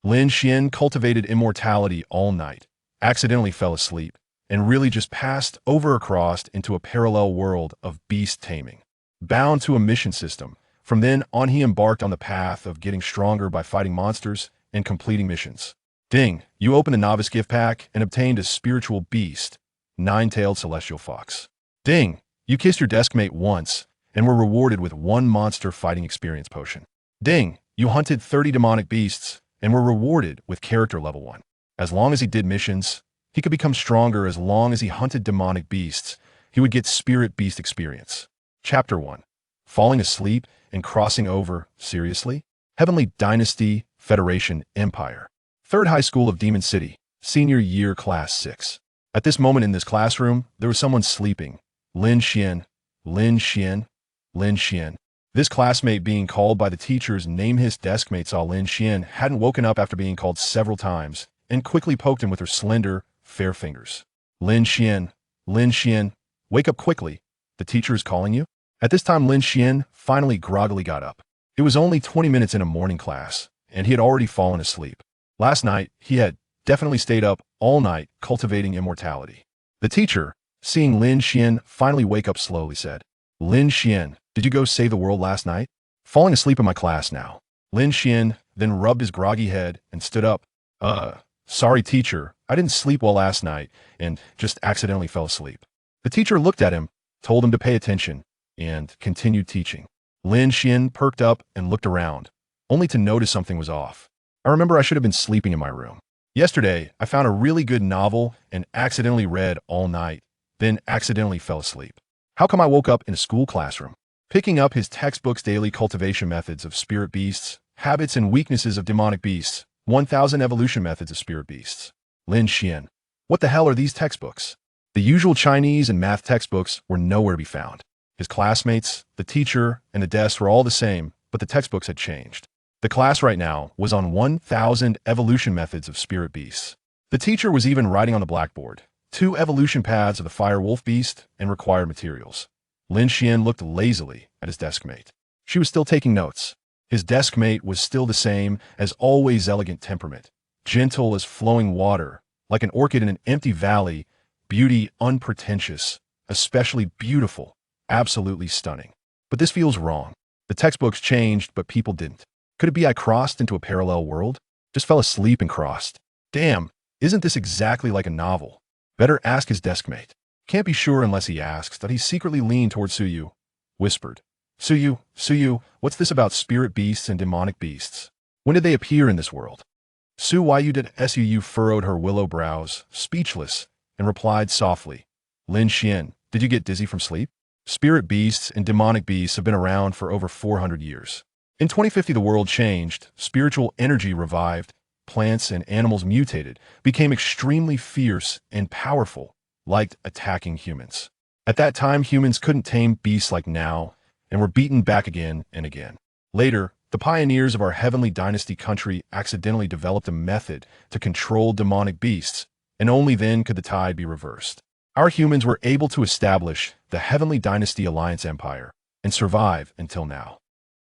Lin Xuan cultivated immortality all night, accidentally fell asleep, and really just passed over across into a parallel world of beast taming. Bound to a mission system, from then on he embarked on the path of getting stronger by fighting monsters and completing missions. Ding, you opened a novice gift pack and obtained a spiritual beast, nine-tailed celestial fox. Ding, you kissed your deskmate once and were rewarded with one monster fighting experience potion. Ding, you hunted 30 demonic beasts and were rewarded with character level 1. As long as he did missions, he could become stronger. As long as he hunted demonic beasts, he would get spirit beast experience. Chapter 1. Falling asleep and crossing over, seriously? Heavenly Dynasty, Federation, Empire. Third High School of Demon City, Senior Year Class 6. At this moment in this classroom, there was someone sleeping. Lin Xuan, Lin Xuan, Lin Xuan. This classmate being called by the teacher's name. His deskmate saw Lin Xuan hadn't woken up after being called several times and quickly poked him with her slender, fair fingers. Lin Xuan, wake up quickly. The teacher is calling you. At this time, Lin Xuan finally groggily got up. It was only 20 minutes in a morning class, and he had already fallen asleep. Last night, he had definitely stayed up all night cultivating immortality. The teacher, seeing Lin Xuan finally wake up slowly, said, Lin Xuan, did you go save the world last night? Falling asleep in my class now. Lin Xuan then rubbed his groggy head and stood up. Sorry teacher, I didn't sleep well last night and just accidentally fell asleep. The teacher looked at him, told him to pay attention, and continued teaching. Lin Xuan perked up and looked around, only to notice something was off. I remember I should have been sleeping in my room. Yesterday, I found a really good novel and accidentally read all night, then accidentally fell asleep. How come I woke up in a school classroom? Picking up his textbook's daily cultivation methods of spirit beasts, habits and weaknesses of demonic beasts, 1000 evolution methods of spirit beasts. Lin Xuan. What the hell are these textbooks? The usual Chinese and math textbooks were nowhere to be found. His classmates, the teacher, and the desks were all the same, but the textbooks had changed. The class right now was on 1000 evolution methods of spirit beasts. The teacher was even writing on the blackboard 2 evolution paths of the fire wolf beast and required materials. Lin Xuan looked lazily at his deskmate. She was still taking notes. His deskmate was still the same, as always elegant temperament, gentle as flowing water, like an orchid in an empty valley, beauty unpretentious, especially beautiful, absolutely stunning. But this feels wrong. The textbooks changed, but people didn't. Could it be I crossed into a parallel world? Just fell asleep and crossed. Damn, isn't this exactly like a novel? Better ask his deskmate. Can't be sure unless he asks that he secretly leaned toward Suyu. Whispered. Suyu, what's this about spirit beasts and demonic beasts? When did they appear in this world? Suyu did Suu furrowed her willow brows, speechless, and replied softly. Lin Xuan, did you get dizzy from sleep? Spirit beasts and demonic beasts have been around for over 400 years. In 2050, the world changed, spiritual energy revived, plants and animals mutated, became extremely fierce and powerful, liked attacking humans. At that time, humans couldn't tame beasts like now, and were beaten back again and again. Later, the pioneers of our heavenly dynasty country accidentally developed a method to control demonic beasts, and only then could the tide be reversed. Our humans were able to establish the Heavenly Dynasty Alliance Empire and survive until now.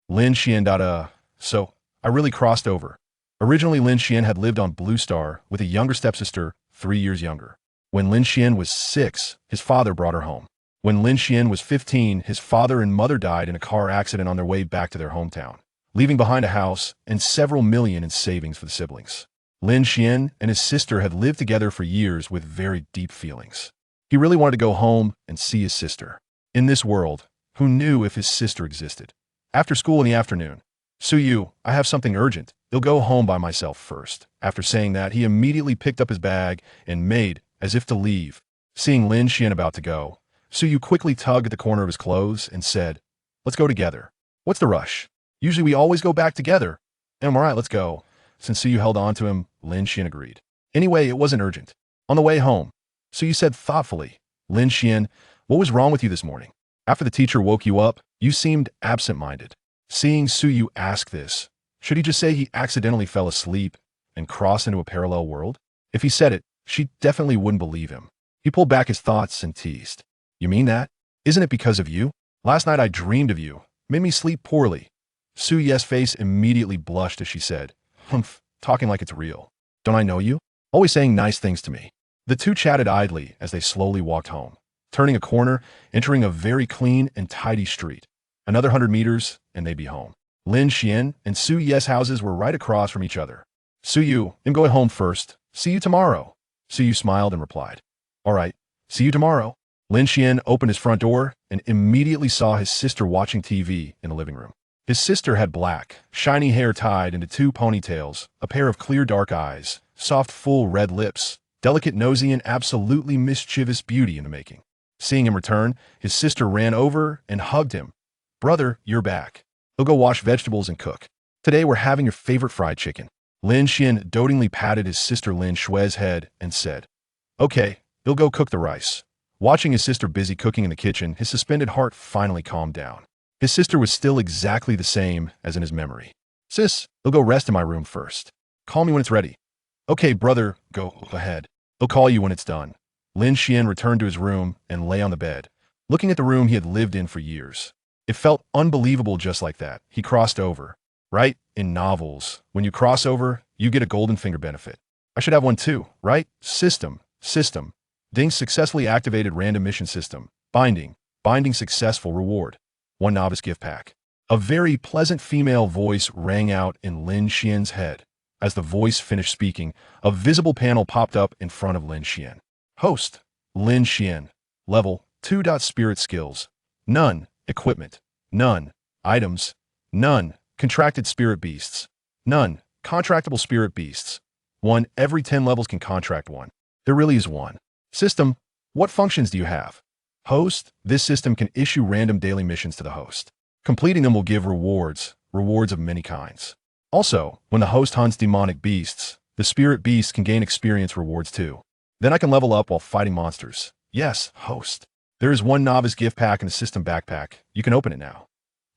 Lin Xuan. So, I really crossed over. Originally, Lin Xuan had lived on Blue Star with a younger stepsister 3 years younger. When Lin Xuan was 6, his father brought her home. When Lin Xuan was 15, his father and mother died in a car accident on their way back to their hometown, leaving behind a house and several million in savings for the siblings. Lin Xuan and his sister had lived together for years with very deep feelings. He really wanted to go home and see his sister. In this world, who knew if his sister existed? After school in the afternoon, Suyu, I have something urgent. I'll go home by myself first. After saying that, he immediately picked up his bag and made as if to leave. Seeing Lin Xuan about to go, Suyu quickly tugged at the corner of his clothes and said, Let's go together. What's the rush? Usually we always go back together. I'm all right, let's go. Since Suyu held on to him, Lin Xuan agreed. Anyway, it wasn't urgent. On the way home, Suyu said thoughtfully, Lin Xuan, what was wrong with you this morning? After the teacher woke you up, you seemed absent-minded. Seeing Suyu ask this, should he just say he accidentally fell asleep and crossed into a parallel world? If he said it, she definitely wouldn't believe him. He pulled back his thoughts and teased. You mean that? Isn't it because of you? Last night I dreamed of you. Made me sleep poorly. Suyu's face immediately blushed as she said, Humph, talking like it's real. Don't I know you? Always saying nice things to me. The two chatted idly as they slowly walked home, turning a corner, entering a very clean and tidy street. Another 100 meters, and they'd be home. Lin Xuan and Su Ye's houses were right across from each other. Su Yu, I'm going home first. See you tomorrow. Su Yu smiled and replied, all right, see you tomorrow. Lin Xuan opened his front door and immediately saw his sister watching TV in the living room. His sister had black, shiny hair tied into two ponytails, a pair of clear dark eyes, soft full red lips, delicate nosy and absolutely mischievous beauty in the making. Seeing him return, his sister ran over and hugged him. Brother, you're back. We'll go wash vegetables and cook. Today we're having your favorite fried chicken. Lin Xuan dotingly patted his sister Lin Xue's head and said, okay, he'll go cook the rice. Watching his sister busy cooking in the kitchen, his suspended heart finally calmed down. His sister was still exactly the same as in his memory. Sis, he'll go rest in my room first. Call me when it's ready. Okay, brother, go ahead. He'll call you when it's done. Lin Xuan returned to his room and lay on the bed, looking at the room he had lived in for years. It felt unbelievable just like that. He crossed over. Right? In novels, when you cross over, you get a golden finger benefit. I should have one too, right? System. Ding successfully activated random mission system. Binding successful reward. 1 novice gift pack. A very pleasant female voice rang out in Lin Xuan's head. As the voice finished speaking, a visible panel popped up in front of Lin Xuan. Host, Lin Xuan. Level 2. Spirit skills. None. Equipment. None. Items. None. Contracted spirit beasts. None. Contractable spirit beasts. 1. Every 10 levels can contract 1. There really is 1. System. What functions do you have? Host. This system can issue random daily missions to the host. Completing them will give rewards of many kinds. Also, when the host hunts demonic beasts, the spirit beasts can gain experience rewards too. Then I can level up while fighting monsters. Yes, host. There is 1 novice gift pack in the system backpack. You can open it now.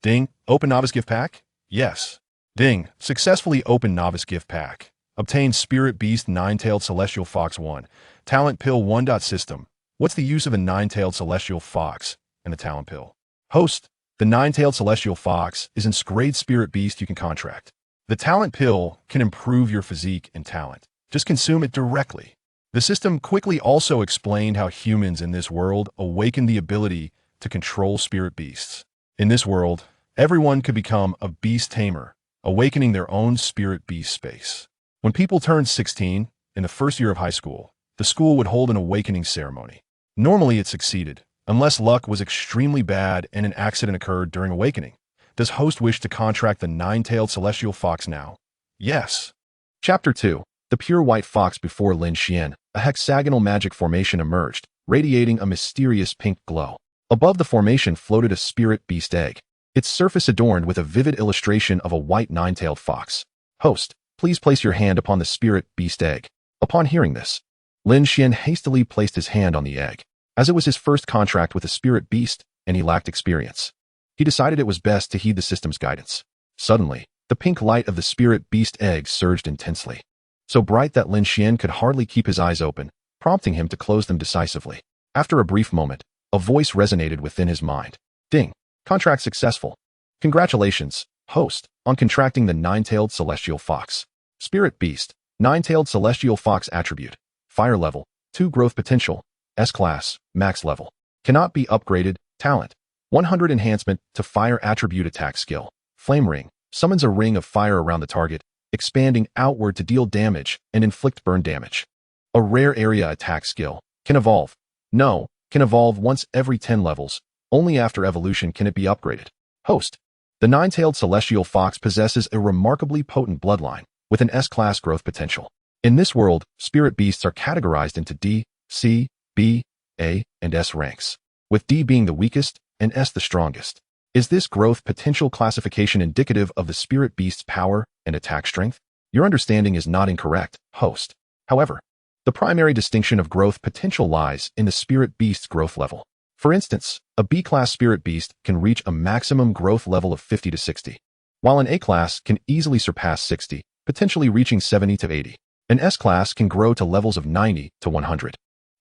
Ding. Open novice gift pack? Yes. Ding. Successfully open novice gift pack. Obtain Spirit Beast 9-tailed Celestial Fox 1. Talent Pill 1. System. What's the use of a 9-tailed Celestial Fox and the Talent Pill? Host. The 9-tailed Celestial Fox is a grade Spirit Beast you can contract. The Talent Pill can improve your physique and talent. Just consume it directly. The system quickly also explained how humans in this world awaken the ability to control spirit beasts. In this world, everyone could become a beast tamer, awakening their own spirit beast space. When people turned 16, in the first year of high school, the school would hold an awakening ceremony. Normally it succeeded, unless luck was extremely bad and an accident occurred during awakening. Does host wish to contract the 9-tailed celestial fox now? Yes. Chapter 2. The pure white fox. Before Lin Xuan, a hexagonal magic formation emerged, radiating a mysterious pink glow. Above the formation floated a spirit beast egg, its surface adorned with a vivid illustration of a white 9-tailed fox. Host, please place your hand upon the spirit beast egg. Upon hearing this, Lin Xuan hastily placed his hand on the egg. As it was his first contract with a spirit beast, and he lacked experience, he decided it was best to heed the system's guidance. Suddenly, the pink light of the spirit beast egg surged intensely, so bright that Lin Xuan could hardly keep his eyes open, prompting him to close them decisively. After a brief moment, a voice resonated within his mind. Ding! Contract successful. Congratulations, host, on contracting the 9-tailed celestial fox. Spirit beast, 9-tailed celestial fox attribute. Fire level, 2 growth potential. S-class, max level. Cannot be upgraded. Talent, 100 enhancement to fire attribute attack skill. Flame ring, summons a ring of fire around the target, expanding outward to deal damage and inflict burn damage. A rare area attack skill. Can evolve. No, can evolve once every 10 levels. Only after evolution can it be upgraded. Host. The 9-tailed celestial fox possesses a remarkably potent bloodline with an S-class growth potential. In this world, spirit beasts are categorized into D, C, B, A, and S ranks, with D being the weakest and S the strongest. Is this growth potential classification indicative of the spirit beast's power and attack strength? Your understanding is not incorrect, host. However, the primary distinction of growth potential lies in the spirit beast's growth level. For instance, a B-class spirit beast can reach a maximum growth level of 50 to 60, while an A-class can easily surpass 60, potentially reaching 70 to 80. An S-class can grow to levels of 90 to 100.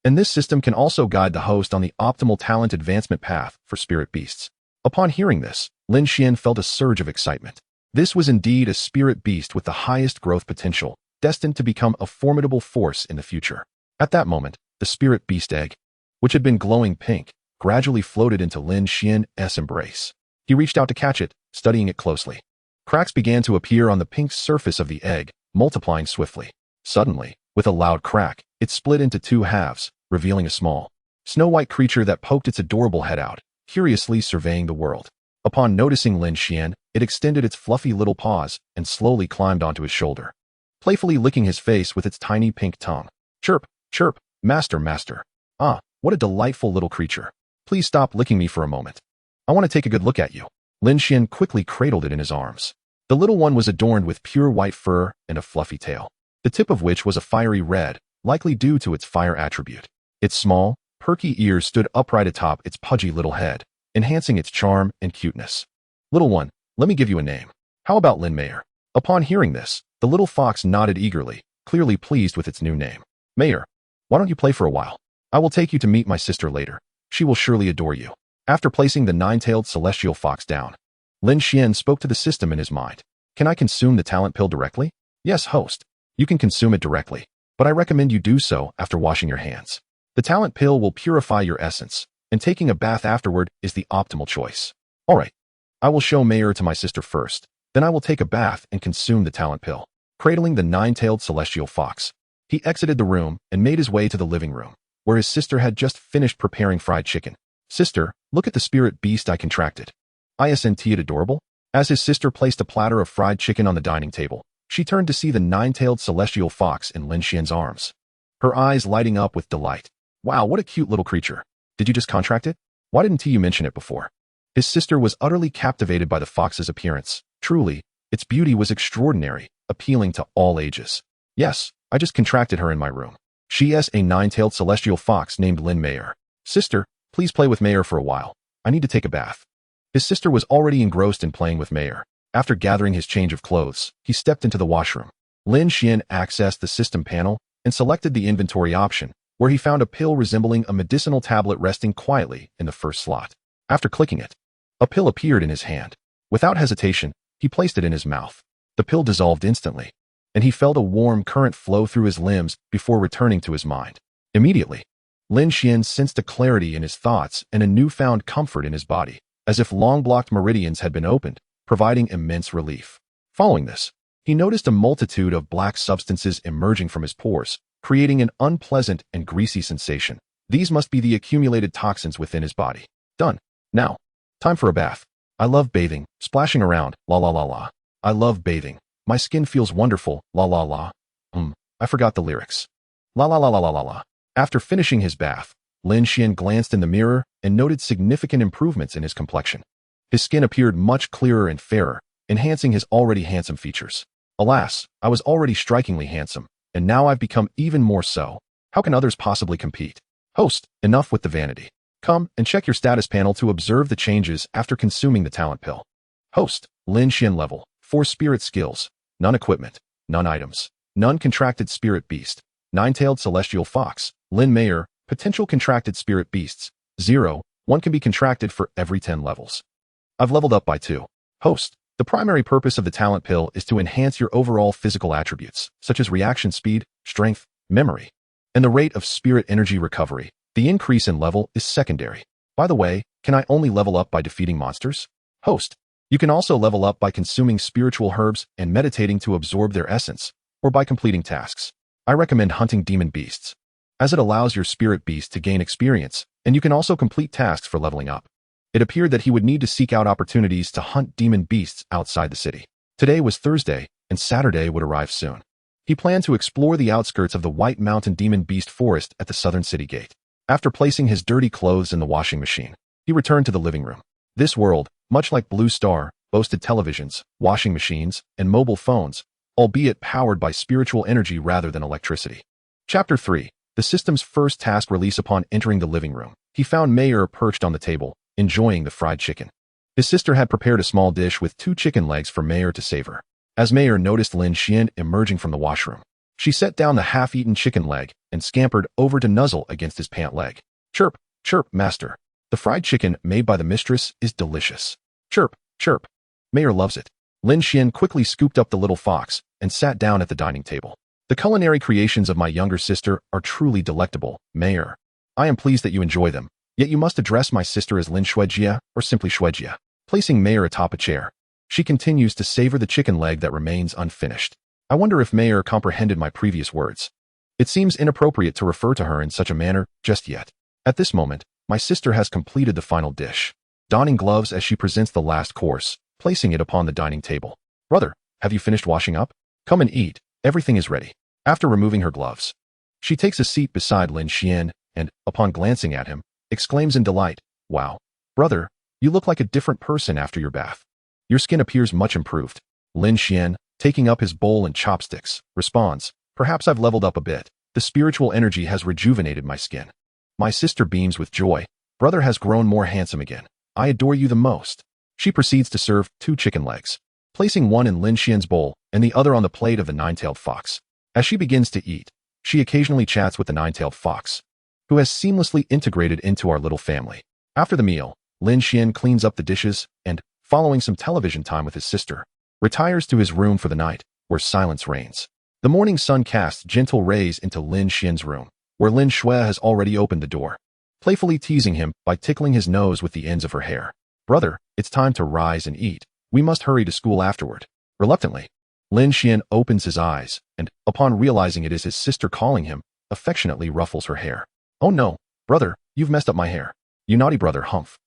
And this system can also guide the host on the optimal talent advancement path for spirit beasts. Upon hearing this, Lin Xuan felt a surge of excitement. This was indeed a spirit beast with the highest growth potential, destined to become a formidable force in the future. At that moment, the spirit beast egg, which had been glowing pink, gradually floated into Lin Xuan's embrace. He reached out to catch it, studying it closely. Cracks began to appear on the pink surface of the egg, multiplying swiftly. Suddenly, with a loud crack, it split into two halves, revealing a small, snow-white creature that poked its adorable head out, curiously surveying the world. Upon noticing Lin Xuan, it extended its fluffy little paws and slowly climbed onto his shoulder, playfully licking his face with its tiny pink tongue. Chirp, chirp, master, master. Ah, what a delightful little creature. Please stop licking me for a moment. I want to take a good look at you. Lin Xuan quickly cradled it in his arms. The little one was adorned with pure white fur and a fluffy tail, the tip of which was a fiery red, likely due to its fire attribute. Its small, perky ears stood upright atop its pudgy little head, enhancing its charm and cuteness. Little one, let me give you a name. How about Lin Mayer? Upon hearing this, the little fox nodded eagerly, clearly pleased with its new name. Mayer, why don't you play for a while? I will take you to meet my sister later. She will surely adore you. After placing the nine-tailed celestial fox down, Lin Xuan spoke to the system in his mind. Can I consume the talent pill directly? Yes, host. You can consume it directly, but I recommend you do so after washing your hands. The talent pill will purify your essence, and taking a bath afterward is the optimal choice. Alright, I will show Mayer to my sister first, then I will take a bath and consume the talent pill. Cradling the nine-tailed celestial fox, he exited the room and made his way to the living room, where his sister had just finished preparing fried chicken. Sister, look at the spirit beast I contracted. Isn't it adorable? As his sister placed a platter of fried chicken on the dining table, she turned to see the nine-tailed celestial fox in Lin Xuan's arms, her eyes lighting up with delight. Wow, what a cute little creature. Did you just contract it? Why didn't you mention it before? His sister was utterly captivated by the fox's appearance. Truly, its beauty was extraordinary, appealing to all ages. Yes, I just contracted her in my room. She is a nine-tailed celestial fox named Lin Mayer. Sister, please play with Mayer for a while. I need to take a bath. His sister was already engrossed in playing with Mayer. After gathering his change of clothes, he stepped into the washroom. Lin Xuan accessed the system panel and selected the inventory option, where he found a pill resembling a medicinal tablet resting quietly in the first slot. After clicking it, a pill appeared in his hand. Without hesitation, he placed it in his mouth. The pill dissolved instantly, and he felt a warm current flow through his limbs before returning to his mind. Immediately, Lin Xuan sensed a clarity in his thoughts and a newfound comfort in his body, as if long-blocked meridians had been opened, providing immense relief. Following this, he noticed a multitude of black substances emerging from his pores, creating an unpleasant and greasy sensation. These must be the accumulated toxins within his body. Done. Now, time for a bath. I love bathing, splashing around, la la la la. I love bathing. My skin feels wonderful, la la la. I forgot the lyrics. La la la la la la la. After finishing his bath, Lin Xuan glanced in the mirror and noted significant improvements in his complexion. His skin appeared much clearer and fairer, enhancing his already handsome features. Alas, I was already strikingly handsome, and now I've become even more so. How can others possibly compete? Host, enough with the vanity. Come and check your status panel to observe the changes after consuming the talent pill. Host, Lin Xuan level, 4 spirit skills, none equipment, none items, none contracted spirit beast, nine-tailed celestial fox, Lin Mayer, potential contracted spirit beasts, 0, 1 can be contracted for every 10 levels. I've leveled up by 2. Host, the primary purpose of the talent pill is to enhance your overall physical attributes, such as reaction speed, strength, memory, and the rate of spirit energy recovery. The increase in level is secondary. By the way, can I only level up by defeating monsters? Host, you can also level up by consuming spiritual herbs and meditating to absorb their essence, or by completing tasks. I recommend hunting demon beasts, as it allows your spirit beast to gain experience, and you can also complete tasks for leveling up. It appeared that he would need to seek out opportunities to hunt demon beasts outside the city. Today was Thursday, and Saturday would arrive soon. He planned to explore the outskirts of the White Mountain Demon Beast Forest at the southern city gate. After placing his dirty clothes in the washing machine, he returned to the living room. This world, much like Blue Star, boasted televisions, washing machines, and mobile phones, albeit powered by spiritual energy rather than electricity. Chapter 3. The system's first task release. Upon entering the living room, he found Mayer perched on the table, enjoying the fried chicken. His sister had prepared a small dish with 2 chicken legs for Mayer to savor. As Mayer noticed Lin Xuan emerging from the washroom, she set down the half-eaten chicken leg and scampered over to nuzzle against his pant leg. Chirp, chirp, master. The fried chicken made by the mistress is delicious. Chirp, chirp. Mayer loves it. Lin Xuan quickly scooped up the little fox and sat down at the dining table. The culinary creations of my younger sister are truly delectable, Mayor. I am pleased that you enjoy them, yet you must address my sister as Lin Xuejia or simply Xuejia. Placing Mayor atop a chair, she continues to savor the chicken leg that remains unfinished. I wonder if Mayor comprehended my previous words. It seems inappropriate to refer to her in such a manner just yet. At this moment, my sister has completed the final dish, donning gloves as she presents the last course, placing it upon the dining table. Brother, have you finished washing up? Come and eat, everything is ready. After removing her gloves, she takes a seat beside Lin Xuan and, upon glancing at him, exclaims in delight, "Wow, brother, you look like a different person after your bath. Your skin appears much improved." Lin Xuan, taking up his bowl and chopsticks, responds, "Perhaps I've leveled up a bit. The spiritual energy has rejuvenated my skin." My sister beams with joy. Brother has grown more handsome again. I adore you the most. She proceeds to serve 2 chicken legs, placing one in Lin Xuan's bowl and the other on the plate of the nine-tailed fox. As she begins to eat, she occasionally chats with the nine-tailed fox, who has seamlessly integrated into our little family. After the meal, Lin Xuan cleans up the dishes and, following some television time with his sister, retires to his room for the night, where silence reigns. The morning sun casts gentle rays into Lin Xuan's room, where Lin Xuan has already opened the door, playfully teasing him by tickling his nose with the ends of her hair. "Brother, it's time to rise and eat. We must hurry to school afterward." Reluctantly, Lin Xuan opens his eyes and, upon realizing it is his sister calling him, affectionately ruffles her hair. "Oh no, brother, you've messed up my hair. You naughty brother, humph.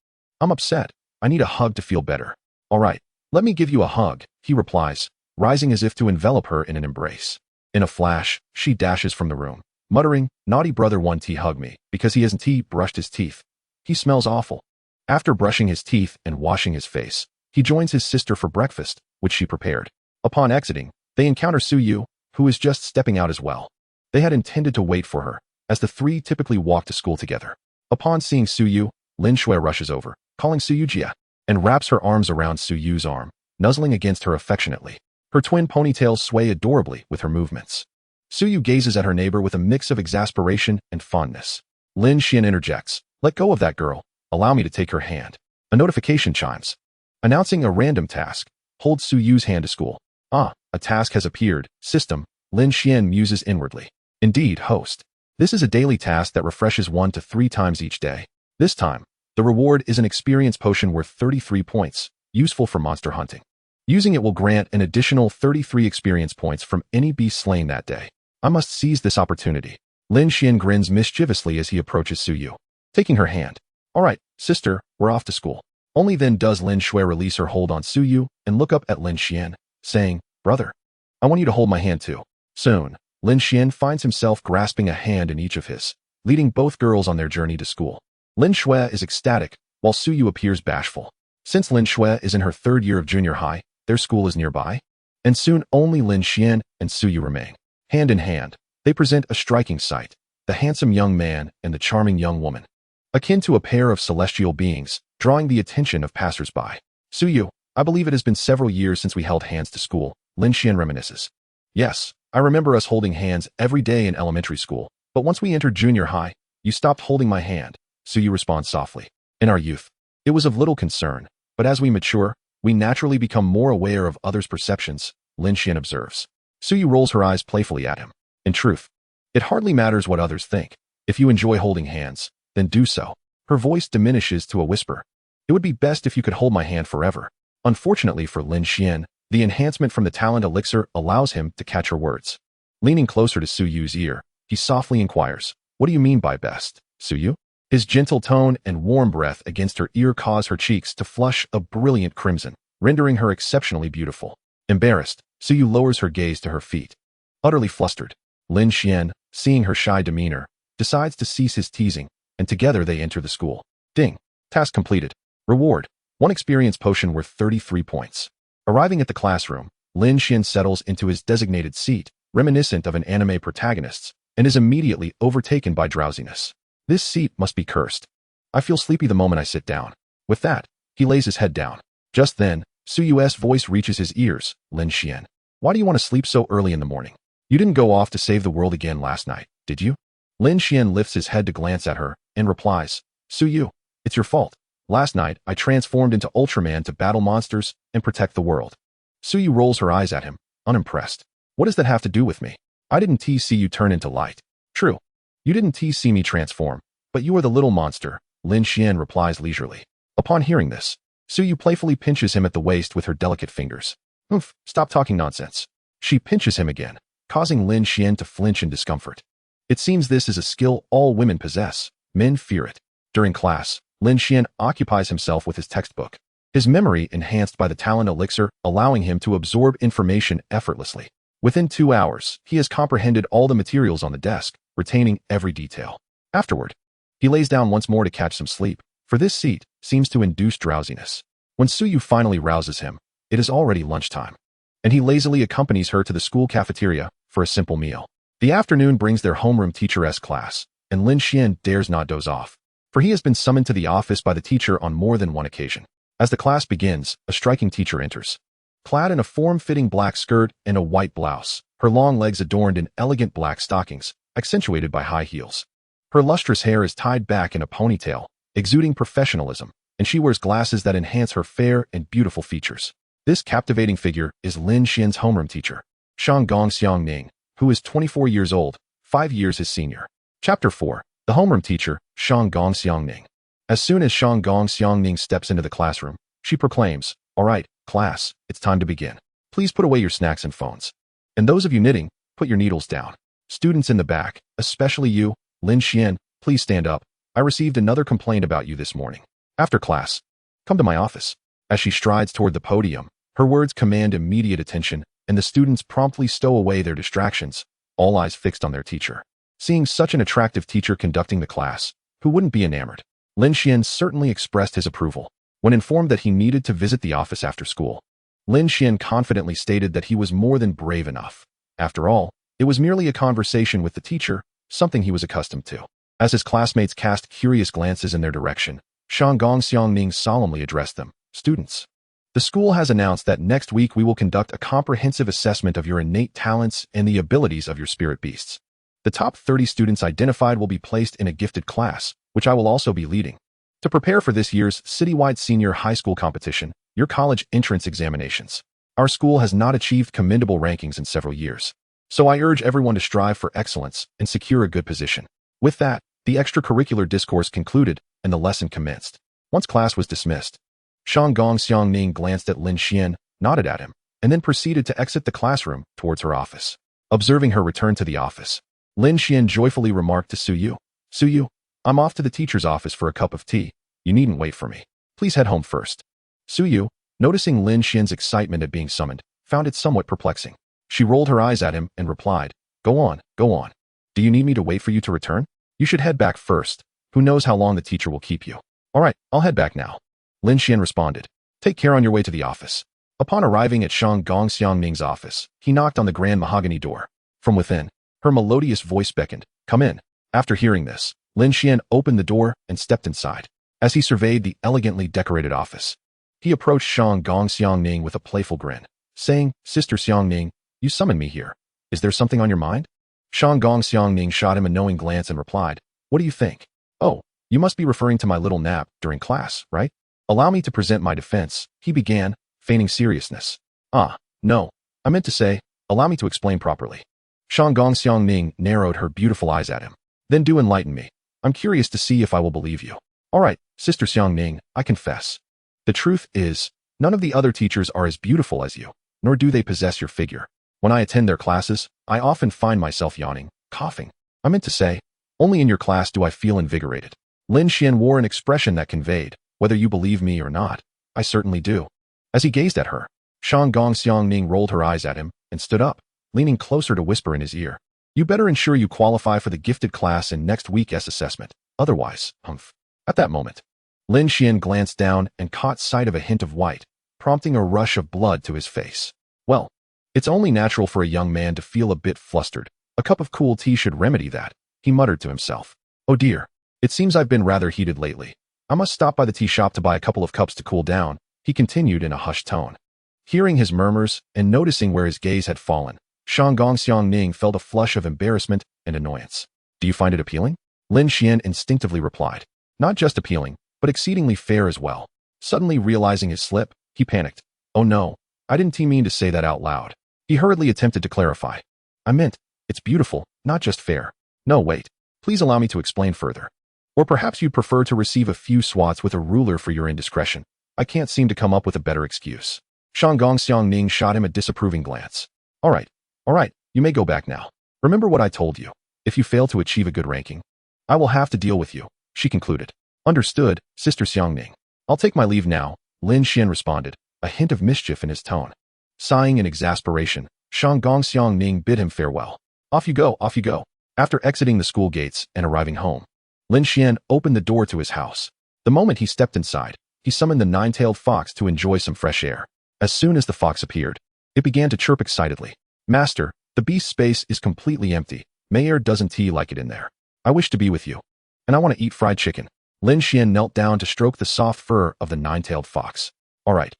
I'm upset. I need a hug to feel better." "All right, let me give you a hug," he replies, rising as if to envelop her in an embrace. In a flash, she dashes from the room, muttering, "Naughty brother won't hug me because he hasn't brushed his teeth. He smells awful." After brushing his teeth and washing his face, he joins his sister for breakfast, which she prepared. Upon exiting, they encounter Suyu, who is just stepping out as well. They had intended to wait for her, as the 3 typically walk to school together. Upon seeing Suyu, Lin Xuan rushes over, calling Suyu Jia, and wraps her arms around Suyu's arm, nuzzling against her affectionately. Her twin ponytails sway adorably with her movements. Suyu gazes at her neighbor with a mix of exasperation and fondness. Lin Xuan interjects, "Let go of that girl. Allow me to take her hand." A notification chimes, announcing a random task. Hold Suyu's hand to school. "Ah, a task has appeared. System," Lin Xuan muses inwardly. "Indeed, host. This is a daily task that refreshes 1 to 3 times each day. This time, the reward is an experience potion worth 33 points, useful for monster hunting. Using it will grant an additional 33 experience points from any beast slain that day. I must seize this opportunity." Lin Xuan grins mischievously as he approaches Suyu, taking her hand. "All right, sister, we're off to school." Only then does Lin Xuan release her hold on Suyu and look up at Lin Xuan, saying, "Brother, I want you to hold my hand too." Soon, Lin Xuan finds himself grasping a hand in each of his, leading both girls on their journey to school. Lin Xuan is ecstatic, while Suyu appears bashful. Since Lin Xuan is in her 3rd year of junior high, their school is nearby, and soon only Lin Xuan and Suyu remain. Hand in hand, they present a striking sight, the handsome young man and the charming young woman, akin to a pair of celestial beings, drawing the attention of passers-by. "Suyu, I believe it has been several years since we held hands to school," Lin Xuan reminisces. "Yes, I remember us holding hands every day in elementary school, but once we entered junior high, you stopped holding my hand," Suyu responds softly. "In our youth, it was of little concern, but as we mature, we naturally become more aware of others' perceptions," Lin Xuan observes. Suyu rolls her eyes playfully at him. "In truth, it hardly matters what others think. If you enjoy holding hands, then do so." Her voice diminishes to a whisper. "It would be best if you could hold my hand forever." Unfortunately for Lin Xuan, the enhancement from the talent elixir allows him to catch her words. Leaning closer to Suyu's ear, he softly inquires, "What do you mean by best, Suyu?" His gentle tone and warm breath against her ear cause her cheeks to flush a brilliant crimson, rendering her exceptionally beautiful. Embarrassed, Suyu lowers her gaze to her feet. Utterly flustered, Lin Xuan, seeing her shy demeanor, decides to cease his teasing, and together they enter the school. Ding. Task completed. Reward: 1 experience potion worth 33 points. Arriving at the classroom, Lin Xuan settles into his designated seat, reminiscent of an anime protagonist's, and is immediately overtaken by drowsiness. This seat must be cursed. I feel sleepy the moment I sit down. With that, he lays his head down. Just then, Suyu's voice reaches his ears. "Lin Xuan, why do you want to sleep so early in the morning? You didn't go off to save the world again last night, did you?" Lin Xuan lifts his head to glance at her, and replies, "Suyu, it's your fault. Last night, I transformed into Ultraman to battle monsters and protect the world. Suyu rolls her eyes at him, unimpressed. What does that have to do with me? I didn't see you turn into light. True. You didn't see me transform, but you are the little monster, Lin Xuan replies leisurely. Upon hearing this, Suyu playfully pinches him at the waist with her delicate fingers. Oof, stop talking nonsense. She pinches him again, causing Lin Xuan to flinch in discomfort. It seems this is a skill all women possess. Men fear it. During class, Lin Xuan occupies himself with his textbook. His memory enhanced by the talent elixir, allowing him to absorb information effortlessly. Within 2 hours, he has comprehended all the materials on the desk, retaining every detail. Afterward, he lays down once more to catch some sleep, for this seat seems to induce drowsiness. When Suyu finally rouses him, it is already lunchtime, and he lazily accompanies her to the school cafeteria for a simple meal. The afternoon brings their homeroom teacheress class, and Lin Xuan dares not doze off, for he has been summoned to the office by the teacher on more than one occasion. As the class begins, a striking teacher enters. Clad in a form-fitting black skirt and a white blouse, her long legs adorned in elegant black stockings, accentuated by high heels. Her lustrous hair is tied back in a ponytail, exuding professionalism, and she wears glasses that enhance her fair and beautiful features. This captivating figure is Lin Xuan's homeroom teacher, Shanggong Xiangning, who is 24 years old, 5 years his senior. Chapter 4. The homeroom teacher, Shanggong Xiangning. As soon as Shanggong Xiangning steps into the classroom, she proclaims, "All right, class, it's time to begin. Please put away your snacks and phones. And those of you knitting, put your needles down. Students in the back, especially you, Lin Xuan, please stand up. I received another complaint about you this morning. After class, come to my office." As she strides toward the podium, her words command immediate attention, and the students promptly stow away their distractions, all eyes fixed on their teacher. Seeing such an attractive teacher conducting the class, who wouldn't be enamored? Lin Xuan certainly expressed his approval. When informed that he needed to visit the office after school, Lin Xuan confidently stated that he was more than brave enough. After all, it was merely a conversation with the teacher, something he was accustomed to. As his classmates cast curious glances in their direction, Shanggong Xiangning solemnly addressed them. "Students, the school has announced that next week we will conduct a comprehensive assessment of your innate talents and the abilities of your spirit beasts. The top 30 students identified will be placed in a gifted class, which I will also be leading. To prepare for this year's citywide senior high school competition, your college entrance examinations. Our school has not achieved commendable rankings in several years, so I urge everyone to strive for excellence and secure a good position." With that, the extracurricular discourse concluded and the lesson commenced. Once class was dismissed, Shanggong Xiangning glanced at Lin Xuan, nodded at him, and then proceeded to exit the classroom towards her office. Observing her return to the office, Lin Xuan joyfully remarked to Suyu, "Suyu, I'm off to the teacher's office for a cup of tea. You needn't wait for me. Please head home first." Suyu, noticing Lin Xuan's excitement at being summoned, found it somewhat perplexing. She rolled her eyes at him and replied, Go on, go on. Do you need me to wait for you to return? You should head back first. Who knows how long the teacher will keep you." "All right, I'll head back now," Lin Xuan responded. "Take care on your way to the office." Upon arriving at Shanggong Xiangning's office, he knocked on the grand mahogany door. From within, her melodious voice beckoned, "Come in." After hearing this, Lin Xuan opened the door and stepped inside. As he surveyed the elegantly decorated office, he approached Shanggong Xiangning with a playful grin, saying, "Sister Xiangning, you summoned me here. Is there something on your mind?" Shanggong Xiangning shot him a knowing glance and replied, "What do you think?" "Oh, you must be referring to my little nap during class, right?" "Allow me to present my defense," he began, feigning seriousness. "Ah, no, I meant to say, allow me to explain properly." Shanggong Xiangning narrowed her beautiful eyes at him. "Then do enlighten me. I'm curious to see if I will believe you." "All right, Sister Xiangning, I confess. The truth is, none of the other teachers are as beautiful as you, nor do they possess your figure. When I attend their classes, I often find myself yawning, coughing. I meant to say, only in your class do I feel invigorated." Lin Xuan wore an expression that conveyed, "Whether you believe me or not, I certainly do." As he gazed at her, Shanggong Xiangning rolled her eyes at him and stood up, leaning closer to whisper in his ear, "You better ensure you qualify for the gifted class in next week's assessment. Otherwise, humph." At that moment, Lin Xuan glanced down and caught sight of a hint of white, prompting a rush of blood to his face. Well, it's only natural for a young man to feel a bit flustered. A cup of cool tea should remedy that, he muttered to himself. "Oh dear, it seems I've been rather heated lately. I must stop by the tea shop to buy a couple of cups to cool down," he continued in a hushed tone. Hearing his murmurs and noticing where his gaze had fallen, Shanggong Xiangning felt a flush of embarrassment and annoyance. "Do you find it appealing?" Lin Xuan instinctively replied. "Not just appealing, but exceedingly fair as well." Suddenly realizing his slip, he panicked. "Oh no, I didn't mean to say that out loud. He hurriedly attempted to clarify. I meant, it's beautiful, not just fair. No, wait. Please allow me to explain further. Or perhaps you'd prefer to receive a few swats with a ruler for your indiscretion. I can't seem to come up with a better excuse. Shanggong Xiangning shot him a disapproving glance. All right, you may go back now. Remember what I told you. If you fail to achieve a good ranking, I will have to deal with you, she concluded. Understood, Sister Xiangning. I'll take my leave now, Lin Xuan responded, a hint of mischief in his tone. Sighing in exasperation, Shanggong Xiangning bid him farewell. Off you go, off you go. After exiting the school gates and arriving home, Lin Xuan opened the door to his house. The moment he stepped inside, he summoned the nine-tailed fox to enjoy some fresh air. As soon as the fox appeared, it began to chirp excitedly. Master, the beast space is completely empty. Mayor doesn't like it in there. I wish to be with you. And I want to eat fried chicken. Lin Xuan knelt down to stroke the soft fur of the nine-tailed fox. All right.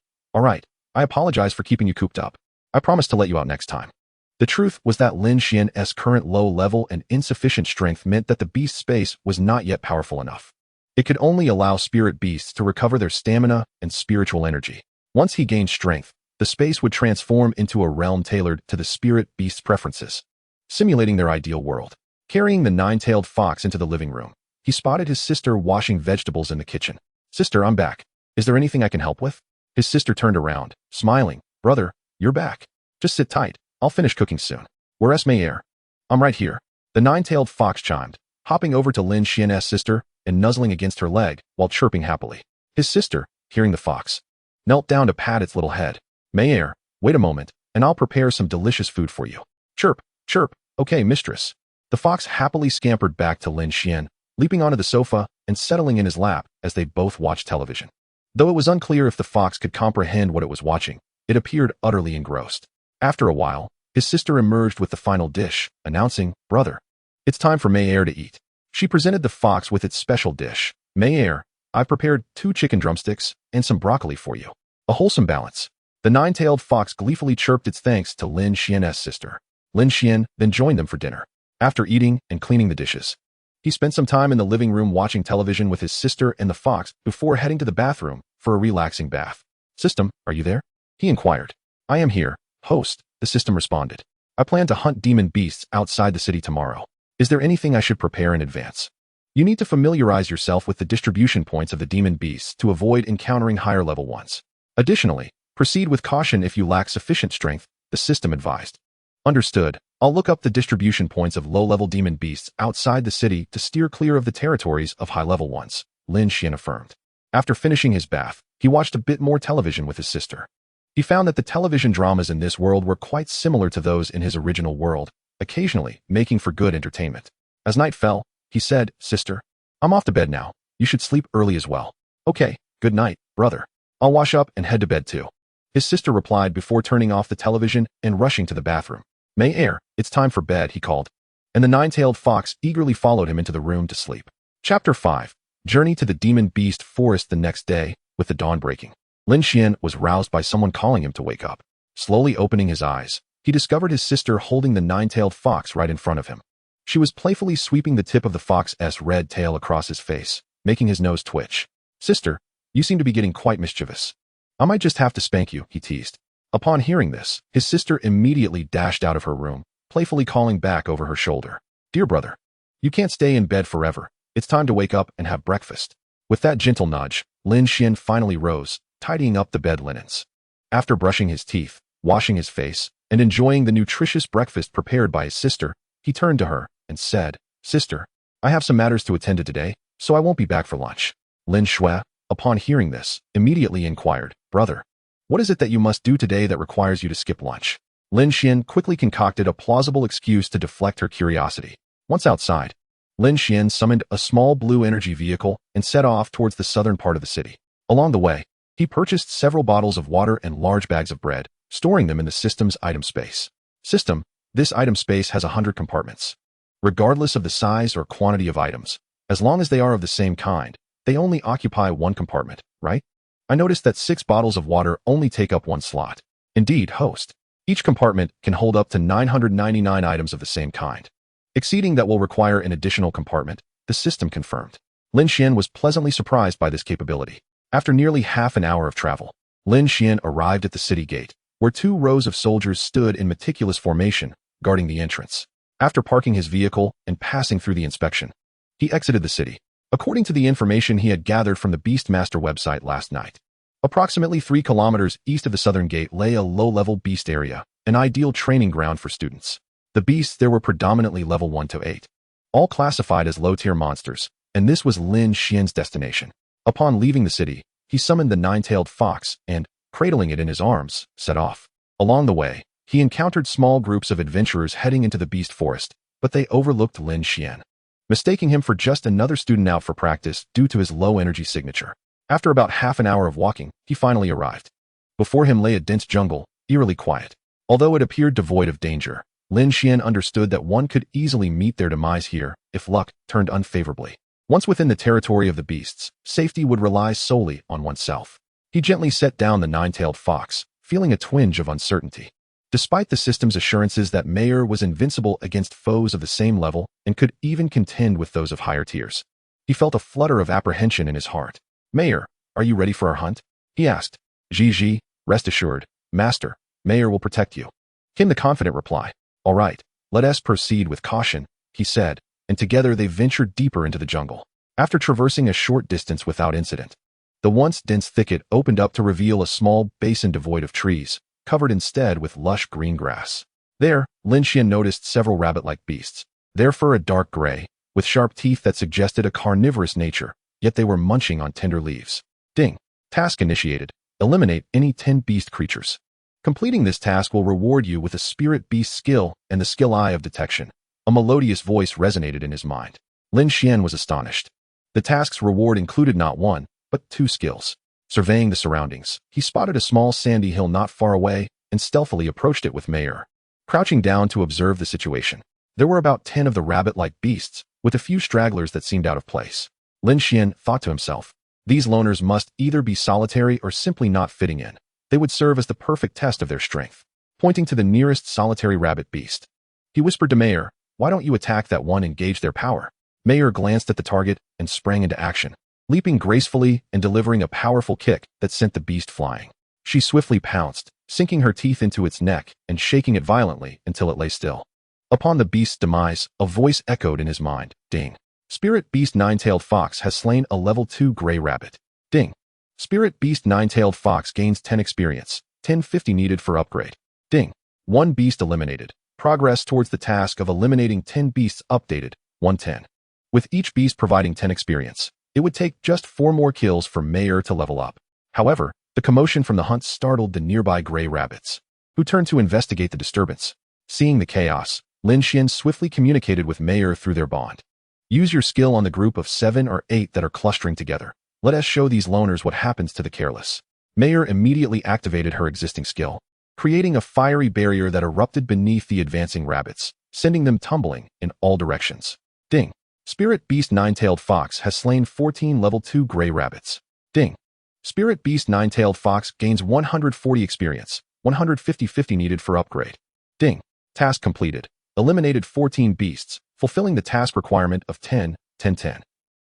I apologize for keeping you cooped up. I promise to let you out next time. The truth was that Lin Xuan's current low level and insufficient strength meant that the beast space was not yet powerful enough. It could only allow spirit beasts to recover their stamina and spiritual energy. Once he gained strength, the space would transform into a realm tailored to the spirit beast's preferences, simulating their ideal world. Carrying the nine-tailed fox into the living room, he spotted his sister washing vegetables in the kitchen. Sister, I'm back. Is there anything I can help with? His sister turned around, smiling. Brother, you're back. Just sit tight. I'll finish cooking soon. Where's Mayer? I'm right here. The nine-tailed fox chimed, hopping over to Lin Xuan's sister and nuzzling against her leg while chirping happily. His sister, hearing the fox, knelt down to pat its little head. Mayer, wait a moment, and I'll prepare some delicious food for you. Chirp, chirp. Okay, mistress. The fox happily scampered back to Lin Xuan, leaping onto the sofa and settling in his lap as they both watched television. Though it was unclear if the fox could comprehend what it was watching, it appeared utterly engrossed. After a while, his sister emerged with the final dish, announcing, Brother, it's time for Mayer to eat. She presented the fox with its special dish. Mayer, I've prepared 2 chicken drumsticks and some broccoli for you. A wholesome balance. The nine-tailed fox gleefully chirped its thanks to Lin Xuan's sister. Lin Xuan then joined them for dinner. After eating and cleaning the dishes, he spent some time in the living room watching television with his sister and the fox before heading to the bathroom for a relaxing bath. System, are you there? He inquired. I am here, host, the system responded. I plan to hunt demon beasts outside the city tomorrow. Is there anything I should prepare in advance? You need to familiarize yourself with the distribution points of the demon beasts to avoid encountering higher level ones. Additionally, proceed with caution if you lack sufficient strength, the system advised. Understood. I'll look up the distribution points of low-level demon beasts outside the city to steer clear of the territories of high-level ones, Lin Xuan affirmed. After finishing his bath, he watched a bit more television with his sister. He found that the television dramas in this world were quite similar to those in his original world, occasionally making for good entertainment. As night fell, he said, Sister, I'm off to bed now. You should sleep early as well. Okay, good night, brother. I'll wash up and head to bed too. His sister replied before turning off the television and rushing to the bathroom. Mayer, it's time for bed, he called. And the nine-tailed fox eagerly followed him into the room to sleep. Chapter 5. Journey to the Demon Beast Forest. The next day, with the dawn breaking, Lin Xuan was roused by someone calling him to wake up. Slowly opening his eyes, he discovered his sister holding the nine-tailed fox right in front of him. She was playfully sweeping the tip of the fox's red tail across his face, making his nose twitch. Sister, you seem to be getting quite mischievous. I might just have to spank you, he teased. Upon hearing this, his sister immediately dashed out of her room, playfully calling back over her shoulder. Dear brother, you can't stay in bed forever. It's time to wake up and have breakfast. With that gentle nudge, Lin Xuan finally rose, tidying up the bed linens. After brushing his teeth, washing his face, and enjoying the nutritious breakfast prepared by his sister, he turned to her and said, Sister, I have some matters to attend to today, so I won't be back for lunch. Lin Xuan, upon hearing this, immediately inquired, Brother, what is it that you must do today that requires you to skip lunch? Lin Xuan quickly concocted a plausible excuse to deflect her curiosity. Once outside, Lin Xuan summoned a small blue energy vehicle and set off towards the southern part of the city. Along the way, he purchased several bottles of water and large bags of bread, storing them in the system's item space. System, this item space has 100 compartments. Regardless of the size or quantity of items, as long as they are of the same kind, they only occupy one compartment, right? I noticed that 6 bottles of water only take up 1 slot. Indeed, host. Each compartment can hold up to 999 items of the same kind. Exceeding that will require an additional compartment, the system confirmed. Lin Xuan was pleasantly surprised by this capability. After nearly half an hour of travel, Lin Xuan arrived at the city gate, where 2 rows of soldiers stood in meticulous formation, guarding the entrance. After parking his vehicle and passing through the inspection, he exited the city. According to the information he had gathered from the Beastmaster website last night, approximately 3 kilometers east of the southern gate lay a low-level beast area, an ideal training ground for students. The beasts there were predominantly level 1 to 8, all classified as low-tier monsters, and this was Lin Xuan's destination. Upon leaving the city, he summoned the 9-tailed fox and, cradling it in his arms, set off. Along the way, he encountered small groups of adventurers heading into the beast forest, but they overlooked Lin Xuan, mistaking him for just another student out for practice due to his low-energy signature. After about half an hour of walking, he finally arrived. Before him lay a dense jungle, eerily quiet. Although it appeared devoid of danger, Lin Xuan understood that one could easily meet their demise here if luck turned unfavorably. Once within the territory of the beasts, safety would rely solely on oneself. He gently set down the 9-tailed fox, feeling a twinge of uncertainty. Despite the system's assurances that Mayer was invincible against foes of the same level and could even contend with those of higher tiers, he felt a flutter of apprehension in his heart. "Mayer, are you ready for our hunt?" he asked. "Gigi, rest assured, Master, Mayer will protect you," came the confident reply. "All right, let us proceed with caution," he said, and together they ventured deeper into the jungle. After traversing a short distance without incident, the once dense thicket opened up to reveal a small basin devoid of trees, covered instead with lush green grass. There, Lin Xuan noticed several rabbit-like beasts, their fur a dark gray, with sharp teeth that suggested a carnivorous nature, yet they were munching on tender leaves. Ding. Task initiated. Eliminate any 10 beast creatures. Completing this task will reward you with a spirit beast skill and the skill eye of detection. A melodious voice resonated in his mind. Lin Xuan was astonished. The task's reward included not 1, but 2 skills. Surveying the surroundings, he spotted a small sandy hill not far away and stealthily approached it with Mayer. Crouching down to observe the situation, there were about 10 of the rabbit-like beasts, with a few stragglers that seemed out of place. Lin Xuan thought to himself, these loners must either be solitary or simply not fitting in. They would serve as the perfect test of their strength. Pointing to the nearest solitary rabbit beast, he whispered to Mayer, "Why don't you attack that one and gauge their power?" Mayer glanced at the target and sprang into action, leaping gracefully and delivering a powerful kick that sent the beast flying. She swiftly pounced, sinking her teeth into its neck and shaking it violently until it lay still. Upon the beast's demise, a voice echoed in his mind. Ding. Spirit Beast 9-tailed fox has slain a level 2 gray rabbit. Ding. Spirit Beast 9-tailed fox gains 10 experience, 1050 needed for upgrade. Ding. 1 beast eliminated. Progress towards the task of eliminating 10 beasts updated, 110. With each beast providing 10 experience, it would take just 4 more kills for Mayer to level up. However, the commotion from the hunt startled the nearby gray rabbits, who turned to investigate the disturbance. Seeing the chaos, Lin Xuan swiftly communicated with Mayer through their bond. Use your skill on the group of 7 or 8 that are clustering together. Let us show these loners what happens to the careless. Mayer immediately activated her existing skill, creating a fiery barrier that erupted beneath the advancing rabbits, sending them tumbling in all directions. Ding. Spirit Beast 9-tailed fox has slain 14 level 2 gray rabbits. Ding. Spirit Beast 9-tailed fox gains 140 experience, 150 needed for upgrade. Ding. Task completed. Eliminated 14 beasts, fulfilling the task requirement of 10.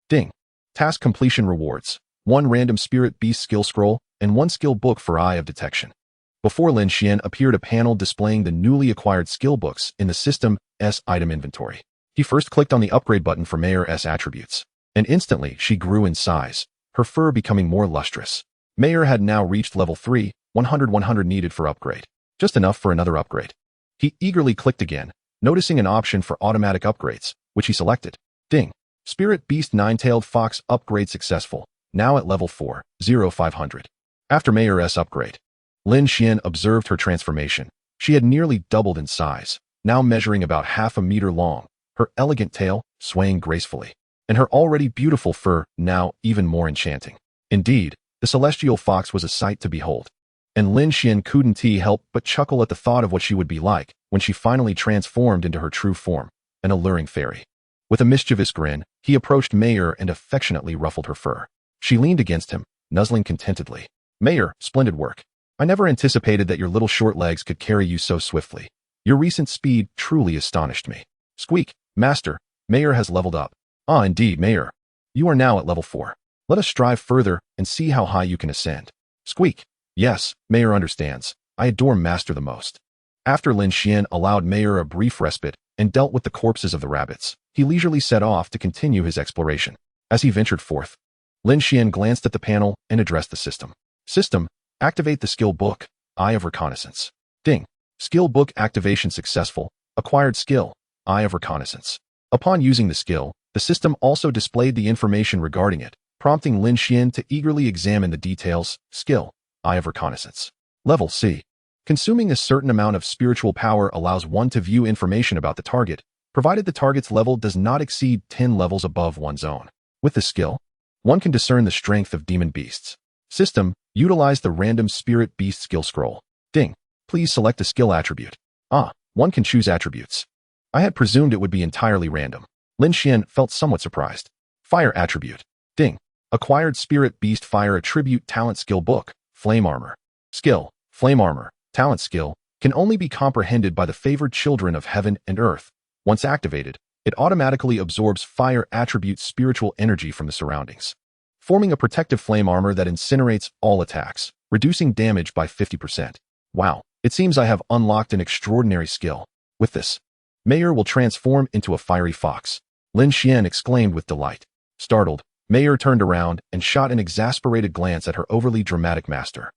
Ding. Task completion rewards. 1 random Spirit Beast skill scroll and 1 skill book for Eye of Detection. Before Lin Xuan appeared a panel displaying the newly acquired skill books in the system's item inventory. He first clicked on the upgrade button for Mayer's attributes, and instantly she grew in size, her fur becoming more lustrous. Mayer had now reached level 3, 100 needed for upgrade. Just enough for another upgrade. He eagerly clicked again, noticing an option for automatic upgrades, which he selected. Ding. Spirit Beast 9-tailed fox upgrade successful, now at level 4, 0500. After Mayer's upgrade, Lin Xuan observed her transformation. She had nearly doubled in size, now measuring about half a meter long, her elegant tail swaying gracefully, and her already beautiful fur now even more enchanting. Indeed, the celestial fox was a sight to behold, and Lin Xuan couldn't help but chuckle at the thought of what she would be like when she finally transformed into her true form, an alluring fairy. With a mischievous grin, he approached Mayer and affectionately ruffled her fur. She leaned against him, nuzzling contentedly. "Mayer, splendid work. I never anticipated that your little short legs could carry you so swiftly. Your recent speed truly astonished me." Squeak. "Master, Mayer has leveled up." "Ah, indeed, Mayer. You are now at level 4. Let us strive further and see how high you can ascend." Squeak. "Yes, Mayer understands. I adore Master the most. After Lin Xuan allowed Mayer a brief respite and dealt with the corpses of the rabbits, he leisurely set off to continue his exploration. As he ventured forth, Lin Xuan glanced at the panel and addressed the system. System, activate the skill book, Eye of Reconnaissance. Ding. Skill book activation successful. Acquired skill, Eye of Reconnaissance. Upon using the skill, the system also displayed the information regarding it, prompting Lin Xuan to eagerly examine the details. Skill, Eye of Reconnaissance. Level C. Consuming a certain amount of spiritual power allows one to view information about the target, provided the target's level does not exceed 10 levels above one's own. With the skill, one can discern the strength of demon beasts. System, utilize the random spirit beast skill scroll. Ding. Please select a skill attribute. One can choose attributes. I had presumed it would be entirely random. Lin Xuan felt somewhat surprised. Fire attribute. Ding. Acquired spirit beast fire attribute talent skill book, flame armor. Skill, flame armor. Talent skill can only be comprehended by the favored children of heaven and earth. Once activated, it automatically absorbs fire attribute spiritual energy from the surroundings, forming a protective flame armor that incinerates all attacks, reducing damage by 50%. Wow, it seems I have unlocked an extraordinary skill. With this, Mayer will transform into a fiery fox. Lin Xuan exclaimed with delight. Startled, Mayer turned around and shot an exasperated glance at her overly dramatic master.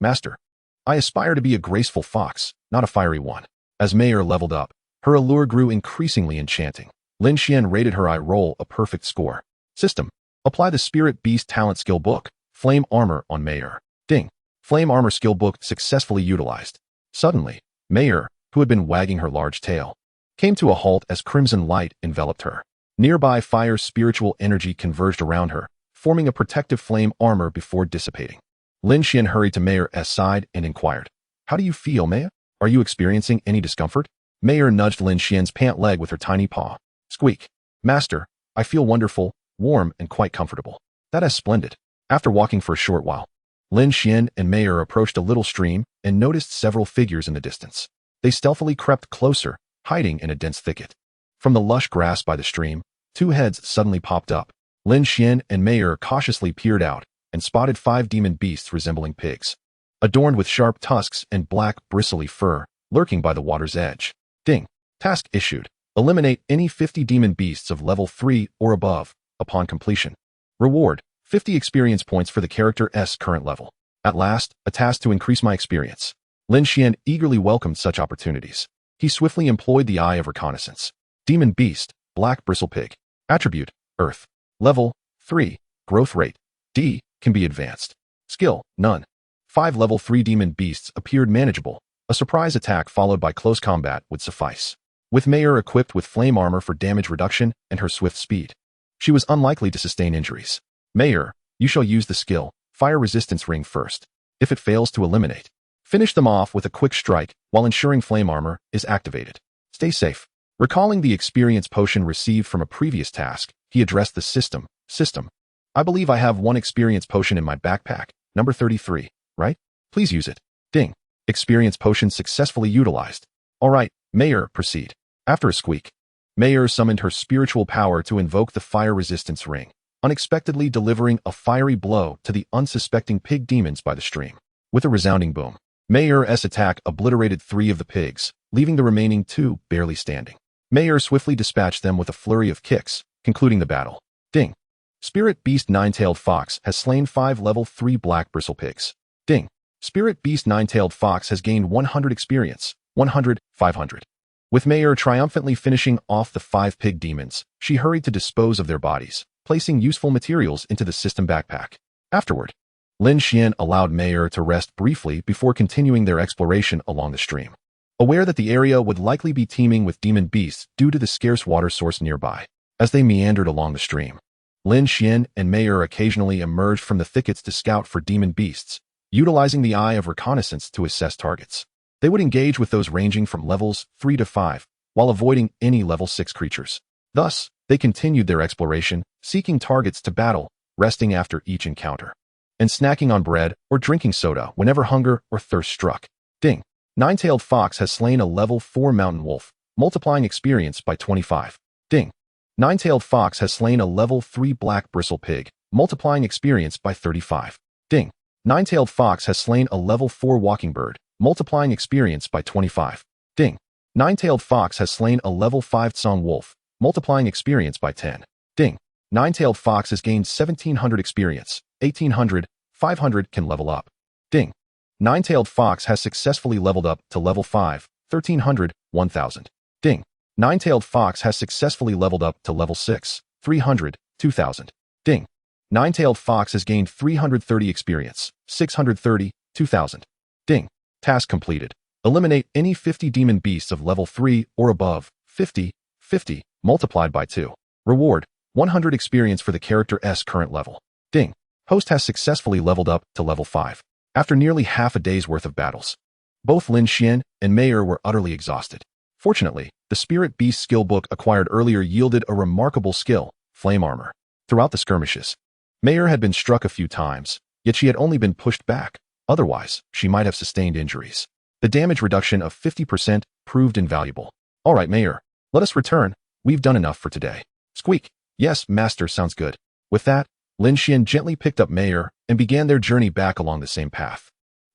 Master. I aspire to be a graceful fox, not a fiery one. As Mayer leveled up, her allure grew increasingly enchanting. Lin Xuan rated her eye roll a perfect score. System. Apply the Spirit Beast Talent Skill Book, Flame Armor on Mayer. Ding. Flame Armor Skill Book successfully utilized. Suddenly, Mayer, who had been wagging her large tail, came to a halt as crimson light enveloped her. Nearby fire's spiritual energy converged around her, forming a protective flame armor before dissipating. Lin Xuan hurried to Mayer's side and inquired, How do you feel, Mayer? Are you experiencing any discomfort? Mayer nudged Lin Xuan's pant leg with her tiny paw. Squeak. Master, I feel wonderful, warm, and quite comfortable. That is splendid. After walking for a short while, Lin Xuan and Mayer approached a little stream and noticed several figures in the distance. They stealthily crept closer, hiding in a dense thicket. From the lush grass by the stream, two heads suddenly popped up. Lin Xuan and Mayer cautiously peered out and spotted 5 demon beasts resembling pigs, adorned with sharp tusks and black, bristly fur, lurking by the water's edge. Ding. Task issued. Eliminate any 50 demon beasts of level 3 or above upon completion. Reward, 50 experience points for the character's current level. At last, a task to increase my experience. Lin Xuan eagerly welcomed such opportunities. He swiftly employed the Eye of Reconnaissance. Demon Beast, Black Bristle Pig. Attribute, Earth. Level, 3. Growth rate, D, can be advanced. Skill, none. 5 level 3 demon beasts appeared manageable. A surprise attack followed by close combat would suffice. With Mayer equipped with flame armor for damage reduction and her swift speed, she was unlikely to sustain injuries. Mayer, you shall use the skill, Fire Resistance Ring first. If it fails to eliminate, finish them off with a quick strike while ensuring flame armor is activated. Stay safe. Recalling the experience potion received from a previous task, he addressed the system. System. I believe I have 1 experience potion in my backpack, number 33, right? Please use it. Ding. Experience potion successfully utilized. All right, Mayer, proceed. After a squeak, Mayer summoned her spiritual power to invoke the Fire Resistance Ring, unexpectedly delivering a fiery blow to the unsuspecting pig demons by the stream. With a resounding boom, Mayer's attack obliterated 3 of the pigs, leaving the remaining 2 barely standing. Mayer swiftly dispatched them with a flurry of kicks, concluding the battle. Ding. Spirit Beast Nine-Tailed Fox has slain 5 level 3 black bristle pigs. Ding. Spirit Beast Nine-Tailed Fox has gained 100 experience, 100, 500. With Mayer triumphantly finishing off the 5 pig demons, she hurried to dispose of their bodies, placing useful materials into the system backpack. Afterward, Lin Xuan allowed Mayer to rest briefly before continuing their exploration along the stream, aware that the area would likely be teeming with demon beasts due to the scarce water source nearby. As they meandered along the stream, Lin Xuan and Mayer occasionally emerged from the thickets to scout for demon beasts, utilizing the Eye of Reconnaissance to assess targets. They would engage with those ranging from levels 3 to 5, while avoiding any level 6 creatures. Thus, they continued their exploration, seeking targets to battle, resting after each encounter, and snacking on bread or drinking soda whenever hunger or thirst struck. Ding. Nine-Tailed Fox has slain a level 4 mountain wolf, multiplying experience by 25. Ding. Nine-Tailed Fox has slain a level 3 black bristle pig, multiplying experience by 35. Ding. Nine-Tailed Fox has slain a level 4 walking bird, multiplying experience by 25. Ding. Nine-tailed fox has slain a level 5 Tsong wolf, multiplying experience by 10. Ding. Nine-tailed fox has gained 1700 experience, 1800, 500 can level up. Ding. Nine-tailed fox has successfully leveled up to level 5, 1300, 1000. Ding. Nine-tailed fox has successfully leveled up to level 6, 300, 2000. Ding. Nine-tailed fox has gained 330 experience, 630, 2000. Ding. Task completed. Eliminate any 50 demon beasts of level 3 or above, 50, 50, multiplied by 2. Reward, 100 experience for the character's current level. Ding. Host has successfully leveled up to level 5. After nearly half a day's worth of battles, both Lin Xuan and Mayer were utterly exhausted. Fortunately, the Spirit Beast skill book acquired earlier yielded a remarkable skill, Flame Armor. Throughout the skirmishes, Mayer had been struck a few times, yet she had only been pushed back. Otherwise, she might have sustained injuries. The damage reduction of 50% proved invaluable. All right, Mayer, let us return. We've done enough for today. Squeak. Yes, master, sounds good. With that, Lin Xuan gently picked up Mayer and began their journey back along the same path.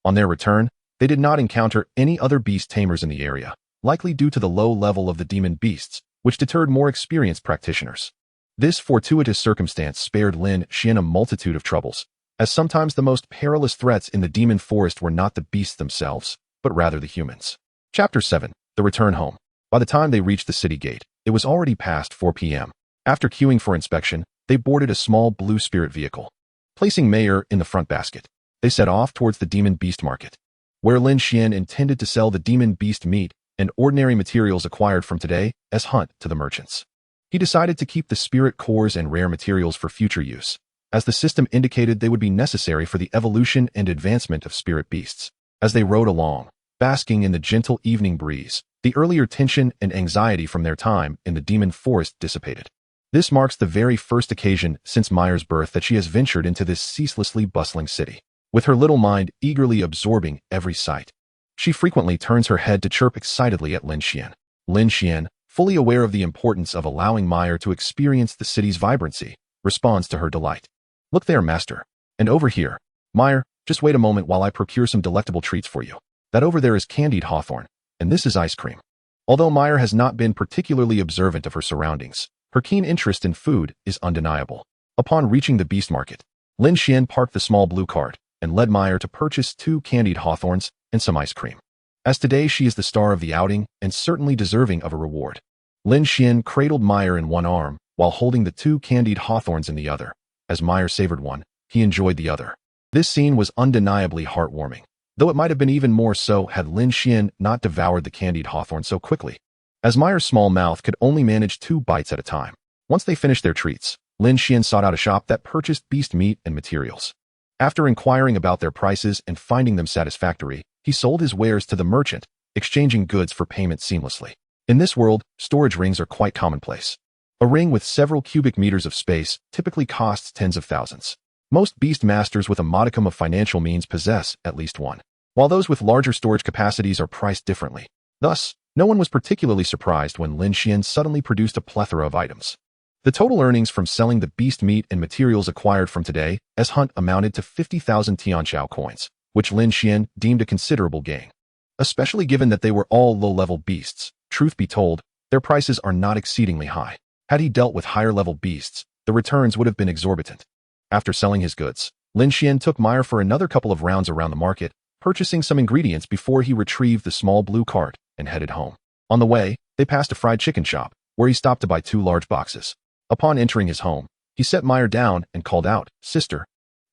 On their return, they did not encounter any other beast tamers in the area, likely due to the low level of the demon beasts, which deterred more experienced practitioners. This fortuitous circumstance spared Lin Xuan a multitude of troubles, as sometimes the most perilous threats in the demon forest were not the beasts themselves, but rather the humans. Chapter 7. The Return Home. By the time they reached the city gate, it was already past 4 p.m. After queuing for inspection, they boarded a small blue spirit vehicle. Placing Mayer in the front basket, they set off towards the demon beast market, where Lin Xuan intended to sell the demon beast meat and ordinary materials acquired from today as hunt to the merchants. He decided to keep the spirit cores and rare materials for future use, as the system indicated they would be necessary for the evolution and advancement of spirit beasts. As they rode along, basking in the gentle evening breeze, the earlier tension and anxiety from their time in the demon forest dissipated. This marks the very first occasion since Mayer's birth that she has ventured into this ceaselessly bustling city, with her little mind eagerly absorbing every sight. She frequently turns her head to chirp excitedly at Lin Xuan. Lin Xuan, fully aware of the importance of allowing Mayer to experience the city's vibrancy, responds to her delight. Look there, master. And over here. Mayer, just wait a moment while I procure some delectable treats for you. That over there is candied hawthorn, and this is ice cream. Although Mayer has not been particularly observant of her surroundings, her keen interest in food is undeniable. Upon reaching the beast market, Lin Xuan parked the small blue cart and led Mayer to purchase 2 candied hawthorns and some ice cream. As today she is the star of the outing and certainly deserving of a reward. Lin Xuan cradled Mayer in one arm while holding the 2 candied hawthorns in the other. As Mayer savored one, he enjoyed the other. This scene was undeniably heartwarming, though it might have been even more so had Lin Xuan not devoured the candied hawthorn so quickly, as Mayer's small mouth could only manage 2 bites at a time. Once they finished their treats, Lin Xuan sought out a shop that purchased beast meat and materials. After inquiring about their prices and finding them satisfactory, he sold his wares to the merchant, exchanging goods for payment seamlessly. In this world, storage rings are quite commonplace. A ring with several cubic meters of space typically costs tens of thousands. Most beast masters with a modicum of financial means possess at least one, while those with larger storage capacities are priced differently. Thus, no one was particularly surprised when Lin Xuan suddenly produced a plethora of items. The total earnings from selling the beast meat and materials acquired from today as hunt amounted to 50,000 Tianqiao coins, which Lin Xuan deemed a considerable gain. Especially given that they were all low-level beasts, truth be told, their prices are not exceedingly high. Had he dealt with higher-level beasts, the returns would have been exorbitant. After selling his goods, Lin Xuan took Mayer for another couple of rounds around the market, purchasing some ingredients before he retrieved the small blue cart and headed home. On the way, they passed a fried chicken shop, where he stopped to buy 2 large boxes. Upon entering his home, he set Mayer down and called out, "Sister,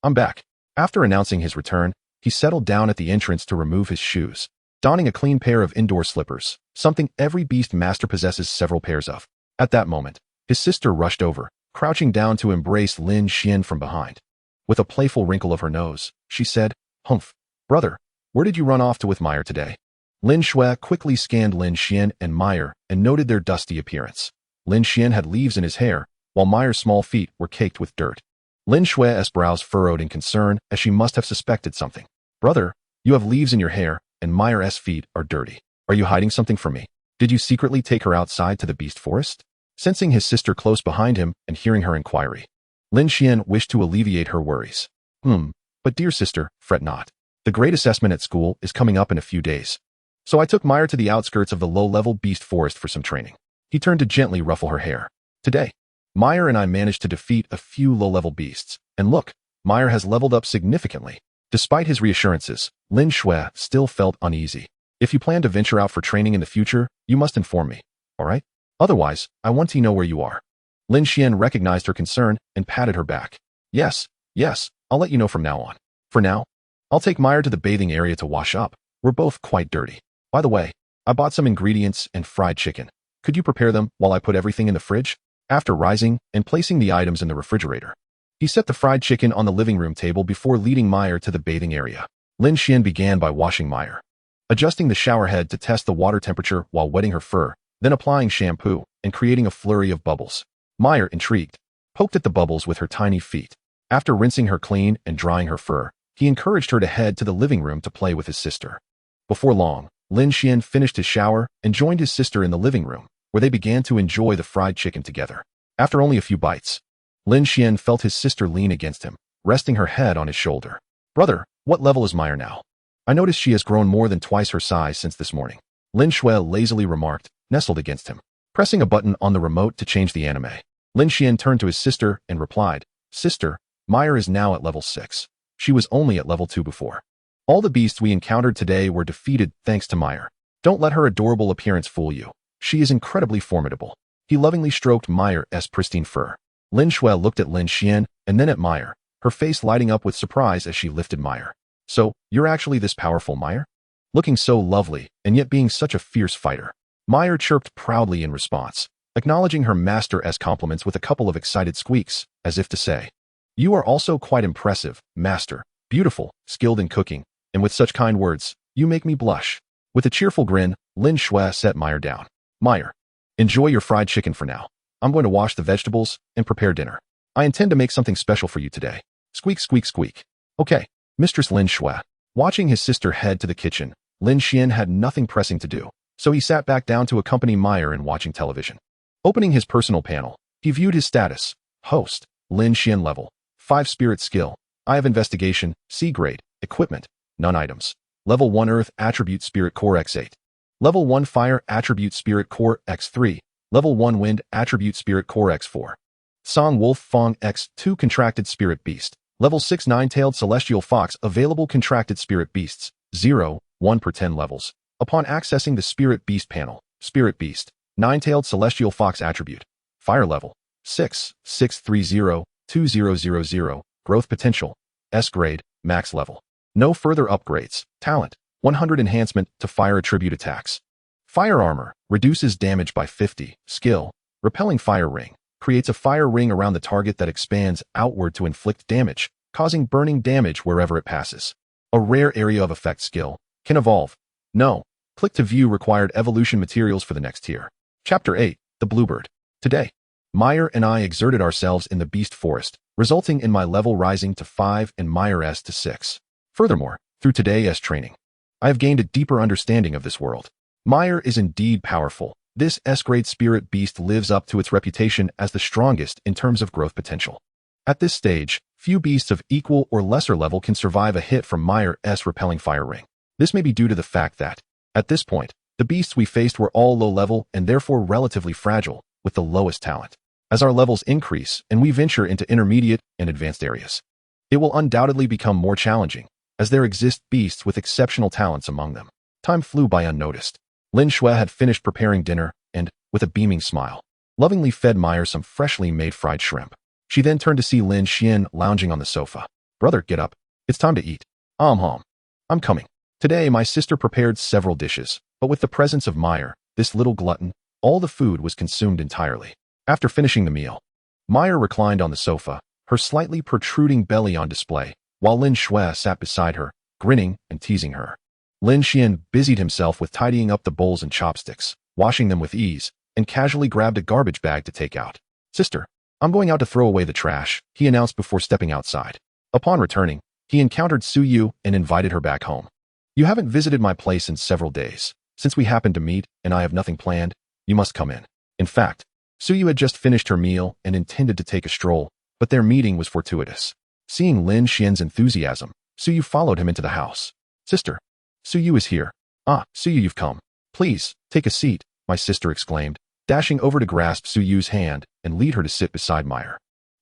I'm back." After announcing his return, he settled down at the entrance to remove his shoes, donning a clean pair of indoor slippers, something every beast master possesses several pairs of. At that moment, his sister rushed over, crouching down to embrace Lin Xuan from behind. With a playful wrinkle of her nose, she said, "Humph, brother, where did you run off to with Mayer today?" Lin Xuan quickly scanned Lin Xuan and Mayer and noted their dusty appearance. Lin Xuan had leaves in his hair, while Mayer's small feet were caked with dirt. Lin Xuan's brows furrowed in concern as she must have suspected something. "Brother, you have leaves in your hair, and Mayer's feet are dirty. Are you hiding something from me? Did you secretly take her outside to the beast forest?" Sensing his sister close behind him and hearing her inquiry, Lin Xuan wished to alleviate her worries. But dear sister, fret not. The grade assessment at school is coming up in a few days. So I took Meyer to the outskirts of the low-level beast forest for some training. He turned to gently ruffle her hair. Today, Meyer and I managed to defeat a few low-level beasts. And look, Meyer has leveled up significantly. Despite his reassurances, Lin Xuan still felt uneasy. If you plan to venture out for training in the future, you must inform me, all right? Otherwise, I want to know where you are. Lin Xuan recognized her concern and patted her back. Yes, I'll let you know from now on. For now, I'll take Meyer to the bathing area to wash up. We're both quite dirty. By the way, I bought some ingredients and fried chicken. Could you prepare them while I put everything in the fridge? After rising and placing the items in the refrigerator, he set the fried chicken on the living room table before leading Meyer to the bathing area. Lin Xuan began by washing Meyer, adjusting the shower head to test the water temperature while wetting her fur, then applying shampoo and creating a flurry of bubbles. Meyer, intrigued, poked at the bubbles with her tiny feet. After rinsing her clean and drying her fur, he encouraged her to head to the living room to play with his sister. Before long, Lin Xuan finished his shower and joined his sister in the living room, where they began to enjoy the fried chicken together. After only a few bites, Lin Xuan felt his sister lean against him, resting her head on his shoulder. Brother, what level is Meyer now? I noticed she has grown more than twice her size since this morning. Lin Xuan lazily remarked, nestled against him. Pressing a button on the remote to change the anime, Lin Xuan turned to his sister and replied, Sister, Meyer is now at level 6. She was only at level 2 before. All the beasts we encountered today were defeated thanks to Meyer. Don't let her adorable appearance fool you. She is incredibly formidable. He lovingly stroked Meyer's pristine fur. Lin Xuan looked at Lin Xuan and then at Meyer, her face lighting up with surprise as she lifted Meyer. So, you're actually this powerful, Meyer? Looking so lovely, and yet being such a fierce fighter. Meyer chirped proudly in response, acknowledging her master's compliments with a couple of excited squeaks, as if to say, You are also quite impressive, master, beautiful, skilled in cooking, and with such kind words, you make me blush. With a cheerful grin, Lin Xuan set Meyer down. Meyer, enjoy your fried chicken for now. I'm going to wash the vegetables and prepare dinner. I intend to make something special for you today. Squeak, squeak, squeak. Okay, Mistress Lin Xuan. Watching his sister head to the kitchen, Lin Xuan had nothing pressing to do, so he sat back down to accompany Meyer in watching television. Opening his personal panel, he viewed his status. Host, Lin Xuan level, 5 spirit skill. I have investigation, C grade, equipment, none items. Level 1 earth attribute spirit core x8. Level 1 fire attribute spirit core x3. Level 1 wind attribute spirit core x4. Song wolf fong x2 contracted spirit beast. Level 6 nine-tailed celestial fox available contracted spirit beasts. 0, 1 per 10 levels. Upon accessing the spirit beast panel, spirit beast, nine-tailed celestial fox attribute. Fire level 6, 630, 2000. Growth potential. S grade, max level. No further upgrades. Talent. 100 enhancement to fire attribute attacks. Fire armor. Reduces damage by 50. Skill. Repelling fire ring. Creates a fire ring around the target that expands outward to inflict damage, causing burning damage wherever it passes. A rare area of effect skill. Can evolve. No. Click to view required evolution materials for the next tier. Chapter 8. The Bluebird. Today, Meyer and I exerted ourselves in the beast forest, resulting in my level rising to 5 and Meyer's to 6. Furthermore, through today's training, I have gained a deeper understanding of this world. Meyer is indeed powerful. This S-grade spirit beast lives up to its reputation as the strongest in terms of growth potential. At this stage, few beasts of equal or lesser level can survive a hit from Meyer's repelling fire ring. This may be due to the fact that, at this point, the beasts we faced were all low level and therefore relatively fragile, with the lowest talent. As our levels increase and we venture into intermediate and advanced areas, it will undoubtedly become more challenging, as there exist beasts with exceptional talents among them. Time flew by unnoticed. Lin Xuan had finished preparing dinner and, with a beaming smile, lovingly fed Meyer some freshly made fried shrimp. She then turned to see Lin Xuan lounging on the sofa. Brother, get up. It's time to eat. I'm coming. Today, my sister prepared several dishes, but with the presence of Meyer, this little glutton, all the food was consumed entirely. After finishing the meal, Meyer reclined on the sofa, her slightly protruding belly on display, while Lin Xuan sat beside her, grinning and teasing her. Lin Xuan busied himself with tidying up the bowls and chopsticks, washing them with ease, and casually grabbed a garbage bag to take out. Sister, I'm going out to throw away the trash, he announced before stepping outside. Upon returning, he encountered Suyu and invited her back home. You haven't visited my place in several days. Since we happened to meet, and I have nothing planned, you must come in. In fact, Suyu had just finished her meal and intended to take a stroll, but their meeting was fortuitous. Seeing Lin Xuan's enthusiasm, Suyu followed him into the house. Sister, Suyu is here. Ah, Suyu, you've come. Please, take a seat, my sister exclaimed, dashing over to grasp Suyu's hand and lead her to sit beside Meyer.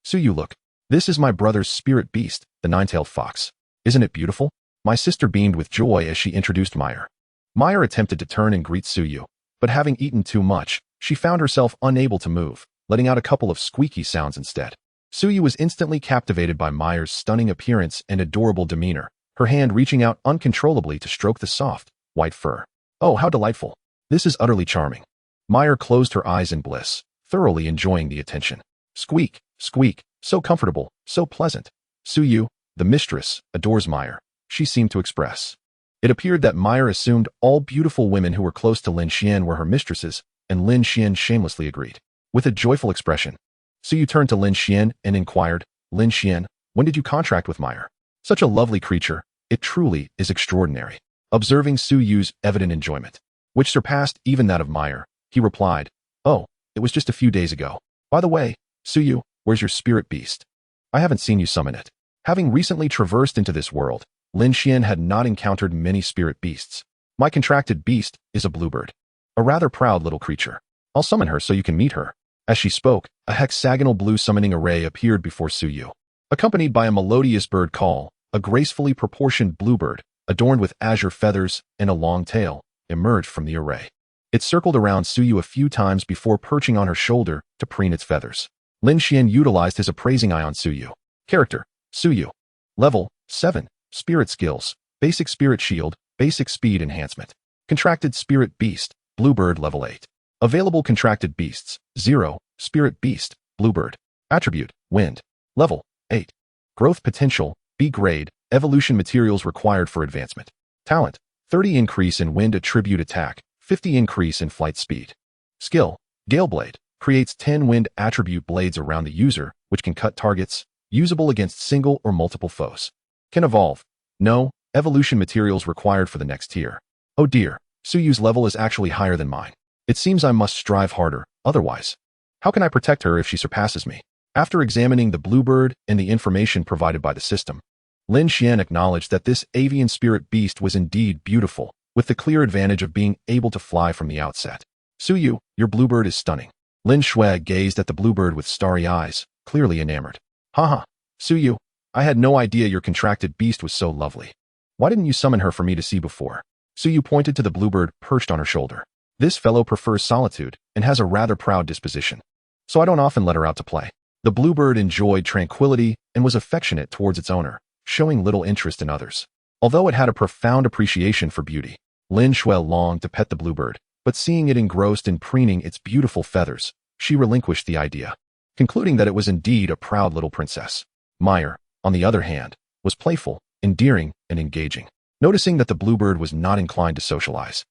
Suyu, look. This is my brother's spirit beast, the nine-tailed fox. Isn't it beautiful? My sister beamed with joy as she introduced Meyer. Meyer attempted to turn and greet Suyu, but having eaten too much, she found herself unable to move, letting out a couple of squeaky sounds instead. Suyu was instantly captivated by Meyer's stunning appearance and adorable demeanor, her hand reaching out uncontrollably to stroke the soft, white fur. Oh, how delightful. This is utterly charming. Meyer closed her eyes in bliss, thoroughly enjoying the attention. Squeak, squeak, so comfortable, so pleasant. Suyu, the mistress, adores Meyer, she seemed to express. It appeared that Meyer assumed all beautiful women who were close to Lin Xuan were her mistresses, and Lin Xuan shamelessly agreed. With a joyful expression, Suyu turned to Lin Xuan and inquired, Lin Xuan, when did you contract with Meyer? Such a lovely creature, it truly is extraordinary. Observing Suyu's evident enjoyment, which surpassed even that of Meyer, he replied, oh, it was just a few days ago. By the way, Suyu, where's your spirit beast? I haven't seen you summon it. Having recently traversed into this world, Lin Xuan had not encountered many spirit beasts. My contracted beast is a bluebird. A rather proud little creature. I'll summon her so you can meet her. As she spoke, a hexagonal blue summoning array appeared before Suyu. Accompanied by a melodious bird call, a gracefully proportioned bluebird, adorned with azure feathers and a long tail, emerged from the array. It circled around Suyu a few times before perching on her shoulder to preen its feathers. Lin Xuan utilized his appraising eye on Suyu. Character, Suyu. Level, 7. Spirit skills, basic spirit shield, basic speed enhancement. Contracted spirit beast, bluebird level 8. Available contracted beasts, 0. Spirit beast, bluebird. Attribute, wind. Level, 8. Growth potential, B grade, evolution materials required for advancement. Talent, 30 increase in wind attribute attack, 50 increase in flight speed. Skill, Galeblade, creates 10 wind attribute blades around the user, which can cut targets, usable against single or multiple foes. Can evolve. No, evolution materials required for the next tier. Oh dear, Suyu's level is actually higher than mine. It seems I must strive harder, otherwise. How can I protect her if she surpasses me? After examining the bluebird and the information provided by the system, Lin Xuan acknowledged that this avian spirit beast was indeed beautiful, with the clear advantage of being able to fly from the outset. Suyu, your bluebird is stunning. Lin Xuan gazed at the bluebird with starry eyes, clearly enamored. Haha, Suyu, I had no idea your contracted beast was so lovely. Why didn't you summon her for me to see before? Suyu pointed to the bluebird perched on her shoulder. This fellow prefers solitude and has a rather proud disposition, so I don't often let her out to play. The bluebird enjoyed tranquility and was affectionate towards its owner, showing little interest in others. Although it had a profound appreciation for beauty, Lin Xuan longed to pet the bluebird, but seeing it engrossed in preening its beautiful feathers, she relinquished the idea, concluding that it was indeed a proud little princess. Meyer, on the other hand, was playful, endearing, and engaging. Noticing that the bluebird was not inclined to socialize,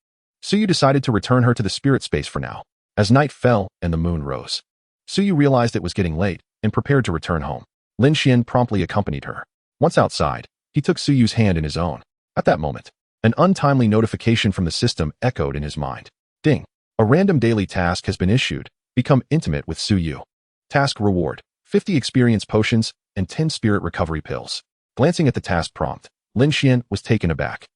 Suyu decided to return her to the spirit space for now. As night fell and the moon rose, Suyu realized it was getting late and prepared to return home. Lin Xuan promptly accompanied her. Once outside, he took Suyu's hand in his own. At that moment, an untimely notification from the system echoed in his mind. Ding! A random daily task has been issued. Become intimate with Suyu. Task reward, 50 experience potions and 10 spirit recovery pills. Glancing at the task prompt, Lin Xuan was taken aback.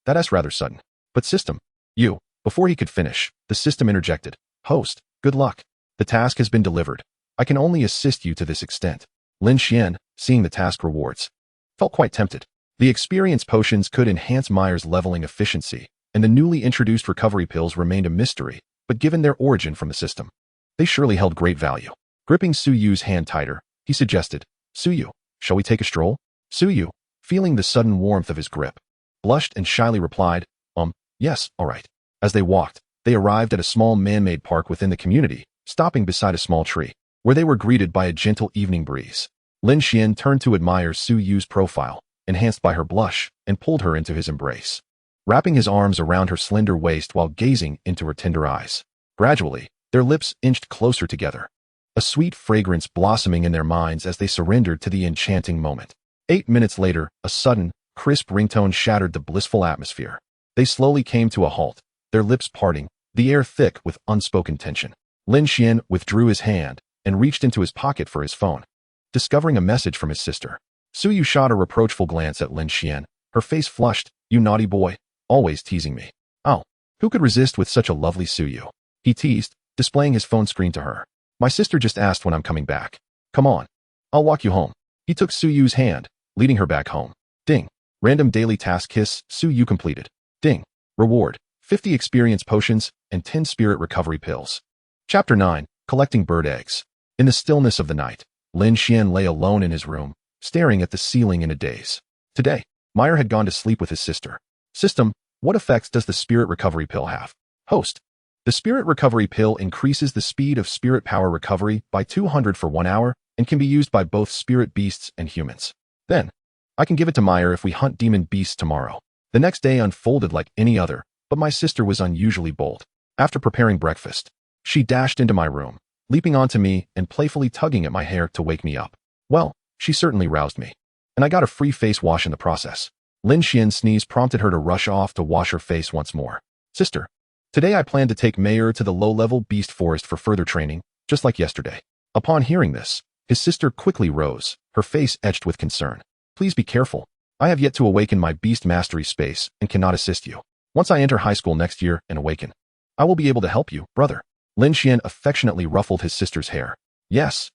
That's rather sudden. But system, you. Before he could finish, the system interjected. Host, good luck. The task has been delivered. I can only assist you to this extent. Lin Xuan, seeing the task rewards, felt quite tempted. The experience potions could enhance Meyer's leveling efficiency, and the newly introduced recovery pills remained a mystery, but given their origin from the system, they surely held great value. Gripping Suyu's hand tighter, he suggested, Suyu, shall we take a stroll? Suyu, feeling the sudden warmth of his grip, blushed and shyly replied, yes, all right. As they walked, they arrived at a small man-made park within the community, stopping beside a small tree, where they were greeted by a gentle evening breeze. Lin Xuan turned to admire Suyu's profile, enhanced by her blush, and pulled her into his embrace, wrapping his arms around her slender waist while gazing into her tender eyes. Gradually, their lips inched closer together, a sweet fragrance blossoming in their minds as they surrendered to the enchanting moment. 8 minutes later, a sudden, crisp ringtone shattered the blissful atmosphere. They slowly came to a halt, their lips parting, the air thick with unspoken tension. Lin Xuan withdrew his hand and reached into his pocket for his phone, discovering a message from his sister. Suyu shot a reproachful glance at Lin Xuan. Her face flushed. You naughty boy. Always teasing me. Oh, who could resist with such a lovely Suyu? He teased, displaying his phone screen to her. My sister just asked when I'm coming back. Come on. I'll walk you home. He took Suyu's hand, leading her back home. Ding. Random daily task kiss, Suyu completed. Ding. Reward. 50 experience potions and 10 spirit recovery pills. Chapter 9. Collecting bird eggs. In the stillness of the night, Lin Xuan lay alone in his room, staring at the ceiling in a daze. Today, Meyer had gone to sleep with his sister. System, what effects does the spirit recovery pill have? Host. The spirit recovery pill increases the speed of spirit power recovery by 200 for 1 hour and can be used by both spirit beasts and humans. Then, I can give it to Meyer if we hunt demon beasts tomorrow. The next day unfolded like any other, but my sister was unusually bold. After preparing breakfast, she dashed into my room, leaping onto me and playfully tugging at my hair to wake me up. Well, she certainly roused me. And I got a free face wash in the process. Lin Xuan's sneeze prompted her to rush off to wash her face once more. Sister, today I plan to take Meyer to the low-level beast forest for further training, just like yesterday. Upon hearing this, his sister quickly rose, her face etched with concern. Please be careful. I have yet to awaken my beast mastery space and cannot assist you. Once I enter high school next year and awaken, I will be able to help you, brother. Lin Xuan affectionately ruffled his sister's hair. Yes,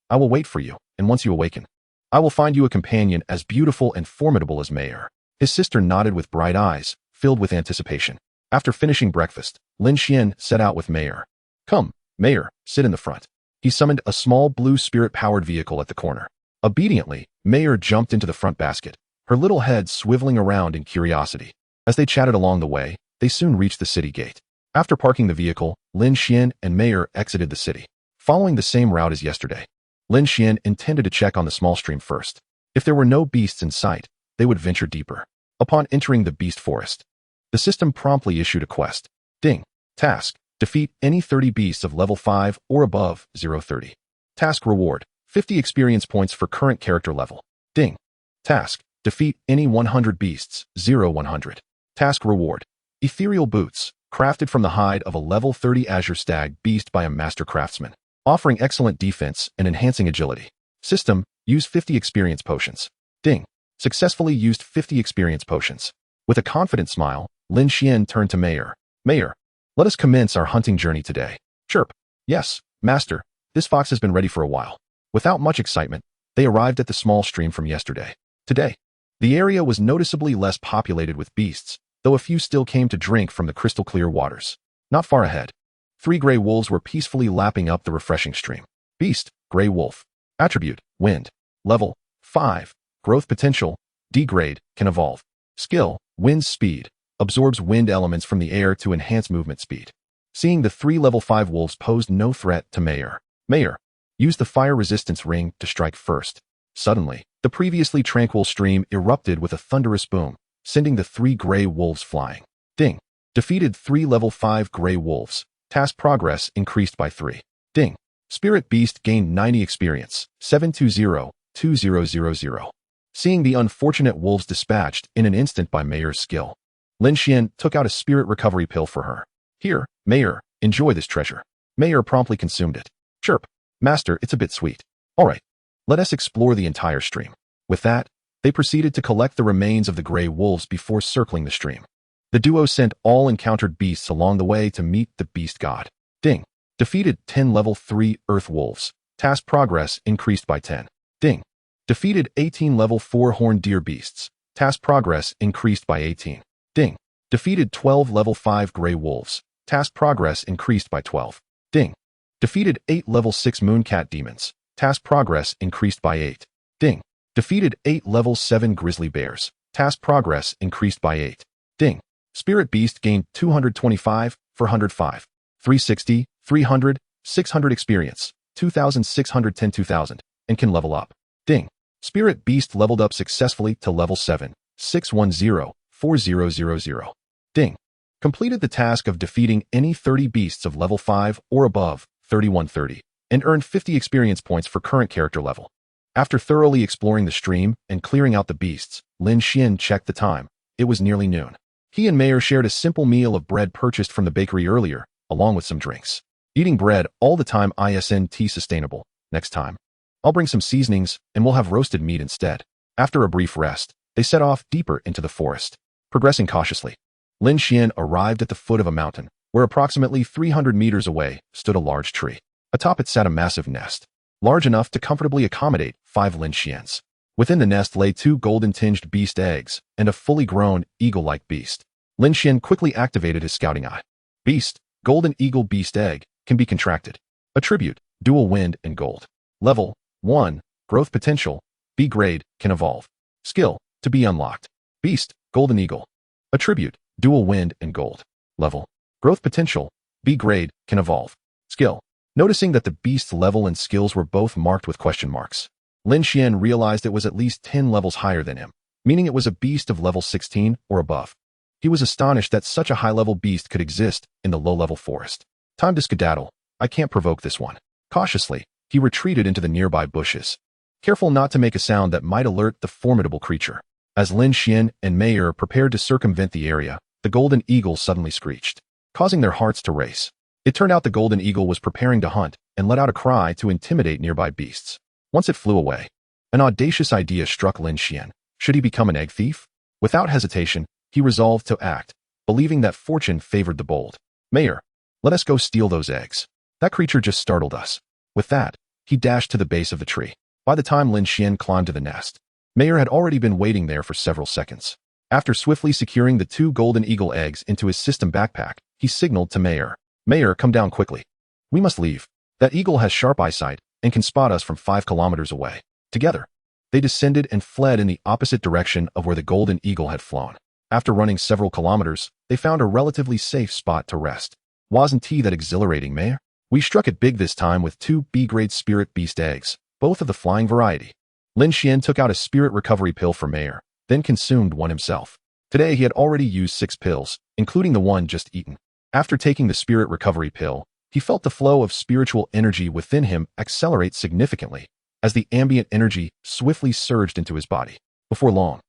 I will wait for you, and once you awaken, I will find you a companion as beautiful and formidable as Meyer. His sister nodded with bright eyes, filled with anticipation. After finishing breakfast, Lin Xuan set out with Meyer. Come, Meyer, sit in the front. He summoned a small blue spirit-powered vehicle at the corner. Obediently, Meyer jumped into the front basket, her little head swiveling around in curiosity. As they chatted along the way, they soon reached the city gate. After parking the vehicle, Lin Xuan and Meyer exited the city. Following the same route as yesterday, Lin Xuan intended to check on the small stream first. If there were no beasts in sight, they would venture deeper. Upon entering the beast forest, the system promptly issued a quest. Ding. Task. Defeat any 30 beasts of level 5 or above 030. Task reward. 50 experience points for current character level. Ding. Task. Defeat any 100 beasts 0100. Task reward. Ethereal boots, crafted from the hide of a level 30 Azure Stag beast by a master craftsman, offering excellent defense and enhancing agility. System, use 50 experience potions. Ding. Successfully used 50 experience potions. With a confident smile, Lin Xuan turned to Meyer. Meyer, let us commence our hunting journey today. Chirp. Yes, master, this fox has been ready for a while. Without much excitement, they arrived at the small stream from yesterday. Today, the area was noticeably less populated with beasts, though a few still came to drink from the crystal-clear waters. Not far ahead, 3 gray wolves were peacefully lapping up the refreshing stream. Beast, gray wolf. Attribute, wind. Level, 5. Growth potential, degrade, can evolve. Skill, wind speed. Absorbs wind elements from the air to enhance movement speed. Seeing the 3 level 5 wolves posed no threat to Meyer. Meyer, use the fire resistance ring to strike first. Suddenly, the previously tranquil stream erupted with a thunderous boom, sending the 3 gray wolves flying. Ding. Defeated 3 level 5 gray wolves. Task progress increased by 3. Ding. Spirit Beast gained 90 experience. 720-2000. Seeing the unfortunate wolves dispatched in an instant by Meyer's skill, Lin Xuan took out a spirit recovery pill for her. Here, Meyer, enjoy this treasure. Meyer promptly consumed it. Chirp. Master, it's a bit sweet. All right. Let us explore the entire stream. With that, they proceeded to collect the remains of the gray wolves before circling the stream. The duo sent all encountered beasts along the way to meet the beast god. Ding. Defeated 10 level 3 earth wolves. Task progress increased by 10. Ding. Defeated 18 level 4 horned deer beasts. Task progress increased by 18. Ding. Defeated 12 level 5 gray wolves. Task progress increased by 12. Ding. Defeated 8 level 6 mooncat demons. Task progress increased by 8. Ding. Defeated 8 level 7 grizzly bears. Task progress increased by 8. Ding. Spirit Beast gained 225 for 105. 360, 300, 600 experience, 2610 2000, and can level up. Ding. Spirit Beast leveled up successfully to level 7, 610, 4000. Ding. Completed the task of defeating any 30 beasts of level 5 or above, 3130, and earned 50 experience points for current character level. After thoroughly exploring the stream and clearing out the beasts, Lin Xuan checked the time. It was nearly noon. He and Meyer shared a simple meal of bread purchased from the bakery earlier, along with some drinks. Eating bread all the time isn't sustainable. Next time, I'll bring some seasonings, and we'll have roasted meat instead. After a brief rest, they set off deeper into the forest. Progressing cautiously, Lin Xuan arrived at the foot of a mountain, where approximately 300 meters away stood a large tree. Atop it sat a massive nest, large enough to comfortably accommodate 5 Lin Xians. Within the nest lay 2 golden-tinged beast eggs and a fully grown, eagle-like beast. Lin Xuan quickly activated his scouting eye. Beast, golden eagle beast egg, can be contracted. Attribute, dual wind and gold. Level, 1, growth potential, B grade, can evolve. Skill, to be unlocked. Beast, golden eagle. Attribute, dual wind and gold. Level, growth potential, B grade, can evolve. Skill. Noticing that the beast's level and skills were both marked with question marks, Lin Xuan realized it was at least 10 levels higher than him, meaning it was a beast of level 16 or above. He was astonished that such a high-level beast could exist in the low-level forest. Time to skedaddle. I can't provoke this one. Cautiously, he retreated into the nearby bushes, careful not to make a sound that might alert the formidable creature. As Lin Xuan and Mayer prepared to circumvent the area, the golden eagle suddenly screeched, causing their hearts to race. It turned out the golden eagle was preparing to hunt and let out a cry to intimidate nearby beasts. Once it flew away, an audacious idea struck Lin Xuan. Should he become an egg thief? Without hesitation, he resolved to act, believing that fortune favored the bold. Mayer, let us go steal those eggs. That creature just startled us. With that, he dashed to the base of the tree. By the time Lin Xuan climbed to the nest, Mayer had already been waiting there for several seconds. After swiftly securing the 2 golden eagle eggs into his system backpack, he signaled to Mayer. Mayer, come down quickly. We must leave. That eagle has sharp eyesight and can spot us from 5 kilometers away. Together, they descended and fled in the opposite direction of where the golden eagle had flown. After running several kilometers, they found a relatively safe spot to rest. Wasn't that exhilarating, Mayer? We struck it big this time with 2 B-grade spirit beast eggs, both of the flying variety. Lin Xuan took out a spirit recovery pill for Mayer, then consumed one himself. Today he had already used 6 pills, including the one just eaten. After taking the spirit recovery pill, he felt the flow of spiritual energy within him accelerate significantly, as the ambient energy swiftly surged into his body. Before long,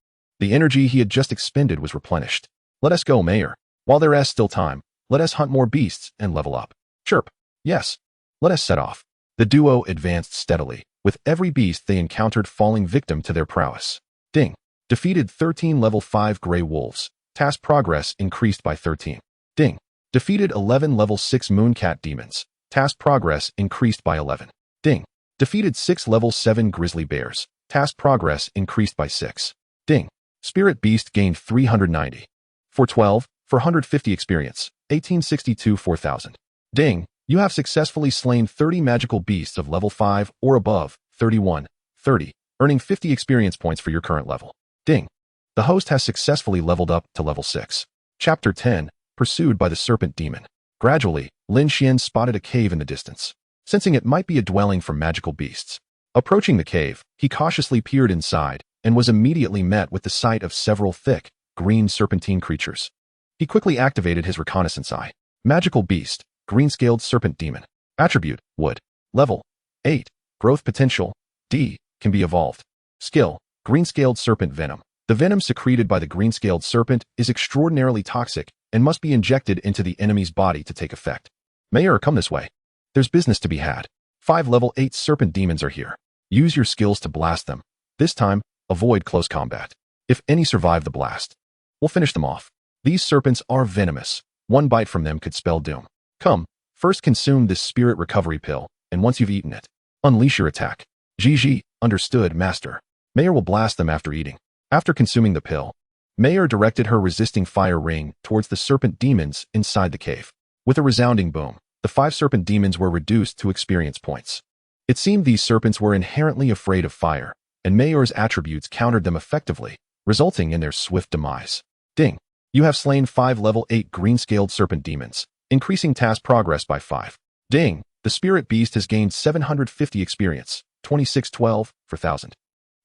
the energy he had just expended was replenished. Let us go, Mayer. While there is still time, let us hunt more beasts and level up. Chirp. Yes. Let us set off. The duo advanced steadily, with every beast they encountered falling victim to their prowess. Ding. Defeated 13 level 5 gray wolves. Task progress increased by 13. Ding. Defeated 11 level 6 mooncat demons. Task progress increased by 11. Ding. Defeated 6 level 7 grizzly bears. Task progress increased by 6. Ding. Spirit beast gained 390. 412, 450 experience. 1862 4000. Ding. You have successfully slain 30 magical beasts of level 5 or above. 31, 30, earning 50 experience points for your current level. Ding. The host has successfully leveled up to level 6. Chapter 10. Pursued by the serpent demon. Gradually, Lin Xuan spotted a cave in the distance, sensing it might be a dwelling for magical beasts. Approaching the cave, he cautiously peered inside and was immediately met with the sight of several thick, green serpentine creatures. He quickly activated his reconnaissance eye. Magical beast, green-scaled serpent demon. Attribute, wood. Level, 8. Growth potential, D, can be evolved. Skill, green-scaled serpent venom. The venom secreted by the green-scaled serpent is extraordinarily toxic and must be injected into the enemy's body to take effect. Mayer, come this way. There's business to be had. 5 level 8 serpent demons are here. Use your skills to blast them. This time, avoid close combat. If any survive the blast, we'll finish them off. These serpents are venomous. One bite from them could spell doom. Come, first consume this spirit recovery pill, and once you've eaten it, unleash your attack. GG, understood, master. Mayer will blast them after eating. After consuming the pill, Mayer directed her resisting fire ring towards the serpent demons inside the cave. With a resounding boom, the 5 serpent demons were reduced to experience points. It seemed these serpents were inherently afraid of fire, and Mayer's attributes countered them effectively, resulting in their swift demise. Ding. You have slain 5 level 8 green-scaled serpent demons, increasing task progress by 5. Ding. The spirit beast has gained 750 experience, 2612 for 1000.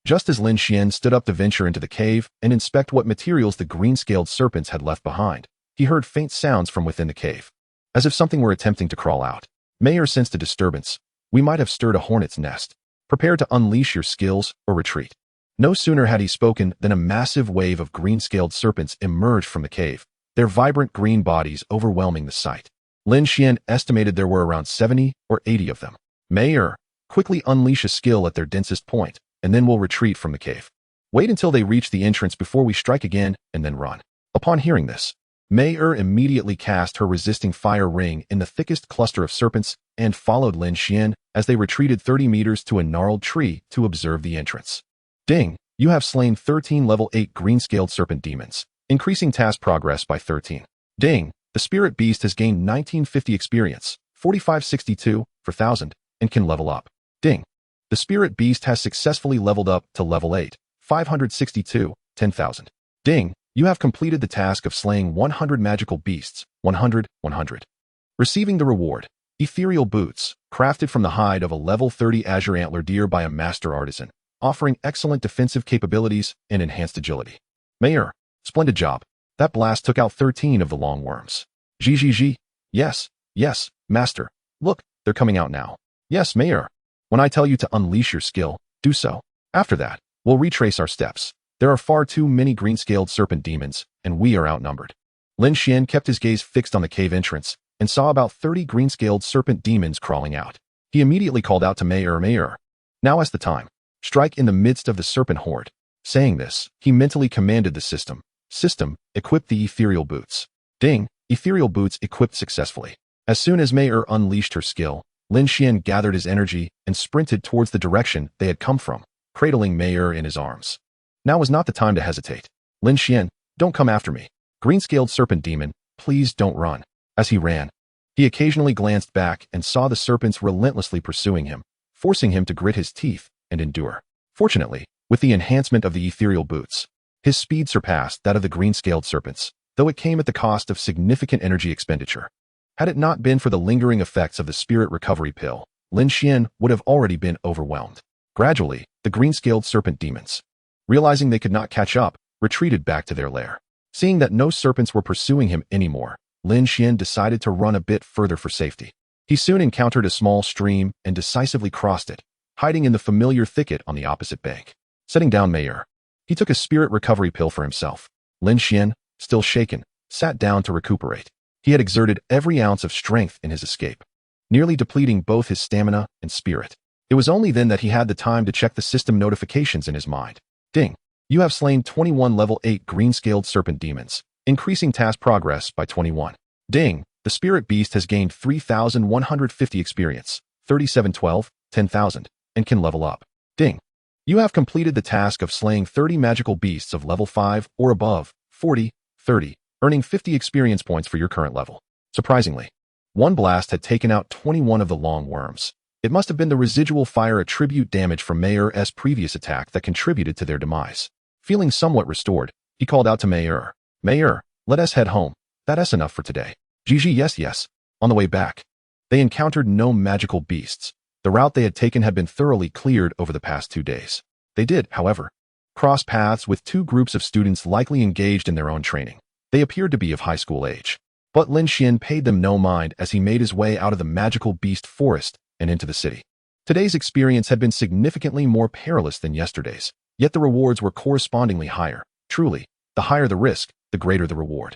Just as Lin Xuan stood up to venture into the cave and inspect what materials the green-scaled serpents had left behind, he heard faint sounds from within the cave, as if something were attempting to crawl out. Mayer sensed a disturbance. We might have stirred a hornet's nest. Prepare to unleash your skills or retreat. No sooner had he spoken than a massive wave of green-scaled serpents emerged from the cave, their vibrant green bodies overwhelming the sight. Lin Xuan estimated there were around 70 or 80 of them. Mayer, Quickly unleash a skill at their densest point, and then we'll retreat from the cave. Wait until they reach the entrance before we strike again, and then run. Upon hearing this, Mei-Er immediately cast her resisting fire ring in the thickest cluster of serpents and followed Lin Xuan as they retreated 30 meters to a gnarled tree to observe the entrance. Ding! You have slain 13 level 8 green-scaled serpent demons, increasing task progress by 13. Ding! The spirit beast has gained 1950 experience, 4562 for 1000, and can level up. Ding! The spirit beast has successfully leveled up to level 8, 562, 10,000. Ding! You have completed the task of slaying 100 magical beasts, 100, 100. Receiving the reward, ethereal boots, crafted from the hide of a level 30 azure antler deer by a master artisan, offering excellent defensive capabilities and enhanced agility. Mei-Er, splendid job. That blast took out 13 of the long worms. GGG. Yes, yes, master. Look, they're coming out now. Yes, Mei-Er. When I tell you to unleash your skill, do so. After that, we'll retrace our steps. There are far too many green-scaled serpent demons, and we are outnumbered. Lin Xuan kept his gaze fixed on the cave entrance and saw about 30 green-scaled serpent demons crawling out. He immediately called out to Mei-Er, Mei-Er. Now is the time. Strike in the midst of the serpent horde. Saying this, he mentally commanded the system. System, equip the ethereal boots. Ding! Ethereal boots equipped successfully. As soon as Mei-Er unleashed her skill, Lin Xuan gathered his energy and sprinted towards the direction they had come from, cradling Mei-Er in his arms. Now was not the time to hesitate. Lin Xuan, don't come after me. Green-scaled serpent demon, please don't run. As he ran, he occasionally glanced back and saw the serpents relentlessly pursuing him, forcing him to grit his teeth and endure. Fortunately, with the enhancement of the ethereal boots, his speed surpassed that of the green-scaled serpents, though it came at the cost of significant energy expenditure. Had it not been for the lingering effects of the spirit recovery pill, Lin Xuan would have already been overwhelmed. Gradually, the green-scaled serpent demons, realizing they could not catch up, retreated back to their lair. Seeing that no serpents were pursuing him anymore, Lin Xuan decided to run a bit further for safety. He soon encountered a small stream and decisively crossed it, hiding in the familiar thicket on the opposite bank. Setting down Mei-Er, he took a spirit recovery pill for himself. Lin Xuan, still shaken, sat down to recuperate. He had exerted every ounce of strength in his escape, nearly depleting both his stamina and spirit. It was only then that he had the time to check the system notifications in his mind. Ding! You have slain 21 level 8 green-scaled serpent demons, increasing task progress by 21. Ding! The spirit beast has gained 3,150 experience, 3712, 10,000, and can level up. Ding! You have completed the task of slaying 30 magical beasts of level 5 or above, 40, 30, earning 50 experience points for your current level. Surprisingly, one blast had taken out 21 of the long worms. It must have been the residual fire attribute damage from Mei-Er's previous attack that contributed to their demise. Feeling somewhat restored, he called out to Mei-Er. Mei-Er, let us head home. That's enough for today. GG yes. On the way back, they encountered no magical beasts. The route they had taken had been thoroughly cleared over the past 2 days. They did, however, cross paths with 2 groups of students likely engaged in their own training. They appeared to be of high school age. But Lin Xuan paid them no mind as he made his way out of the magical beast forest and into the city. Today's experience had been significantly more perilous than yesterday's, yet the rewards were correspondingly higher. Truly, the higher the risk, the greater the reward.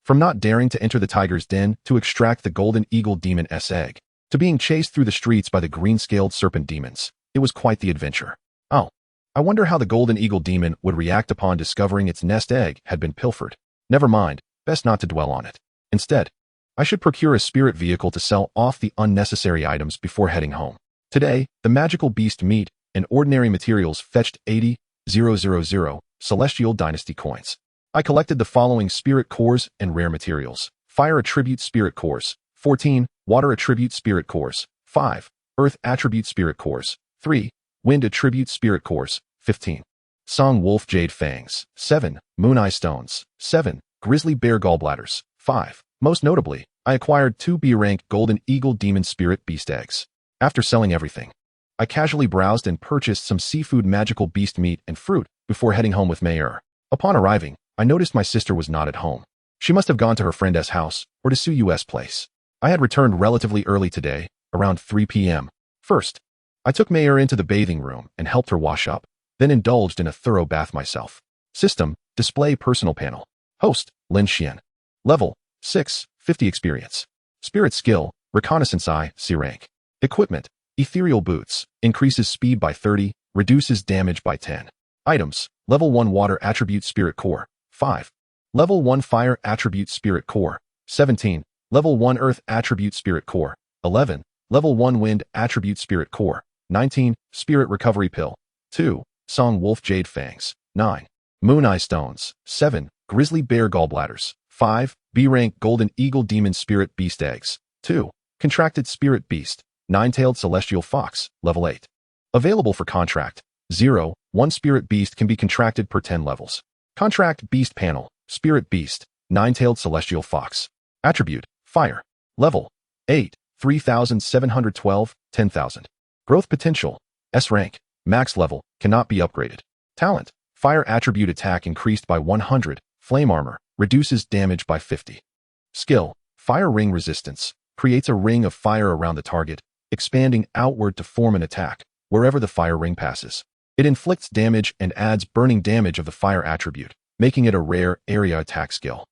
From not daring to enter the tiger's den to extract the golden eagle demon's egg, to being chased through the streets by the green-scaled serpent demons, it was quite the adventure. Oh, I wonder how the golden eagle demon would react upon discovering its nest egg had been pilfered. Never mind, best not to dwell on it. Instead, I should procure a spirit vehicle to sell off the unnecessary items before heading home. Today, the magical beast meat and ordinary materials fetched 80,000 Celestial Dynasty coins. I collected the following spirit cores and rare materials. Fire attribute spirit cores, 14, water attribute spirit cores, 5, earth attribute spirit cores, 3, wind attribute spirit cores, 15. Song wolf jade fangs, 7, moon eye stones, 7, grizzly bear gallbladders, 5. Most notably, I acquired 2 B-rank golden eagle demon spirit beast eggs. After selling everything, I casually browsed and purchased some seafood magical beast meat and fruit before heading home with Mei-Er. Upon arriving, I noticed my sister was not at home. She must have gone to her friend S house or to Su Yu's place. I had returned relatively early today, around 3 p.m. First, I took Mei-Er into the bathing room and helped her wash up, then indulged in a thorough bath myself. System, display personal panel. Host, Lin Xuan. Level, 6, 50 experience. Spirit skill, reconnaissance eye, C rank. Equipment, Ethereal Boots. Increases speed by 30, reduces damage by 10. Items. Level 1 Water Attribute Spirit Core, 5. Level 1 Fire Attribute Spirit Core, 17. Level 1 Earth Attribute Spirit Core, 11. Level 1 Wind Attribute Spirit Core, 19. Spirit Recovery Pill, 2. Song Wolf Jade Fangs, 9. Moon Eye Stones, 7. Grizzly Bear Gallbladders, 5. B-Rank Golden Eagle Demon Spirit Beast Eggs, 2. Contracted Spirit Beast, Nine-Tailed Celestial Fox, Level 8. Available for contract. 0. 1 Spirit Beast can be contracted per 10 levels. Contract Beast Panel, Spirit Beast, Nine-Tailed Celestial Fox. Attribute, Fire. Level, 8, 3,712, 10,000. Growth Potential, S rank, max level, cannot be upgraded. Talent, Fire Attribute Attack increased by 100, Flame Armor, reduces damage by 50. Skill, Fire Ring Resistance, creates a ring of fire around the target, expanding outward to form an attack, wherever the fire ring passes. It inflicts damage and adds burning damage of the fire attribute, making it a rare area attack skill.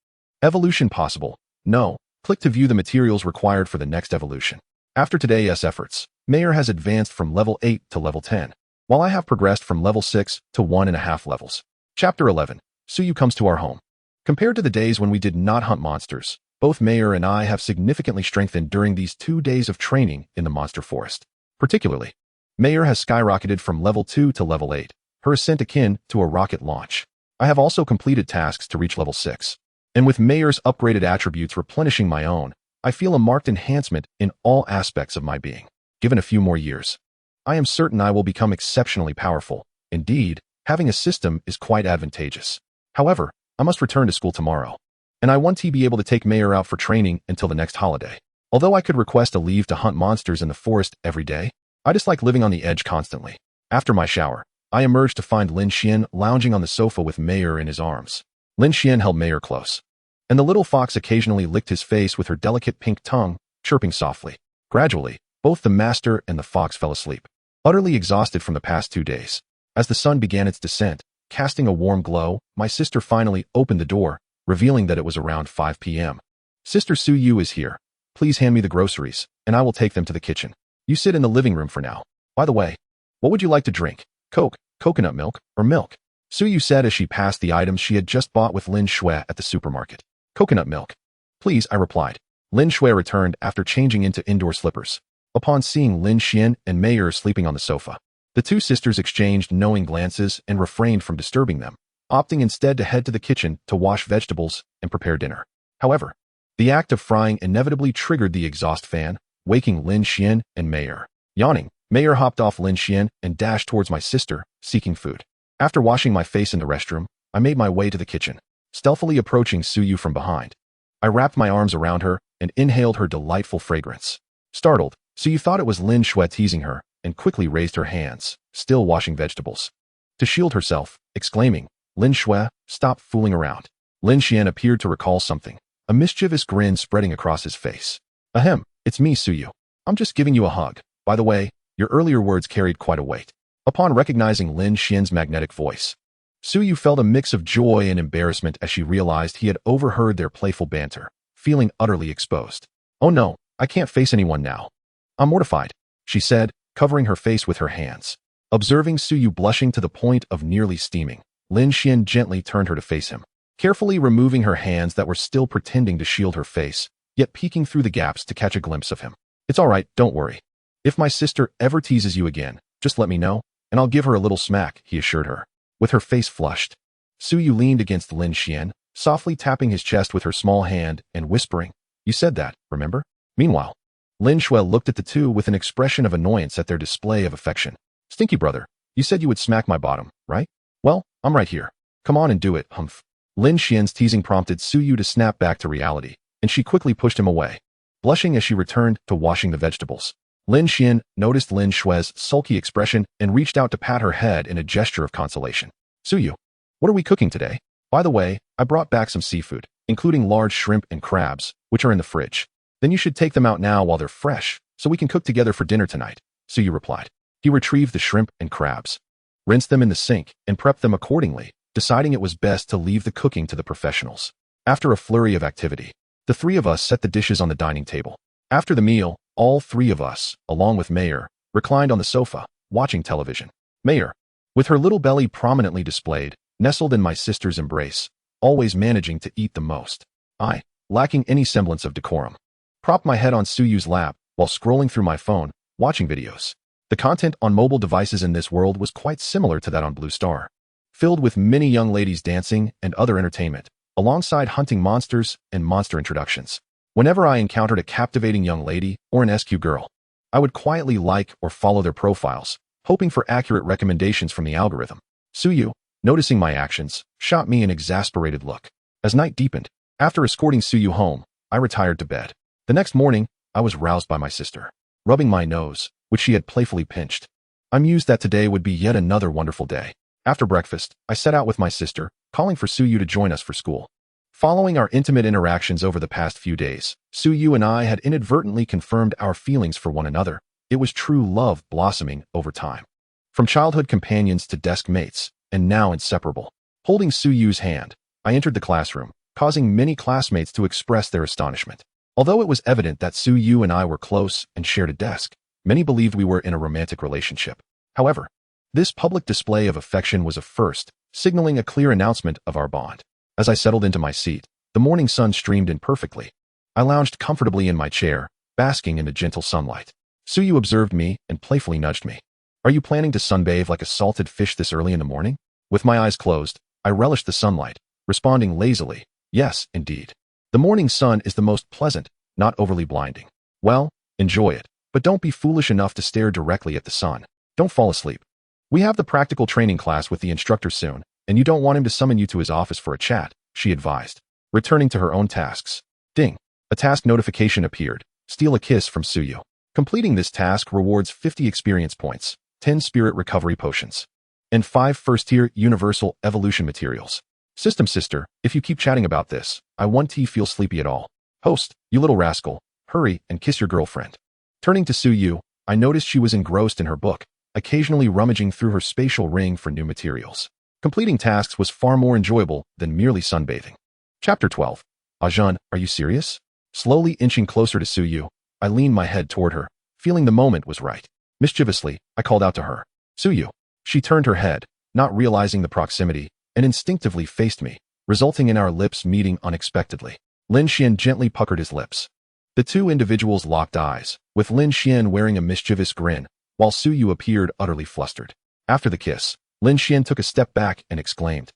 Evolution possible? No. Click to view the materials required for the next evolution. After today's efforts, Mayor has advanced from level 8 to level 10, while I have progressed from level 6 to 1.5 levels. Chapter 11. Suyu comes to our home. Compared to the days when we did not hunt monsters, both Mayor and I have significantly strengthened during these 2 days of training in the monster forest. Particularly, Mayor has skyrocketed from level 2 to level 8, her ascent akin to a rocket launch. I have also completed tasks to reach level 6. And with Mayor's upgraded attributes replenishing my own, I feel a marked enhancement in all aspects of my being. Given a few more years, I am certain I will become exceptionally powerful. Indeed, having a system is quite advantageous. However, I must return to school tomorrow, and I want to be able to take Mayor out for training until the next holiday. Although I could request a leave to hunt monsters in the forest every day, I dislike living on the edge constantly. After my shower, I emerged to find Lin Xuan lounging on the sofa with Mayor in his arms. Lin Xuan held Mayor close, and the little fox occasionally licked his face with her delicate pink tongue, chirping softly. Gradually, both the master and the fox fell asleep, utterly exhausted from the past 2 days. As the sun began its descent, casting a warm glow, my sister finally opened the door, revealing that it was around 5 p.m. Sister Suyu is here. Please hand me the groceries, and I will take them to the kitchen. You sit in the living room for now. By the way, what would you like to drink? Coke, coconut milk, or milk? Suyu said as she passed the items she had just bought with Lin Xuan at the supermarket. Coconut milk. Please, I replied. Lin Xuan returned after changing into indoor slippers. Upon seeing Lin Xuan and Mayor sleeping on the sofa, the two sisters exchanged knowing glances and refrained from disturbing them, opting instead to head to the kitchen to wash vegetables and prepare dinner. However, the act of frying inevitably triggered the exhaust fan, waking Lin Xuan and Mayor. Yawning, Mayor hopped off Lin Xuan and dashed towards my sister, seeking food. After washing my face in the restroom, I made my way to the kitchen, stealthily approaching Suyu from behind. I wrapped my arms around her and inhaled her delightful fragrance. Startled, Suyu thought it was Lin Xuan teasing her and quickly raised her hands, still washing vegetables, to shield herself, exclaiming, Lin Xuan, stop fooling around. Lin Xuan appeared to recall something, a mischievous grin spreading across his face. Ahem, it's me, Suyu. I'm just giving you a hug. By the way, your earlier words carried quite a weight. Upon recognizing Lin Xuan's magnetic voice, Suyu felt a mix of joy and embarrassment as she realized he had overheard their playful banter, feeling utterly exposed. Oh no, I can't face anyone now. I'm mortified, she said, covering her face with her hands. Observing Suyu blushing to the point of nearly steaming, Lin Xuan gently turned her to face him, carefully removing her hands that were still pretending to shield her face, yet peeking through the gaps to catch a glimpse of him. It's all right, don't worry. If my sister ever teases you again, just let me know, and I'll give her a little smack, he assured her. With her face flushed, Suyu leaned against Lin Xuan, softly tapping his chest with her small hand and whispering, You said that, remember? Meanwhile, Lin Xuan looked at the two with an expression of annoyance at their display of affection. Stinky brother, you said you would smack my bottom, right? Well, I'm right here. Come on and do it, humph. Lin Xuan's teasing prompted Suyu to snap back to reality, and she quickly pushed him away, blushing as she returned to washing the vegetables. Lin Xuan noticed Lin Xuan's sulky expression and reached out to pat her head in a gesture of consolation. Suyu, what are we cooking today? By the way, I brought back some seafood, including large shrimp and crabs, which are in the fridge. Then you should take them out now while they're fresh, so we can cook together for dinner tonight, Suyu replied. He retrieved the shrimp and crabs, rinsed them in the sink, and prepped them accordingly, deciding it was best to leave the cooking to the professionals. After a flurry of activity, the three of us set the dishes on the dining table. After the meal, all three of us, along with Mayor, reclined on the sofa, watching television. Mayor, with her little belly prominently displayed, nestled in my sister's embrace, always managing to eat the most. I, lacking any semblance of decorum, propped my head on Suyu's lap while scrolling through my phone, watching videos. The content on mobile devices in this world was quite similar to that on Blue Star, filled with many young ladies dancing and other entertainment, alongside hunting monsters and monster introductions. Whenever I encountered a captivating young lady or an SQ girl, I would quietly like or follow their profiles, hoping for accurate recommendations from the algorithm. Suyu, noticing my actions, shot me an exasperated look. As night deepened, after escorting Suyu home, I retired to bed. The next morning, I was roused by my sister, rubbing my nose, which she had playfully pinched. I mused that today would be yet another wonderful day. After breakfast, I set out with my sister, calling for Suyu to join us for school. Following our intimate interactions over the past few days, Suyu and I had inadvertently confirmed our feelings for one another. It was true love blossoming over time. From childhood companions to desk mates, and now inseparable. Holding Suyu's hand, I entered the classroom, causing many classmates to express their astonishment. Although it was evident that Suyu and I were close and shared a desk, many believed we were in a romantic relationship. However, this public display of affection was a first, signaling a clear announcement of our bond. As I settled into my seat, the morning sun streamed in perfectly. I lounged comfortably in my chair, basking in the gentle sunlight. Suyu observed me and playfully nudged me. "Are you planning to sunbathe like a salted fish this early in the morning?" With my eyes closed, I relished the sunlight, responding lazily, "Yes, indeed. The morning sun is the most pleasant, not overly blinding. Well, enjoy it, but don't be foolish enough to stare directly at the sun. Don't fall asleep. We have the practical training class with the instructor soon, and you don't want him to summon you to his office for a chat," she advised. Returning to her own tasks. Ding. A task notification appeared. Steal a kiss from Suyu. Completing this task rewards 50 experience points, 10 spirit recovery potions, and 5 first-tier universal evolution materials. System sister, if you keep chatting about this, I won't feel sleepy at all. Host, you little rascal, hurry and kiss your girlfriend. Turning to Suyu, I noticed she was engrossed in her book, occasionally rummaging through her spatial ring for new materials. Completing tasks was far more enjoyable than merely sunbathing. Chapter 12. Ajahn, are you serious? Slowly inching closer to Suyu, I leaned my head toward her, feeling the moment was right. Mischievously, I called out to her. "Suyu." She turned her head, not realizing the proximity, and instinctively faced me, resulting in our lips meeting unexpectedly. Lin Xuan gently puckered his lips. The two individuals locked eyes, with Lin Xuan wearing a mischievous grin, while Suyu appeared utterly flustered. After the kiss, Lin Xuan took a step back and exclaimed,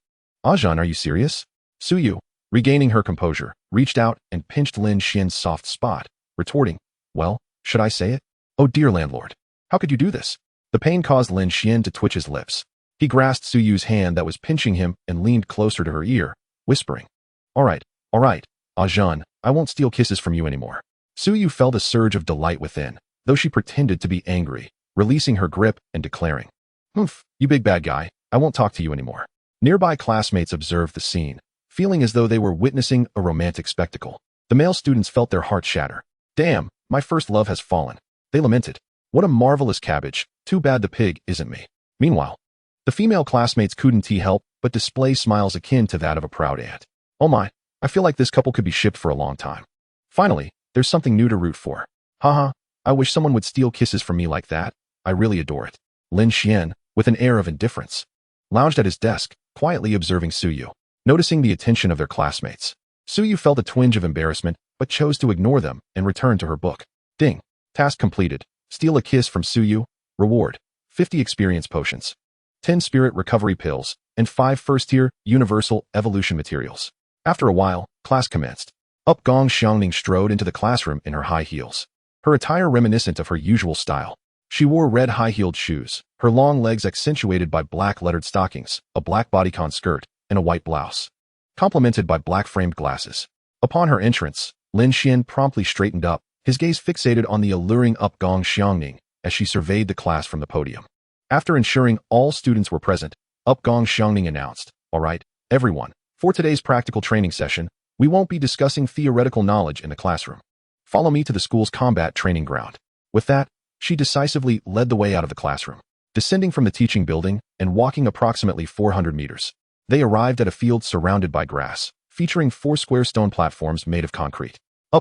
"Ajahn, are you serious?" Suyu, regaining her composure, reached out and pinched Lin Xuan's soft spot, retorting, "Well, should I say it? Oh dear landlord, how could you do this?" The pain caused Lin Xuan to twitch his lips. He grasped Suyu's hand that was pinching him and leaned closer to her ear, whispering, all right, Ajahn, I won't steal kisses from you anymore." Suyu felt a surge of delight within, though she pretended to be angry, releasing her grip and declaring, "Humph, you big bad guy, I won't talk to you anymore." Nearby classmates observed the scene, feeling as though they were witnessing a romantic spectacle. The male students felt their hearts shatter. "Damn, my first love has fallen," they lamented. "What a marvelous cabbage, too bad the pig isn't me." Meanwhile, the female classmates couldn't help but display smiles akin to that of a proud aunt. "Oh my, I feel like this couple could be shipped for a long time. Finally, there's something new to root for. Haha, I wish someone would steal kisses from me like that. I really adore it." Lin Xuan, with an air of indifference, lounged at his desk, quietly observing Suyu. Noticing the attention of their classmates, Suyu felt a twinge of embarrassment, but chose to ignore them and return to her book. Ding. Task completed. Steal a kiss from Suyu. Reward: 50 experience potions, 10 spirit recovery pills, and 5 first-tier universal evolution materials. After a while, class commenced. Gong Xiangning strode into the classroom in her high heels, her attire reminiscent of her usual style. She wore red high-heeled shoes, her long legs accentuated by black lettered stockings, a black bodycon skirt, and a white blouse, complemented by black-framed glasses. Upon her entrance, Lin Xuan promptly straightened up, his gaze fixated on the alluring Gong Xiangning as she surveyed the class from the podium. After ensuring all students were present, Gong Xiangning announced, "All right, everyone, for today's practical training session, we won't be discussing theoretical knowledge in the classroom. Follow me to the school's combat training ground." With that, she decisively led the way out of the classroom. Descending from the teaching building and walking approximately 400 meters, they arrived at a field surrounded by grass, featuring 4 square stone platforms made of concrete.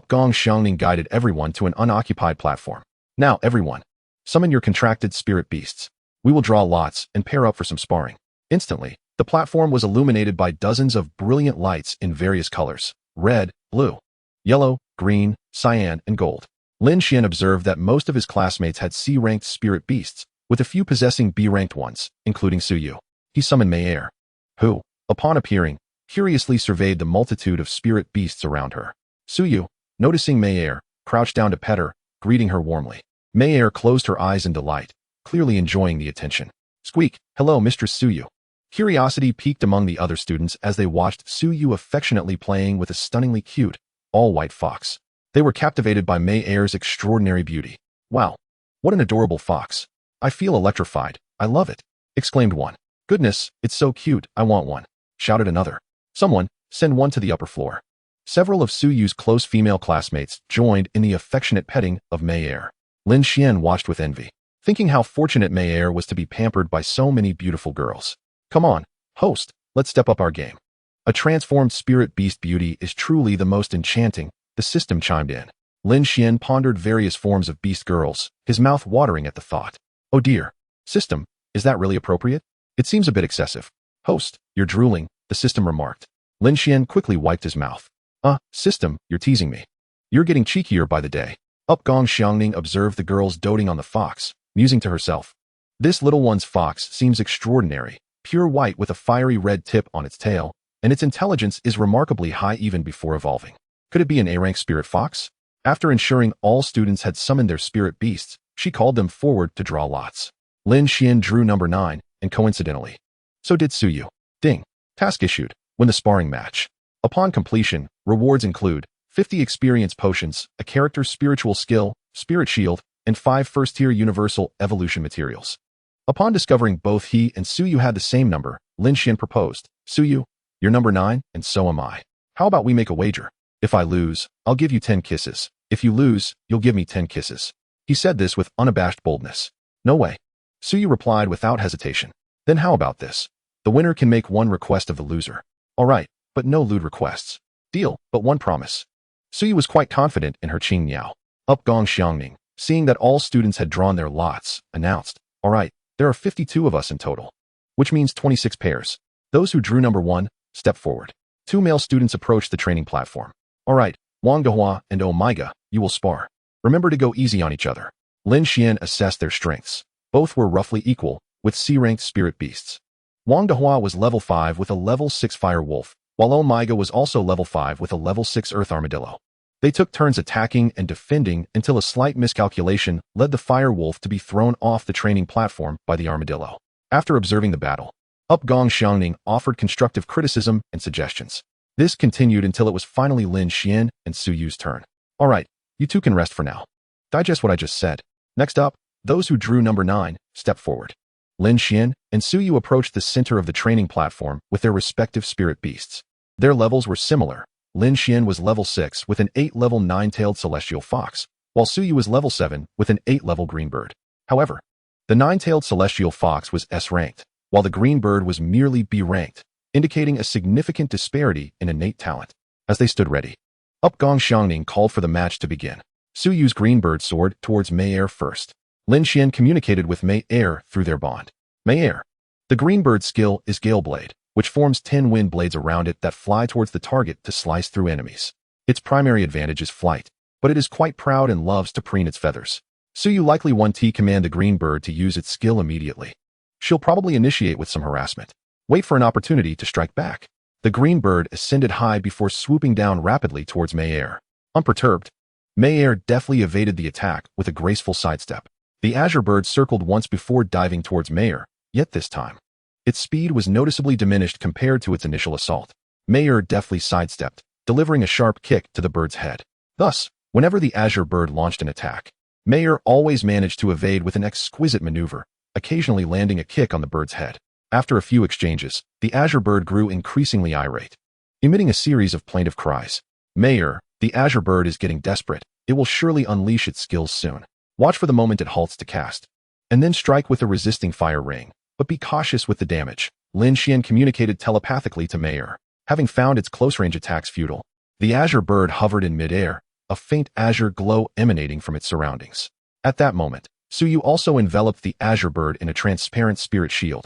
Gong Xiangning guided everyone to an unoccupied platform. "Now, everyone, Summon your contracted spirit beasts. We will draw lots and pair up for some sparring. Instantly, the platform was illuminated by dozens of brilliant lights in various colors: red, blue, yellow, green, cyan, and gold. Lin Xuan observed that most of his classmates had C-ranked spirit beasts, with a few possessing B-ranked ones, including Suyu. He summoned Mei Er, who, upon appearing, curiously surveyed the multitude of spirit beasts around her. Suyu, noticing Mei Er, crouched down to pet her, greeting her warmly. Mei Er closed her eyes in delight, clearly enjoying the attention. Squeak, hello, Mistress Suyu. Curiosity peaked among the other students as they watched Suyu affectionately playing with a stunningly cute, all-white fox. They were captivated by Mei Er's extraordinary beauty. Wow, what an adorable fox. I feel electrified. I love it, exclaimed one. Goodness, it's so cute, I want one, shouted another. Someone, send one to the upper floor. Several of Suyu's close female classmates joined in the affectionate petting of Mei Er. Lin Xuan watched with envy, thinking how fortunate Mei Er was to be pampered by so many beautiful girls. Come on, host, let's step up our game. A transformed spirit beast beauty is truly the most enchanting, the system chimed in. Lin Xuan pondered various forms of beast girls, his mouth watering at the thought. Oh dear, system, is that really appropriate? It seems a bit excessive. Host, you're drooling, the system remarked. Lin Xuan quickly wiped his mouth. System, you're teasing me. You're getting cheekier by the day. Upgong Xiangning observed the girls doting on the fox, musing to herself. This little one's fox seems extraordinary, pure white with a fiery red tip on its tail, and its intelligence is remarkably high even before evolving. Could it be an A-rank spirit fox? After ensuring all students had summoned their spirit beasts, she called them forward to draw lots. Lin Xuan drew number 9, and coincidentally, so did Suyu. Ding. Task issued. Win the sparring match. Upon completion, rewards include 50 experience potions, a character's spiritual skill, spirit shield, and 5 first-tier universal evolution materials. Upon discovering both he and Suyu had the same number, Lin Xuan proposed, Suyu, you're number 9, and so am I. How about we make a wager? If I lose, I'll give you 10 kisses. If you lose, you'll give me 10 kisses. He said this with unabashed boldness. No way. Suyu replied without hesitation. Then how about this? The winner can make one request of the loser. All right, but no lewd requests. Deal, but one promise. Suyu was quite confident in her Qing Niao. Upgong Xiangning, seeing that all students had drawn their lots, announced, all right, there are 52 of us in total, which means 26 pairs. Those who drew number 1, step forward. 2 male students approached the training platform. All right, Wang Dehua and Oh Maiga, you will spar. Remember to go easy on each other. Lin Xuan assessed their strengths. Both were roughly equal, with C-ranked spirit beasts. Wang Dehua was level 5 with a level 6 fire wolf, while Oh Maiga was also level 5 with a level 6 earth armadillo. They took turns attacking and defending until a slight miscalculation led the fire wolf to be thrown off the training platform by the armadillo. After observing the battle, Upgong Xiangning offered constructive criticism and suggestions. This continued until it was finally Lin Xuan and Suyu's turn. All right, you two can rest for now. Digest what I just said. Next up, those who drew number 9, step forward. Lin Xuan and Suyu approached the center of the training platform with their respective spirit beasts. Their levels were similar. Lin Xuan was level 6 with an 8-level 9-tailed celestial fox, while Suyu was level 7 with an 8-level green bird. However, the 9-tailed celestial fox was S-ranked, while the green bird was merely B-ranked, indicating a significant disparity in innate talent. As they stood ready, Upgong Xiangning called for the match to begin. Suyu's green bird soared towards Mei Er first. Lin Xuan communicated with Mei Er through their bond. Mei Er. The green bird's skill is Gale Blade, which forms 10 wind blades around it that fly towards the target to slice through enemies. Its primary advantage is flight, but it is quite proud and loves to preen its feathers. Suyu likely 1T command the green bird to use its skill immediately. She'll probably initiate with some harassment. Wait for an opportunity to strike back. The green bird ascended high before swooping down rapidly towards Mei Er. Unperturbed, Mei Er deftly evaded the attack with a graceful sidestep. The azure bird circled once before diving towards Mei Er, yet this time, its speed was noticeably diminished compared to its initial assault. Mei Er deftly sidestepped, delivering a sharp kick to the bird's head. Thus, whenever the azure bird launched an attack, Mei Er always managed to evade with an exquisite maneuver, occasionally landing a kick on the bird's head. After a few exchanges, the azure bird grew increasingly irate, emitting a series of plaintive cries. Mei Er, the azure bird is getting desperate. It will surely unleash its skills soon. Watch for the moment it halts to cast, and then strike with a resisting fire ring, but be cautious with the damage. Lin Xuan communicated telepathically to Mei Er. Having found its close-range attacks futile, the azure bird hovered in mid-air, a faint azure glow emanating from its surroundings. At that moment, Suyu also enveloped the azure bird in a transparent spirit shield,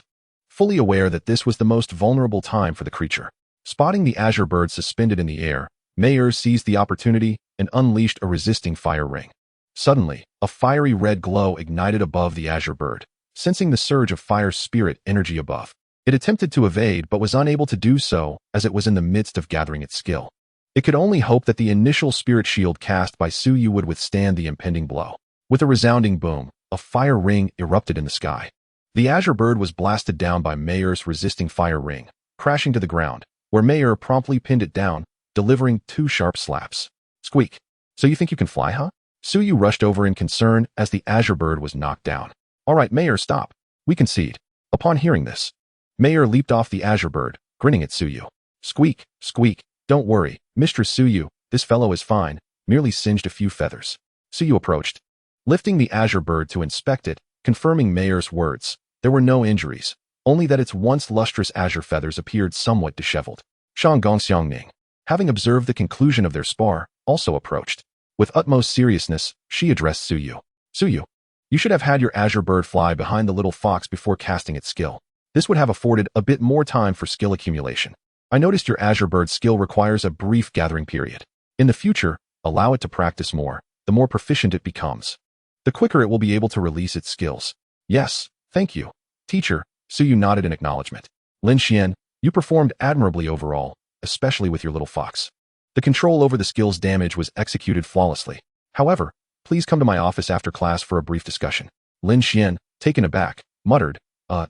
fully aware that this was the most vulnerable time for the creature. Spotting the azure bird suspended in the air, Mayer seized the opportunity and unleashed a resisting fire ring. Suddenly, a fiery red glow ignited above the azure bird. Sensing the surge of fire spirit energy above, it attempted to evade but was unable to do so as it was in the midst of gathering its skill. It could only hope that the initial spirit shield cast by Suyu would withstand the impending blow. With a resounding boom, a fire ring erupted in the sky. The azure bird was blasted down by Mayer's resisting fire ring, crashing to the ground, where Mayer promptly pinned it down, delivering 2 sharp slaps. Squeak. So you think you can fly, huh? Suyu rushed over in concern as the azure bird was knocked down. All right, Mayer, stop. We concede. Upon hearing this, Mayer leaped off the azure bird, grinning at Suyu. Squeak, squeak. Don't worry, Mistress Suyu, this fellow is fine, merely singed a few feathers. Suyu approached, lifting the azure bird to inspect it, confirming Mayer's words. There were no injuries, only that its once lustrous azure feathers appeared somewhat disheveled. Shang Gongxiangning, having observed the conclusion of their spar, also approached. With utmost seriousness, she addressed Suyu. Suyu, you should have had your azure bird fly behind the little fox before casting its skill. This would have afforded a bit more time for skill accumulation. I noticed your azure bird skill requires a brief gathering period. In the future, allow it to practice more, the more proficient it becomes. The quicker it will be able to release its skills. Yes, thank you, teacher, Suyu nodded in acknowledgement. Lin Xuan, you performed admirably overall, especially with your little fox. The control over the skill's damage was executed flawlessly. However, please come to my office after class for a brief discussion. Lin Xuan, taken aback, muttered,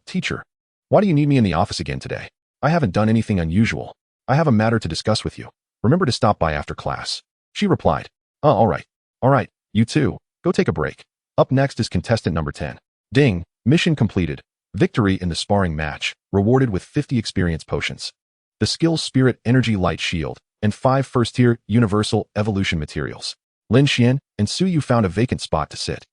teacher, why do you need me in the office again today? I haven't done anything unusual. I have a matter to discuss with you. Remember to stop by after class. She replied, all right. All right, you two, go take a break. Up next is contestant number 10. Ding, mission completed. Victory in the sparring match, rewarded with 50 experience potions. The skill Spirit Energy Light Shield, and 5 first-tier Universal Evolution materials. Lin Xuan and Suyu found a vacant spot to sit,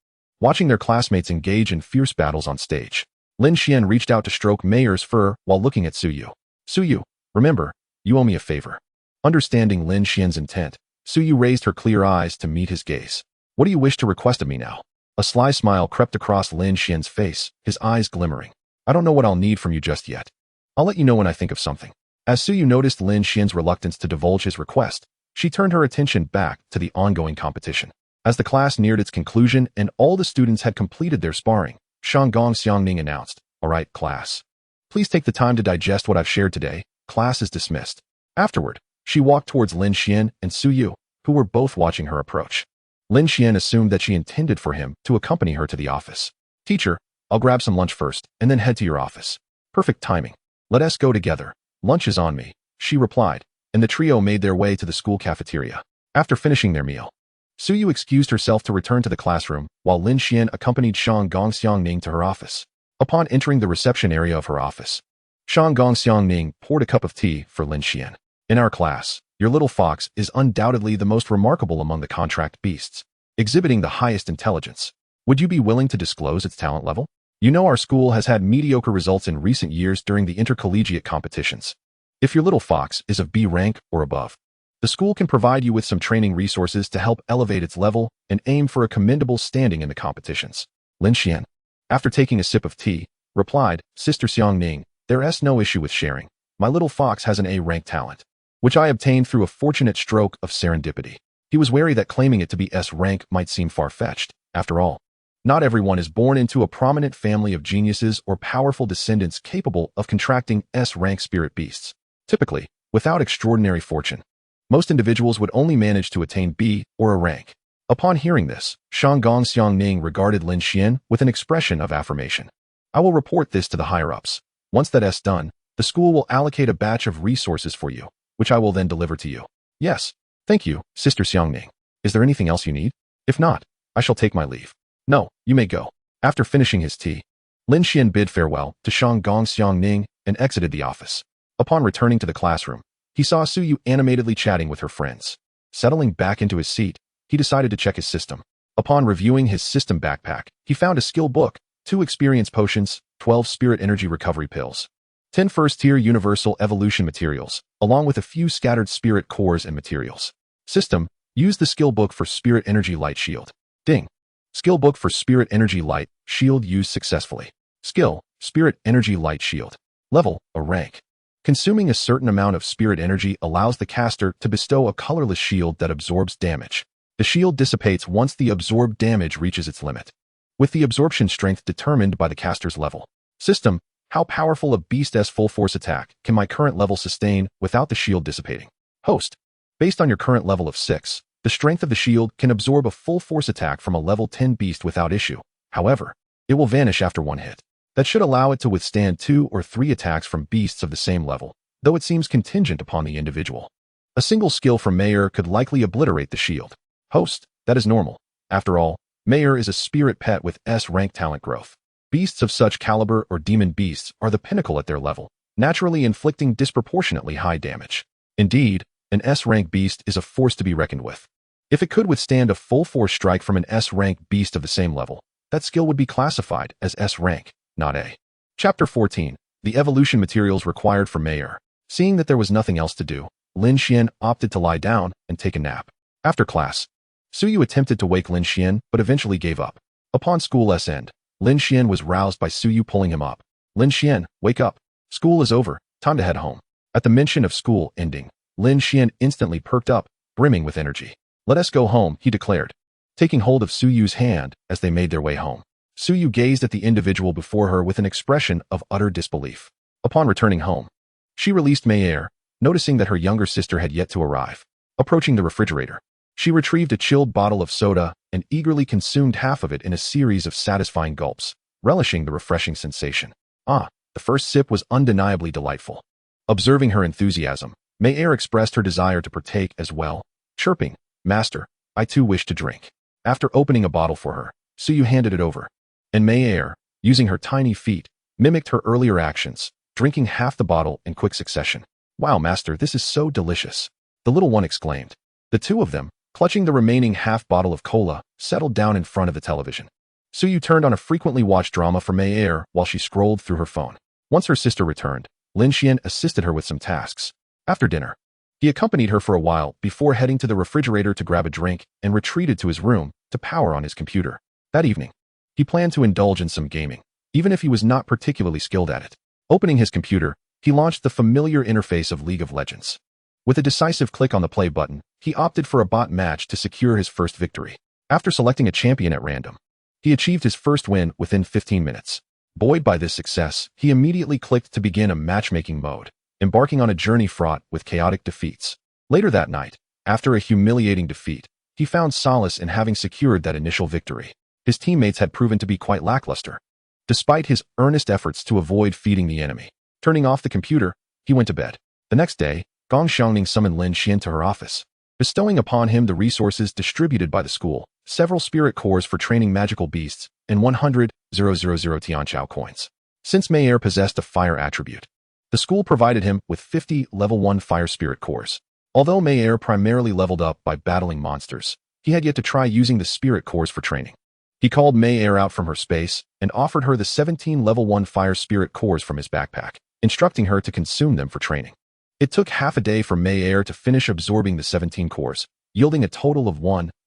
watching their classmates engage in fierce battles on stage. Lin Xuan reached out to stroke Mayer's fur while looking at Suyu. Suyu, remember, you owe me a favor. Understanding Lin Xuan's intent, Suyu raised her clear eyes to meet his gaze. What do you wish to request of me now? A sly smile crept across Lin Xuan's face, his eyes glimmering. I don't know what I'll need from you just yet. I'll let you know when I think of something. As Suyu noticed Lin Xuan's reluctance to divulge his request, she turned her attention back to the ongoing competition. As the class neared its conclusion and all the students had completed their sparring, Shang Gongxiangning announced, all right, class. Please take the time to digest what I've shared today. Class is dismissed. Afterward, she walked towards Lin Xuan and Suyu, who were both watching her approach. Lin Xuan assumed that she intended for him to accompany her to the office. Teacher, I'll grab some lunch first and then head to your office. Perfect timing. Let us go together. Lunch is on me, she replied, and the trio made their way to the school cafeteria. After finishing their meal, Suyu excused herself to return to the classroom, while Lin Xuan accompanied Shang Gongxiangning to her office. Upon entering the reception area of her office, Shang Gongxiangning poured a cup of tea for Lin Xuan. In our class, your little fox is undoubtedly the most remarkable among the contract beasts, exhibiting the highest intelligence. Would you be willing to disclose its talent level? You know our school has had mediocre results in recent years during the intercollegiate competitions. If your little fox is of B rank or above, the school can provide you with some training resources to help elevate its level and aim for a commendable standing in the competitions. Lin Xuan, after taking a sip of tea, replied, Sister Xiangning, there's no issue with sharing. My little fox has an A-rank talent, which I obtained through a fortunate stroke of serendipity. He was wary that claiming it to be S-rank might seem far-fetched. After all, not everyone is born into a prominent family of geniuses or powerful descendants capable of contracting S-rank spirit beasts. Typically, without extraordinary fortune, most individuals would only manage to attain B or a rank. Upon hearing this, Shang Gongxiangning regarded Lin Xuan with an expression of affirmation. I will report this to the higher-ups. Once that's done, the school will allocate a batch of resources for you, which I will then deliver to you. Yes, thank you, Sister Xiangning. Is there anything else you need? If not, I shall take my leave. No, you may go. After finishing his tea, Lin Xuan bid farewell to Shang Gongxiangning and exited the office. Upon returning to the classroom, he saw Suyu animatedly chatting with her friends. Settling back into his seat, he decided to check his system. Upon reviewing his system backpack, he found a skill book, 2 experience potions, 12 spirit energy recovery pills, 10 first-tier universal evolution materials, along with a few scattered spirit cores and materials. System, use the skill book for spirit energy light shield. Ding. Skill book for Spirit Energy Light Shield used successfully. Skill, Spirit Energy Light Shield. Level, a rank. Consuming a certain amount of spirit energy allows the caster to bestow a colorless shield that absorbs damage. The shield dissipates once the absorbed damage reaches its limit, with the absorption strength determined by the caster's level. System, how powerful a beast's full force attack can my current level sustain without the shield dissipating? Host, based on your current level of 6, the strength of the shield can absorb a full force attack from a level 10 beast without issue. However, it will vanish after one hit. That should allow it to withstand 2 or 3 attacks from beasts of the same level, though it seems contingent upon the individual. A single skill from Mayer could likely obliterate the shield. Host, that is normal. After all, Mayer is a spirit pet with S-rank talent growth. Beasts of such caliber or demon beasts are the pinnacle at their level, naturally inflicting disproportionately high damage. Indeed, an S-rank beast is a force to be reckoned with. If it could withstand a full force strike from an S-rank beast of the same level, that skill would be classified as S-rank, not A. Chapter 14. The evolution materials required for Mayer. Seeing that there was nothing else to do, Lin Xuan opted to lie down and take a nap. After class, Suyu attempted to wake Lin Xuan but eventually gave up. Upon school's end, Lin Xuan was roused by Suyu pulling him up. Lin Xuan, wake up. School is over, time to head home. At the mention of school ending, Lin Xuan instantly perked up, brimming with energy. Let us go home, he declared, taking hold of Suyu's hand as they made their way home. Suyu gazed at the individual before her with an expression of utter disbelief. Upon returning home, she released Mayer, noticing that her younger sister had yet to arrive. Approaching the refrigerator, she retrieved a chilled bottle of soda and eagerly consumed half of it in a series of satisfying gulps, relishing the refreshing sensation. The first sip was undeniably delightful. Observing her enthusiasm, Mayer expressed her desire to partake as well, chirping, Master, I too wish to drink. After opening a bottle for her, Suyu handed it over, and Mayer, using her tiny feet, mimicked her earlier actions, drinking half the bottle in quick succession. Wow, Master, this is so delicious, the little one exclaimed. The two of them, clutching the remaining half bottle of cola, settled down in front of the television. Suyu turned on a frequently watched drama for Mayer while she scrolled through her phone. Once her sister returned, Lin Xuan assisted her with some tasks. After dinner, he accompanied her for a while before heading to the refrigerator to grab a drink and retreated to his room to power on his computer. That evening, he planned to indulge in some gaming, even if he was not particularly skilled at it. Opening his computer, he launched the familiar interface of League of Legends. With a decisive click on the play button, he opted for a bot match to secure his first victory. After selecting a champion at random, he achieved his first win within 15 minutes. Buoyed by this success, he immediately clicked to begin a matchmaking mode, embarking on a journey fraught with chaotic defeats. Later that night, after a humiliating defeat, he found solace in having secured that initial victory. His teammates had proven to be quite lackluster, despite his earnest efforts to avoid feeding the enemy. Turning off the computer, he went to bed. The next day, Gong Xiangning summoned Lin Xuan to her office, bestowing upon him the resources distributed by the school, several spirit cores for training magical beasts, and 100,000 Tianqiao coins. Since Mayer possessed a fire attribute, the school provided him with 50 level 1 fire spirit cores. Although Mayer primarily leveled up by battling monsters, he had yet to try using the spirit cores for training. He called Mayer out from her space and offered her the 17 level 1 fire spirit cores from his backpack, instructing her to consume them for training. It took half a day for Mayer to finish absorbing the 17 cores, yielding a total of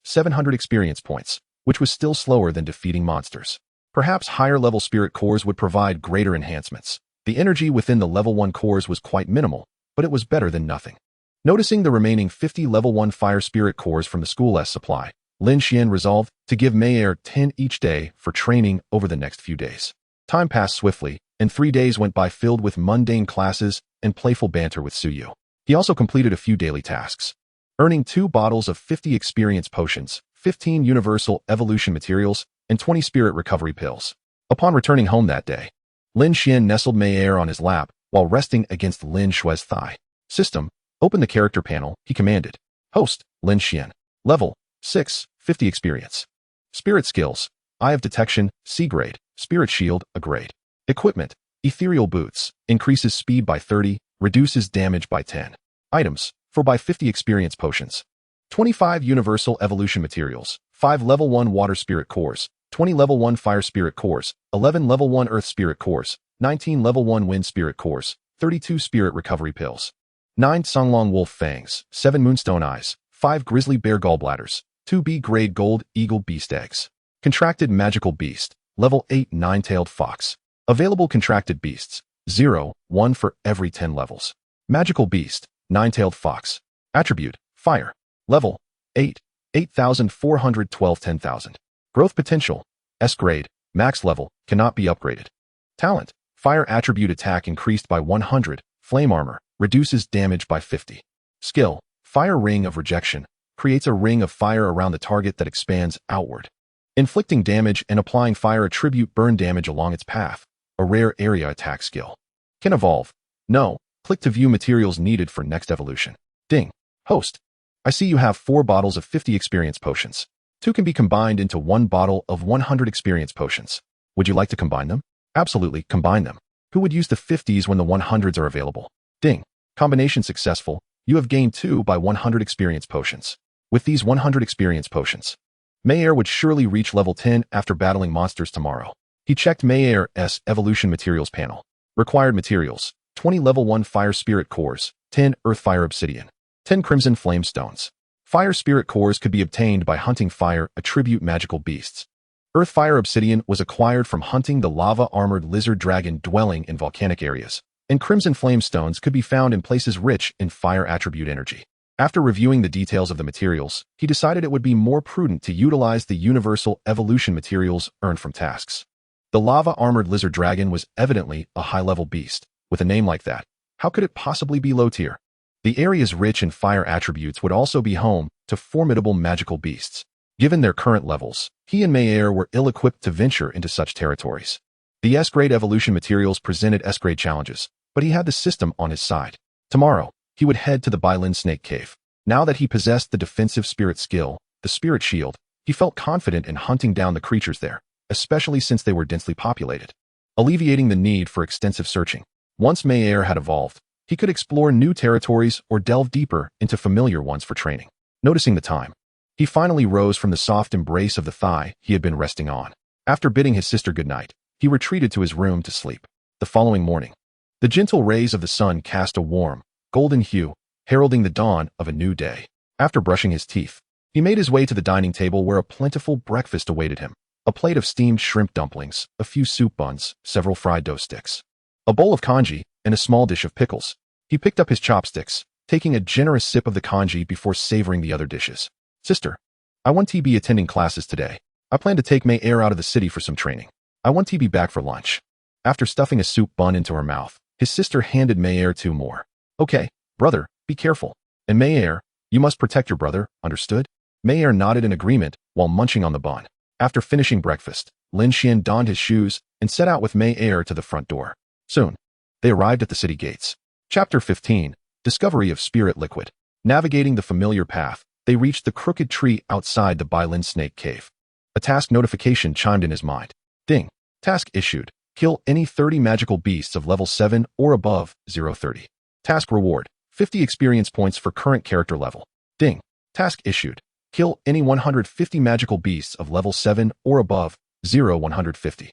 700 experience points, which was still slower than defeating monsters. Perhaps higher-level spirit cores would provide greater enhancements. The energy within the level 1 cores was quite minimal, but it was better than nothing. Noticing the remaining 50 level 1 fire spirit cores from the school's supply, Lin Xuan resolved to give Mayer 10 each day for training over the next few days. Time passed swiftly, and 3 days went by filled with mundane classes and playful banter with Suyu. He also completed a few daily tasks, earning 2 bottles of 50 experience potions, 15 universal evolution materials, and 20 spirit recovery pills. Upon returning home that day, Lin Xuan nestled Mayer on his lap while resting against Lin Xuan's thigh. System, open the character panel, he commanded. Host, Lin Xuan. Level, 6, 50 experience. Spirit skills, Eye of Detection, C grade. Spirit Shield, A grade. Equipment, Ethereal Boots, increases speed by 30, reduces damage by 10. Items, 4x50 experience potions. 25 universal evolution materials, 5 level 1 water spirit cores, 20 level 1 fire spirit cores, 11 level 1 earth spirit cores, 19 level 1 wind spirit cores, 32 spirit recovery pills, 9 Songlong wolf fangs, 7 moonstone eyes, 5 grizzly bear gallbladders, 2 B grade gold eagle beast eggs. Contracted Magical Beast, Level 8 Nine-Tailed Fox. Available Contracted Beasts, 0, 1 for every 10 levels. Magical Beast, Nine-Tailed Fox. Attribute, Fire. Level, 8, 8,412 10,000. Growth Potential, S grade, Max level, cannot be upgraded. Talent, Fire Attribute Attack increased by 100, Flame Armor, reduces damage by 50. Skill, Fire Ring of Rejection, creates a ring of fire around the target that expands outward. Inflicting damage and applying fire attribute burn damage along its path, a rare area attack skill. Can evolve. No, click to view materials needed for next evolution. Ding. Host. I see you have 4 bottles of 50 experience potions. 2 can be combined into 1 bottle of 100 experience potions. Would you like to combine them? Absolutely, combine them. Who would use the 50s when the 100s are available? Ding. Combination successful. You have gained 2 by 100 experience potions. With these 100 experience potions, Mayer would surely reach level 10 after battling monsters tomorrow. He checked Mayer's evolution materials panel. Required materials, 20 level 1 fire spirit cores, 10 earth fire obsidian, 10 crimson flame stones. Fire spirit cores could be obtained by hunting fire attribute magical beasts. Earth fire obsidian was acquired from hunting the lava-armored lizard dragon dwelling in volcanic areas, and crimson flame stones could be found in places rich in fire attribute energy. After reviewing the details of the materials, he decided it would be more prudent to utilize the universal evolution materials earned from tasks. The lava-armored lizard dragon was evidently a high-level beast. With a name like that, how could it possibly be low-tier? The areas rich in fire attributes would also be home to formidable magical beasts. Given their current levels, he and Mayer were ill-equipped to venture into such territories. The S-grade evolution materials presented S-grade challenges, but he had the system on his side. Tomorrow, he would head to the Bailin Snake Cave. Now that he possessed the defensive spirit skill, the spirit shield, he felt confident in hunting down the creatures there, especially since they were densely populated, alleviating the need for extensive searching. Once Mayer had evolved, he could explore new territories or delve deeper into familiar ones for training. Noticing the time, he finally rose from the soft embrace of the thigh he had been resting on. After bidding his sister goodnight, he retreated to his room to sleep. The following morning, the gentle rays of the sun cast a warm, golden hue, heralding the dawn of a new day. After brushing his teeth, he made his way to the dining table where a plentiful breakfast awaited him. A plate of steamed shrimp dumplings, a few soup buns, several fried dough sticks, a bowl of congee, and a small dish of pickles. He picked up his chopsticks, taking a generous sip of the congee before savoring the other dishes. Sister, I want to be attending classes today. I plan to take Mayer out of the city for some training. I want to be back for lunch. After stuffing a soup bun into her mouth, his sister handed Mayer 2 more. Okay, brother, be careful. And Mayer, you must protect your brother, understood? Mayer nodded in agreement while munching on the bun. After finishing breakfast, Lin Xuan donned his shoes and set out with Mayer to the front door. Soon, they arrived at the city gates. Chapter 15, Discovery of Spirit Liquid. Navigating the familiar path, they reached the crooked tree outside the Bailin Snake Cave. A task notification chimed in his mind. Ding. Task issued. Kill any 30 magical beasts of level 7 or above, 030. Task reward, 50 experience points for current character level. Ding. Task issued. Kill any 150 magical beasts of level 7 or above, 150.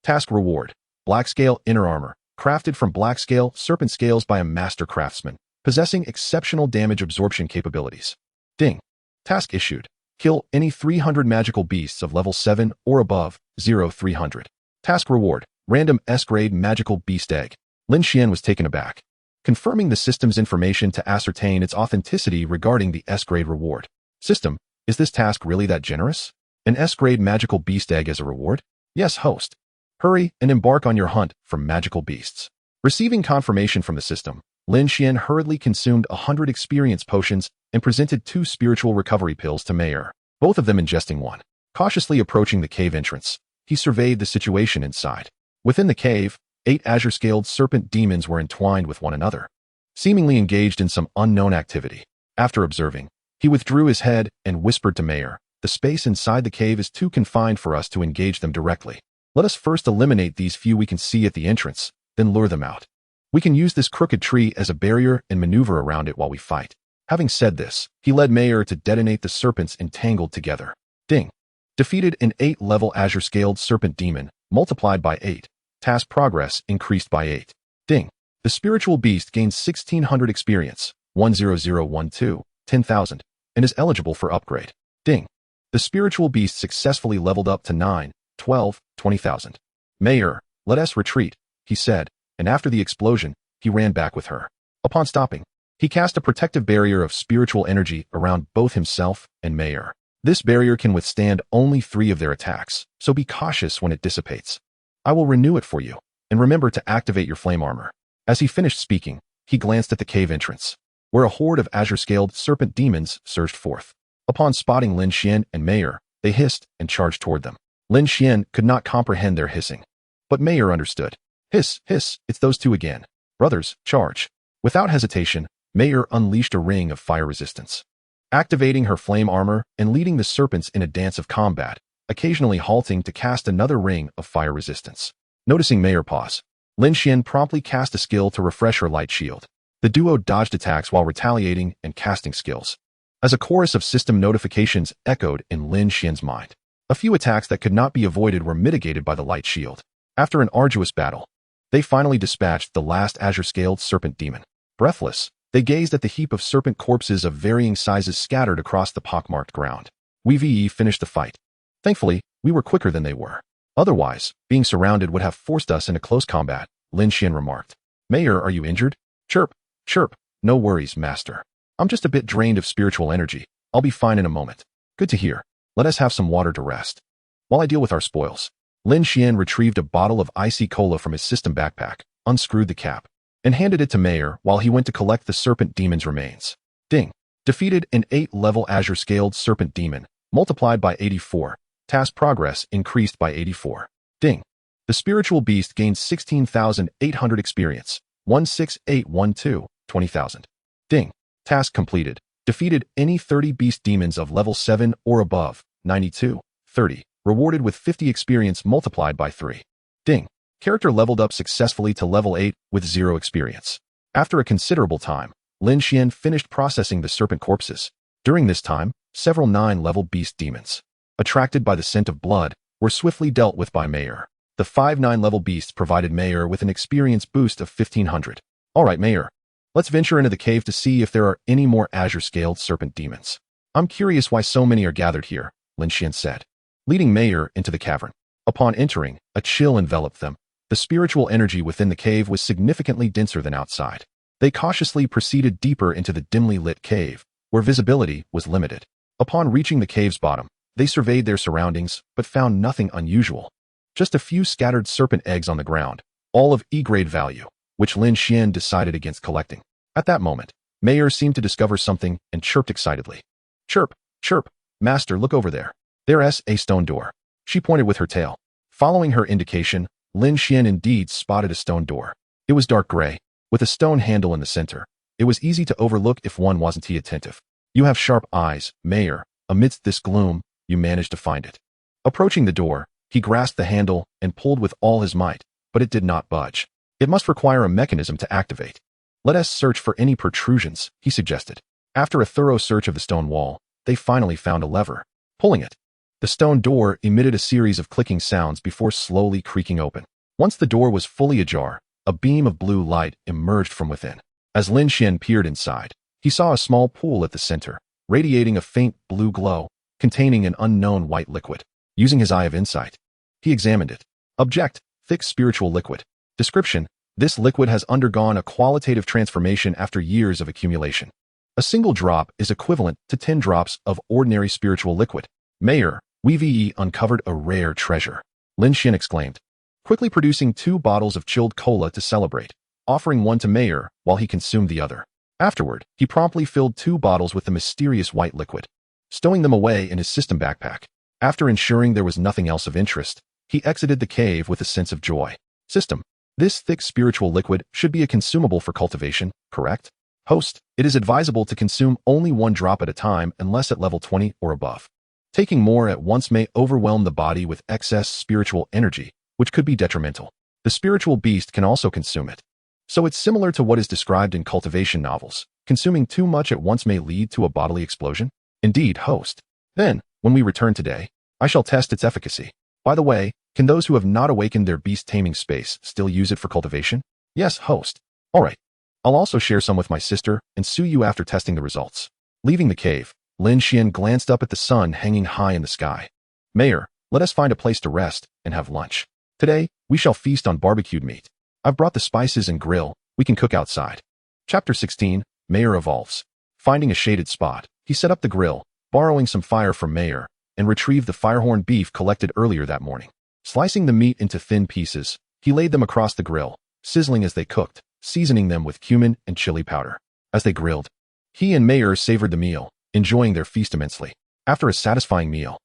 Task reward, black scale inner armor, crafted from black scale serpent scales by a master craftsman, possessing exceptional damage absorption capabilities. Ding. Task issued. Kill any 300 magical beasts of level 7 or above, 300. Task reward, random S-grade magical beast egg. Lin Xuan was taken aback, confirming the system's information to ascertain its authenticity regarding the S-grade reward. System, is this task really that generous? An S-grade magical beast egg as a reward? Yes, host. Hurry and embark on your hunt for magical beasts. Receiving confirmation from the system, Lin Xuan hurriedly consumed 100 experience potions and presented 2 spiritual recovery pills to Mayer, both of them ingesting one. Cautiously approaching the cave entrance, he surveyed the situation inside. Within the cave, 8 azure-scaled serpent demons were entwined with one another, seemingly engaged in some unknown activity. After observing, he withdrew his head and whispered to Mayer, "The space inside the cave is too confined for us to engage them directly. Let us first eliminate these few we can see at the entrance, then lure them out. We can use this crooked tree as a barrier and maneuver around it while we fight." Having said this, he led Mayer to detonate the serpents entangled together. Ding. Defeated an 8-level azure-scaled serpent demon, multiplied by 8. Task progress increased by 8. Ding. The spiritual beast gains 1600 experience, 10012, 10,000, and is eligible for upgrade. Ding. The spiritual beast successfully leveled up to 9, 12, 20,000. Mayor, let us retreat, he said, and after the explosion, he ran back with her. Upon stopping, he cast a protective barrier of spiritual energy around both himself and Mayor. This barrier can withstand only 3 of their attacks, so be cautious when it dissipates. I will renew it for you, and remember to activate your flame armor. As he finished speaking, he glanced at the cave entrance, where a horde of azure-scaled serpent demons surged forth. Upon spotting Lin Xuan and Mayor, they hissed and charged toward them. Lin Xuan could not comprehend their hissing, but Mayor understood. Hiss, hiss, it's those two again. Brothers, charge. Without hesitation, Mayor unleashed a ring of fire resistance, activating her flame armor and leading the serpents in a dance of combat, occasionally halting to cast another ring of fire resistance. Noticing Mayor pause, Lin Xuan promptly cast a skill to refresh her light shield. The duo dodged attacks while retaliating and casting skills. As a chorus of system notifications echoed in Lin Xuan's mind, a few attacks that could not be avoided were mitigated by the light shield. After an arduous battle, they finally dispatched the last azure-scaled serpent demon. Breathless, they gazed at the heap of serpent corpses of varying sizes scattered across the pockmarked ground. We finished the fight. Thankfully, we were quicker than they were. Otherwise, being surrounded would have forced us into close combat, Lin Xuan remarked. Mayor, are you injured? Chirp, chirp. No worries, master. I'm just a bit drained of spiritual energy. I'll be fine in a moment. Good to hear. Let us have some water to rest while I deal with our spoils. Lin Xuan retrieved a bottle of icy cola from his system backpack, unscrewed the cap, and handed it to Mayor while he went to collect the serpent demon's remains. Ding. Defeated an 8-level azure-scaled serpent demon, multiplied by 84. Task progress increased by 84. Ding. The spiritual beast gained 16,800 experience. 16812, 20,000. Ding. Task completed. Defeated any 30 beast demons of level 7 or above. 92, 30. Rewarded with 50 experience multiplied by 3. Ding. Character leveled up successfully to level 8 with 0 experience. After a considerable time, Lin Xuan finished processing the serpent corpses. During this time, several 9-level beast demons, attracted by the scent of blood, were swiftly dealt with by Mayor. The 5 9-level beasts provided Mayor with an experience boost of 1,500. Alright, Mayor. Let's venture into the cave to see if there are any more azure-scaled serpent demons. I'm curious why so many are gathered here, Lin Xuan said, leading Mayor into the cavern. Upon entering, a chill enveloped them. The spiritual energy within the cave was significantly denser than outside. They cautiously proceeded deeper into the dimly lit cave, where visibility was limited. Upon reaching the cave's bottom, they surveyed their surroundings, but found nothing unusual. Just a few scattered serpent eggs on the ground, all of E-grade value, which Lin Xuan decided against collecting. At that moment, Mayor seemed to discover something and chirped excitedly. Chirp, chirp, master, look over there. There's a stone door. She pointed with her tail. Following her indication, Lin Xuan indeed spotted a stone door. It was dark gray, with a stone handle in the center. It was easy to overlook if one wasn't attentive. You have sharp eyes, Mayor. Amidst this gloom, you managed to find it. Approaching the door, he grasped the handle and pulled with all his might, but it did not budge. It must require a mechanism to activate. Let us search for any protrusions, he suggested. After a thorough search of the stone wall, they finally found a lever. Pulling it, the stone door emitted a series of clicking sounds before slowly creaking open. Once the door was fully ajar, a beam of blue light emerged from within. As Lin Xuan peered inside, he saw a small pool at the center, radiating a faint blue glow, containing an unknown white liquid. Using his eye of insight, he examined it. Object, thick spiritual liquid. Description, this liquid has undergone a qualitative transformation after years of accumulation. A single drop is equivalent to 10 drops of ordinary spiritual liquid. Mayor, we uncovered a rare treasure, Lin Xuan exclaimed, quickly producing 2 bottles of chilled cola to celebrate, offering one to Mayor while he consumed the other. Afterward, he promptly filled 2 bottles with the mysterious white liquid, stowing them away in his system backpack. After ensuring there was nothing else of interest, he exited the cave with a sense of joy. System. This thick spiritual liquid should be a consumable for cultivation, correct? Host. It is advisable to consume only 1 drop at a time unless at level 20 or above. Taking more at once may overwhelm the body with excess spiritual energy, which could be detrimental. The spiritual beast can also consume it. So it's similar to what is described in cultivation novels. Consuming too much at once may lead to a bodily explosion. Indeed, host. Then, when we return today, I shall test its efficacy. By the way, can those who have not awakened their beast taming space still use it for cultivation? Yes, host. Alright. I'll also share some with my sister and sue you after testing the results. Leaving the cave, Lin Xuan glanced up at the sun hanging high in the sky. Mayor, let us find a place to rest and have lunch. Today, we shall feast on barbecued meat. I've brought the spices and grill. We can cook outside. Chapter 16, Mayor evolves. Finding a shaded spot, he set up the grill, borrowing some fire from Mayor, and retrieved the firehorn beef collected earlier that morning. Slicing the meat into thin pieces, he laid them across the grill, sizzling as they cooked, seasoning them with cumin and chili powder. As they grilled, he and Mayor savored the meal, enjoying their feast immensely. After a satisfying meal,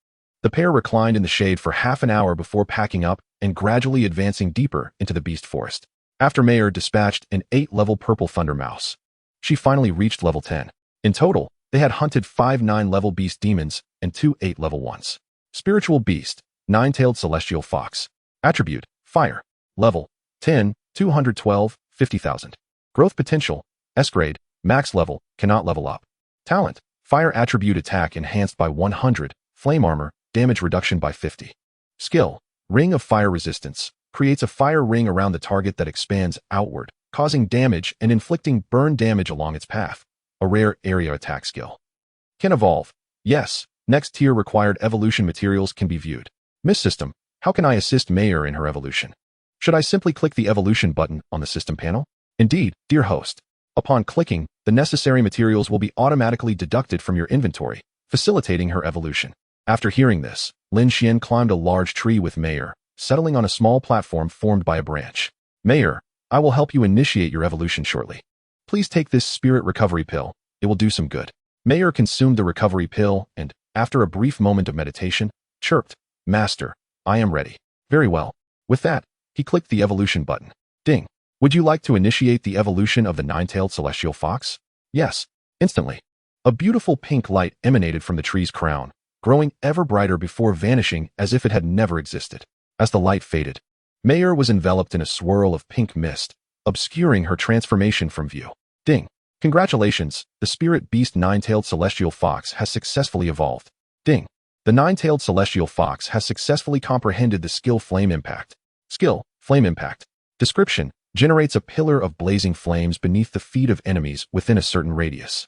the pair reclined in the shade for half an hour before packing up and gradually advancing deeper into the beast forest. After Mayor dispatched an 8-level purple thunder mouse, she finally reached level 10. In total, they had hunted 5 9-level beast demons and 2 8-level ones. Spiritual beast, 9-tailed celestial fox. Attribute, fire. Level, 10, 212, 50,000. Growth potential, S-grade, max level, cannot level up. Talent, fire attribute attack enhanced by 100, flame armor, damage reduction by 50. Skill, ring of fire resistance, creates a fire ring around the target that expands outward, causing damage and inflicting burn damage along its path. A rare area attack skill. Can evolve. Yes, next tier required evolution materials can be viewed. Miss System, how can I assist Mayor in her evolution? Should I simply click the evolution button on the system panel? Indeed, dear host. Upon clicking, the necessary materials will be automatically deducted from your inventory, facilitating her evolution. After hearing this, Lin Xuan climbed a large tree with Mayor, settling on a small platform formed by a branch. Mayor, I will help you initiate your evolution shortly. Please take this spirit recovery pill. It will do some good. Mayor consumed the recovery pill and, after a brief moment of meditation, chirped, Master, I am ready. Very well. With that, he clicked the evolution button. Ding. Would you like to initiate the evolution of the 9-tailed celestial fox? Yes. Instantly. A beautiful pink light emanated from the tree's crown, growing ever brighter before vanishing as if it had never existed. As the light faded, Mayor was enveloped in a swirl of pink mist, obscuring her transformation from view. Ding. Congratulations, the spirit beast 9-tailed celestial fox has successfully evolved. Ding. The 9-tailed celestial fox has successfully comprehended the skill Flame Impact. Skill, Flame Impact. Description, generates a pillar of blazing flames beneath the feet of enemies within a certain radius.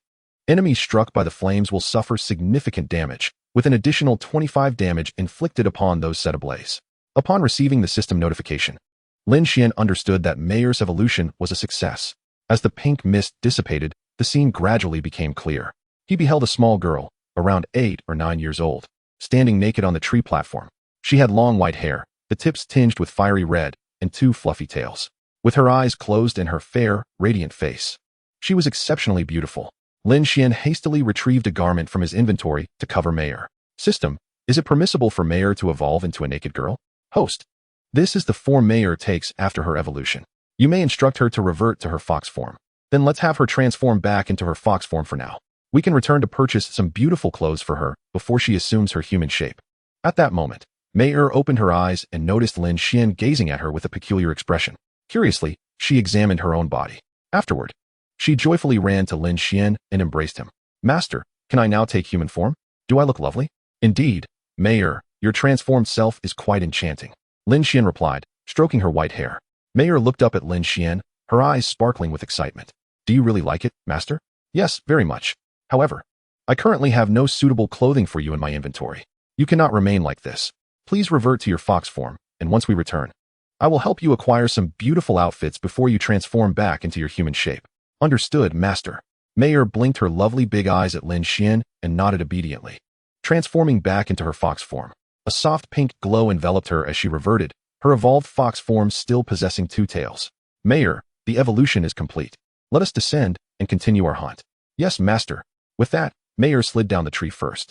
Enemies struck by the flames will suffer significant damage, with an additional 25 damage inflicted upon those set ablaze. Upon receiving the system notification, Lin Xuan understood that Mayor's evolution was a success. As the pink mist dissipated, the scene gradually became clear. He beheld a small girl, around 8 or 9 years old, standing naked on the tree platform. She had long white hair, the tips tinged with fiery red, and 2 fluffy tails. With her eyes closed and her fair, radiant face, she was exceptionally beautiful. Lin Xuan hastily retrieved a garment from his inventory to cover Mayor. System, is it permissible for Mayor to evolve into a naked girl? Host, this is the form Mayor takes after her evolution. You may instruct her to revert to her fox form. Then let's have her transform back into her fox form for now. We can return to purchase some beautiful clothes for her before she assumes her human shape. At that moment, Mayor opened her eyes and noticed Lin Xuan gazing at her with a peculiar expression. Curiously, she examined her own body. Afterward, she joyfully ran to Lin Xuan and embraced him. Master, can I now take human form? Do I look lovely? Indeed, Mayor, your transformed self is quite enchanting. Lin Xuan replied, stroking her white hair. Mayor looked up at Lin Xuan, her eyes sparkling with excitement. Do you really like it, Master? Yes, very much. However, I currently have no suitable clothing for you in my inventory. You cannot remain like this. Please revert to your fox form, and once we return, I will help you acquire some beautiful outfits before you transform back into your human shape. Understood, Master. Mayor blinked her lovely big eyes at Lin Xuan and nodded obediently, transforming back into her fox form. A soft pink glow enveloped her as she reverted, her evolved fox form still possessing 2 tails. Mayor, the evolution is complete. Let us descend and continue our hunt. Yes, Master. With that, Mayor slid down the tree first.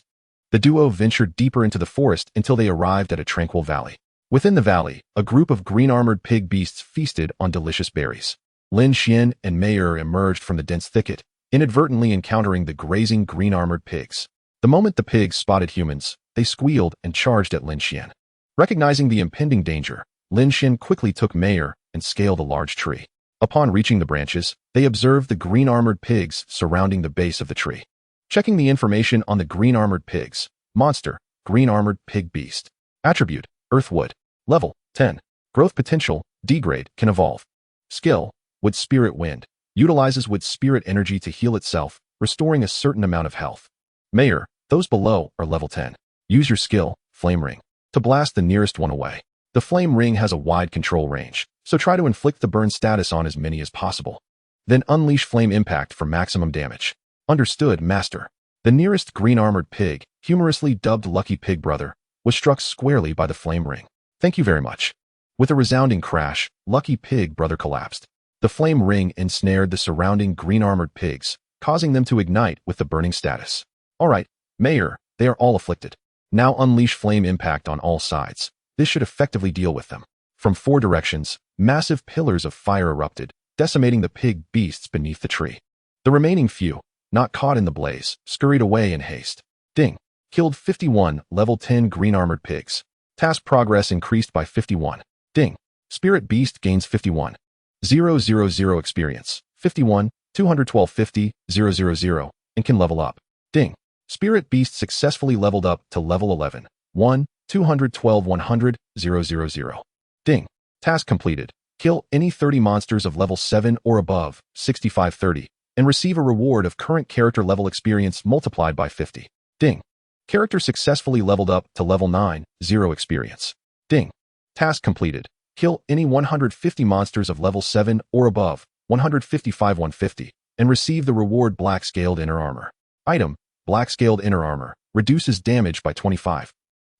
The duo ventured deeper into the forest until they arrived at a tranquil valley. Within the valley, a group of green-armored pig beasts feasted on delicious berries. Lin Xuan and Mayor emerged from the dense thicket, inadvertently encountering the grazing green-armored pigs. The moment the pigs spotted humans, they squealed and charged at Lin Xuan. Recognizing the impending danger, Lin Xuan quickly took Mayor and scaled a large tree. Upon reaching the branches, they observed the green-armored pigs surrounding the base of the tree. Checking the information on the green-armored pigs. Monster, green-armored pig beast. Attribute, Earthwood. Level, 10. Growth potential, D-grade, can evolve. Skill, Wood Spirit Wind. Utilizes wood spirit energy to heal itself, restoring a certain amount of health. Mayor, those below are level 10. Use your skill, Flame Ring, to blast the nearest one away. The Flame Ring has a wide control range, so try to inflict the burn status on as many as possible. Then unleash Flame Impact for maximum damage. Understood, Master. The nearest green-armored pig, humorously dubbed Lucky Pig Brother, was struck squarely by the Flame Ring. Thank you very much. With a resounding crash, Lucky Pig Brother collapsed. The Flame Ring ensnared the surrounding green-armored pigs, causing them to ignite with the burning status. Alright, Mayor, they are all afflicted. Now unleash Flame Impact on all sides. This should effectively deal with them. From 4 directions, massive pillars of fire erupted, decimating the pig beasts beneath the tree. The remaining few, not caught in the blaze, scurried away in haste. Ding. Killed 51 level 10 green-armored pigs. Task progress increased by 51. Ding. Spirit Beast gains 51. 000 experience. 51, 21250, 000, and can level up. Ding. Spirit Beast successfully leveled up to level 11. 1, 212 100, 000. Ding. Task completed. Kill any 30 monsters of level 7 or above, 6530, and receive a reward of current character level experience multiplied by 50. Ding. Character successfully leveled up to level 9, 0 experience. Ding. Task completed. Kill any 150 monsters of level 7 or above, 155 150, and receive the reward Black Scaled Inner Armor. Item, Black Scaled Inner Armor, reduces damage by 25.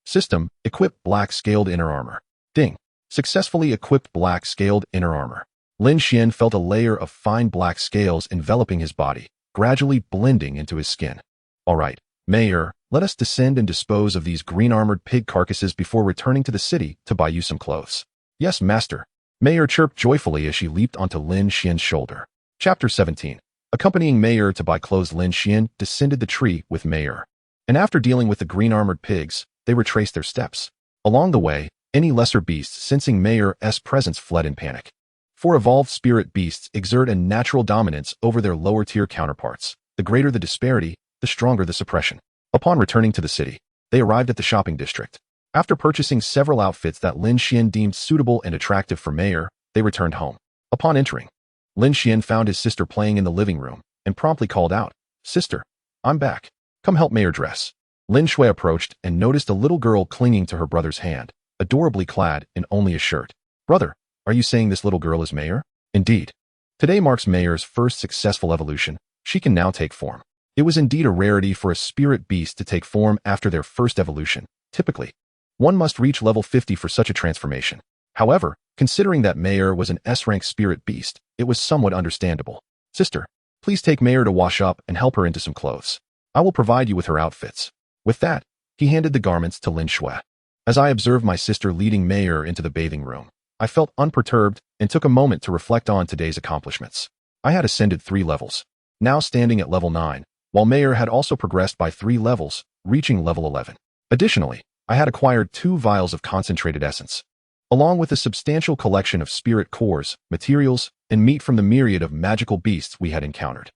System, equip Black Scaled Inner Armor. Ding. Successfully equipped Black Scaled Inner Armor. Lin Xuan felt a layer of fine black scales enveloping his body, gradually blending into his skin. Alright, Mayor, let us descend and dispose of these green-armored pig carcasses before returning to the city to buy you some clothes. Yes, Master. Mayor chirped joyfully as she leaped onto Lin Xuan's shoulder. Chapter 17. Accompanying Mayor to buy clothes, Lin Xuan descended the tree with Mayor. And after dealing with the green-armored pigs, they retraced their steps. Along the way, any lesser beasts sensing Mayor's presence fled in panic. For evolved spirit beasts exert a natural dominance over their lower-tier counterparts. The greater the disparity, the stronger the suppression. Upon returning to the city, they arrived at the shopping district. After purchasing several outfits that Lin Xuan deemed suitable and attractive for Mayor, they returned home. Upon entering, Lin Xuan found his sister playing in the living room and promptly called out, "Sister, I'm back. Come help Mayor dress." Lin Xuan approached and noticed a little girl clinging to her brother's hand, adorably clad in only a shirt. "Brother, are you saying this little girl is Mayor?" "Indeed. Today marks Mayor's first successful evolution. She can now take form." It was indeed a rarity for a spirit beast to take form after their first evolution. Typically, one must reach level 50 for such a transformation. However, considering that Mayor was an S-rank spirit beast, it was somewhat understandable. "Sister, please take Mayor to wash up and help her into some clothes. I will provide you with her outfits." With that, he handed the garments to Lin Xuan. As I observed my sister leading Mayor into the bathing room, I felt unperturbed and took a moment to reflect on today's accomplishments. I had ascended 3 levels, now standing at level 9, while Mayor had also progressed by 3 levels, reaching level 11. Additionally, I had acquired 2 vials of concentrated essence, along with a substantial collection of spirit cores, materials, and meat from the myriad of magical beasts we had encountered.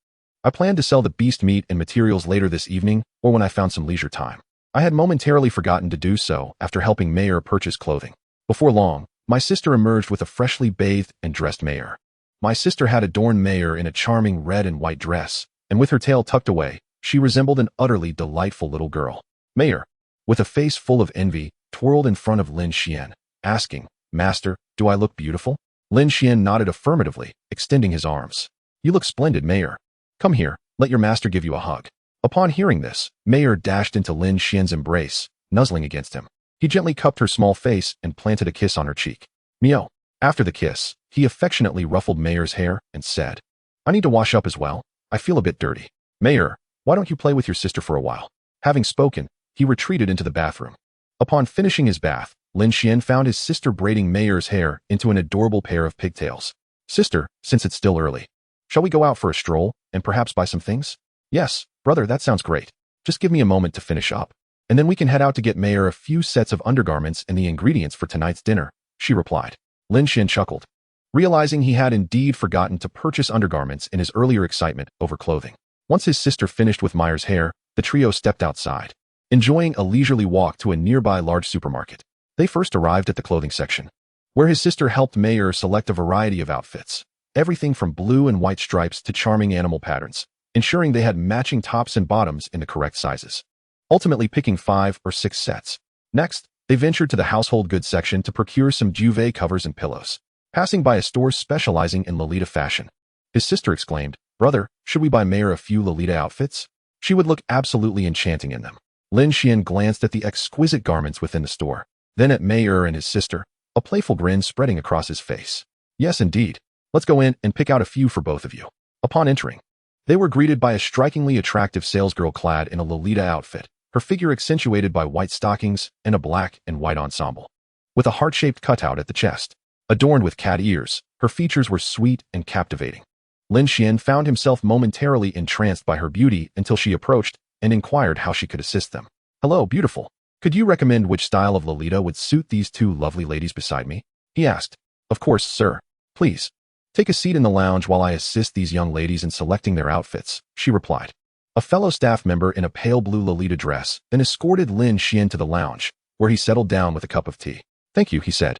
I planned to sell the beast meat and materials later this evening or when I found some leisure time. I had momentarily forgotten to do so after helping Mayor purchase clothing. Before long, my sister emerged with a freshly bathed and dressed Mayor. My sister had adorned Mayor in a charming red and white dress, and with her tail tucked away, she resembled an utterly delightful little girl. Mayor, with a face full of envy, twirled in front of Lin Xuan, asking, "Master, do I look beautiful?" Lin Xuan nodded affirmatively, extending his arms. "You look splendid, Mayor. Come here, let your master give you a hug." Upon hearing this, Mayor dashed into Lin Xuan's embrace, nuzzling against him. He gently cupped her small face and planted a kiss on her cheek. Meow. After the kiss, he affectionately ruffled Mayor's hair and said, "I need to wash up as well. I feel a bit dirty. Mayor, why don't you play with your sister for a while?" Having spoken, he retreated into the bathroom. Upon finishing his bath, Lin Xuan found his sister braiding Mayor's hair into an adorable pair of pigtails. "Sister, since it's still early, shall we go out for a stroll and perhaps buy some things?" "Yes, brother, that sounds great. Just give me a moment to finish up, and then we can head out to get Mayor a few sets of undergarments and the ingredients for tonight's dinner," she replied. Lin Xuan chuckled, realizing he had indeed forgotten to purchase undergarments in his earlier excitement over clothing. Once his sister finished with Mayor's hair, the trio stepped outside, enjoying a leisurely walk to a nearby large supermarket. They first arrived at the clothing section, where his sister helped Mayor select a variety of outfits, everything from blue and white stripes to charming animal patterns. ensuring they had matching tops and bottoms in the correct sizes, ultimately picking 5 or 6 sets. Next, they ventured to the household goods section to procure some duvet covers and pillows. Passing by a store specializing in Lolita fashion, his sister exclaimed, "Brother, should we buy Mayor a few Lolita outfits? She would look absolutely enchanting in them." Lin Xuan glanced at the exquisite garments within the store, then at Mayor and his sister, a playful grin spreading across his face. "Yes, indeed. Let's go in and pick out a few for both of you." Upon entering, they were greeted by a strikingly attractive salesgirl clad in a Lolita outfit, her figure accentuated by white stockings and a black and white ensemble. With a heart-shaped cutout at the chest, adorned with cat ears, her features were sweet and captivating. Lin Xuan found himself momentarily entranced by her beauty until she approached and inquired how she could assist them. "Hello, beautiful. Could you recommend which style of Lolita would suit these two lovely ladies beside me?" he asked. "Of course, sir. Please, take a seat in the lounge while I assist these young ladies in selecting their outfits," she replied. A fellow staff member in a pale blue Lolita dress then escorted Lin Xuan to the lounge, where he settled down with a cup of tea. "Thank you," he said,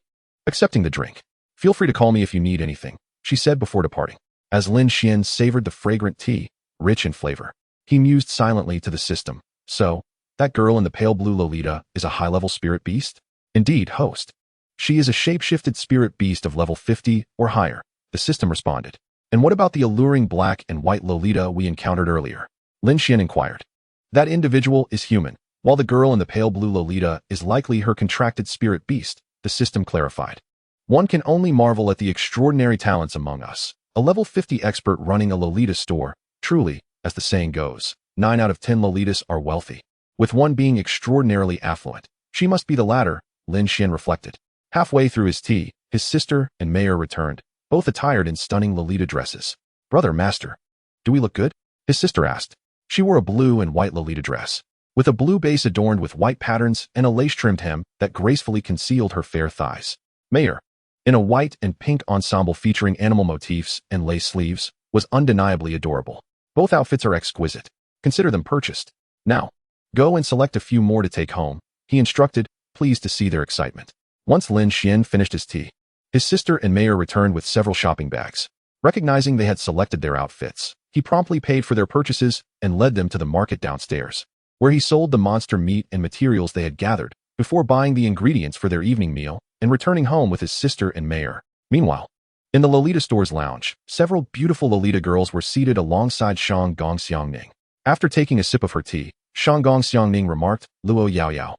accepting the drink. "Feel free to call me if you need anything," she said before departing. As Lin Xuan savored the fragrant tea, rich in flavor, he mused silently to the system. "So, that girl in the pale blue Lolita is a high-level spirit beast?" "Indeed, host. She is a shape-shifted spirit beast of level 50 or higher," the system responded. "And what about the alluring black and white Lolita we encountered earlier?" Lin Xuan inquired. "That individual is human, while the girl in the pale blue Lolita is likely her contracted spirit beast," the system clarified. "One can only marvel at the extraordinary talents among us. A level 50 expert running a Lolita store. Truly, as the saying goes, 9 out of 10 Lolitas are wealthy, with one being extraordinarily affluent. She must be the latter," Lin Xuan reflected. Halfway through his tea, his sister and Mayor returned, both attired in stunning Lolita dresses. "Brother, master, do we look good?" his sister asked. She wore a blue and white Lolita dress, with a blue base adorned with white patterns and a lace-trimmed hem that gracefully concealed her fair thighs. Mayor, in a white and pink ensemble featuring animal motifs and lace sleeves, was undeniably adorable. "Both outfits are exquisite. Consider them purchased. Now, go and select a few more to take home," he instructed, pleased to see their excitement. Once Lin Xuan finished his tea, his sister and Mayor returned with several shopping bags. Recognizing they had selected their outfits, he promptly paid for their purchases and led them to the market downstairs, where he sold the monster meat and materials they had gathered before buying the ingredients for their evening meal and returning home with his sister and Mayor. Meanwhile, in the Lolita store's lounge, several beautiful Lolita girls were seated alongside Shang Gong Xiangning. After taking a sip of her tea, Shang Gong Xiangning remarked, "Luo Yao Yao,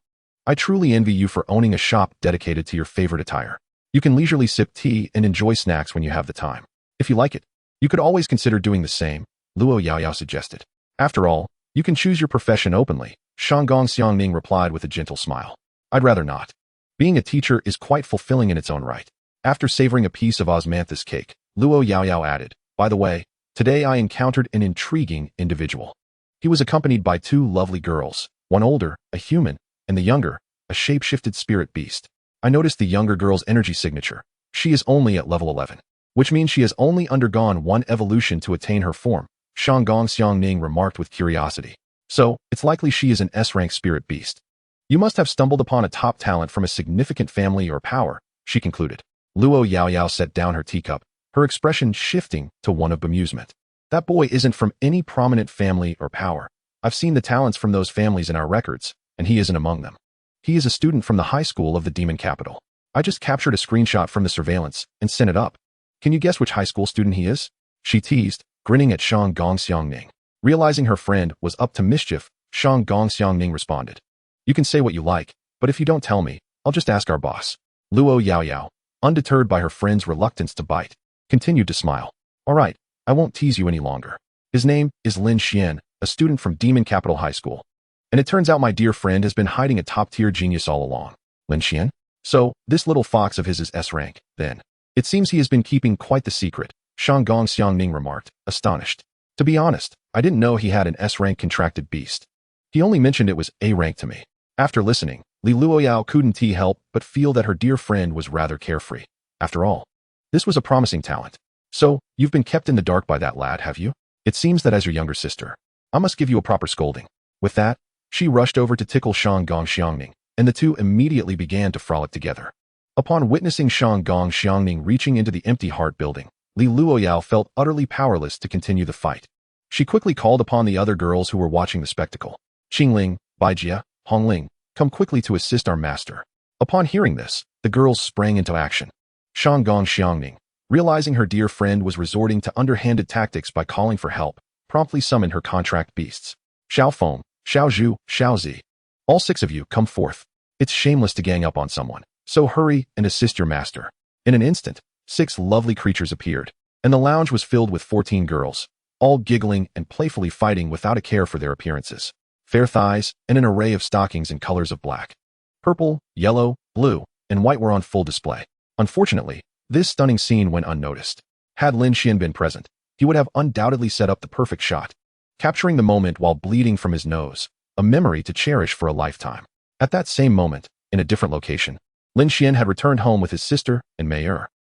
I truly envy you for owning a shop dedicated to your favorite attire. You can leisurely sip tea and enjoy snacks when you have the time. If you like it, you could always consider doing the same," Luo Yao Yao suggested. "After all, you can choose your profession openly," Shang Gong Xiangning replied with a gentle smile. "I'd rather not. Being a teacher is quite fulfilling in its own right." After savoring a piece of osmanthus cake, Luo Yao Yao added, "By the way, today I encountered an intriguing individual. He was accompanied by 2 lovely girls, one older, a human, and the younger, a shape-shifted spirit beast. I noticed the younger girl's energy signature. She is only at level 11, which means she has only undergone 1 evolution to attain her form," Shang Gong Xiangning remarked with curiosity. "So, it's likely she is an S-rank spirit beast. You must have stumbled upon a top talent from a significant family or power," she concluded. Luo Yao Yao set down her teacup, her expression shifting to one of bemusement. "That boy isn't from any prominent family or power. I've seen the talents from those families in our records, and he isn't among them. He is a student from the high school of the demon capital. I just captured a screenshot from the surveillance and sent it up. Can you guess which high school student he is?" she teased, grinning at Shang Gong Xiangning. Realizing her friend was up to mischief, Shang Gong Xiangning responded, "You can say what you like, but if you don't tell me, I'll just ask our boss." Luo Yao Yao, undeterred by her friend's reluctance to bite, continued to smile. "All right, I won't tease you any longer. His name is Lin Xuan, a student from Demon Capital High School. And it turns out my dear friend has been hiding a top-tier genius all along." "Lin Xuan? So, this little fox of his is S-rank, then. It seems he has been keeping quite the secret," Shang Gong Xiangning remarked, astonished. "To be honest, I didn't know he had an S-rank contracted beast. He only mentioned it was A-rank to me." After listening, Li Luoyao couldn't help but feel that her dear friend was rather carefree. After all, this was a promising talent. "So, you've been kept in the dark by that lad, have you? It seems that as your younger sister, I must give you a proper scolding." With that, she rushed over to tickle Shang Gong Xiangning, and the two immediately began to frolic together. Upon witnessing Shang Gong Xiangning reaching into the empty heart building, Li Luoyao felt utterly powerless to continue the fight. She quickly called upon the other girls who were watching the spectacle. Qingling, Baijie, Hongling, come quickly to assist our master. Upon hearing this, the girls sprang into action. Shanggong Xiangning, realizing her dear friend was resorting to underhanded tactics by calling for help, promptly summoned her contract beasts. Xiaofeng, Xiaozhu, Xiaozi. All 6 of you come forth. It's shameless to gang up on someone, so hurry and assist your master. In an instant, 6 lovely creatures appeared, and the lounge was filled with 14 girls, all giggling and playfully fighting without a care for their appearances. Fair thighs and an array of stockings in colors of black, purple, yellow, blue, and white were on full display. Unfortunately, this stunning scene went unnoticed. Had Lin Xuan been present, he would have undoubtedly set up the perfect shot, capturing the moment while bleeding from his nose, a memory to cherish for a lifetime. At that same moment, in a different location, Lin Xuan had returned home with his sister and Mei.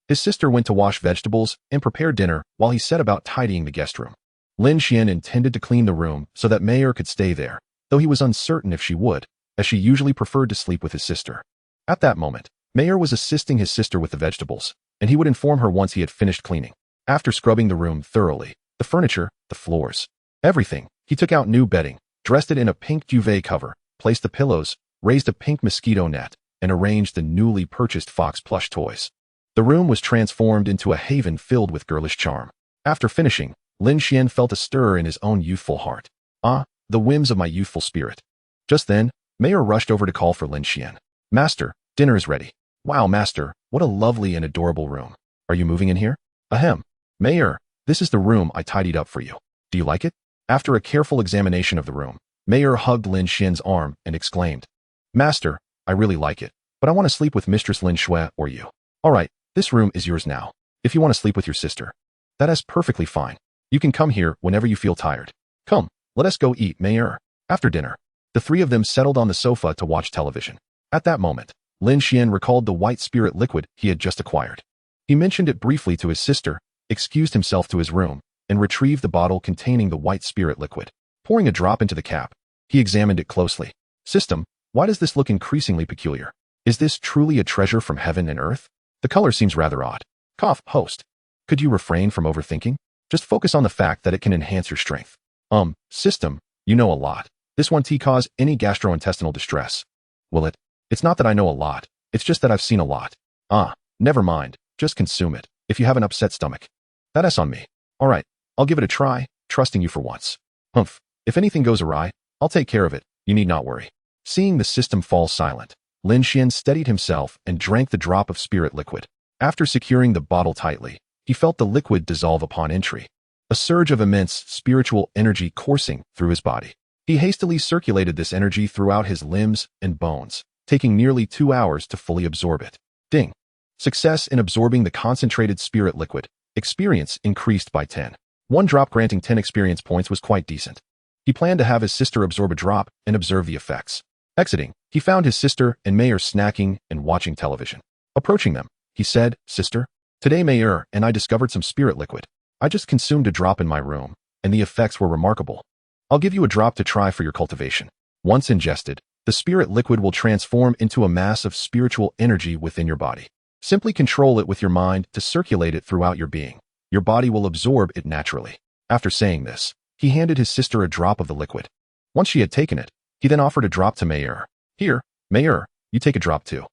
His sister went to wash vegetables and prepare dinner while he set about tidying the guest room. Lin Xuan intended to clean the room so that Mei could stay there, though he was uncertain if she would, as she usually preferred to sleep with his sister. At that moment, Mei was assisting his sister with the vegetables, and he would inform her once he had finished cleaning. After scrubbing the room thoroughly, the furniture, the floors, everything, he took out new bedding, dressed it in a pink duvet cover, placed the pillows, raised a pink mosquito net, and arranged the newly purchased fox plush toys. The room was transformed into a haven filled with girlish charm. After finishing, Lin Xuan felt a stir in his own youthful heart. Ah, the whims of my youthful spirit. Just then, Mei rushed over to call for Lin Xuan. Master, dinner is ready. Wow, master, what a lovely and adorable room. Are you moving in here? Ahem. Mei, this is the room I tidied up for you. Do you like it? After a careful examination of the room, Mei hugged Lin Xuan's arm and exclaimed, Master, I really like it, but I want to sleep with Mistress Lin Xuan or you. All right, this room is yours now. If you want to sleep with your sister, that is perfectly fine. You can come here whenever you feel tired. Come, let us go eat, Mei. After dinner, the 3 of them settled on the sofa to watch television. At that moment, Lin Xuan recalled the white spirit liquid he had just acquired. He mentioned it briefly to his sister, excused himself to his room, and retrieved the bottle containing the white spirit liquid. Pouring a drop into the cap, he examined it closely. System, why does this look increasingly peculiar? Is this truly a treasure from heaven and earth? The color seems rather odd. Cough, host. Could you refrain from overthinking? Just focus on the fact that it can enhance your strength. System, you know a lot. This won't cause any gastrointestinal distress. Will it? It's not that I know a lot. It's just that I've seen a lot. Never mind. Just consume it, if you have an upset stomach. That's on me. All right, I'll give it a try, trusting you for once. Humph. If anything goes awry, I'll take care of it. You need not worry. Seeing the system fall silent, Lin Xuan steadied himself and drank the drop of spirit liquid. After securing the bottle tightly, he felt the liquid dissolve upon entry. A surge of immense spiritual energy coursing through his body. He hastily circulated this energy throughout his limbs and bones, taking nearly 2 hours to fully absorb it. Ding. Success in absorbing the concentrated spirit liquid. Experience increased by 10. 1 drop granting 10 experience points was quite decent. He planned to have his sister absorb a drop and observe the effects. Exiting, he found his sister and Mei snacking and watching television. Approaching them, he said, Sister, today Mei and I discovered some spirit liquid. I just consumed a drop in my room, and the effects were remarkable. I'll give you a drop to try for your cultivation. Once ingested, the spirit liquid will transform into a mass of spiritual energy within your body. Simply control it with your mind to circulate it throughout your being. Your body will absorb it naturally. After saying this, he handed his sister a drop of the liquid. Once she had taken it, he then offered a drop to Mei. Here, Mei, you take a drop too.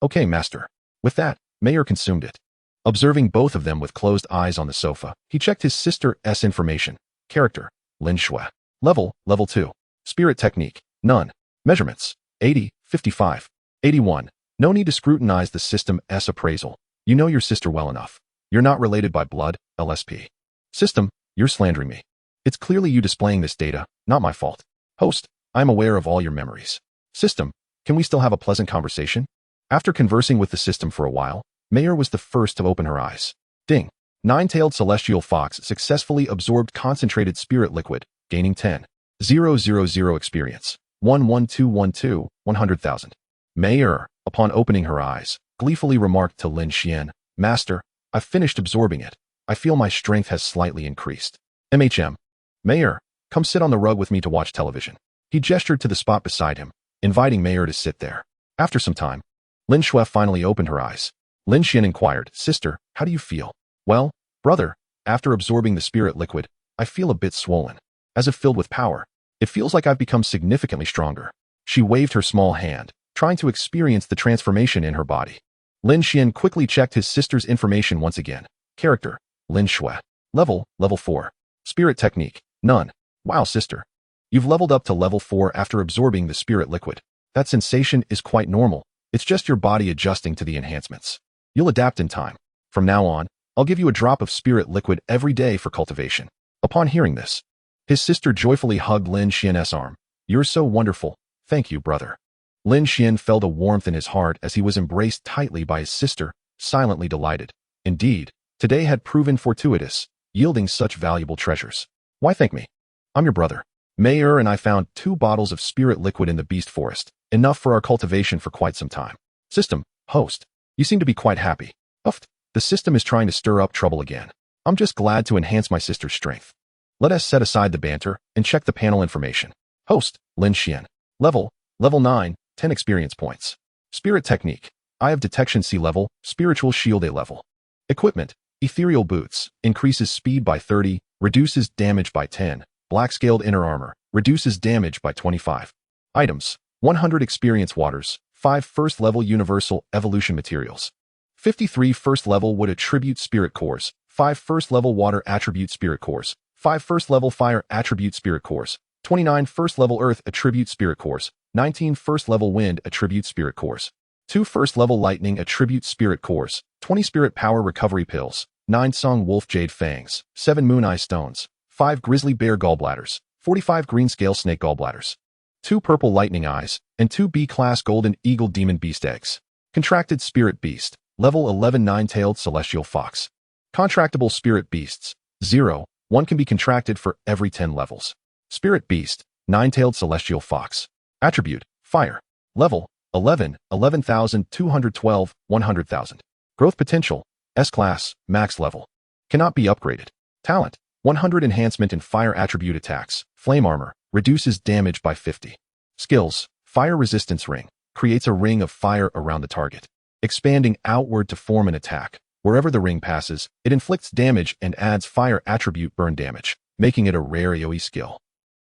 Okay, master. With that, Mei consumed it. Observing both of them with closed eyes on the sofa, he checked his sister's information. Character, Lin Xuan. Level 2. Spirit technique, none. Measurements, 80, 55, 81. No need to scrutinize the system's appraisal. You know your sister well enough. You're not related by blood, LSP. System, you're slandering me. It's clearly you displaying this data, not my fault. Host, I'm aware of all your memories. System, can we still have a pleasant conversation? After conversing with the system for a while, Mei was the first to open her eyes. Ding. 9-tailed celestial fox successfully absorbed concentrated spirit liquid, gaining 10,000 experience. 11212, 100,000. Mei, upon opening her eyes, gleefully remarked to Lin Xuan, Master, I've finished absorbing it. I feel my strength has slightly increased. Mei, come sit on the rug with me to watch television. He gestured to the spot beside him, inviting Mei to sit there. After some time, Lin Xuan finally opened her eyes. Lin Xuan inquired, Sister, how do you feel? Well, brother, after absorbing the spirit liquid, I feel a bit swollen, as if filled with power. It feels like I've become significantly stronger. She waved her small hand, trying to experience the transformation in her body. Lin Xuan quickly checked his sister's information once again. Character, Lin Xuan. Level 4. Spirit technique, none. Wow, sister. You've leveled up to level 4 after absorbing the spirit liquid. That sensation is quite normal. It's just your body adjusting to the enhancements. You'll adapt in time. From now on, I'll give you a drop of spirit liquid every day for cultivation. Upon hearing this, his sister joyfully hugged Lin Xuan's arm. You're so wonderful. Thank you, brother. Lin Xuan felt a warmth in his heart as he was embraced tightly by his sister, silently delighted. Indeed, today had proven fortuitous, yielding such valuable treasures. Why thank me? I'm your brother. Mayer and I found 2 bottles of spirit liquid in the beast forest, enough for our cultivation for quite some time. System, host. You seem to be quite happy. Uft, the system is trying to stir up trouble again. I'm just glad to enhance my sister's strength. Let us set aside the banter and check the panel information. Host, Lin Xuan. Level 9, 10 experience points. Spirit technique, Eye of Detection C level, Spiritual Shield A level. Equipment, Ethereal Boots, increases speed by 30, reduces damage by 10. Black-scaled inner armor, reduces damage by 25. Items, 100 experience waters, 5 first-level universal evolution materials. 53 first-level wood attribute spirit cores, 5 first-level water attribute spirit cores, 5 first-level fire attribute spirit cores, 29 first-level earth attribute spirit cores, 19 first-level wind attribute spirit cores, 2 first-level lightning attribute spirit cores, 20 spirit power recovery pills, 9 song wolf jade fangs, 7 moon eye stones, 5 grizzly bear gallbladders, 45 green scale snake gallbladders, 2 purple lightning eyes, and 2 B-class golden eagle demon beast eggs. Contracted spirit beast, level 11 nine-tailed celestial fox. Contractable spirit beasts, 0, 1 can be contracted for every 10 levels. Spirit beast, nine-tailed celestial fox. Attribute, fire. Level, 11, 11,212, 100,000. Growth potential, S-class, max level. Cannot be upgraded. Talent, 100 enhancement in fire attribute attacks. Flame armor, reduces damage by 50. Skills, fire resistance ring, creates a ring of fire around the target, expanding outward to form an attack. Wherever the ring passes, it inflicts damage and adds fire attribute burn damage, making it a rare AoE skill.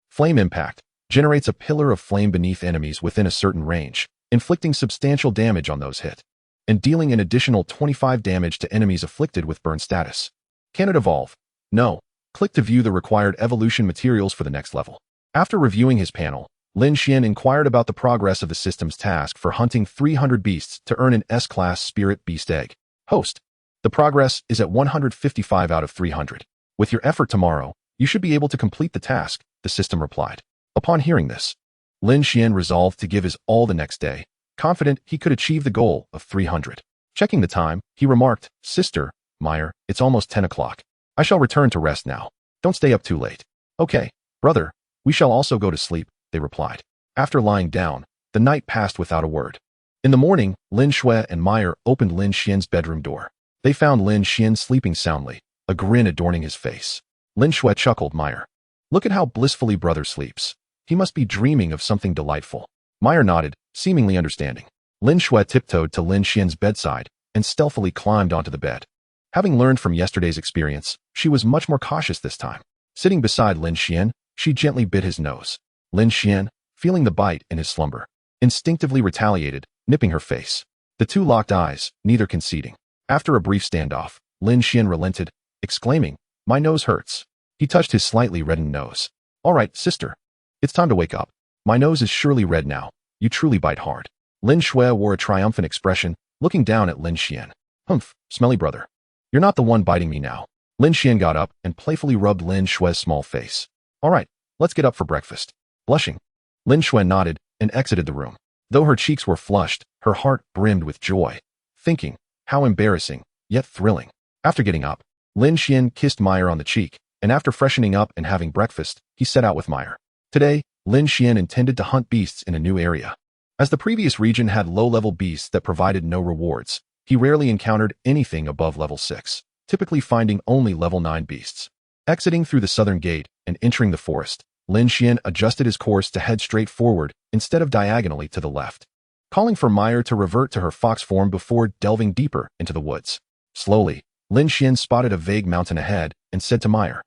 Flame impact, generates a pillar of flame beneath enemies within a certain range, inflicting substantial damage on those hit, and dealing an additional 25 damage to enemies afflicted with burn status. Can it evolve? No. Click to view the required evolution materials for the next level. After reviewing his panel, Lin Xuan inquired about the progress of the system's task for hunting 300 beasts to earn an S-class spirit beast egg. Host. The progress is at 155 out of 300. With your effort tomorrow, you should be able to complete the task, the system replied. Upon hearing this, Lin Xuan resolved to give his all the next day, confident he could achieve the goal of 300. Checking the time, he remarked, Sister, Meyer, it's almost 10 o'clock. I shall return to rest now. Don't stay up too late. Okay, brother, we shall also go to sleep, they replied. After lying down, the night passed without a word. In the morning, Lin Xuan and Meyer opened Lin Xuan's bedroom door. They found Lin Xuan sleeping soundly, a grin adorning his face. Lin Xuan chuckled. Meyer, look at how blissfully brother sleeps. He must be dreaming of something delightful. Meyer nodded, seemingly understanding. Lin Xuan tiptoed to Lin Xuan's bedside and stealthily climbed onto the bed. Having learned from yesterday's experience, she was much more cautious this time. Sitting beside Lin Xuan, she gently bit his nose. Lin Xuan, feeling the bite in his slumber, instinctively retaliated, nipping her face. The two locked eyes, neither conceding. After a brief standoff, Lin Xuan relented, exclaiming, My nose hurts. He touched his slightly reddened nose. All right, sister. It's time to wake up. My nose is surely red now. You truly bite hard. Lin Xuan wore a triumphant expression, looking down at Lin Xuan. Humph, smelly brother. You're not the one biting me now. Lin Xuan got up and playfully rubbed Lin Xuan's small face. All right, let's get up for breakfast. Blushing, Lin Xuan nodded and exited the room. Though her cheeks were flushed, her heart brimmed with joy, thinking, how embarrassing, yet thrilling. After getting up, Lin Xuan kissed Meyer on the cheek, and after freshening up and having breakfast, he set out with Meyer. Today, Lin Xuan intended to hunt beasts in a new area. As the previous region had low-level beasts that provided no rewards, he rarely encountered anything above level 6, typically finding only level 9 beasts. Exiting through the southern gate and entering the forest, Lin Xuan adjusted his course to head straight forward instead of diagonally to the left, calling for Meyer to revert to her fox form before delving deeper into the woods. Slowly, Lin Xuan spotted a vague mountain ahead and said to Meyer,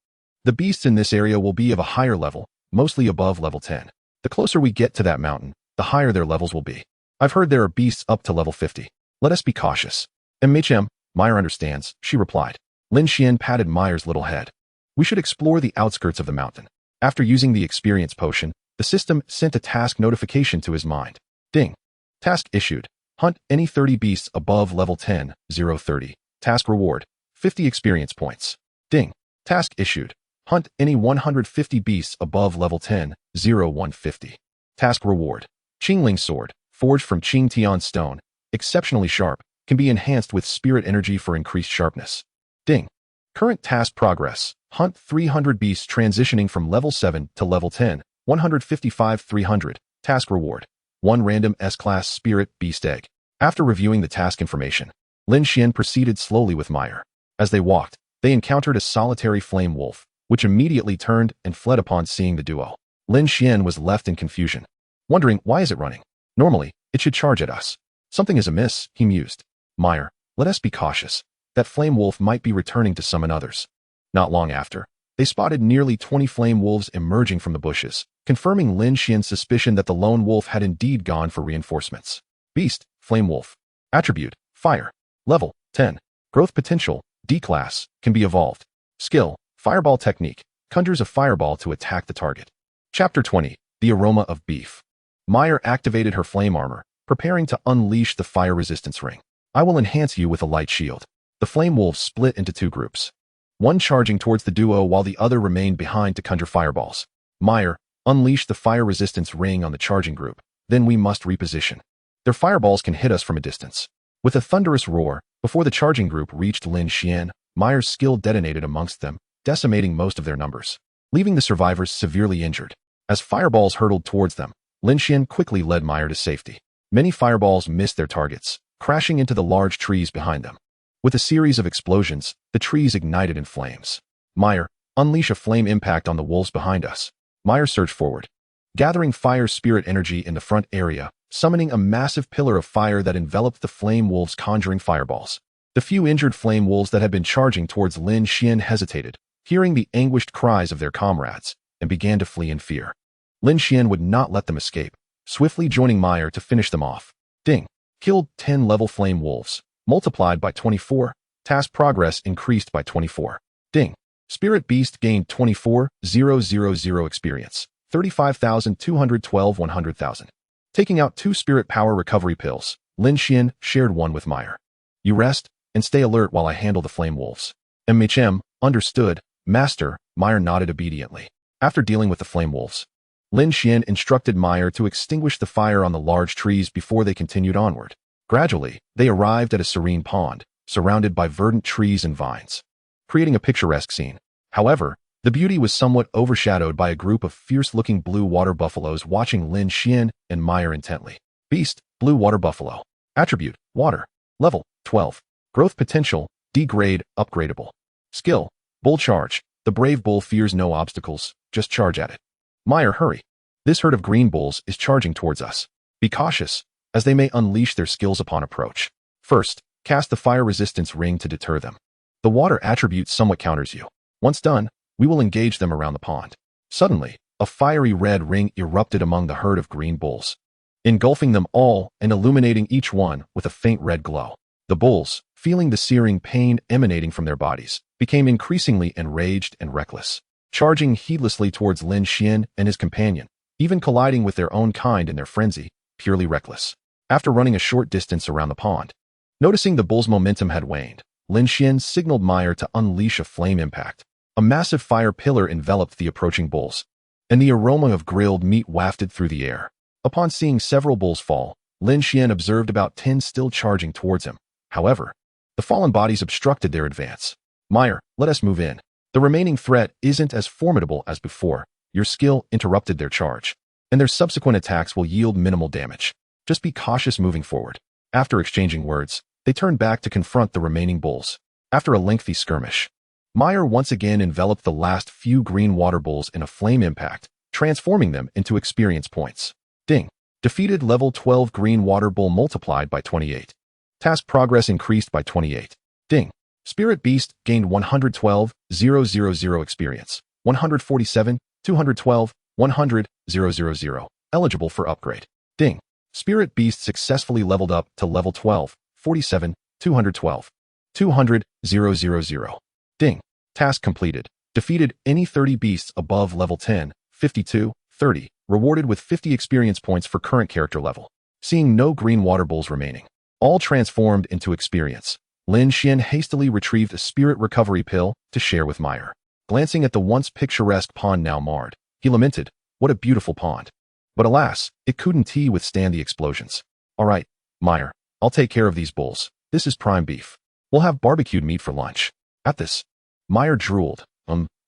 The beasts in this area will be of a higher level, mostly above level 10. The closer we get to that mountain, the higher their levels will be. I've heard there are beasts up to level 50. Let us be cautious. MHM, Meyer understands, she replied. Lin Xuan patted Meyer's little head. We should explore the outskirts of the mountain. After using the experience potion, the system sent a task notification to his mind. Ding. Task issued. Hunt any 30 beasts above level 10, 030. Task reward, 50 experience points. Ding. Task issued. Hunt any 150 beasts above level 10, 150. Task reward. Qingling sword, forged from Qingtian stone, exceptionally sharp, can be enhanced with spirit energy for increased sharpness. Ding. Current task progress. Hunt 300 beasts transitioning from level 7 to level 10, 155 300. Task reward. 1 random S-class spirit beast egg. After reviewing the task information, Lin Xuan proceeded slowly with Meyer. As they walked, they encountered a solitary flame wolf, which immediately turned and fled upon seeing the duo. Lin Xuan was left in confusion, wondering why is it running? Normally, it should charge at us. Something is amiss, he mused. Meyer, let us be cautious. That flame wolf might be returning to summon others. Not long after, they spotted nearly 20 flame wolves emerging from the bushes, confirming Lin Xuan's suspicion that the lone wolf had indeed gone for reinforcements. Beast, flame wolf. Attribute, fire. Level, 10. Growth potential, D class, can be evolved. Skill, fireball technique, conjures a fireball to attack the target. Chapter 20, the aroma of beef. Meyer activated her flame armor, preparing to unleash the fire resistance ring. I will enhance you with a light shield. The flame wolves split into 2 groups. One charging towards the duo while the other remained behind to conjure fireballs. Meyer, unleash the fire resistance ring on the charging group. Then we must reposition. Their fireballs can hit us from a distance. With a thunderous roar, before the charging group reached Lin Xuan, Meyer's skill detonated amongst them, decimating most of their numbers, leaving the survivors severely injured. As fireballs hurtled towards them, Lin Xuan quickly led Meyer to safety. Many fireballs missed their targets, crashing into the large trees behind them. With a series of explosions, the trees ignited in flames. Meyer, unleash a flame impact on the wolves behind us. Meyer surged forward, gathering fire spirit energy in the front area, summoning a massive pillar of fire that enveloped the flame wolves, conjuring fireballs. The few injured flame wolves that had been charging towards Lin Xuan hesitated, hearing the anguished cries of their comrades, and began to flee in fear. Lin Xuan would not let them escape, swiftly joining Meyer to finish them off. Ding. Killed 10 level flame wolves. Multiplied by 24. Task progress increased by 24. Ding. Spirit beast gained 24,000 experience. 35,212 100,000. Taking out 2 spirit power recovery pills, Lin Xuan shared one with Meyer. You rest and stay alert while I handle the flame wolves. MHM, understood, master. Meyer nodded obediently. After dealing with the flame wolves, Lin Xuan instructed Meyer to extinguish the fire on the large trees before they continued onward. Gradually, they arrived at a serene pond, surrounded by verdant trees and vines, creating a picturesque scene. However, the beauty was somewhat overshadowed by a group of fierce-looking blue water buffaloes watching Lin Xuan and Meyer intently. Beast, blue water buffalo. Attribute, water. Level, 12. Growth potential, D grade, upgradable. Skill, bull charge. The brave bull fears no obstacles, just charge at it. Meyer, hurry. This herd of green bulls is charging towards us. Be cautious, as they may unleash their skills upon approach. First, cast the fire resistance ring to deter them. The water attribute somewhat counters you. Once done, we will engage them around the pond. Suddenly, a fiery red ring erupted among the herd of green bulls, engulfing them all and illuminating each one with a faint red glow. The bulls, feeling the searing pain emanating from their bodies, became increasingly enraged and reckless, charging heedlessly towards Lin Xuan and his companion, even colliding with their own kind in their frenzy, purely reckless. After running a short distance around the pond, noticing the bulls' momentum had waned, Lin Xuan signaled Meyer to unleash a flame impact. A massive fire pillar enveloped the approaching bulls, and the aroma of grilled meat wafted through the air. Upon seeing several bulls fall, Lin Xuan observed about 10 still charging towards him. However, the fallen bodies obstructed their advance. Meyer, let us move in. The remaining threat isn't as formidable as before. Your skill interrupted their charge, and their subsequent attacks will yield minimal damage. Just be cautious moving forward. After exchanging words, they turned back to confront the remaining bulls. After a lengthy skirmish, Meyer once again enveloped the last few green water bulls in a flame impact, transforming them into experience points. Ding. Defeated level 12 green water bull multiplied by 28. Task progress increased by 28. Ding. Spirit beast gained 112,000 experience. 147, 212, 100, 000. Eligible for upgrade. Ding. Spirit Beast successfully leveled up to level 12, 47, 212, 200, 000. Ding. Task completed. Defeated any 30 beasts above level 10, 52, 30. Rewarded with 50 experience points for current character level. Seeing no green water bowls remaining, all transformed into experience, Lin Xuan hastily retrieved a spirit recovery pill to share with Meyer. Glancing at the once picturesque pond now marred, he lamented, "What a beautiful pond." But alas, it couldn't withstand the explosions. "All right, Meyer, I'll take care of these bulls. This is prime beef. We'll have barbecued meat for lunch." At this, Meyer drooled.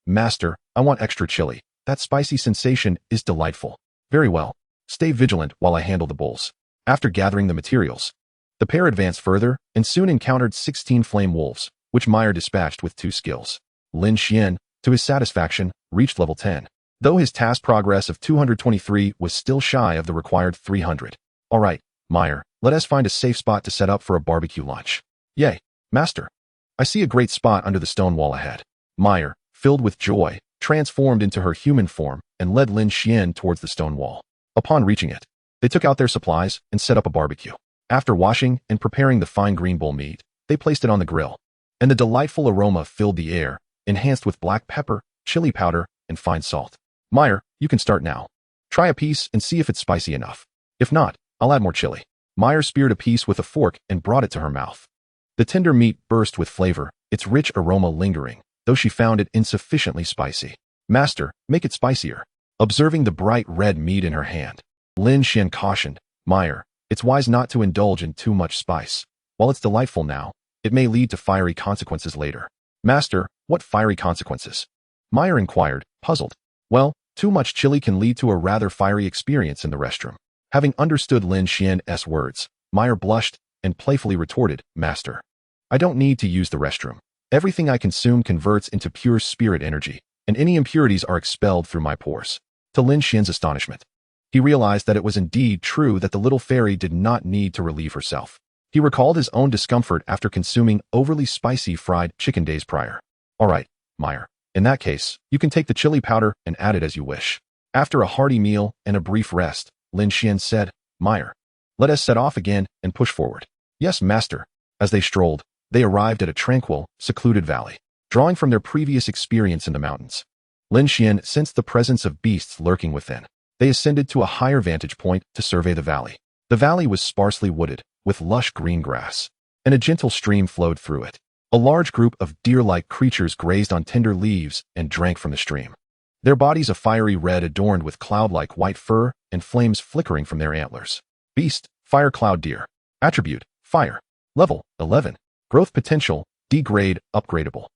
Master, I want extra chili. That spicy sensation is delightful." "Very well. Stay vigilant while I handle the bulls." After gathering the materials, the pair advanced further and soon encountered 16 flame wolves, which Meyer dispatched with 2 skills. Lin Xuan, to his satisfaction, reached level 10, though his task progress of 223 was still shy of the required 300. "All right, Meyer, let us find a safe spot to set up for a barbecue lunch." "Yay, Master. I see a great spot under the stone wall ahead." Meyer, filled with joy, transformed into her human form and led Lin Xuan towards the stone wall. Upon reaching it, they took out their supplies and set up a barbecue. After washing and preparing the fine green bull meat, they placed it on the grill, and the delightful aroma filled the air, enhanced with black pepper, chili powder, and fine salt. "Meyer, you can start now. Try a piece and see if it's spicy enough. If not, I'll add more chili." Meyer speared a piece with a fork and brought it to her mouth. The tender meat burst with flavor, its rich aroma lingering, though she found it insufficiently spicy. "Master, make it spicier." Observing the bright red meat in her hand, Lin Xuan cautioned, "Meyer, it's wise not to indulge in too much spice. While it's delightful now, it may lead to fiery consequences later." "Master, what fiery consequences?" Meyer inquired, puzzled. "Well, too much chili can lead to a rather fiery experience in the restroom." Having understood Lin Xuan's words, Meyer blushed and playfully retorted, "Master, I don't need to use the restroom. Everything I consume converts into pure spirit energy, and any impurities are expelled through my pores." To Lin Xuan's astonishment, he realized that it was indeed true that the little fairy did not need to relieve herself. He recalled his own discomfort after consuming overly spicy fried chicken days prior. "All right, Meyer, in that case, you can take the chili powder and add it as you wish." After a hearty meal and a brief rest, Lin Xuan said, "Meyer, let us set off again and push forward." "Yes, Master." As they strolled, they arrived at a tranquil, secluded valley. Drawing from their previous experience in the mountains, Lin Xuan sensed the presence of beasts lurking within. They ascended to a higher vantage point to survey the valley. The valley was sparsely wooded, with lush green grass, and a gentle stream flowed through it. A large group of deer-like creatures grazed on tender leaves and drank from the stream. Their bodies a fiery red adorned with cloud-like white fur and flames flickering from their antlers. Beast, Fire Cloud Deer. Attribute, Fire. Level, 11. Growth potential, D-grade, upgradable.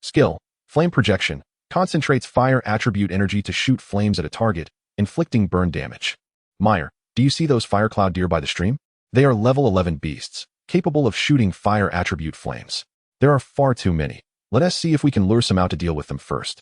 Skill, Flame Projection. Concentrates fire attribute energy to shoot flames at a target, inflicting burn damage. Meyer, do you see those Fire Cloud Deer by the stream? They are level 11 beasts, capable of shooting fire attribute flames. There are far too many. Let us see if we can lure some out to deal with them first.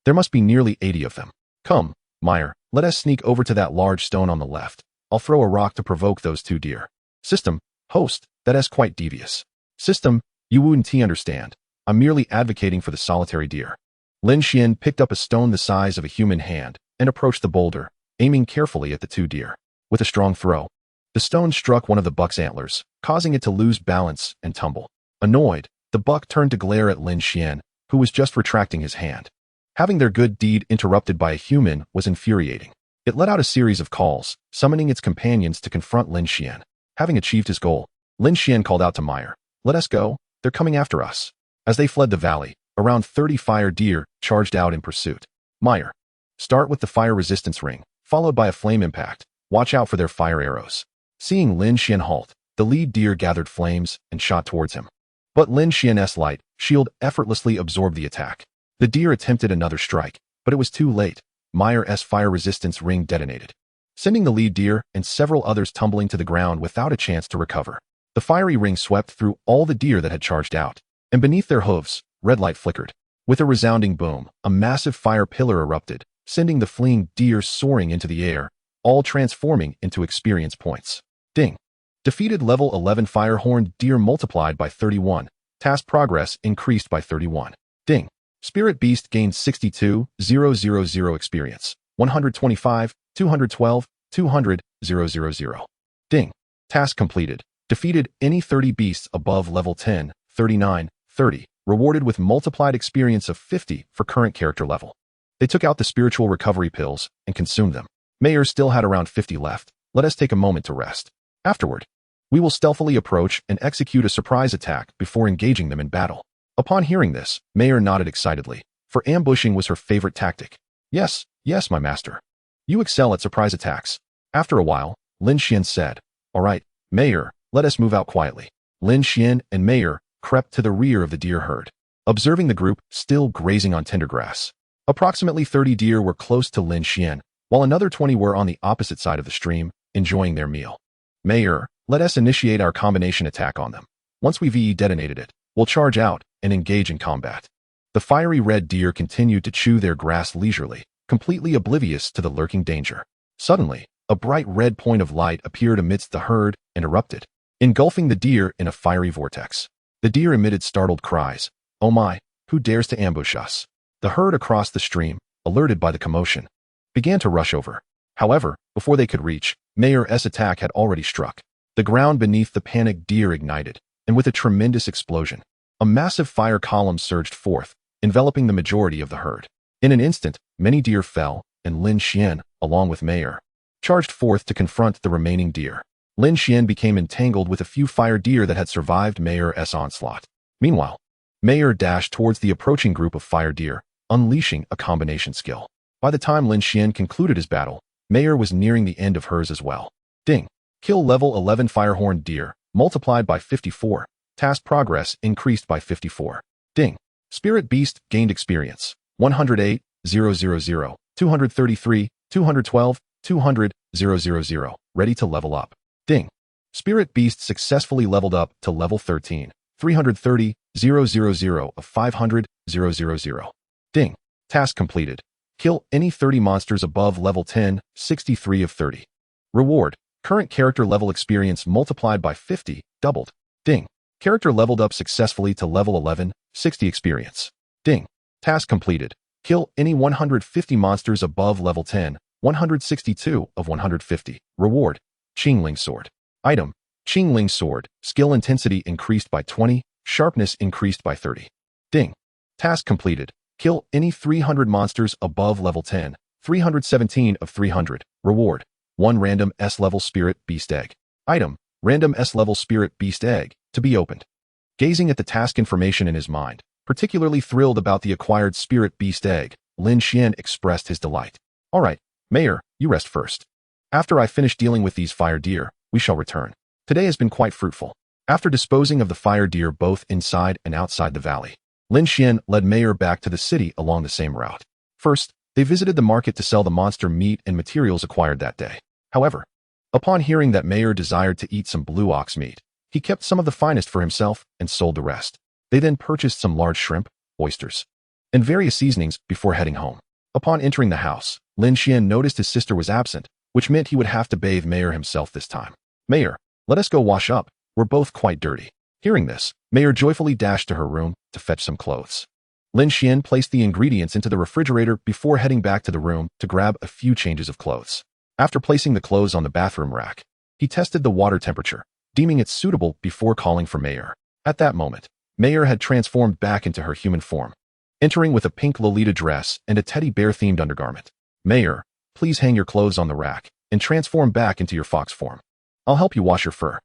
There must be nearly 80 of them. Come, Meyer, let us sneak over to that large stone on the left. I'll throw a rock to provoke those 2 deer. System, host, that is quite devious. System, you wouldn't understand. I'm merely advocating for the solitary deer. Lin Xuan picked up a stone the size of a human hand and approached the boulder, aiming carefully at the 2 deer. With a strong throw, the stone struck one of the buck's antlers, causing it to lose balance and tumble. Annoyed, the buck turned to glare at Lin Xuan, who was just retracting his hand. Having their good deed interrupted by a human was infuriating. It let out a series of calls, summoning its companions to confront Lin Xuan. Having achieved his goal, Lin Xuan called out to Meyer, "Let us go, they're coming after us." As they fled the valley, around 30 fire deer charged out in pursuit. Meyer, start with the fire resistance ring, followed by a flame impact. Watch out for their fire arrows. Seeing Lin Xuan halt, the lead deer gathered flames and shot towards him. But Lin Xuan's light shield effortlessly absorbed the attack. The deer attempted another strike, but it was too late. Meyer's fire resistance ring detonated, sending the lead deer and several others tumbling to the ground without a chance to recover. The fiery ring swept through all the deer that had charged out, and beneath their hooves, red light flickered. With a resounding boom, a massive fire pillar erupted, sending the fleeing deer soaring into the air, all transforming into experience points. Ding. Defeated level 11 Firehorn deer multiplied by 31. Task progress increased by 31. Ding. Spirit Beast gained 62,000 experience. 125, 212, 200, 000. Ding. Task completed. Defeated any 30 beasts above level 10, 39, 30. Rewarded with multiplied experience of 50 for current character level. They took out the spiritual recovery pills and consumed them. Mayor still had around 50 left. Let us take a moment to rest. Afterward, we will stealthily approach and execute a surprise attack before engaging them in battle. Upon hearing this, Mayor nodded excitedly, for ambushing was her favorite tactic. Yes, yes, my master. You excel at surprise attacks. After a while, Lin Xuan said, All right, Mayor, let us move out quietly. Lin Xuan and Mayor crept to the rear of the deer herd, observing the group still grazing on tender grass. Approximately 30 deer were close to Lin Xuan, while another 20 were on the opposite side of the stream, enjoying their meal. Mayor, let us initiate our combination attack on them. Once we've detonated it, we'll charge out and engage in combat. The fiery red deer continued to chew their grass leisurely, completely oblivious to the lurking danger. Suddenly, a bright red point of light appeared amidst the herd and erupted, engulfing the deer in a fiery vortex. The deer emitted startled cries. Oh my, who dares to ambush us? The herd across the stream, alerted by the commotion, began to rush over. However, before they could reach, Mayor's attack had already struck. The ground beneath the panicked deer ignited, and with a tremendous explosion, a massive fire column surged forth, enveloping the majority of the herd. In an instant, many deer fell, and Lin Xuan, along with Mayor, charged forth to confront the remaining deer. Lin Xuan became entangled with a few fire deer that had survived Mayor's onslaught. Meanwhile, Mayor dashed towards the approaching group of fire deer, unleashing a combination skill. By the time Lin Xuan concluded his battle, Mayor was nearing the end of hers as well. Ding. Kill level 11 firehorn deer, multiplied by 54. Task progress increased by 54. Ding. Spirit Beast gained experience. 108, 000, 233, 212, 200, 000. Ready to level up. Ding. Spirit Beast successfully leveled up to level 13. 330, 000 of 500, 000. Ding. Task completed. Kill any 30 monsters above level 10, 63 of 30. Reward. Current character level experience multiplied by 50, doubled. Ding. Character leveled up successfully to level 11, 60 experience. Ding. Task completed. Kill any 150 monsters above level 10, 162 of 150. Reward. Qingling Sword. Item. Qingling Sword. Skill intensity increased by 20, sharpness increased by 30. Ding. Task completed. Kill any 300 monsters above level 10, 317 of 300. Reward. 1 random S-level Spirit Beast Egg. Item. Random S-level Spirit Beast Egg, to be opened. Gazing at the task information in his mind, particularly thrilled about the acquired Spirit Beast Egg, Lin Xuan expressed his delight. All right, Mayor, you rest first. After I finish dealing with these fire deer, we shall return. Today has been quite fruitful. After disposing of the fire deer both inside and outside the valley, Lin Xuan led Mayor back to the city along the same route. First, they visited the market to sell the monster meat and materials acquired that day. However, upon hearing that Mayor desired to eat some blue ox meat, he kept some of the finest for himself and sold the rest. They then purchased some large shrimp, oysters, and various seasonings before heading home. Upon entering the house, Lin Xuan noticed his sister was absent, which meant he would have to bathe Mayor himself this time. Mayor, let us go wash up. We're both quite dirty. Hearing this, Mayor joyfully dashed to her room to fetch some clothes. Lin Xuan placed the ingredients into the refrigerator before heading back to the room to grab a few changes of clothes. After placing the clothes on the bathroom rack, he tested the water temperature, deeming it suitable before calling for Mayor. At that moment, Mayor had transformed back into her human form, entering with a pink Lolita dress and a teddy bear-themed undergarment. Mayor, please hang your clothes on the rack and transform back into your fox form. I'll help you wash your fur.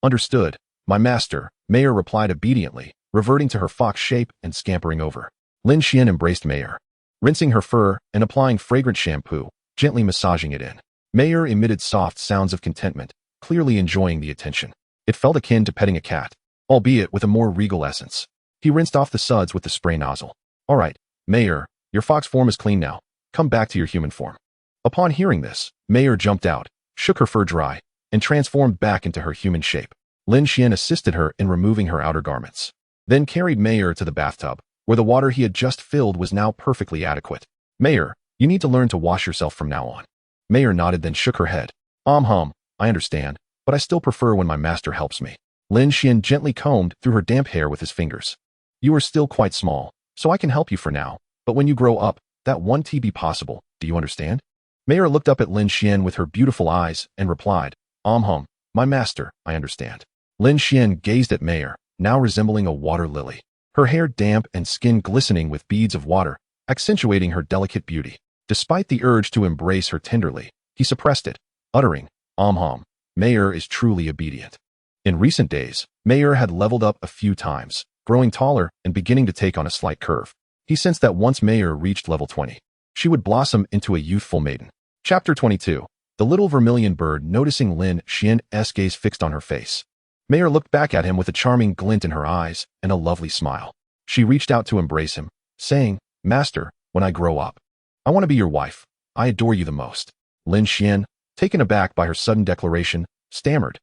Understood, my master, Mayor replied obediently, reverting to her fox shape and scampering over. Lin Xuan embraced Mayor, rinsing her fur and applying fragrant shampoo, gently massaging it in. Mayor emitted soft sounds of contentment, clearly enjoying the attention. It felt akin to petting a cat, albeit with a more regal essence. He rinsed off the suds with the spray nozzle. All right, Mayor, your fox form is clean now. Come back to your human form. Upon hearing this, Mayor jumped out, shook her fur dry, and transformed back into her human shape. Lin Xuan assisted her in removing her outer garments, then carried Mayor to the bathtub, where the water he had just filled was now perfectly adequate. Mayor, you need to learn to wash yourself from now on. Mayor nodded, then shook her head. I understand, but I still prefer when my master helps me. Lin Xuan gently combed through her damp hair with his fingers. You are still quite small, so I can help you for now. But when you grow up, that won't be possible. Do you understand? Mayor looked up at Lin Xuan with her beautiful eyes and replied, my master, I understand. Lin Xuan gazed at Mayor, now resembling a water lily. Her hair damp and skin glistening with beads of water, accentuating her delicate beauty. Despite the urge to embrace her tenderly, he suppressed it, uttering, Mayor is truly obedient. In recent days, Mayor had leveled up a few times, growing taller and beginning to take on a slight curve. He sensed that once Mayor reached level 20, she would blossom into a youthful maiden. Chapter 22. The little vermilion bird noticing Lin Xuan's gaze fixed on her face. Mayor looked back at him with a charming glint in her eyes and a lovely smile. She reached out to embrace him, saying, Master, when I grow up, I want to be your wife. I adore you the most. Lin Xuan, taken aback by her sudden declaration, stammered,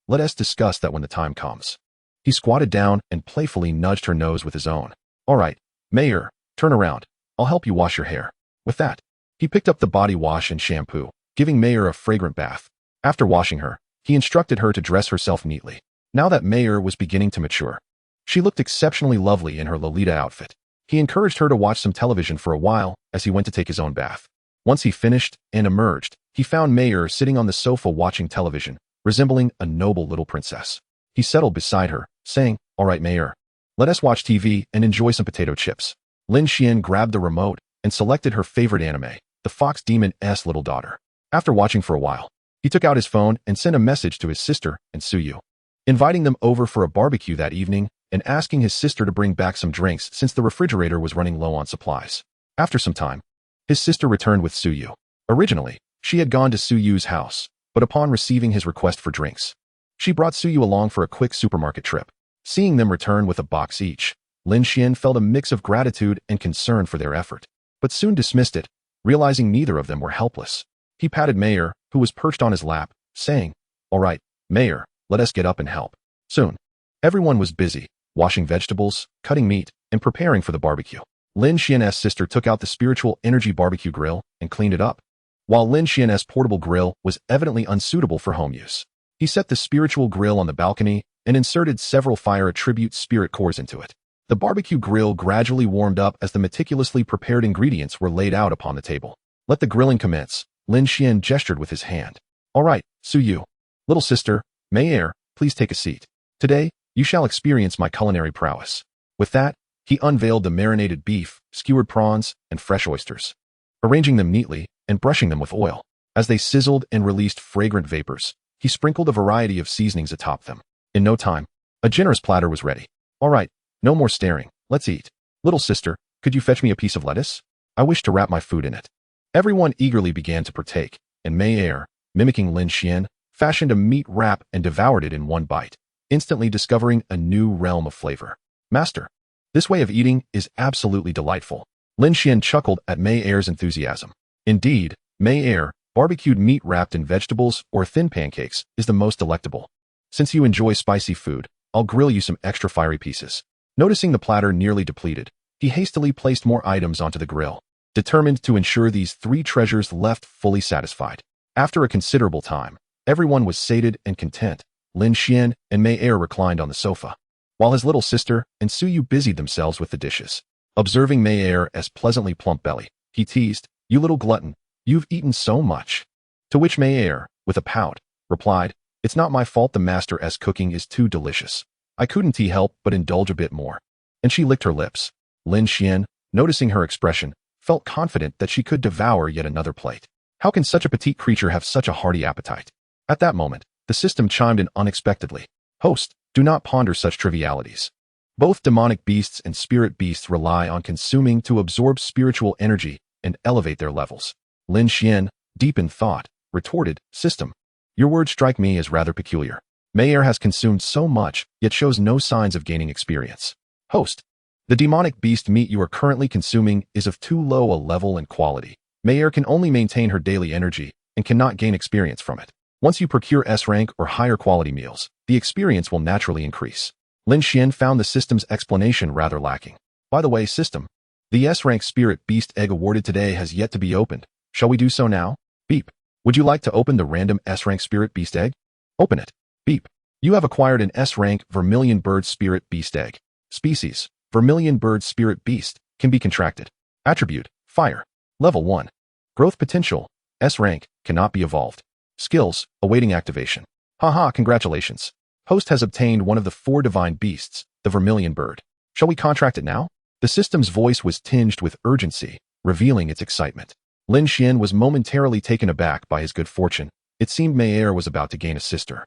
let us discuss that when the time comes. He squatted down and playfully nudged her nose with his own. All right, Mayor, turn around. I'll help you wash your hair. With that, he picked up the body wash and shampoo, giving Mayor a fragrant bath. After washing her, he instructed her to dress herself neatly. Now that Mayor was beginning to mature, she looked exceptionally lovely in her Lolita outfit. He encouraged her to watch some television for a while as he went to take his own bath. Once he finished and emerged, he found Mayor sitting on the sofa watching television, resembling a noble little princess. He settled beside her, saying, All right, Mayor, let us watch TV and enjoy some potato chips. Lin Xuan grabbed the remote and selected her favorite anime, The Fox Demon's Little Daughter. After watching for a while, he took out his phone and sent a message to his sister and Suyu, inviting them over for a barbecue that evening and asking his sister to bring back some drinks since the refrigerator was running low on supplies. After some time, his sister returned with Suyu. Originally, she had gone to Suyu's house, but upon receiving his request for drinks, she brought Suyu along for a quick supermarket trip. Seeing them return with a box each, Lin Xuan felt a mix of gratitude and concern for their effort, but soon dismissed it, realizing neither of them were helpless. He patted Mayor, who was perched on his lap, saying, All right, Mayor, let us get up and help. Soon, everyone was busy, washing vegetables, cutting meat, and preparing for the barbecue. Lin Xuan's sister took out the spiritual energy barbecue grill and cleaned it up. While Lin Xuan's portable grill was evidently unsuitable for home use, he set the spiritual grill on the balcony and inserted several fire attribute spirit cores into it. The barbecue grill gradually warmed up as the meticulously prepared ingredients were laid out upon the table. Let the grilling commence, Lin Xuan gestured with his hand. All right, Suyu. Little sister, Mayor, please take a seat. Today, you shall experience my culinary prowess. With that, he unveiled the marinated beef, skewered prawns, and fresh oysters, arranging them neatly and brushing them with oil. As they sizzled and released fragrant vapors, he sprinkled a variety of seasonings atop them. In no time, a generous platter was ready. All right, no more staring, let's eat. Little sister, could you fetch me a piece of lettuce? I wish to wrap my food in it. Everyone eagerly began to partake, and Mayor, mimicking Lin Xuan, fashioned a meat wrap and devoured it in one bite, instantly discovering a new realm of flavor. Master, this way of eating is absolutely delightful. Lin Xuan chuckled at Mayor's enthusiasm. Indeed, Mayor, barbecued meat wrapped in vegetables or thin pancakes is the most delectable. Since you enjoy spicy food, I'll grill you some extra fiery pieces. Noticing the platter nearly depleted, he hastily placed more items onto the grill, determined to ensure these three treasures left fully satisfied. After a considerable time, everyone was sated and content. Lin Xuan and Mayor reclined on the sofa, while his little sister and Suyu busied themselves with the dishes. Observing Mayor's pleasantly plump belly, he teased, You little glutton, you've eaten so much. To which Mayor, with a pout, replied, It's not my fault the master's cooking is too delicious. I couldn't help but indulge a bit more. And she licked her lips. Lin Xuan, noticing her expression, felt confident that she could devour yet another plate. How can such a petite creature have such a hearty appetite? At that moment, the system chimed in unexpectedly. Host, do not ponder such trivialities. Both demonic beasts and spirit beasts rely on consuming to absorb spiritual energy and elevate their levels. Lin Xuan, deep in thought, retorted, System, your words strike me as rather peculiar. Mayor has consumed so much, yet shows no signs of gaining experience. Host, the demonic beast meat you are currently consuming is of too low a level and quality. Mayor can only maintain her daily energy and cannot gain experience from it. Once you procure S-rank or higher quality meals, the experience will naturally increase. Lin Xuan found the system's explanation rather lacking. By the way, system, the S-rank spirit beast egg awarded today has yet to be opened. Shall we do so now? Beep. Would you like to open the random S-rank spirit beast egg? Open it. Beep. You have acquired an S-rank vermilion bird spirit beast egg. Species, Vermilion Bird Spirit Beast can be contracted. Attribute, Fire. Level 1. Growth potential, S rank, cannot be evolved. Skills, awaiting activation. Haha, congratulations. Host has obtained one of the 4 divine beasts, the Vermilion Bird. Shall we contract it now? The system's voice was tinged with urgency, revealing its excitement. Lin Xuan was momentarily taken aback by his good fortune. It seemed Mayer was about to gain a sister.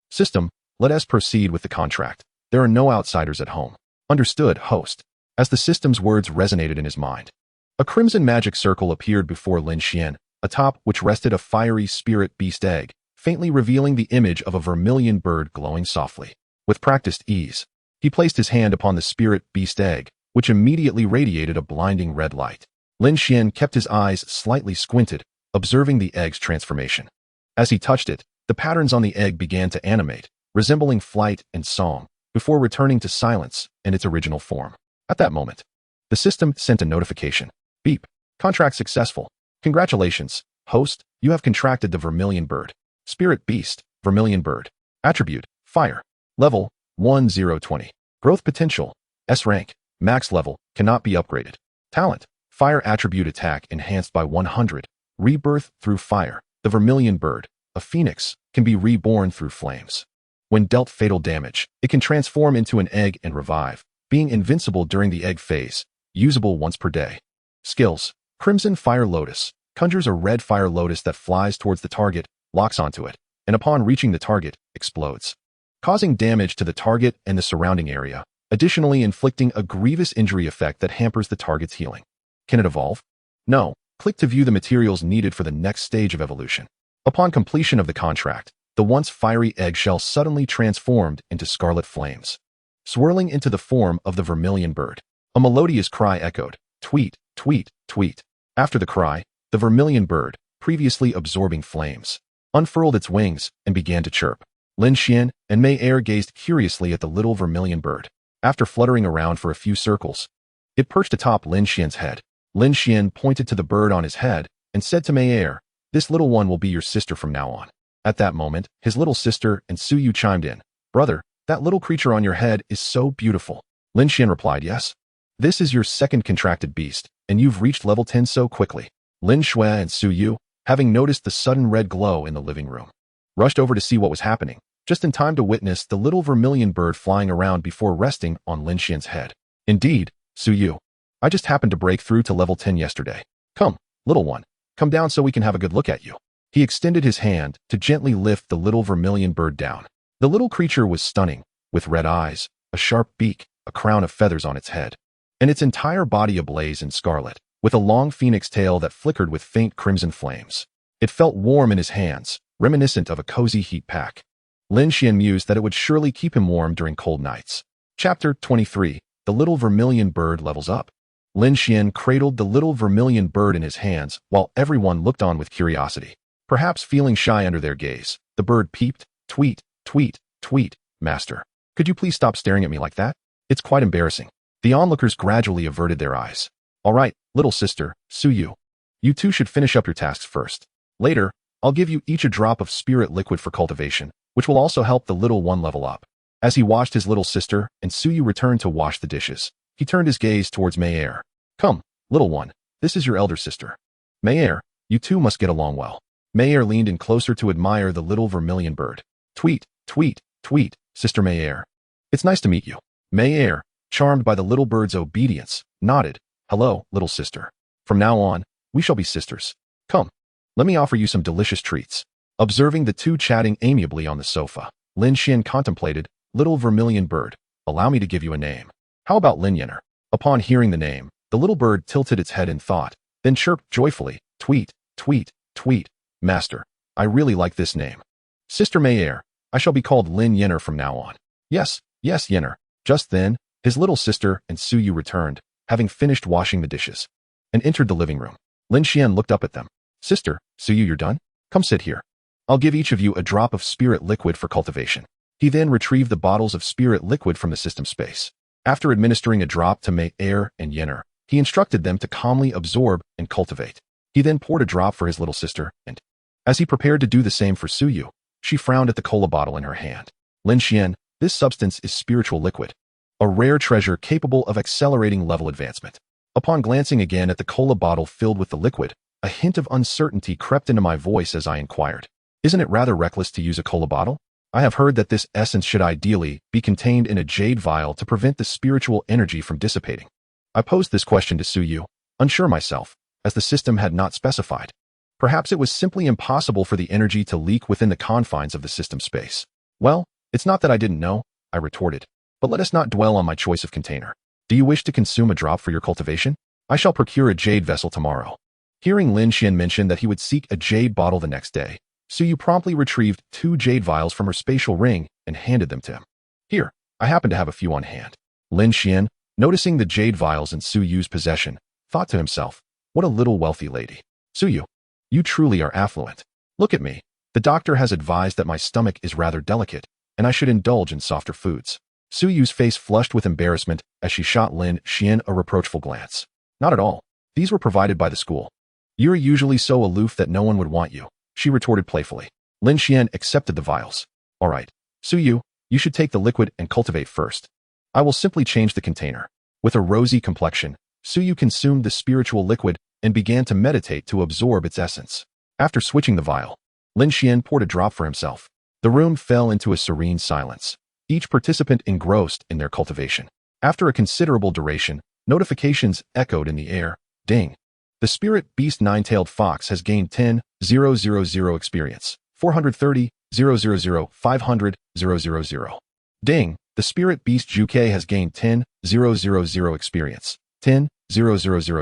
System, let us proceed with the contract. There are no outsiders at home. Understood, host. As the system's words resonated in his mind, a crimson magic circle appeared before Lin Xuan, atop which rested a fiery spirit beast egg, faintly revealing the image of a vermilion bird glowing softly. With practiced ease, he placed his hand upon the spirit beast egg, which immediately radiated a blinding red light. Lin Xuan kept his eyes slightly squinted, observing the egg's transformation. As he touched it, the patterns on the egg began to animate, resembling flight and song, before returning to silence and its original form. At that moment, the system sent a notification. Beep. Contract successful. Congratulations, host, you have contracted the Vermilion Bird. Spirit Beast, Vermilion Bird. Attribute, Fire. Level, 1020. Growth potential, S rank. Max level, cannot be upgraded. Talent, Fire attribute attack enhanced by 100. Rebirth through fire. The Vermilion Bird, a phoenix, can be reborn through flames. When dealt fatal damage, it can transform into an egg and revive, being invincible during the egg phase, usable once per day. Skills, Crimson Fire Lotus, conjures a red fire lotus that flies towards the target, locks onto it, and upon reaching the target, explodes, causing damage to the target and the surrounding area, additionally inflicting a grievous injury effect that hampers the target's healing. Can it evolve? No. Click to view the materials needed for the next stage of evolution. Upon completion of the contract, the once fiery eggshell suddenly transformed into scarlet flames, swirling into the form of the Vermilion Bird. A melodious cry echoed, tweet, tweet, tweet. After the cry, the Vermilion Bird, previously absorbing flames, unfurled its wings and began to chirp. Lin Xuan and Mei Er gazed curiously at the little Vermilion Bird. After fluttering around for a few circles, it perched atop Lin Xuan's head. Lin Xuan pointed to the bird on his head and said to Mei Er, "This little one will be your sister from now on." At that moment, his little sister and Su Yu chimed in. "Brother, that little creature on your head is so beautiful." Lin Xuan replied, "Yes. This is your second contracted beast, and you've reached level 10 so quickly." Lin Xuan and Su Yu, having noticed the sudden red glow in the living room, rushed over to see what was happening, just in time to witness the little Vermilion Bird flying around before resting on Lin Xuan's head. "Indeed, Su Yu. I just happened to break through to level 10 yesterday. Come, little one, come down so we can have a good look at you." He extended his hand to gently lift the little Vermilion Bird down. The little creature was stunning, with red eyes, a sharp beak, a crown of feathers on its head, and its entire body ablaze in scarlet, with a long phoenix tail that flickered with faint crimson flames. It felt warm in his hands, reminiscent of a cozy heat pack. Lin Xuan mused that it would surely keep him warm during cold nights. Chapter 23. The Little Vermilion Bird Levels Up. Lin Xuan cradled the little Vermilion Bird in his hands while everyone looked on with curiosity. Perhaps feeling shy under their gaze, the bird peeped, "Tweet, tweet, tweet, master. Could you please stop staring at me like that? It's quite embarrassing." The onlookers gradually averted their eyes. "All right, little sister, Su Yu. You two should finish up your tasks first. Later, I'll give you each a drop of spirit liquid for cultivation, which will also help the little one level up." As he watched his little sister and Su Yu return to wash the dishes, he turned his gaze towards Mei Er. "Come, little one, this is your elder sister. Mei Er, you two must get along well." Mei Er leaned in closer to admire the little Vermilion Bird. "Tweet, tweet, tweet, Sister Mei Er. It's nice to meet you." Mei Er, charmed by the little bird's obedience, nodded. "Hello, little sister. From now on, we shall be sisters. Come, let me offer you some delicious treats." Observing the two chatting amiably on the sofa, Lin Xuan contemplated, "Little Vermilion Bird, allow me to give you a name. How about Lin Yener?" Upon hearing the name, the little bird tilted its head in thought, then chirped joyfully, "Tweet, tweet, tweet, master. I really like this name. Sister Mei Er, I shall be called Lin Yener from now on." "Yes, yes, Yener." Just then, his little sister and Su Yu returned, having finished washing the dishes, and entered the living room. Lin Xuan looked up at them. "Sister, Su Yu, you're done? Come sit here. I'll give each of you a drop of spirit liquid for cultivation." He then retrieved the bottles of spirit liquid from the system space. After administering a drop to Mei Er and Yener, he instructed them to calmly absorb and cultivate. He then poured a drop for his little sister, and as he prepared to do the same for Su Yu, she frowned at the cola bottle in her hand. "Lin Xuan, this substance is spiritual liquid. a rare treasure capable of accelerating level advancement. Upon glancing again at the cola bottle filled with the liquid, a hint of uncertainty crept into my voice as I inquired, "Isn't it rather reckless to use a cola bottle? I have heard that this essence should ideally be contained in a jade vial to prevent the spiritual energy from dissipating." I posed this question to Suyu, unsure myself, as the system had not specified. Perhaps it was simply impossible for the energy to leak within the confines of the system space. "Well, it's not that I didn't know," I retorted, "but let us not dwell on my choice of container. Do you wish to consume a drop for your cultivation? I shall procure a jade vessel tomorrow." Hearing Lin Xuan mention that he would seek a jade bottle the next day, Suyu promptly retrieved 2 jade vials from her spatial ring and handed them to him. "Here, I happen to have a few on hand." Lin Xuan, noticing the jade vials in Suyu's possession, thought to himself, "What a little wealthy lady. Suyu, you truly are affluent. Look at me. The doctor has advised that my stomach is rather delicate, and I should indulge in softer foods." Suyu's face flushed with embarrassment as she shot Lin Xuan a reproachful glance. "Not at all. These were provided by the school. You're usually so aloof that no one would want you," she retorted playfully. Lin Xuan accepted the vials. "All right, Suyu, you should take the liquid and cultivate first. I will simply change the container." With a rosy complexion, Suyu consumed the spiritual liquid and began to meditate to absorb its essence. After switching the vial, Lin Xuan poured a drop for himself. The room fell into a serene silence, each participant engrossed in their cultivation. After a considerable duration, notifications echoed in the air. Ding! The spirit beast nine-tailed fox has gained 10,000 experience. 430,000, 500,000. Ding! The spirit beast Juke has gained 10,000 experience. 10,000,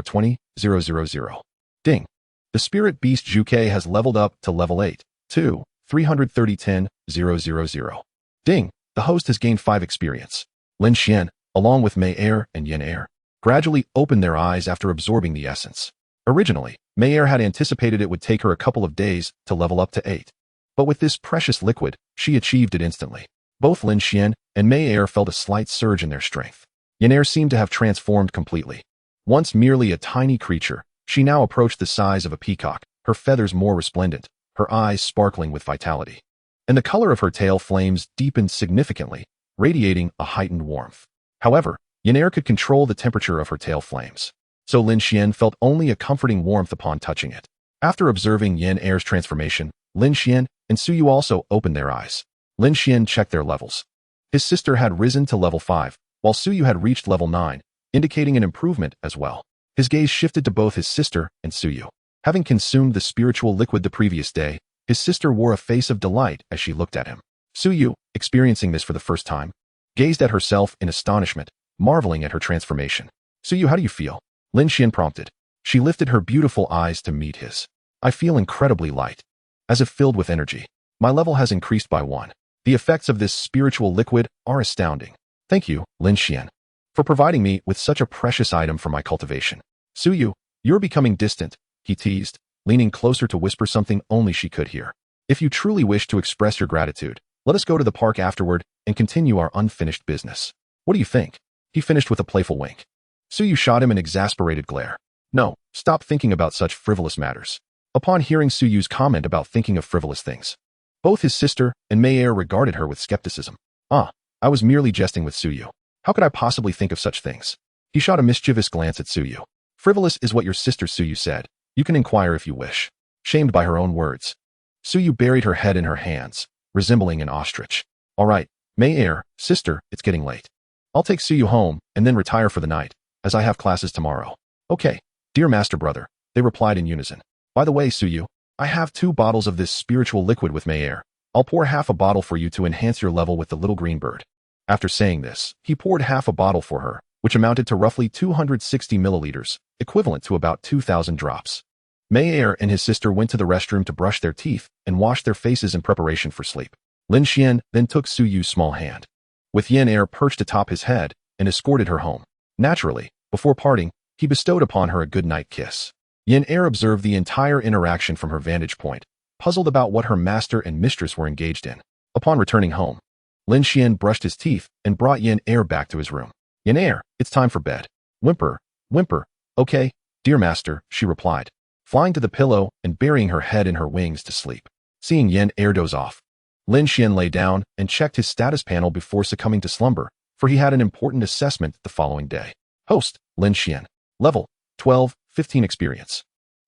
20,000. Ding! The spirit beast Juke has leveled up to level 8. 2, 330, 10,000. Ding! The host has gained 5 experience. Lin Xuan, along with Mei Er and Yin Er, gradually opened their eyes after absorbing the essence. Originally, Mei Er had anticipated it would take her a couple of days to level up to 8. But with this precious liquid, she achieved it instantly. Both Lin Xuan and Mei Er felt a slight surge in their strength. Yin Er seemed to have transformed completely. Once merely a tiny creature, she now approached the size of a peacock, her feathers more resplendent, her eyes sparkling with vitality. And the color of her tail flames deepened significantly, radiating a heightened warmth. However, Yin Er could control the temperature of her tail flames, so Lin Xuan felt only a comforting warmth upon touching it. After observing Yin Er's transformation, Lin Xuan and Suyu also opened their eyes. Lin Xuan checked their levels. His sister had risen to level 5, while Suyu had reached level 9, indicating an improvement as well. His gaze shifted to both his sister and Suyu. Having consumed the spiritual liquid the previous day, his sister wore a face of delight as she looked at him. Suyu, experiencing this for the first time, gazed at herself in astonishment, marveling at her transformation. "Suyu, how do you feel?" Lin Xuan prompted. She lifted her beautiful eyes to meet his. "I feel incredibly light, as if filled with energy. My level has increased by 1. The effects of this spiritual liquid are astounding. Thank you, Lin Xuan, for providing me with such a precious item for my cultivation." "Suyu, you're becoming distant," he teased, leaning closer to whisper something only she could hear. "If you truly wish to express your gratitude, let us go to the park afterward and continue our unfinished business. What do you think?" He finished with a playful wink. Suyu shot him an exasperated glare. "No, stop thinking about such frivolous matters." Upon hearing Suyu's comment about thinking of frivolous things, both his sister and Mei Er regarded her with skepticism. I was merely jesting with Suyu. How could I possibly think of such things?" He shot a mischievous glance at Suyu. "Frivolous is what your sister Suyu said. You can inquire if you wish." Shamed by her own words, Suyu buried her head in her hands, resembling an ostrich. "All right, Mei Er, sister, it's getting late. I'll take Suyu home and then retire for the night, as I have classes tomorrow." "Okay, dear master brother," they replied in unison. "By the way, Suyu, I have 2 bottles of this spiritual liquid with Mei Er. I'll pour half a bottle for you to enhance your level with the little green bird." After saying this, he poured half a bottle for her, which amounted to roughly 260 milliliters, equivalent to about 2,000 drops. Mei Er and his sister went to the restroom to brush their teeth and wash their faces in preparation for sleep. Lin Xuan then took Suyu's small hand, with Yin Er perched atop his head, and escorted her home. Naturally, before parting, he bestowed upon her a good-night kiss. Yin Er observed the entire interaction from her vantage point, puzzled about what her master and mistress were engaged in. Upon returning home, Lin Xuan brushed his teeth and brought Yin Er back to his room. "Yin Er, it's time for bed." "Whimper, whimper. Okay, dear master," she replied, flying to the pillow and burying her head in her wings to sleep. Seeing Yin Er doze off, Lin Xuan lay down and checked his status panel before succumbing to slumber, for he had an important assessment the following day. Host, Lin Xuan. Level, 12, 15 experience.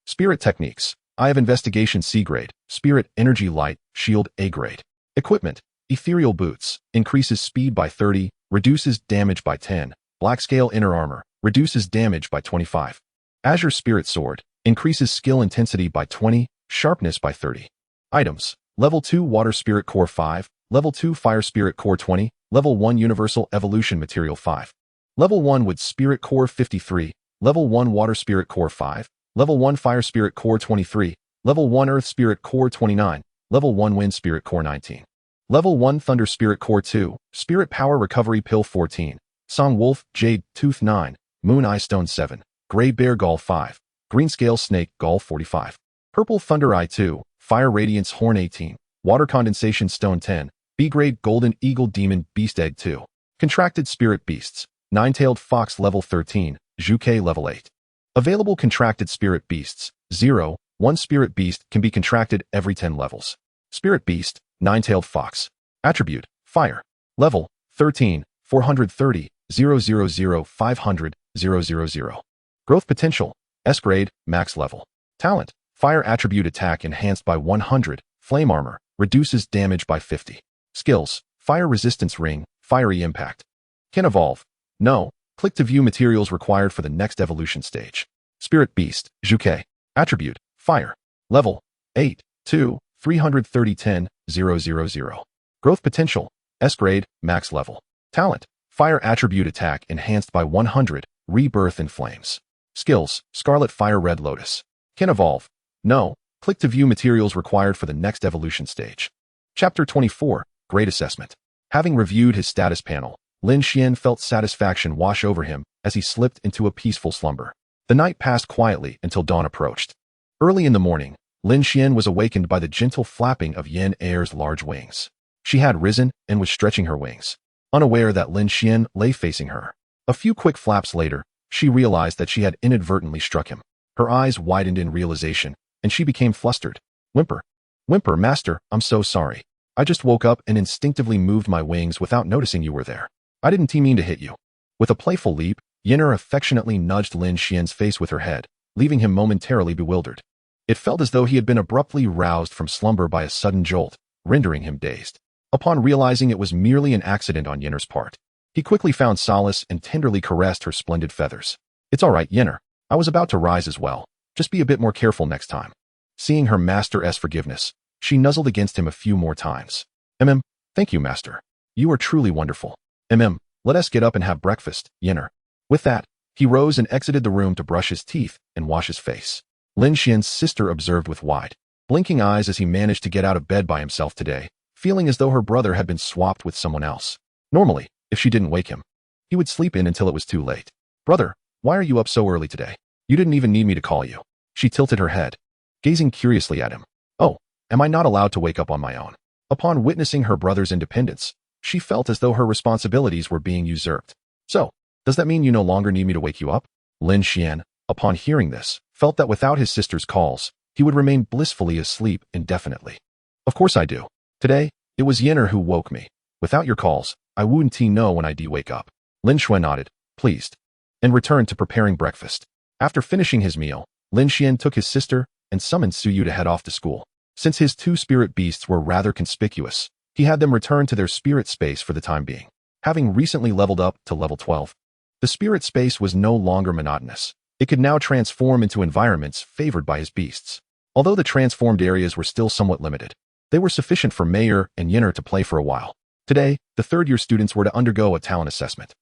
Spirit techniques. Eye of Investigation C grade. Spirit Energy Light, Shield A grade. Equipment. Ethereal Boots. Increases speed by 30, reduces damage by 10. Black Scale Inner Armor. Reduces damage by 25. Azure Spirit Sword. Increases skill intensity by 20, sharpness by 30. Items. Level 2 Water Spirit Core 5. Level 2 Fire Spirit Core 20. Level 1 Universal Evolution Material 5. Level 1 Wood Spirit Core 53. Level 1 Water Spirit Core 5. Level 1 Fire Spirit Core 23. Level 1 Earth Spirit Core 29. Level 1 Wind Spirit Core 19. Level 1 Thunder Spirit Core 2. Spirit Power Recovery Pill 14. Song Wolf Jade Tooth 9. Moon Eye Stone 7. Gray Bear Gall 5. Green Scale Snake Gall 45. Purple Thunder Eye 2. Fire Radiance Horn 18. Water Condensation Stone 10. B-Grade Golden Eagle Demon Beast Egg 2. Contracted Spirit Beasts. Nine-Tailed Fox Level 13. Zhuke Level 8. Available Contracted Spirit Beasts. 0. One Spirit Beast can be contracted every 10 levels. Spirit Beast. Nine-Tailed Fox. Attribute. Fire. Level. 13. 430. 000 500. 000. Growth Potential. S-Grade. Max Level. Talent. Fire Attribute Attack enhanced by 100. Flame Armor. Reduces damage by 50. Skills. Fire Resistance Ring. Fiery Impact. Can evolve. No. Click to view materials required for the next evolution stage. Spirit Beast. Zhuke. Attribute. Fire. Level. 8. 2. 330 10. 000. Growth Potential. S-Grade. Max Level. Talent. Fire Attribute Attack enhanced by 100. Rebirth in Flames. Skills. Scarlet Fire Red Lotus. Can evolve. No. Click to view materials required for the next evolution stage. Chapter 24. Grade Assessment. Having reviewed his status panel, Lin Xuan felt satisfaction wash over him as he slipped into a peaceful slumber. The night passed quietly until dawn approached. Early in the morning, Lin Xuan was awakened by the gentle flapping of Yin Air's large wings. She had risen and was stretching her wings, unaware that Lin Xuan lay facing her. A few quick flaps later, she realized that she had inadvertently struck him. Her eyes widened in realization, and she became flustered. Whimper. Whimper, master, I'm so sorry. I just woke up and instinctively moved my wings without noticing you were there. I didn't mean to hit you. With a playful leap, Yinner affectionately nudged Lin Xuan's face with her head, leaving him momentarily bewildered. It felt as though he had been abruptly roused from slumber by a sudden jolt, rendering him dazed. Upon realizing it was merely an accident on Yinner's part, he quickly found solace and tenderly caressed her splendid feathers. It's all right, Yinner. I was about to rise as well. Just be a bit more careful next time. Seeing her master's forgiveness, she nuzzled against him a few more times. Thank you, master. You are truly wonderful. Let us get up and have breakfast, Yinner. With that, he rose and exited the room to brush his teeth and wash his face. Lin Xuan's sister observed with wide, blinking eyes as he managed to get out of bed by himself today, feeling as though her brother had been swapped with someone else. Normally, if she didn't wake him, he would sleep in until it was too late. Brother, why are you up so early today? You didn't even need me to call you. She tilted her head, gazing curiously at him. Oh, am I not allowed to wake up on my own? Upon witnessing her brother's independence, she felt as though her responsibilities were being usurped. So, does that mean you no longer need me to wake you up? Lin Xuan, upon hearing this, felt that without his sister's calls, he would remain blissfully asleep indefinitely. Of course I do. Today, it was Yinner who woke me. Without your calls, I wouldn't know when I'd wake up. Lin Xuan nodded, pleased, and returned to preparing breakfast. After finishing his meal, Lin Xuan took his sister and summoned Suyu to head off to school. Since his two spirit beasts were rather conspicuous, he had them return to their spirit space for the time being. Having recently leveled up to level 12, the spirit space was no longer monotonous. It could now transform into environments favored by his beasts. Although the transformed areas were still somewhat limited, they were sufficient for Mayer and Yinner to play for a while. Today, the third-year students were to undergo a talent assessment.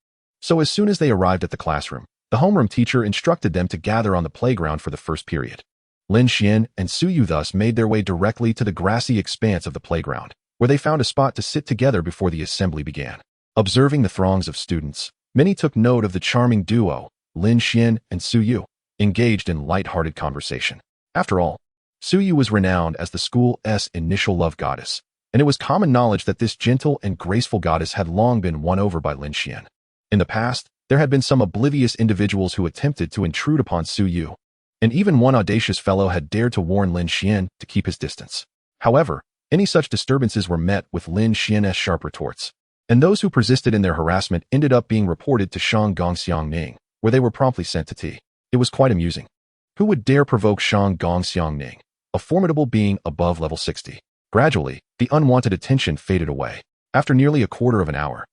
So as soon as they arrived at the classroom, the homeroom teacher instructed them to gather on the playground for the first period. Lin Xuan and Suyu thus made their way directly to the grassy expanse of the playground, where they found a spot to sit together before the assembly began. Observing the throngs of students, many took note of the charming duo, Lin Xuan and Suyu, engaged in light-hearted conversation. After all, Suyu was renowned as the school's initial love goddess, and it was common knowledge that this gentle and graceful goddess had long been won over by Lin Xuan. In the past, there had been some oblivious individuals who attempted to intrude upon Suyu, and even one audacious fellow had dared to warn Lin Xuan to keep his distance. However, any such disturbances were met with Lin Xuan's sharp retorts. and those who persisted in their harassment ended up being reported to Ning, where they were promptly sent to T. It was quite amusing. Who would dare provoke Ning, a formidable being above level 60? Gradually, the unwanted attention faded away. After nearly a quarter of an hour,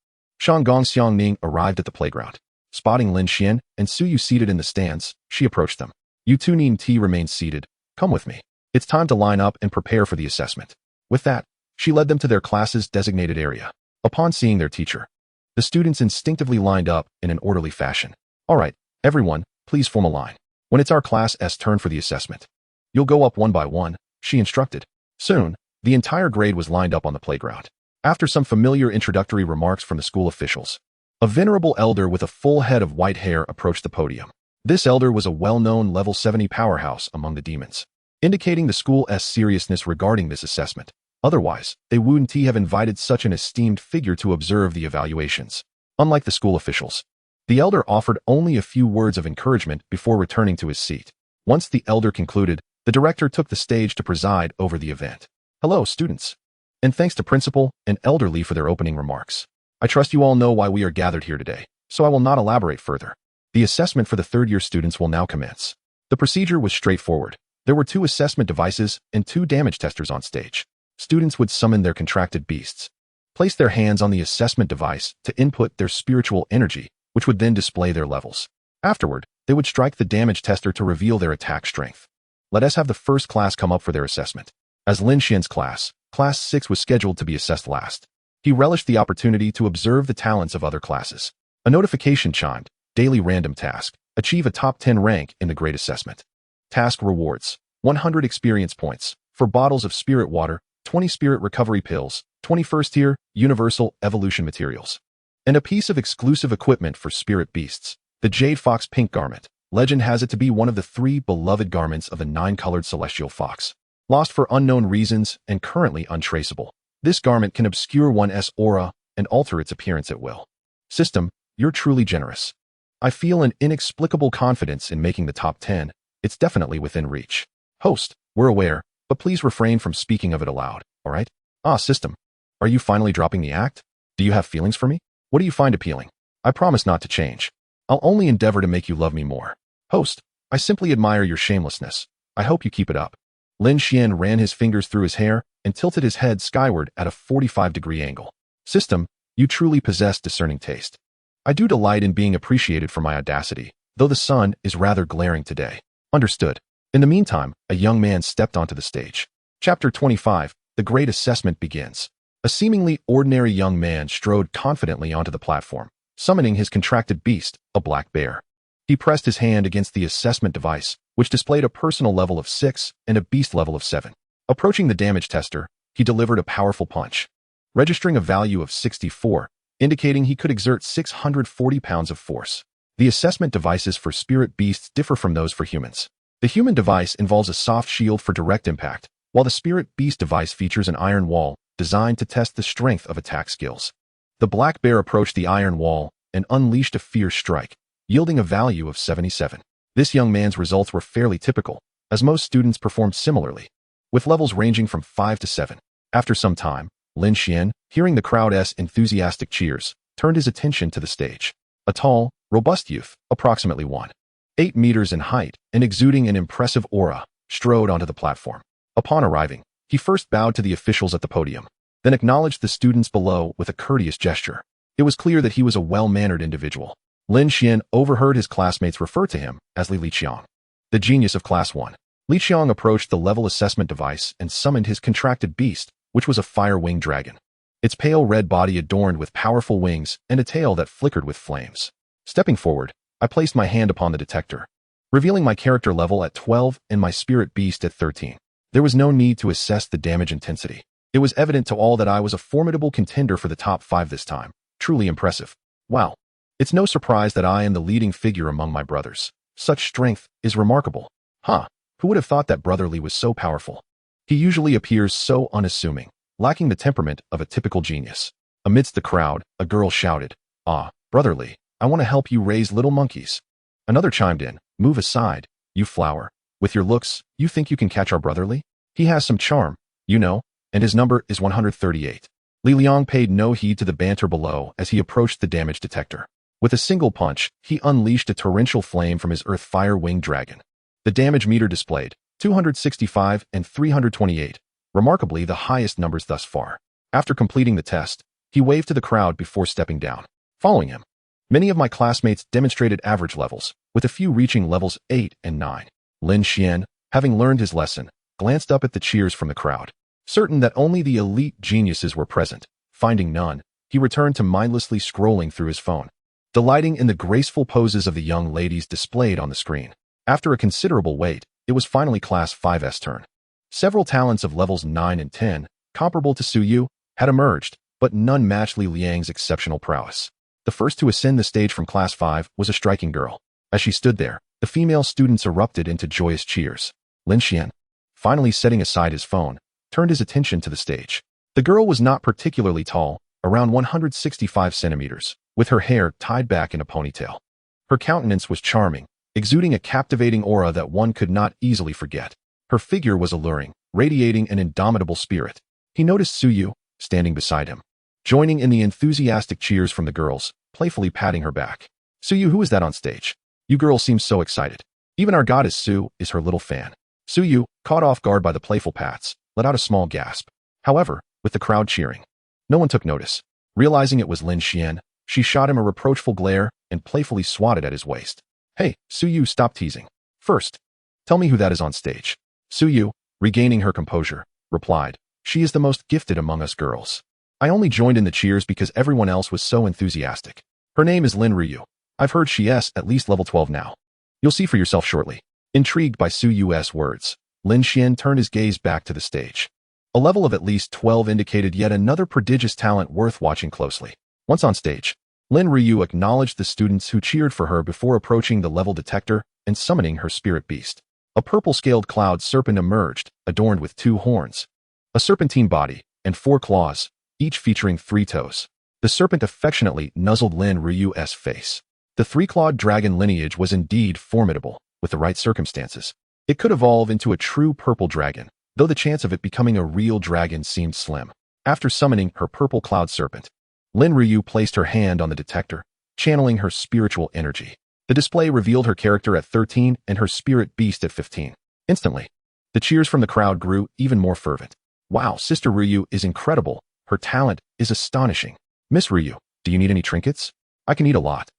Ning arrived at the playground. Spotting Lin Xuan and Suyu seated in the stands, she approached them. You two need to remain seated. Come with me. It's time to line up and prepare for the assessment. With that, she led them to their class's designated area. Upon seeing their teacher, the students instinctively lined up in an orderly fashion. All right, everyone, please form a line. When it's our class's turn for the assessment, you'll go up one by one, she instructed. Soon, the entire grade was lined up on the playground. After some familiar introductory remarks from the school officials, a venerable elder with a full head of white hair approached the podium. This elder was a well-known level 70 powerhouse among the demons, indicating the school's seriousness regarding this assessment. Otherwise, they wouldn't have invited such an esteemed figure to observe the evaluations. Unlike the school officials, the elder offered only a few words of encouragement before returning to his seat. Once the elder concluded, the director took the stage to preside over the event. Hello, students. And thanks to Principal and Elder Lee for their opening remarks. I trust you all know why we are gathered here today, so I will not elaborate further. The assessment for the third-year students will now commence. The procedure was straightforward. There were 2 assessment devices and 2 damage testers on stage. Students would summon their contracted beasts, place their hands on the assessment device to input their spiritual energy, which would then display their levels. Afterward, they would strike the damage tester to reveal their attack strength. Let us have the first class come up for their assessment. As Lin Xuan's class, Class 6 was scheduled to be assessed last. He relished the opportunity to observe the talents of other classes. A notification chimed. Daily random task. Achieve a top 10 rank in the grade assessment. Task rewards. 100 experience points. For bottles of spirit water, 20 spirit recovery pills, 21st tier, universal evolution materials. And a piece of exclusive equipment for spirit beasts. The Jade Fox Pink Garment. Legend has it to be one of the 3 beloved garments of the 9-colored celestial fox. Lost for unknown reasons and currently untraceable. This garment can obscure one's aura and alter its appearance at will. System, you're truly generous. I feel an inexplicable confidence in making the top 10. It's definitely within reach. Host, we're aware, but please refrain from speaking of it aloud, alright? System. Are you finally dropping the act? Do you have feelings for me? What do you find appealing? I promise not to change. I'll only endeavor to make you love me more. Host, I simply admire your shamelessness. I hope you keep it up. Lin Xuan ran his fingers through his hair and tilted his head skyward at a 45-degree angle. System, you truly possess discerning taste. I do delight in being appreciated for my audacity, though the sun is rather glaring today. Understood. In the meantime, a young man stepped onto the stage. Chapter 25, The Great Assessment begins. A seemingly ordinary young man strode confidently onto the platform, summoning his contracted beast, a black bear. He pressed his hand against the assessment device, which displayed a personal level of 6 and a beast level of 7. Approaching the damage tester, he delivered a powerful punch, registering a value of 64, indicating he could exert 640 pounds of force. The assessment devices for spirit beasts differ from those for humans. The human device involves a soft shield for direct impact, while the spirit beast device features an iron wall designed to test the strength of attack skills. The black bear approached the iron wall and unleashed a fierce strike, yielding a value of 77. This young man's results were fairly typical, as most students performed similarly, with levels ranging from 5 to 7. After some time, Lin Xuan, hearing the crowd's enthusiastic cheers, turned his attention to the stage. A tall, robust youth, approximately 1.8 meters in height and exuding an impressive aura, strode onto the platform. Upon arriving, he first bowed to the officials at the podium, then acknowledged the students below with a courteous gesture. It was clear that he was a well-mannered individual. Lin Xuan overheard his classmates refer to him as Li Qiang, the genius of Class 1. Li Qiang approached the level assessment device and summoned his contracted beast, which was a fire-winged dragon. Its pale red body adorned with powerful wings and a tail that flickered with flames. Stepping forward, I placed my hand upon the detector, revealing my character level at 12 and my spirit beast at 13. There was no need to assess the damage intensity. It was evident to all that I was a formidable contender for the top 5 this time. Truly impressive. Wow. It's no surprise that I am the leading figure among my brothers. Such strength is remarkable. Who would have thought that Brother Lee was so powerful? He usually appears so unassuming, lacking the temperament of a typical genius. Amidst the crowd, a girl shouted, Brother Lee, I want to help you raise little monkeys. Another chimed in, move aside, you flower. With your looks, you think you can catch our Brother Lee? He has some charm, you know, and his number is 138. Li Liang paid no heed to the banter below as he approached the damage detector. With a single punch, he unleashed a torrential flame from his earth fire winged dragon. The damage meter displayed 265 and 328, remarkably the highest numbers thus far. After completing the test, he waved to the crowd before stepping down. Following him, many of my classmates demonstrated average levels, with a few reaching levels 8 and 9. Lin Xuan, having learned his lesson, glanced up at the cheers from the crowd. Certain that only the elite geniuses were present, finding none, he returned to mindlessly scrolling through his phone, delighting in the graceful poses of the young ladies displayed on the screen. After a considerable wait, it was finally Class 5's turn. Several talents of levels 9 and 10, comparable to Su Yu, had emerged, but none matched Li Liang's exceptional prowess. The first to ascend the stage from Class 5 was a striking girl. As she stood there, the female students erupted into joyous cheers. Lin Xuan, finally setting aside his phone, turned his attention to the stage. The girl was not particularly tall, around 165 centimeters, with her hair tied back in a ponytail. Her countenance was charming, exuding a captivating aura that one could not easily forget. Her figure was alluring, radiating an indomitable spirit. He noticed Su Yu, standing beside him, joining in the enthusiastic cheers from the girls, playfully patting her back. Su Yu, who is that on stage? You girls seem so excited. Even our goddess Su is her little fan. Su Yu, caught off guard by the playful pats, let out a small gasp. However, with the crowd cheering, no one took notice. Realizing it was Lin Xuan, she shot him a reproachful glare and playfully swatted at his waist. Hey, Su Yu, stop teasing. First, tell me who that is on stage. Su Yu, regaining her composure, replied, she is the most gifted among us girls. I only joined in the cheers because everyone else was so enthusiastic. Her name is Lin Ryu. I've heard she's at least level 12 now. You'll see for yourself shortly. Intrigued by Su Yu's words, Lin Xuan turned his gaze back to the stage. A level of at least 12 indicated yet another prodigious talent worth watching closely. Once on stage, Lin Ryu acknowledged the students who cheered for her before approaching the level detector and summoning her spirit beast. A purple-scaled cloud serpent emerged, adorned with 2 horns, a serpentine body, and 4 claws, each featuring 3 toes. The serpent affectionately nuzzled Lin Ryu's face. The 3-clawed dragon lineage was indeed formidable, with the right circumstances. It could evolve into a true purple dragon, though the chance of it becoming a real dragon seemed slim. After summoning her purple cloud serpent, Lin Ryu placed her hand on the detector, channeling her spiritual energy. The display revealed her character at 13 and her spirit beast at 15. Instantly, the cheers from the crowd grew even more fervent. Wow, Sister Ryu is incredible. Her talent is astonishing. Miss Ryu, do you need any trinkets? I can eat a lot.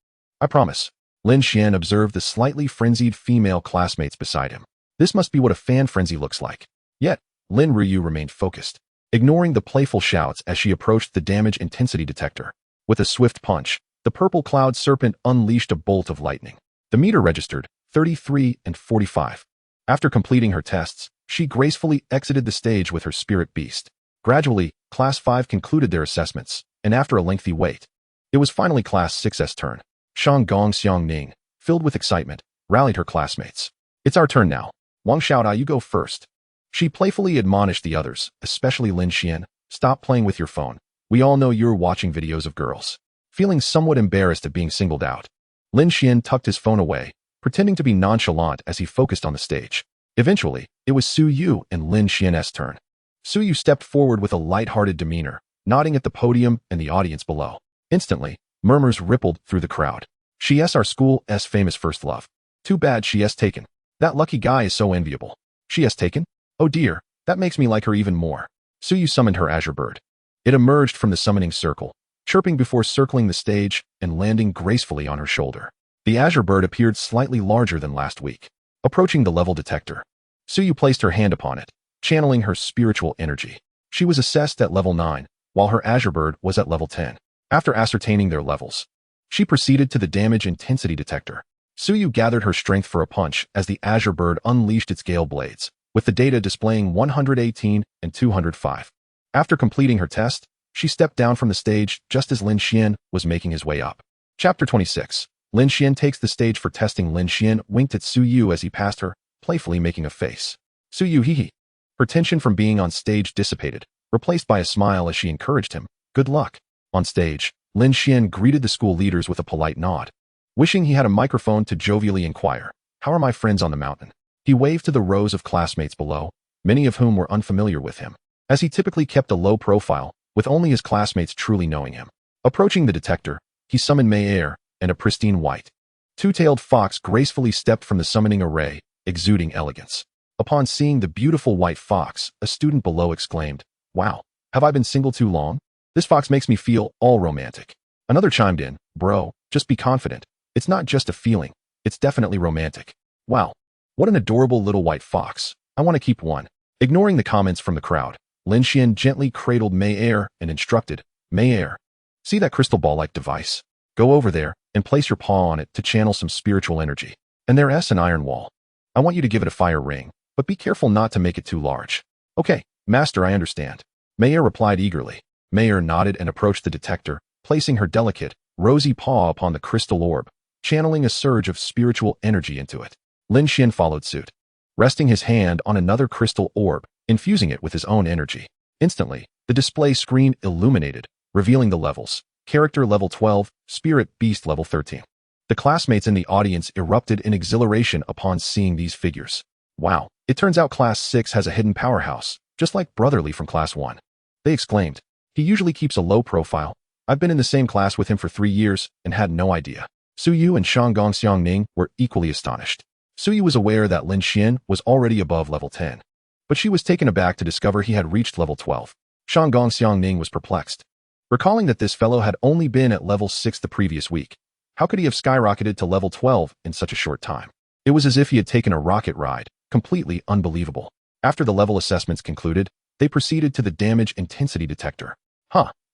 I promise. Lin Xuan observed the slightly frenzied female classmates beside him. This must be what a fan frenzy looks like. Yet, Lin Ryu remained focused, ignoring the playful shouts as she approached the damage intensity detector. With a swift punch, the purple cloud serpent unleashed a bolt of lightning. The meter registered 33 and 45. After completing her tests, she gracefully exited the stage with her spirit beast. Gradually, Class 5 concluded their assessments, and after a lengthy wait, it was finally Class 6's turn. Shang Gong Xiangning, filled with excitement, rallied her classmates. It's our turn now. Wang Xiaodai, you go first. She playfully admonished the others, especially Lin Xuan, stop playing with your phone. We all know you're watching videos of girls. Feeling somewhat embarrassed at being singled out, Lin Xuan tucked his phone away, pretending to be nonchalant as he focused on the stage. Eventually, it was Su Yu and Lin Xuan's turn. Su Yu stepped forward with a light-hearted demeanor, nodding at the podium and the audience below. Instantly, murmurs rippled through the crowd. She's our school's famous first love. Too bad she's taken. That lucky guy is so enviable. She's taken? Oh dear, that makes me like her even more. Su Yu summoned her azure bird. It emerged from the summoning circle, chirping before circling the stage and landing gracefully on her shoulder. The azure bird appeared slightly larger than last week. Approaching the level detector, Su Yu placed her hand upon it, channeling her spiritual energy. She was assessed at level 9, while her azure bird was at level 10. After ascertaining their levels, she proceeded to the damage intensity detector. Su Yu gathered her strength for a punch as the azure bird unleashed its gale blades, with the data displaying 118 and 205. After completing her test, she stepped down from the stage just as Lin Xuan was making his way up. Chapter 26. Lin Xuan takes the stage for testing. Lin Xuan winked at Su Yu as he passed her, playfully making a face. Su Yu hee hee. Her tension from being on stage dissipated, replaced by a smile as she encouraged him. Good luck. On stage, Lin Xuan greeted the school leaders with a polite nod. Wishing he had a microphone to jovially inquire, how are my friends on the mountain? He waved to the rows of classmates below, many of whom were unfamiliar with him. As he typically kept a low profile, with only his classmates truly knowing him. Approaching the detector, he summoned Mayer and a pristine white two-tailed fox gracefully stepped from the summoning array, exuding elegance. Upon seeing the beautiful white fox, a student below exclaimed, "Wow, have I been single too long? This fox makes me feel all romantic." Another chimed in, "Bro, just be confident. It's not just a feeling, it's definitely romantic. Wow, what an adorable little white fox. I want to keep one." Ignoring the comments from the crowd, Lin Xuan gently cradled Mayer and instructed, "Mayer, see that crystal ball-like device? Go over there and place your paw on it to channel some spiritual energy. And there's an iron wall. I want you to give it a fire ring, but be careful not to make it too large." "Okay, master, I understand." Mayer replied eagerly. Mayer nodded and approached the detector, placing her delicate, rosy paw upon the crystal orb, channeling a surge of spiritual energy into it. Lin Xuan followed suit, resting his hand on another crystal orb, infusing it with his own energy. Instantly, the display screen illuminated, revealing the levels. Character level 12, Spirit Beast level 13. The classmates in the audience erupted in exhilaration upon seeing these figures. "Wow, it turns out Class 6 has a hidden powerhouse, just like Brotherly from Class 1. They exclaimed. "He usually keeps a low profile. I've been in the same class with him for 3 years and had no idea." Suyu and Shanggong Xiangning were equally astonished. Suyu was aware that Lin Xuan was already above level 10, but she was taken aback to discover he had reached level 12. Shanggong Xiangning was perplexed, recalling that this fellow had only been at level 6 the previous week. How could he have skyrocketed to level 12 in such a short time? It was as if he had taken a rocket ride, completely unbelievable. After the level assessments concluded, they proceeded to the damage intensity detector.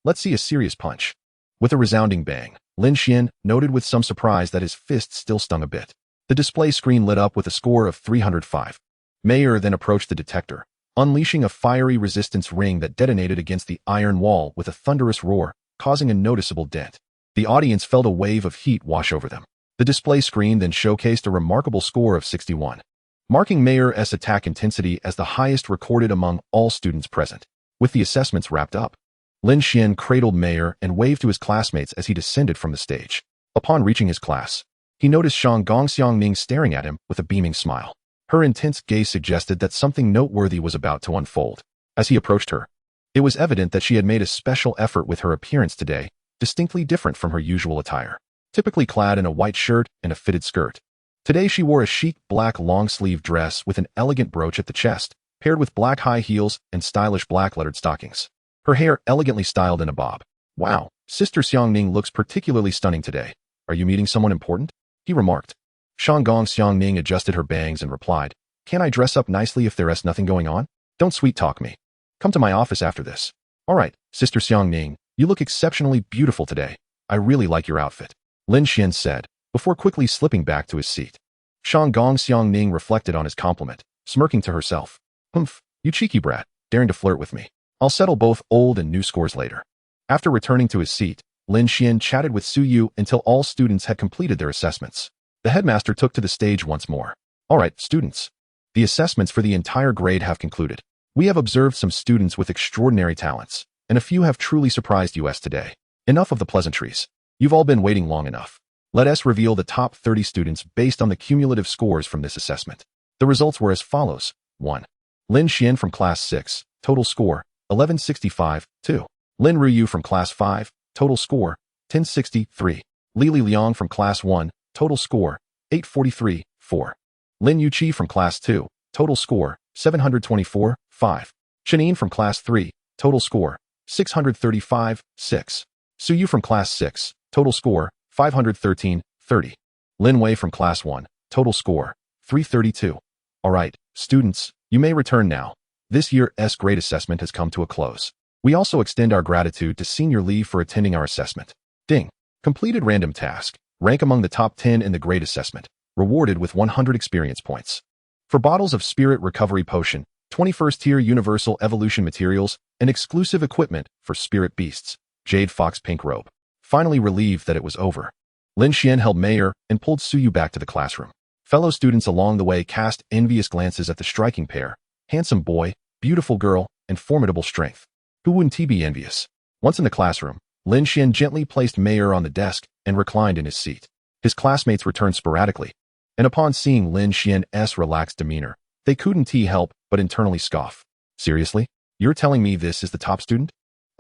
Let's see a serious punch. With a resounding bang, Lin Xuan noted with some surprise that his fist still stung a bit. The display screen lit up with a score of 305. Mayer then approached the detector, unleashing a fiery resistance ring that detonated against the iron wall with a thunderous roar, causing a noticeable dent. The audience felt a wave of heat wash over them. The display screen then showcased a remarkable score of 61, marking Mayer's attack intensity as the highest recorded among all students present. With the assessments wrapped up, Lin Xuan cradled Mayer and waved to his classmates as he descended from the stage. Upon reaching his class, he noticed Shanggong Xiangning staring at him with a beaming smile. Her intense gaze suggested that something noteworthy was about to unfold. As he approached her, it was evident that she had made a special effort with her appearance today, distinctly different from her usual attire. Typically clad in a white shirt and a fitted skirt, today she wore a chic black long-sleeve dress with an elegant brooch at the chest, paired with black high heels and stylish black lettered stockings. Her hair elegantly styled in a bob. "Wow, Sister Xiangning looks particularly stunning today. Are you meeting someone important?" he remarked. Shanggong Xiangning adjusted her bangs and replied, "Can I dress up nicely if there's nothing going on? Don't sweet-talk me. Come to my office after this." "All right, Sister Xiangning, you look exceptionally beautiful today. I really like your outfit," Lin Xuan said, before quickly slipping back to his seat. Shanggong Xiangning reflected on his compliment, smirking to herself. "Humph, you cheeky brat, daring to flirt with me. I'll settle both old and new scores later." After returning to his seat, Lin Xuan chatted with Suyu until all students had completed their assessments. The headmaster took to the stage once more. "All right, students. The assessments for the entire grade have concluded. We have observed some students with extraordinary talents, and a few have truly surprised us today. Enough of the pleasantries. You've all been waiting long enough. Let us reveal the top 30 students based on the cumulative scores from this assessment." The results were as follows. 1. Lin Xuan from Class 6, total score, 1165, 2. Lin Ruyu from Class 5, total score, 1063. Li Liang from Class 1, total score, 843, 4. Lin Yuqi from Class 2, total score, 724, 5. Shanine from Class 3, total score, 635, 6. Suyu from Class 6, total score, 513, 30. Lin Wei from Class 1, total score, 332. All right, students, you may return now. This year's grade assessment has come to a close. We also extend our gratitude to Senior Lee for attending our assessment. Ding. Completed random task. Rank among the top 10 in the grade assessment. Rewarded with 100 experience points. For bottles of Spirit Recovery Potion, 21st Tier Universal Evolution Materials, and exclusive equipment for Spirit Beasts, Jade Fox Pink Robe. Finally relieved that it was over, Lin Xuan held Mayer and pulled Suyu back to the classroom. Fellow students along the way cast envious glances at the striking pair. Handsome boy, beautiful girl, and formidable strength. Who wouldn't he be envious? Once in the classroom, Lin Xuan gently placed Mayer on the desk and reclined in his seat. His classmates returned sporadically, and upon seeing Lin Xuan's relaxed demeanor, they couldn't help but internally scoff. "Seriously? You're telling me this is the top student?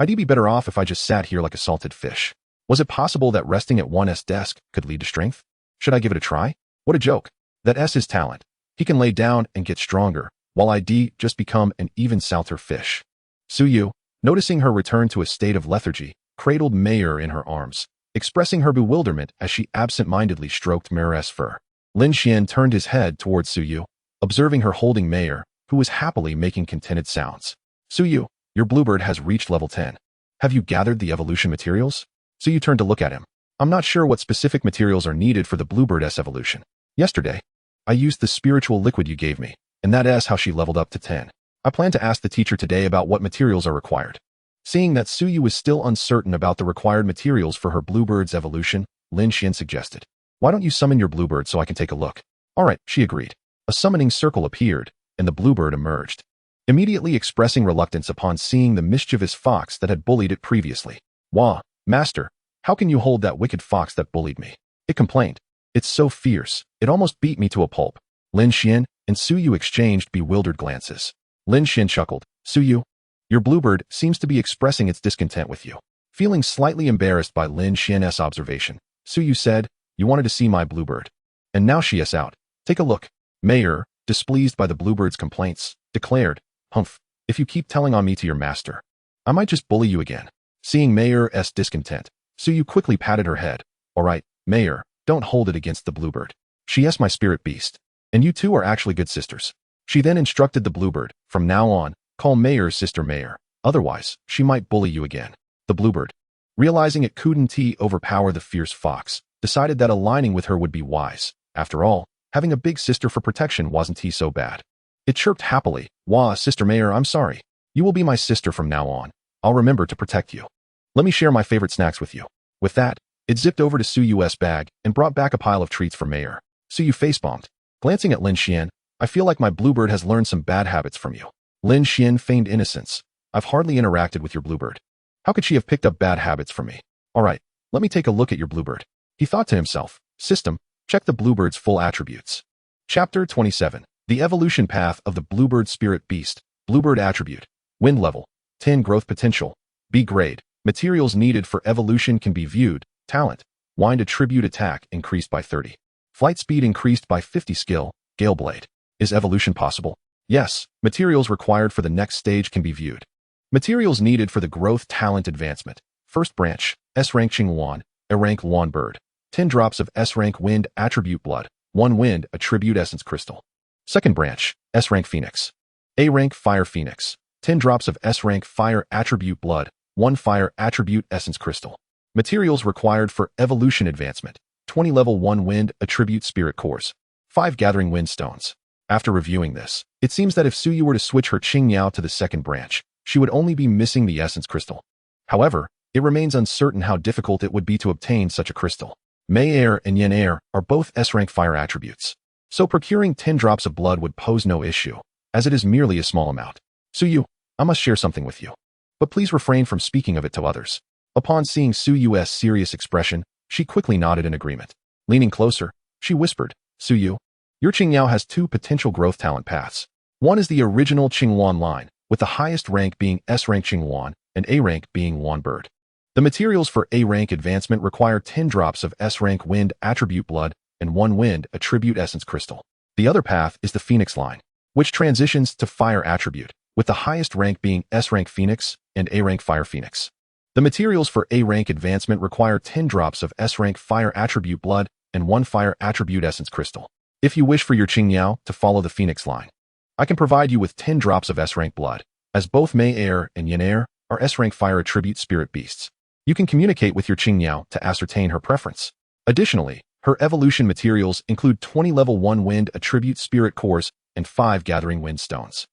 I'd be better off if I just sat here like a salted fish. Was it possible that resting at one's desk could lead to strength? Should I give it a try? What a joke. That S is talent. He can lay down and get stronger, while I'd just become an even salter fish. Suyu, noticing her return to a state of lethargy, cradled Mayer in her arms, expressing her bewilderment as she absent-mindedly stroked Mayer's fur. Lin Xuan turned his head towards Suyu, observing her holding Mayer, who was happily making contented sounds. Suyu, your bluebird has reached level 10. Have you gathered the evolution materials? Suyu turned to look at him. I'm not sure what specific materials are needed for the bluebird's evolution. Yesterday, I used the spiritual liquid you gave me, and that is how she leveled up to 10. I plan to ask the teacher today about what materials are required. Seeing that Suyu was still uncertain about the required materials for her bluebird's evolution, Lin Xuan suggested, "Why don't you summon your bluebird so I can take a look?" All right, she agreed. A summoning circle appeared, and the bluebird emerged, immediately expressing reluctance upon seeing the mischievous fox that had bullied it previously. "Wah, master, how can you hold that wicked fox that bullied me?" It complained. "It's so fierce, it almost beat me to a pulp." Lin Xuan and Suyu exchanged bewildered glances. Lin Xuan chuckled. "Suyu, your bluebird seems to be expressing its discontent with you." Feeling slightly embarrassed by Lin Xuan's observation, Suyu said, "You wanted to see my bluebird. And now she is out. Take a look." Mayer, displeased by the bluebird's complaints, declared, "Humph, if you keep telling on me to your master, I might just bully you again." Seeing Mayer's discontent, Suyu quickly patted her head. "All right, Mayer, don't hold it against the bluebird. She is my spirit beast, and you two are actually good sisters." She then instructed the bluebird, "From now on, call Mayer's sister Mayer, otherwise she might bully you again." The bluebird, realizing it couldn't overpower the fierce fox, decided that aligning with her would be wise. After all, having a big sister for protection wasn't so bad. It chirped happily, "Wah, Sister Mayer, I'm sorry. You will be my sister from now on. I'll remember to protect you. Let me share my favorite snacks with you." With that, it zipped over to Suyu's bag and brought back a pile of treats for Mayer. Suyu face-bombed. Glancing at Lin Xuan, "I feel like my bluebird has learned some bad habits from you." Lin Xuan feigned innocence. "I've hardly interacted with your bluebird. How could she have picked up bad habits from me? All right, let me take a look at your bluebird." He thought to himself, "System, check the bluebird's full attributes." Chapter 27. The Evolution Path of the Bluebird Spirit Beast. Bluebird Attribute. Wind Level. 10 Growth Potential. B Grade. Materials needed for evolution can be viewed. Talent. Wind Attribute Attack increased by 30. Flight Speed increased by 50. Skill. Gale Blade. Is evolution possible? Yes. Materials required for the next stage can be viewed. Materials needed for the Growth Talent Advancement. First Branch. S-Rank Qingwan. A-Rank Lawn Bird. 10 drops of S-Rank Wind Attribute Blood. 1 Wind Attribute Essence Crystal. Second Branch. S-Rank Phoenix. A-Rank Fire Phoenix. 10 drops of S-Rank Fire Attribute Blood. 1 Fire Attribute Essence Crystal. Materials required for Evolution Advancement. 20 Level 1 Wind Attribute Spirit Cores. 5 Gathering Wind Stones. After reviewing this, it seems that if Suyu were to switch her Qingyao to the second branch, she would only be missing the Essence Crystal. However, it remains uncertain how difficult it would be to obtain such a crystal. Mei Air and Yin Air are both S-Rank Fire attributes, so procuring 10 drops of blood would pose no issue, as it is merely a small amount. Suyu, I must share something with you, but please refrain from speaking of it to others. Upon seeing Suyu's serious expression, she quickly nodded in agreement. Leaning closer, she whispered, "Suyu, your Qingyao has 2 potential growth talent paths. One is the original Qingwan line, with the highest rank being S-Rank Qingwan and A-Rank being Lawn Bird. The materials for A-Rank advancement require 10 drops of S-Rank Wind Attribute Blood and 1 Wind Attribute Essence Crystal. The other path is the Phoenix line, which transitions to Fire Attribute, with the highest rank being S-Rank Phoenix and A-Rank Fire Phoenix. The materials for A-Rank advancement require 10 drops of S-Rank Fire Attribute Blood and 1 Fire Attribute Essence Crystal. If you wish for your Qingyao to follow the Phoenix line, I can provide you with 10 drops of S-Rank Blood, as both Mei Air and Yin Air are S-Rank Fire Attribute Spirit Beasts. You can communicate with your Qingyao to ascertain her preference. Additionally, her evolution materials include 20 Level 1 Wind Attribute Spirit Cores and 5 Gathering Wind Stones."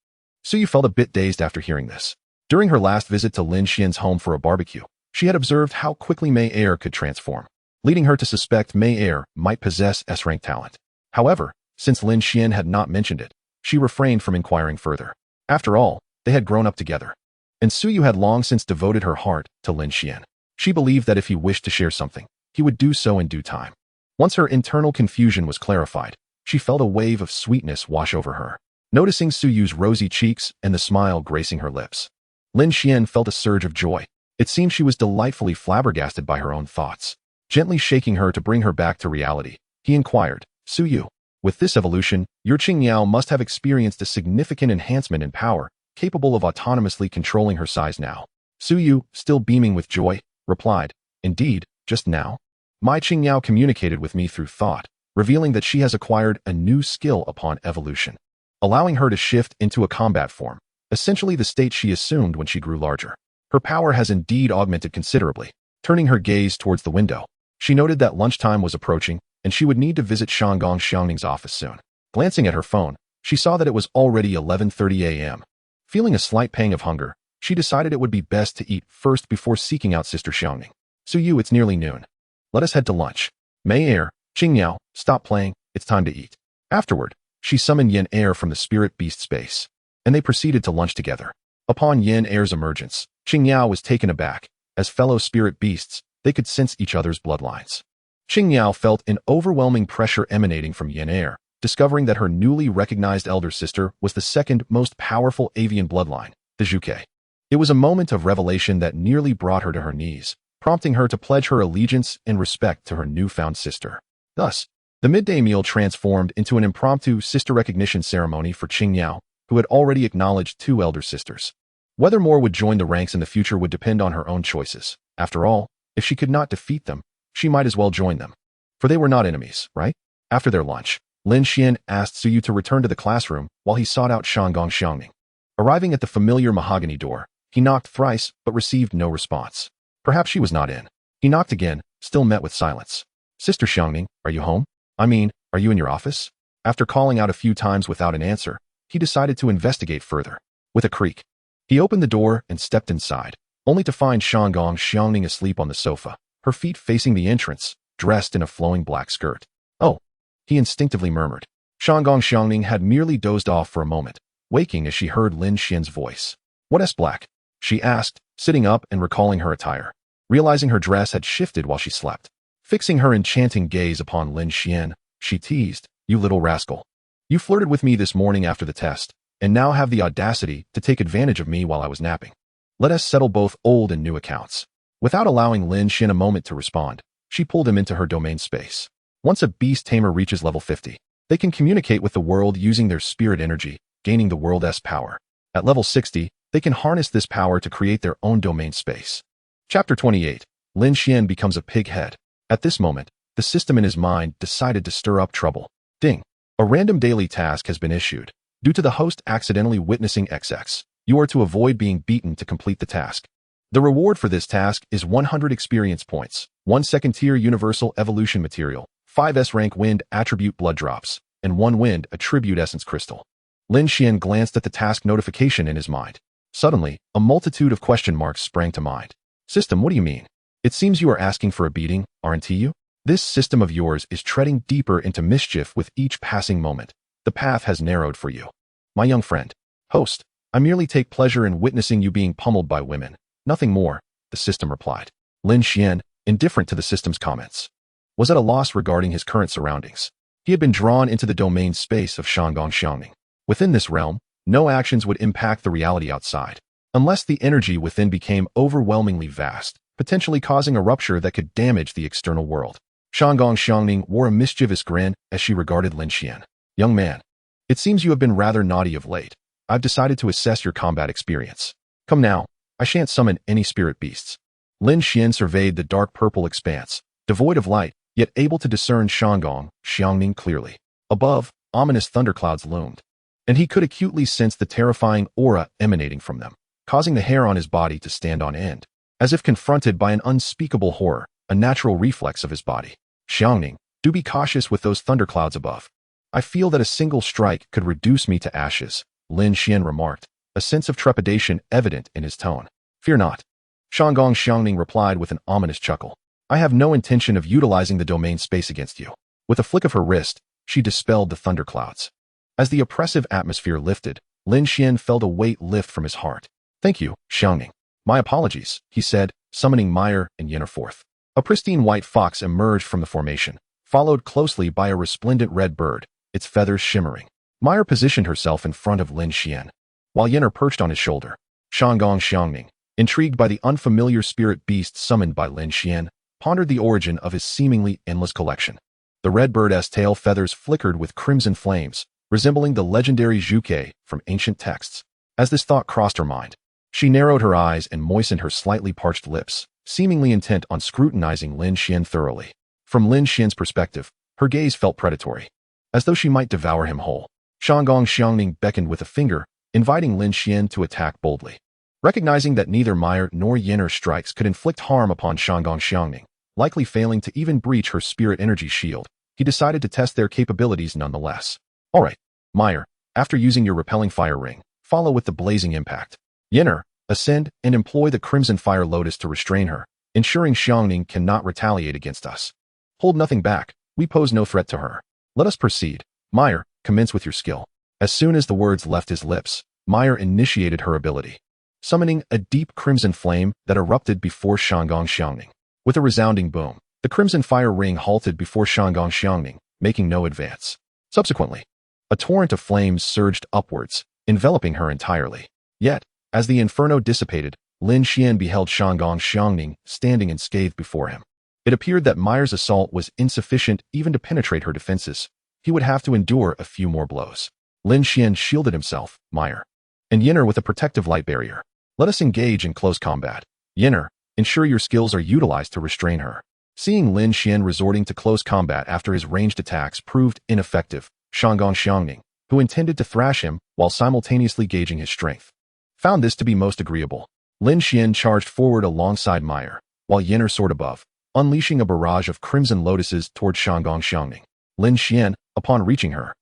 Suyu felt a bit dazed after hearing this. During her last visit to Lin Xuan's home for a barbecue, she had observed how quickly Mei Air could transform, leading her to suspect Mei Air might possess S-Rank talent. However, since Lin Xuan had not mentioned it, she refrained from inquiring further. After all, they had grown up together, and Suyu had long since devoted her heart to Lin Xuan. She believed that if he wished to share something, he would do so in due time. Once her internal confusion was clarified, she felt a wave of sweetness wash over her, noticing Suyu's rosy cheeks and the smile gracing her lips. Lin Xuan felt a surge of joy. It seemed she was delightfully flabbergasted by her own thoughts. Gently shaking her to bring her back to reality, he inquired, Suyu, with this evolution, your Qingyao must have experienced a significant enhancement in power, capable of autonomously controlling her size now. Suyu, still beaming with joy, replied, Indeed, just now. My Qingyao communicated with me through thought, revealing that she has acquired a new skill upon evolution, allowing her to shift into a combat form, essentially the state she assumed when she grew larger. Her power has indeed augmented considerably. Turning her gaze towards the window, she noted that lunchtime was approaching, and she would need to visit Shanggong Xiangning's office soon. Glancing at her phone, she saw that it was already 11:30 a.m. Feeling a slight pang of hunger, she decided it would be best to eat first before seeking out Sister Xiangning. Suyu, it's nearly noon. Let us head to lunch. Mei Er, Qingyao, stop playing, it's time to eat. Afterward, she summoned Yin Er from the spirit beast space, and they proceeded to lunch together. Upon Yin Er's emergence, Qingyao was taken aback. As fellow spirit beasts, they could sense each other's bloodlines. Qingyao felt an overwhelming pressure emanating from Yin Er, discovering that her newly recognized elder sister was the second most powerful avian bloodline, the Zhuke. It was a moment of revelation that nearly brought her to her knees, prompting her to pledge her allegiance and respect to her newfound sister. Thus, the midday meal transformed into an impromptu sister recognition ceremony for Qingyao, who had already acknowledged two elder sisters. Whether more would join the ranks in the future would depend on her own choices. After all, if she could not defeat them, she might as well join them. For they were not enemies, right? After their lunch, Lin Xuan asked Suyu to return to the classroom while he sought out Shanggong Xiangning. Arriving at the familiar mahogany door, he knocked thrice but received no response. Perhaps she was not in. He knocked again, still met with silence. Sister Xiangning, are you home? Are you in your office? After calling out a few times without an answer, he decided to investigate further. With a creak, he opened the door and stepped inside, only to find Shanggong Xiangning asleep on the sofa, her feet facing the entrance, dressed in a flowing black skirt. Oh, he instinctively murmured. Shanggong Xiangning had merely dozed off for a moment, waking as she heard Lin Xian's voice. What's black? She asked, sitting up and recalling her attire, realizing her dress had shifted while she slept. Fixing her enchanting gaze upon Lin Xian, she teased, You little rascal. You flirted with me this morning after the test, and now have the audacity to take advantage of me while I was napping. Let us settle both old and new accounts. Without allowing Lin Xian a moment to respond, she pulled him into her domain space. Once a beast tamer reaches level 50, they can communicate with the world using their spirit energy, gaining the world's power. At level 60, they can harness this power to create their own domain space. Chapter 28. Lin Xian becomes a pig head. At this moment, the system in his mind decided to stir up trouble. Ding. A random daily task has been issued. Due to the host accidentally witnessing XX, you are to avoid being beaten to complete the task. The reward for this task is 100 experience points, 1 second-tier universal evolution material, 5 S-rank wind attribute blood drops, and 1 wind attribute essence crystal. Lin Xian glanced at the task notification in his mind. Suddenly, a multitude of question marks sprang to mind. System, what do you mean? It seems you are asking for a beating, aren't you? This system of yours is treading deeper into mischief with each passing moment. The path has narrowed for you. My young friend. Host, I merely take pleasure in witnessing you being pummeled by women. Nothing more, the system replied. Lin Xian, indifferent to the system's comments, was at a loss regarding his current surroundings. He had been drawn into the domain space of Shanggong Xiangning. Within this realm, no actions would impact the reality outside, unless the energy within became overwhelmingly vast, potentially causing a rupture that could damage the external world. Shanggong Xiangning wore a mischievous grin as she regarded Lin Xian. Young man, it seems you have been rather naughty of late. I've decided to assess your combat experience. Come now, I shan't summon any spirit beasts. Lin Xian surveyed the dark purple expanse, devoid of light, yet able to discern Shanggong Xiangning clearly. Above, ominous thunderclouds loomed, and he could acutely sense the terrifying aura emanating from them, causing the hair on his body to stand on end, as if confronted by an unspeakable horror, a natural reflex of his body. Xiangning, do be cautious with those thunderclouds above. I feel that a single strike could reduce me to ashes, Lin Xian remarked, a sense of trepidation evident in his tone. Fear not. Shanggong Xiangning replied with an ominous chuckle. I have no intention of utilizing the domain space against you. With a flick of her wrist, she dispelled the thunderclouds. As the oppressive atmosphere lifted, Lin Xian felt a weight lift from his heart. Thank you, Xiangning. My apologies, he said, summoning Meyer and Yenner forth. A pristine white fox emerged from the formation, followed closely by a resplendent red bird, its feathers shimmering. Meyer positioned herself in front of Lin Xian, while Yenner perched on his shoulder. Shanggong Xiangning, intrigued by the unfamiliar spirit beast summoned by Lin Xuan, pondered the origin of his seemingly endless collection. The red bird's tail feathers flickered with crimson flames, resembling the legendary Zhuke from ancient texts. As this thought crossed her mind, she narrowed her eyes and moistened her slightly parched lips, seemingly intent on scrutinizing Lin Xuan thoroughly. From Lin Xuan's perspective, her gaze felt predatory, as though she might devour him whole. Shanggong Xiangning beckoned with a finger, inviting Lin Xuan to attack boldly. Recognizing that neither Meyer nor Yinner's strikes could inflict harm upon Shanggong Xiangning, likely failing to even breach her spirit energy shield, he decided to test their capabilities nonetheless. Alright, Meyer, after using your repelling fire ring, follow with the blazing impact. Yinner, ascend and employ the Crimson Fire Lotus to restrain her, ensuring Xiangning cannot retaliate against us. Hold nothing back, we pose no threat to her. Let us proceed. Meyer, commence with your skill. As soon as the words left his lips, Meyer initiated her ability, summoning a deep crimson flame that erupted before Shanggong Xiangning. With a resounding boom, the Crimson Fire Ring halted before Shanggong Xiangning, making no advance. Subsequently, a torrent of flames surged upwards, enveloping her entirely. Yet, as the inferno dissipated, Lin Xuan beheld Shanggong Xiangning standing unscathed before him. It appeared that Meyer's assault was insufficient even to penetrate her defenses. He would have to endure a few more blows. Lin Xuan shielded himself, Meyer, and Yinner with a protective light barrier. Let us engage in close combat. Yinner, ensure your skills are utilized to restrain her. Seeing Lin Xuan resorting to close combat after his ranged attacks proved ineffective, Shanggong Xiangning, who intended to thrash him while simultaneously gauging his strength, found this to be most agreeable. Lin Xuan charged forward alongside Meyer, while Yinner soared above, unleashing a barrage of crimson lotuses toward Shanggong Xiangning. Lin Xuan, upon reaching her,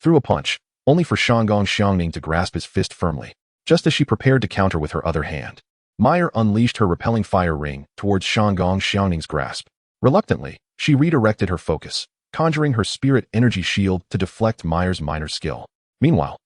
threw a punch, only for Shanggong Xiangning to grasp his fist firmly, just as she prepared to counter with her other hand. Meyer unleashed her repelling fire ring towards Shanggong Xiangning's grasp. Reluctantly, she redirected her focus, conjuring her spirit energy shield to deflect Meyer's minor skill. Meanwhile,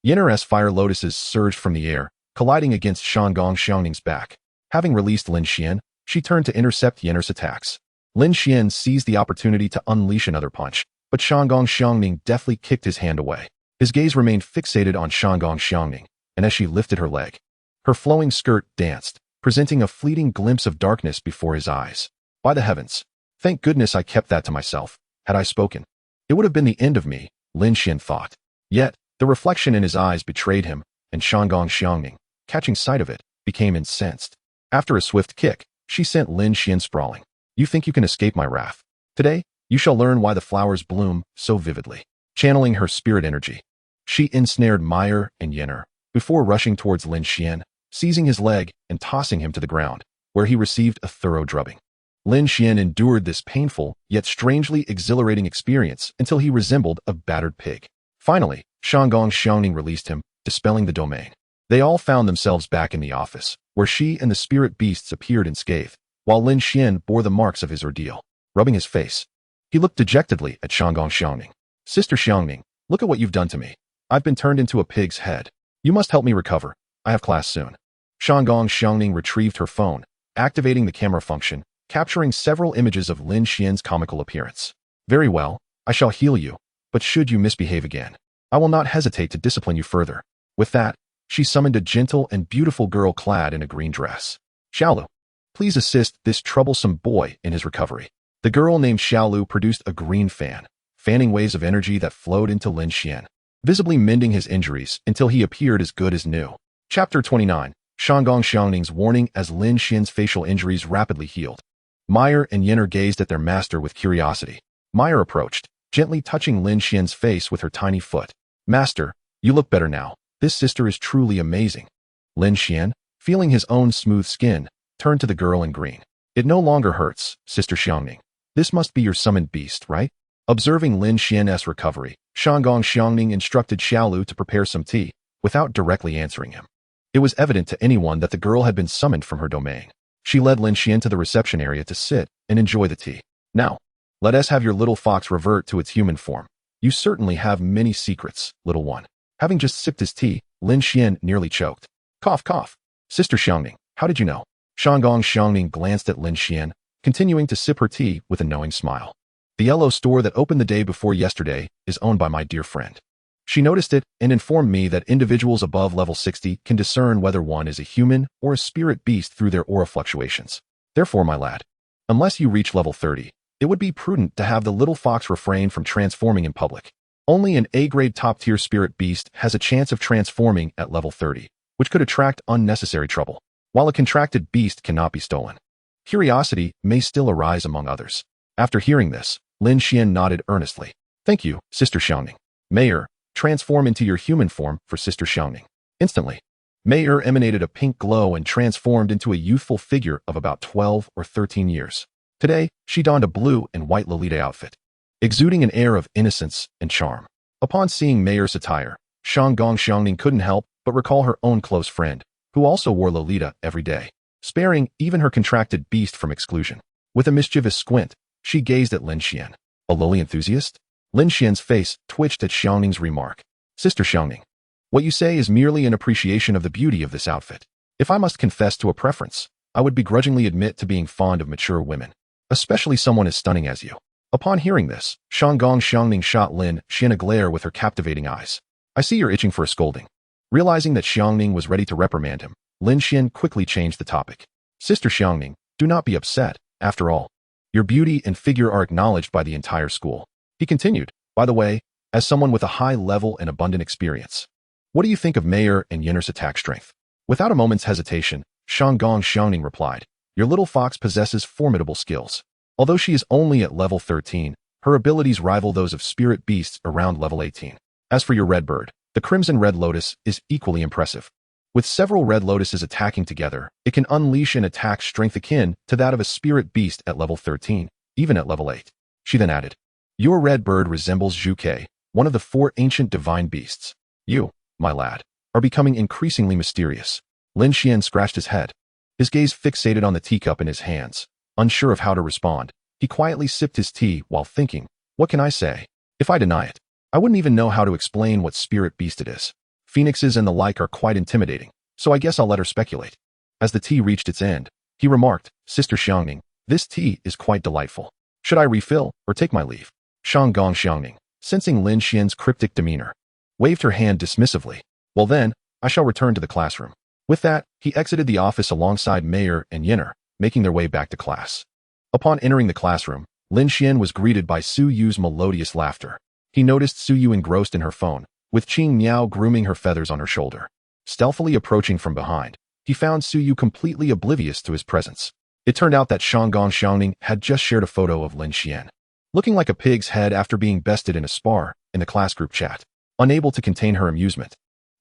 Yinner's fire lotuses surged from the air, colliding against Shanggong Xiangning's back. Having released Lin Xuan, she turned to intercept Yinner's attacks. Lin Xuan seized the opportunity to unleash another punch, but Shanggong Xiangning deftly kicked his hand away. His gaze remained fixated on Shanggong Xiangning, and as she lifted her leg, her flowing skirt danced, presenting a fleeting glimpse of darkness before his eyes. By the heavens, thank goodness I kept that to myself. Had I spoken, it would have been the end of me, Lin Xuan thought. Yet, the reflection in his eyes betrayed him, and Shanggong Xiangning, catching sight of it, became incensed. After a swift kick, she sent Lin Xuan sprawling. You think you can escape my wrath? Today, you shall learn why the flowers bloom so vividly. Channeling her spirit energy, she ensnared Meyer and Yinner, before rushing towards Lin Xuan, seizing his leg and tossing him to the ground, where he received a thorough drubbing. Lin Xuan endured this painful, yet strangely exhilarating experience until he resembled a battered pig. Finally, Shanggong Xiangning released him, dispelling the domain. They all found themselves back in the office, where she and the spirit beasts appeared unscathed, while Lin Xuan bore the marks of his ordeal. Rubbing his face, he looked dejectedly at Shanggong Xiangning. Sister Xiangning, look at what you've done to me. I've been turned into a pig's head. You must help me recover. I have class soon. Shanggong Xiangning retrieved her phone, activating the camera function, capturing several images of Lin Xuan's comical appearance. Very well, I shall heal you, but should you misbehave again, I will not hesitate to discipline you further. With that, she summoned a gentle and beautiful girl clad in a green dress. Xiaolu, please assist this troublesome boy in his recovery. The girl named Xiaolu produced a green fan, fanning waves of energy that flowed into Lin Xuan, visibly mending his injuries until he appeared as good as new. Chapter 29. Shanggong Xiangning's warning as Lin Xuan's facial injuries rapidly healed. Meyer and Yinner gazed at their master with curiosity. Meyer approached, gently touching Lin Xuan's face with her tiny foot. Master, you look better now. This sister is truly amazing. Lin Xuan, feeling his own smooth skin, turned to the girl in green. It no longer hurts, Sister Xiangning. This must be your summoned beast, right? Observing Lin Xuan's recovery, Shanggong Xiangning instructed Xiaolu to prepare some tea, without directly answering him. It was evident to anyone that the girl had been summoned from her domain. She led Lin Xuan to the reception area to sit and enjoy the tea. Now, let us have your little fox revert to its human form. You certainly have many secrets, little one. Having just sipped his tea, Lin Xuan nearly choked. Cough, cough. Sister Xiangning, how did you know? Shanggong Xiangning glanced at Lin Xuan, continuing to sip her tea with a knowing smile. The yellow store that opened the day before yesterday is owned by my dear friend. She noticed it and informed me that individuals above level 60 can discern whether one is a human or a spirit beast through their aura fluctuations. Therefore, my lad, unless you reach level 30, it would be prudent to have the little fox refrain from transforming in public. Only an A-grade top-tier spirit beast has a chance of transforming at level 30, which could attract unnecessary trouble, while a contracted beast cannot be stolen. Curiosity may still arise among others. After hearing this, Lin Xuan nodded earnestly. Thank you, Sister Xiangning. Mayor, transform into your human form for Sister Xiangning. Instantly, Mayor emanated a pink glow and transformed into a youthful figure of about 12 or 13 years. Today, she donned a blue and white Lolita outfit, exuding an air of innocence and charm. Upon seeing Mayor's attire, Shanggong Xiangning couldn't help but recall her own close friend, who also wore Lolita every day, sparing even her contracted beast from exclusion. With a mischievous squint, she gazed at Lin Xuan. A lily enthusiast? Lin Xuan's face twitched at Xiangning's remark. Sister Xiangning, what you say is merely an appreciation of the beauty of this outfit. If I must confess to a preference, I would begrudgingly admit to being fond of mature women, especially someone as stunning as you. Upon hearing this, Shanggong Xiangning shot Lin Xuan a glare with her captivating eyes. I see you're itching for a scolding. Realizing that Xiangning was ready to reprimand him, Lin Xuan quickly changed the topic. Sister Xiangning, do not be upset. After all, your beauty and figure are acknowledged by the entire school. He continued, by the way, as someone with a high level and abundant experience. What do you think of Mayor and Yinner's attack strength? Without a moment's hesitation, Shanggong Xiangning replied, your little fox possesses formidable skills. Although she is only at level 13, her abilities rival those of spirit beasts around level 18. As for your red bird, the Crimson Red Lotus is equally impressive. With several red lotuses attacking together, it can unleash an attack strength akin to that of a spirit beast at level 13, even at level 8. She then added, your red bird resembles Zhuke, one of the 4 ancient divine beasts. You, my lad, are becoming increasingly mysterious. Lin Xuan scratched his head, his gaze fixated on the teacup in his hands. Unsure of how to respond, he quietly sipped his tea while thinking, what can I say? If I deny it, I wouldn't even know how to explain what spirit beast it is. Phoenixes and the like are quite intimidating, so I guess I'll let her speculate. As the tea reached its end, he remarked, Sister Xiangning, this tea is quite delightful. Should I refill or take my leave? Shanggong Xiangning, sensing Lin Xuan's cryptic demeanor, waved her hand dismissively. Well then, I shall return to the classroom. With that, he exited the office alongside Mayor and Yinner, making their way back to class. Upon entering the classroom, Lin Xuan was greeted by Su Yu's melodious laughter. He noticed Su Yu engrossed in her phone, with Qing Miao grooming her feathers on her shoulder. Stealthily approaching from behind, he found Su Yu completely oblivious to his presence. It turned out that Shanggong Xiangning had just shared a photo of Lin Xuan, looking like a pig's head after being bested in a spar in the class group chat. Unable to contain her amusement,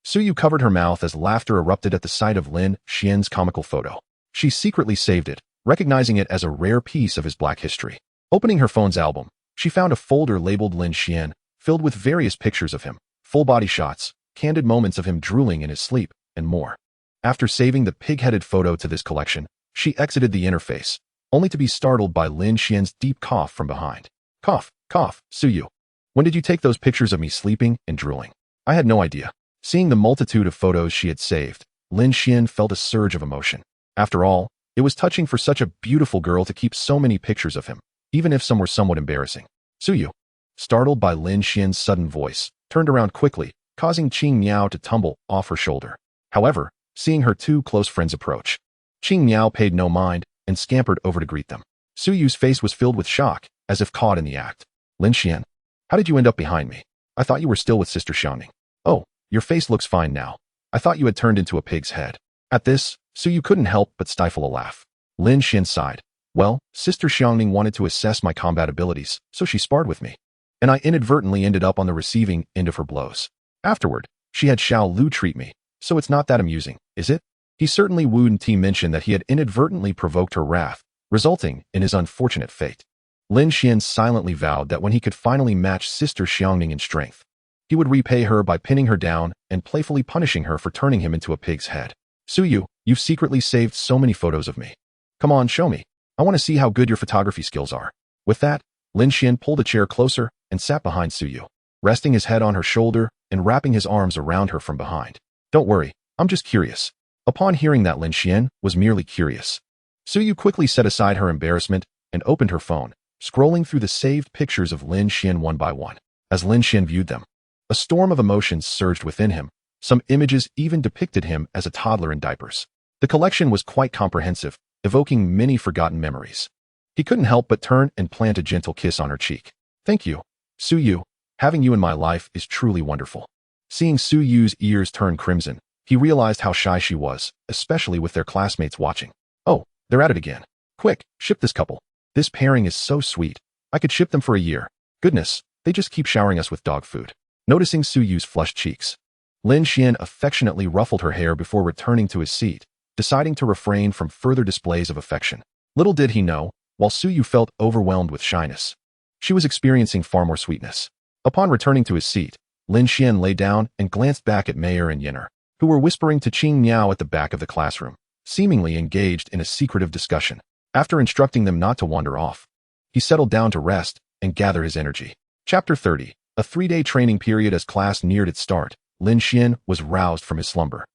Su Yu covered her mouth as laughter erupted at the sight of Lin Xuan's comical photo. She secretly saved it, recognizing it as a rare piece of his black history. Opening her phone's album, she found a folder labeled Lin Xuan, filled with various pictures of him, full-body shots, candid moments of him drooling in his sleep, and more. After saving the pig-headed photo to this collection, she exited the interface, only to be startled by Lin Xuan's deep cough from behind. Cough, cough, Su Yu. When did you take those pictures of me sleeping and drooling? I had no idea. Seeing the multitude of photos she had saved, Lin Xuan felt a surge of emotion. After all, it was touching for such a beautiful girl to keep so many pictures of him, even if some were somewhat embarrassing. Su Yu, startled by Lin Xuan's sudden voice, turned around quickly, causing Qing Miao to tumble off her shoulder. However, seeing her 2 close friends approach, Qing Miao paid no mind and scampered over to greet them. Su Yu's face was filled with shock, as if caught in the act. Lin Xuan, how did you end up behind me? I thought you were still with Sister Xiangning. Oh, your face looks fine now. I thought you had turned into a pig's head. At this, Su Yu couldn't help but stifle a laugh. Lin Xuan sighed. Well, Sister Xiangning wanted to assess my combat abilities, so she sparred with me, and I inadvertently ended up on the receiving end of her blows. Afterward, she had Xiao Lu treat me, so it's not that amusing, is it? He certainly wouldn't mention that he had inadvertently provoked her wrath, resulting in his unfortunate fate. Lin Xuan silently vowed that when he could finally match Sister Xiangning in strength, he would repay her by pinning her down and playfully punishing her for turning him into a pig's head. Su Yu, you've secretly saved so many photos of me. Come on, show me. I want to see how good your photography skills are. With that, Lin Xuan pulled a chair closer and sat behind Su Yu, resting his head on her shoulder and wrapping his arms around her from behind. Don't worry, I'm just curious. Upon hearing that Lin Xuan was merely curious, Su Yu quickly set aside her embarrassment and opened her phone, scrolling through the saved pictures of Lin Xuan one by one. As Lin Xuan viewed them, A storm of emotions surged within him. Some images even depicted him as a toddler in diapers. The collection was quite comprehensive, evoking many forgotten memories. He couldn't help but turn and plant a gentle kiss on her cheek. Thank you, Su-yu. Having you in my life is truly wonderful. Seeing Su-yu's ears turn crimson, he realized how shy she was, especially with their classmates watching. Oh, they're at it again. Quick, ship this couple. This pairing is so sweet. I could ship them for a year. Goodness, they just keep showering us with dog food. Noticing Su-yu's flushed cheeks, Lin Xuan affectionately ruffled her hair before returning to his seat, deciding to refrain from further displays of affection. Little did he know, while Su-yu felt overwhelmed with shyness, she was experiencing far more sweetness. Upon returning to his seat, Lin Xuan lay down and glanced back at Mayer and Yenner, who were whispering to Qing Miao at the back of the classroom, seemingly engaged in a secretive discussion. After instructing them not to wander off, he settled down to rest and gather his energy. Chapter 30. A 3-day training period. As class neared its start, Lin Xuan was roused from his slumber.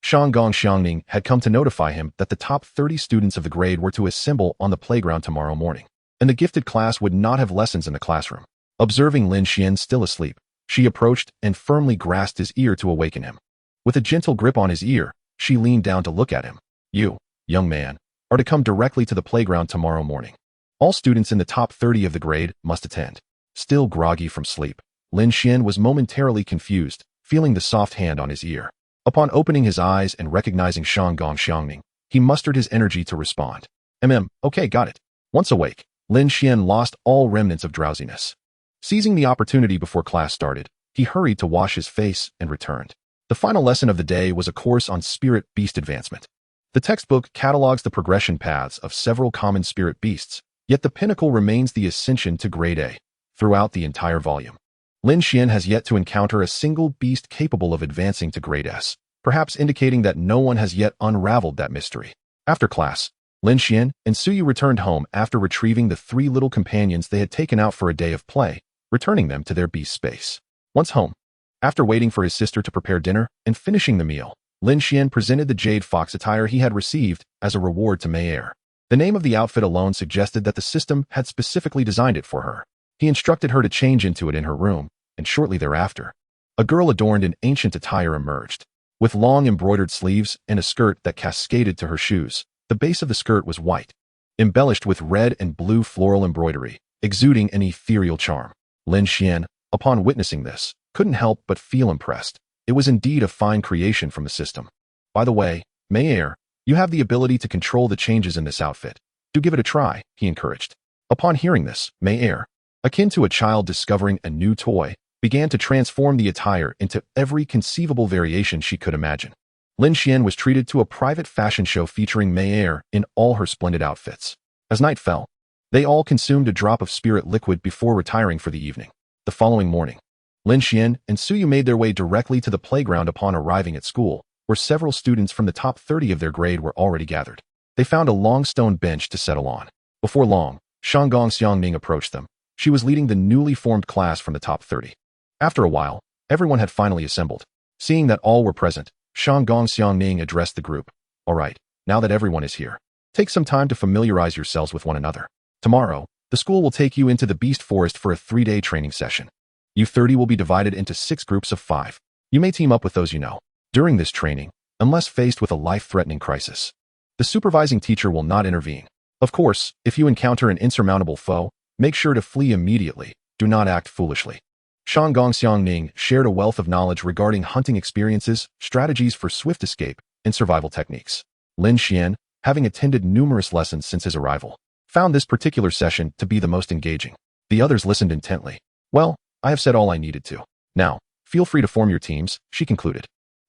Shanggong Xiangning had come to notify him that the top 30 students of the grade were to assemble on the playground tomorrow morning, and the gifted class would not have lessons in the classroom. Observing Lin Xuan still asleep, she approached and firmly grasped his ear to awaken him. With a gentle grip on his ear, she leaned down to look at him. You, young man, are to come directly to the playground tomorrow morning. All students in the top 30 of the grade must attend. Still groggy from sleep, Lin Xuan was momentarily confused, feeling the soft hand on his ear. Upon opening his eyes and recognizing Shanggong Xiangning, he mustered his energy to respond. Okay, got it. Once awake, Lin Xuan lost all remnants of drowsiness. Seizing the opportunity before class started, he hurried to wash his face and returned. The final lesson of the day was a course on spirit beast advancement. The textbook catalogs the progression paths of several common spirit beasts, yet the pinnacle remains the ascension to grade A. Throughout the entire volume, Lin Xuan has yet to encounter a single beast capable of advancing to grade S, perhaps indicating that no one has yet unraveled that mystery. After class, Lin Xuan and Su-yu returned home after retrieving the 3 little companions they had taken out for a day of play, returning them to their beast space. Once home, after waiting for his sister to prepare dinner and finishing the meal, Lin Xuan presented the jade fox attire he had received as a reward to Mayer. The name of the outfit alone suggested that the system had specifically designed it for her. He instructed her to change into it in her room, and shortly thereafter, a girl adorned in ancient attire emerged. With long embroidered sleeves and a skirt that cascaded to her shoes, the base of the skirt was white, embellished with red and blue floral embroidery, exuding an ethereal charm. Lin Xuan, upon witnessing this, couldn't help but feel impressed. It was indeed a fine creation from the system. By the way, Mayer, you have the ability to control the changes in this outfit. Do give it a try, he encouraged. Upon hearing this, Mayer, akin to a child discovering a new toy, began to transform the attire into every conceivable variation she could imagine. Lin Xuan was treated to a private fashion show featuring Mayer in all her splendid outfits. As night fell, they all consumed a drop of spirit liquid before retiring for the evening. The following morning, Lin Xuan and Su-yu made their way directly to the playground. Upon arriving at school, where several students from the top 30 of their grade were already gathered. They found a long stone bench to settle on. Before long, Shanggong Xiangning approached them. She was leading the newly formed class from the top 30. After a while, everyone had finally assembled. Seeing that all were present, Shanggong Xiangning addressed the group. All right, now that everyone is here, take some time to familiarize yourselves with one another. Tomorrow, the school will take you into the Beast Forest for a 3-day training session. You 30 will be divided into 6 groups of 5. You may team up with those you know. During this training, unless faced with a life-threatening crisis, the supervising teacher will not intervene. Of course, if you encounter an insurmountable foe, make sure to flee immediately. Do not act foolishly. Shanggong Xiangning shared a wealth of knowledge regarding hunting experiences, strategies for swift escape, and survival techniques. Lin Xuan, having attended numerous lessons since his arrival, found this particular session to be the most engaging. The others listened intently. Well, I have said all I needed to. Now, feel free to form your teams, she concluded.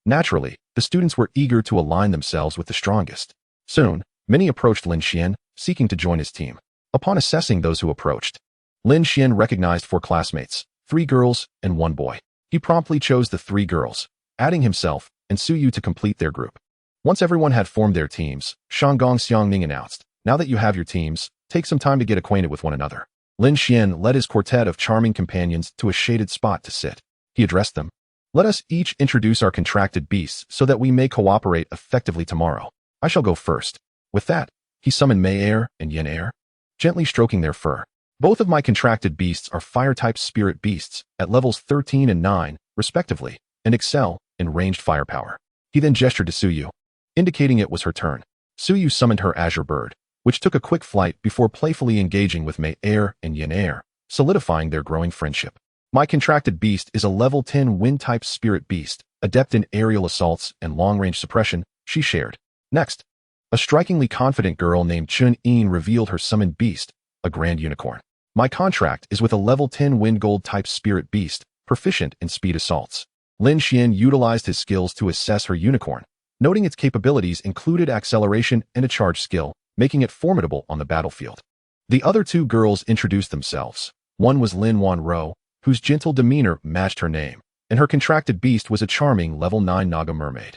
Naturally, the students were eager to align themselves with the strongest. Soon, many approached Lin Xuan, seeking to join his team. Upon assessing those who approached, Lin Xuan recognized 4 classmates, 3 girls and 1 boy. He promptly chose the 3 girls, adding himself and Su-yu to complete their group. Once everyone had formed their teams, Shanggong Xiangning announced, now that you have your teams, take some time to get acquainted with one another. Lin Xuan led his quartet of charming companions to a shaded spot to sit. He addressed them. Let us each introduce our contracted beasts so that we may cooperate effectively tomorrow. I shall go first. With that, he summoned Mayer and Yenner, gently stroking their fur. Both of my contracted beasts are fire-type spirit beasts at levels 13 and 9, respectively, and excel in ranged firepower. He then gestured to Suyu, indicating it was her turn. Suyu summoned her Azure Bird, which took a quick flight before playfully engaging with Mei Air and Yin Air, solidifying their growing friendship. My contracted beast is a level 10 wind-type spirit beast, adept in aerial assaults and long-range suppression, she shared. Next, a strikingly confident girl named Chun-In revealed her summoned beast, a grand unicorn. My contract is with a level 10 wind gold-type spirit beast, proficient in speed assaults. Lin Xuan utilized his skills to assess her unicorn, noting its capabilities included acceleration and a charge skill, making it formidable on the battlefield. The other two girls introduced themselves. One was Lin Xuan, whose gentle demeanor matched her name, and her contracted beast was a charming level 9 Naga mermaid,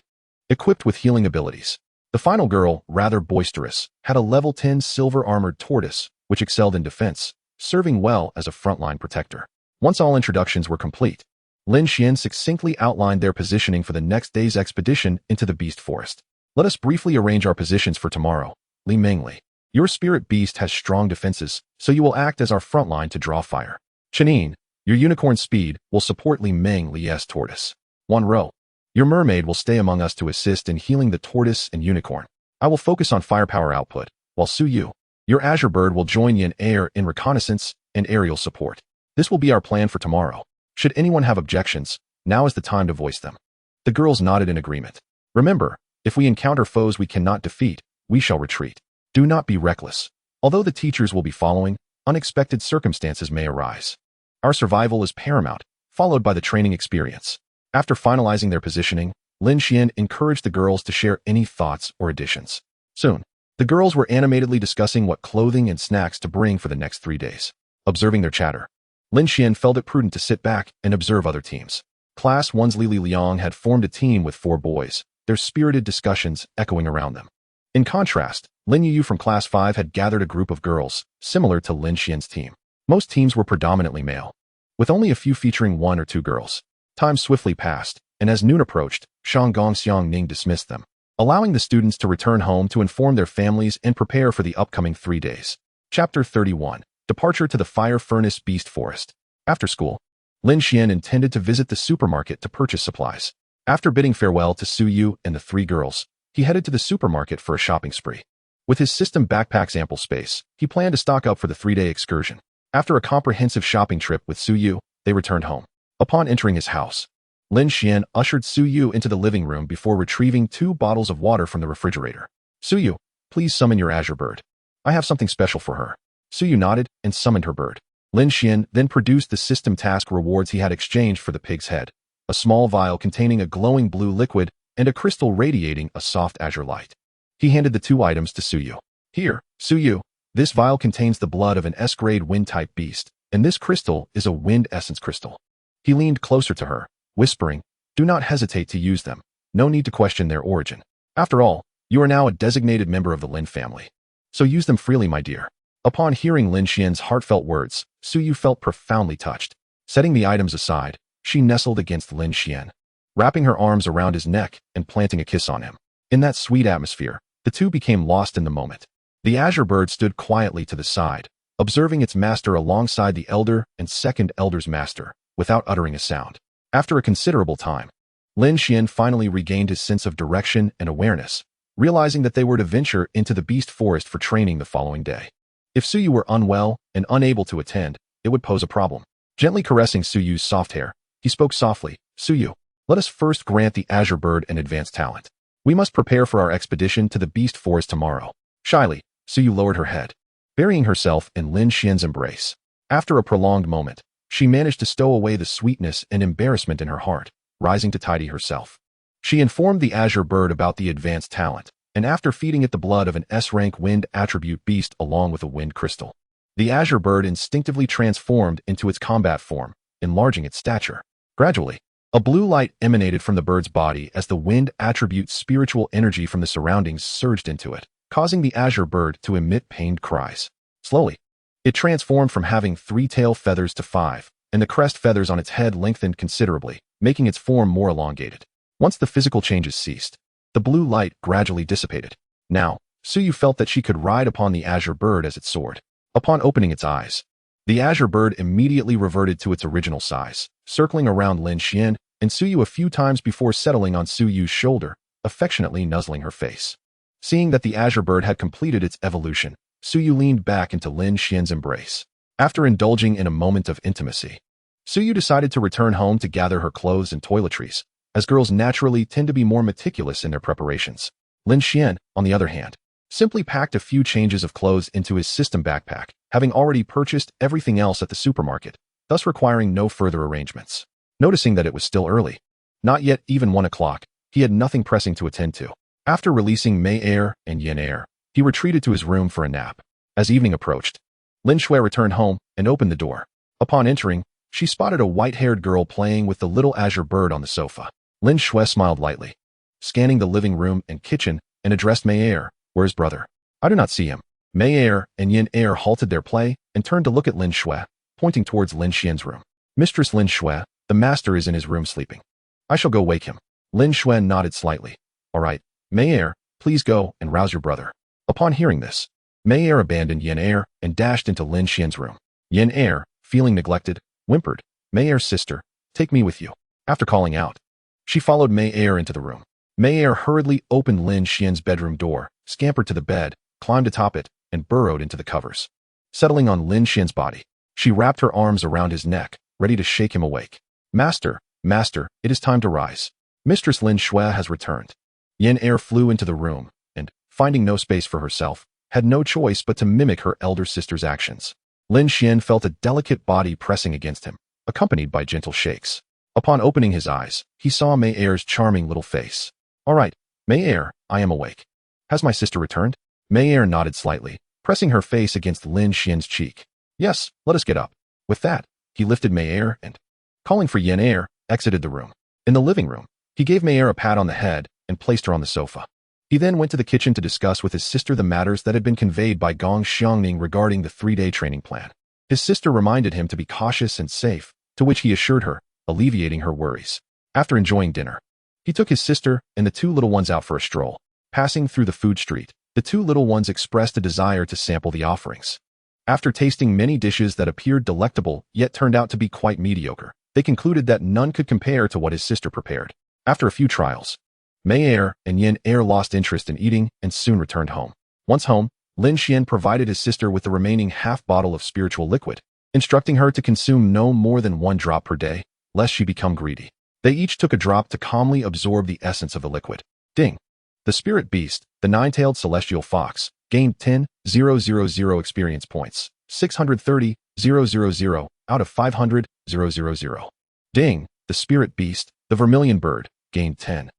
equipped with healing abilities. The final girl, rather boisterous, had a level 10 silver-armored tortoise, which excelled in defense, serving well as a frontline protector. Once all introductions were complete, Lin Xuan succinctly outlined their positioning for the next day's expedition into the Beast Forest. Let us briefly arrange our positions for tomorrow, Li Mingli. Your spirit beast has strong defenses, so you will act as our front line to draw fire. Chenin, your unicorn speed will support Li Mingli's tortoise. Wanro, your mermaid will stay among us to assist in healing the tortoise and unicorn. I will focus on firepower output, while Suyu, your Azure Bird will join Yin Air in reconnaissance and aerial support. This will be our plan for tomorrow. Should anyone have objections, now is the time to voice them. The girls nodded in agreement. Remember, if we encounter foes we cannot defeat, we shall retreat. Do not be reckless. Although the teachers will be following, unexpected circumstances may arise. Our survival is paramount, followed by the training experience. After finalizing their positioning, Lin Xuan encouraged the girls to share any thoughts or additions. Soon, the girls were animatedly discussing what clothing and snacks to bring for the next 3 days. Observing their chatter, Lin Xuan felt it prudent to sit back and observe other teams. Class 1's Li Liang had formed a team with 4 boys, their spirited discussions echoing around them. In contrast, Lin Yu from Class 5 had gathered a group of girls, similar to Lin Xuan's team. Most teams were predominantly male, with only a few featuring 1 or 2 girls. Time swiftly passed, and as noon approached, Shang Gong Xiang Ning dismissed them, allowing the students to return home to inform their families and prepare for the upcoming 3 days. Chapter 31. Departure to the Fire Furnace Beast Forest. After school, Lin Xuan intended to visit the supermarket to purchase supplies. After bidding farewell to Suyu and the 3 girls, he headed to the supermarket for a shopping spree. With his system backpack's ample space, he planned to stock up for the 3-day excursion. After a comprehensive shopping trip with Suyu, they returned home. Upon entering his house, Lin Xuan ushered Suyu into the living room before retrieving 2 bottles of water from the refrigerator. Suyu, please summon your Azure Bird. I have something special for her. Suyu nodded and summoned her bird. Lin Xuan then produced the system task rewards he had exchanged for the pig's head, a small vial containing a glowing blue liquid and a crystal radiating a soft azure light. He handed the 2 items to Suyu. Here, Suyu, this vial contains the blood of an S-grade wind-type beast, and this crystal is a wind essence crystal. He leaned closer to her, whispering, do not hesitate to use them. No need to question their origin. After all, you are now a designated member of the Lin family. So use them freely, my dear. Upon hearing Lin Xuan's heartfelt words, Suyu felt profoundly touched. Setting the items aside, she nestled against Lin Xuan, wrapping her arms around his neck and planting a kiss on him. In that sweet atmosphere, the two became lost in the moment. The Azure Bird stood quietly to the side, observing its master alongside the elder and second elder's master, without uttering a sound. After a considerable time, Lin Xuan finally regained his sense of direction and awareness, realizing that they were to venture into the Beast Forest for training the following day. If Suyu were unwell and unable to attend, it would pose a problem. Gently caressing Suyu's soft hair, he spoke softly, Suyu, let us first grant the Azure Bird an advanced talent. We must prepare for our expedition to the Beast Forest tomorrow. Shyly, Suyu lowered her head, burying herself in Lin Xuan's embrace. After a prolonged moment, she managed to stow away the sweetness and embarrassment in her heart, rising to tidy herself. She informed the Azure Bird about the advanced talent, and after feeding it the blood of an S-rank wind attribute beast along with a wind crystal, the Azure Bird instinctively transformed into its combat form, enlarging its stature. Gradually, a blue light emanated from the bird's body as the wind attribute's spiritual energy from the surroundings surged into it, causing the Azure Bird to emit pained cries. Slowly, it transformed from having 3 tail feathers to 5, and the crest feathers on its head lengthened considerably, making its form more elongated. Once the physical changes ceased, the blue light gradually dissipated. Now, Suyu felt that she could ride upon the Azure Bird as it soared. Upon opening its eyes, the Azure Bird immediately reverted to its original size, circling around Lin Xuan and Suyu a few times before settling on Suyu's shoulder, affectionately nuzzling her face. Seeing that the azure bird had completed its evolution, Suyu leaned back into Lin Xuan's embrace. After indulging in a moment of intimacy, Suyu decided to return home to gather her clothes and toiletries, as girls naturally tend to be more meticulous in their preparations. Lin Xuan, on the other hand, simply packed a few changes of clothes into his system backpack, having already purchased everything else at the supermarket, thus requiring no further arrangements. Noticing that it was still early, not yet even 1 o'clock, he had nothing pressing to attend to. After releasing Mei Air and Yin Air, he retreated to his room for a nap. As evening approached, Lin Xuan returned home and opened the door. Upon entering, she spotted a white-haired girl playing with the little azure bird on the sofa. Lin Xuan smiled lightly, scanning the living room and kitchen, and addressed Mei Air, "Where's brother? I do not see him." Mei Air and Yin Air halted their play and turned to look at Lin Xuan, pointing towards Lin Xuan's room. "Mistress Lin Xuan, the master is in his room sleeping. I shall go wake him." Lin Xuan nodded slightly. "All right, Mei Air, please go and rouse your brother." Upon hearing this, Mei Air abandoned Yin Air and dashed into Lin Xuan's room. Yin Air, feeling neglected, whimpered, "Mei Air's sister, take me with you." After calling out, she followed Mei Air into the room. Mei Air hurriedly opened Lin Xuan's bedroom door, scampered to the bed, climbed atop it, and burrowed into the covers. Settling on Lin Xuan's body, she wrapped her arms around his neck, ready to shake him awake. Master, it is time to rise. Mistress Lin Xuan has returned." Yin Air flew into the room, and, finding no space for herself, had no choice but to mimic her elder sister's actions. Lin Xuan felt a delicate body pressing against him, accompanied by gentle shakes. Upon opening his eyes, he saw Mei Air's charming little face. "All right, Mei Air, I am awake. Has my sister returned?" Mei Air nodded slightly, pressing her face against Lin Xuan's cheek. "Yes, let us get up." With that, he lifted Mei Air and, calling for Yin Air, exited the room. In the living room, he gave Mei Air a pat on the head and placed her on the sofa. He then went to the kitchen to discuss with his sister the matters that had been conveyed by Gong Xiangning regarding the 3-day training plan. His sister reminded him to be cautious and safe, to which he assured her, alleviating her worries. After enjoying dinner, he took his sister and the 2 little ones out for a stroll. Passing through the food street, the 2 little ones expressed a desire to sample the offerings. After tasting many dishes that appeared delectable yet turned out to be quite mediocre, they concluded that none could compare to what his sister prepared. After a few trials, Mei Air and Yin Air lost interest in eating and soon returned home. Once home, Lin Xuan provided his sister with the remaining half-bottle of spiritual liquid, instructing her to consume no more than 1 drop per day, lest she become greedy. They each took a drop to calmly absorb the essence of the liquid. Ding! The spirit beast, the 9-tailed celestial fox, gained 10,000 experience points, 630,000 out of 500,000. Ding! The spirit beast, the vermilion bird, gained 10,000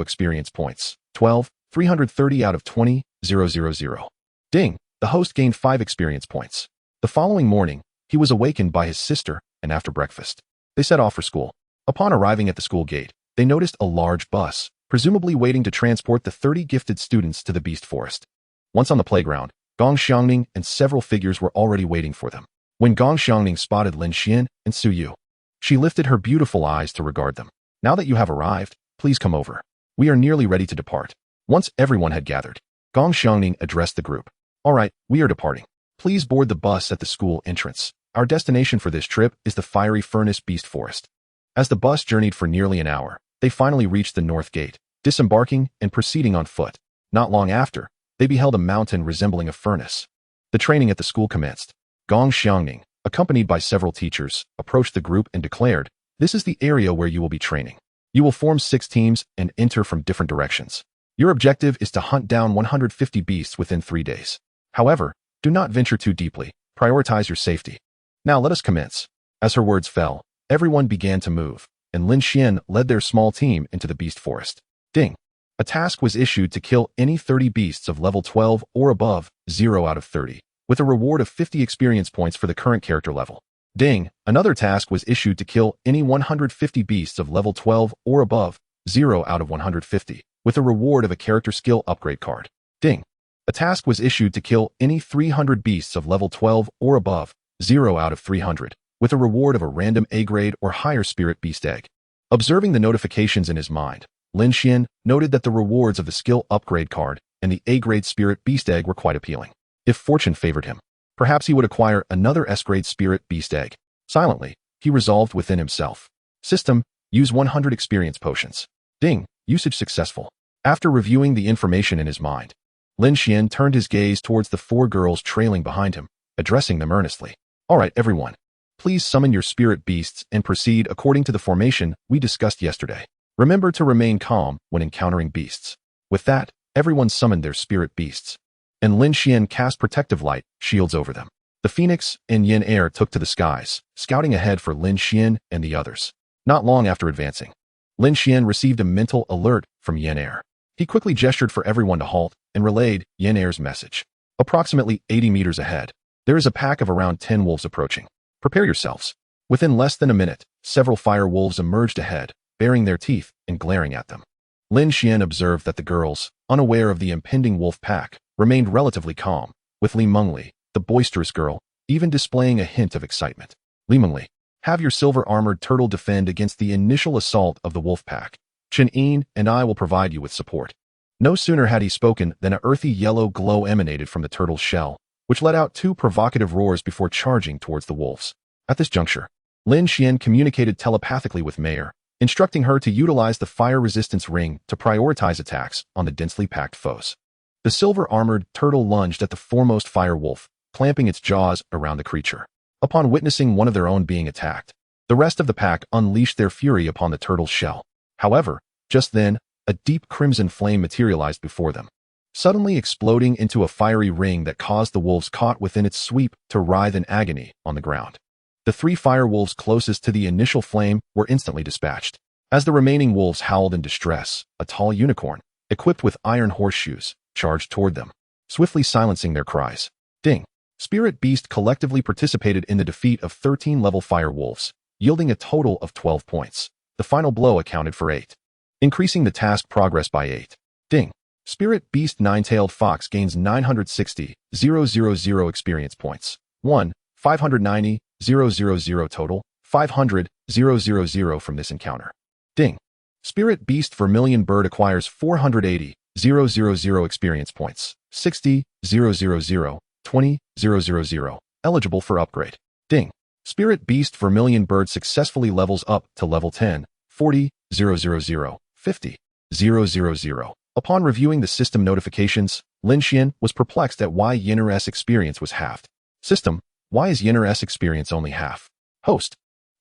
experience points, 12,330 out of 20,000. Ding! The host gained 5 experience points. The following morning, he was awakened by his sister, and after breakfast, they set off for school. Upon arriving at the school gate, they noticed a large bus, presumably waiting to transport the 30 gifted students to the Beast Forest. Once on the playground, Gong Xiangning and several figures were already waiting for them. When Gong Xiangning spotted Lin Xuan and Suyu, she lifted her beautiful eyes to regard them. "Now that you have arrived, please come over. We are nearly ready to depart." Once everyone had gathered, Gong Xiangning addressed the group. "All right, we are departing. Please board the bus at the school entrance. Our destination for this trip is the Fiery Furnace Beast Forest." As the bus journeyed for nearly an hour, they finally reached the north gate, disembarking and proceeding on foot. Not long after, they beheld a mountain resembling a furnace. The training at the school commenced. Gong Xiangning, accompanied by several teachers, approached the group and declared, "This is the area where you will be training. You will form 6 teams and enter from different directions. Your objective is to hunt down 150 beasts within 3 days. However, do not venture too deeply. Prioritize your safety. Now let us commence." As her words fell, everyone began to move, and Lin Xuan led their small team into the Beast Forest. Ding! A task was issued to kill any 30 beasts of level 12 or above, 0 out of 30, with a reward of 50 experience points for the current character level. Ding! Another task was issued to kill any 150 beasts of level 12 or above, 0 out of 150, with a reward of a character skill upgrade card. Ding! A task was issued to kill any 300 beasts of level 12 or above, 0 out of 300, with a reward of a random A-grade or higher spirit beast egg. Observing the notifications in his mind, Lin Xuan noted that the rewards of the skill upgrade card and the A-grade spirit beast egg were quite appealing. If fortune favored him, perhaps he would acquire another S-grade spirit beast egg. Silently, he resolved within himself. System, use 100 experience potions. Ding, usage successful. After reviewing the information in his mind, Lin Xuan turned his gaze towards the 4 girls trailing behind him, addressing them earnestly. All right, everyone. Please summon your spirit beasts and proceed according to the formation we discussed yesterday. Remember to remain calm when encountering beasts. With that, everyone summoned their spirit beasts, and Lin Xuan cast protective light shields over them. The Phoenix and Yin Air took to the skies, scouting ahead for Lin Xuan and the others. Not long after advancing, Lin Xuan received a mental alert from Yin Air. He quickly gestured for everyone to halt and relayed Yin Air's message. Approximately 80 meters ahead, there is a pack of around 10 wolves approaching. Prepare yourselves. Within less than a minute, several fire wolves emerged ahead, baring their teeth and glaring at them. Lin Xuan observed that the girls, unaware of the impending wolf pack, remained relatively calm, with Li Mengli, the boisterous girl, even displaying a hint of excitement. Li Mengli, have your silver-armored turtle defend against the initial assault of the wolf pack. Chen Yin and I will provide you with support. No sooner had he spoken than an earthy yellow glow emanated from the turtle's shell, which let out 2 provocative roars before charging towards the wolves. At this juncture, Lin Xuan communicated telepathically with Mayer, instructing her to utilize the fire resistance ring to prioritize attacks on the densely packed foes. The silver-armored turtle lunged at the foremost fire wolf, clamping its jaws around the creature. Upon witnessing one of their own being attacked, the rest of the pack unleashed their fury upon the turtle's shell. However, just then, a deep crimson flame materialized before them, suddenly exploding into a fiery ring that caused the wolves caught within its sweep to writhe in agony on the ground. The 3 fire wolves closest to the initial flame were instantly dispatched. As the remaining wolves howled in distress, a tall unicorn, equipped with iron horseshoes, charged toward them, swiftly silencing their cries. Ding! Spirit Beast collectively participated in the defeat of 13 level fire wolves, yielding a total of 12 points. The final blow accounted for 8, increasing the task progress by 8. Ding! Spirit Beast Nine-Tailed Fox gains 960,000 experience points. 1, 590,000 total, 500,000 from this encounter. Ding! Spirit Beast Vermilion Bird acquires 480,000 experience points. 60,000, 20,000, eligible for upgrade. Ding! Spirit Beast Vermilion Bird successfully levels up to level 10, 40,000, 50,000. Upon reviewing the system notifications, Lin Xuan was perplexed at why Yinner's experience was halved. System, why is Yinner's experience only half? Host,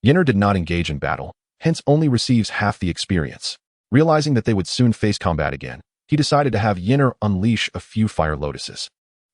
Yinner did not engage in battle, hence only receives half the experience. Realizing that they would soon face combat again, he decided to have Yinner unleash a few fire lotuses.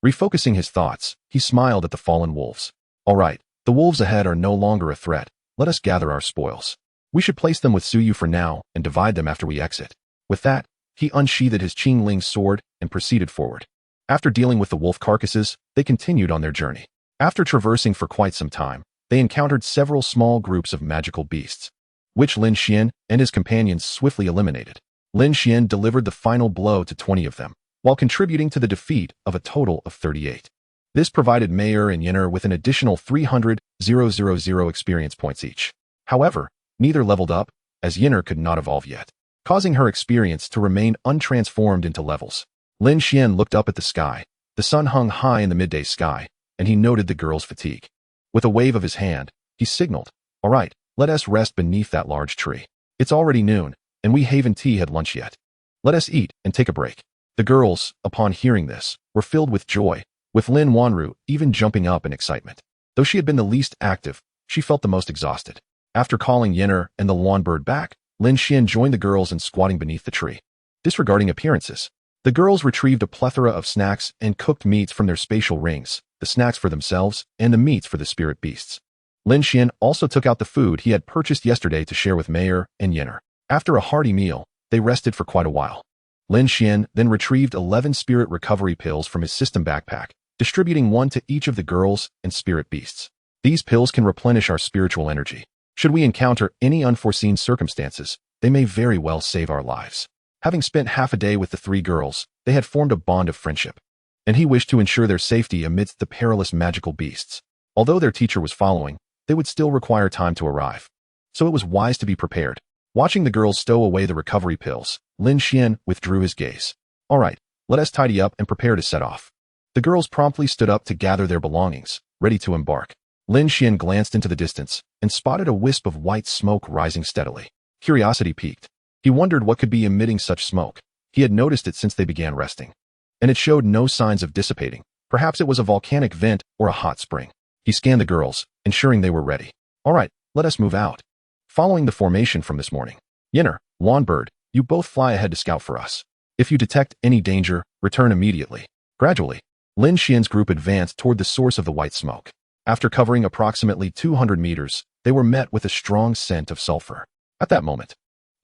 Refocusing his thoughts, he smiled at the fallen wolves. All right, the wolves ahead are no longer a threat. Let us gather our spoils. We should place them with Suyu for now and divide them after we exit. With that, he unsheathed his Qingling sword and proceeded forward. After dealing with the wolf carcasses, they continued on their journey. After traversing for quite some time, they encountered several small groups of magical beasts, which Lin Xuan and his companions swiftly eliminated. Lin Xuan delivered the final blow to 20 of them, while contributing to the defeat of a total of 38. This provided Mayer and Yinner with an additional 300,000 experience points each. However, neither leveled up, as Yinner could not evolve yet, causing her experience to remain untransformed into levels. Lin Xuan looked up at the sky. The sun hung high in the midday sky, and he noted the girl's fatigue. With a wave of his hand, he signaled, "All right, let us rest beneath that large tree. It's already noon, and we haven't had lunch yet. Let us eat and take a break." The girls, upon hearing this, were filled with joy, with Lin Wanru even jumping up in excitement. Though she had been the least active, she felt the most exhausted. After calling Yinner and the lawn bird back, Lin Xuan joined the girls in squatting beneath the tree. Disregarding appearances, the girls retrieved a plethora of snacks and cooked meats from their spatial rings, the snacks for themselves and the meats for the spirit beasts. Lin Xuan also took out the food he had purchased yesterday to share with Mayer and Yinner. After a hearty meal, they rested for quite a while. Lin Xuan then retrieved 11 spirit recovery pills from his system backpack, distributing one to each of the girls and spirit beasts. These pills can replenish our spiritual energy. Should we encounter any unforeseen circumstances, they may very well save our lives. Having spent half a day with the 3 girls, they had formed a bond of friendship, and he wished to ensure their safety amidst the perilous magical beasts. Although their teacher was following, they would still require time to arrive. So it was wise to be prepared. Watching the girls stow away the recovery pills, Lin Xuan withdrew his gaze. All right, let us tidy up and prepare to set off. The girls promptly stood up to gather their belongings, ready to embark. Lin Xuan glanced into the distance and spotted a wisp of white smoke rising steadily. Curiosity piqued. He wondered what could be emitting such smoke. He had noticed it since they began resting. And it showed no signs of dissipating. Perhaps it was a volcanic vent or a hot spring. He scanned the girls, ensuring they were ready. All right, let us move out. Following the formation from this morning. Yinner, Wanbird, you both fly ahead to scout for us. If you detect any danger, return immediately. Gradually, Lin Xian's group advanced toward the source of the white smoke. After covering approximately 200 meters, they were met with a strong scent of sulfur. At that moment,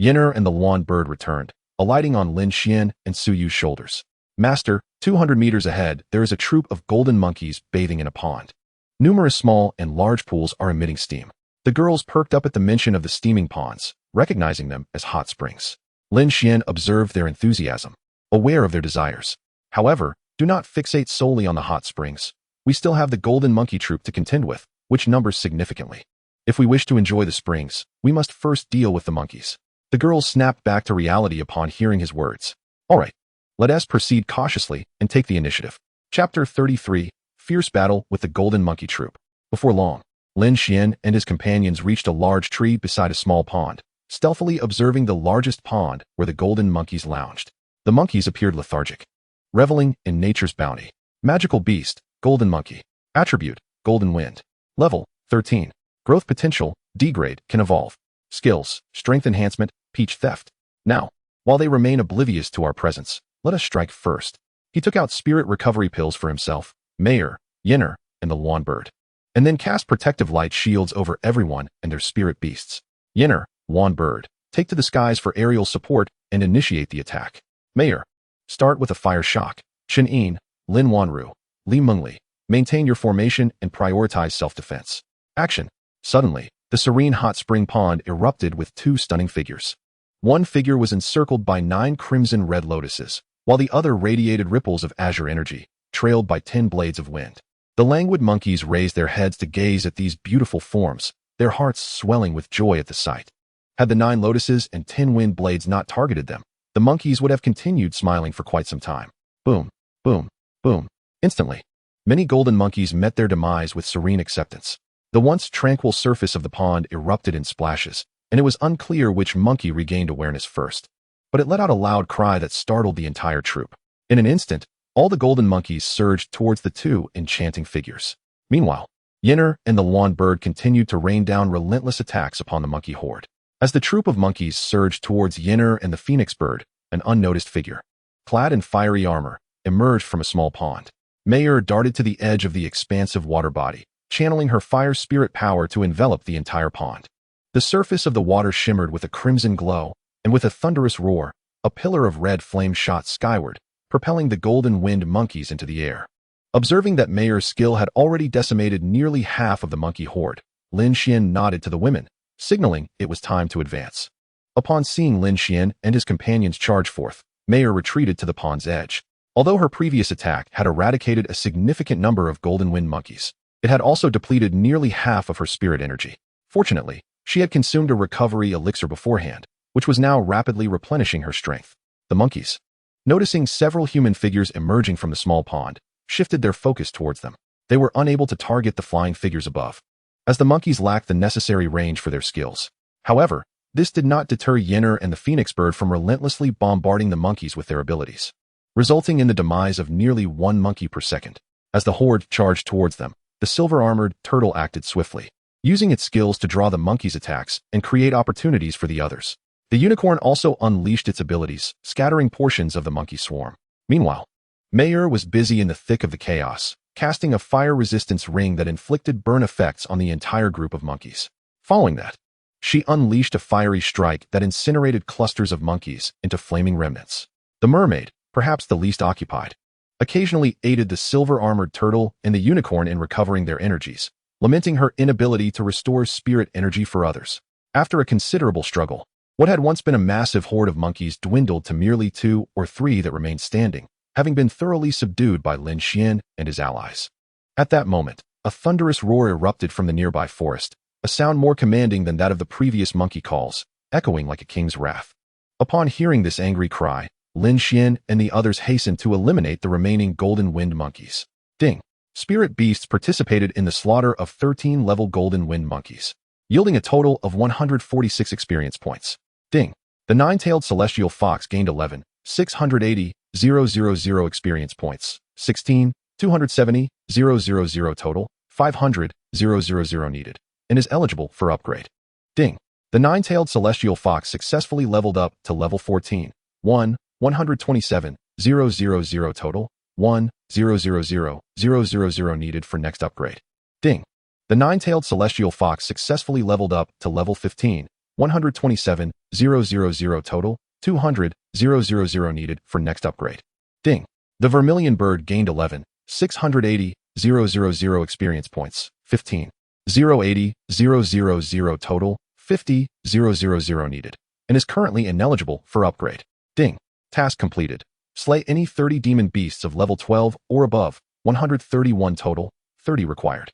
Yinner and the Wanbird returned, alighting on Lin Xuan and Su Yu's shoulders. Master, 200 meters ahead, there is a troop of golden monkeys bathing in a pond. Numerous small and large pools are emitting steam. The girls perked up at the mention of the steaming ponds, recognizing them as hot springs. Lin Xuan observed their enthusiasm, aware of their desires. However, do not fixate solely on the hot springs. We still have the golden monkey troop to contend with, which numbers significantly. If we wish to enjoy the springs, we must first deal with the monkeys. The girls snapped back to reality upon hearing his words. All right, let us proceed cautiously and take the initiative. Chapter 33, Fierce Battle with the Golden Monkey Troop. Before long, Lin Xuan and his companions reached a large tree beside a small pond, stealthily observing the largest pond where the golden monkeys lounged. The monkeys appeared lethargic, reveling in nature's bounty. Magical beast, golden monkey. Attribute, golden wind. Level, 13. Growth potential, degrade, can evolve. Skills, strength enhancement, peach theft. Now, while they remain oblivious to our presence, let us strike first. He took out spirit recovery pills for himself, Mayor, Yinner, and the Wanbird, and then cast protective light shields over everyone and their spirit beasts. Yinner, Wanbird, take to the skies for aerial support and initiate the attack. Mayor, start with a fire shock. Chen Yin, Lin Wanru, Li Mengli, maintain your formation and prioritize self-defense. Action. Suddenly, the serene hot spring pond erupted with two stunning figures. One figure was encircled by 9 crimson red lotuses, while the other radiated ripples of azure energy, trailed by 10 blades of wind. The languid monkeys raised their heads to gaze at these beautiful forms, their hearts swelling with joy at the sight. Had the 9 lotuses and 10 wind blades not targeted them, the monkeys would have continued smiling for quite some time. Boom, boom, boom. Instantly, many golden monkeys met their demise with serene acceptance. The once tranquil surface of the pond erupted in splashes, and it was unclear which monkey regained awareness first. But it let out a loud cry that startled the entire troop. In an instant, all the golden monkeys surged towards the 2 enchanting figures. Meanwhile, Yinner and the Wanbird continued to rain down relentless attacks upon the monkey horde. As the troop of monkeys surged towards Yinner and the phoenix bird, an unnoticed figure, clad in fiery armor, emerged from a small pond. Mayor darted to the edge of the expansive water body, channeling her fire spirit power to envelop the entire pond. The surface of the water shimmered with a crimson glow, and with a thunderous roar, a pillar of red flame shot skyward, propelling the golden wind monkeys into the air. Observing that Mayor's skill had already decimated nearly half of the monkey horde, Lin Xuan nodded to the women, signaling it was time to advance. Upon seeing Lin Xuan and his companions charge forth, Mayor retreated to the pond's edge. Although her previous attack had eradicated a significant number of golden wind monkeys, it had also depleted nearly half of her spirit energy. Fortunately, she had consumed a recovery elixir beforehand, which was now rapidly replenishing her strength. The monkeys, noticing several human figures emerging from the small pond, shifted their focus towards them. They were unable to target the flying figures above, as the monkeys lacked the necessary range for their skills. However, this did not deter Yinner and the phoenix bird from relentlessly bombarding the monkeys with their abilities, resulting in the demise of nearly 1 monkey per second. As the horde charged towards them, the silver-armored turtle acted swiftly, using its skills to draw the monkeys' attacks and create opportunities for the others. The unicorn also unleashed its abilities, scattering portions of the monkey swarm. Meanwhile, Mayor was busy in the thick of the chaos, casting a fire resistance ring that inflicted burn effects on the entire group of monkeys. Following that, she unleashed a fiery strike that incinerated clusters of monkeys into flaming remnants. The mermaid, perhaps the least occupied, occasionally aided the silver-armored turtle and the unicorn in recovering their energies, lamenting her inability to restore spirit energy for others. After a considerable struggle, what had once been a massive horde of monkeys dwindled to merely 2 or 3 that remained standing, having been thoroughly subdued by Lin Xuan and his allies. At that moment, a thunderous roar erupted from the nearby forest, a sound more commanding than that of the previous monkey calls, echoing like a king's wrath. Upon hearing this angry cry, Lin Xuan and the others hastened to eliminate the remaining golden wind monkeys. Ding! spirit beasts participated in the slaughter of 13-level golden wind monkeys, yielding a total of 146 experience points. Ding. The nine-tailed celestial fox gained 11, 680,000 experience points, 16, 270,000 total, 500,000 needed, and is eligible for upgrade. Ding. The nine-tailed celestial fox successfully leveled up to level 14, 127,000 total, 1,000,000 needed for next upgrade. Ding. The nine-tailed celestial fox successfully leveled up to level 15, 127,000 total, 200,000 needed for next upgrade. Ding. The vermilion bird gained 11, 680,000 experience points, 15, 080,000 total, 50,000 needed, and is currently ineligible for upgrade. Ding. Task completed. Slay any 30 demon beasts of level 12 or above, 131 total, 30 required.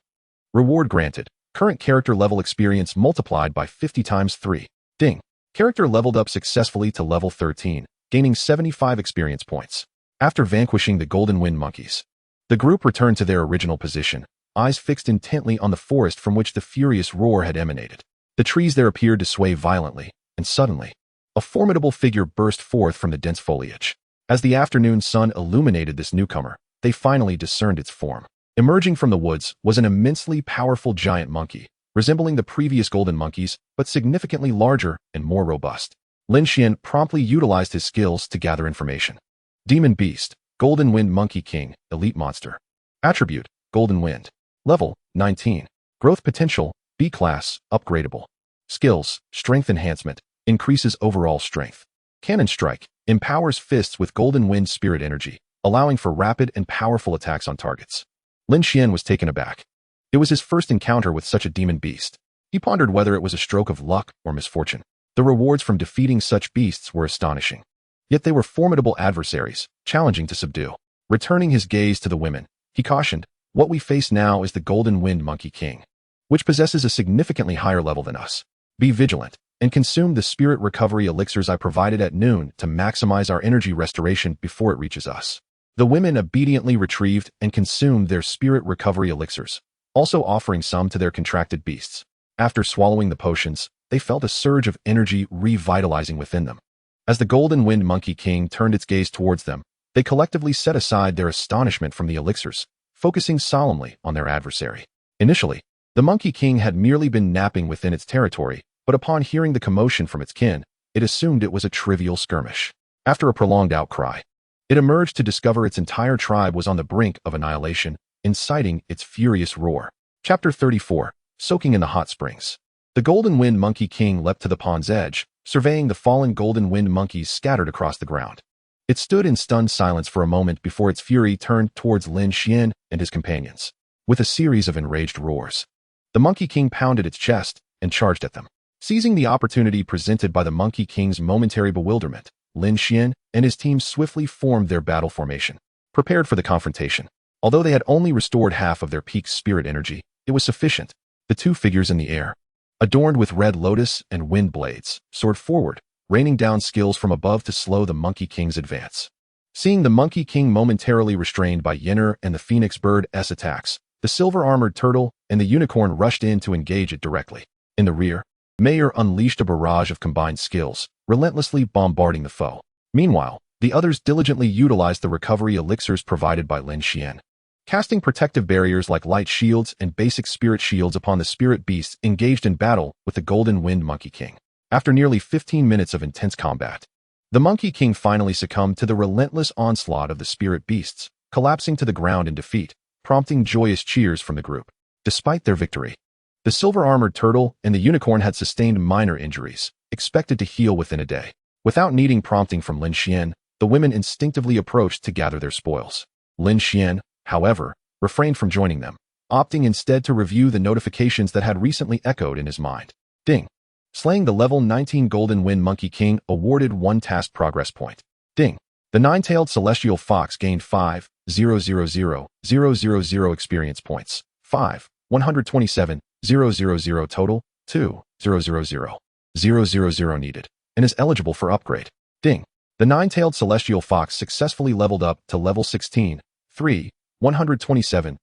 Reward granted. Current character level experience multiplied by 50 times 3. Ding. Character leveled up successfully to level 13, gaining 75 experience points. After vanquishing the golden wind monkeys, the group returned to their original position, eyes fixed intently on the forest from which the furious roar had emanated. The trees there appeared to sway violently, and suddenly, a formidable figure burst forth from the dense foliage. As the afternoon sun illuminated this newcomer, they finally discerned its form. Emerging from the woods was an immensely powerful giant monkey, resembling the previous golden monkeys, but significantly larger and more robust. Lin Xuan promptly utilized his skills to gather information. Demon Beast, Golden Wind Monkey King, Elite Monster. Attribute, Golden Wind. Level, 19. Growth potential, B class, upgradable. Skills, Strength Enhancement, increases overall strength. Cannon Strike, empowers fists with Golden Wind Spirit Energy, allowing for rapid and powerful attacks on targets. Lin Xuan was taken aback. It was his first encounter with such a demon beast. He pondered whether it was a stroke of luck or misfortune. The rewards from defeating such beasts were astonishing. Yet they were formidable adversaries, challenging to subdue. Returning his gaze to the women, he cautioned, "What we face now is the Golden Wind Monkey King, which possesses a significantly higher level than us. Be vigilant, and consume the spirit recovery elixirs I provided at noon to maximize our energy restoration before it reaches us." The women obediently retrieved and consumed their spirit recovery elixirs, also offering some to their contracted beasts. After swallowing the potions, they felt a surge of energy revitalizing within them. As the Golden Wind Monkey King turned its gaze towards them, they collectively set aside their astonishment from the elixirs, focusing solemnly on their adversary. Initially, the Monkey King had merely been napping within its territory, but upon hearing the commotion from its kin, it assumed it was a trivial skirmish. After a prolonged outcry, it emerged to discover its entire tribe was on the brink of annihilation, inciting its furious roar. Chapter 34. Soaking in the Hot Springs. The Golden Wind Monkey King leapt to the pond's edge, surveying the fallen golden wind monkeys scattered across the ground. It stood in stunned silence for a moment before its fury turned towards Lin Xuan and his companions. With a series of enraged roars, the Monkey King pounded its chest and charged at them. Seizing the opportunity presented by the Monkey King's momentary bewilderment, Lin Xuan and his team swiftly formed their battle formation, prepared for the confrontation. Although they had only restored half of their peak spirit energy, it was sufficient. The two figures in the air, adorned with red lotus and wind blades, soared forward, raining down skills from above to slow the Monkey King's advance. Seeing the Monkey King momentarily restrained by Yenner and the Phoenix Bird's attacks, the silver-armored turtle and the unicorn rushed in to engage it directly. In the rear, Mayer unleashed a barrage of combined skills, relentlessly bombarding the foe. Meanwhile, the others diligently utilized the recovery elixirs provided by Lin Xuan, casting protective barriers like light shields and basic spirit shields upon the spirit beasts engaged in battle with the Golden Wind Monkey King. After nearly 15 minutes of intense combat, the Monkey King finally succumbed to the relentless onslaught of the spirit beasts, collapsing to the ground in defeat, prompting joyous cheers from the group. Despite their victory, the silver-armored turtle and the unicorn had sustained minor injuries, expected to heal within a day. Without needing prompting from Lin Xuan, the women instinctively approached to gather their spoils. Lin Xuan, however, refrained from joining them, opting instead to review the notifications that had recently echoed in his mind. Ding. Slaying the level 19 Golden Wind Monkey King awarded 1 task progress point. Ding. The nine-tailed celestial fox gained 5,000,000 experience points. 127,000 total, 2,000,000 needed, and is eligible for upgrade. Ding. The nine-tailed celestial fox successfully leveled up to level 16, 127,000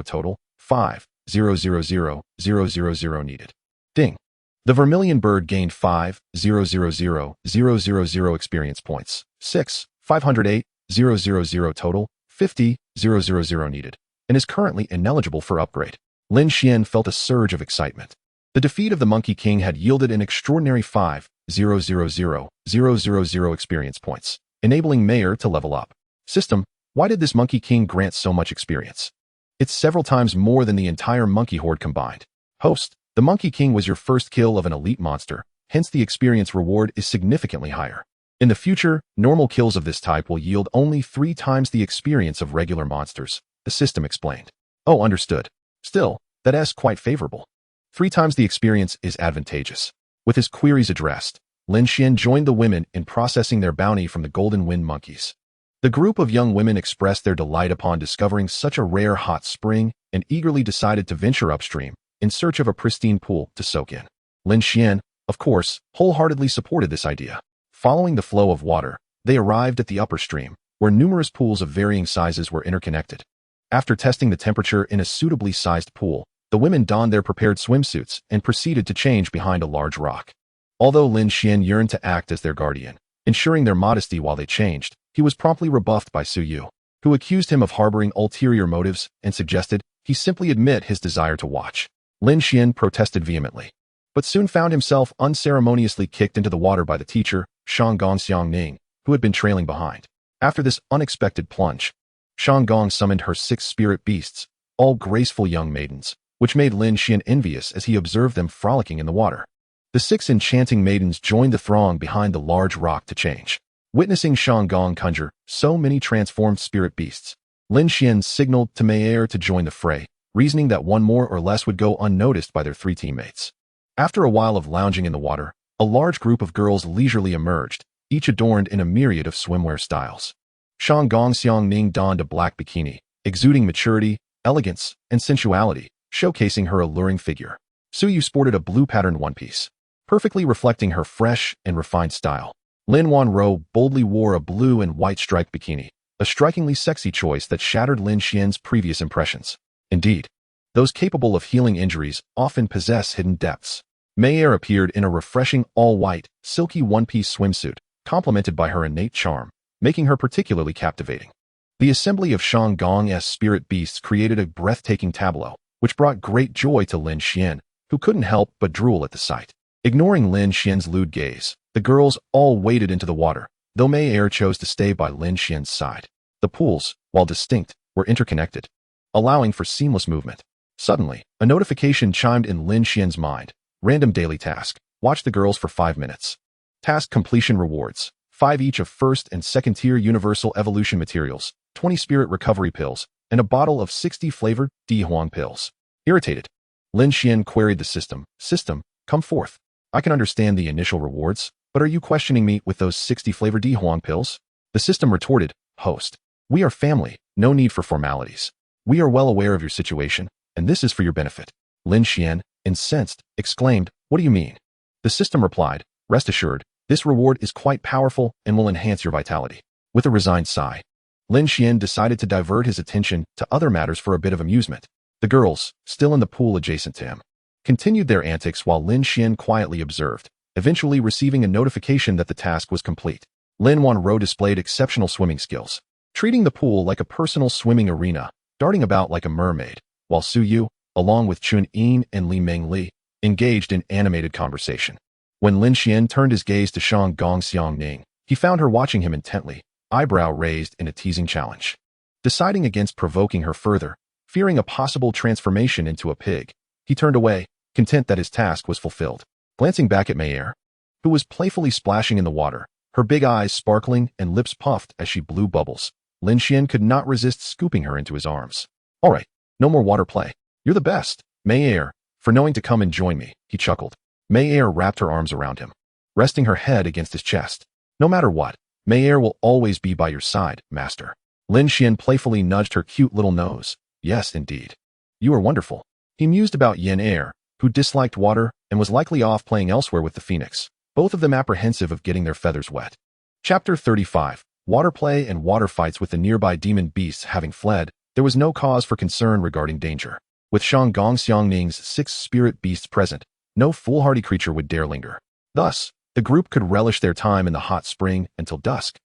total, 5,000,000 needed. Ding. The vermilion bird gained 5,000,000 experience points. 6,508,000 total, 50,000 needed, and is currently ineligible for upgrade. Lin Xuan felt a surge of excitement. The defeat of the Monkey King had yielded an extraordinary 5,000,000 experience points, enabling Mayer to level up. System, why did this Monkey King grant so much experience? It's several times more than the entire monkey horde combined. Host, the Monkey King was your first kill of an elite monster, hence the experience reward is significantly higher. In the future, normal kills of this type will yield only 3 times the experience of regular monsters, the system explained. Oh, understood. Still, that is quite favorable. 3 times the experience is advantageous. With his queries addressed, Lin Xuan joined the women in processing their bounty from the Golden Wind monkeys. The group of young women expressed their delight upon discovering such a rare hot spring and eagerly decided to venture upstream in search of a pristine pool to soak in. Lin Xuan, of course, wholeheartedly supported this idea. Following the flow of water, they arrived at the upper stream, where numerous pools of varying sizes were interconnected. After testing the temperature in a suitably sized pool, the women donned their prepared swimsuits and proceeded to change behind a large rock. Although Lin Xuan yearned to act as their guardian, ensuring their modesty while they changed, he was promptly rebuffed by Su Yu, who accused him of harboring ulterior motives and suggested he simply admit his desire to watch. Lin Xuan protested vehemently, but soon found himself unceremoniously kicked into the water by the teacher, Shanggong Xiangning, who had been trailing behind. After this unexpected plunge, Shanggong summoned her 6 spirit beasts, all graceful young maidens, which made Lin Xuan envious as he observed them frolicking in the water. The 6 enchanting maidens joined the throng behind the large rock to change. Witnessing Shanggong conjure so many transformed spirit beasts, Lin Xuan signaled to Mayer to join the fray, reasoning that one more or less would go unnoticed by their 3 teammates. After a while of lounging in the water, a large group of girls leisurely emerged, each adorned in a myriad of swimwear styles. Shanggong Xiangning donned a black bikini, exuding maturity, elegance, and sensuality, showcasing her alluring figure. Su Yu sported a blue-patterned one-piece, perfectly reflecting her fresh and refined style. Lin Xuan boldly wore a blue and white striped bikini, a strikingly sexy choice that shattered Lin Xuan's previous impressions. Indeed, those capable of healing injuries often possess hidden depths. Mayer appeared in a refreshing all-white, silky one-piece swimsuit, complemented by her innate charm, making her particularly captivating. The assembly of Shanggong's spirit beasts created a breathtaking tableau, which brought great joy to Lin Xuan, who couldn't help but drool at the sight. Ignoring Lin Xuan's lewd gaze, the girls all waded into the water, though Mayer chose to stay by Lin Xuan's side. The pools, while distinct, were interconnected, allowing for seamless movement. Suddenly, a notification chimed in Lin Xuan's mind. Random daily task. Watch the girls for 5 minutes. Task completion rewards. 5 each of first and second tier universal evolution materials, 20 spirit recovery pills, and a bottle of 60 flavored Dihuang pills. Irritated, Lin Xuan queried the system. System, come forth. I can understand the initial rewards, but are you questioning me with those 60 flavored Dihuang pills? The system retorted, Host, we are family, no need for formalities. We are well aware of your situation, and this is for your benefit. Lin Xuan, incensed, exclaimed, What do you mean? The system replied, Rest assured, this reward is quite powerful and will enhance your vitality. With a resigned sigh, Lin Xuan decided to divert his attention to other matters for a bit of amusement. The girls, still in the pool adjacent to him, continued their antics while Lin Xuan quietly observed, eventually receiving a notification that the task was complete. Lin Xuan displayed exceptional swimming skills, treating the pool like a personal swimming arena, darting about like a mermaid, while Su Yu, along with Chun Yin and Li Mengli, engaged in animated conversation. When Lin Xuan turned his gaze to Shanggong Xiangning, he found her watching him intently, eyebrow raised in a teasing challenge. Deciding against provoking her further, fearing a possible transformation into a pig, he turned away, content that his task was fulfilled. Glancing back at Mayer, who was playfully splashing in the water, her big eyes sparkling and lips puffed as she blew bubbles, Lin Xuan could not resist scooping her into his arms. All right, no more water play. You're the best, Mayer, for knowing to come and join me, he chuckled. Mayer wrapped her arms around him, resting her head against his chest. No matter what, Mayer will always be by your side, master. Lin Xuan playfully nudged her cute little nose. Yes, indeed. You are wonderful. He mused about Yen Er, who disliked water and was likely off playing elsewhere with the phoenix, both of them apprehensive of getting their feathers wet. Chapter 35. Water play and water fights. With the nearby demon beasts having fled, there was no cause for concern regarding danger. With Shanggong Xiangning's 6 spirit beasts present, no foolhardy creature would dare linger. Thus, the group could relish their time in the hot spring until dusk.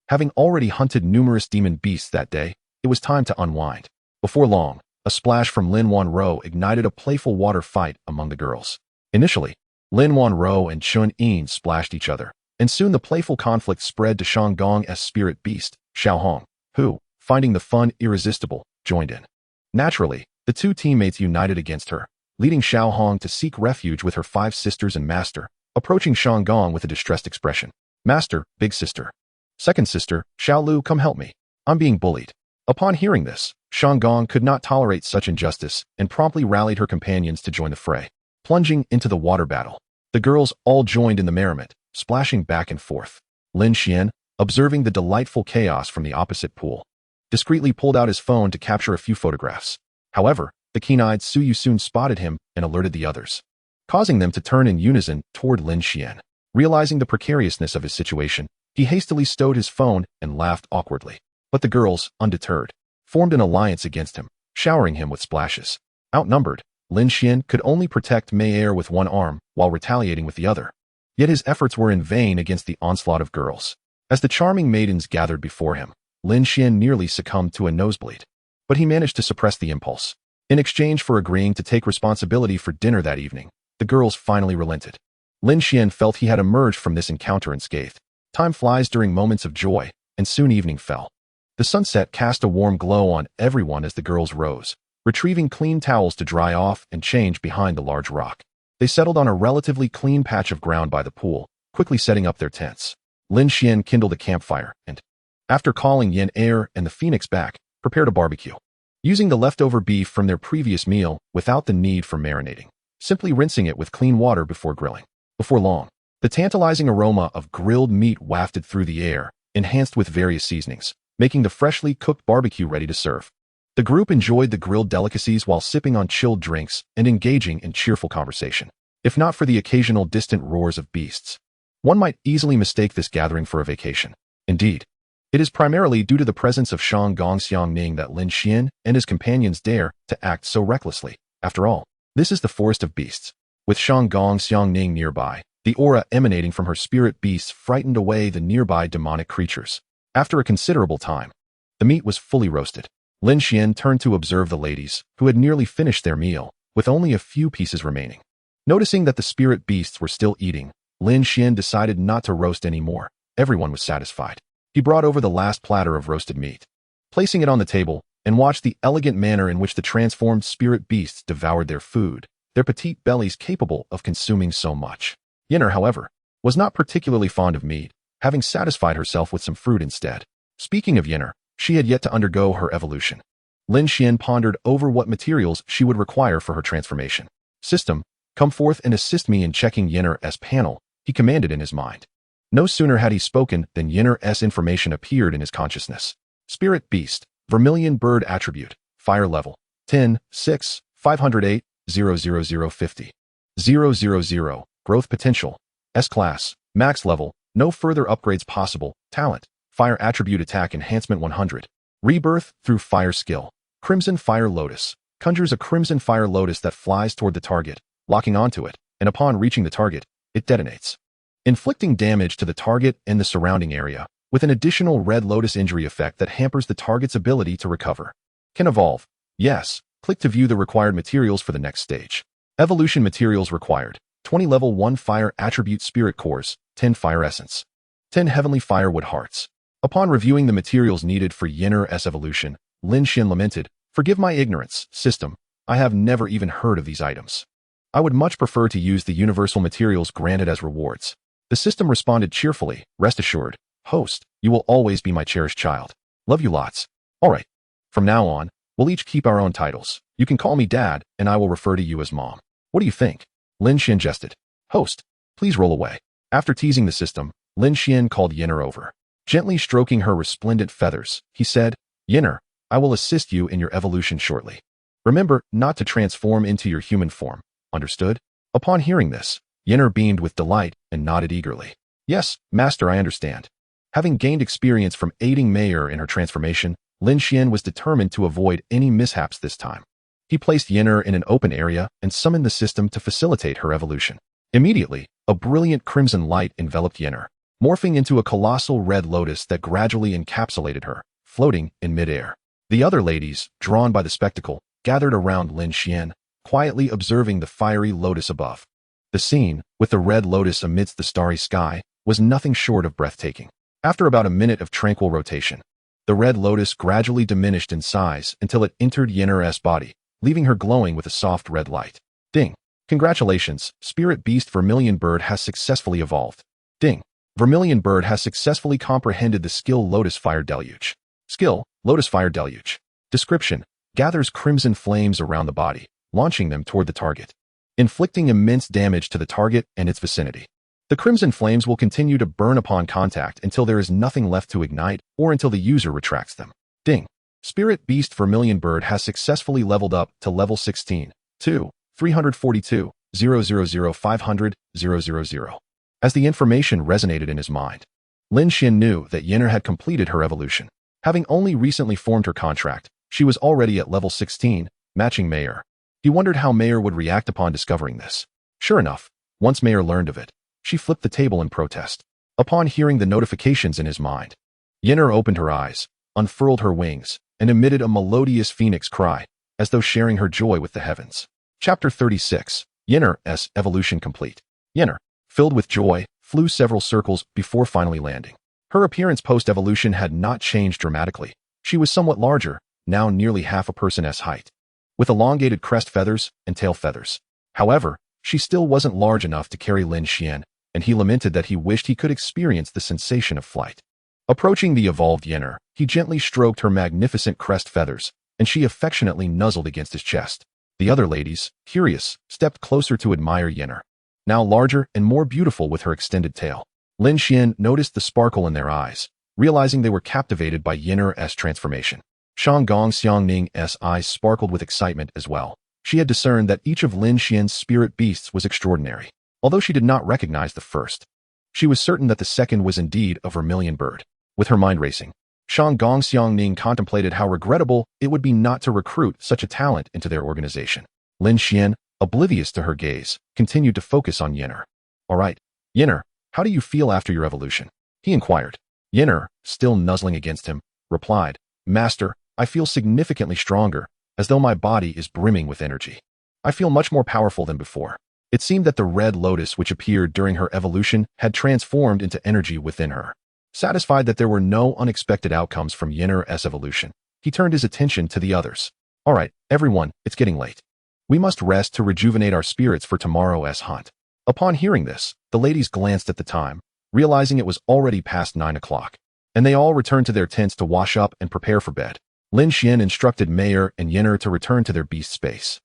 Having already hunted numerous demon beasts that day, it was time to unwind. Before long, a splash from Lin Xuan ignited a playful water fight among the girls. Initially, Lin Xuan and Chun Yin splashed each other, and soon the playful conflict spread to Shanggong's spirit beast, Xiaohong, who, finding the fun irresistible, joined in. Naturally, the two teammates united against her, leading Xiaohong to seek refuge with her 5 sisters and master, approaching Shanggong with a distressed expression. Master, big sister. Second sister, Xiaolu, come help me. I'm being bullied. Upon hearing this, Shanggong could not tolerate such injustice and promptly rallied her companions to join the fray. Plunging into the water battle, the girls all joined in the merriment, splashing back and forth. Lin Xuan, observing the delightful chaos from the opposite pool, discreetly pulled out his phone to capture a few photographs. However, the keen-eyed Suyu soon spotted him and alerted the others, causing them to turn in unison toward Lin Xuan. Realizing the precariousness of his situation, he hastily stowed his phone and laughed awkwardly. But the girls, undeterred, formed an alliance against him, showering him with splashes. Outnumbered, Lin Xuan could only protect Mei Er with one arm while retaliating with the other. Yet his efforts were in vain against the onslaught of girls. As the charming maidens gathered before him, Lin Xuan nearly succumbed to a nosebleed. But he managed to suppress the impulse. In exchange for agreeing to take responsibility for dinner that evening, the girls finally relented. Lin Xuan felt he had emerged from this encounter unscathed. Time flies during moments of joy, and soon evening fell. The sunset cast a warm glow on everyone as the girls rose, retrieving clean towels to dry off and change behind the large rock. They settled on a relatively clean patch of ground by the pool, quickly setting up their tents. Lin Xuan kindled a campfire and, after calling Yen Er and the Phoenix back, prepared a barbecue. Using the leftover beef from their previous meal without the need for marinating, simply rinsing it with clean water before grilling. Before long, the tantalizing aroma of grilled meat wafted through the air, enhanced with various seasonings, making the freshly cooked barbecue ready to serve. The group enjoyed the grilled delicacies while sipping on chilled drinks and engaging in cheerful conversation. If not for the occasional distant roars of beasts, one might easily mistake this gathering for a vacation. Indeed, it is primarily due to the presence of Shanggong Xiangning that Lin Xuan and his companions dare to act so recklessly. After all, this is the forest of beasts. With Shanggong Xiangning nearby, the aura emanating from her spirit beasts frightened away the nearby demonic creatures. After a considerable time, the meat was fully roasted. Lin Xuan turned to observe the ladies, who had nearly finished their meal, with only a few pieces remaining. Noticing that the spirit beasts were still eating, Lin Xuan decided not to roast any more. Everyone was satisfied. He brought over the last platter of roasted meat, placing it on the table, and watched the elegant manner in which the transformed spirit beasts devoured their food, their petite bellies capable of consuming so much. Yenner, however, was not particularly fond of meat, having satisfied herself with some fruit instead. Speaking of Yenner, she had yet to undergo her evolution. Lin Xuan pondered over what materials she would require for her transformation. System, come forth and assist me in checking Yenner's panel, he commanded in his mind. No sooner had he spoken than Yenner's information appeared in his consciousness. Spirit Beast, Vermilion Bird Attribute, Fire Level, 10, 6, 508, 00050. 000, Growth Potential, S-Class, Max Level, no further upgrades possible, Talent, Fire Attribute Attack Enhancement 100. Rebirth through Fire Skill, Crimson Fire Lotus, conjures a Crimson Fire Lotus that flies toward the target, locking onto it, and upon reaching the target, it detonates, inflicting damage to the target and the surrounding area, with an additional Red Lotus injury effect that hampers the target's ability to recover. Can evolve. Yes. Click to view the required materials for the next stage. Evolution materials required. 20 level 1 Fire Attribute Spirit Cores, 10 Fire Essence, 10 Heavenly Firewood Hearts. Upon reviewing the materials needed for Yenner's evolution, Lin Xuan lamented, "Forgive my ignorance, system. I have never even heard of these items. I would much prefer to use the universal materials granted as rewards." The system responded cheerfully, "Rest assured, host, you will always be my cherished child. Love you lots. Alright. From now on, we'll each keep our own titles. You can call me Dad, and I will refer to you as Mom. What do you think?" Lin Xuan jested. "Host, please roll away." After teasing the system, Lin Xuan called Yenner over. Gently stroking her resplendent feathers, he said, "Yenner, I will assist you in your evolution shortly. Remember not to transform into your human form. Understood?" Upon hearing this, Yenner beamed with delight and nodded eagerly. "Yes, Master, I understand." Having gained experience from aiding Mayer in her transformation, Lin Xuan was determined to avoid any mishaps this time. He placed Yin'er in an open area and summoned the system to facilitate her evolution. Immediately, a brilliant crimson light enveloped Yin'er, morphing into a colossal red lotus that gradually encapsulated her, floating in midair. The other ladies, drawn by the spectacle, gathered around Lin Xuan, quietly observing the fiery lotus above. The scene, with the red lotus amidst the starry sky, was nothing short of breathtaking. After about a minute of tranquil rotation, the red lotus gradually diminished in size until it entered Yin'er's body, leaving her glowing with a soft red light. Ding! Congratulations, Spirit Beast Vermilion Bird has successfully evolved. Ding! Vermilion Bird has successfully comprehended the skill Lotus Fire Deluge. Skill, Lotus Fire Deluge. Description: gathers crimson flames around the body, launching them toward the target, inflicting immense damage to the target and its vicinity. The crimson flames will continue to burn upon contact until there is nothing left to ignite or until the user retracts them. Ding! Spirit Beast Vermilion Bird has successfully leveled up to level 16, 342, 000 500, 000. As the information resonated in his mind, Lin Xuan knew that Yin'er had completed her evolution. Having only recently formed her contract, she was already at level 16, matching Mayer. He wondered how Mayer would react upon discovering this. Sure enough, once Mayer learned of it, she flipped the table in protest. Upon hearing the notifications in his mind, Yin'er opened her eyes, unfurled her wings, and emitted a melodious phoenix cry, as though sharing her joy with the heavens. Chapter 36. Yin'er's evolution complete. Yin'er, filled with joy, flew several circles before finally landing. Her appearance post-evolution had not changed dramatically. She was somewhat larger, now nearly half a person's height, with elongated crest feathers and tail feathers. However, she still wasn't large enough to carry Lin Xuan, and he lamented that he wished he could experience the sensation of flight. Approaching the evolved Yin'er, he gently stroked her magnificent crest feathers, and she affectionately nuzzled against his chest. The other ladies, curious, stepped closer to admire Yin'er, now larger and more beautiful with her extended tail. Lin Xuan noticed the sparkle in their eyes, realizing they were captivated by Yin'er's transformation. Shanggong Xiangning's eyes sparkled with excitement as well. She had discerned that each of Lin Xuan's spirit beasts was extraordinary, although she did not recognize the first. She was certain that the second was indeed a vermilion bird. With her mind racing, Shanggong Xiangning contemplated how regrettable it would be not to recruit such a talent into their organization. Lin Xuan, oblivious to her gaze, continued to focus on Yin'er. All right, Yin'er, how do you feel after your evolution? He inquired. Yin'er, still nuzzling against him, replied, Master, I feel significantly stronger, as though my body is brimming with energy. I feel much more powerful than before. It seemed that the red lotus which appeared during her evolution had transformed into energy within her. Satisfied that there were no unexpected outcomes from Yin'er's evolution, he turned his attention to the others. All right, everyone, it's getting late. We must rest to rejuvenate our spirits for tomorrow's hunt. Upon hearing this, the ladies glanced at the time, realizing it was already past 9 o'clock, and they all returned to their tents to wash up and prepare for bed. Lin Xuan instructed Mayer and Yin'er to return to their beast space,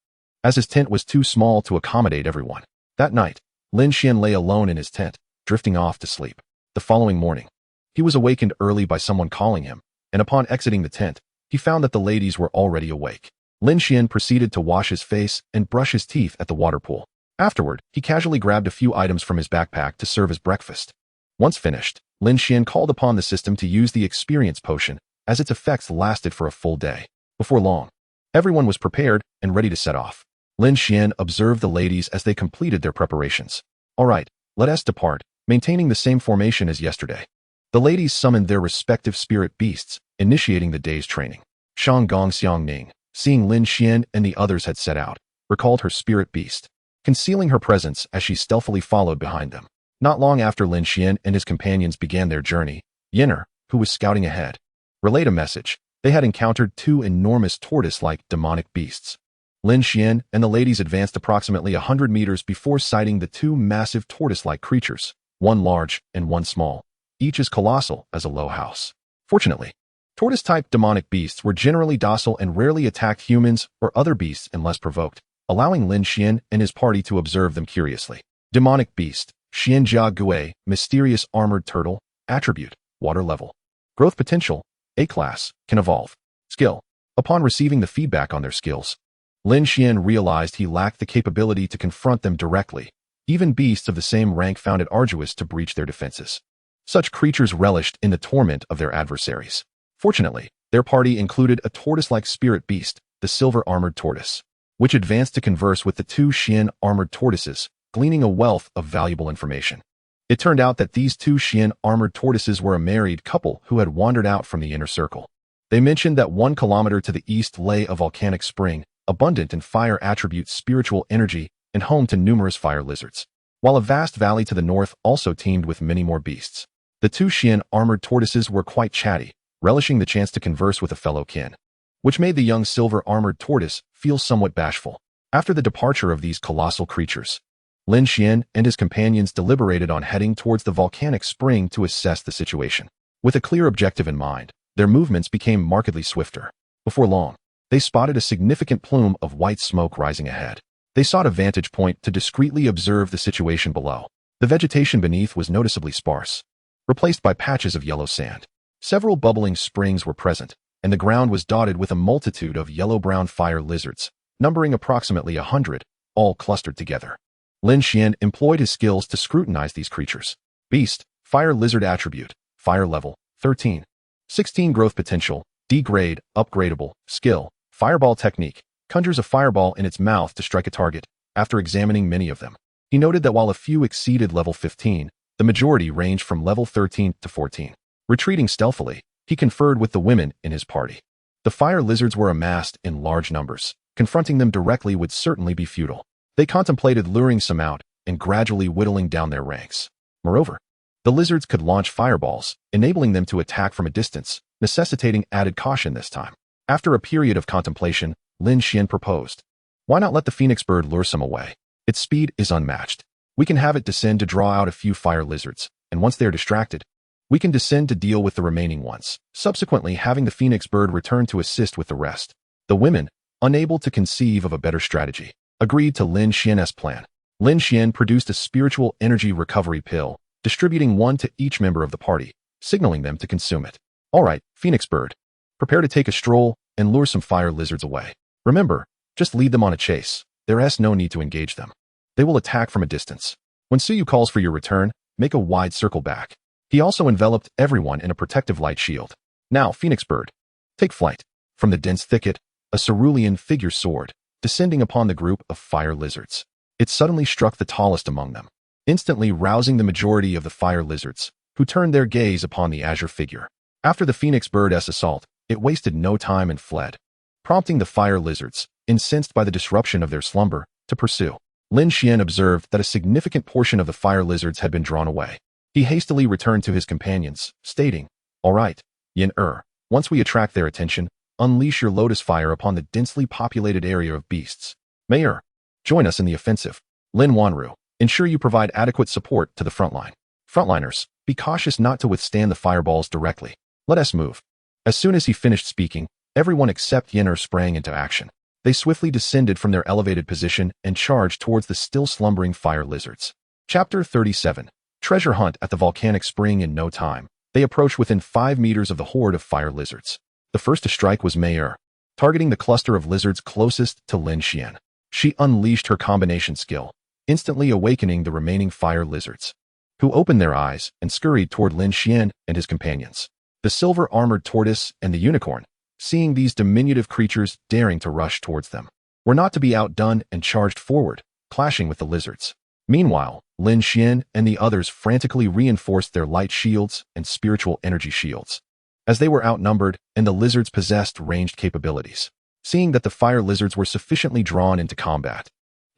as his tent was too small to accommodate everyone. That night, Lin Xuan lay alone in his tent, drifting off to sleep. The following morning, he was awakened early by someone calling him, and upon exiting the tent, he found that the ladies were already awake. Lin Xuan proceeded to wash his face and brush his teeth at the water pool. Afterward, he casually grabbed a few items from his backpack to serve as breakfast. Once finished, Lin Xuan called upon the system to use the experience potion, as its effects lasted for a full day. Before long, everyone was prepared and ready to set off. Lin Xuan observed the ladies as they completed their preparations. All right, let us depart, maintaining the same formation as yesterday. The ladies summoned their respective spirit beasts, initiating the day's training. Shanggong Xiangning, seeing Lin Xuan and the others had set out, recalled her spirit beast, concealing her presence as she stealthily followed behind them. Not long after Lin Xuan and his companions began their journey, Yin'er, who was scouting ahead, relayed a message. They had encountered two enormous tortoise-like demonic beasts. Lin Xuan and the ladies advanced approximately 100 meters before sighting the two massive tortoise-like creatures, one large and one small, each as colossal as a low house. Fortunately, tortoise-type demonic beasts were generally docile and rarely attacked humans or other beasts unless provoked, allowing Lin Xuan and his party to observe them curiously. Demonic beast, Xianjia Gui, mysterious armored turtle, attribute, water level. Growth potential, A class, can evolve. Skill. Upon receiving the feedback on their skills, Lin Xuan realized he lacked the capability to confront them directly. Even beasts of the same rank found it arduous to breach their defenses. Such creatures relished in the torment of their adversaries. Fortunately, Their party included a tortoise-like spirit beast, the silver-armored tortoise, which advanced to converse with the two Xian-armored tortoises, gleaning a wealth of valuable information. It turned out that these two Xian-armored tortoises were a married couple who had wandered out from the inner circle. They mentioned that 1 kilometer to the east lay a volcanic spring, abundant in fire attributes, spiritual energy, and home to numerous fire lizards, while a vast valley to the north also teemed with many more beasts. The two Xian-armored tortoises were quite chatty, relishing the chance to converse with a fellow kin, which made the young silver-armored tortoise feel somewhat bashful. After the departure of these colossal creatures, Lin Xuan and his companions deliberated on heading towards the volcanic spring to assess the situation. With a clear objective in mind, their movements became markedly swifter. Before long, they spotted a significant plume of white smoke rising ahead. They sought a vantage point to discreetly observe the situation below. The vegetation beneath was noticeably sparse, replaced by patches of yellow sand. Several bubbling springs were present, and the ground was dotted with a multitude of yellow-brown fire lizards, numbering approximately 100, all clustered together. Lin Xuan employed his skills to scrutinize these creatures. Beast, fire lizard attribute, fire level, 13. 16 growth potential, degrade, upgradable, skill, fireball technique, conjures a fireball in its mouth to strike a target. After examining many of them, he noted that while a few exceeded level 15, the majority ranged from level 13 to 14. Retreating stealthily, he conferred with the women in his party. The fire lizards were amassed in large numbers. Confronting them directly would certainly be futile. They contemplated luring some out and gradually whittling down their ranks. Moreover, the lizards could launch fireballs, enabling them to attack from a distance, necessitating added caution this time. After a period of contemplation, Lin Xuan proposed, "Why not let the phoenix bird lure some away? Its speed is unmatched. We can have it descend to draw out a few fire lizards, and once they are distracted, we can descend to deal with the remaining ones, subsequently having the phoenix bird return to assist with the rest." The women, unable to conceive of a better strategy, agreed to Lin Xuan's plan. Lin Xuan produced a spiritual energy recovery pill, distributing one to each member of the party, signaling them to consume it. "All right, Phoenix Bird, prepare to take a stroll and lure some fire lizards away. Remember, just lead them on a chase. There's no need to engage them. They will attack from a distance. When Suyu calls for your return, make a wide circle back." He also enveloped everyone in a protective light shield. "Now, Phoenix Bird, take flight." From the dense thicket, a cerulean figure soared, descending upon the group of fire lizards. It suddenly struck the tallest among them, instantly rousing the majority of the fire lizards, who turned their gaze upon the azure figure. After the phoenix bird's assault, it wasted no time and fled, prompting the fire lizards, incensed by the disruption of their slumber, to pursue. Lin Xuan observed that a significant portion of the fire lizards had been drawn away. He hastily returned to his companions, stating, "All right, Yin once we attract their attention, unleash your lotus fire upon the densely populated area of beasts. Mayor, join us in the offensive. Lin Wanru, ensure you provide adequate support to the frontline. Frontliners, be cautious not to withstand the fireballs directly. Let us move." As soon as he finished speaking, everyone except Yin sprang into action. They swiftly descended from their elevated position and charged towards the still slumbering fire lizards. Chapter 37. Treasure hunt at the volcanic spring. In no time, they approached within 5 meters of the horde of fire lizards. The first to strike was Mayor, targeting the cluster of lizards closest to Lin Xuan. She unleashed her combination skill, instantly awakening the remaining fire lizards, who opened their eyes and scurried toward Lin Xuan and his companions. The silver-armored tortoise and the unicorn, seeing these diminutive creatures daring to rush towards them, were not to be outdone and charged forward, clashing with the lizards. Meanwhile, Lin Xuan and the others frantically reinforced their light shields and spiritual energy shields, as they were outnumbered and the lizards possessed ranged capabilities. Seeing that the fire lizards were sufficiently drawn into combat,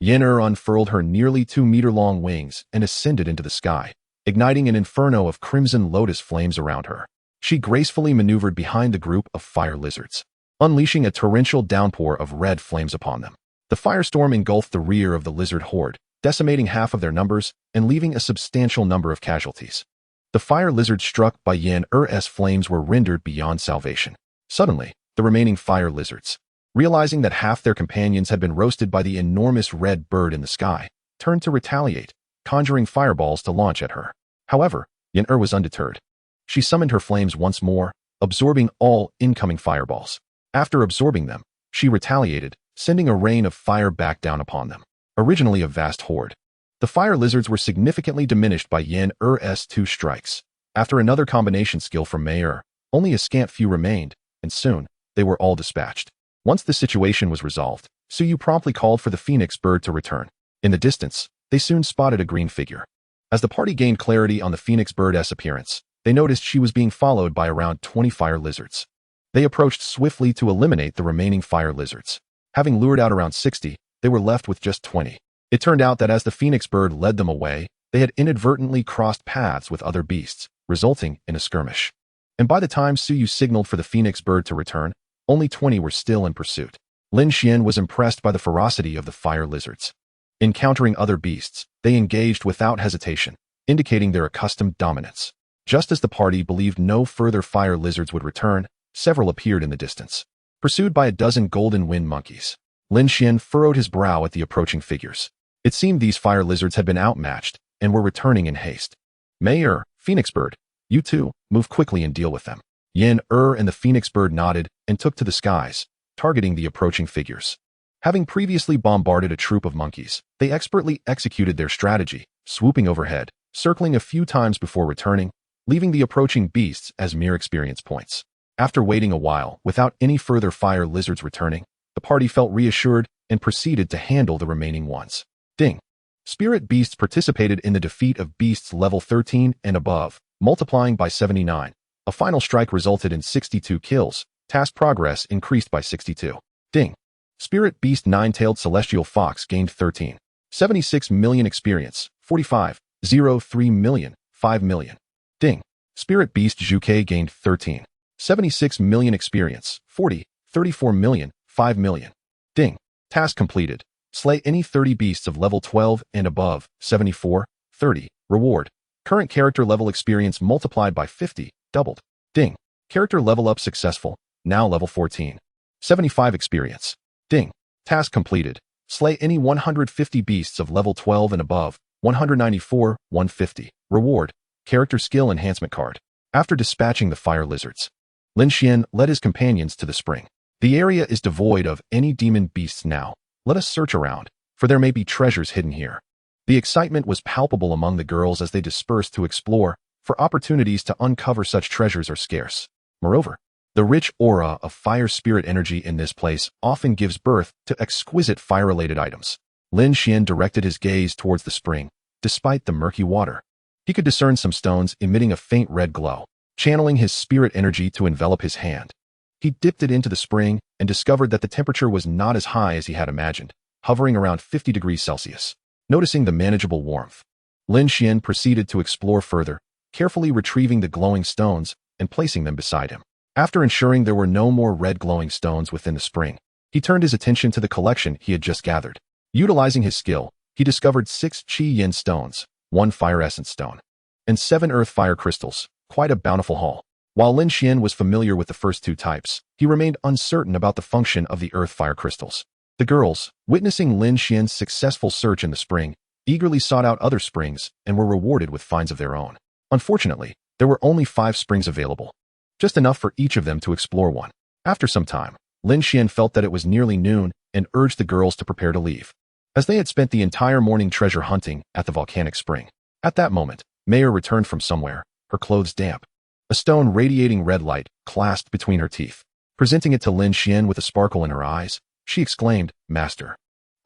Yin unfurled her nearly 2-meter-long wings and ascended into the sky, igniting an inferno of crimson lotus flames around her. She gracefully maneuvered behind the group of fire lizards, unleashing a torrential downpour of red flames upon them. The firestorm engulfed the rear of the lizard horde, decimating half of their numbers and leaving a substantial number of casualties. The fire lizards struck by Yin-Er's flames were rendered beyond salvation. Suddenly, the remaining fire lizards, realizing that half their companions had been roasted by the enormous red bird in the sky, turned to retaliate, conjuring fireballs to launch at her. However, Yin-Er was undeterred. She summoned her flames once more, absorbing all incoming fireballs. After absorbing them, she retaliated, sending a rain of fire back down upon them. Originally a vast horde, the fire lizards were significantly diminished by Yin-Er's 2 strikes. After another combination skill from Mayor, only a scant few remained, and soon, they were all dispatched. Once the situation was resolved, Suyu promptly called for the phoenix bird to return. In the distance, they soon spotted a green figure. As the party gained clarity on the phoenix bird's appearance, they noticed she was being followed by around 20 fire lizards. They approached swiftly to eliminate the remaining fire lizards. Having lured out around 60, they were left with just 20. It turned out that as the phoenix bird led them away, they had inadvertently crossed paths with other beasts, resulting in a skirmish. And by the time Suyu signaled for the phoenix bird to return, only 20 were still in pursuit. Lin Xuan was impressed by the ferocity of the fire lizards. Encountering other beasts, they engaged without hesitation, indicating their accustomed dominance. Just as the party believed no further fire lizards would return, several appeared in the distance. Pursued by a dozen golden wind monkeys, Lin Xuan furrowed his brow at the approaching figures. It seemed these fire lizards had been outmatched and were returning in haste. Mayor, Phoenix Bird, you two, move quickly and deal with them. Yin and the Phoenix Bird nodded and took to the skies, targeting the approaching figures. Having previously bombarded a troop of monkeys, they expertly executed their strategy, swooping overhead, circling a few times before returning, leaving the approaching beasts as mere experience points. After waiting a while without any further fire lizards returning, the party felt reassured and proceeded to handle the remaining ones. Ding! Spirit beasts participated in the defeat of beasts level 13 and above, multiplying by 79. A final strike resulted in 62 kills. Task progress increased by 62. Ding! Spirit beast nine-tailed celestial fox gained 13. 76 million experience. 45. 03 million. 5 million. Ding! Spirit beast Zhuke gained 13. 76 million experience. 40. 34 million. 5 million. Ding! Task completed. Slay any 30 beasts of level 12 and above. 74. 30. Reward. Current character level experience multiplied by 50. Doubled. Ding! Character level up successful. Now level 14. 75 experience. Ding! Task completed. Slay any 150 beasts of level 12 and above. 194. 150. Reward. Character skill enhancement card. After dispatching the fire lizards, Lin Xuan led his companions to the spring. The area is devoid of any demon beasts now. Let us search around, for there may be treasures hidden here. The excitement was palpable among the girls as they dispersed to explore, for opportunities to uncover such treasures are scarce. Moreover, the rich aura of fire spirit energy in this place often gives birth to exquisite fire-related items. Lin Xuan directed his gaze towards the spring, despite the murky water. He could discern some stones emitting a faint red glow, channeling his spirit energy to envelop his hand. He dipped it into the spring and discovered that the temperature was not as high as he had imagined, hovering around 50 degrees Celsius. Noticing the manageable warmth, Lin Xuan proceeded to explore further, carefully retrieving the glowing stones and placing them beside him. After ensuring there were no more red glowing stones within the spring, he turned his attention to the collection he had just gathered. Utilizing his skill, he discovered 6 Qi Yin stones, 1 fire essence stone, and 7 earth fire crystals, quite a bountiful haul. While Lin Xuan was familiar with the first 2 types, he remained uncertain about the function of the earth fire crystals. The girls, witnessing Lin Xuan's successful search in the spring, eagerly sought out other springs and were rewarded with finds of their own. Unfortunately, there were only 5 springs available, just enough for each of them to explore one. After some time, Lin Xuan felt that it was nearly noon and urged the girls to prepare to leave, as they had spent the entire morning treasure hunting at the volcanic spring. At that moment, Mayor returned from somewhere, her clothes damp. A stone radiating red light clasped between her teeth. Presenting it to Lin Xuan with a sparkle in her eyes, she exclaimed, "Master,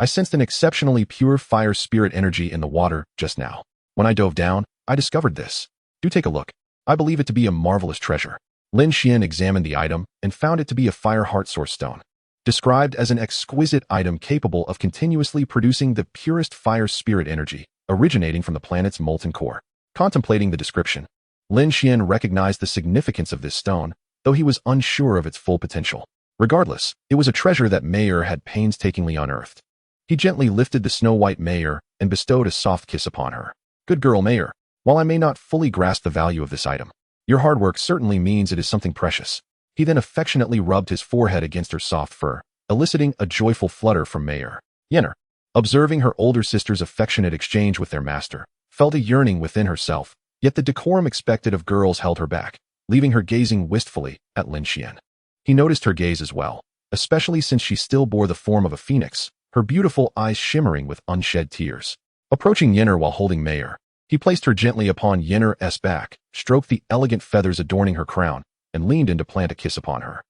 I sensed an exceptionally pure fire spirit energy in the water just now. When I dove down, I discovered this. Do take a look. I believe it to be a marvelous treasure." Lin Xuan examined the item and found it to be a fire heart source stone, described as an exquisite item capable of continuously producing the purest fire spirit energy, originating from the planet's molten core. Contemplating the description, Lin Xuan recognized the significance of this stone, though he was unsure of its full potential. Regardless, it was a treasure that Mayor had painstakingly unearthed. He gently lifted the snow-white Mayor and bestowed a soft kiss upon her. "Good girl, Mayor. While I may not fully grasp the value of this item, your hard work certainly means it is something precious." He then affectionately rubbed his forehead against her soft fur, eliciting a joyful flutter from Mayor. Yenner, observing her older sister's affectionate exchange with their master, felt a yearning within herself, yet the decorum expected of girls held her back, leaving her gazing wistfully at Lin Xuan. He noticed her gaze as well, especially since she still bore the form of a phoenix, her beautiful eyes shimmering with unshed tears. Approaching Yenner while holding Mayor, he placed her gently upon Yenner's back, stroked the elegant feathers adorning her crown, and leaned in to plant a kiss upon her.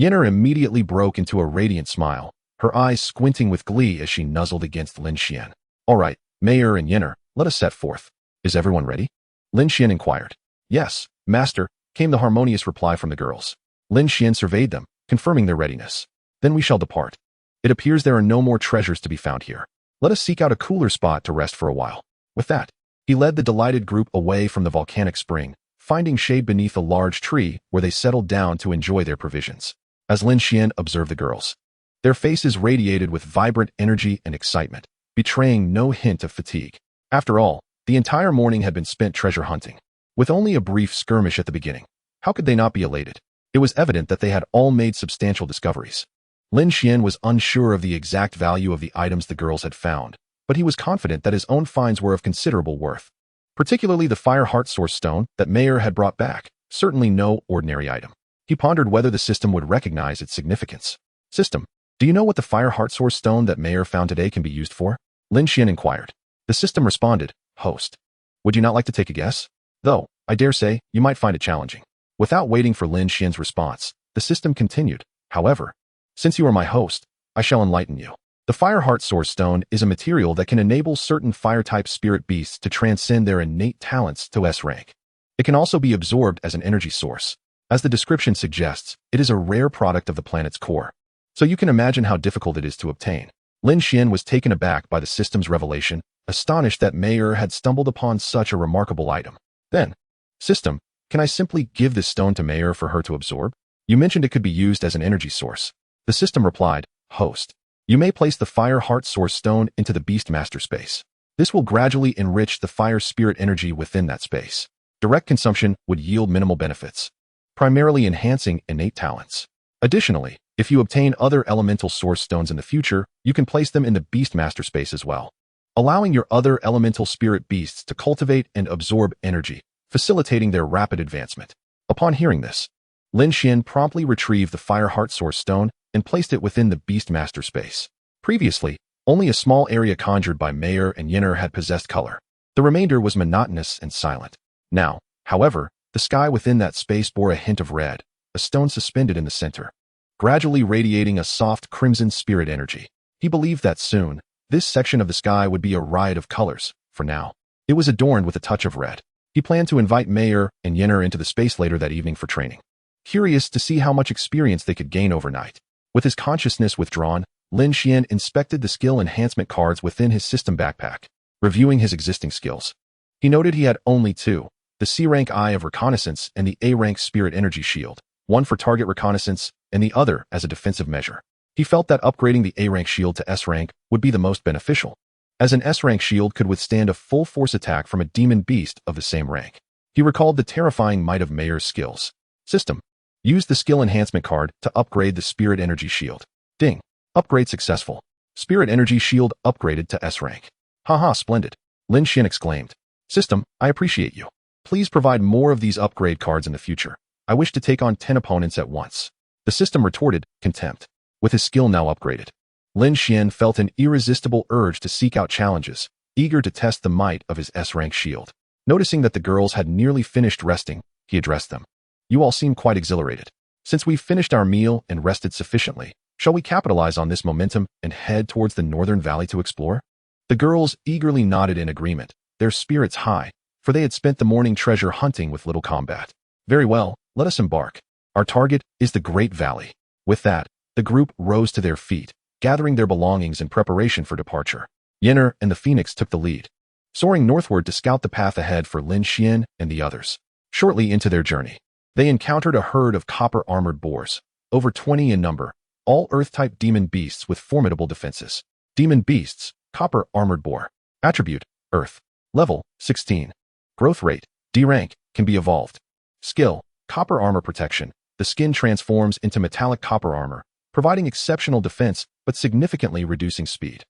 Yenner immediately broke into a radiant smile, her eyes squinting with glee as she nuzzled against Lin Xuan. All right, Mayor and Yenner, let us set forth. Is everyone ready? Lin Xuan inquired. Yes, master, came the harmonious reply from the girls. Lin Xuan surveyed them, confirming their readiness. Then we shall depart. It appears there are no more treasures to be found here. Let us seek out a cooler spot to rest for a while. With that, he led the delighted group away from the volcanic spring, finding shade beneath a large tree where they settled down to enjoy their provisions. As Lin Xuan observed the girls, their faces radiated with vibrant energy and excitement, betraying no hint of fatigue. After all, the entire morning had been spent treasure hunting. With only a brief skirmish at the beginning, how could they not be elated? It was evident that they had all made substantial discoveries. Lin Xuan was unsure of the exact value of the items the girls had found, but he was confident that his own finds were of considerable worth. Particularly the fire heart source stone that Mayor had brought back, certainly no ordinary item. He pondered whether the system would recognize its significance. System, do you know what the fire heart source stone that Mayor found today can be used for? Lin Xuan inquired. The system responded, Host. Would you not like to take a guess? Though, I dare say, you might find it challenging. Without waiting for Lin Xuan's response, the system continued. However, since you are my host, I shall enlighten you. The fire heart source stone is a material that can enable certain fire-type spirit beasts to transcend their innate talents to S rank. It can also be absorbed as an energy source. As the description suggests, it is a rare product of the planet's core. So you can imagine how difficult it is to obtain. Lin Xuan was taken aback by the system's revelation, astonished that Mayor had stumbled upon such a remarkable item. Then, System, can I simply give this stone to Mayor for her to absorb? You mentioned it could be used as an energy source. The system replied, Host. You may place the fire heart source stone into the beast master space. This will gradually enrich the fire spirit energy within that space. Direct consumption would yield minimal benefits, primarily enhancing innate talents. Additionally, if you obtain other elemental source stones in the future, you can place them in the beast master space as well, allowing your other elemental spirit beasts to cultivate and absorb energy, facilitating their rapid advancement. Upon hearing this, Lin Xuan promptly retrieved the fire heart source stone and placed it within the beast master space. Previously, only a small area conjured by Mayor and Yenner had possessed color. The remainder was monotonous and silent. Now, however, the sky within that space bore a hint of red, a stone suspended in the center, gradually radiating a soft crimson spirit energy. He believed that soon, this section of the sky would be a riot of colors. For now, it was adorned with a touch of red. He planned to invite Mayor and Yenner into the space later that evening for training. Curious to see how much experience they could gain overnight. With his consciousness withdrawn, Lin Xuan inspected the skill enhancement cards within his system backpack, reviewing his existing skills. He noted he had only two, the C-rank Eye of Reconnaissance and the A-rank Spirit Energy Shield, one for target reconnaissance and the other as a defensive measure. He felt that upgrading the A-rank shield to S-rank would be the most beneficial, as an S-rank shield could withstand a full-force attack from a demon beast of the same rank. He recalled the terrifying might of Mayor's skills. System. Use the skill enhancement card to upgrade the Spirit Energy Shield. Ding. Upgrade successful. Spirit Energy Shield upgraded to S rank. Haha, splendid. Lin Xuan exclaimed. System, I appreciate you. Please provide more of these upgrade cards in the future. I wish to take on 10 opponents at once. The system retorted, contempt. With his skill now upgraded, Lin Xuan felt an irresistible urge to seek out challenges, eager to test the might of his S-rank shield. Noticing that the girls had nearly finished resting, he addressed them. You all seem quite exhilarated. Since we've finished our meal and rested sufficiently, shall we capitalize on this momentum and head towards the northern valley to explore? The girls eagerly nodded in agreement, their spirits high, for they had spent the morning treasure hunting with little combat. Very well, let us embark. Our target is the Great Valley. With that, the group rose to their feet, gathering their belongings in preparation for departure. Yenner and the Phoenix took the lead, soaring northward to scout the path ahead for Lin Xuan and the others. Shortly into their journey, they encountered a herd of copper-armored boars, over 20 in number, all Earth-type demon beasts with formidable defenses. Demon beasts, copper-armored boar. Attribute, Earth. Level, 16. Growth rate, D rank, can be evolved. Skill, copper armor protection. The skin transforms into metallic copper armor, providing exceptional defense but significantly reducing speed.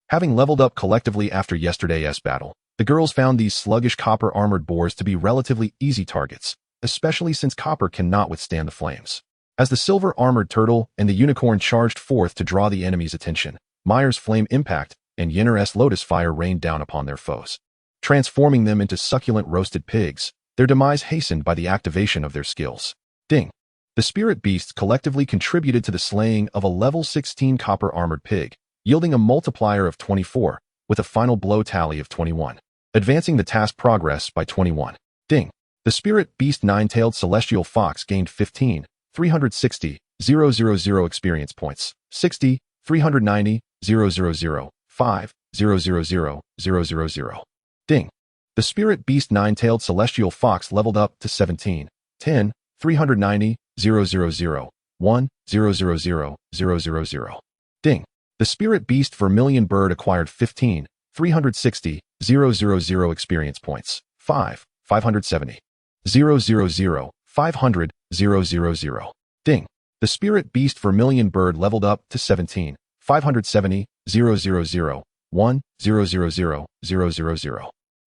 Having leveled up collectively after yesterday's battle, the girls found these sluggish copper-armored boars to be relatively easy targets, especially since copper cannot withstand the flames. As the silver-armored turtle and the unicorn charged forth to draw the enemy's attention, Meyer's flame impact and Yenner's lotus fire rained down upon their foes, transforming them into succulent roasted pigs, their demise hastened by the activation of their skills. Ding. The spirit beasts collectively contributed to the slaying of a level 16 copper armored pig, yielding a multiplier of 24, with a final blow tally of 21, advancing the task progress by 21. Ding. The spirit beast nine-tailed celestial fox gained 15, 360, 000 experience points, 60, 390, 000, 5, 000. Ding. The spirit beast nine-tailed celestial fox leveled up to 17, 10, 390, 000, 1, 000. Ding. The spirit beast vermilion bird acquired 15, 360, 000 experience points, 5, 570, 000, 500, 000. Ding. The spirit beast vermilion bird leveled up to 17, 570, 000, 1, 000.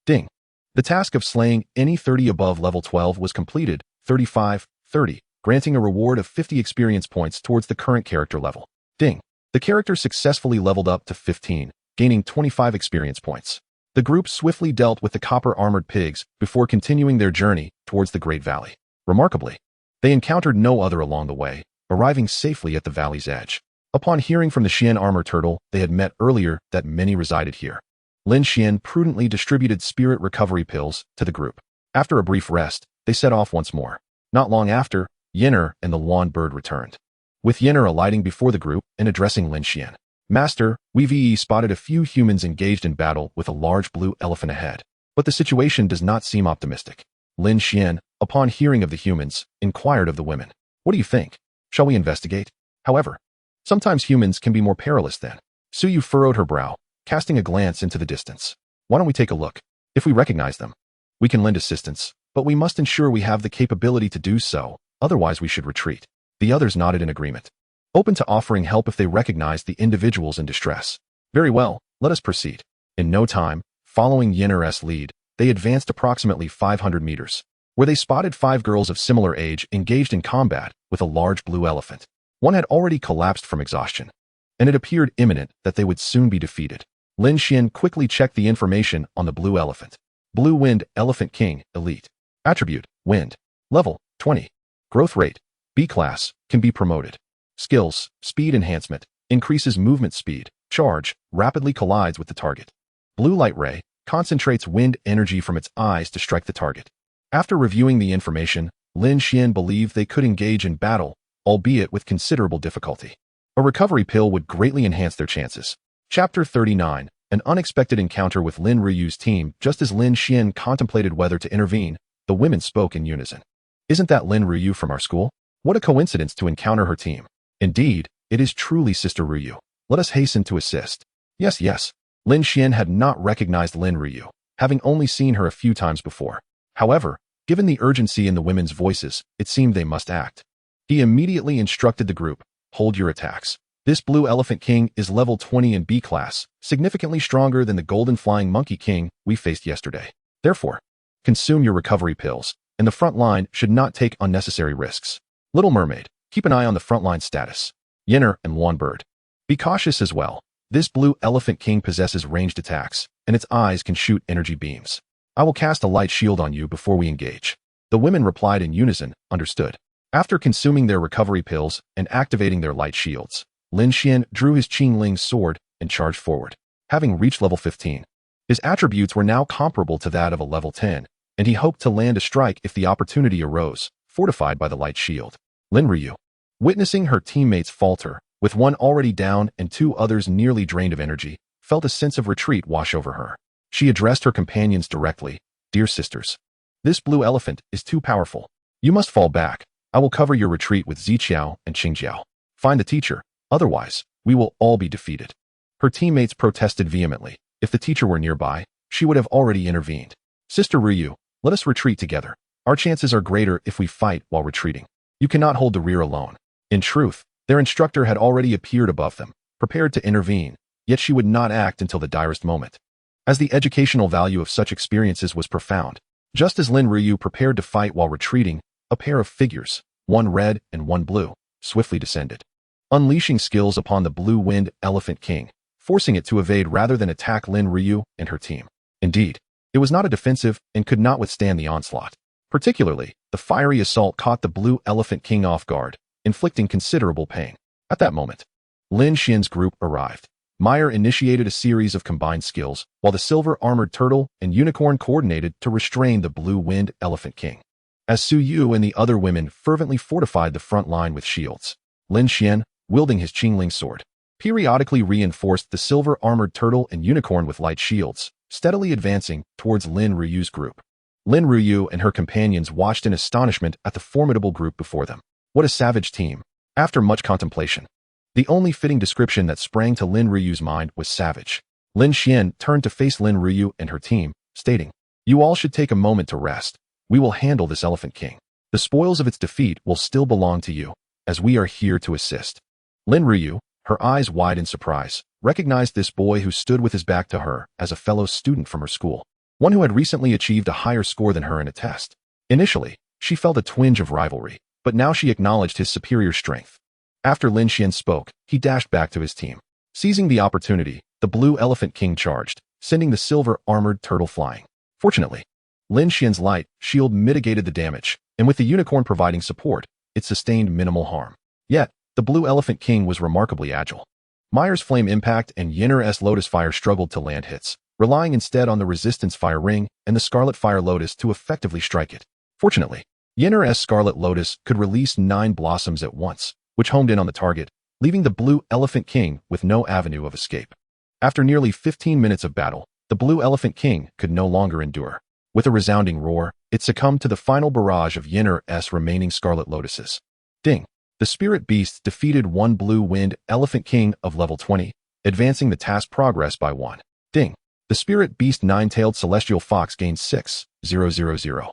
Ding. The task of slaying any 30 above level 12 was completed, 35, 30, granting a reward of 50 experience points towards the current character level. Ding. The character successfully leveled up to 15, gaining 25 experience points. The group swiftly dealt with the copper-armored pigs before continuing their journey towards the Great Valley. Remarkably, they encountered no other along the way, arriving safely at the valley's edge. Upon hearing from the Xian armor turtle they had met earlier that many resided here, Lin Xuan prudently distributed spirit recovery pills to the group. After a brief rest, they set off once more. Not long after, Yinner and the Luan bird returned, with Yinner alighting before the group and addressing Lin Xuan. Master, we've spotted a few humans engaged in battle with a large blue elephant ahead, but the situation does not seem optimistic. Lin Xuan, upon hearing of the humans, inquired of the women, "What do you think? Shall we investigate?" However, sometimes humans can be more perilous than. Suyu furrowed her brow, casting a glance into the distance. "Why don't we take a look? If we recognize them, we can lend assistance, but we must ensure we have the capability to do so, otherwise we should retreat." The others nodded in agreement, open to offering help if they recognized the individuals in distress. "Very well, let us proceed." In no time, following Yinner's lead, they advanced approximately 500 meters, where they spotted 5 girls of similar age engaged in combat with a large blue elephant. One had already collapsed from exhaustion, and it appeared imminent that they would soon be defeated. Lin Xuan quickly checked the information on the blue elephant. Blue Wind Elephant King, Elite. Attribute, Wind. Level, 20. Growth rate, B class, can be promoted. Skills, Speed Enhancement, increases movement speed. Charge, rapidly collides with the target. Blue Light Ray, concentrates wind energy from its eyes to strike the target. After reviewing the information, Lin Xuan believed they could engage in battle, albeit with considerable difficulty. A recovery pill would greatly enhance their chances. Chapter 39, An unexpected encounter with Lin Ryu's team. Just as Lin Xuan contemplated whether to intervene, the women spoke in unison. "Isn't that Lin Ryu from our school? What a coincidence to encounter her team. Indeed, it is truly Sister Ryu. Let us hasten to assist." Yes, yes. Lin Xuan had not recognized Lin Ryu, having only seen her a few times before. However, given the urgency in the women's voices, it seemed they must act. He immediately instructed the group, "Hold your attacks. This Blue Elephant King is level 20 in B class, significantly stronger than the Golden Flying Monkey King we faced yesterday. Therefore, consume your recovery pills, and the front line should not take unnecessary risks. Little Mermaid, keep an eye on the frontline status. Yinner and Luan Bird, be cautious as well. This Blue Elephant King possesses ranged attacks, and its eyes can shoot energy beams. I will cast a light shield on you before we engage." The women replied in unison, "Understood." After consuming their recovery pills and activating their light shields, Lin Xuan drew his Qingling's sword and charged forward. Having reached level 15, his attributes were now comparable to that of a level 10, and he hoped to land a strike if the opportunity arose, fortified by the light shield. Lin Ryu, witnessing her teammates falter, with one already down and 2 others nearly drained of energy, felt a sense of retreat wash over her. She addressed her companions directly, "Dear sisters, this blue elephant is too powerful. You must fall back. I will cover your retreat with Ziqiao and Qingjiao. Find the teacher, otherwise, we will all be defeated." Her teammates protested vehemently. If the teacher were nearby, she would have already intervened. "Sister Ryu, let us retreat together. Our chances are greater if we fight while retreating. You cannot hold the rear alone." In truth, their instructor had already appeared above them, prepared to intervene, yet she would not act until the direst moment, as the educational value of such experiences was profound. Just as Lin Ryu prepared to fight while retreating, a pair of figures, one red and one blue, swiftly descended, unleashing skills upon the Blue Wind Elephant King, forcing it to evade rather than attack Lin Ryu and her team. Indeed, it was not a defensive and could not withstand the onslaught. Particularly, The fiery assault caught the Blue Elephant King off guard, inflicting considerable pain. At that moment, Lin Xuan's group arrived. Meyer initiated a series of combined skills, while the silver-armored turtle and unicorn coordinated to restrain the blue-winged Elephant King. As Su Yu and the other women fervently fortified the front line with shields, Lin Xuan, wielding his Qingling sword, periodically reinforced the silver-armored turtle and unicorn with light shields, steadily advancing towards Lin Ruyu's group. Lin Ruyu and her companions watched in astonishment at the formidable group before them. What a savage team! After much contemplation, the only fitting description that sprang to Lin Ruyu's mind was savage. Lin Xuan turned to face Lin Ruyu and her team, stating, "You all should take a moment to rest. We will handle this Elephant King. The spoils of its defeat will still belong to you, as we are here to assist." Lin Ruyu, her eyes wide in surprise, recognized this boy who stood with his back to her as a fellow student from her school, one who had recently achieved a higher score than her in a test. Initially, she felt a twinge of rivalry, but now she acknowledged his superior strength. After Lin Xuan spoke, he dashed back to his team. Seizing the opportunity, the Blue Elephant King charged, sending the silver-armored turtle flying. Fortunately, Lin Xuan's light shield mitigated the damage, and with the unicorn providing support, it sustained minimal harm. Yet, the Blue Elephant King was remarkably agile. Meyer's Flame Impact and Yinner's Lotus Fire struggled to land hits, relying instead on the Resistance Fire Ring and the Scarlet Fire Lotus to effectively strike it. Fortunately, Yinner's Scarlet Lotus could release 9 blossoms at once, which homed in on the target, leaving the Blue Elephant King with no avenue of escape. After nearly 15 minutes of battle, the Blue Elephant King could no longer endure. With a resounding roar, it succumbed to the final barrage of Yinner's remaining Scarlet Lotuses. Ding! The Spirit Beasts defeated one Blue-Winged Elephant King of level 20, advancing the task progress by 1. Ding! The Spirit Beast Nine-Tailed Celestial Fox gained 6,000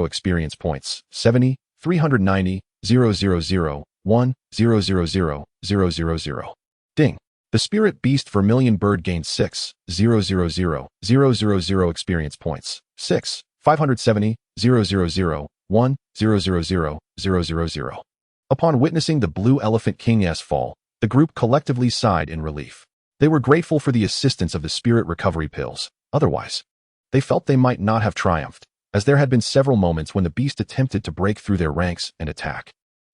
experience points, 70, 390, 000, 1, 000. Ding! The Spirit Beast Vermilion Bird gained 6,000 experience points, 6, 570, 000, 1, 000. Upon witnessing the Blue Elephant King's fall, the group collectively sighed in relief. They were grateful for the assistance of the spirit recovery pills. Otherwise, they felt they might not have triumphed, as there had been several moments when the beast attempted to break through their ranks and attack,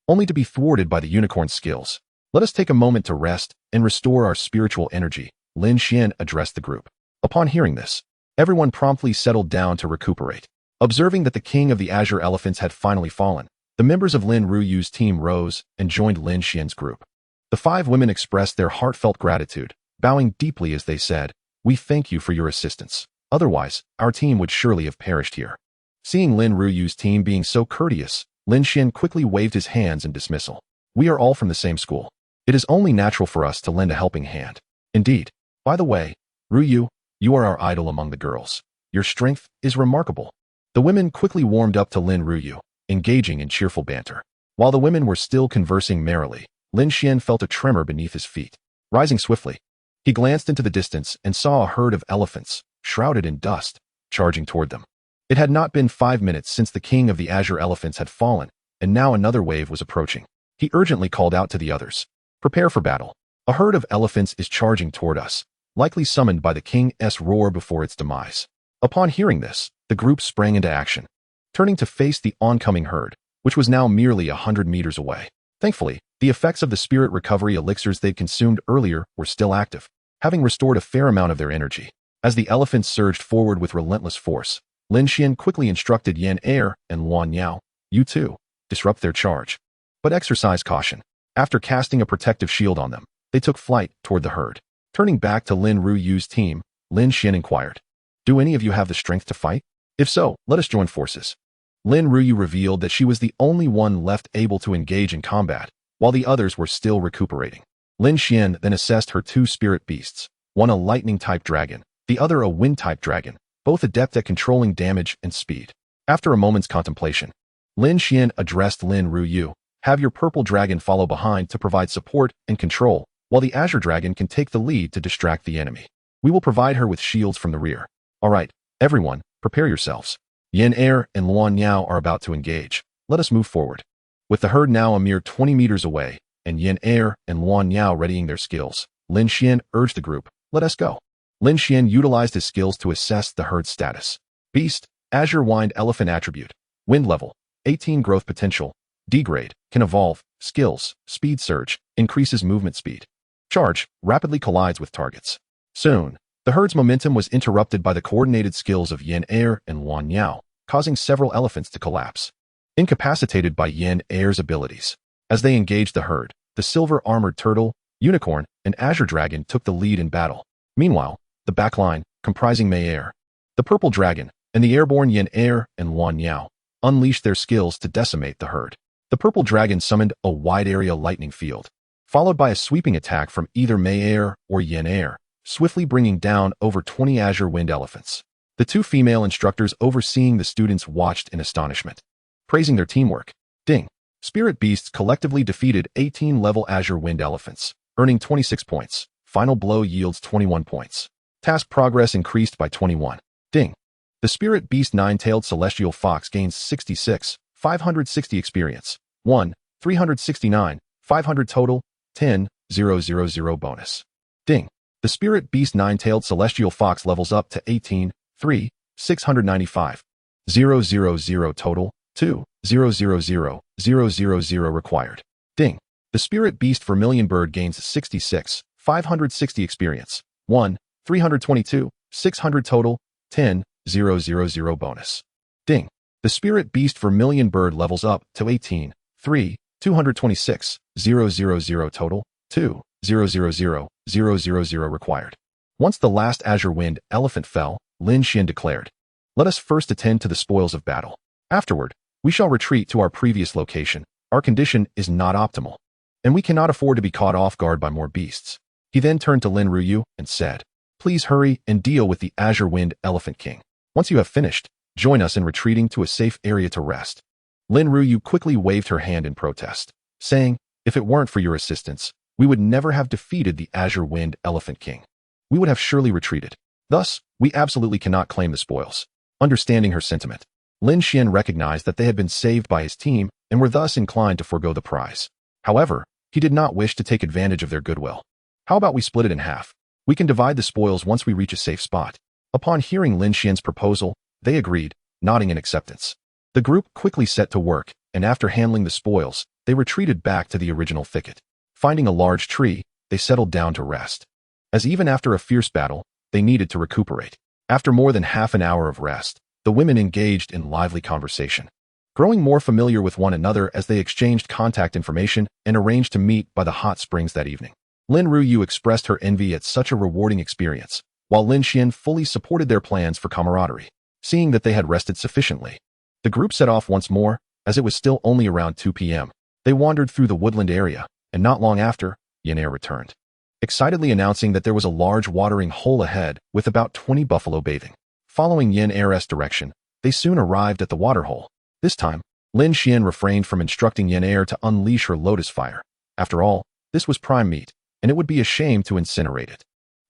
only to be thwarted by the unicorn's skills. "Let us take a moment to rest and restore our spiritual energy," Lin Xuan addressed the group. Upon hearing this, everyone promptly settled down to recuperate. Observing that the king of the Azure Elephants had finally fallen, the members of Lin Ruyu's team rose and joined Lin Xuan's group. The 5 women expressed their heartfelt gratitude, bowing deeply as they said, "We thank you for your assistance. Otherwise, our team would surely have perished here." Seeing Lin Ruyu's team being so courteous, Lin Xuan quickly waved his hands in dismissal. "We are all from the same school. It is only natural for us to lend a helping hand. Indeed. By the way, Ruyu, you are our idol among the girls. Your strength is remarkable." The women quickly warmed up to Lin Ruyu, engaging in cheerful banter. While the women were still conversing merrily, Lin Xuan felt a tremor beneath his feet. Rising swiftly, he glanced into the distance and saw a herd of elephants, shrouded in dust, charging toward them. It had not been 5 minutes since the king of the Azure Elephants had fallen, and now another wave was approaching. He urgently called out to the others, "Prepare for battle. A herd of elephants is charging toward us, likely summoned by the king's roar before its demise." Upon hearing this, the group sprang into action, turning to face the oncoming herd, which was now merely 100 meters away. Thankfully, the effects of the spirit recovery elixirs they'd consumed earlier were still active, having restored a fair amount of their energy. As the elephants surged forward with relentless force, Lin Xuan quickly instructed Yan Er and Luan Yao, "You too, disrupt their charge. But exercise caution." After casting a protective shield on them, they took flight toward the herd. Turning back to Lin Ruyu's team, Lin Xuan inquired, "Do any of you have the strength to fight? If so, let us join forces." Lin Ruyu revealed that she was the only one left able to engage in combat, while the others were still recuperating. Lin Xuan then assessed her 2 spirit beasts, one a lightning-type dragon, the other a wind-type dragon, both adept at controlling damage and speed. After a moment's contemplation, Lin Xuan addressed Lin Ruyu, "Have your purple dragon follow behind to provide support and control, while the azure dragon can take the lead to distract the enemy. We will provide her with shields from the rear. All right, everyone, prepare yourselves. Yan Er and Luan Yao are about to engage. Let us move forward." With the herd now a mere 20 meters away, and Yan Er and Luan Yao readying their skills, Lin Xuan urged the group, "Let us go." Lin Xuan utilized his skills to assess the herd's status. Beast, Azure Wind Elephant Attribute, Wind level, 18 growth potential, degrade, can evolve, skills, speed surge, increases movement speed. Charge, rapidly collides with targets. Soon, the herd's momentum was interrupted by the coordinated skills of Yin Air and Wan Yao, causing several elephants to collapse. Incapacitated by Yin Air's abilities. As they engaged the herd, the silver-armored turtle, unicorn, and azure dragon took the lead in battle. Meanwhile, the backline, comprising Mei Air, the purple dragon, and the airborne Yin Air and Wan Yao, unleashed their skills to decimate the herd. The purple dragon summoned a wide-area lightning field, followed by a sweeping attack from either Mei Air or Yin Air, swiftly bringing down over 20 azure wind elephants. The two female instructors overseeing the students watched in astonishment, praising their teamwork. Ding! Spirit beasts collectively defeated 18 level azure wind elephants, earning 26 points. Final blow yields 21 points. Task progress increased by 21. Ding! The spirit beast nine-tailed celestial fox gains 66, 560 experience. 1, 369, 500 total, 10, 000 bonus. Ding! The spirit beast nine-tailed celestial fox levels up to 18, 3, 695. 000 total, 2, 000 required. Ding! The spirit beast vermilion bird gains 66, 560 experience. 1, 322, 600 total, 10, 000 bonus. Ding! The spirit beast vermilion bird levels up to 18, 3, 226, 000 total, 2, 000 required. Once the last azure wind elephant fell, Lin Xuan declared, "Let us first attend to the spoils of battle. Afterward, we shall retreat to our previous location. Our condition is not optimal, and we cannot afford to be caught off guard by more beasts." He then turned to Lin Ruyu and said, "Please hurry and deal with the azure wind elephant king. Once you have finished, join us in retreating to a safe area to rest." Lin Ruyu quickly waved her hand in protest, saying, "If it weren't for your assistance, we would never have defeated the azure wind elephant king. We would have surely retreated. Thus, we absolutely cannot claim the spoils." Understanding her sentiment, Lin Xuan recognized that they had been saved by his team and were thus inclined to forego the prize. However, he did not wish to take advantage of their goodwill. "How about we split it in half? We can divide the spoils once we reach a safe spot." Upon hearing Lin Xuan's proposal, they agreed, nodding in acceptance. The group quickly set to work, and after handling the spoils, they retreated back to the original thicket. Finding a large tree, they settled down to rest, as even after a fierce battle, they needed to recuperate. After more than half an hour of rest, the women engaged in lively conversation, growing more familiar with one another as they exchanged contact information and arranged to meet by the hot springs that evening. Lin Ruyu expressed her envy at such a rewarding experience, while Lin Xuan fully supported their plans for camaraderie. Seeing that they had rested sufficiently, the group set off once more, as it was still only around 2 p.m. They wandered through the woodland area, and not long after, Yin Air returned, excitedly announcing that there was a large watering hole ahead with about 20 buffalo bathing. Following Yin Air's direction, they soon arrived at the water hole. This time, Lin Xuan refrained from instructing Yin Air to unleash her lotus fire. After all, this was prime meat, and it would be a shame to incinerate it.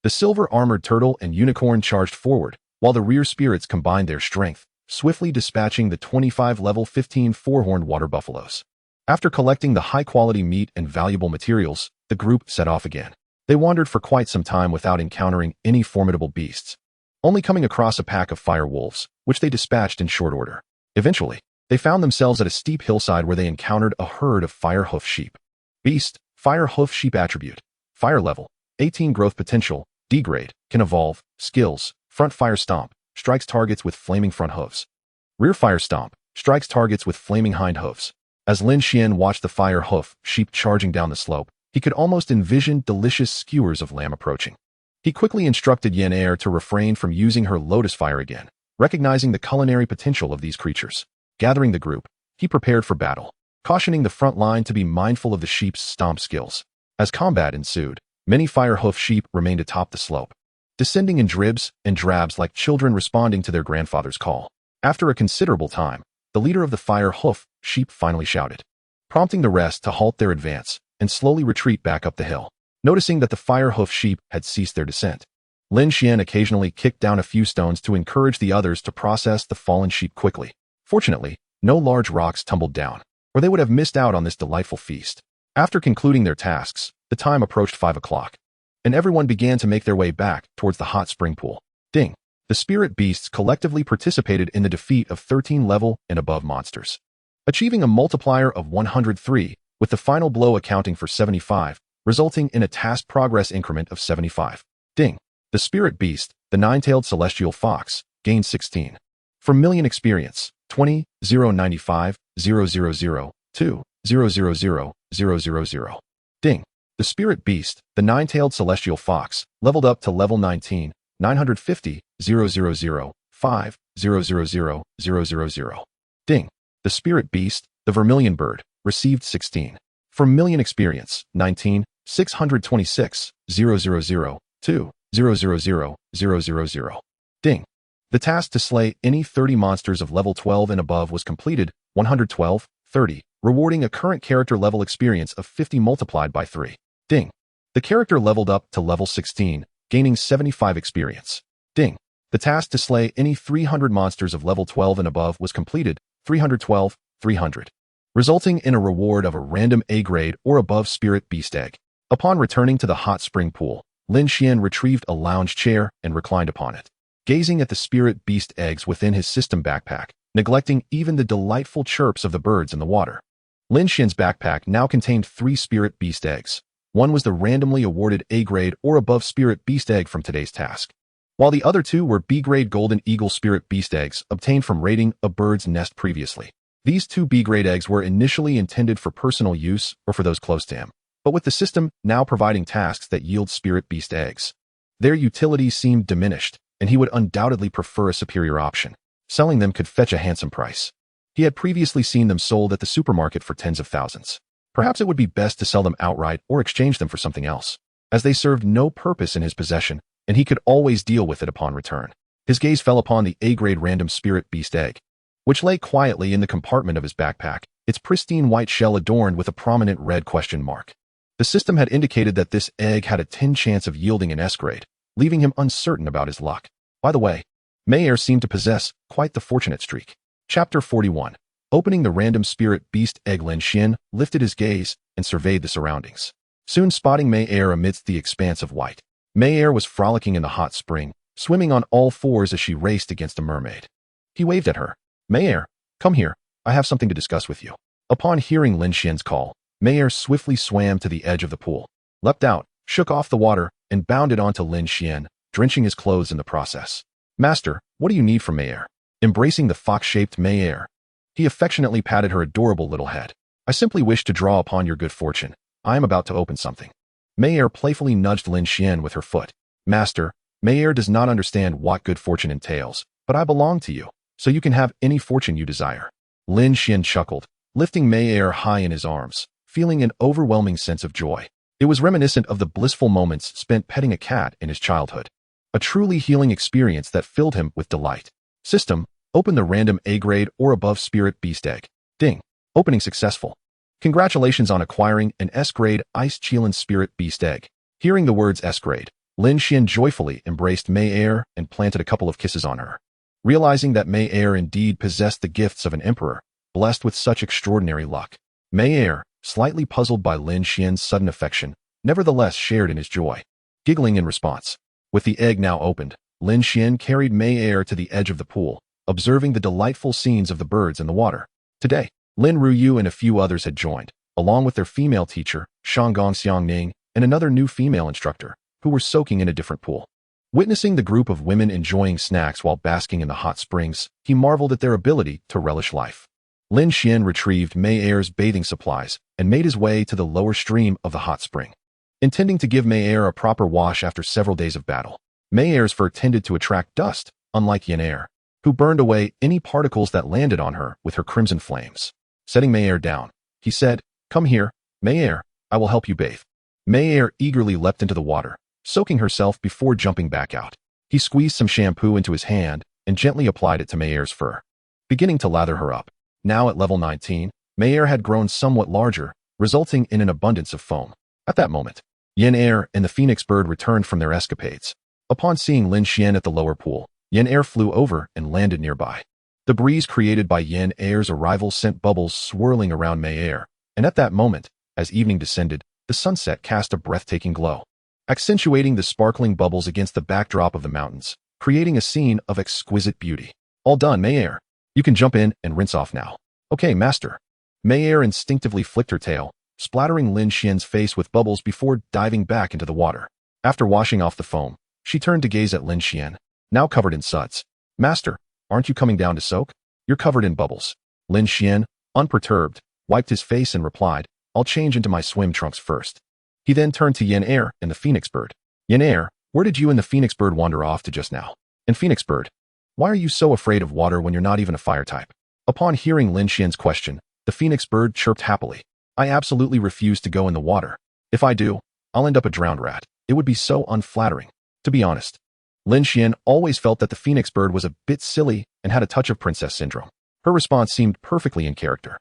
The silver-armored turtle and unicorn charged forward, while the rear spirits combined their strength, swiftly dispatching the 25-level 15 four-horned water buffaloes. After collecting the high-quality meat and valuable materials, the group set off again. They wandered for quite some time without encountering any formidable beasts, only coming across a pack of fire wolves, which they dispatched in short order. Eventually, they found themselves at a steep hillside where they encountered a herd of fire hoof sheep. Beast, fire hoof sheep attribute, fire level, 18 growth potential, degrade, can evolve, skills, front fire stomp, strikes targets with flaming front hooves. Rear fire stomp, strikes targets with flaming hind hooves. As Lin Xuan watched the fire hoof sheep charging down the slope, he could almost envision delicious skewers of lamb approaching. He quickly instructed Yin Air to refrain from using her lotus fire again, recognizing the culinary potential of these creatures. Gathering the group, he prepared for battle, cautioning the front line to be mindful of the sheep's stomp skills. As combat ensued, many fire hoof sheep remained atop the slope, descending in dribs and drabs like children responding to their grandfather's call. After a considerable time, the leader of the fire hoof sheep finally shouted, prompting the rest to halt their advance and slowly retreat back up the hill. Noticing that the fire hoof sheep had ceased their descent, Lin Xuan occasionally kicked down a few stones to encourage the others to process the fallen sheep quickly. Fortunately, no large rocks tumbled down, or they would have missed out on this delightful feast. After concluding their tasks, the time approached 5 o'clock, and everyone began to make their way back towards the hot spring pool. Ding! The spirit beasts collectively participated in the defeat of 13 level and above monsters, achieving a multiplier of 103, with the final blow accounting for 75, resulting in a task progress increment of 75. Ding. The spirit beast, the nine-tailed celestial fox, gained 16. For million experience, 20, 095, 000, 2, 000, 000. Ding. The spirit beast, the nine-tailed celestial fox, leveled up to level 19, 950, 000, 5, 000, 000. Ding. The spirit beast, the vermilion bird, received 16. For million experience, 19, 626, 000, 2, 000, 000. Ding. The task to slay any 30 monsters of level 12 and above was completed, 112, 30, rewarding a current character level experience of 50 multiplied by 3. Ding. The character leveled up to level 16, gaining 75 experience. Ding. The task to slay any 300 monsters of level 12 and above was completed, 312, 300, resulting in a reward of a random A grade or above spirit beast egg. Upon returning to the hot spring pool, Lin Xuan retrieved a lounge chair and reclined upon it, gazing at the spirit beast eggs within his system backpack, neglecting even the delightful chirps of the birds in the water. Lin Xuan's backpack now contained 3 spirit beast eggs. One was the randomly awarded A grade or above spirit beast egg from today's task, while the other 2 were B grade golden eagle spirit beast eggs obtained from raiding a bird's nest previously. These 2 B grade eggs were initially intended for personal use or for those close to him, but with the system now providing tasks that yield spirit beast eggs, their utility seemed diminished, and he would undoubtedly prefer a superior option. Selling them could fetch a handsome price. He had previously seen them sold at the supermarket for tens of thousands. Perhaps it would be best to sell them outright or exchange them for something else, as they served no purpose in his possession, and he could always deal with it upon return. His gaze fell upon the A-grade random spirit beast egg, which lay quietly in the compartment of his backpack, its pristine white shell adorned with a prominent red question mark. The system had indicated that this egg had a 10 chance of yielding an S-grade, leaving him uncertain about his luck. By the way, Mayer seemed to possess quite the fortunate streak. Chapter 41. Opening the random spirit beast egg, Lin Xuan lifted his gaze and surveyed the surroundings, soon spotting Mayer amidst the expanse of white. Mayer was frolicking in the hot spring, swimming on all fours as she raced against a mermaid. He waved at her. Mayer, come here, I have something to discuss with you. Upon hearing Lin Xuan's call, Mayer swiftly swam to the edge of the pool, leapt out, shook off the water, and bounded onto Lin Xuan, drenching his clothes in the process. Master, what do you need from Mayer? Embracing the fox-shaped Mayer, he affectionately patted her adorable little head. I simply wish to draw upon your good fortune. I am about to open something. Mayer playfully nudged Lin Xuan with her foot. Master, Mayer does not understand what good fortune entails, but I belong to you, so you can have any fortune you desire. Lin Xuan chuckled, lifting Mayer high in his arms, feeling an overwhelming sense of joy. It was reminiscent of the blissful moments spent petting a cat in his childhood. A truly healing experience that filled him with delight. System, open the random A-grade or above spirit beast egg. Ding. Opening successful. Congratulations on acquiring an S-grade ice Qilin spirit beast egg. Hearing the words S-grade, Lin Xuan joyfully embraced Mayer and planted a couple of kisses on her. Realizing that Mayer indeed possessed the gifts of an emperor, blessed with such extraordinary luck, Mayer, slightly puzzled by Lin Xuan's sudden affection, nevertheless shared in his joy, giggling in response. With the egg now opened, Lin Xuan carried Mayer to the edge of the pool, observing the delightful scenes of the birds in the water. Today, Lin Ruyu and a few others had joined, along with their female teacher, Shanggong Xiangning, and another new female instructor, who were soaking in a different pool. Witnessing the group of women enjoying snacks while basking in the hot springs, he marveled at their ability to relish life. Lin Xuan retrieved Mayer's bathing supplies and made his way to the lower stream of the hot spring, intending to give Mayer a proper wash after several days of battle. Mayer's fur tended to attract dust, unlike Yen, who burned away any particles that landed on her with her crimson flames. Setting Mayer down, he said, "Come here, Mayer, I will help you bathe." Mayer eagerly leapt into the water, soaking herself before jumping back out. He squeezed some shampoo into his hand and gently applied it to Mayer's fur, beginning to lather her up. Now at level 19, Mayer had grown somewhat larger, resulting in an abundance of foam. At that moment, Yen and the phoenix bird returned from their escapades. Upon seeing Lin Xuan at the lower pool, Yen flew over and landed nearby. The breeze created by Yen's arrival sent bubbles swirling around Mayer, and at that moment, as evening descended, the sunset cast a breathtaking glow, accentuating the sparkling bubbles against the backdrop of the mountains. creating a scene of exquisite beauty. All done, Mayer. You can jump in and rinse off now. Okay, master. Mayer instinctively flicked her tail, splattering Lin Xuan's face with bubbles before diving back into the water. After washing off the foam, she turned to gaze at Lin Xuan, now covered in suds. Master, aren't you coming down to soak? You're covered in bubbles. Lin Xuan, unperturbed, wiped his face and replied, I'll change into my swim trunks first. He then turned to Yen Air and the Phoenix Bird. Yen Air, where did you and the Phoenix Bird wander off to just now? And Phoenix Bird, why are you so afraid of water when you're not even a fire type? Upon hearing Lin Xuan's question, the Phoenix Bird chirped happily. I absolutely refuse to go in the water. If I do, I'll end up a drowned rat. It would be so unflattering. To be honest, Lin Xuan always felt that the Phoenix Bird was a bit silly and had a touch of princess syndrome. Her response seemed perfectly in character.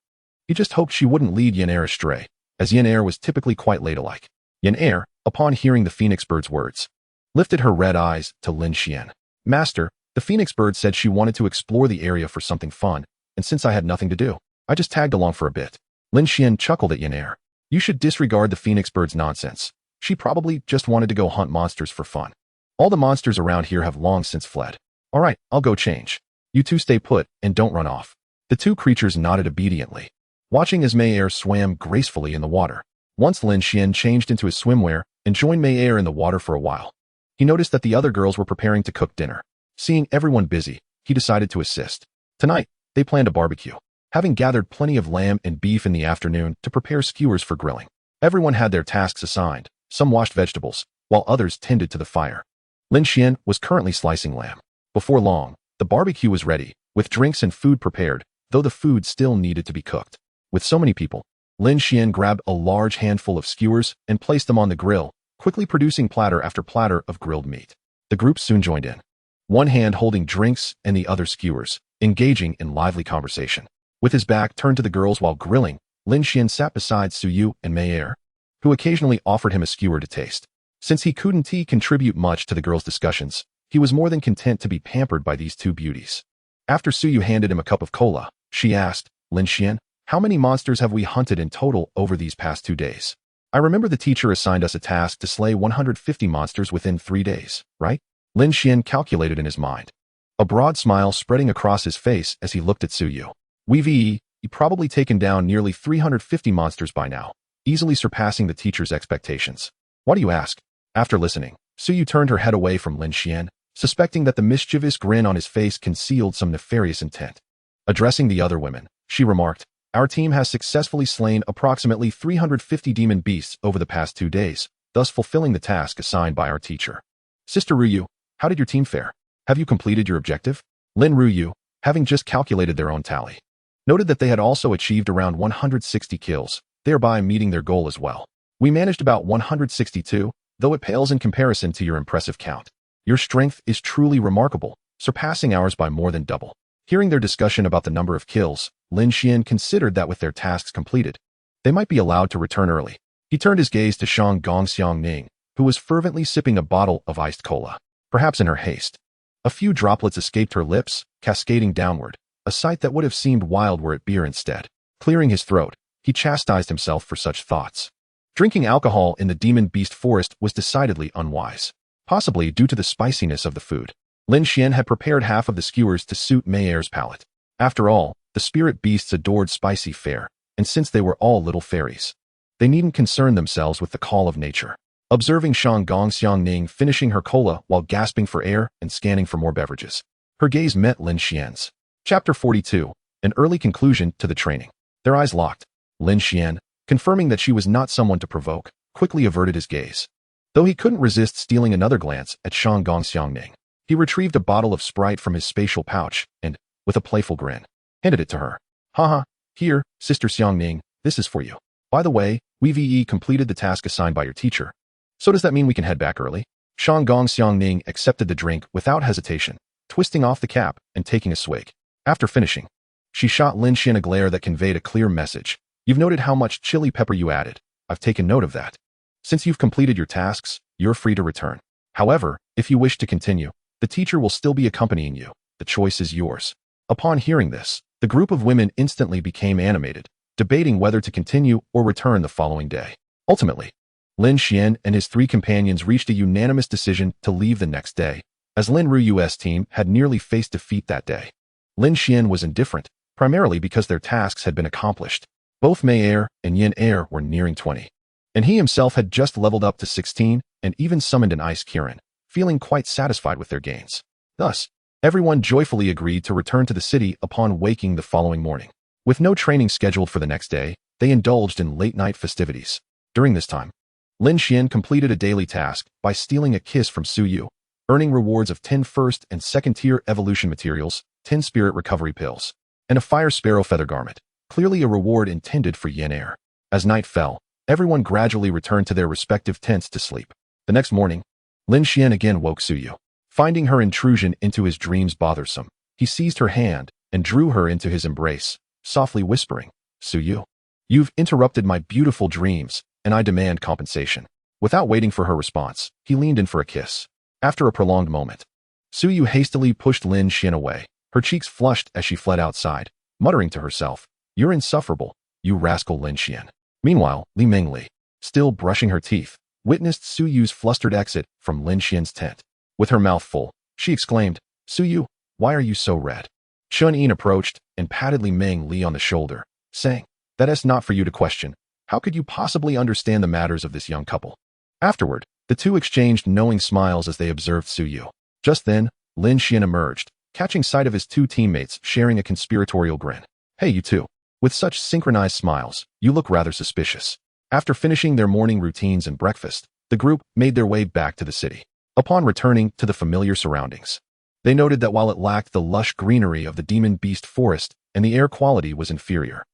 He just hoped she wouldn't lead Yen Air astray, as Yen Air was typically quite ladylike. Yen Air, upon hearing the Phoenix Bird's words, lifted her red eyes to Lin Xuan. Master, the Phoenix Bird said she wanted to explore the area for something fun, and since I had nothing to do, I just tagged along for a bit. Lin Xuan chuckled at Yen Air. You should disregard the Phoenix Bird's nonsense. She probably just wanted to go hunt monsters for fun. All the monsters around here have long since fled. All right, I'll go change. You two stay put and don't run off. The two creatures nodded obediently, watching as Mayer swam gracefully in the water. Once Lin Xuan changed into his swimwear and joined Mayer in the water for a while, he noticed that the other girls were preparing to cook dinner. Seeing everyone busy, he decided to assist. Tonight, they planned a barbecue, having gathered plenty of lamb and beef in the afternoon to prepare skewers for grilling. Everyone had their tasks assigned. Some washed vegetables, while others tended to the fire. Lin Xuan was currently slicing lamb. Before long, the barbecue was ready, with drinks and food prepared, though the food still needed to be cooked. With so many people, Lin Xuan grabbed a large handful of skewers and placed them on the grill, quickly producing platter after platter of grilled meat. The group soon joined in, one hand holding drinks and the other skewers, engaging in lively conversation. With his back turned to the girls while grilling, Lin Xuan sat beside Suyu and Mayer, who occasionally offered him a skewer to taste. Since he couldn't contribute much to the girls' discussions, he was more than content to be pampered by these two beauties. After Suyu handed him a cup of cola, she asked, Lin Xuan, how many monsters have we hunted in total over these past 2 days? I remember the teacher assigned us a task to slay 150 monsters within 3 days, right? Lin Xuan calculated in his mind, a broad smile spreading across his face as he looked at Suyu. You've probably taken down nearly 350 monsters by now, easily surpassing the teacher's expectations. Why do you ask? After listening, Suyu turned her head away from Lin Xuan, suspecting that the mischievous grin on his face concealed some nefarious intent. Addressing the other women, she remarked, our team has successfully slain approximately 350 demon beasts over the past 2 days, thus fulfilling the task assigned by our teacher. Sister Ruyu, how did your team fare? Have you completed your objective? Lin Ruyu, having just calculated their own tally, noted that they had also achieved around 160 kills, thereby meeting their goal as well. We managed about 162, though it pales in comparison to your impressive count. Your strength is truly remarkable, surpassing ours by more than double. Hearing their discussion about the number of kills, Lin Xuan considered that with their tasks completed, they might be allowed to return early. He turned his gaze to Shang Gongxiang Ning, who was fervently sipping a bottle of iced cola. Perhaps in her haste, a few droplets escaped her lips, cascading downward, a sight that would have seemed wild were it beer instead. Clearing his throat, he chastised himself for such thoughts. Drinking alcohol in the demon beast forest was decidedly unwise, possibly due to the spiciness of the food. Lin Xuan had prepared half of the skewers to suit Mayer's palate. After all, the spirit beasts adored spicy fare, and since they were all little fairies, they needn't concern themselves with the call of nature. Observing Shang Gongxiang Ning finishing her cola while gasping for air and scanning for more beverages, her gaze met Lin Xuan's. Chapter 42, an early conclusion to the training. Their eyes locked. Lin Xuan, confirming that she was not someone to provoke, quickly averted his gaze. Though he couldn't resist stealing another glance at Shang Gongxiang Ning, he retrieved a bottle of Sprite from his spatial pouch and, with a playful grin, handed it to her. Haha, here, Sister Xiang Ning, this is for you. By the way, we've completed the task assigned by your teacher. So does that mean we can head back early? Shang Gongxiang Ning accepted the drink without hesitation, twisting off the cap and taking a swig. After finishing, she shot Lin Xuan a glare that conveyed a clear message. You've noted how much chili pepper you added. I've taken note of that. Since you've completed your tasks, you're free to return. However, if you wish to continue, the teacher will still be accompanying you. The choice is yours. Upon hearing this, the group of women instantly became animated, debating whether to continue or return the following day. Ultimately, Lin Xuan and his 3 companions reached a unanimous decision to leave the next day, as Lin Ruo's team had nearly faced defeat that day. Lin Xuan was indifferent, primarily because their tasks had been accomplished. Both Mei Er and Yin Er were nearing 20. And he himself had just leveled up to 16 and even summoned an Ice Kirin, feeling quite satisfied with their gains. Thus, everyone joyfully agreed to return to the city upon waking the following morning. With no training scheduled for the next day, they indulged in late-night festivities. During this time, Lin Xuan completed a daily task by stealing a kiss from Su Yu, earning rewards of 10 first and second-tier evolution materials, 10 spirit recovery pills, and a fire sparrow feather garment, clearly a reward intended for Yin Er. As night fell, everyone gradually returned to their respective tents to sleep. The next morning, Lin Xuan again woke Su Yu. Finding her intrusion into his dreams bothersome, he seized her hand and drew her into his embrace, softly whispering, "Su Yu, you've interrupted my beautiful dreams, and I demand compensation." Without waiting for her response, he leaned in for a kiss. After a prolonged moment, Su Yu hastily pushed Lin Xuan away, her cheeks flushed as she fled outside, muttering to herself, "You're insufferable, you rascal Lin Xuan." Meanwhile, Li Mingli, still brushing her teeth, witnessed Su Yu's flustered exit from Lin Xuan's tent. With her mouth full, she exclaimed, "Su Yu, why are you so red?" Chun Yin approached and patted Li Mingli on the shoulder, saying, "That is not for you to question. How could you possibly understand the matters of this young couple?" Afterward, the two exchanged knowing smiles as they observed Su Yu. Just then, Lin Xuan emerged, catching sight of his two teammates sharing a conspiratorial grin. "Hey, you two. With such synchronized smiles, you look rather suspicious." After finishing their morning routines and breakfast, the group made their way back to the city. Upon returning to the familiar surroundings, they noted that while it lacked the lush greenery of the demon beast forest and the air quality was inferior,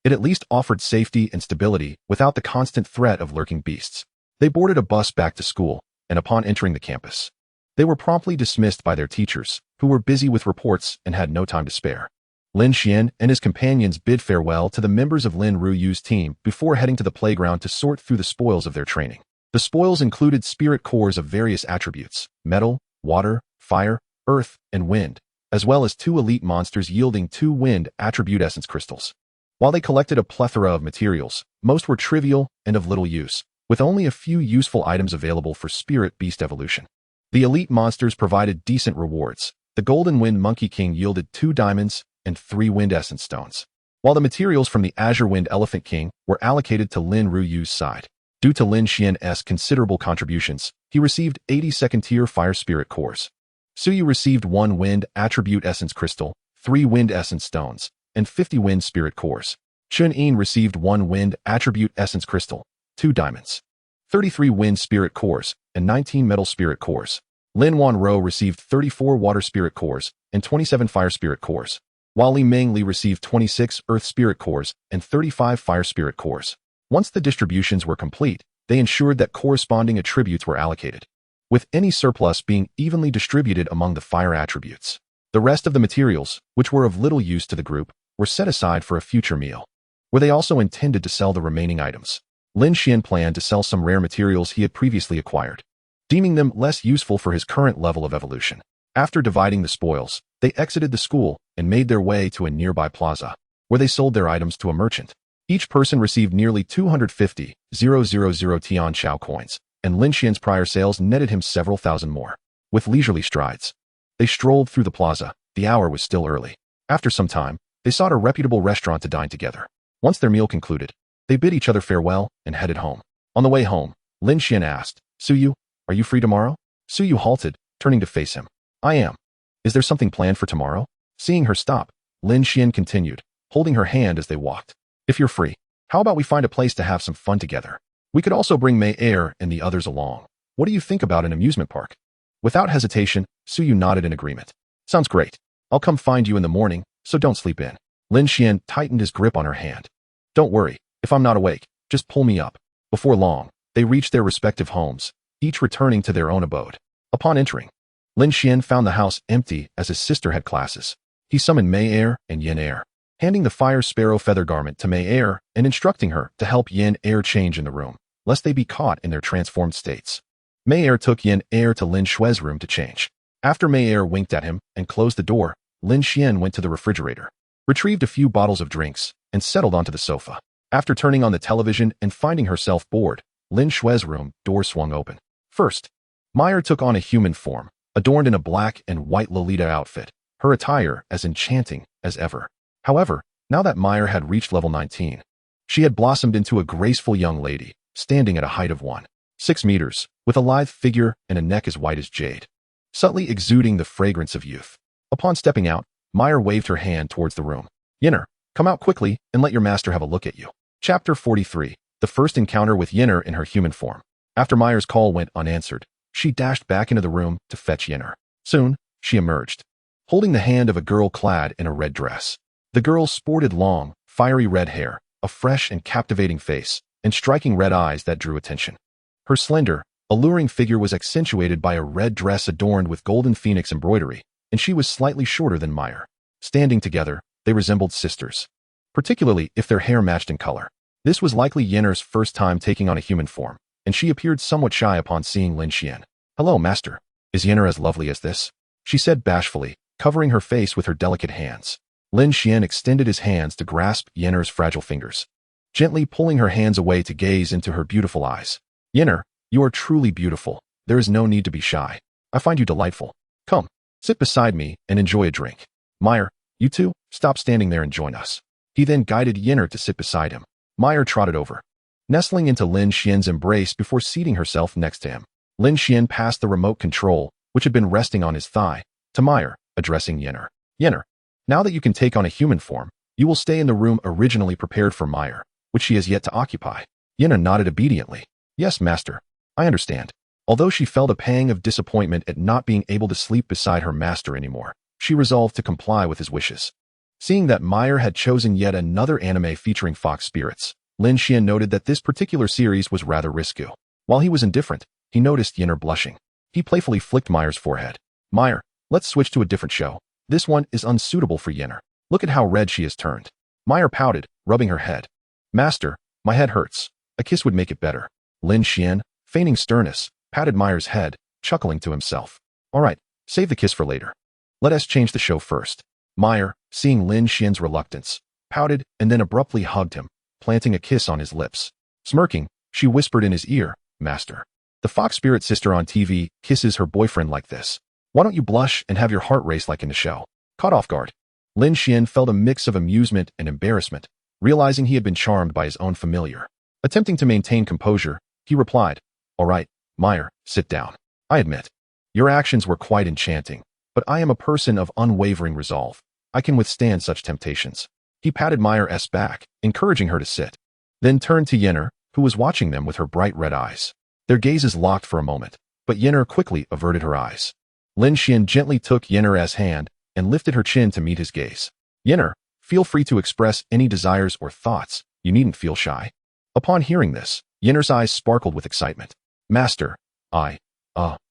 it at least offered safety and stability without the constant threat of lurking beasts. They boarded a bus back to school, and upon entering the campus, they were promptly dismissed by their teachers, who were busy with reports and had no time to spare. Lin Xuan and his companions bid farewell to the members of Lin Ruo's team before heading to the playground to sort through the spoils of their training. The spoils included spirit cores of various attributes: metal, water, fire, earth, and wind, as well as 2 elite monsters yielding 2 wind attribute essence crystals. While they collected a plethora of materials, most were trivial and of little use, with only a few useful items available for spirit beast evolution. The elite monsters provided decent rewards. The Golden Wind Monkey King yielded 2 diamonds and 3 wind essence stones, while the materials from the Azure Wind Elephant King were allocated to Lin Ruo's side. Due to Lin Xuan's considerable contributions, he received 80 second-tier fire spirit cores. Su Yu received 1 wind attribute essence crystal, 3 wind essence stones, and 50 wind spirit cores. Chun Yin received 1 wind attribute essence crystal, 2 diamonds, 33 wind spirit cores, and 19 metal spirit cores. Lin Xuan received 34 water spirit cores and 27 fire spirit cores, while Li Mingli received 26 earth spirit cores and 35 fire spirit cores. Once the distributions were complete, they ensured that corresponding attributes were allocated, with any surplus being evenly distributed among the fire attributes. The rest of the materials, which were of little use to the group, were set aside for a future meal, where they also intended to sell the remaining items. Lin Xuan planned to sell some rare materials he had previously acquired, deeming them less useful for his current level of evolution. After dividing the spoils, they exited the school and made their way to a nearby plaza, where they sold their items to a merchant. Each person received nearly 250,000 Tian Chao coins, and Lin Xuan's prior sales netted him several thousand more. With leisurely strides, they strolled through the plaza. The hour was still early. After some time, they sought a reputable restaurant to dine together. Once their meal concluded, they bid each other farewell and headed home. On the way home, Lin Xuan asked, "Su Yu, are you free tomorrow?" Su Yu halted, turning to face him. "I am. Is there something planned for tomorrow?" Seeing her stop, Lin Xuan continued, holding her hand as they walked. "If you're free, how about we find a place to have some fun together? We could also bring Mei Er and the others along. What do you think about an amusement park?" Without hesitation, Su Yu nodded in agreement. "Sounds great. I'll come find you in the morning, so don't sleep in." Lin Xuan tightened his grip on her hand. "Don't worry, if I'm not awake, just pull me up." Before long, they reached their respective homes, each returning to their own abode. Upon entering, Lin Xuan found the house empty as his sister had classes. He summoned Mei Er and Yin Er, handing the fire sparrow feather garment to Mei Er and instructing her to help Yin Er change in the room, lest they be caught in their transformed states. Mei Er took Yin Er to Lin Xuan's room to change. After Mei Er winked at him and closed the door, Lin Xuan went to the refrigerator, retrieved a few bottles of drinks, and settled onto the sofa. After turning on the television and finding herself bored, Lin Xuan's room door swung open. First, Meyer took on a human form, adorned in a black and white Lolita outfit, her attire as enchanting as ever. However, now that Meyer had reached level 19, she had blossomed into a graceful young lady, standing at a height of 1.6 meters, with a lithe figure and a neck as white as jade, subtly exuding the fragrance of youth. Upon stepping out, Meyer waved her hand towards the room. Yinner, come out quickly and let your master have a look at you. Chapter 43. The first encounter with Yinner in her human form. After Meyer's call went unanswered, she dashed back into the room to fetch Yinner. Soon, she emerged, holding the hand of a girl clad in a red dress. The girl sported long, fiery red hair, a fresh and captivating face, and striking red eyes that drew attention. Her slender, alluring figure was accentuated by a red dress adorned with golden phoenix embroidery, and she was slightly shorter than Meyer. Standing together, they resembled sisters, particularly if their hair matched in color. This was likely Yinner's first time taking on a human form, and she appeared somewhat shy upon seeing Lin Xuan. "Hello, master. Is Yinner as lovely as this?" she said bashfully, covering her face with her delicate hands. Lin Xuan extended his hands to grasp Yinner's fragile fingers, gently pulling her hands away to gaze into her beautiful eyes. "Yinner, you are truly beautiful. There is no need to be shy. I find you delightful. Come, sit beside me and enjoy a drink. Meyer, you two, stop standing there and join us." He then guided Yinner to sit beside him. Meyer trotted over, nestling into Lin Xuan's embrace before seating herself next to him. Lin Xuan passed the remote control, which had been resting on his thigh, to Meyer, addressing Yinner. "Yinner, now that you can take on a human form, you will stay in the room originally prepared for Meyer, which she has yet to occupy." Yinner nodded obediently. "Yes, master. I understand." Although she felt a pang of disappointment at not being able to sleep beside her master anymore, she resolved to comply with his wishes. Seeing that Meyer had chosen yet another anime featuring fox spirits, Lin Xuan noted that this particular series was rather risky. While he was indifferent, he noticed Yinner blushing. He playfully flicked Meyer's forehead. "Meyer, let's switch to a different show. This one is unsuitable for Yinner. Look at how red she has turned." Meyer pouted, rubbing her head. "Master, my head hurts. A kiss would make it better." Lin Xuan, feigning sternness, patted Meyer's head, chuckling to himself. "All right, save the kiss for later. Let us change the show first." Meyer, seeing Lin Xuan's reluctance, pouted and then abruptly hugged him, planting a kiss on his lips. Smirking, she whispered in his ear, "Master, the fox spirit sister on TV kisses her boyfriend like this. Why don't you blush and have your heart race like in the show?" Caught off guard, Lin Xuan felt a mix of amusement and embarrassment, realizing he had been charmed by his own familiar. Attempting to maintain composure, he replied, "All right, Meyer, sit down. I admit, your actions were quite enchanting, but I am a person of unwavering resolve. I can withstand such temptations." He patted Meyer's back, encouraging her to sit, then turned to Yinner, who was watching them with her bright red eyes. Their gazes locked for a moment, but Yinner quickly averted her eyes. Lin Xuan gently took Yinner's hand and lifted her chin to meet his gaze. "Yinner, feel free to express any desires or thoughts. You needn't feel shy." Upon hearing this, Yinner's eyes sparkled with excitement. "Master,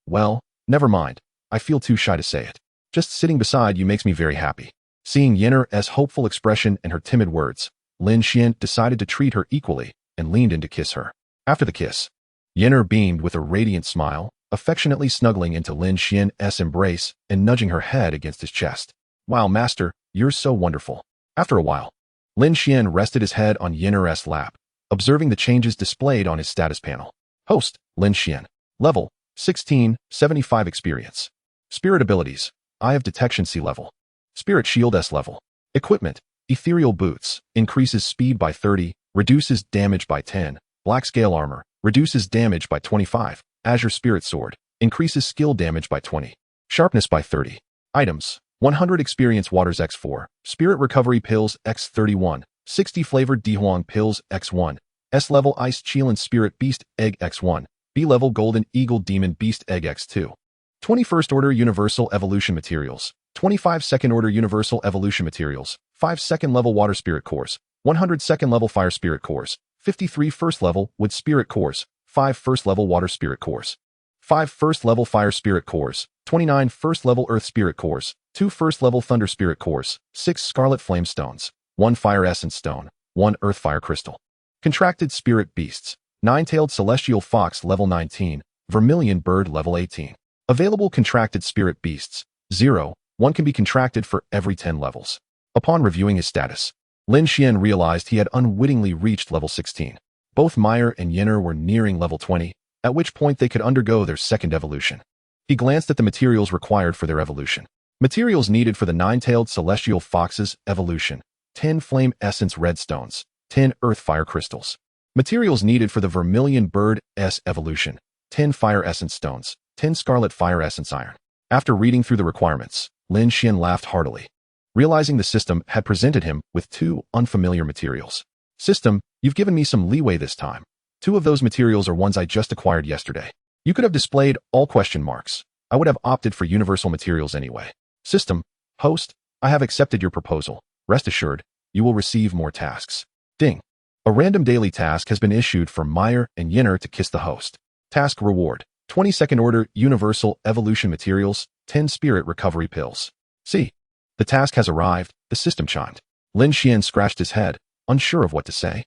well, never mind. I feel too shy to say it. Just sitting beside you makes me very happy." Seeing Yinner's hopeful expression and her timid words, Lin Xuan decided to treat her equally and leaned in to kiss her. After the kiss, Yinner beamed with a radiant smile, affectionately snuggling into Lin Xuan's embrace and nudging her head against his chest. "Wow, master, you're so wonderful." After a while, Lin Xuan rested his head on Yinner's lap, observing the changes displayed on his status panel. Host, Lin Xuan. Level, 16, 75 experience. Spirit abilities, Eye of Detection C level. Spirit Shield S level. Equipment, Ethereal Boots, increases speed by 30, reduces damage by 10. Black Scale Armor, reduces damage by 25. Azure Spirit Sword, increases skill damage by 20. Sharpness by 30. Items, 100 Experience Waters X4, Spirit Recovery Pills X31, 60 Flavored Dihuang Pills X1, S-Level Ice Cheelan Spirit Beast Egg X1, B-Level Golden Eagle Demon Beast Egg X2. 21st Order Universal Evolution Materials, 25 Second Order Universal Evolution Materials, 5 Second Level Water Spirit Cores, 100 Second Level Fire Spirit Cores, 53 First Level Wood Spirit Cores, 5 First Level Water Spirit Cores, 5 First Level Fire Spirit Cores, 29 First Level Earth Spirit Cores, 2 First Level Thunder Spirit Cores, 6 Scarlet Flame Stones, 1 Fire Essence Stone, 1 Earth Fire Crystal. Contracted Spirit Beasts, 9-Tailed Celestial Fox Level 19, Vermilion Bird Level 18. Available Contracted Spirit Beasts, 0, 1 can be contracted for every 10 levels. Upon reviewing his status, Lin Xuan realized he had unwittingly reached level 16. Both Meyer and Yinner were nearing level 20, at which point they could undergo their second evolution. He glanced at the materials required for their evolution. Materials needed for the nine-tailed celestial fox's evolution: 10 flame essence redstones, 10 earth fire crystals. Materials needed for the vermilion bird's evolution: 10 fire essence stones, 10 scarlet fire essence iron. After reading through the requirements, Lin Xuan laughed heartily, realizing the system had presented him with 2 unfamiliar materials. System, you've given me some leeway this time. 2 of those materials are ones I just acquired yesterday. You could have displayed all question marks. I would have opted for universal materials anyway. System, host, I have accepted your proposal. Rest assured, you will receive more tasks. Ding. A random daily task has been issued for Meyer and Yinner to kiss the host. Task reward: 22nd order universal evolution materials, 10 spirit recovery pills. See, the task has arrived, the system chimed. Lin Xuan scratched his head, unsure of what to say.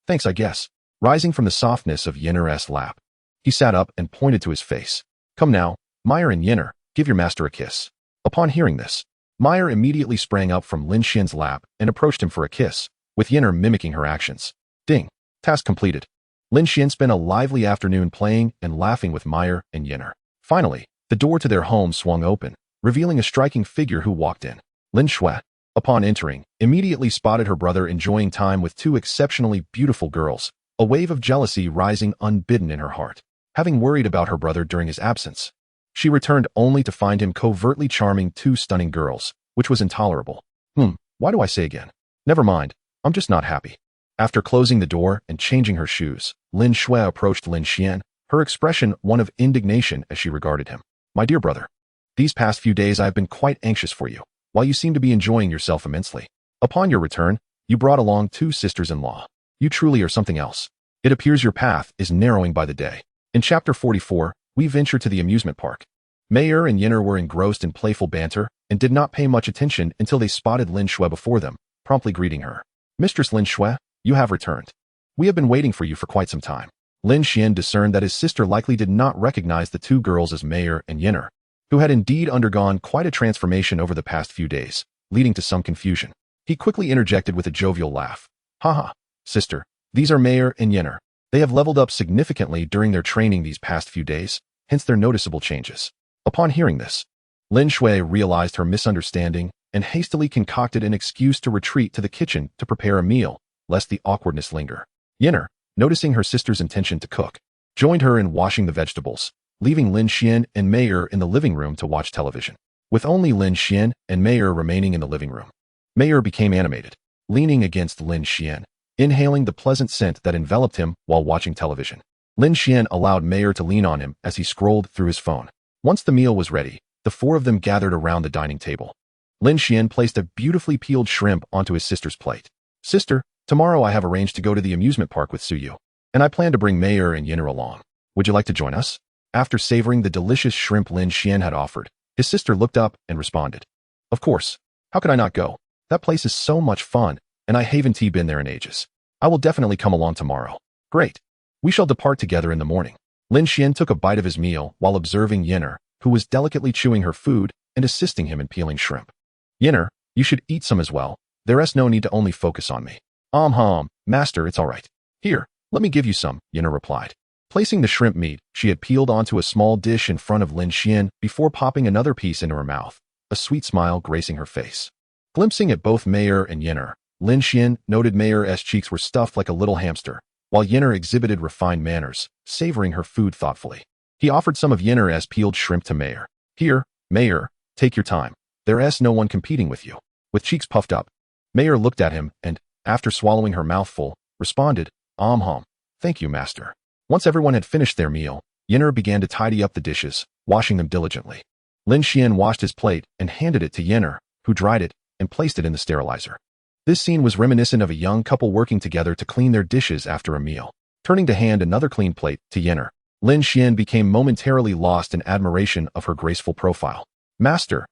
Thanks I guess. Rising from the softness of Yinner's lap, he sat up and pointed to his face. Come now, Meyer and Yinner, give your master a kiss. Upon hearing this, Meyer immediately sprang up from Lin Xuan's lap and approached him for a kiss, with Yinner mimicking her actions. Ding. Task completed. Lin Xuan spent a lively afternoon playing and laughing with Meyer and Yinner. Finally, the door to their home swung open, revealing a striking figure who walked in. Lin Xuan, upon entering, immediately spotted her brother enjoying time with 2 exceptionally beautiful girls, a wave of jealousy rising unbidden in her heart. Having worried about her brother during his absence, she returned only to find him covertly charming 2 stunning girls, which was intolerable. Why do I say again? Never mind, I'm just not happy. After closing the door and changing her shoes, Lin Xuan approached Lin Xuan, her expression one of indignation as she regarded him. My dear brother, these past few days I have been quite anxious for you, while you seem to be enjoying yourself immensely. Upon your return, you brought along 2 sisters-in-law. You truly are something else. It appears your path is narrowing by the day. In chapter 44, we venture to the amusement park. Meyer and Yinner were engrossed in playful banter and did not pay much attention until they spotted Lin Xuan before them, promptly greeting her. Mistress Lin Xuan, you have returned. We have been waiting for you for quite some time. Lin Xuan discerned that his sister likely did not recognize the 2 girls as Meyer and Yinner, who had indeed undergone quite a transformation over the past few days, leading to some confusion. He quickly interjected with a jovial laugh. Haha, sister, these are Meyer and Yinner. They have leveled up significantly during their training these past few days, hence their noticeable changes. Upon hearing this, Lin Xuan realized her misunderstanding and hastily concocted an excuse to retreat to the kitchen to prepare a meal, lest the awkwardness linger. Yinner, noticing her sister's intention to cook, joined her in washing the vegetables, leaving Lin Xuan and Meyer in the living room to watch television. With only Lin Xuan and Meyer remaining in the living room, Meyer became animated, leaning against Lin Xuan, inhaling the pleasant scent that enveloped him while watching television. Lin Xuan allowed Meyer to lean on him as he scrolled through his phone. Once the meal was ready, the 4 of them gathered around the dining table. Lin Xuan placed a beautifully peeled shrimp onto his sister's plate. Sister, tomorrow I have arranged to go to the amusement park with Suyu, and I plan to bring Meyer and Yinner along. Would you like to join us? After savoring the delicious shrimp Lin Xuan had offered, his sister looked up and responded. Of course. How could I not go? That place is so much fun, and I haven't been there in ages. I will definitely come along tomorrow. Great. We shall depart together in the morning. Lin Xuan took a bite of his meal while observing Yinner, who was delicately chewing her food and assisting him in peeling shrimp. Yinner, you should eat some as well. There's no need to only focus on me. Master, it's all right. Here, let me give you some, Yinner replied. Placing the shrimp meat she had peeled onto a small dish in front of Lin Xuan before popping another piece into her mouth, a sweet smile gracing her face. Glimpsing at both Meyer and Yinner, Lin Xuan noted Meyer's cheeks were stuffed like a little hamster, while Yinner exhibited refined manners, savoring her food thoughtfully. He offered some of Yinner's peeled shrimp to Meyer. Here, Meyer, take your time. There's no one competing with you. With cheeks puffed up, Meyer looked at him and, after swallowing her mouthful, responded, Thank you, master. Once everyone had finished their meal, Yinner began to tidy up the dishes, washing them diligently. Lin Xuan washed his plate and handed it to Yinner, who dried it and placed it in the sterilizer. This scene was reminiscent of a young couple working together to clean their dishes after a meal. Turning to hand another clean plate to Yinner, Lin Xuan became momentarily lost in admiration of her graceful profile. Master,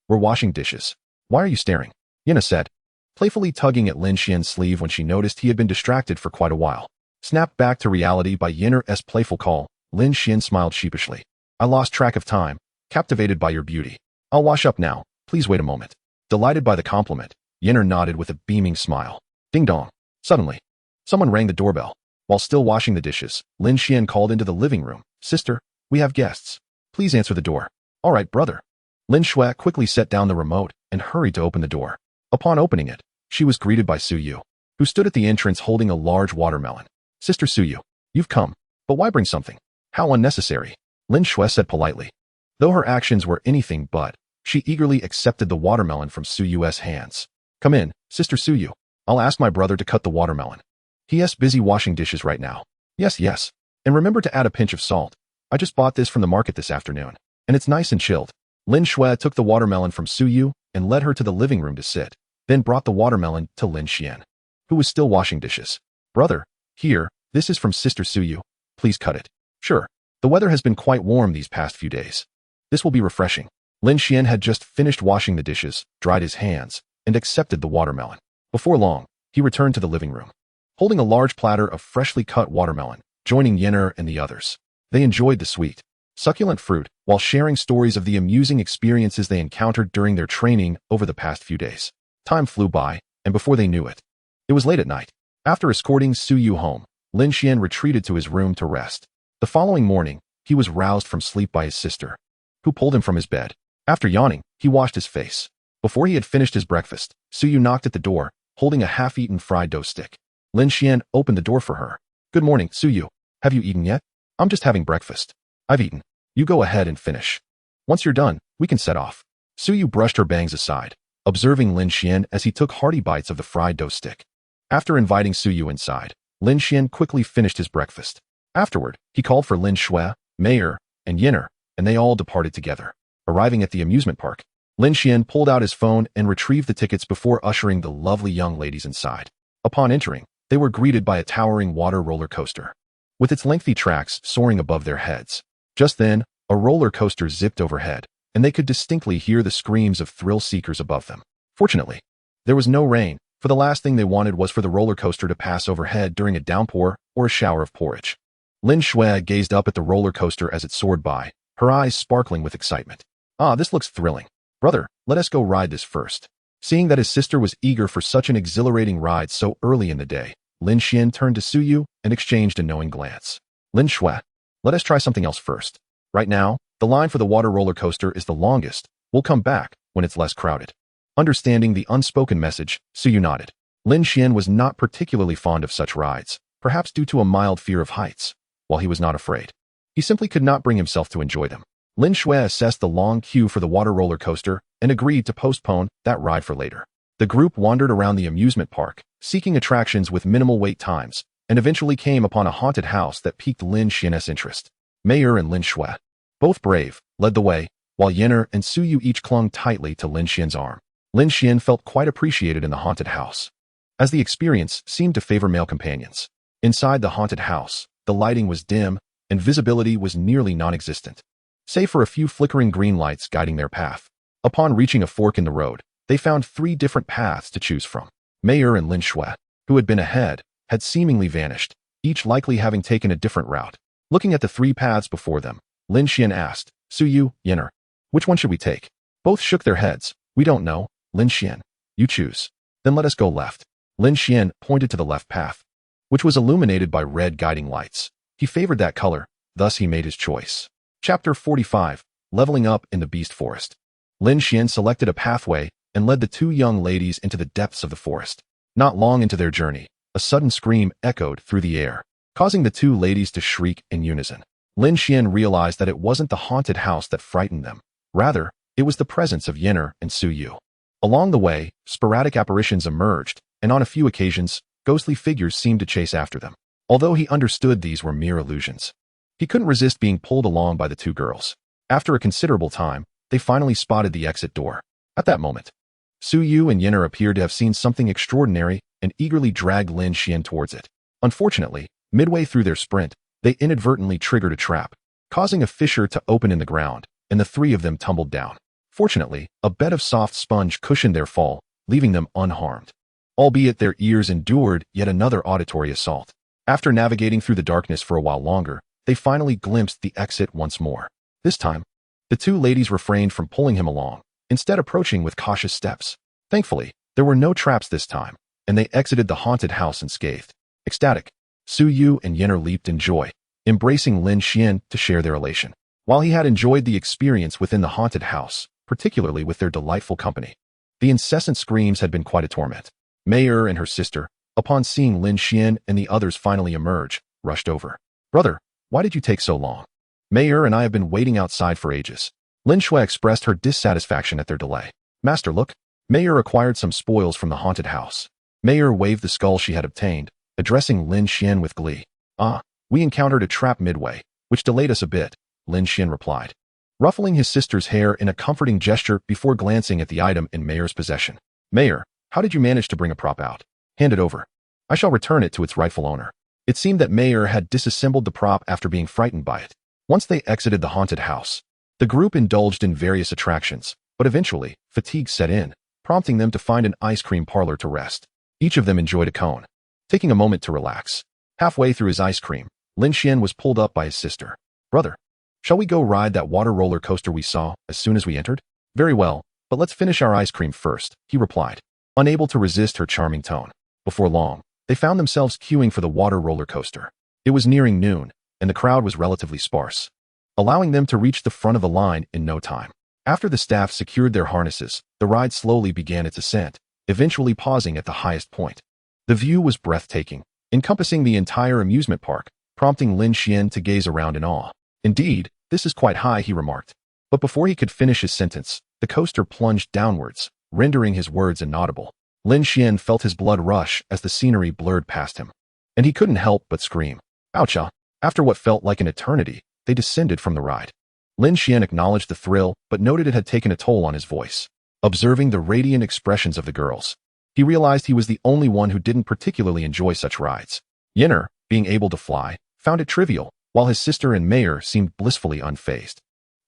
we're washing dishes. Why are you staring? Yinner said, playfully tugging at Lin Xuan's sleeve when she noticed he had been distracted for quite a while. Snapped back to reality by Yinner's playful call, Lin Xuan smiled sheepishly. I lost track of time, captivated by your beauty. I'll wash up now, please wait a moment. Delighted by the compliment, Yinner nodded with a beaming smile. Ding dong. Suddenly, someone rang the doorbell. While still washing the dishes, Lin Xuan called into the living room. Sister, we have guests. Please answer the door. All right, brother. Lin Xuan quickly set down the remote and hurried to open the door. Upon opening it, she was greeted by Suyu, who stood at the entrance holding a large watermelon. Sister Suyu, you've come, but why bring something? How unnecessary, Lin Xuan said politely. Though her actions were anything but, she eagerly accepted the watermelon from Suyu's hands. Come in, Sister Suyu. I'll ask my brother to cut the watermelon. He's busy washing dishes right now. Yes. And remember to add a pinch of salt. I just bought this from the market this afternoon, and it's nice and chilled. Lin Xuan took the watermelon from Suyu and led her to the living room to sit, then brought the watermelon to Lin Xuan, who was still washing dishes. Brother, here, this is from Sister Suyu. Please cut it. Sure. The weather has been quite warm these past few days. This will be refreshing. Lin Xuan had just finished washing the dishes, dried his hands, and accepted the watermelon. Before long, he returned to the living room, holding a large platter of freshly cut watermelon, joining Yenner and the others. They enjoyed the sweet, succulent fruit while sharing stories of the amusing experiences they encountered during their training over the past few days. Time flew by, and before they knew it, it was late at night. After escorting Suyu home, Lin Xuan retreated to his room to rest. The following morning, he was roused from sleep by his sister, who pulled him from his bed. After yawning, he washed his face. Before he had finished his breakfast, Suyu knocked at the door, holding a half-eaten fried dough stick. Lin Xuan opened the door for her. Good morning, Suyu. Have you eaten yet? I'm just having breakfast. I've eaten. You go ahead and finish. Once you're done, we can set off. Suyu brushed her bangs aside, observing Lin Xuan as he took hearty bites of the fried dough stick. After inviting Suyu inside, Lin Xuan quickly finished his breakfast. Afterward, he called for Lin Xuan, Mayor, and Yenner, and they all departed together. Arriving at the amusement park, Lin Xuan pulled out his phone and retrieved the tickets before ushering the lovely young ladies inside. Upon entering, they were greeted by a towering water roller coaster, with its lengthy tracks soaring above their heads. Just then, a roller coaster zipped overhead, and they could distinctly hear the screams of thrill-seekers above them. Fortunately, there was no rain, for the last thing they wanted was for the roller coaster to pass overhead during a downpour or a shower of porridge. Lin Xuan gazed up at the roller coaster as it soared by, her eyes sparkling with excitement. Ah, this looks thrilling. Brother, let us go ride this first. Seeing that his sister was eager for such an exhilarating ride so early in the day, Lin Xuan turned to Suyu and exchanged a knowing glance. Lin Xuan, let us try something else first. Right now, the line for the water roller coaster is the longest. We'll come back when it's less crowded. Understanding the unspoken message, Suyu nodded. Lin Xuan was not particularly fond of such rides, perhaps due to a mild fear of heights. While he was not afraid, he simply could not bring himself to enjoy them. Lin Xuan assessed the long queue for the water roller coaster and agreed to postpone that ride for later. The group wandered around the amusement park, seeking attractions with minimal wait times, and eventually came upon a haunted house that piqued Lin Xuan's interest. Mayor and Lin Xuan, both brave, led the way, while Yenner and Suyu each clung tightly to Lin Xuan's arm. Lin Xuan felt quite appreciated in the haunted house, as the experience seemed to favor male companions. Inside the haunted house, the lighting was dim, and visibility was nearly non-existent, save for a few flickering green lights guiding their path. Upon reaching a fork in the road, they found 3 different paths to choose from. Mayor and Lin Xuan, who had been ahead, had seemingly vanished, each likely having taken a different route. Looking at the 3 paths before them, Lin Xuan asked, Suyu, Yenner, which one should we take? Both shook their heads. We don't know. Lin Xuan, you choose. Then let us go left. Lin Xuan pointed to the left path, which was illuminated by red guiding lights. He favored that color, thus he made his choice. Chapter 45, Leveling Up in the Beast Forest. Lin Xuan selected a pathway and led the 2 young ladies into the depths of the forest. Not long into their journey, a sudden scream echoed through the air, causing the 2 ladies to shriek in unison. Lin Xuan realized that it wasn't the haunted house that frightened them. Rather, it was the presence of Yenner and Suyu. Along the way, sporadic apparitions emerged, and on a few occasions, ghostly figures seemed to chase after them. Although he understood these were mere illusions, he couldn't resist being pulled along by the 2 girls. After a considerable time, they finally spotted the exit door. At that moment, Suyu and Yenner appeared to have seen something extraordinary and eagerly dragged Lin Xuan towards it. Unfortunately, midway through their sprint, they inadvertently triggered a trap, causing a fissure to open in the ground, and the 3 of them tumbled down. Fortunately, a bed of soft sponge cushioned their fall, leaving them unharmed. Albeit their ears endured yet another auditory assault. After navigating through the darkness for a while longer, they finally glimpsed the exit once more. This time, the 2 ladies refrained from pulling him along, instead approaching with cautious steps. Thankfully, there were no traps this time, and they exited the haunted house unscathed. Ecstatic, Suyu and Yenner leaped in joy, embracing Lin Xuan to share their elation. While he had enjoyed the experience within the haunted house, particularly with their delightful company, the incessant screams had been quite a torment. Mayer and her sister, upon seeing Lin Xuan and the others finally emerge, rushed over. "Brother, why did you take so long? Mayer and I have been waiting outside for ages." Lin Xuan expressed her dissatisfaction at their delay. "Master, look." Mayer acquired some spoils from the haunted house. Mayer waved the skull she had obtained, addressing Lin Xuan with glee. "Ah, we encountered a trap midway, which delayed us a bit," Lin Xuan replied, ruffling his sister's hair in a comforting gesture before glancing at the item in Mayer's possession. "Mayer, how did you manage to bring a prop out? Hand it over. I shall return it to its rightful owner." It seemed that Mayer had disassembled the prop after being frightened by it. Once they exited the haunted house, the group indulged in various attractions, but eventually, fatigue set in, prompting them to find an ice cream parlor to rest. Each of them enjoyed a cone, taking a moment to relax. Halfway through his ice cream, Lin Xuan was pulled up by his sister. "Brother, shall we go ride that water roller coaster we saw as soon as we entered?" "Very well, but let's finish our ice cream first," he replied, unable to resist her charming tone. Before long, they found themselves queuing for the water roller coaster. It was nearing noon, and the crowd was relatively sparse, allowing them to reach the front of the line in no time. After the staff secured their harnesses, the ride slowly began its ascent, eventually pausing at the highest point. The view was breathtaking, encompassing the entire amusement park, prompting Lin Xuan to gaze around in awe. "Indeed, this is quite high," he remarked. But before he could finish his sentence, the coaster plunged downwards, rendering his words inaudible. Lin Xuan felt his blood rush as the scenery blurred past him, and he couldn't help but scream. "Oucha!" After what felt like an eternity, they descended from the ride. Lin Xuan acknowledged the thrill, but noted it had taken a toll on his voice. Observing the radiant expressions of the girls, he realized he was the only one who didn't particularly enjoy such rides. Yinner, being able to fly, found it trivial, while his sister and Mayer seemed blissfully unfazed.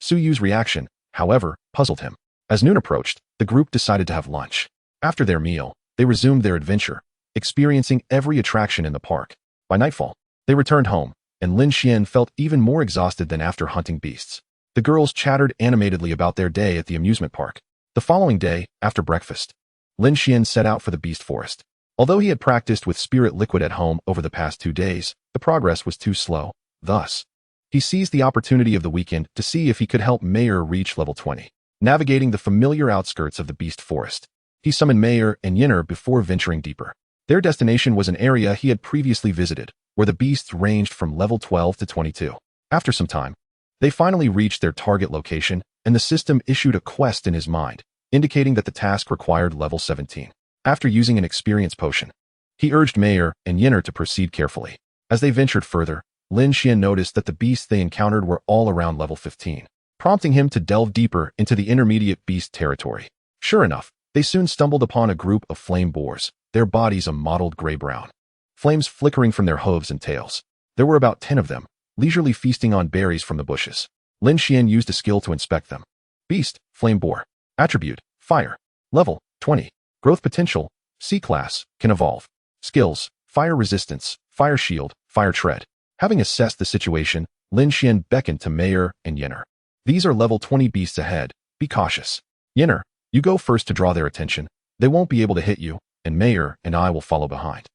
Suyu's reaction, however, puzzled him. As noon approached, the group decided to have lunch. After their meal, they resumed their adventure, experiencing every attraction in the park. By nightfall, they returned home, and Lin Xuan felt even more exhausted than after hunting beasts. The girls chattered animatedly about their day at the amusement park. The following day, after breakfast, Lin Xuan set out for the beast forest. Although he had practiced with spirit liquid at home over the past 2 days, the progress was too slow. Thus, he seized the opportunity of the weekend to see if he could help Mayer reach level 20. Navigating the familiar outskirts of the beast forest, he summoned Mayer and Yinner before venturing deeper. Their destination was an area he had previously visited, where the beasts ranged from level 12 to 22. After some time, they finally reached their target location, and the system issued a quest in his mind, indicating that the task required level 17. After using an experience potion, he urged Mayer and Yinner to proceed carefully. As they ventured further, Lin Xuan noticed that the beasts they encountered were all around level 15, prompting him to delve deeper into the intermediate beast territory. Sure enough, they soon stumbled upon a group of flame boars, their bodies a mottled gray-brown, flames flickering from their hooves and tails. There were about 10 of them, leisurely feasting on berries from the bushes. Lin Xuan used a skill to inspect them. Beast, flame boar. Attribute, fire. Level, 20. Growth potential, C-class, can evolve. Skills, fire resistance, fire shield, fire tread. Having assessed the situation, Lin Xuan beckoned to Mayer and Yinner. "These are level 20 beasts ahead. Be cautious. Yinner, you go first to draw their attention. They won't be able to hit you, and Mayer and I will follow behind."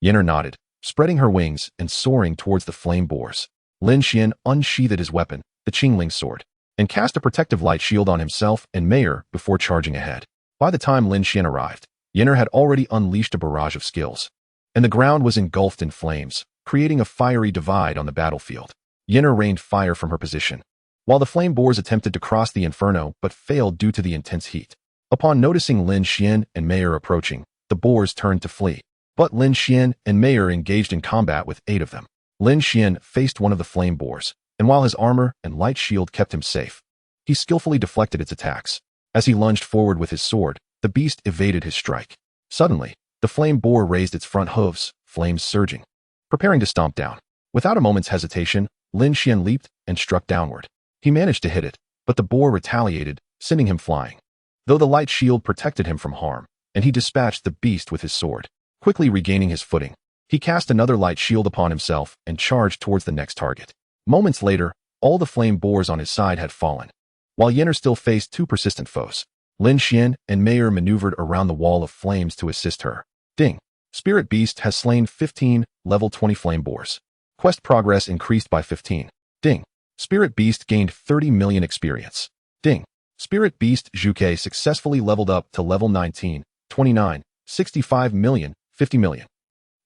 Yinner nodded, spreading her wings and soaring towards the flame boars. Lin Xuan unsheathed his weapon, the Qingling sword, and cast a protective light shield on himself and Mayer before charging ahead. By the time Lin Xuan arrived, Yinner had already unleashed a barrage of skills, and the ground was engulfed in flames, creating a fiery divide on the battlefield. Yinner rained fire from her position, while the flame boars attempted to cross the inferno but failed due to the intense heat. Upon noticing Lin Xuan and Mayer approaching, the boars turned to flee, but Lin Xuan and Mayer engaged in combat with 8 of them. Lin Xuan faced one of the flame boars, and while his armor and light shield kept him safe, he skillfully deflected its attacks. As he lunged forward with his sword, the beast evaded his strike. Suddenly, the flame boar raised its front hooves, flames surging, preparing to stomp down. Without a moment's hesitation, Lin Xuan leaped and struck downward. He managed to hit it, but the boar retaliated, sending him flying. Though the light shield protected him from harm, and he dispatched the beast with his sword. Quickly regaining his footing, he cast another light shield upon himself and charged towards the next target. Moments later, all the flame boars on his side had fallen, while Yinner still faced 2 persistent foes. Lin Xuan and Mayer maneuvered around the wall of flames to assist her. Ding! Spirit Beast has slain 15 level 20 flame boars. Quest progress increased by 15. Ding! Spirit Beast gained 30 million experience. Ding. Spirit Beast Zhuke successfully leveled up to level 19, 29, 65 million, 50 million.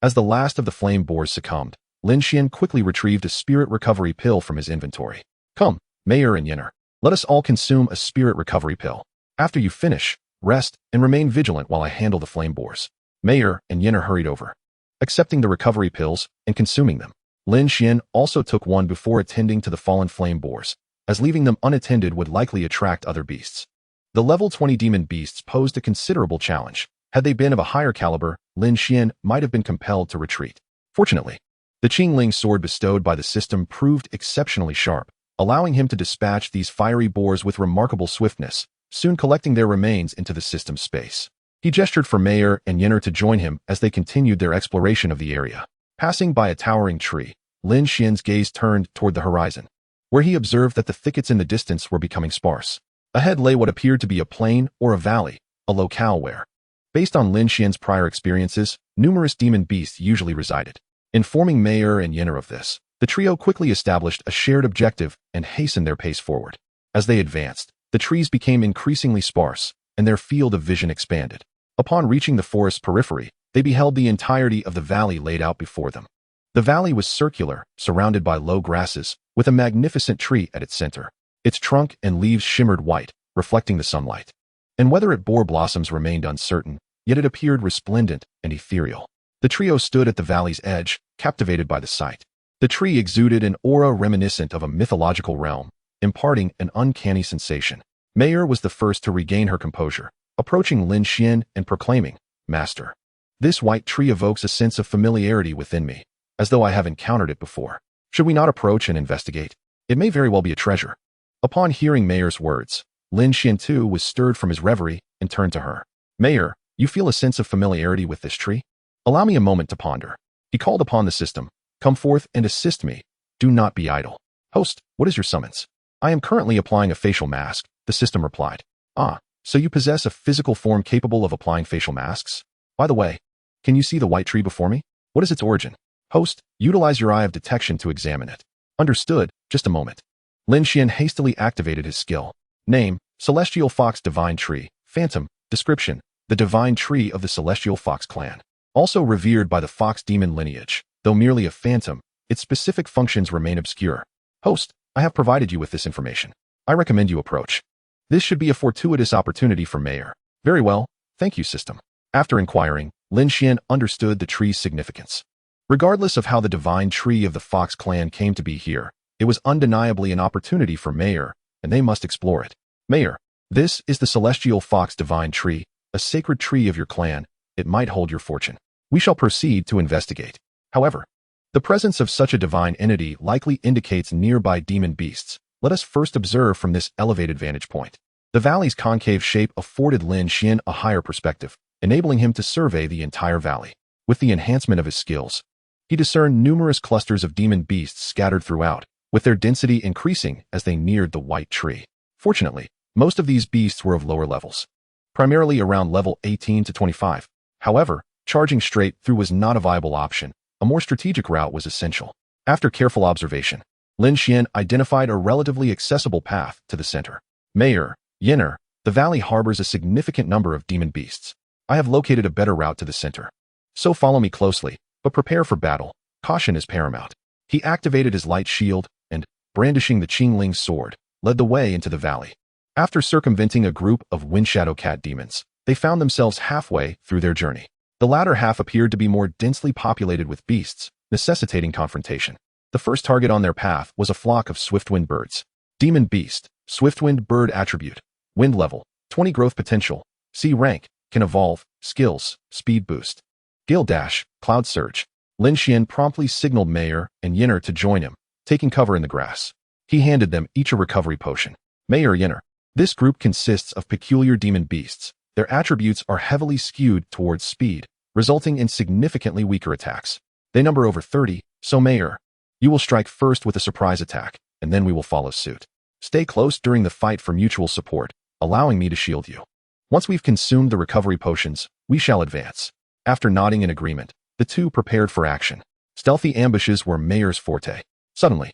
As the last of the flame boars succumbed, Lin Xuan quickly retrieved a spirit recovery pill from his inventory. Come, Mayor and Yinner. Let us all consume a spirit recovery pill. After you finish, rest and remain vigilant while I handle the flame boars. Mayor and Yinner hurried over, accepting the recovery pills and consuming them. Lin Xuan also took one before attending to the fallen flame boars, as leaving them unattended would likely attract other beasts. The level 20 demon beasts posed a considerable challenge. Had they been of a higher caliber, Lin Xuan might have been compelled to retreat. Fortunately, the Qingling sword bestowed by the system proved exceptionally sharp, allowing him to dispatch these fiery boars with remarkable swiftness, soon collecting their remains into the system's space. He gestured for Mayor and Yinner to join him as they continued their exploration of the area. Passing by a towering tree, Lin Xuan's gaze turned toward the horizon, where he observed that the thickets in the distance were becoming sparse. Ahead lay what appeared to be a plain or a valley, a locale where, based on Lin Xuan's prior experiences, numerous demon beasts usually resided. Informing Mayor and Yinner of this, the trio quickly established a shared objective and hastened their pace forward. As they advanced, the trees became increasingly sparse, and their field of vision expanded. Upon reaching the forest's periphery, they beheld the entirety of the valley laid out before them. The valley was circular, surrounded by low grasses, with a magnificent tree at its center. Its trunk and leaves shimmered white, reflecting the sunlight. And whether it bore blossoms remained uncertain, yet it appeared resplendent and ethereal. The trio stood at the valley's edge, captivated by the sight. The tree exuded an aura reminiscent of a mythological realm, imparting an uncanny sensation. Mayor was the first to regain her composure, approaching Lin Xuan and proclaiming, "Master, this white tree evokes a sense of familiarity within me, as though I have encountered it before. Should we not approach and investigate? It may very well be a treasure." Upon hearing Mayor's words, Lin Xuan too was stirred from his reverie and turned to her. "Mayor, you feel a sense of familiarity with this tree? Allow me a moment to ponder." He called upon the system. "Come forth and assist me. Do not be idle." "Host, what is your summons?" "I am currently applying a facial mask," the system replied. "Ah, so you possess a physical form capable of applying facial masks? By the way, can you see the white tree before me? What is its origin?" "Host, utilize your eye of detection to examine it." "Understood, just a moment." Lin Xuan hastily activated his skill. Name, Celestial Fox Divine Tree. Phantom. Description, the Divine Tree of the Celestial Fox Clan. Also revered by the Fox Demon lineage, though merely a phantom, its specific functions remain obscure. "Host, I have provided you with this information. I recommend you approach. This should be a fortuitous opportunity for Mayor." "Very well, thank you, system." After inquiring, Lin Xuan understood the tree's significance. Regardless of how the Divine Tree of the Fox Clan came to be here, it was undeniably an opportunity for Mayor, and they must explore it. "Mayor, this is the Celestial Fox Divine Tree, a sacred tree of your clan. It might hold your fortune. We shall proceed to investigate. However, the presence of such a divine entity likely indicates nearby demon beasts. Let us first observe from this elevated vantage point." The valley's concave shape afforded Lin Xuan a higher perspective, enabling him to survey the entire valley. With the enhancement of his skills, he discerned numerous clusters of demon beasts scattered throughout, with their density increasing as they neared the white tree. Fortunately, most of these beasts were of lower levels, primarily around level 18 to 25. However, charging straight through was not a viable option. A more strategic route was essential. After careful observation, Lin Xuan identified a relatively accessible path to the center. "Mayor, Yinner, the valley harbors a significant number of demon beasts. I have located a better route to the center. So follow me closely, but prepare for battle. Caution is paramount." He activated his light shield and, brandishing the Qingling sword, led the way into the valley. After circumventing a group of Windshadow Cat demons, they found themselves halfway through their journey. The latter half appeared to be more densely populated with beasts, necessitating confrontation. The first target on their path was a flock of swiftwind birds. Demon Beast, Swiftwind Bird Attribute, Wind Level, 20 Growth Potential, C Rank, Can Evolve, Skills, Speed Boost. Gale Dash, Cloud Surge. Lin Xuan promptly signaled Mayor and Yinner to join him, taking cover in the grass. He handed them each a recovery potion. "Mayor Yinner, this group consists of peculiar demon beasts. Their attributes are heavily skewed towards speed, resulting in significantly weaker attacks. They number over 30, so Mayor, you will strike first with a surprise attack, and then we will follow suit. Stay close during the fight for mutual support, allowing me to shield you. Once we've consumed the recovery potions, we shall advance." After nodding in agreement, the two prepared for action. Stealthy ambushes were Mayor's forte. Suddenly,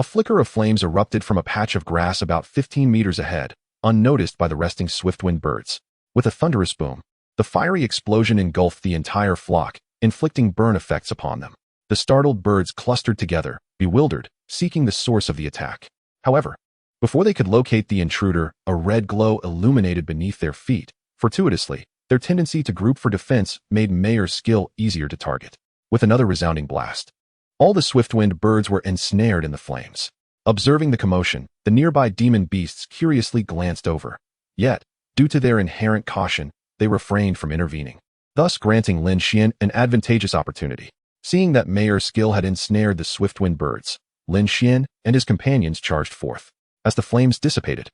A flicker of flames erupted from a patch of grass about 15 meters ahead, unnoticed by the resting swift-winged birds. With a thunderous boom, the fiery explosion engulfed the entire flock, inflicting burn effects upon them. The startled birds clustered together, bewildered, seeking the source of the attack. However, before they could locate the intruder, a red glow illuminated beneath their feet. Fortuitously, their tendency to group for defense made Mayer's skill easier to target. With another resounding blast, all the swift-winged birds were ensnared in the flames. Observing the commotion, the nearby demon beasts curiously glanced over. Yet, due to their inherent caution, they refrained from intervening, thus granting Lin Xuan an advantageous opportunity. Seeing that Mayer's skill had ensnared the swift-winged birds, Lin Xuan and his companions charged forth. As the flames dissipated,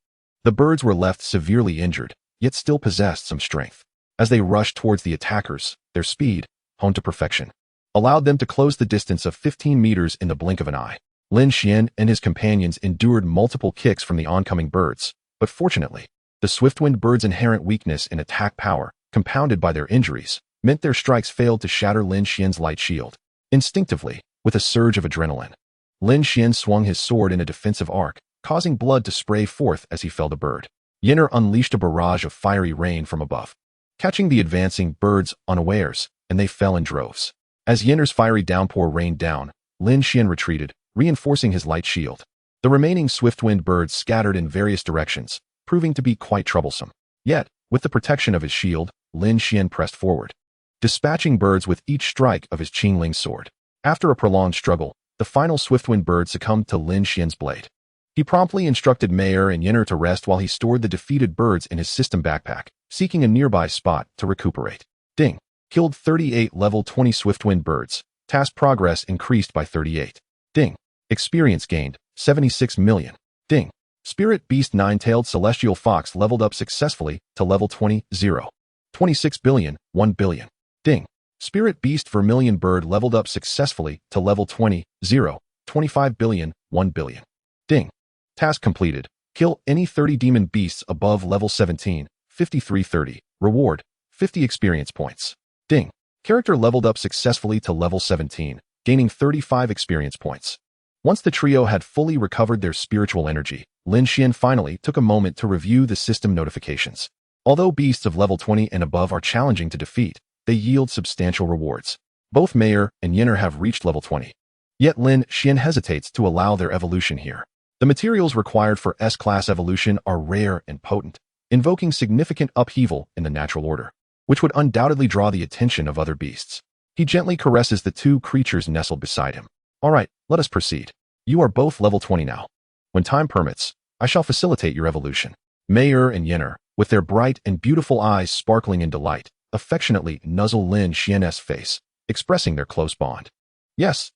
the birds were left severely injured, yet still possessed some strength. As they rushed towards the attackers, their speed, honed to perfection, allowed them to close the distance of 15 meters in the blink of an eye. Lin Xuan and his companions endured multiple kicks from the oncoming birds, but fortunately, the swift-winged birds' inherent weakness in attack power, compounded by their injuries, meant their strikes failed to shatter Lin Xuan's light shield. Instinctively, with a surge of adrenaline, Lin Xuan swung his sword in a defensive arc, causing blood to spray forth as he felled a bird. Yinner unleashed a barrage of fiery rain from above, catching the advancing birds unawares, and they fell in droves. As Yinner's fiery downpour rained down, Lin Xuan retreated, reinforcing his light shield. The remaining swift-winged birds scattered in various directions, proving to be quite troublesome. Yet, with the protection of his shield, Lin Xuan pressed forward, dispatching birds with each strike of his Qingling sword. After a prolonged struggle, the final swift-winged bird succumbed to Lin Xuan's blade. He promptly instructed Mayer and Yinner to rest while he stored the defeated birds in his system backpack, seeking a nearby spot to recuperate. Ding. Killed 38 level 20 swift-winged birds. Task progress increased by 38. Ding. Experience gained, 76 million. Ding. Spirit Beast Nine-Tailed Celestial Fox leveled up successfully to level 20, 0. 26 billion, 1 billion. Ding. Spirit Beast Vermilion Bird leveled up successfully to level 20, 0. 25 billion, 1 billion. Ding. Task completed. Kill any 30 demon beasts above level 17, 5330. Reward, 50 experience points. Ding. Character leveled up successfully to level 17, gaining 35 experience points. Once the trio had fully recovered their spiritual energy, Lin Xuan finally took a moment to review the system notifications. Although beasts of level 20 and above are challenging to defeat, they yield substantial rewards. Both Mayer and Yinner have reached level 20. Yet Lin Xuan hesitates to allow their evolution here. The materials required for S-class evolution are rare and potent, invoking significant upheaval in the natural order, which would undoubtedly draw the attention of other beasts. He gently caresses the two creatures nestled beside him. All right, let us proceed. You are both level 20 now. When time permits, I shall facilitate your evolution. Mayer and Yinner, with their bright and beautiful eyes sparkling in delight, affectionately nuzzle Lin Xuan's face, expressing their close bond. Yes,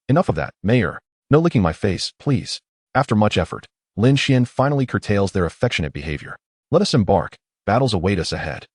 enough of that, Mayer. No licking my face, please. After much effort, Lin Xuan finally curtails their affectionate behavior. Let us embark. Battles await us ahead.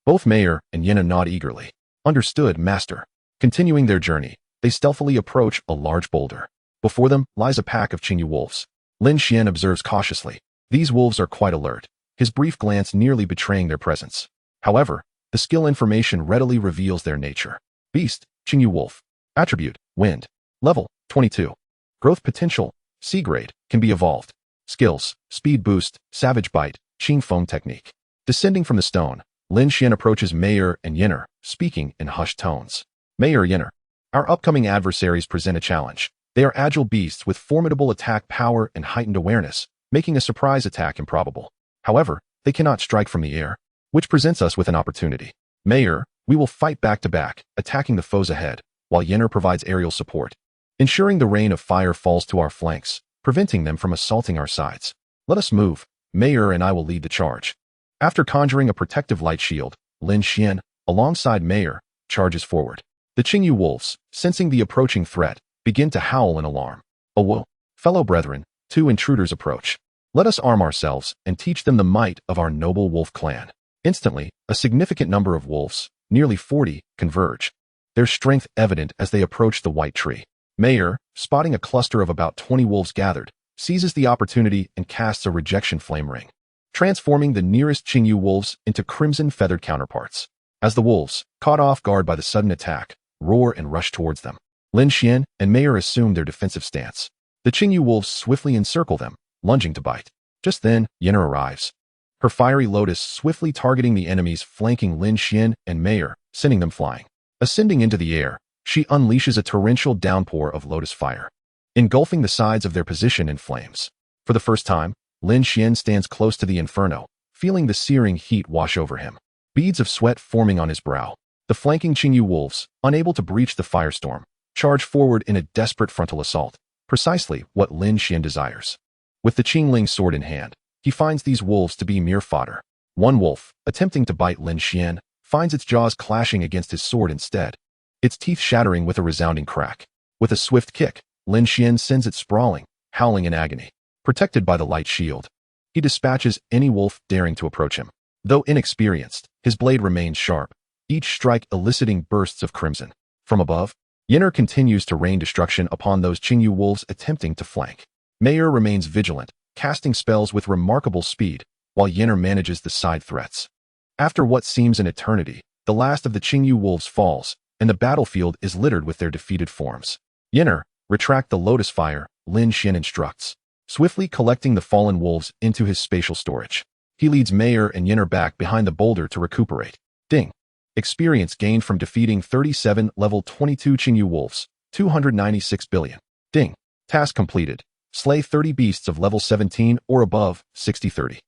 Both Mayer and Yinner nod eagerly. Understood, master. Continuing their journey, they stealthily approach a large boulder. Before them lies a pack of Qingyu wolves. Lin Xuan observes cautiously. These wolves are quite alert, his brief glance nearly betraying their presence. However, the skill information readily reveals their nature. Beast, Qingyu wolf. Attribute, wind. Level, 22. Growth potential, C grade, can be evolved. Skills, speed boost, savage bite, Qing foam technique. Descending from the stone, Lin Xuan approaches Mayer and Yinner, speaking in hushed tones. Mayer, Yinner. Our upcoming adversaries present a challenge. They are agile beasts with formidable attack power and heightened awareness, making a surprise attack improbable. However, they cannot strike from the air, which presents us with an opportunity. Mayer, we will fight back to back, attacking the foes ahead, while Yinner provides aerial support, ensuring the rain of fire falls to our flanks, preventing them from assaulting our sides. Let us move. Mayer and I will lead the charge. After conjuring a protective light shield, Lin Xuan, alongside Mayer, charges forward. The Qingyu wolves, sensing the approaching threat, begin to howl in alarm. Oh whoa, fellow brethren, two intruders approach. Let us arm ourselves and teach them the might of our noble wolf clan. Instantly, a significant number of wolves, nearly 40, converge, their strength evident as they approach the white tree. Mayer, spotting a cluster of about 20 wolves gathered, seizes the opportunity and casts a rejection flame ring, transforming the nearest Qingyu wolves into crimson feathered counterparts. As the wolves, caught off guard by the sudden attack, roar and rush towards them. Lin Xuan and Mayer assume their defensive stance. The The Qingyu wolves swiftly encircle them, lunging to bite. Just then, Yenner arrives. Her fiery lotus swiftly targeting the enemies flanking Lin Xuan and Meyer, sending them flying. Ascending into the air, she unleashes a torrential downpour of lotus fire, engulfing the sides of their position in flames. For the first time, Lin Xuan stands close to the inferno, feeling the searing heat wash over him. Beads of sweat forming on his brow. The flanking Qingyu wolves, unable to breach the firestorm, charge forward in a desperate frontal assault, precisely what Lin Xuan desires. With the Qingling sword in hand, he finds these wolves to be mere fodder. One wolf, attempting to bite Lin Xuan, finds its jaws clashing against his sword instead, its teeth shattering with a resounding crack. With a swift kick, Lin Xuan sends it sprawling, howling in agony. Protected by the light shield, he dispatches any wolf daring to approach him. Though inexperienced, his blade remains sharp, each strike eliciting bursts of crimson. From above, Yenner continues to rain destruction upon those Qingyu wolves attempting to flank. Meyer remains vigilant, casting spells with remarkable speed, while Yenner manages the side threats. After what seems an eternity, the last of the Qingyu wolves falls, and the battlefield is littered with their defeated forms. Yenner, retract the lotus fire, Lin Xuan instructs, swiftly collecting the fallen wolves into his spatial storage. He leads Meyer and Yenner back behind the boulder to recuperate. Ding. Experience gained from defeating 37 level 22 Qingyu wolves, 296 billion. Ding. Task completed. Slay 30 beasts of level 17 or above, 60/30.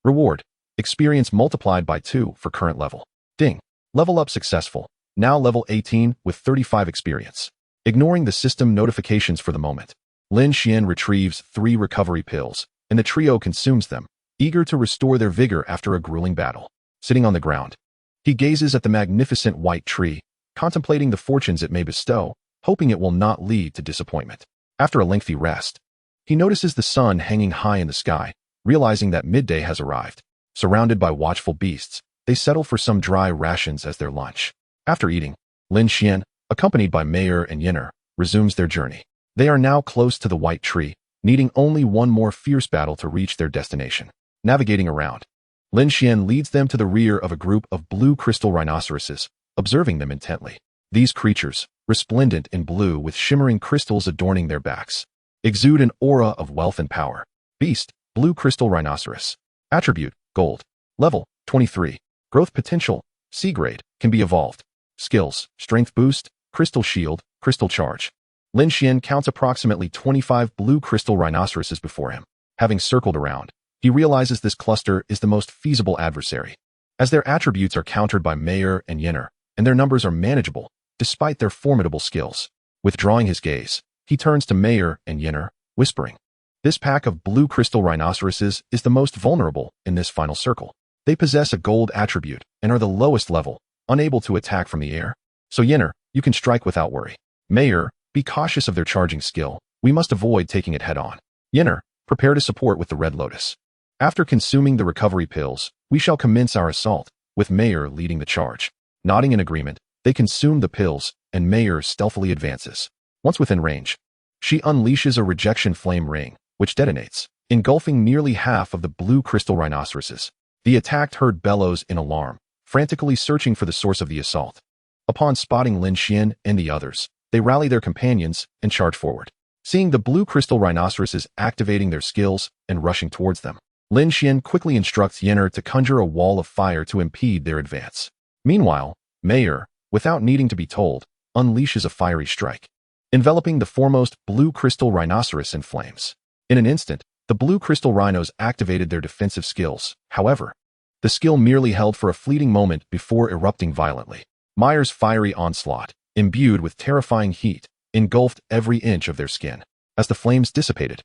Reward. Experience multiplied by 2 for current level. Ding. Level up successful. Now level 18 with 35 experience. Ignoring the system notifications for the moment, Lin Xuan retrieves 3 recovery pills, and the trio consumes them, eager to restore their vigor after a grueling battle. Sitting on the ground, he gazes at the magnificent white tree, contemplating the fortunes it may bestow, hoping it will not lead to disappointment. After a lengthy rest, he notices the sun hanging high in the sky, realizing that midday has arrived. Surrounded by watchful beasts, they settle for some dry rations as their lunch. After eating, Lin Xuan, accompanied by Meyer and Yenner, resumes their journey. They are now close to the white tree, needing only one more fierce battle to reach their destination. Navigating around, Lin Xuan leads them to the rear of a group of blue crystal rhinoceroses, observing them intently. These creatures, resplendent in blue with shimmering crystals adorning their backs, exude an aura of wealth and power. Beast, blue crystal rhinoceros. Attribute, gold. Level, 23. Growth potential, C grade, can be evolved. Skills, strength boost, crystal shield, crystal charge. Lin Xuan counts approximately 25 blue crystal rhinoceroses before him. Having circled around, he realizes this cluster is the most feasible adversary, as their attributes are countered by Meyer and Yenner, and their numbers are manageable, despite their formidable skills. Withdrawing his gaze, he turns to Meyer and Yenner, whispering, "This pack of blue crystal rhinoceroses is the most vulnerable in this final circle. They possess a gold attribute and are the lowest level, unable to attack from the air. So Yenner, you can strike without worry. Meyer, be cautious of their charging skill. We must avoid taking it head-on. Yenner, prepare to support with the red lotus. After consuming the recovery pills, we shall commence our assault, with Meyer leading the charge." Nodding in agreement, they consume the pills, and Meyer stealthily advances. Once within range, she unleashes a rejection flame ring, which detonates, engulfing nearly half of the blue crystal rhinoceroses. The attacked herd bellows in alarm, frantically searching for the source of the assault. Upon spotting Lin Xuan and the others, they rally their companions and charge forward. Seeing the blue crystal rhinoceroses activating their skills and rushing towards them, Lin Xuan quickly instructs Yenner to conjure a wall of fire to impede their advance. Meanwhile, Meyer, without needing to be told, unleashes a fiery strike, enveloping the foremost blue crystal rhinoceros in flames. In an instant, the blue crystal rhinos activated their defensive skills. However, the skill merely held for a fleeting moment before erupting violently. Meyer's fiery onslaught, imbued with terrifying heat, engulfed every inch of their skin. As the flames dissipated,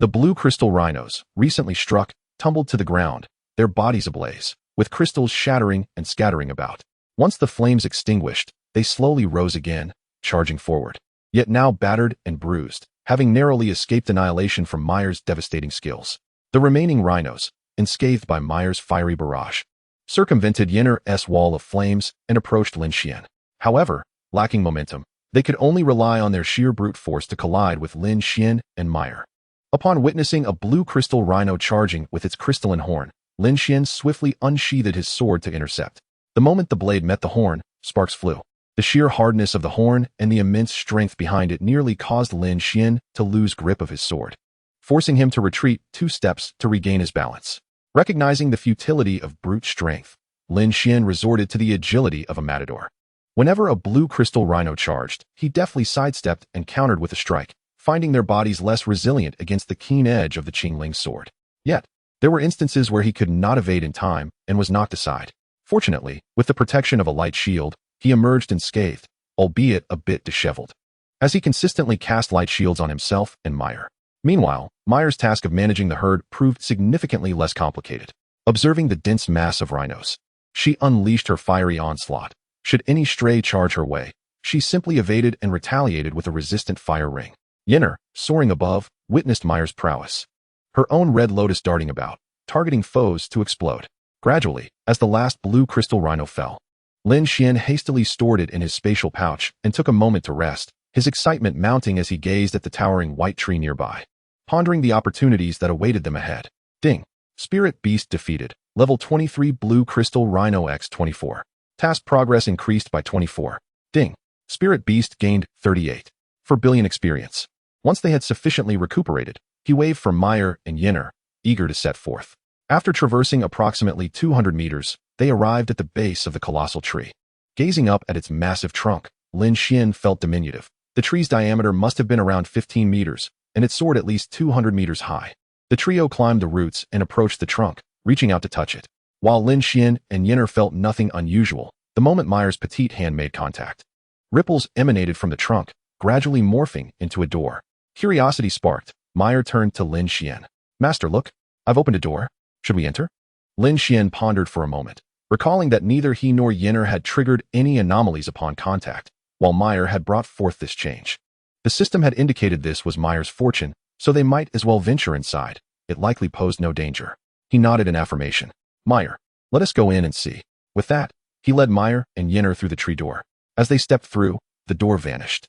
the blue crystal rhinos, recently struck, tumbled to the ground, their bodies ablaze, with crystals shattering and scattering about. Once the flames extinguished, they slowly rose again, charging forward, yet now battered and bruised, having narrowly escaped annihilation from Meyer's devastating skills. The remaining rhinos, unscathed by Meyer's fiery barrage, circumvented Yenner's wall of flames and approached Lin Xuan. However, lacking momentum, they could only rely on their sheer brute force to collide with Lin Xuan and Meyer. Upon witnessing a blue crystal rhino charging with its crystalline horn, Lin Xuan swiftly unsheathed his sword to intercept. The moment the blade met the horn, sparks flew. The sheer hardness of the horn and the immense strength behind it nearly caused Lin Xuan to lose grip of his sword, forcing him to retreat 2 steps to regain his balance. Recognizing the futility of brute strength, Lin Xuan resorted to the agility of a matador. Whenever a blue crystal rhino charged, he deftly sidestepped and countered with a strike, finding their bodies less resilient against the keen edge of the Qingling's sword. Yet, there were instances where he could not evade in time and was knocked aside. Fortunately, with the protection of a light shield, he emerged unscathed, albeit a bit disheveled, as he consistently cast light shields on himself and Meyer. Meanwhile, Meyer's task of managing the herd proved significantly less complicated. Observing the dense mass of rhinos, she unleashed her fiery onslaught. Should any stray charge her way, she simply evaded and retaliated with a resistant fire ring. Yenner, soaring above, witnessed Meyer's prowess, her own red lotus darting about, targeting foes to explode. Gradually, as the last blue crystal rhino fell, Lin Xuan hastily stored it in his spatial pouch and took a moment to rest, his excitement mounting as he gazed at the towering white tree nearby, pondering the opportunities that awaited them ahead. Ding. Spirit Beast defeated. Level 23 Blue Crystal Rhino X24. Task progress increased by 24. Ding. Spirit Beast gained 38. For billion experience. Once they had sufficiently recuperated, he waved for Meyer and Yenner, eager to set forth. After traversing approximately 200 meters, they arrived at the base of the colossal tree. Gazing up at its massive trunk, Lin Xuan felt diminutive. The tree's diameter must have been around 15 meters, and it soared at least 200 meters high. The trio climbed the roots and approached the trunk, reaching out to touch it. While Lin Xuan and Yenner felt nothing unusual, the moment Meyer's petite hand made contact, ripples emanated from the trunk, gradually morphing into a door. Curiosity sparked. Meyer turned to Lin Xuan. Master, look, I've opened a door. Should we enter? Lin Xuan pondered for a moment, recalling that neither he nor Yenner had triggered any anomalies upon contact, while Meyer had brought forth this change. The system had indicated this was Meyer's fortune, so they might as well venture inside. It likely posed no danger. He nodded in affirmation. Meyer, let us go in and see. With that, he led Meyer and Yenner through the tree door. As they stepped through, the door vanished,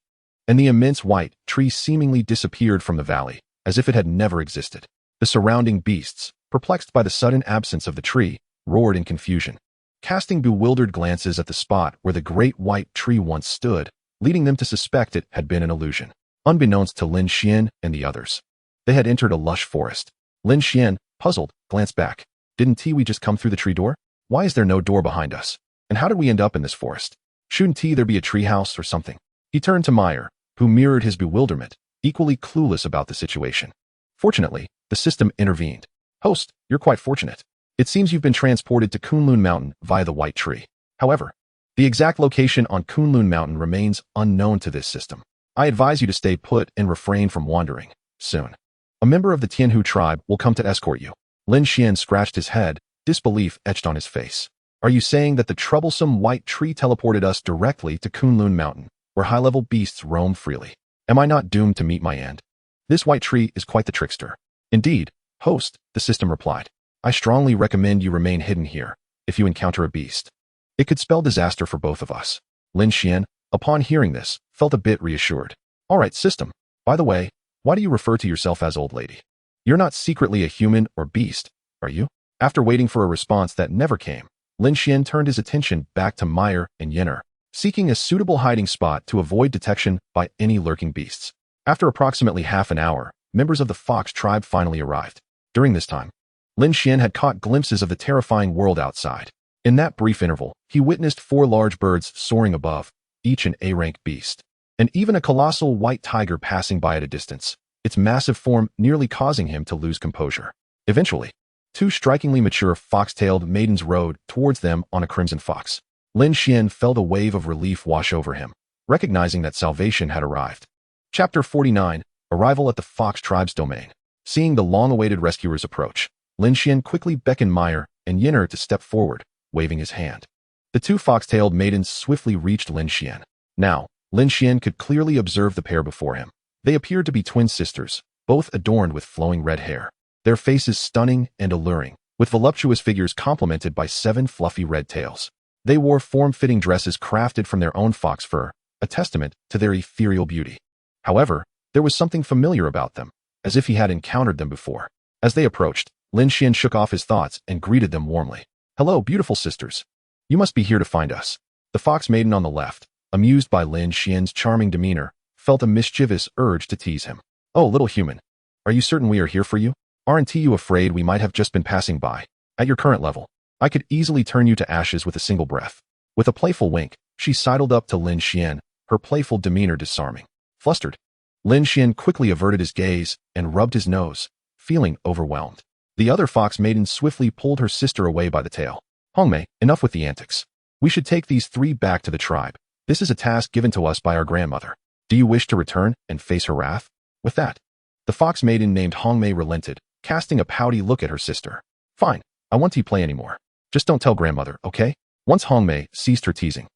and the immense white tree seemingly disappeared from the valley, as if it had never existed. The surrounding beasts, perplexed by the sudden absence of the tree, roared in confusion, casting bewildered glances at the spot where the great white tree once stood, leading them to suspect it had been an illusion. Unbeknownst to Lin Xuan and the others, they had entered a lush forest. Lin Xuan, puzzled, glanced back. Didn't we just come through the tree door? Why is there no door behind us? And how did we end up in this forest? Shouldn't there be a treehouse or something? He turned to Meyer, who mirrored his bewilderment, equally clueless about the situation. Fortunately, the system intervened. Host, you're quite fortunate. It seems you've been transported to Kunlun Mountain via the White Tree. However, the exact location on Kunlun Mountain remains unknown to this system. I advise you to stay put and refrain from wandering. Soon, a member of the Tianhu tribe will come to escort you. Lin Xuan scratched his head, disbelief etched on his face. Are you saying that the troublesome White Tree teleported us directly to Kunlun Mountain, where high-level beasts roam freely? Am I not doomed to meet my end? This White Tree is quite the trickster. Indeed, host, the system replied. I strongly recommend you remain hidden here, if you encounter a beast. It could spell disaster for both of us. Lin Xuan, upon hearing this, felt a bit reassured. All right, system. By the way, why do you refer to yourself as old lady? You're not secretly a human or beast, are you? After waiting for a response that never came, Lin Xuan turned his attention back to Meyer and Yenner, seeking a suitable hiding spot to avoid detection by any lurking beasts. After approximately half an hour, members of the Fox tribe finally arrived. During this time, Lin Xuan had caught glimpses of the terrifying world outside. In that brief interval, he witnessed 4 large birds soaring above, each an A-rank beast, and even a colossal white tiger passing by at a distance, its massive form nearly causing him to lose composure. Eventually, 2 strikingly mature fox-tailed maidens rode towards them on a crimson fox. Lin Xuan felt a wave of relief wash over him, recognizing that salvation had arrived. Chapter 49, Arrival at the Fox Tribe's Domain. Seeing the long-awaited rescuers approach, Lin Xuan quickly beckoned Meyer and Yenner to step forward, waving his hand. The 2 fox-tailed maidens swiftly reached Lin Xuan. Now, Lin Xuan could clearly observe the pair before him. They appeared to be twin sisters, both adorned with flowing red hair, their faces stunning and alluring, with voluptuous figures complemented by 7 fluffy red tails. They wore form-fitting dresses crafted from their own fox fur, a testament to their ethereal beauty. However, there was something familiar about them, as if he had encountered them before. As they approached, Lin Xuan shook off his thoughts and greeted them warmly. Hello, beautiful sisters. You must be here to find us. The fox maiden on the left, amused by Lin Xian's charming demeanor, felt a mischievous urge to tease him. "Oh, little human, are you certain we are here for you? Aren't you afraid we might have just been passing by? At your current level, I could easily turn you to ashes with a single breath." With a playful wink, she sidled up to Lin Xian, her playful demeanor disarming. Flustered, Lin Xian quickly averted his gaze and rubbed his nose, feeling overwhelmed. The other fox maiden swiftly pulled her sister away by the tail. "Hongmei, enough with the antics. We should take these three back to the tribe. This is a task given to us by our grandmother. Do you wish to return and face her wrath?" With that, the fox maiden named Hongmei relented, casting a pouty look at her sister. "Fine, I won't play anymore. Just don't tell grandmother, okay?" Once Hongmei ceased her teasing,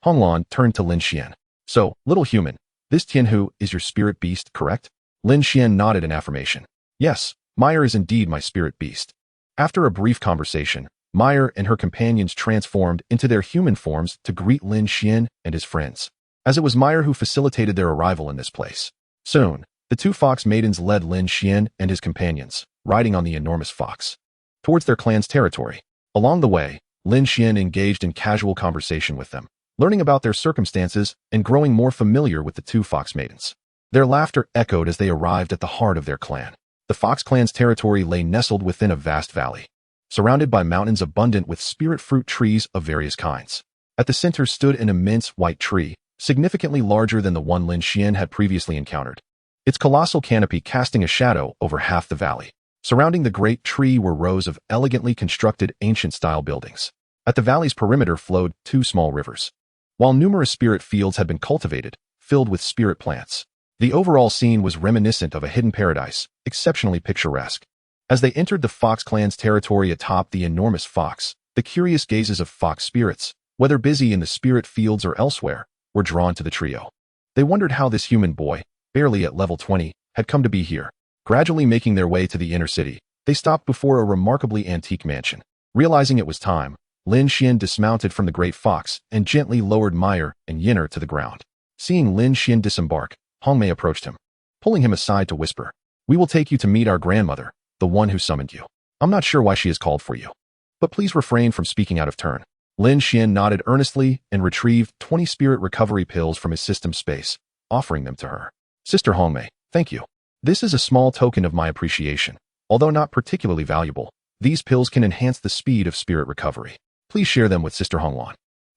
Honglan turned to Lin Xian. "So, little human, this Tianhu is your spirit beast, correct?" Lin Xian nodded in affirmation. "Yes, Meyer is indeed my spirit beast." After a brief conversation, Meyer and her companions transformed into their human forms to greet Lin Xian and his friends, as it was Meyer who facilitated their arrival in this place. Soon, the two fox maidens led Lin Xian and his companions, riding on the enormous fox, towards their clan's territory. Along the way, Lin Xian engaged in casual conversation with them, learning about their circumstances and growing more familiar with the two fox maidens. Their laughter echoed as they arrived at the heart of their clan. The fox clan's territory lay nestled within a vast valley, surrounded by mountains abundant with spirit fruit trees of various kinds. At the center stood an immense white tree, significantly larger than the one Lin Xian had previously encountered, its colossal canopy casting a shadow over half the valley. Surrounding the great tree were rows of elegantly constructed ancient-style buildings. At the valley's perimeter flowed two small rivers, while numerous spirit fields had been cultivated, filled with spirit plants. The overall scene was reminiscent of a hidden paradise, exceptionally picturesque. As they entered the fox clan's territory atop the enormous fox, the curious gazes of fox spirits, whether busy in the spirit fields or elsewhere, were drawn to the trio. They wondered how this human boy, barely at level 20, had come to be here. Gradually making their way to the inner city, they stopped before a remarkably antique mansion. Realizing it was time, Lin Xian dismounted from the great fox and gently lowered Meyer and Yinner to the ground. Seeing Lin Xian disembark, Hongmei approached him, pulling him aside to whisper, "We will take you to meet our grandmother, the one who summoned you. I'm not sure why she has called for you, but please refrain from speaking out of turn." Lin Xian nodded earnestly and retrieved 20 spirit recovery pills from his system space, offering them to her. "Sister Hongmei, thank you. This is a small token of my appreciation. Although not particularly valuable, these pills can enhance the speed of spirit recovery. Please share them with Sister Honglan."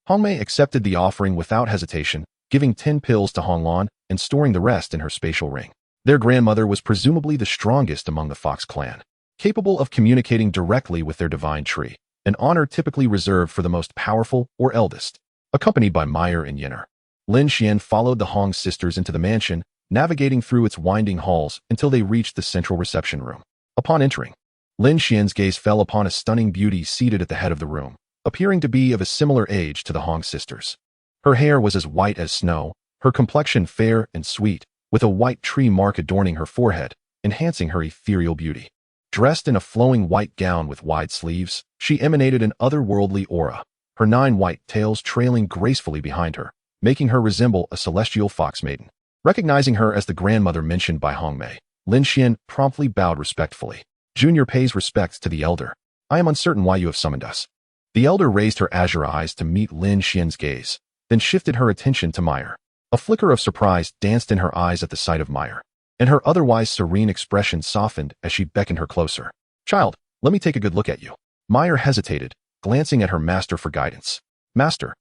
Hongmei accepted the offering without hesitation, giving 10 pills to Honglan and storing the rest in her spatial ring. Their grandmother was presumably the strongest among the Fox clan, capable of communicating directly with their divine tree, an honor typically reserved for the most powerful or eldest. Accompanied by Meyer and Yinner, Lin Xian followed the Hong sisters into the mansion, navigating through its winding halls until they reached the central reception room. Upon entering, Lin Xian's gaze fell upon a stunning beauty seated at the head of the room, appearing to be of a similar age to the Hong sisters. Her hair was as white as snow, her complexion fair and sweet, with a white tree mark adorning her forehead, enhancing her ethereal beauty. Dressed in a flowing white gown with wide sleeves, she emanated an otherworldly aura, her 9 white tails trailing gracefully behind her, making her resemble a celestial fox maiden. Recognizing her as the grandmother mentioned by Hongmei, Lin Xian promptly bowed respectfully. "Junior pays respects to the elder. I am uncertain why you have summoned us." The elder raised her azure eyes to meet Lin Xian's gaze, then shifted her attention to Meyer. A flicker of surprise danced in her eyes at the sight of Meyer, and her otherwise serene expression softened as she beckoned her closer. "Child, let me take a good look at you." Meyer hesitated, glancing at her master for guidance. "Master."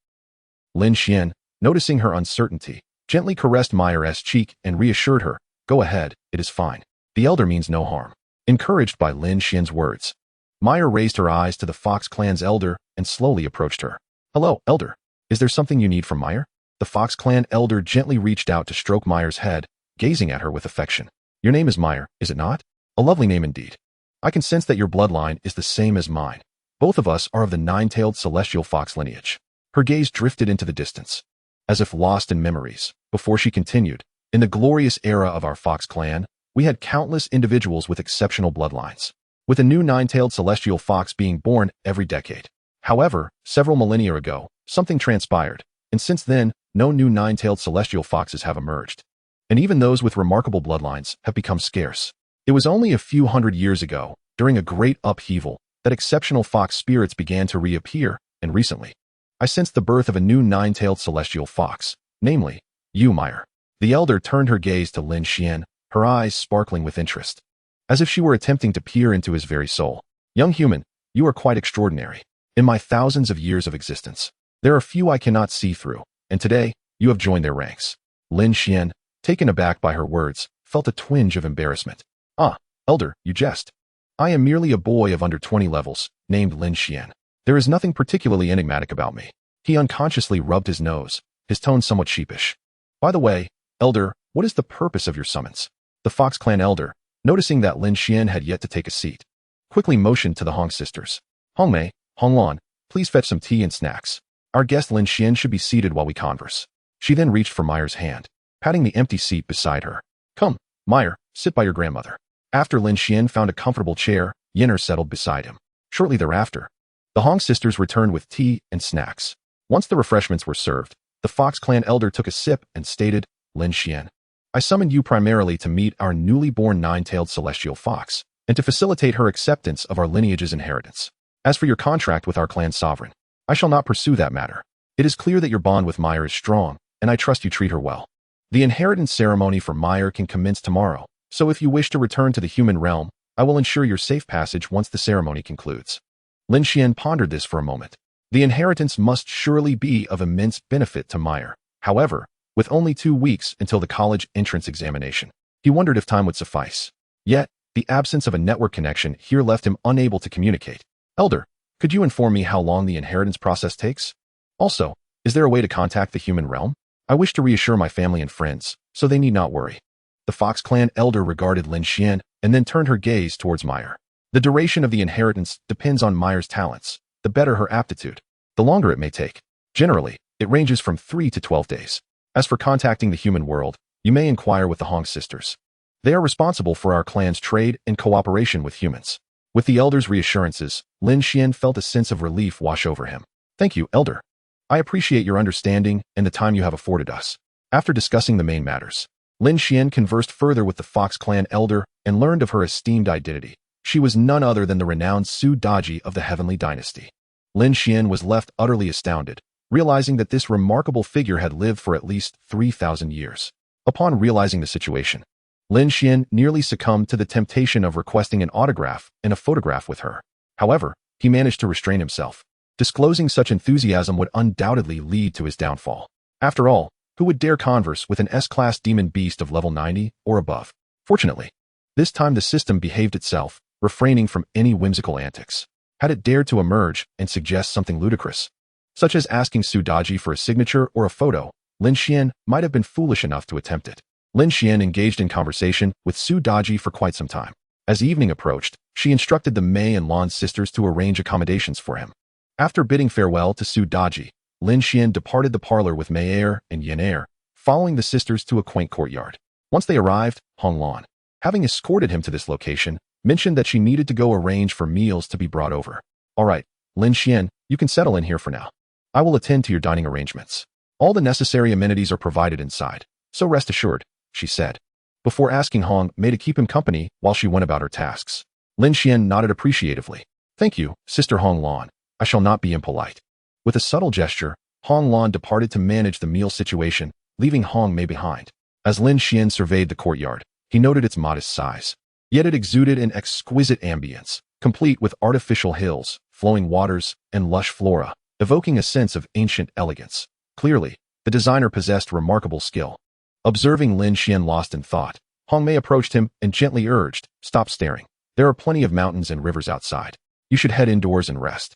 Lin Xian, noticing her uncertainty, gently caressed Meyer's cheek and reassured her, "Go ahead, it is fine. The elder means no harm." Encouraged by Lin Xian's words, Meyer raised her eyes to the Fox clan's elder and slowly approached her. "Hello, elder. Is there something you need from Meyer?" The Fox clan elder gently reached out to stroke Meyer's head, gazing at her with affection. "Your name is Meyer, is it not? A lovely name indeed. I can sense that your bloodline is the same as mine. Both of us are of the 9-tailed celestial fox lineage." Her gaze drifted into the distance, as if lost in memories, before she continued, "In the glorious era of our Fox clan, we had countless individuals with exceptional bloodlines, with a new 9-tailed celestial fox being born every decade. However, several millennia ago, something transpired, and since then, no new 9-tailed celestial foxes have emerged. And even those with remarkable bloodlines have become scarce. It was only a few hundred years ago, during a great upheaval, that exceptional fox spirits began to reappear, and recently, I sensed the birth of a new 9-tailed celestial fox, namely, you, Meyer. The elder turned her gaze to Lin Xuan, her eyes sparkling with interest, as if she were attempting to peer into his very soul. Young human, you are quite extraordinary. In my thousands of years of existence, there are few I cannot see through, and today, you have joined their ranks. Lin Xuan, taken aback by her words, felt a twinge of embarrassment. Ah, elder, you jest. I am merely a boy of under 20 levels, named Lin Xuan. There is nothing particularly enigmatic about me. He unconsciously rubbed his nose, his tone somewhat sheepish. By the way, elder, what is the purpose of your summons? The Fox Clan elder, noticing that Lin Xuan had yet to take a seat, quickly motioned to the Hong sisters. Hongmei, Honglan, please fetch some tea and snacks. Our guest Lin Xuan should be seated while we converse. She then reached for Meyer's hand, patting the empty seat beside her. Come, Meyer, sit by your grandmother. After Lin Xuan found a comfortable chair, Yin'er settled beside him. Shortly thereafter, the Hong sisters returned with tea and snacks. Once the refreshments were served, the Fox Clan elder took a sip and stated, Lin Xuan, I summoned you primarily to meet our newly born nine-tailed celestial fox, and to facilitate her acceptance of our lineage's inheritance. As for your contract with our clan's sovereign, I shall not pursue that matter. It is clear that your bond with Meyer is strong, and I trust you treat her well. The inheritance ceremony for Meyer can commence tomorrow, so if you wish to return to the human realm, I will ensure your safe passage once the ceremony concludes. Lin Xuan pondered this for a moment. The inheritance must surely be of immense benefit to Meyer. However, with only 2 weeks until the college entrance examination, he wondered if time would suffice. Yet, the absence of a network connection here left him unable to communicate. Elder, could you inform me how long the inheritance process takes? Also, is there a way to contact the human realm? I wish to reassure my family and friends, so they need not worry. The Fox Clan elder regarded Lin Xuan and then turned her gaze towards Meyer. The duration of the inheritance depends on Meyer's talents. The better her aptitude, the longer it may take. Generally, it ranges from 3 to 12 days. As for contacting the human world, you may inquire with the Hong sisters. They are responsible for our clan's trade and cooperation with humans. With the elder's reassurances, Lin Xuan felt a sense of relief wash over him. Thank you, elder. I appreciate your understanding and the time you have afforded us. After discussing the main matters, Lin Xuan conversed further with the Fox Clan elder and learned of her esteemed identity. She was none other than the renowned Su Daji of the Heavenly Dynasty. Lin Xuan was left utterly astounded, realizing that this remarkable figure had lived for at least 3,000 years. Upon realizing the situation, Lin Xuan nearly succumbed to the temptation of requesting an autograph and a photograph with her. However, he managed to restrain himself. Disclosing such enthusiasm would undoubtedly lead to his downfall. After all, who would dare converse with an S-class demon beast of level 90 or above? Fortunately, this time the system behaved itself, refraining from any whimsical antics. Had it dared to emerge and suggest something ludicrous, such as asking Su Daji for a signature or a photo, Lin Xuan might have been foolish enough to attempt it. Lin Xuan engaged in conversation with Su Daji for quite some time. As evening approached, she instructed the Mei and Lan sisters to arrange accommodations for him. After bidding farewell to Su Daji, Lin Xuan departed the parlor with Mei and Yin, following the sisters to a quaint courtyard. Once they arrived, Hong Lan, having escorted him to this location, mentioned that she needed to go arrange for meals to be brought over. All right, Lin Xuan, you can settle in here for now. I will attend to your dining arrangements. All the necessary amenities are provided inside, so rest assured, she said, before asking Hong Mei to keep him company while she went about her tasks. Lin Xuan nodded appreciatively. Thank you, Sister Hong Lan. I shall not be impolite. With a subtle gesture, Hong Lan departed to manage the meal situation, leaving Hong Mei behind. As Lin Xuan surveyed the courtyard, he noted its modest size. Yet it exuded an exquisite ambience, complete with artificial hills, flowing waters, and lush flora, evoking a sense of ancient elegance. Clearly, the designer possessed remarkable skill. Observing Lin Xuan lost in thought, Hong Mei approached him and gently urged, "Stop staring. There are plenty of mountains and rivers outside. You should head indoors and rest."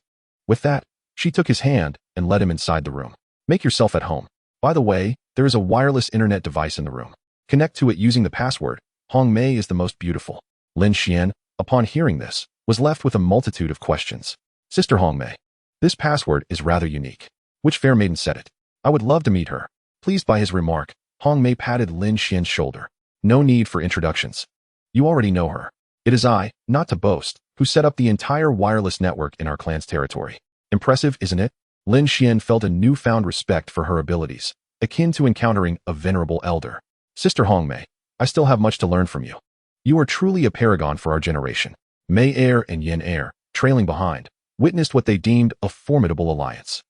With that, she took his hand and led him inside the room. "Make yourself at home. By the way, there is a wireless internet device in the room. Connect to it using the password. Hong Mei is the most beautiful." Lin Xuan, upon hearing this, was left with a multitude of questions. "Sister Hong Mei, this password is rather unique. Which fair maiden said it? I would love to meet her." Pleased by his remark, Hong Mei patted Lin Xuan's shoulder. "No need for introductions. You already know her. It is I, not to boast, who set up the entire wireless network in our clan's territory. Impressive, isn't it?" Lin Xuan felt a newfound respect for her abilities, akin to encountering a venerable elder. "Sister Hong Mei, I still have much to learn from you. You are truly a paragon for our generation." Mei and Yin, trailing behind, witnessed what they deemed a formidable alliance.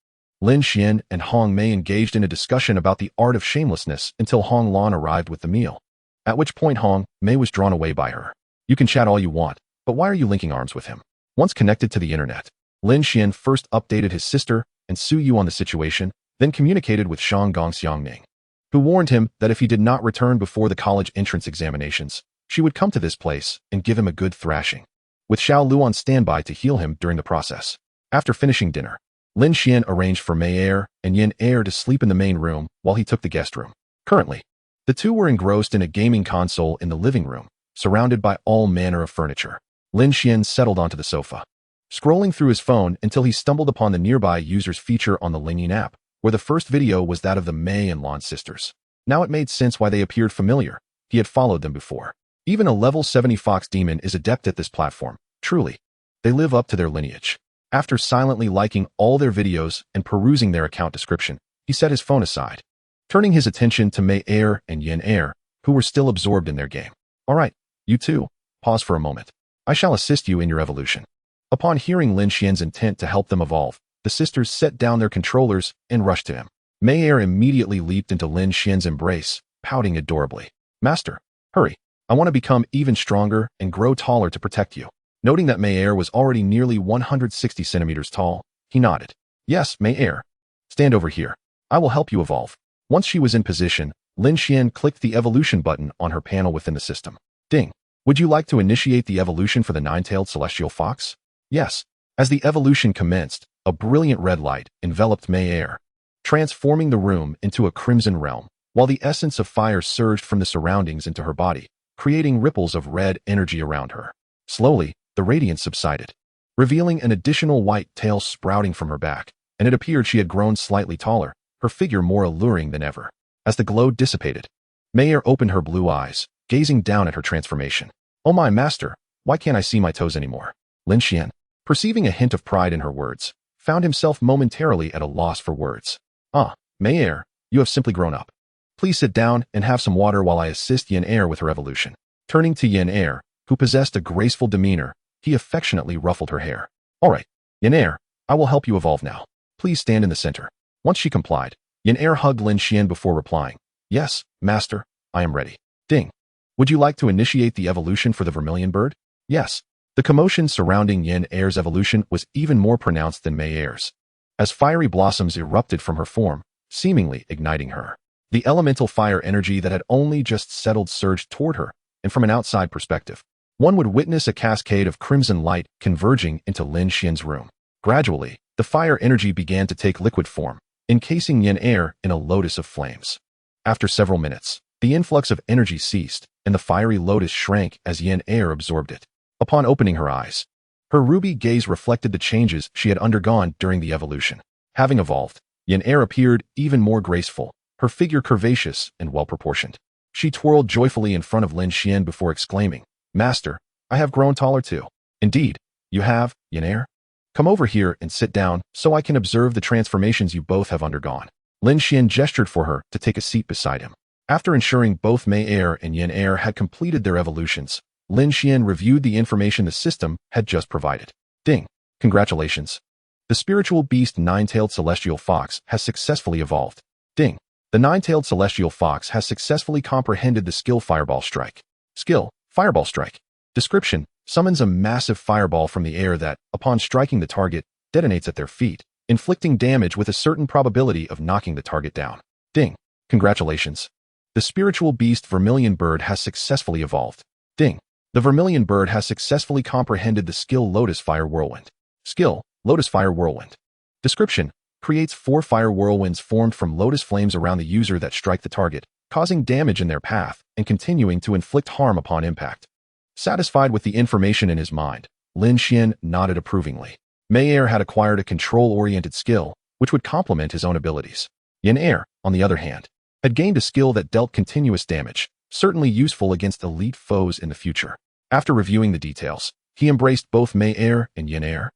Lin Xuan and Hong Mei engaged in a discussion about the art of shamelessness until Hong Lan arrived with the meal, at which point Hong Mei was drawn away by her. You can chat all you want, but why are you linking arms with him? Once connected to the internet, Lin Xuan first updated his sister and Su Yu on the situation, then communicated with Shang Gongxiangning, who warned him that if he did not return before the college entrance examinations, she would come to this place and give him a good thrashing, with Xiao Lu on standby to heal him during the process. After finishing dinner, Lin Xuan arranged for Mei Er and Yin Er to sleep in the main room while he took the guest room. Currently, the two were engrossed in a gaming console in the living room, surrounded by all manner of furniture. Lin Xuan settled onto the sofa, scrolling through his phone until he stumbled upon the nearby users feature on the Lin app, where the first video was that of the Mei and Lan sisters. Now it made sense why they appeared familiar. He had followed them before. Even a level 70 fox demon is adept at this platform. Truly, they live up to their lineage. After silently liking all their videos and perusing their account description, he set his phone aside, turning his attention to Mei Er and Yin Er, who were still absorbed in their game. All right, you two, pause for a moment. I shall assist you in your evolution. Upon hearing Lin Xuan's intent to help them evolve, the sisters set down their controllers and rushed to him. Mei Er immediately leaped into Lin Xuan's embrace, pouting adorably. Master, hurry. I want to become even stronger and grow taller to protect you. Noting that Mei Er was already nearly 160 centimeters tall, he nodded. Yes, Mei Er. Stand over here. I will help you evolve. Once she was in position, Lin Xuan clicked the evolution button on her panel within the system. Ding. Would you like to initiate the evolution for the nine-tailed celestial fox? Yes. As the evolution commenced, a brilliant red light enveloped Mei Er, transforming the room into a crimson realm, while the essence of fire surged from the surroundings into her body, creating ripples of red energy around her. Slowly, the radiance subsided, revealing an additional white tail sprouting from her back, and it appeared she had grown slightly taller, her figure more alluring than ever. As the glow dissipated, Mei Er opened her blue eyes, gazing down at her transformation. Oh my master, why can't I see my toes anymore? Lin Xuan, perceiving a hint of pride in her words, found himself momentarily at a loss for words. Mei Er, you have simply grown up. Please sit down and have some water while I assist Yin Er with her evolution. Turning to Yin Er, who possessed a graceful demeanor, he affectionately ruffled her hair. All right, Yin Er, I will help you evolve now. Please stand in the center. Once she complied, Yin Er hugged Lin Xuan before replying. Yes, master, I am ready. Ding. Would you like to initiate the evolution for the vermilion bird? Yes. The commotion surrounding Yin Er's evolution was even more pronounced than Mei Er's, as fiery blossoms erupted from her form, seemingly igniting her. The elemental fire energy that had only just settled surged toward her, and from an outside perspective, one would witness a cascade of crimson light converging into Lin Xuan's room. Gradually, the fire energy began to take liquid form, encasing Yin Er in a lotus of flames. After several minutes, the influx of energy ceased, and the fiery lotus shrank as Yin Er absorbed it. Upon opening her eyes, her ruby gaze reflected the changes she had undergone during the evolution. Having evolved, Yin Er appeared even more graceful, her figure curvaceous and well-proportioned. She twirled joyfully in front of Lin Xuan before exclaiming, Master, I have grown taller too. Indeed, you have, Yin Er. Come over here and sit down so I can observe the transformations you both have undergone. Lin Xuan gestured for her to take a seat beside him. After ensuring both Mei Er and Yin Er had completed their evolutions, Lin Xuan reviewed the information the system had just provided. Ding. Congratulations. The spiritual beast nine-tailed celestial fox has successfully evolved. Ding. The nine-tailed celestial fox has successfully comprehended the skill Fireball Strike. Skill, Fireball Strike. Description, summons a massive fireball from the air that, upon striking the target, detonates at their feet, inflicting damage with a certain probability of knocking the target down. Ding. Congratulations. The spiritual beast vermilion bird has successfully evolved. Ding. The vermilion bird has successfully comprehended the skill Lotus Fire Whirlwind. Skill, Lotus Fire Whirlwind. Description, creates 4 fire whirlwinds formed from lotus flames around the user that strike the target, causing damage in their path and continuing to inflict harm upon impact. Satisfied with the information in his mind, Lin Xuan nodded approvingly. Mei Er had acquired a control-oriented skill, which would complement his own abilities. Yin Er, on the other hand, had gained a skill that dealt continuous damage, certainly useful against elite foes in the future. After reviewing the details, he embraced both Mei Er and Yin Er,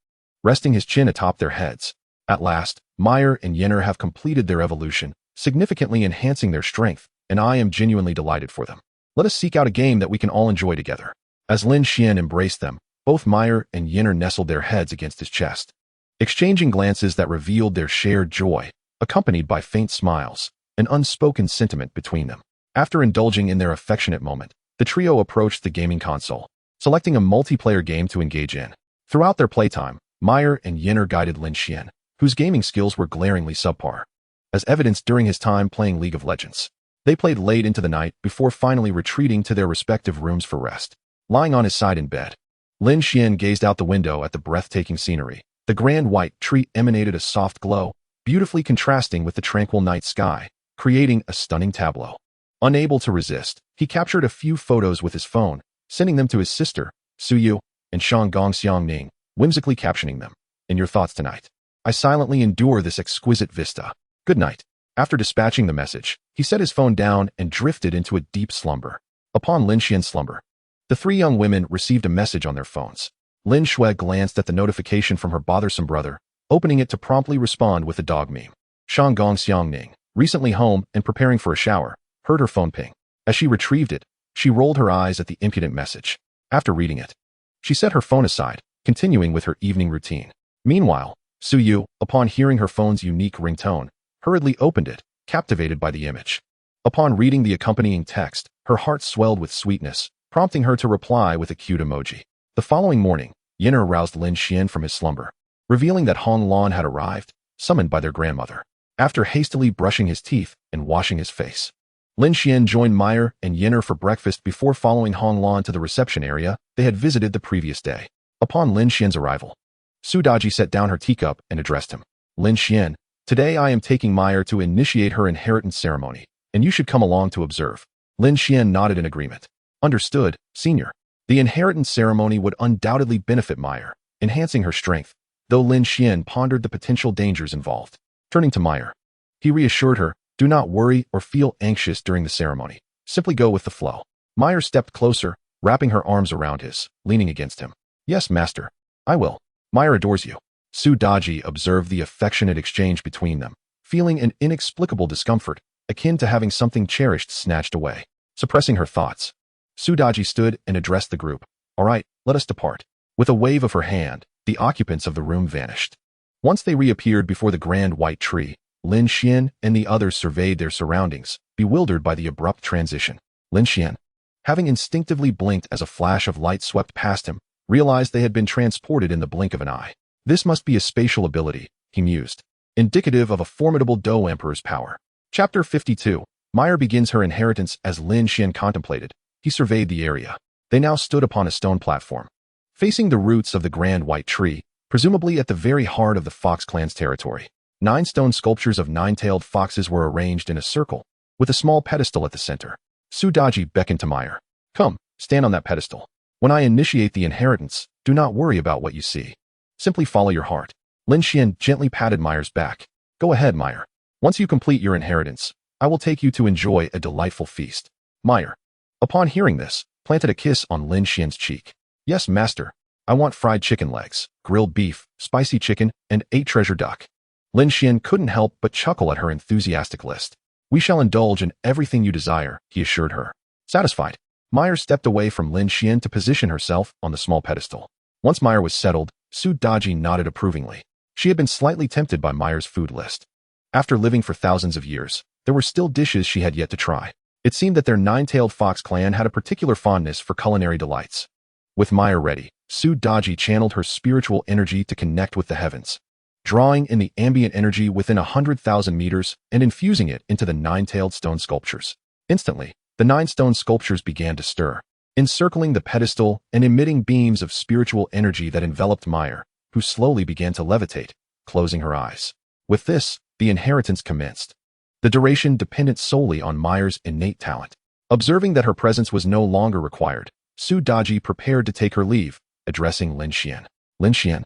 resting his chin atop their heads. At last, Mei and Yin Er have completed their evolution, significantly enhancing their strength, and I am genuinely delighted for them. Let us seek out a game that we can all enjoy together. As Lin Xuan embraced them, both Mei and Yin Er nestled their heads against his chest. exchanging glances that revealed their shared joy, accompanied by faint smiles, an unspoken sentiment between them. After indulging in their affectionate moment, the trio approached the gaming console, selecting a multiplayer game to engage in. Throughout their playtime, Meyer and Yenner guided Lin Xuan, whose gaming skills were glaringly subpar, as evidenced during his time playing League of Legends. They played late into the night before finally retreating to their respective rooms for rest. Lying on his side in bed, Lin Xuan gazed out the window at the breathtaking scenery. The grand white tree emanated a soft glow, beautifully contrasting with the tranquil night sky, creating a stunning tableau. Unable to resist, he captured a few photos with his phone, sending them to his sister, Suyu, and Shanggong Xiangning, whimsically captioning them. In your thoughts tonight. I silently endure this exquisite vista. Good night. After dispatching the message, he set his phone down and drifted into a deep slumber. Upon Lin Xuan's slumber, the three young women received a message on their phones. Lin Xuan glanced at the notification from her bothersome brother, opening it to promptly respond with a dog meme. Shanggong Xiangning, recently home and preparing for a shower, heard her phone ping. As she retrieved it, she rolled her eyes at the impudent message. After reading it, she set her phone aside, continuing with her evening routine. Meanwhile, Suyu, upon hearing her phone's unique ringtone, hurriedly opened it, captivated by the image. Upon reading the accompanying text, her heart swelled with sweetness, prompting her to reply with a cute emoji. The following morning, Yenner roused Lin Xuan from his slumber, revealing that Hong Lan had arrived, summoned by their grandmother. After hastily brushing his teeth and washing his face, Lin Xuan joined Meyer and Yenner for breakfast before following Hong Lan to the reception area they had visited the previous day. Upon Lin Xuan's arrival, Su Daji set down her teacup and addressed him. Lin Xuan, today I am taking Meyer to initiate her inheritance ceremony, and you should come along to observe. Lin Xuan nodded in agreement. Understood, senior. The inheritance ceremony would undoubtedly benefit Meyer, enhancing her strength, though Lin Xuan pondered the potential dangers involved. Turning to Meyer, he reassured her, do not worry or feel anxious during the ceremony. Simply go with the flow. Meyer stepped closer, wrapping her arms around his, leaning against him. Yes, master. I will. Meyer adores you. Su Daji observed the affectionate exchange between them, feeling an inexplicable discomfort, akin to having something cherished snatched away. Suppressing her thoughts, Su Daji stood and addressed the group. All right, let us depart. With a wave of her hand, the occupants of the room vanished. Once they reappeared before the grand white tree, Lin Xuan and the others surveyed their surroundings, bewildered by the abrupt transition. Lin Xuan, having instinctively blinked as a flash of light swept past him, realized they had been transported in the blink of an eye. This must be a spatial ability, he mused, indicative of a formidable Do Emperor's power. Chapter 52. Meyer begins her inheritance. As Lin Xuan contemplated, he surveyed the area. They now stood upon a stone platform, facing the roots of the grand white tree, presumably at the very heart of the Fox clan's territory. 9 stone sculptures of 9-tailed foxes were arranged in a circle, with a small pedestal at the center. Su Daji beckoned to Meyer. Come, stand on that pedestal. When I initiate the inheritance, do not worry about what you see. Simply follow your heart. Lin Xuan gently patted Meyer's back. Go ahead, Meyer. Once you complete your inheritance, I will take you to enjoy a delightful feast. Meyer, upon hearing this, planted a kiss on Lin Xuan's cheek. Yes, master. I want fried chicken legs, grilled beef, spicy chicken, and 8 treasure duck. Lin Xuan couldn't help but chuckle at her enthusiastic list. We shall indulge in everything you desire, he assured her. Satisfied, Meyer stepped away from Lin Xuan to position herself on the small pedestal. Once Meyer was settled, Su Daji nodded approvingly. She had been slightly tempted by Meyer's food list. After living for thousands of years, there were still dishes she had yet to try. It seemed that their 9-tailed fox clan had a particular fondness for culinary delights. With Meyer ready, Su Daji channeled her spiritual energy to connect with the heavens, drawing in the ambient energy within 100,000 meters and infusing it into the 9-tailed stone sculptures. Instantly, the 9 stone sculptures began to stir, encircling the pedestal and emitting beams of spiritual energy that enveloped Meyer, who slowly began to levitate, closing her eyes. With this, the inheritance commenced. The duration depended solely on Meyer's innate talent. Observing that her presence was no longer required, Su Daji prepared to take her leave, addressing Lin Xuan. Lin Xuan,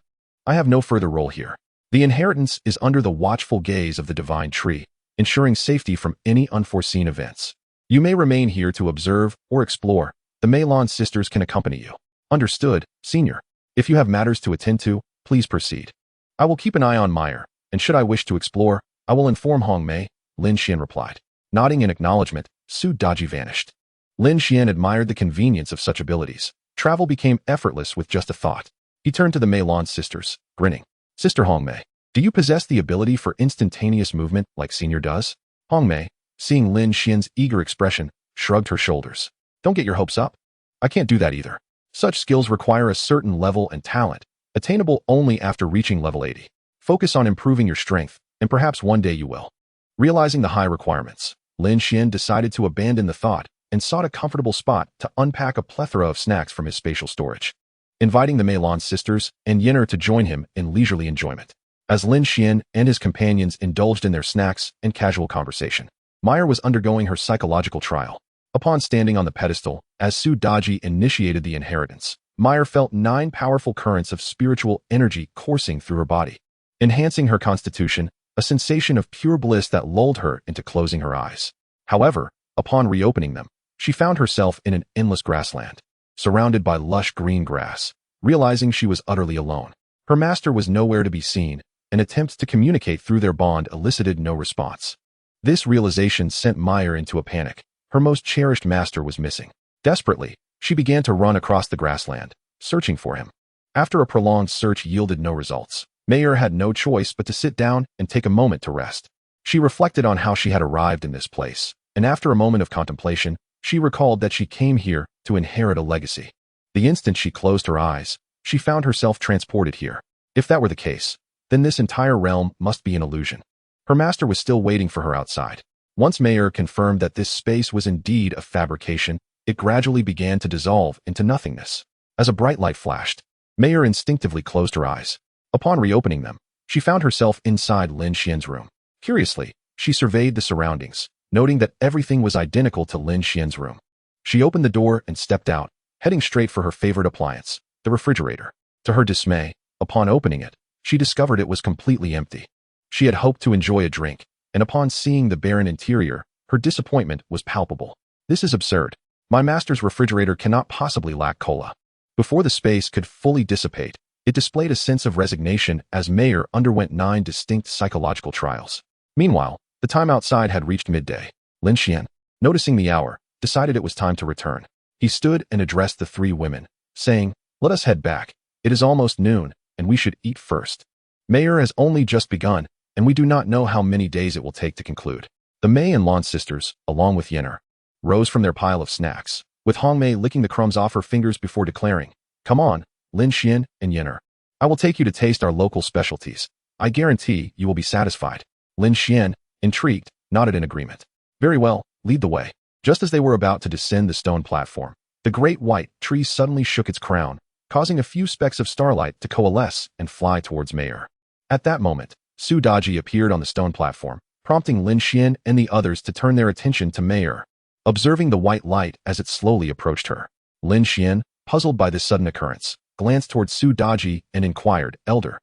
I have no further role here. The inheritance is under the watchful gaze of the divine tree, ensuring safety from any unforeseen events. You may remain here to observe or explore. The Meilon sisters can accompany you. Understood, senior. If you have matters to attend to, please proceed. I will keep an eye on Meyer, and should I wish to explore, I will inform Hong Mei, Lin Xuan replied. Nodding in acknowledgement, Su Daji vanished. Lin Xuan admired the convenience of such abilities. Travel became effortless with just a thought. He turned to the Meilon sisters, grinning. Sister Hongmei, do you possess the ability for instantaneous movement like Senior does? Hongmei, seeing Lin Xuan's eager expression, shrugged her shoulders. Don't get your hopes up. I can't do that either. Such skills require a certain level and talent, attainable only after reaching level 80. Focus on improving your strength, and perhaps one day you will. Realizing the high requirements, Lin Xuan decided to abandon the thought and sought a comfortable spot to unpack a plethora of snacks from his spatial storage, inviting the Meilon sisters and Yinner to join him in leisurely enjoyment. As Lin Xuan and his companions indulged in their snacks and casual conversation, Meyer was undergoing her psychological trial. Upon standing on the pedestal, as Su Daji initiated the inheritance, Meyer felt 9 powerful currents of spiritual energy coursing through her body, enhancing her constitution, a sensation of pure bliss that lulled her into closing her eyes. However, upon reopening them, she found herself in an endless grassland, surrounded by lush green grass. Realizing she was utterly alone, her master was nowhere to be seen, and attempts to communicate through their bond elicited no response. This realization sent Meyer into a panic. Her most cherished master was missing. Desperately, she began to run across the grassland, searching for him. After a prolonged search yielded no results, Meyer had no choice but to sit down and take a moment to rest. She reflected on how she had arrived in this place, and after a moment of contemplation, she recalled that she came here to inherit a legacy. The instant she closed her eyes, she found herself transported here. If that were the case, then this entire realm must be an illusion. Her master was still waiting for her outside. Once Meyer confirmed that this space was indeed a fabrication, it gradually began to dissolve into nothingness. As a bright light flashed, Meyer instinctively closed her eyes. Upon reopening them, she found herself inside Lin Xuan's room. Curiously, she surveyed the surroundings, noting that everything was identical to Lin Xuan's room. She opened the door and stepped out, heading straight for her favorite appliance, the refrigerator. To her dismay, upon opening it, she discovered it was completely empty. She had hoped to enjoy a drink, and upon seeing the barren interior, her disappointment was palpable. This is absurd. My master's refrigerator cannot possibly lack cola. Before the space could fully dissipate, it displayed a sense of resignation as Meyer underwent 9 distinct psychological trials. Meanwhile, the time outside had reached midday. Lin Xuan, noticing the hour, decided it was time to return. He stood and addressed the 3 women, saying, "Let us head back. It is almost noon, and we should eat first. Meyer has only just begun, and we do not know how many days it will take to conclude." The Mei and Lan sisters, along with Yinner, rose from their pile of snacks, with Hongmei licking the crumbs off her fingers before declaring, "Come on, Lin Xuan and Yinner. I will take you to taste our local specialties. I guarantee you will be satisfied." Lin Xuan, intrigued, nodded in agreement. "Very well, lead the way." Just as they were about to descend the stone platform, the great white tree suddenly shook its crown, causing a few specks of starlight to coalesce and fly towards Meyer. At that moment, Su Daji appeared on the stone platform, prompting Lin Xuan and the others to turn their attention to Meyer. Observing the white light as it slowly approached her, Lin Xuan, puzzled by this sudden occurrence, glanced towards Su Daji and inquired, "Elder,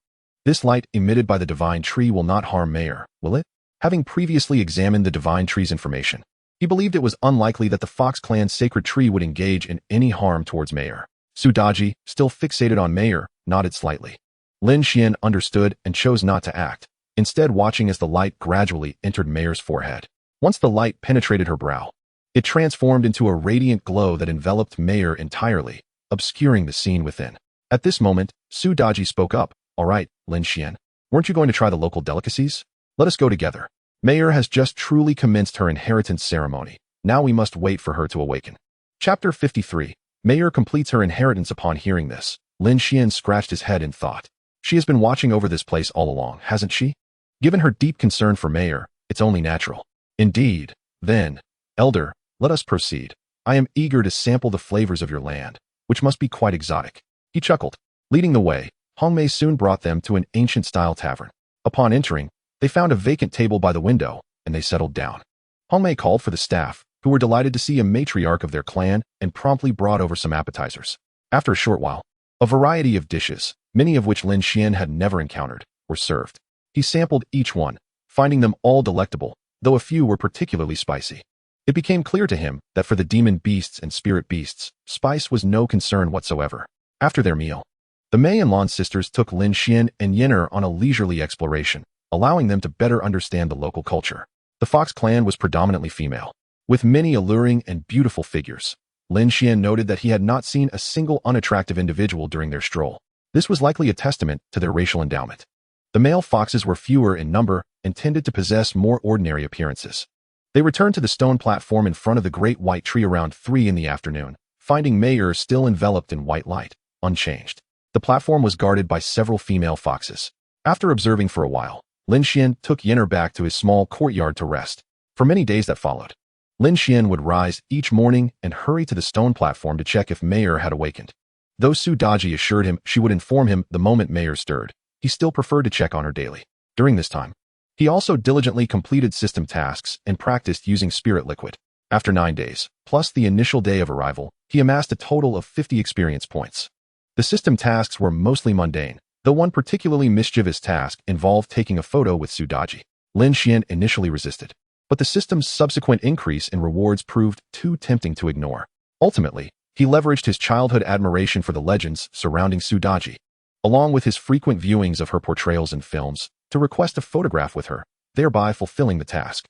this light emitted by the divine tree will not harm Meyer, will it?" Having previously examined the divine tree's information, he believed it was unlikely that the Fox clan's sacred tree would engage in any harm towards Meyer. Su Daji, still fixated on Meyer, nodded slightly. Lin Xuan understood and chose not to act, instead watching as the light gradually entered Meyer's forehead. Once the light penetrated her brow, it transformed into a radiant glow that enveloped Meyer entirely, obscuring the scene within. At this moment, Su Daji spoke up, "All right, Lin Xuan, weren't you going to try the local delicacies? Let us go together. Meyer has just truly commenced her inheritance ceremony. Now we must wait for her to awaken." Chapter 53. Meyer completes her inheritance. Upon hearing this, Lin Xuan scratched his head in thought. She has been watching over this place all along, hasn't she? Given her deep concern for Meyer, it's only natural. Indeed. Then, Elder, let us proceed. I am eager to sample the flavors of your land, which must be quite exotic. He chuckled. Leading the way, Hongmei soon brought them to an ancient-style tavern. Upon entering, they found a vacant table by the window, and they settled down. Hongmei called for the staff, who were delighted to see a matriarch of their clan and promptly brought over some appetizers. After a short while, a variety of dishes, many of which Lin Xuan had never encountered, were served. He sampled each one, finding them all delectable, though a few were particularly spicy. It became clear to him that for the demon beasts and spirit beasts, spice was no concern whatsoever. After their meal, the Mei and Lan sisters took Lin Xuan and Yinner on a leisurely exploration, allowing them to better understand the local culture. The Fox clan was predominantly female, with many alluring and beautiful figures. Lin Xuan noted that he had not seen a single unattractive individual during their stroll. This was likely a testament to their racial endowment. The male foxes were fewer in number and tended to possess more ordinary appearances. They returned to the stone platform in front of the great white tree around 3 in the afternoon, finding Mayer still enveloped in white light, unchanged. The platform was guarded by several female foxes. After observing for a while, Lin Xuan took Yenner back to his small courtyard to rest. For many days that followed, Lin Xuan would rise each morning and hurry to the stone platform to check if Mayer had awakened. Though Su Daji assured him she would inform him the moment Mayer stirred, he still preferred to check on her daily. During this time, he also diligently completed system tasks and practiced using spirit liquid. After 9 days, plus the initial day of arrival, he amassed a total of 50 experience points. The system tasks were mostly mundane, though one particularly mischievous task involved taking a photo with Su Daji. Lin Xuan initially resisted, but the system's subsequent increase in rewards proved too tempting to ignore. Ultimately, he leveraged his childhood admiration for the legends surrounding Su Daji, along with his frequent viewings of her portrayals in films, to request a photograph with her, thereby fulfilling the task.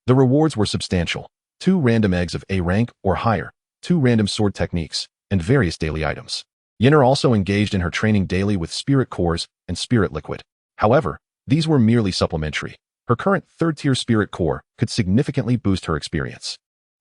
The rewards were substantial: 2 random eggs of A rank or higher, 2 random sword techniques, and various daily items. Yenner also engaged in her training daily with spirit cores and spirit liquid. However, these were merely supplementary. Her current 3rd-tier spirit core could significantly boost her experience,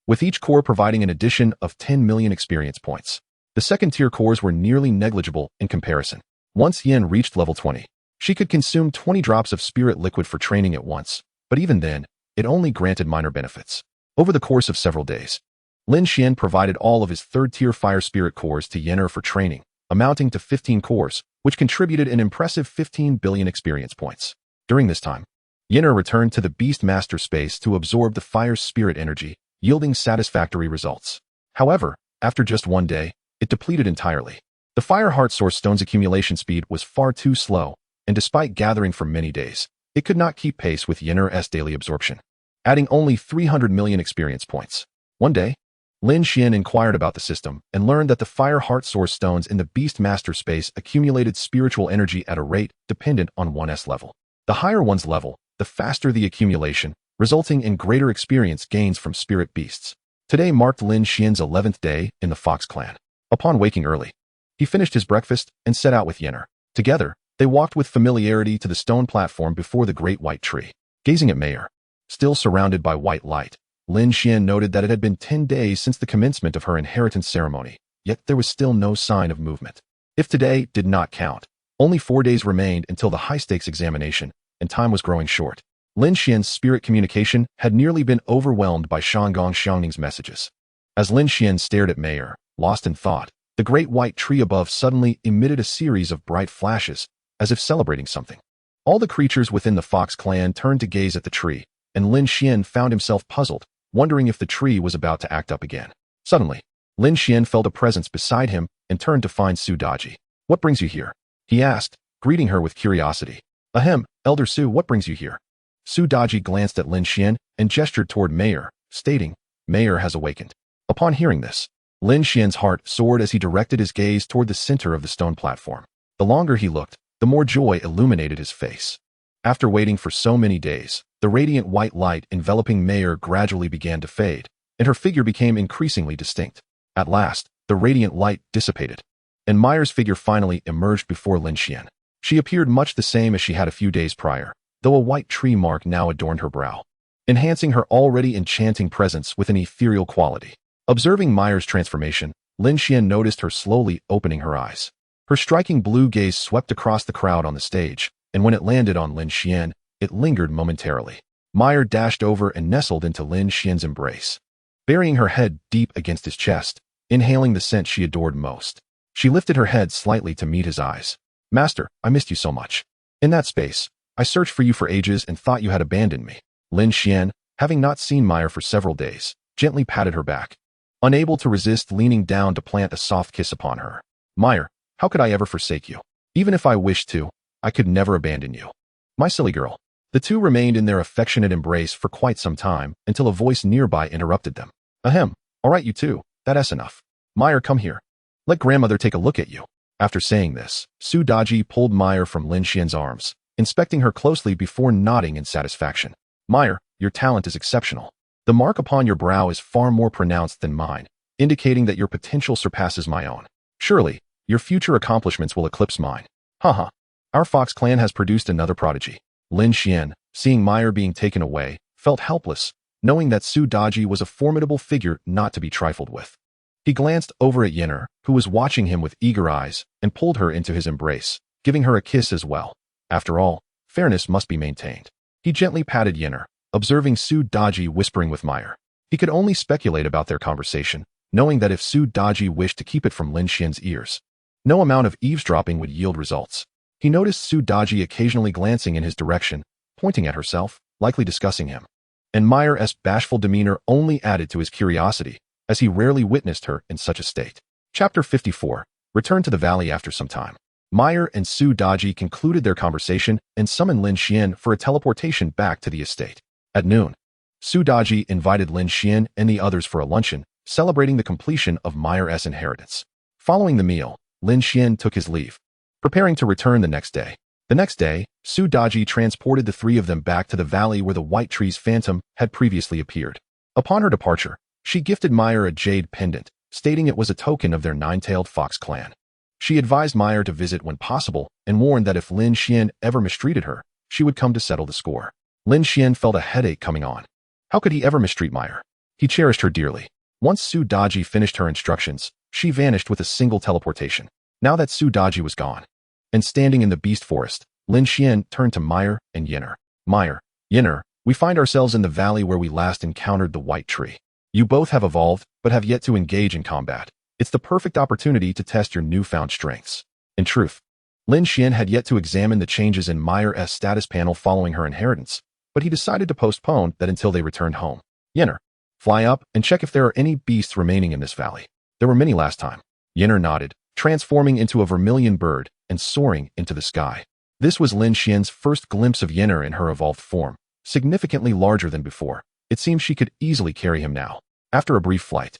with each core providing an addition of 10 million experience points. The 2nd-tier cores were nearly negligible in comparison. Once Yen reached level 20, she could consume 20 drops of spirit liquid for training at once, but even then, it only granted minor benefits. Over the course of several days, Lin Xuan provided all of his 3rd-tier fire spirit cores to Yenner for training, amounting to 15 cores, which contributed an impressive 15 billion experience points. During this time, Yenner returned to the Beast Master space to absorb the fire's spirit energy, yielding satisfactory results. However, after just 1 day, it depleted entirely. The Fire Heart Source Stone's accumulation speed was far too slow, and despite gathering for many days, it could not keep pace with Yenner's daily absorption, adding only 300 million experience points. One day, Lin Xuan inquired about the system and learned that the Fire Heart Source Stones in the Beast Master space accumulated spiritual energy at a rate dependent on one's level. The higher one's level, the faster the accumulation, resulting in greater experience gains from spirit beasts. Today marked Lin Xuan's 11th day in the Fox clan. Upon waking early, he finished his breakfast and set out with Yenner. Together, they walked with familiarity to the stone platform before the great white tree. Gazing at Mayer, still surrounded by white light, Lin Xuan noted that it had been 10 days since the commencement of her inheritance ceremony, yet there was still no sign of movement. If today did not count, only 4 days remained until the high-stakes examination, and time was growing short. Lin Xuan's spirit communication had nearly been overwhelmed by Shanggong Xiangning's messages. As Lin Xuan stared at Mayer, lost in thought, the great white tree above suddenly emitted a series of bright flashes, as if celebrating something. All the creatures within the Fox clan turned to gaze at the tree, and Lin Xuan found himself puzzled, wondering if the tree was about to act up again. Suddenly, Lin Xuan felt a presence beside him and turned to find Su Daji. "What brings you here?" he asked, greeting her with curiosity. "Ahem, Elder Su, what brings you here?" Su Daji glanced at Lin Xuan and gestured toward Mayer, stating, "Mayer has awakened." Upon hearing this, Lin Xuan's heart soared as he directed his gaze toward the center of the stone platform. The longer he looked, the more joy illuminated his face. After waiting for so many days, the radiant white light enveloping Mayer gradually began to fade, and her figure became increasingly distinct. At last, the radiant light dissipated, and Mayer's figure finally emerged before Lin Xuan. She appeared much the same as she had a few days prior, though a white tree mark now adorned her brow, enhancing her already enchanting presence with an ethereal quality. Observing Mayer's transformation, Lin Xuan noticed her slowly opening her eyes. Her striking blue gaze swept across the crowd on the stage, and when it landed on Lin Xuan, it lingered momentarily. Mayer dashed over and nestled into Lin Xuan's embrace, burying her head deep against his chest, inhaling the scent she adored most. She lifted her head slightly to meet his eyes. "Master, I missed you so much. In that space, I searched for you for ages and thought you had abandoned me." Lin Xuan, having not seen Mayer for several days, gently patted her back, unable to resist leaning down to plant a soft kiss upon her. "Mayer, how could I ever forsake you? Even if I wished to, I could never abandon you. My silly girl." The two remained in their affectionate embrace for quite some time until a voice nearby interrupted them. "Ahem, all right you two, that's enough. Mayer, come here. Let grandmother take a look at you." After saying this, Su Daji pulled Mayer from Lin Xuan's arms, inspecting her closely before nodding in satisfaction. "Mayer, your talent is exceptional. The mark upon your brow is far more pronounced than mine, indicating that your potential surpasses my own. Surely, your future accomplishments will eclipse mine." Haha. Our Fox clan has produced another prodigy. Lin Xuan, seeing Meyer being taken away, felt helpless, knowing that Su Daji was a formidable figure not to be trifled with. He glanced over at Yinner, who was watching him with eager eyes, and pulled her into his embrace, giving her a kiss as well. After all, fairness must be maintained. He gently patted Yinner, observing Su Daji whispering with Meyer. He could only speculate about their conversation, knowing that if Su Daji wished to keep it from Lin Xuan's ears, no amount of eavesdropping would yield results. He noticed Su Daji occasionally glancing in his direction, pointing at herself, likely discussing him. And Meyer's bashful demeanor only added to his curiosity, as he rarely witnessed her in such a state. Chapter 54. Return to the valley after some time. Meyer and Su Daji concluded their conversation and summoned Lin Xuan for a teleportation back to the estate. At noon, Su Daji invited Lin Xuan and the others for a luncheon, celebrating the completion of Meyer's inheritance. Following the meal, Lin Xuan took his leave, preparing to return the next day. The next day, Su Daji transported the three of them back to the valley where the White Tree's phantom had previously appeared. Upon her departure, she gifted Meyer a jade pendant, stating it was a token of their nine-tailed fox clan. She advised Meyer to visit when possible and warned that if Lin Xuan ever mistreated her, she would come to settle the score. Lin Xuan felt a headache coming on. How could he ever mistreat Meyer? He cherished her dearly. Once Su Daji finished her instructions, she vanished with a single teleportation. Now that Su Daji was gone, and standing in the beast forest, Lin Xuan turned to Meyer and Yinner. Meyer, Yinner, we find ourselves in the valley where we last encountered the White Tree. You both have evolved, but have yet to engage in combat. It's the perfect opportunity to test your newfound strengths. In truth, Lin Xuan had yet to examine the changes in Meyer's status panel following her inheritance, but he decided to postpone that until they returned home. Yinner, fly up and check if there are any beasts remaining in this valley. There were many last time. Yinner nodded, transforming into a vermilion bird and soaring into the sky. This was Lin Xuan's first glimpse of Yinner in her evolved form, significantly larger than before. It seemed she could easily carry him now. After a brief flight,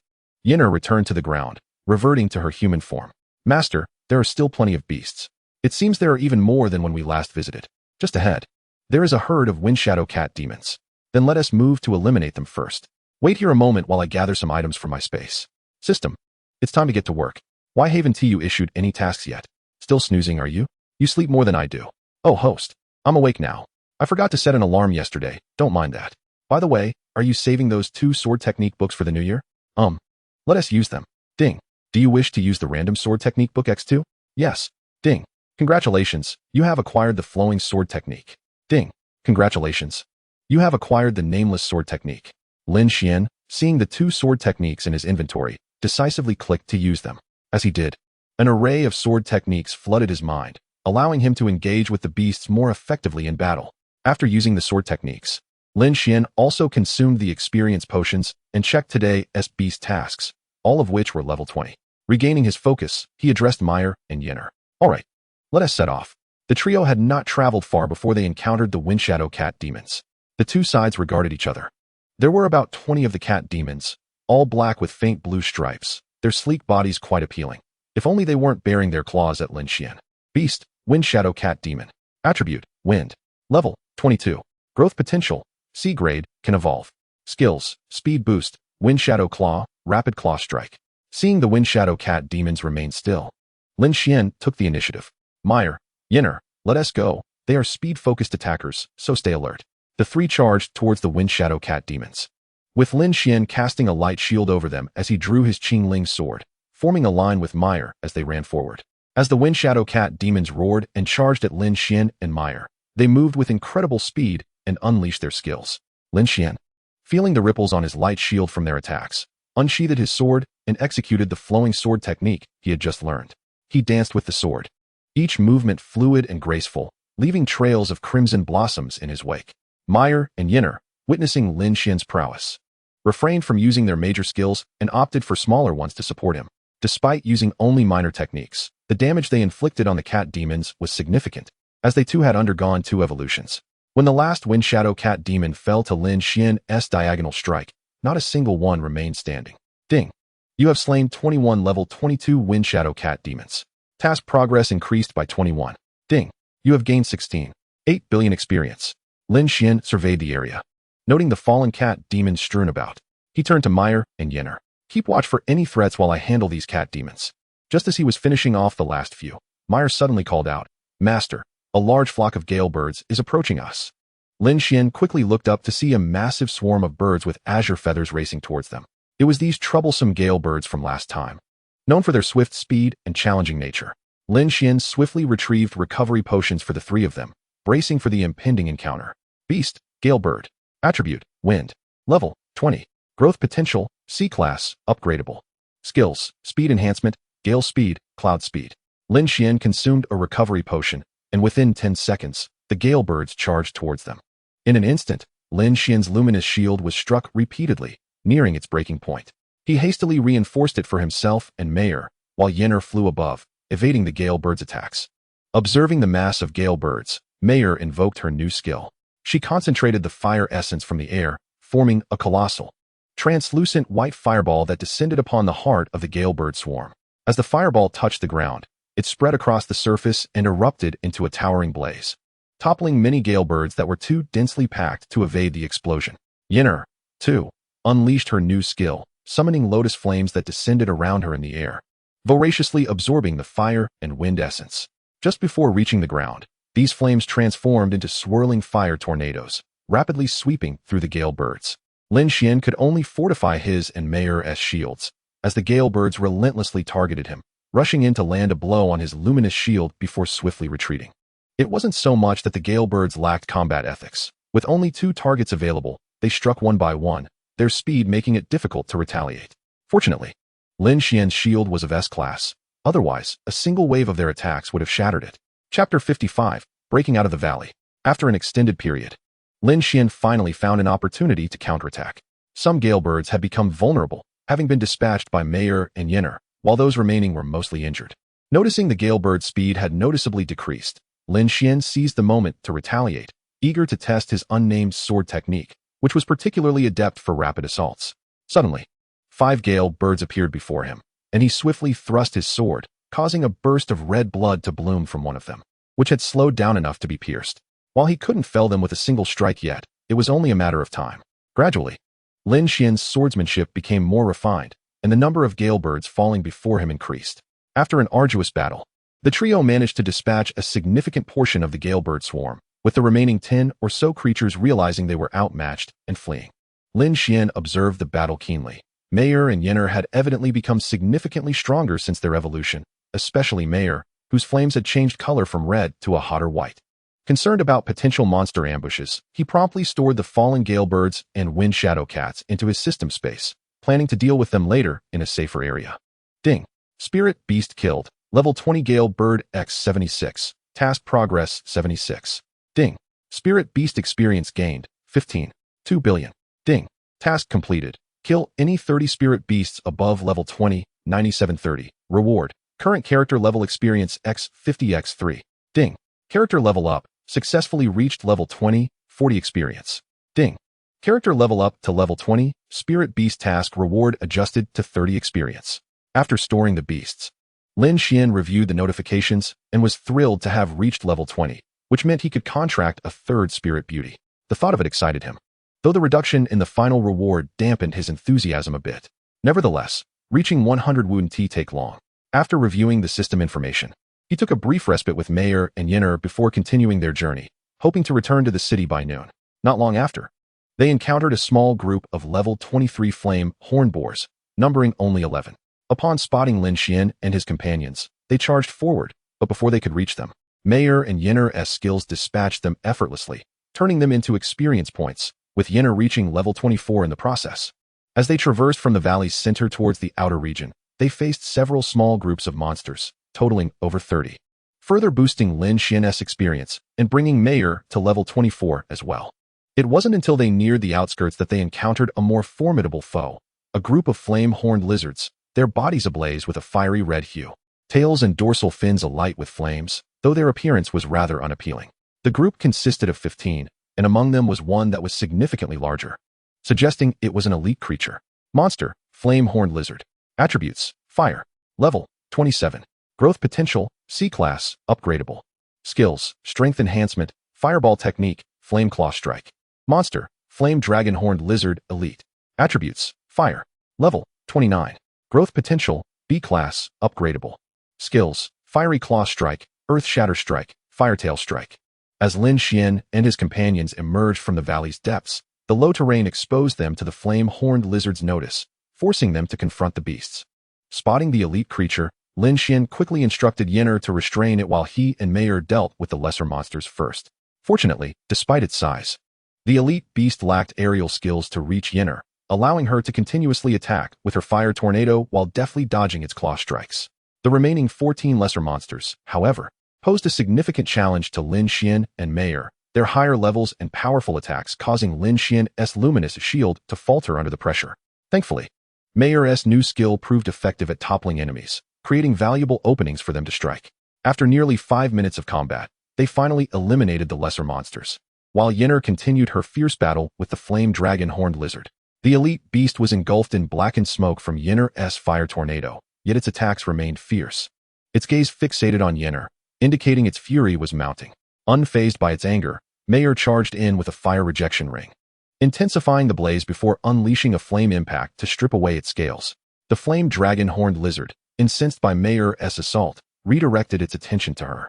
Yinner returned to the ground, reverting to her human form. Master, there are still plenty of beasts. It seems there are even more than when we last visited. Just ahead, there is a herd of windshadow cat demons. Then let us move to eliminate them first. Wait here a moment while I gather some items from my space. System, it's time to get to work. Why haven't you issued any tasks yet? Still snoozing, are you? You sleep more than I do. Oh, host, I'm awake now. I forgot to set an alarm yesterday, don't mind that. By the way, are you saving those 2 sword technique books for the new year? Let us use them. Ding. Do you wish to use the random sword technique book X2? Yes. Ding. Congratulations, you have acquired the flowing sword technique. Ding. Congratulations. You have acquired the nameless sword technique. Lin Xuan, seeing the 2 sword techniques in his inventory, decisively clicked to use them. As he did, an array of sword techniques flooded his mind, allowing him to engage with the beasts more effectively in battle. After using the sword techniques, Lin Xuan also consumed the experience potions and checked today's beast tasks, all of which were level 20. Regaining his focus, he addressed Meyer and Yinner. All right, let us set off. The trio had not traveled far before they encountered the windshadow cat demons. The 2 sides regarded each other. There were about 20 of the cat demons, all black with faint blue stripes, their sleek bodies quite appealing. If only they weren't bearing their claws at Lin Xuan. Beast, windshadow cat demon. Attribute, wind. Level, 22. Growth potential, C grade, can evolve. Skills, speed boost, windshadow claw, rapid claw strike. Seeing the windshadow cat demons remain still, Lin Xuan took the initiative. Meyer, Yinner, let us go. They are speed-focused attackers, so stay alert. The 3 charged towards the windshadow cat demons, with Lin Xuan casting a light shield over them as he drew his Qingling sword, forming a line with Meyer as they ran forward. As the windshadow cat demons roared and charged at Lin Xuan and Meyer, they moved with incredible speed and unleashed their skills. Lin Xuan, feeling the ripples on his light shield from their attacks, unsheathed his sword and executed the flowing sword technique he had just learned. He danced with the sword, each movement fluid and graceful, leaving trails of crimson blossoms in his wake. Meyer and Yinner, witnessing Lin Xuan's prowess, refrained from using their major skills and opted for smaller ones to support him. Despite using only minor techniques, the damage they inflicted on the cat demons was significant, as they too had undergone 2 evolutions. When the last windshadow cat demon fell to Lin Xuan's diagonal strike, not a single one remained standing. Ding. You have slain 21 level 22 windshadow cat demons. Task progress increased by 21. Ding. You have gained 16.8 billion experience. Lin Xuan surveyed the area, noting the fallen cat demons strewn about. He turned to Meyer and Yinner. Keep watch for any threats while I handle these cat demons. Just as he was finishing off the last few, Meyer suddenly called out, Master, A large flock of gale birds is approaching us. Lin Xuan quickly looked up to see a massive swarm of birds with azure feathers racing towards them. It was these troublesome gale birds from last time. Known for their swift speed and challenging nature, Lin Xuan swiftly retrieved recovery potions for the three of them, bracing for the impending encounter. Beast, Gale Bird. Attribute, Wind. Level, 20. Growth potential, C-Class, upgradable. Skills, Speed Enhancement, Gale Speed, Cloud Speed. Lin Xuan consumed a recovery potion, and within 10 seconds, the gale birds charged towards them. In an instant, Lin Xuan's luminous shield was struck repeatedly, nearing its breaking point. He hastily reinforced it for himself and Mayer, while Yenner flew above, evading the gale birds' attacks. Observing the mass of gale birds, Mayer invoked her new skill. She concentrated the fire essence from the air, forming a colossal, translucent white fireball that descended upon the heart of the gale bird swarm. As the fireball touched the ground, it spread across the surface and erupted into a towering blaze, toppling many gale birds that were too densely packed to evade the explosion. Yenner, too, unleashed her new skill, summoning lotus flames that descended around her in the air, voraciously absorbing the fire and wind essence. Just before reaching the ground, these flames transformed into swirling fire tornadoes, rapidly sweeping through the gale birds. Lin Xuan could only fortify his and Mayer's shields, as the gale birds relentlessly targeted him, rushing in to land a blow on his luminous shield before swiftly retreating. It wasn't so much that the gale birds lacked combat ethics. With only 2 targets available, they struck one by one, their speed making it difficult to retaliate. Fortunately, Lin Xuan's shield was of S-Class. Otherwise, a single wave of their attacks would have shattered it. Chapter 55, Breaking Out of the Valley. After an extended period, Lin Xuan finally found an opportunity to counterattack. Some gale birds had become vulnerable, having been dispatched by Mayer and Yenner, while those remaining were mostly injured. Noticing the gale bird's speed had noticeably decreased, Lin Xuan seized the moment to retaliate, eager to test his unnamed sword technique, which was particularly adept for rapid assaults. Suddenly, 5 gale birds appeared before him, and he swiftly thrust his sword, causing a burst of red blood to bloom from one of them, which had slowed down enough to be pierced. While he couldn't fell them with a single strike yet, it was only a matter of time. Gradually, Lin Xuan's swordsmanship became more refined, and the number of gale birds falling before him increased. After an arduous battle, the trio managed to dispatch a significant portion of the gale bird swarm, with the remaining 10 or so creatures realizing they were outmatched and fleeing. Lin Xuan observed the battle keenly. Mayer and Yenner had evidently become significantly stronger since their evolution, especially Mayer, whose flames had changed color from red to a hotter white. Concerned about potential monster ambushes, he promptly stored the fallen gale birds and wind shadow cats into his system space, planning to deal with them later in a safer area. Ding. Spirit Beast killed. Level 20 Gale Bird X 76. Task progress 76. Ding. Spirit Beast experience gained 15. 2 billion. Ding. Task completed. Kill any 30 spirit beasts above level 20, 9730. Reward. Current character level experience X 50x 3. Ding. Character level up. Successfully reached level 20, 40 experience. Ding. Character level up to level 20, Spirit Beast task reward adjusted to 30 experience. After storing the beasts, Lin Xuan reviewed the notifications and was thrilled to have reached level 20, which meant he could contract a 3rd Spirit Beauty. The thought of it excited him, though the reduction in the final reward dampened his enthusiasm a bit. Nevertheless, reaching 100 wouldn't take long. After reviewing the system information, he took a brief respite with Mayer and Yenner before continuing their journey, hoping to return to the city by noon. Not long after, they encountered a small group of level 23 flame horn boars, numbering only 11. Upon spotting Lin Xuan and his companions, they charged forward, but before they could reach them, Mayer and Yenner's skills dispatched them effortlessly, turning them into experience points, with Yenner reaching level 24 in the process. As they traversed from the valley's center towards the outer region, they faced several small groups of monsters, totaling over 30, further boosting Lin Xuan's experience and bringing Mayer to level 24 as well. It wasn't until they neared the outskirts that they encountered a more formidable foe, a group of flame-horned lizards, their bodies ablaze with a fiery red hue, tails and dorsal fins alight with flames, though their appearance was rather unappealing. The group consisted of 15, and among them was one that was significantly larger, suggesting it was an elite creature. Monster, flame-horned lizard. Attributes, fire. Level, 27. Growth potential, C-Class, upgradable. Skills, strength enhancement, fireball technique, flame claw strike. Monster, flame dragon horned lizard, elite. Attributes, fire. Level, 29. Growth potential, B-Class, upgradable. Skills, fiery claw strike, earth shatter strike, Firetail Strike. As Lin Xuan and his companions emerged from the valley's depths, the low terrain exposed them to the flame-horned lizard's notice, forcing them to confront the beasts. Spotting the elite creature, Lin Xuan quickly instructed Yinner to restrain it while he and Mayer dealt with the lesser monsters first. Fortunately, despite its size, the elite beast lacked aerial skills to reach Yinner, allowing her to continuously attack with her fire tornado while deftly dodging its claw strikes. The remaining 14 lesser monsters, however, posed a significant challenge to Lin Xuan and Mayer, their higher levels and powerful attacks causing Lin Xuan's luminous shield to falter under the pressure. Thankfully, Mayer's new skill proved effective at toppling enemies, creating valuable openings for them to strike. After nearly 5 minutes of combat, they finally eliminated the lesser monsters, while Yinner continued her fierce battle with the flame dragon-horned lizard. The elite beast was engulfed in blackened smoke from Yinner's fire tornado, yet its attacks remained fierce. Its gaze fixated on Yinner, indicating its fury was mounting. Unfazed by its anger, Mayer charged in with a fire rejection ring, intensifying the blaze before unleashing a flame impact to strip away its scales. The flame dragon-horned lizard, incensed by Mayer's assault, redirected its attention to her,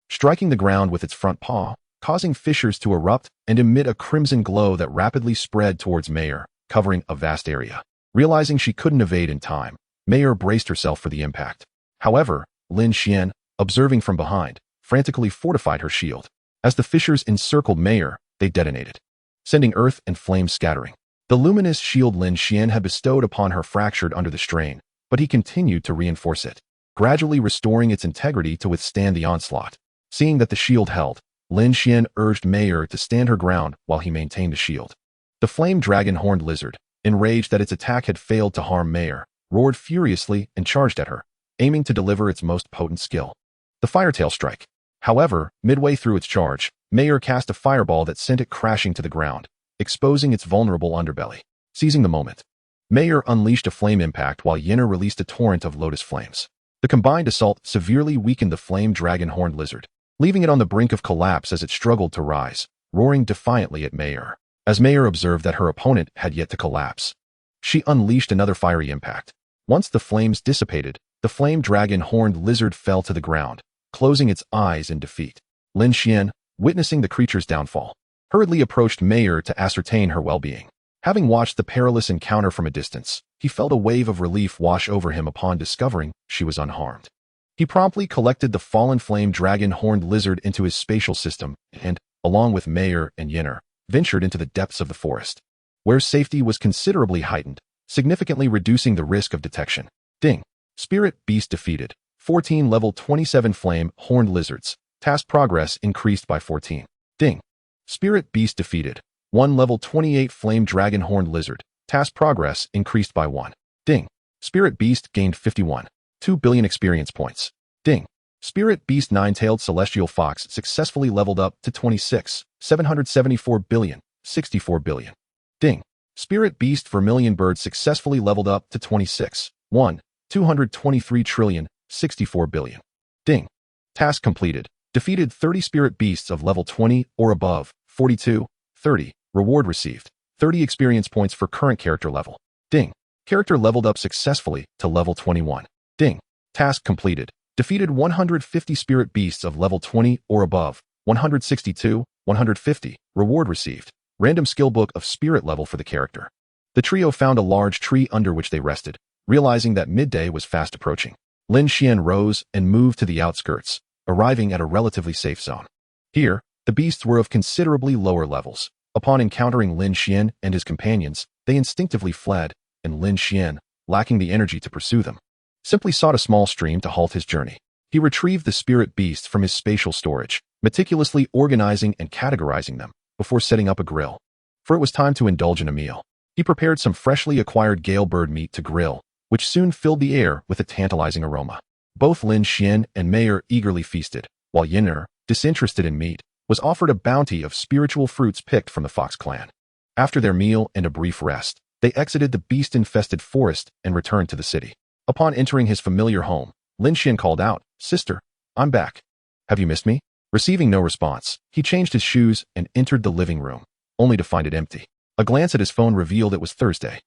striking the ground with its front paw, causing fissures to erupt and emit a crimson glow that rapidly spread towards Mayer, covering a vast area. Realizing she couldn't evade in time, Mayer braced herself for the impact. However, Lin Xuan, observing from behind, frantically fortified her shield. As the fissures encircled Mayer, they detonated, sending earth and flames scattering. The luminous shield Lin Xuan had bestowed upon her fractured under the strain, but he continued to reinforce it, gradually restoring its integrity to withstand the onslaught. Seeing that the shield held, Lin Xuan urged Mayer to stand her ground while he maintained the shield. The flame dragon-horned lizard, enraged that its attack had failed to harm Mayer, roared furiously and charged at her, aiming to deliver its most potent skill, the Firetail Strike. However, midway through its charge, Mayer cast a fireball that sent it crashing to the ground, exposing its vulnerable underbelly. Seizing the moment, Mayer unleashed a flame impact while Yinner released a torrent of lotus flames. The combined assault severely weakened the flame dragon-horned lizard, leaving it on the brink of collapse as it struggled to rise, roaring defiantly at Mayer. As Mayer observed that her opponent had yet to collapse, she unleashed another fiery impact. Once the flames dissipated, the flame dragon-horned lizard fell to the ground, closing its eyes in defeat. Lin Xuan, witnessing the creature's downfall, hurriedly approached Mayer to ascertain her well-being. Having watched the perilous encounter from a distance, he felt a wave of relief wash over him upon discovering she was unharmed. He promptly collected the fallen flame dragon-horned lizard into his spatial system and, along with Mayer and Yinner, ventured into the depths of the forest, where safety was considerably heightened, significantly reducing the risk of detection. Ding. Spirit Beast defeated. 14 level 27 flame horned lizards. Task progress increased by 14. Ding. Spirit Beast defeated. 1 level 28 flame dragon horned lizard. Task progress increased by 1. Ding. Spirit Beast gained 51. 2 billion experience points. Ding. Spirit Beast Nine-Tailed Celestial Fox successfully leveled up to 26. 774 billion. 64 billion. Ding. Spirit Beast Vermilion Bird successfully leveled up to 26. 1. 223 trillion. 64 billion. Ding. Task completed. Defeated 30 spirit beasts of level 20 or above. 42. 30. Reward received. 30 experience points for current character level. Ding. Character leveled up successfully to level 21. Ding. Task completed. Defeated 150 spirit beasts of level 20 or above. 162. 150. Reward received. Random skill book of spirit level for the character. The trio found a large tree under which they rested, realizing that midday was fast approaching. Lin Xuan rose and moved to the outskirts, arriving at a relatively safe zone. Here, the beasts were of considerably lower levels. Upon encountering Lin Xuan and his companions, they instinctively fled, and Lin Xuan, lacking the energy to pursue them, simply sought a small stream to halt his journey. He retrieved the spirit beasts from his spatial storage, meticulously organizing and categorizing them before setting up a grill. For it was time to indulge in a meal. He prepared some freshly acquired gale bird meat to grill, which soon filled the air with a tantalizing aroma. Both Lin Xuan and Mayer eagerly feasted, while Yinner, disinterested in meat, was offered a bounty of spiritual fruits picked from the Fox clan. After their meal and a brief rest, they exited the beast-infested forest and returned to the city. Upon entering his familiar home, Lin Xuan called out, "Sister, I'm back. Have you missed me?" Receiving no response, he changed his shoes and entered the living room, only to find it empty. A glance at his phone revealed it was Thursday.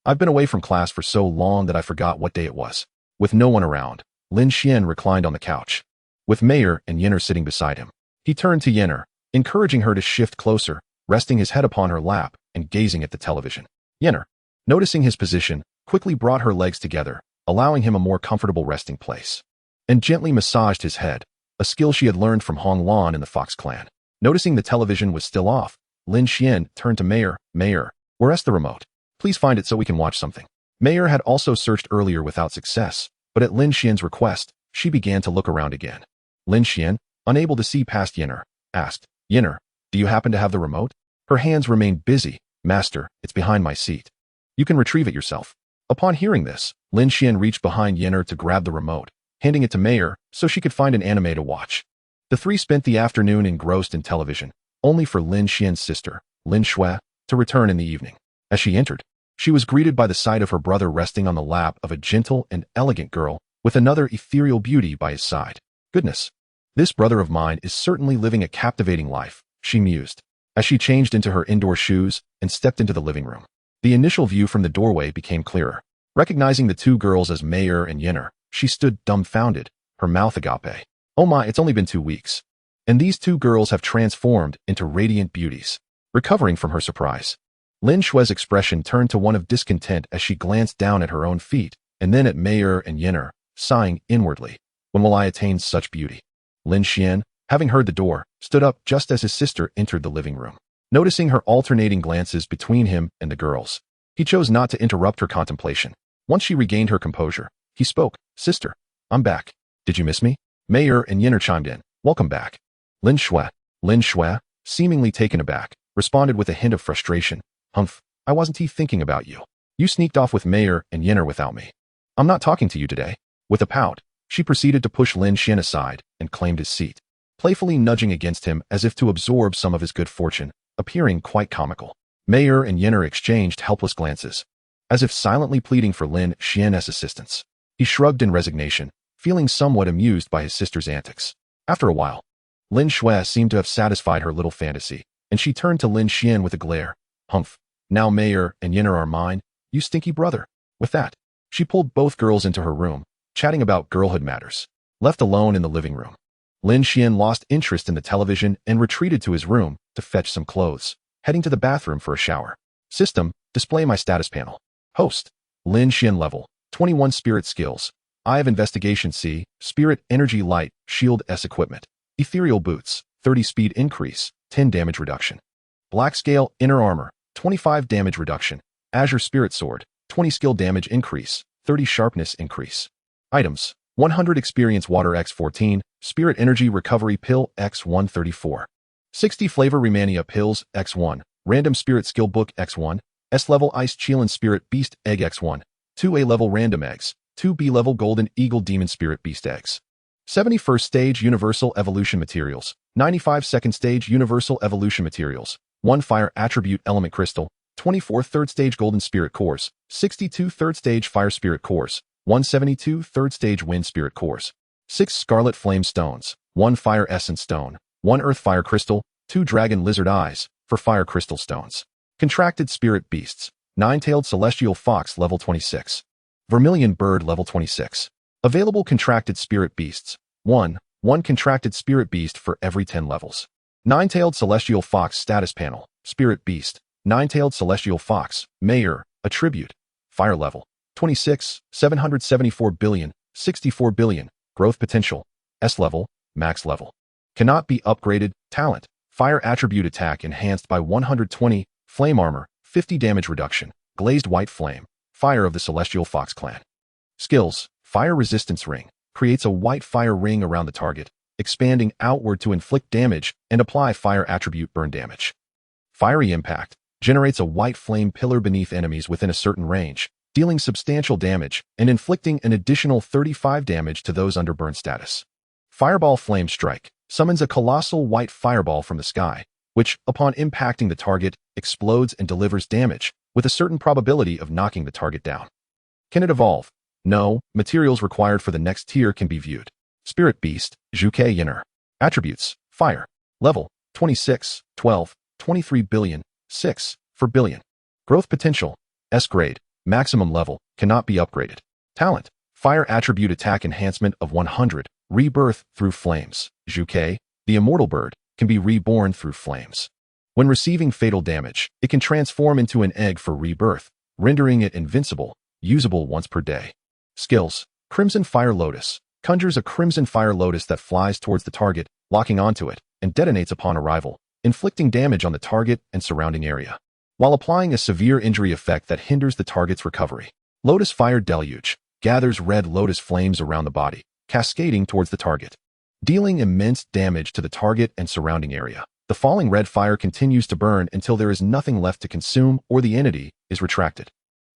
I've been away from class for so long that I forgot what day it was. With no one around, Lin Xuan reclined on the couch, with Mayer and Yinner sitting beside him. He turned to Yinner, encouraging her to shift closer, resting his head upon her lap and gazing at the television. Yinner, noticing his position, quickly brought her legs together, allowing him a more comfortable resting place, and gently massaged his head, a skill she had learned from Hong Lan in the Fox clan. Noticing the television was still off, Lin Xuan turned to Mayer. Mayer, where's the remote? Please find it so we can watch something. Mayer had also searched earlier without success, but at Lin Xian's request, she began to look around again. Lin Xuan, unable to see past Yinner, asked, Yinner, do you happen to have the remote? Her hands remained busy. Master, it's behind my seat. You can retrieve it yourself. Upon hearing this, Lin Xuan reached behind Yinner to grab the remote, handing it to Mayer so she could find an anime to watch. The three spent the afternoon engrossed in television, only for Lin Xian's sister, Lin Xuan, to return in the evening. As she entered, she was greeted by the sight of her brother resting on the lap of a gentle and elegant girl with another ethereal beauty by his side. Goodness, this brother of mine is certainly living a captivating life, she mused, as she changed into her indoor shoes and stepped into the living room. The initial view from the doorway became clearer. Recognizing the two girls as Mayer and Yinner, she stood dumbfounded, her mouth agape. Oh my, it's only been 2 weeks. And these two girls have transformed into radiant beauties. Recovering from her surprise, Lin Xuan's expression turned to one of discontent as she glanced down at her own feet, and then at Mayer and Yinner, sighing inwardly. When will I attain such beauty? Lin Xuan, having heard the door, stood up just as his sister entered the living room. Noticing her alternating glances between him and the girls, he chose not to interrupt her contemplation. Once she regained her composure, he spoke, Sister, I'm back. Did you miss me? Mayer and Yinner chimed in, Welcome back. Lin Xuan, seemingly taken aback, responded with a hint of frustration. Humph, I wasn't thinking about you. You sneaked off with Mayer and Yinner without me. I'm not talking to you today. With a pout, she proceeded to push Lin Xuan aside and claimed his seat, playfully nudging against him as if to absorb some of his good fortune, appearing quite comical. Mayer and Yinner exchanged helpless glances, as if silently pleading for Lin Xuan's assistance. He shrugged in resignation, feeling somewhat amused by his sister's antics. After a while, Lin Xuan seemed to have satisfied her little fantasy, and she turned to Lin Xuan with a glare. Humph, now Mayer and Yinner are mine, you stinky brother. With that, she pulled both girls into her room, chatting about girlhood matters. Left alone in the living room, Lin Xuan lost interest in the television and retreated to his room to fetch some clothes, heading to the bathroom for a shower. System, display my status panel. Host, Lin Xuan level, 21 spirit skills. Eye of Investigation C, Spirit Energy Light, Shield S equipment. Ethereal Boots, 30 speed increase, 10 damage reduction. Black Scale Inner Armor, 25 damage reduction. Azure Spirit Sword, 20 skill damage increase, 30 sharpness increase. Items, 100 Experience Water X14, Spirit Energy Recovery Pill X134. 60 Flavor Remania Pills X1, Random Spirit Skill Book X1, S-Level Ice Chelan Spirit Beast Egg X1, 2 A-Level Random Eggs, 2 B-Level Golden Eagle Demon Spirit Beast Eggs. 71st Stage Universal Evolution Materials, 95 Second Stage Universal Evolution Materials, 1 Fire Attribute Element Crystal, 24 Third Stage Golden Spirit Cores, 62 Third Stage Fire Spirit Cores, 172 Third Stage Wind Spirit Cores, 6 Scarlet Flame Stones, 1 Fire Essence Stone, 1 Earth Fire Crystal, 2 Dragon Lizard Eyes, for Fire Crystal Stones. Contracted Spirit Beasts, 9-Tailed Celestial Fox Level 26. Vermilion Bird Level 26. Available Contracted Spirit Beasts, 1 Contracted Spirit Beast for every 10 levels. 9-Tailed Celestial Fox Status Panel, Spirit Beast, 9-Tailed Celestial Fox, Mayer, Attribute, Fire Level, 26, 774 billion, 64 billion, Growth Potential, S Level, Max Level. Cannot be upgraded, Talent, Fire Attribute Attack enhanced by 120, Flame Armor, 50 damage reduction, Glazed White Flame, Fire of the Celestial Fox Clan. Skills, Fire Resistance Ring, creates a white fire ring around the target, expanding outward to inflict damage and apply fire attribute burn damage. Fiery Impact, generates a white flame pillar beneath enemies within a certain range, dealing substantial damage and inflicting an additional 35 damage to those under burn status. Fireball Flame Strike, summons a colossal white fireball from the sky, which, upon impacting the target, explodes and delivers damage, with a certain probability of knocking the target down. Can it evolve? No, materials required for the next tier can be viewed. Spirit Beast, Zhuke Yinner. Attributes, Fire. Level, 26, 12, 23 billion, 6, for billion. Growth Potential, S grade, maximum level, cannot be upgraded. Talent, Fire Attribute Attack Enhancement of 100, Rebirth through flames. Zhuke, the immortal bird, can be reborn through flames. When receiving fatal damage, it can transform into an egg for rebirth, rendering it invincible, usable once per day. Skills. Crimson Fire Lotus. Conjures a crimson fire lotus that flies towards the target, locking onto it, and detonates upon arrival, inflicting damage on the target and surrounding area, while applying a severe injury effect that hinders the target's recovery. Lotus Fire Deluge. Gathers red lotus flames around the body, cascading towards the target, dealing immense damage to the target and surrounding area. The falling red fire continues to burn until there is nothing left to consume or the entity is retracted.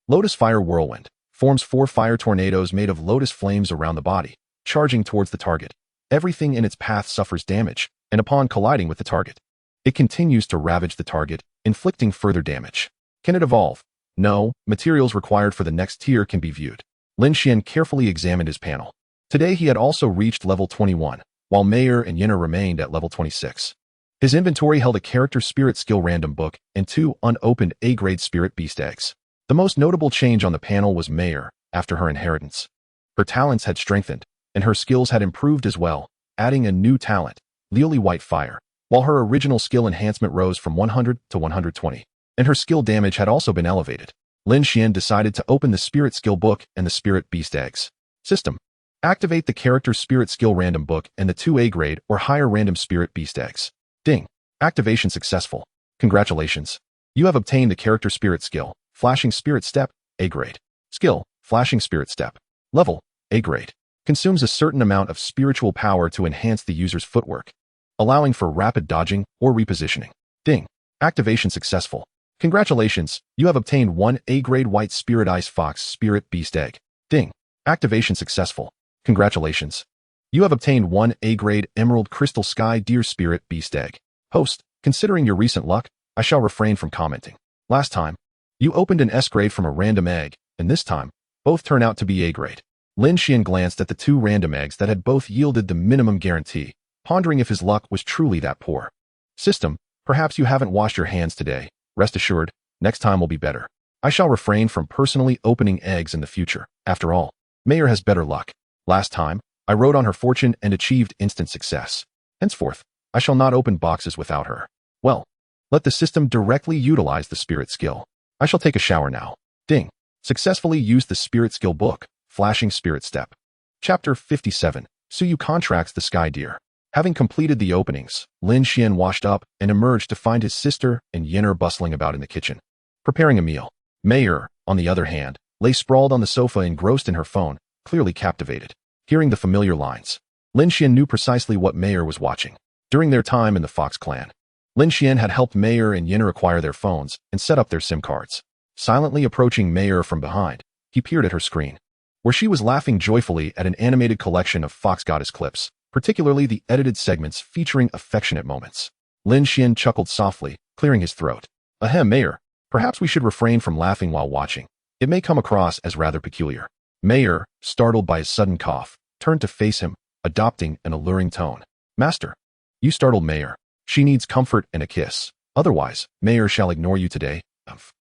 Lotus Fire Whirlwind. Forms 4 fire tornadoes made of lotus flames around the body, charging towards the target. Everything in its path suffers damage, and upon colliding with the target, it continues to ravage the target, inflicting further damage. Can it evolve? No. Materials required for the next tier can be viewed. Lin Xuan carefully examined his panel. Today he had also reached level 21, while Mayer and Yinner remained at level 26. His inventory held a character spirit skill random book and 2 unopened A-grade spirit beast eggs. The most notable change on the panel was Mayer, after her inheritance. Her talents had strengthened, and her skills had improved as well, adding a new talent, Lily White Fire, while her original skill enhancement rose from 100 to 120, and her skill damage had also been elevated. Lin Xuan decided to open the spirit skill book and the spirit beast eggs. System. Activate the character spirit skill random book and the 2 A-grade or higher random spirit beast eggs. Ding. Activation successful. Congratulations. You have obtained the character spirit skill, Flashing Spirit Step, A-grade. Skill, Flashing Spirit Step. Level, A-grade. Consumes a certain amount of spiritual power to enhance the user's footwork, allowing for rapid dodging or repositioning. Ding. Activation successful. Congratulations, you have obtained 1 A-grade White Spirit Ice Fox Spirit Beast Egg. Ding. Activation successful. Congratulations. You have obtained 1 A-grade Emerald Crystal Sky Deer Spirit Beast Egg. Host, considering your recent luck, I shall refrain from commenting. Last time, you opened an S-grade from a random egg, and this time, both turn out to be A-grade. Lin Xuan glanced at the 2 random eggs that had both yielded the minimum guarantee, pondering if his luck was truly that poor. System, perhaps you haven't washed your hands today. Rest assured, next time will be better. I shall refrain from personally opening eggs in the future. After all, Mayer has better luck. Last time, I rode on her fortune and achieved instant success. Henceforth, I shall not open boxes without her. Well, let the system directly utilize the spirit skill. I shall take a shower now. Ding. Successfully used the spirit skill book, Flashing Spirit Step. Chapter 57. Suyu contracts the Sky Deer. Having completed the openings, Lin Xuan washed up and emerged to find his sister and Yinner bustling about in the kitchen, preparing a meal. Mayer, on the other hand, lay sprawled on the sofa engrossed in her phone, clearly captivated. Hearing the familiar lines, Lin Xuan knew precisely what Mayer was watching. During their time in the Fox clan, Lin Xuan had helped Mayer and Yinner acquire their phones and set up their SIM cards. Silently approaching Mayer from behind, he peered at her screen, where she was laughing joyfully at an animated collection of Fox Goddess clips, particularly the edited segments featuring affectionate moments. Lin Xuan chuckled softly, clearing his throat. Ahem, Mayer, perhaps we should refrain from laughing while watching. It may come across as rather peculiar. Mayer, startled by his sudden cough, turned to face him, adopting an alluring tone. Master, you startled Mayer. She needs comfort and a kiss. Otherwise, Mayer shall ignore you today.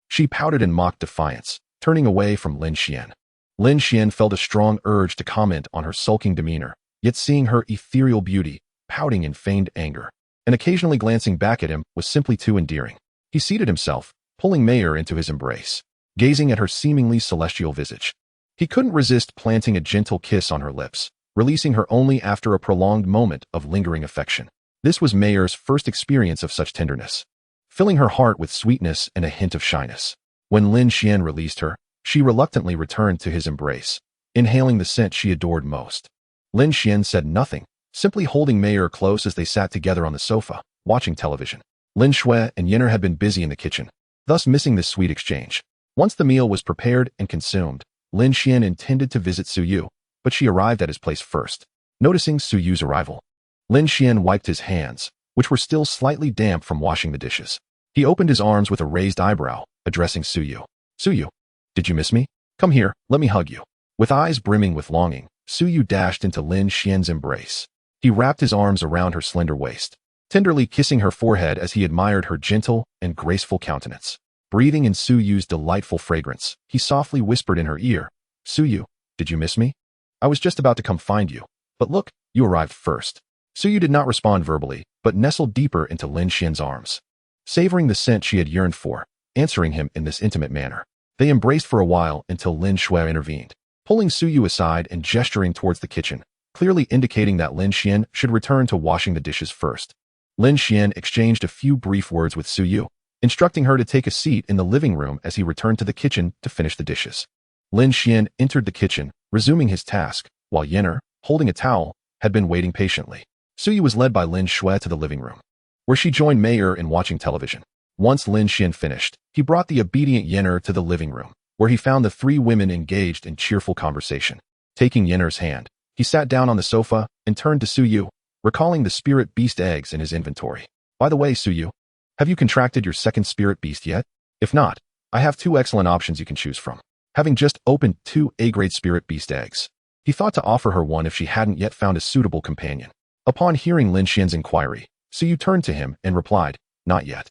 She pouted in mock defiance, turning away from Lin Xuan. Lin Xuan felt a strong urge to comment on her sulking demeanor, yet seeing her ethereal beauty, pouting in feigned anger, and occasionally glancing back at him was simply too endearing. He seated himself, pulling Mayer into his embrace, gazing at her seemingly celestial visage. He couldn't resist planting a gentle kiss on her lips, releasing her only after a prolonged moment of lingering affection. This was Mayer's first experience of such tenderness, filling her heart with sweetness and a hint of shyness. When Lin Xuan released her, she reluctantly returned to his embrace, inhaling the scent she adored most. Lin Xuan said nothing, simply holding Mayer close as they sat together on the sofa, watching television. Lin Xuan and Yinner had been busy in the kitchen, thus missing this sweet exchange. Once the meal was prepared and consumed, Lin Xuan intended to visit Suyu, but she arrived at his place first. Noticing Suyu's arrival, Lin Xuan wiped his hands, which were still slightly damp from washing the dishes. He opened his arms with a raised eyebrow, addressing Suyu. Suyu, did you miss me? Come here, let me hug you. With eyes brimming with longing, Suyu dashed into Lin Xuan's embrace. He wrapped his arms around her slender waist, tenderly kissing her forehead as he admired her gentle and graceful countenance. Breathing in Suyu's delightful fragrance, he softly whispered in her ear, Suyu, did you miss me? I was just about to come find you. But look, You arrived first. Suyu did not respond verbally, but nestled deeper into Lin Xuan's arms. Savoring the scent she had yearned for, answering him in this intimate manner. They embraced for a while until Lin Xuan intervened, pulling Suyu aside and gesturing towards the kitchen, clearly indicating that Lin Xuan should return to washing the dishes first. Lin Xuan exchanged a few brief words with Suyu, instructing her to take a seat in the living room as he returned to the kitchen to finish the dishes. Lin Xuan entered the kitchen, resuming his task, while Yenner, holding a towel, had been waiting patiently. Suyu was led by Lin Xuan to the living room, where she joined Mei in watching television. Once Lin Xuan finished, he brought the obedient Yenner to the living room, where he found the three women engaged in cheerful conversation. Taking Yenner's hand, he sat down on the sofa and turned to Suyu, recalling the spirit beast eggs in his inventory. By the way, Suyu, have you contracted your second spirit beast yet? If not, I have two excellent options you can choose from. Having just opened 2 A-grade spirit beast eggs, he thought to offer her one if she hadn't yet found a suitable companion. Upon hearing Lin Xuan's inquiry, Suyu turned to him and replied, "Not yet.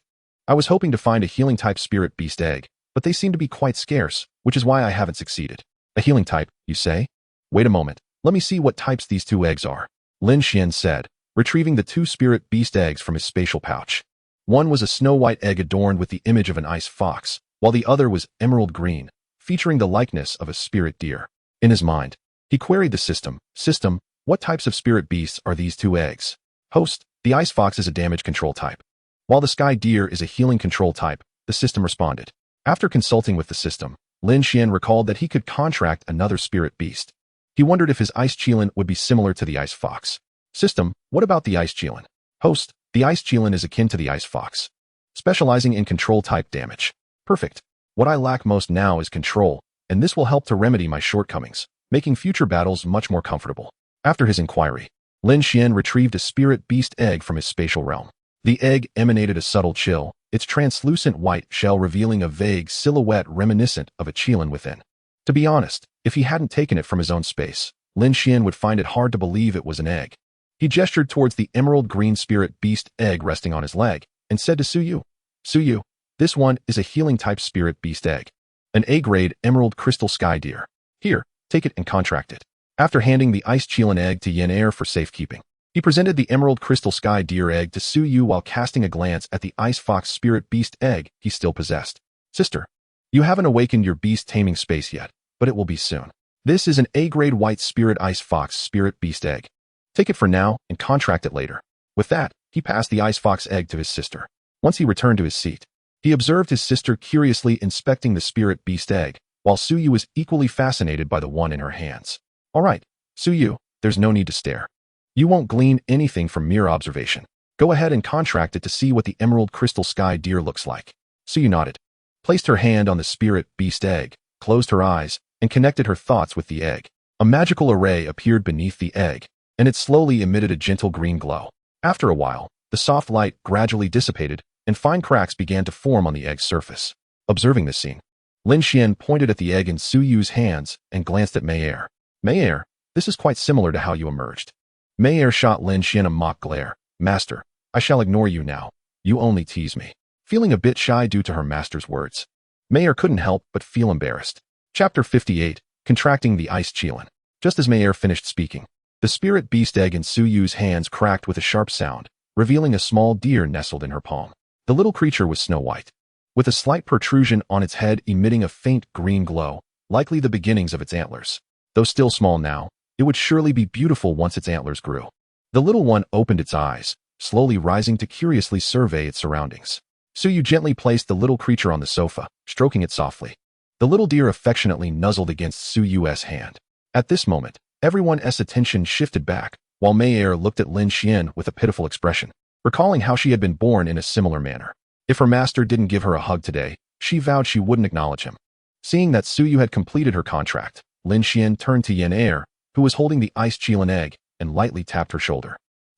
I was hoping to find a healing-type spirit beast egg, but they seem to be quite scarce, which is why I haven't succeeded." "A healing type, you say? Wait a moment, let me see what types these 2 eggs are," Lin Xuan said, retrieving the 2 spirit beast eggs from his spatial pouch. One was a snow-white egg adorned with the image of an ice fox, while the other was emerald green, featuring the likeness of a spirit deer. In his mind, he queried the system. "System, what types of spirit beasts are these 2 eggs?" "Host, the ice fox is a damage control type, while the sky deer is a healing control type," the system responded. After consulting with the system, Lin Xuan recalled that he could contract another spirit beast. He wondered if his ice chelan would be similar to the ice fox. "System, what about the ice chelan?" "Host, the ice chelan is akin to the ice fox, specializing in control type damage." "Perfect. What I lack most now is control, and this will help to remedy my shortcomings, making future battles much more comfortable." After his inquiry, Lin Xuan retrieved a spirit beast egg from his spatial realm. The egg emanated a subtle chill, its translucent white shell revealing a vague silhouette reminiscent of a chelan within. To be honest, if he hadn't taken it from his own space, Lin Xuan would find it hard to believe it was an egg. He gestured towards the emerald green spirit beast egg resting on his leg, and said to Suyu, "Suyu, this one is a healing-type spirit beast egg. An A-grade emerald crystal sky deer. Here, take it and contract it." After handing the ice chelan egg to Yenner for safekeeping, he presented the emerald crystal sky deer egg to Suyu while casting a glance at the ice fox spirit beast egg he still possessed. "Sister, you haven't awakened your beast taming space yet, but it will be soon. This is an A-grade white spirit ice fox spirit beast egg. Take it for now and contract it later." With that, he passed the ice fox egg to his sister. Once he returned to his seat, he observed his sister curiously inspecting the spirit beast egg, while Suyu was equally fascinated by the one in her hands. "All right, Suyu, there's no need to stare. You won't glean anything from mere observation. Go ahead and contract it to see what the emerald crystal sky deer looks like." Suyu nodded, placed her hand on the spirit beast egg, closed her eyes, and connected her thoughts with the egg. A magical array appeared beneath the egg, and it slowly emitted a gentle green glow. After a while, the soft light gradually dissipated, and fine cracks began to form on the egg's surface. Observing this scene, Lin Xuan pointed at the egg in Suyu's hands and glanced at Mei. "Mei, this is quite similar to how you emerged." Mei shot Lin Xuan a mock glare. "Master, I shall ignore you now. You only tease me." Feeling a bit shy due to her master's words, Mei couldn't help but feel embarrassed. Chapter 58, Contracting the Ice Chelan. Just as Mei finished speaking, the spirit beast egg in Suyu's hands cracked with a sharp sound, revealing a small deer nestled in her palm. The little creature was snow-white, with a slight protrusion on its head emitting a faint green glow, likely the beginnings of its antlers. Though still small now, it would surely be beautiful once its antlers grew. The little one opened its eyes, slowly rising to curiously survey its surroundings. Suyu gently placed the little creature on the sofa, stroking it softly. The little deer affectionately nuzzled against Suyu's hand. At this moment, everyone's attention shifted back, while Mei looked at Lin Xuan with a pitiful expression, recalling how she had been born in a similar manner. If her master didn't give her a hug today, she vowed she wouldn't acknowledge him. Seeing that Suyu had completed her contract, Lin Xuan turned to Yenner, who was holding the ice chelan egg, and lightly tapped her shoulder.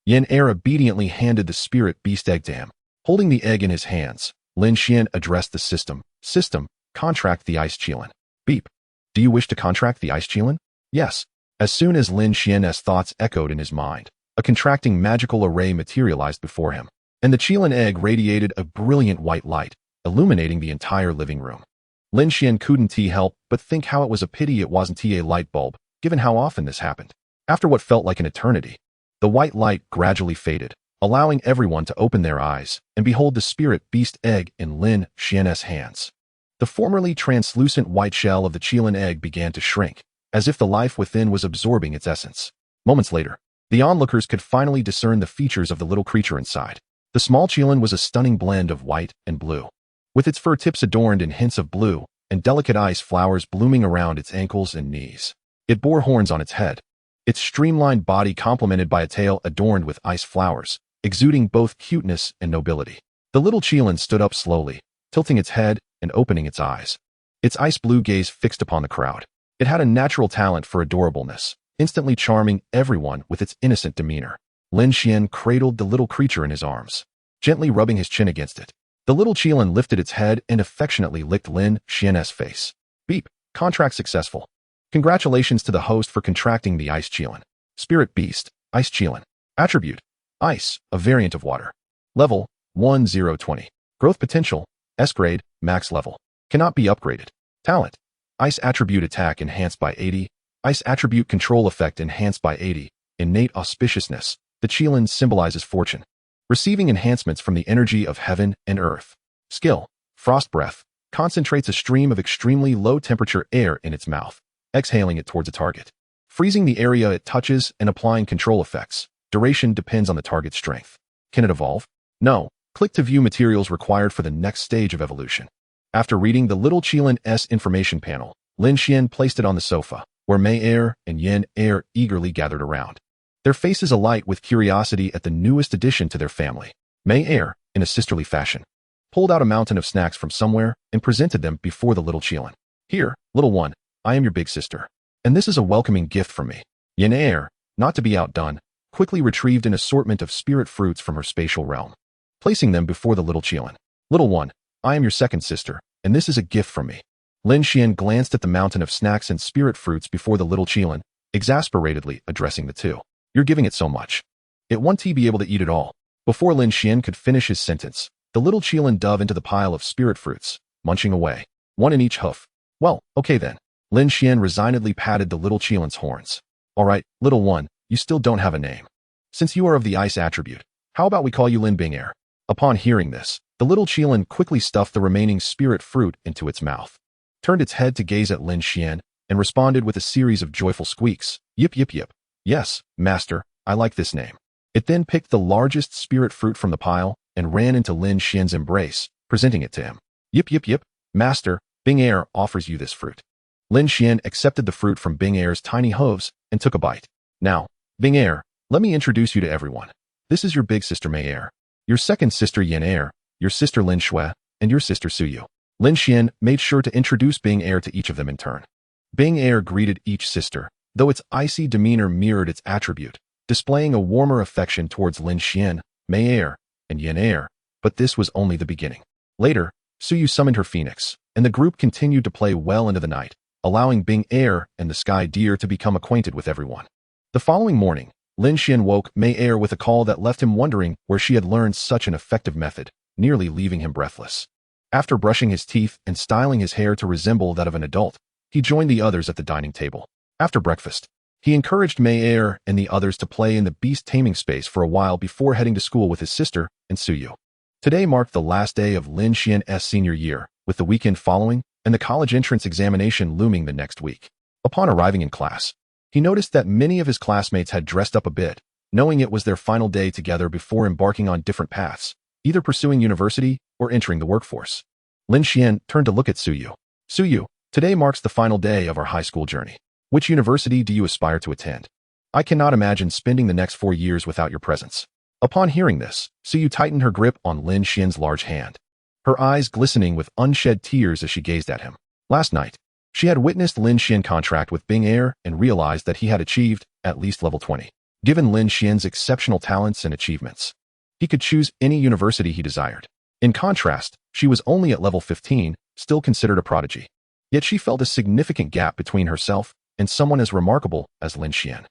Yenner obediently handed the spirit beast egg to him. Holding the egg in his hands, Lin Xuan addressed the system. "System, contract the ice chelan." Beep. "Do you wish to contract the ice chelan?" "Yes." As soon as Lin Xuan's thoughts echoed in his mind, a contracting magical array materialized before him, and the chelan egg radiated a brilliant white light, illuminating the entire living room. Lin Xuan couldn't help but think how it was a pity it wasn't a light bulb, given how often this happened. After what felt like an eternity, The white light gradually faded, allowing everyone to open their eyes and behold the spirit beast egg in Lin Xuan's hands. The formerly translucent white shell of the Qilin egg began to shrink, as if the life within was absorbing its essence. Moments later, the onlookers could finally discern the features of the little creature inside. The small Qilin was a stunning blend of white and blue, with its fur tips adorned in hints of blue and delicate ice flowers blooming around its ankles and knees. It bore horns on its head, its streamlined body complemented by a tail adorned with ice flowers, exuding both cuteness and nobility. The little Qilin stood up slowly, tilting its head and opening its eyes. Its ice blue gaze fixed upon the crowd. It had a natural talent for adorableness, instantly charming everyone with its innocent demeanor. Lin Xuan cradled the little creature in his arms, gently rubbing his chin against it. The little Qilin lifted its head and affectionately licked Lin Xuan's face. Beep. Contract successful. Congratulations to the host for contracting the Ice Qilin. Spirit Beast, Ice Qilin. Attribute: Ice, a variant of water. Level: 1020. Growth potential: S grade, max level. Cannot be upgraded. Talent: Ice attribute attack enhanced by 80. Ice attribute control effect enhanced by 80. Innate auspiciousness. The Qilin symbolizes fortune, receiving enhancements from the energy of heaven and earth. Skill: Frost breath. Concentrates a stream of extremely low-temperature air in its mouth, exhaling it towards a target, freezing the area it touches and applying control effects. Duration depends on the target's strength. Can it evolve? No. Click to view materials required for the next stage of evolution. After reading the little Qilin's information panel, Lin Xuan placed it on the sofa, where Mei Er and Yin Er eagerly gathered around, their faces alight with curiosity at the newest addition to their family. Mei Er, in a sisterly fashion, pulled out a mountain of snacks from somewhere and presented them before the little Qilin. Here, little one, I am your big sister, and this is a welcoming gift from me. Yin Er, not to be outdone, quickly retrieved an assortment of spirit fruits from her spatial realm, placing them before the little Qilin. Little one, I am your second sister, and this is a gift from me. Lin Xuan glanced at the mountain of snacks and spirit fruits before the little Qilin, exasperatedly addressing the two. You're giving it so much. It won't be able to eat it all. Before Lin Xuan could finish his sentence, the little Qilin dove into the pile of spirit fruits, munching away, one in each hoof. Well, okay then. Lin Xuan resignedly patted the little Qilin's horns. All right, little one, you still don't have a name. Since you are of the ice attribute, how about we call you Lin Bing Er? Upon hearing this, the little Qilin quickly stuffed the remaining spirit fruit into its mouth, turned its head to gaze at Lin Xuan, and responded with a series of joyful squeaks. Yip yip yip. Yes, master, I like this name. It then picked the largest spirit fruit from the pile and ran into Lin Xuan's embrace, presenting it to him. Yip yip yip. Master, Bing Er offers you this fruit. Lin Xuan accepted the fruit from Bing Er's tiny hooves and took a bite. Now, Bing Er, let me introduce you to everyone. This is your big sister Mei Er, your second sister Yin Er, your sister Lin Xuan, and your sister Suyu. Lin Xuan made sure to introduce Bing Er to each of them in turn. Bing Er greeted each sister, though its icy demeanor mirrored its attribute, displaying a warmer affection towards Lin Xuan, Mei Er, and Yin Er, but this was only the beginning. Later, Suyu summoned her phoenix, and the group continued to play well into the night, allowing Bing Er and the Sky Deer to become acquainted with everyone. The following morning, Lin Xuan woke Mei Er with a call that left him wondering where she had learned such an effective method, nearly leaving him breathless. After brushing his teeth and styling his hair to resemble that of an adult, he joined the others at the dining table. After breakfast, he encouraged Mei Er and the others to play in the Beast Taming space for a while before heading to school with his sister and Suyu. Today marked the last day of Lin Xuan's senior year, with the weekend following and the college entrance examination looming the next week. Upon arriving in class, he noticed that many of his classmates had dressed up a bit, knowing it was their final day together before embarking on different paths, either pursuing university or entering the workforce. Lin Xuan turned to look at Suyu. Suyu, today marks the final day of our high school journey. Which university do you aspire to attend? I cannot imagine spending the next 4 years without your presence. Upon hearing this, Suyu tightened her grip on Lin Xuan's large hand, her eyes glistening with unshed tears as she gazed at him. Last night, she had witnessed Lin Xuan contract with Bing Er and realized that he had achieved at least level 20. Given Lin Xuan's exceptional talents and achievements, he could choose any university he desired. In contrast, she was only at level 15, still considered a prodigy. Yet she felt a significant gap between herself and someone as remarkable as Lin Xuan.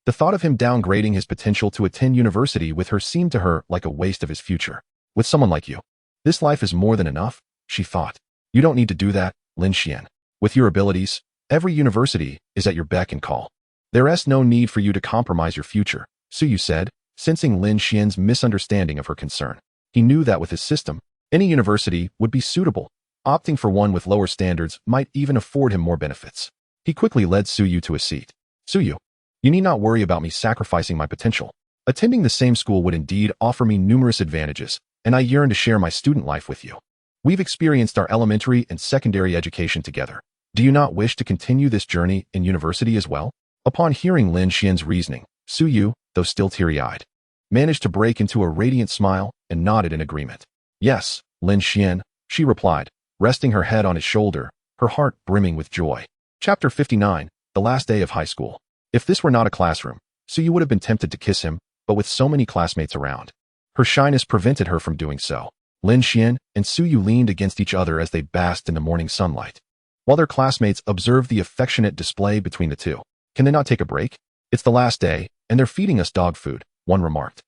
The thought of him downgrading his potential to attend university with her seemed to her like a waste of his future. With someone like you, this life is more than enough, she thought. You don't need to do that, Lin Xuan. With your abilities, every university is at your beck and call. There is no need for you to compromise your future, Suyu said, sensing Lin Xian's misunderstanding of her concern. He knew that with his system, any university would be suitable. Opting for one with lower standards might even afford him more benefits. He quickly led Suyu to a seat. Suyu, you need not worry about me sacrificing my potential. Attending the same school would indeed offer me numerous advantages, and I yearn to share my student life with you. We've experienced our elementary and secondary education together. Do you not wish to continue this journey in university as well? Upon hearing Lin Xian's reasoning, Suyu, though still teary-eyed, managed to break into a radiant smile and nodded in agreement. Yes, Lin Xian, she replied, resting her head on his shoulder, her heart brimming with joy. Chapter 59, The Last Day of High School. If this were not a classroom, Suyu would have been tempted to kiss him, but with so many classmates around, her shyness prevented her from doing so. Lin Xian and Suyu leaned against each other as they basked in the morning sunlight, while their classmates observed the affectionate display between the two. Can they not take a break? It's the last day, and they're feeding us dog food, one remarked.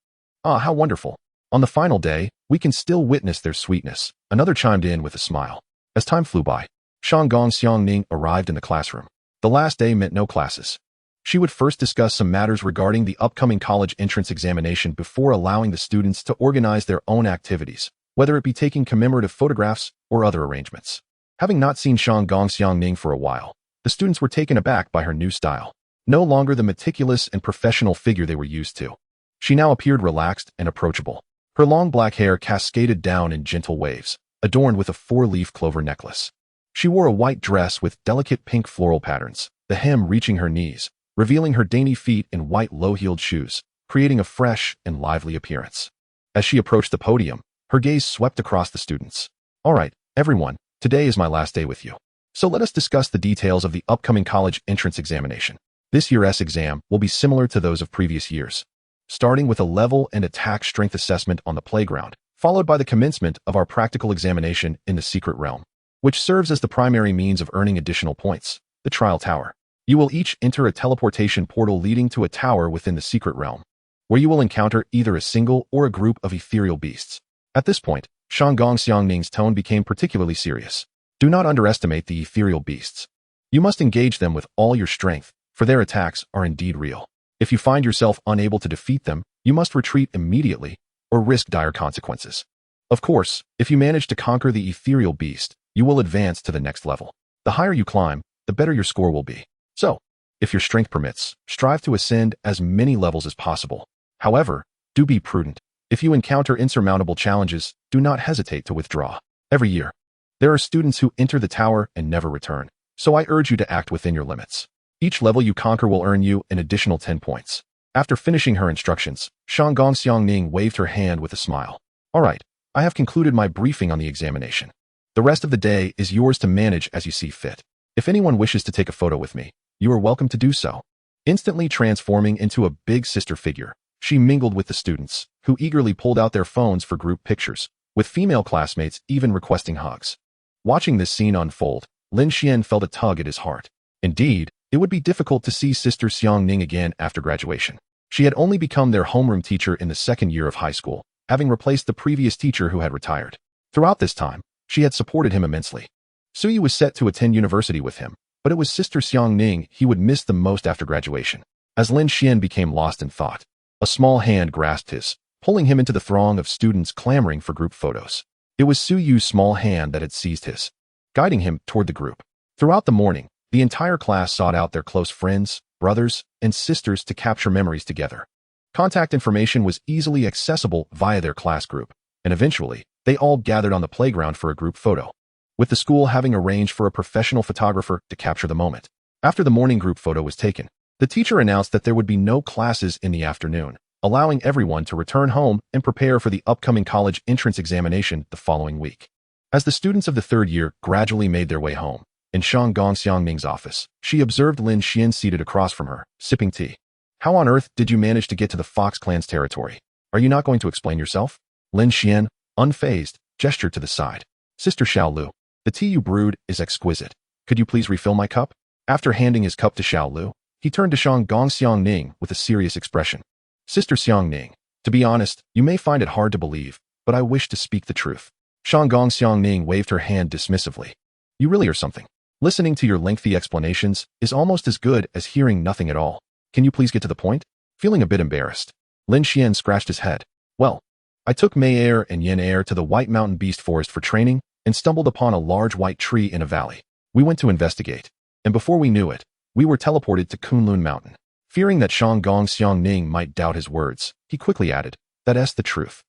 Ah, how wonderful. On the final day, we can still witness their sweetness, another chimed in with a smile. As time flew by, Shanggong Xiangning arrived in the classroom. The last day meant no classes. She would first discuss some matters regarding the upcoming college entrance examination before allowing the students to organize their own activities, whether it be taking commemorative photographs or other arrangements. Having not seen Shanggong Xiangning for a while, the students were taken aback by her new style. No longer the meticulous and professional figure they were used to. She now appeared relaxed and approachable. Her long black hair cascaded down in gentle waves, adorned with a four-leaf clover necklace. She wore a white dress with delicate pink floral patterns, the hem reaching her knees, revealing her dainty feet in white low-heeled shoes, creating a fresh and lively appearance. As she approached the podium, her gaze swept across the students. All right, everyone, today is my last day with you. So let us discuss the details of the upcoming college entrance examination. This year's exam will be similar to those of previous years, starting with a level and attack strength assessment on the playground, followed by the commencement of our practical examination in the secret realm, which serves as the primary means of earning additional points, the trial tower. You will each enter a teleportation portal leading to a tower within the secret realm, where you will encounter either a single or a group of ethereal beasts. At this point, Shanggong Xiangning's tone became particularly serious. Do not underestimate the ethereal beasts. You must engage them with all your strength, for their attacks are indeed real. If you find yourself unable to defeat them, you must retreat immediately or risk dire consequences. Of course, if you manage to conquer the ethereal beast, you will advance to the next level. The higher you climb, the better your score will be. So, if your strength permits, strive to ascend as many levels as possible. However, do be prudent. If you encounter insurmountable challenges, do not hesitate to withdraw. Every year, there are students who enter the tower and never return, so I urge you to act within your limits. Each level you conquer will earn you an additional 10 points. After finishing her instructions, Shanggong Xiangning waved her hand with a smile. All right, I have concluded my briefing on the examination. The rest of the day is yours to manage as you see fit. If anyone wishes to take a photo with me, you are welcome to do so. Instantly transforming into a big sister figure, she mingled with the students, who eagerly pulled out their phones for group pictures, with female classmates even requesting hugs. Watching this scene unfold, Lin Xian felt a tug at his heart. Indeed, it would be difficult to see Sister Xiangning again after graduation. She had only become their homeroom teacher in the second year of high school, having replaced the previous teacher who had retired. Throughout this time, she had supported him immensely. Suyu was set to attend university with him, but it was Sister Xiangning he would miss the most after graduation. As Lin Xian became lost in thought, a small hand grasped his, pulling him into the throng of students clamoring for group photos. It was Suyu's small hand that had seized his, guiding him toward the group. Throughout the morning, the entire class sought out their close friends, brothers, and sisters to capture memories together. Contact information was easily accessible via their class group, and eventually, they all gathered on the playground for a group photo, with the school having arranged for a professional photographer to capture the moment. After the morning group photo was taken, the teacher announced that there would be no classes in the afternoon, allowing everyone to return home and prepare for the upcoming college entrance examination the following week. As the students of the third year gradually made their way home, in Shanggong Xiangming's office, she observed Lin Xian seated across from her, sipping tea. How on earth did you manage to get to the Fox clan's territory? Are you not going to explain yourself? Lin Xian, unfazed, gestured to the side. Sister Xiao Lu, the tea you brewed is exquisite. Could you please refill my cup? After handing his cup to Xiao Lu, he turned to Shanggong Xiangning with a serious expression. Sister Xiangning, to be honest, you may find it hard to believe, but I wish to speak the truth. Shanggong Xiangning waved her hand dismissively. You really are something. Listening to your lengthy explanations is almost as good as hearing nothing at all. Can you please get to the point? Feeling a bit embarrassed, Lin Xuan scratched his head. Well, I took Mei Er and Yin Er to the White Mountain Beast Forest for training and stumbled upon a large white tree in a valley. We went to investigate, and before we knew it, we were teleported to Kunlun Mountain. Fearing that Shang Gong Xiangning might doubt his words, he quickly added, "That's the truth.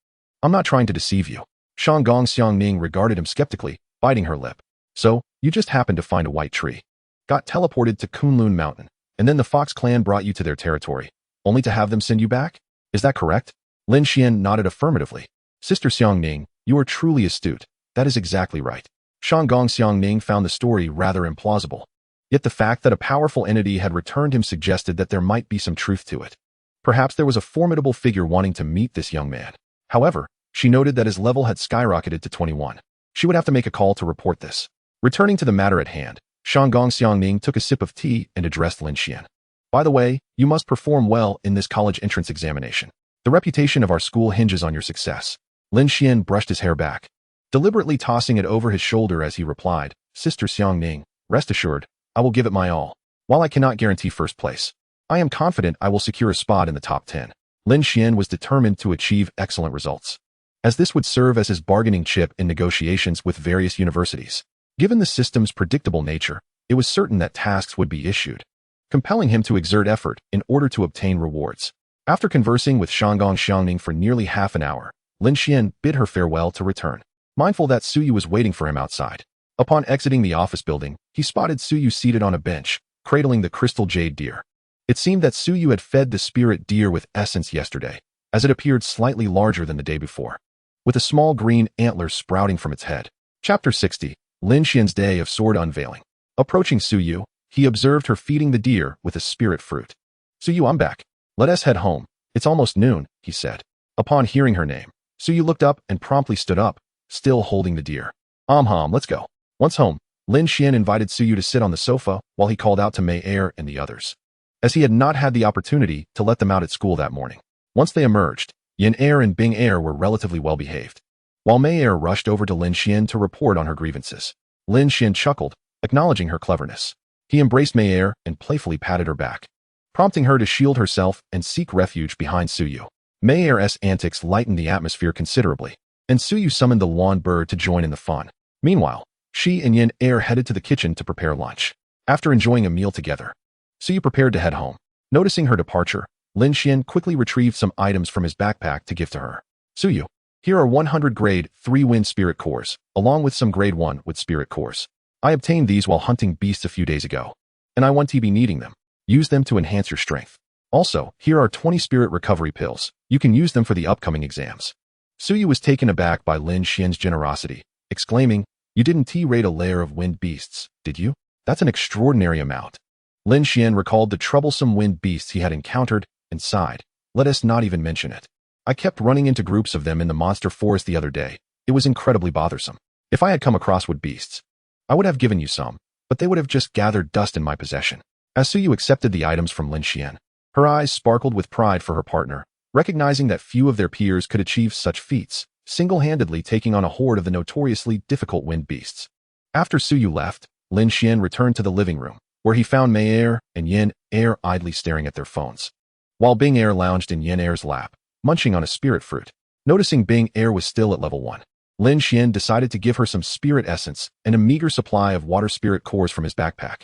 I'm not trying to deceive you." Shang Gong Xiangning regarded him skeptically, biting her lip. "So, you just happened to find a white tree, got teleported to Kunlun Mountain, and then the Fox clan brought you to their territory, only to have them send you back? Is that correct?" Lin Xuan nodded affirmatively. "Sister Xiangning, you are truly astute. That is exactly right." Shang Gong Xiangning found the story rather implausible. Yet the fact that a powerful entity had returned him suggested that there might be some truth to it. Perhaps there was a formidable figure wanting to meet this young man. However, she noted that his level had skyrocketed to 21. She would have to make a call to report this. Returning to the matter at hand, Shang Gong Xiangning took a sip of tea and addressed Lin Xuan. "By the way, you must perform well in this college entrance examination. The reputation of our school hinges on your success." Lin Xuan brushed his hair back, deliberately tossing it over his shoulder as he replied, "Sister Xiangning, rest assured, I will give it my all. While I cannot guarantee first place, I am confident I will secure a spot in the top 10. Lin Xuan was determined to achieve excellent results, as this would serve as his bargaining chip in negotiations with various universities. Given the system's predictable nature, it was certain that tasks would be issued, compelling him to exert effort in order to obtain rewards. After conversing with Shanggong Xiangning for nearly half an hour, Lin Xuan bid her farewell to return, mindful that Suyu was waiting for him outside. Upon exiting the office building, he spotted Suyu seated on a bench, cradling the crystal jade deer. It seemed that Suyu had fed the spirit deer with essence yesterday, as it appeared slightly larger than the day before, with a small green antler sprouting from its head. Chapter 60, Lin Xuan's Day of Sword Unveiling. Approaching Suyu, he observed her feeding the deer with a spirit fruit. "Suyu, I'm back. Let us head home. It's almost noon," he said. Upon hearing her name, Suyu looked up and promptly stood up, still holding the deer. Let's go." Once home, Lin Xuan invited Suyu to sit on the sofa while he called out to Mei Er and the others, as he had not had the opportunity to let them out at school that morning. Once they emerged, Yin Er and Bing Er were relatively well behaved, while Mei Er rushed over to Lin Xuan to report on her grievances. Lin Xuan chuckled, acknowledging her cleverness. He embraced Mei Er and playfully patted her back, prompting her to shield herself and seek refuge behind Suyu. Mei Er's antics lightened the atmosphere considerably, and Suyu summoned the lawn bird to join in the fun. Meanwhile, she and Yin Er headed to the kitchen to prepare lunch. After enjoying a meal together, Suyu prepared to head home. Noticing her departure, Lin Xuan quickly retrieved some items from his backpack to give to her. "Suyu, here are 100 grade 3 wind spirit cores, along with some grade 1 wood spirit cores. I obtained these while hunting beasts a few days ago, and I want to be needing them. Use them to enhance your strength. Also, here are 20 spirit recovery pills. You can use them for the upcoming exams." Suyu was taken aback by Lin Xuan's generosity, exclaiming, "You didn't T-rate a lair of wind beasts, did you? That's an extraordinary amount." Lin Xuan recalled the troublesome wind beasts he had encountered and sighed. "Let us not even mention it. I kept running into groups of them in the monster forest the other day. It was incredibly bothersome. If I had come across wood beasts, I would have given you some, but they would have just gathered dust in my possession." As Suyu accepted the items from Lin Xuan, her eyes sparkled with pride for her partner, recognizing that few of their peers could achieve such feats, single-handedly taking on a horde of the notoriously difficult wind beasts. After Suyu left, Lin Xuan returned to the living room, where he found Mei Er and Yin Er idly staring at their phones, while Bing Er lounged in Yin Er's lap, munching on a spirit fruit. Noticing Bing Er was still at level 1, Lin Xuan decided to give her some spirit essence and a meager supply of water spirit cores from his backpack,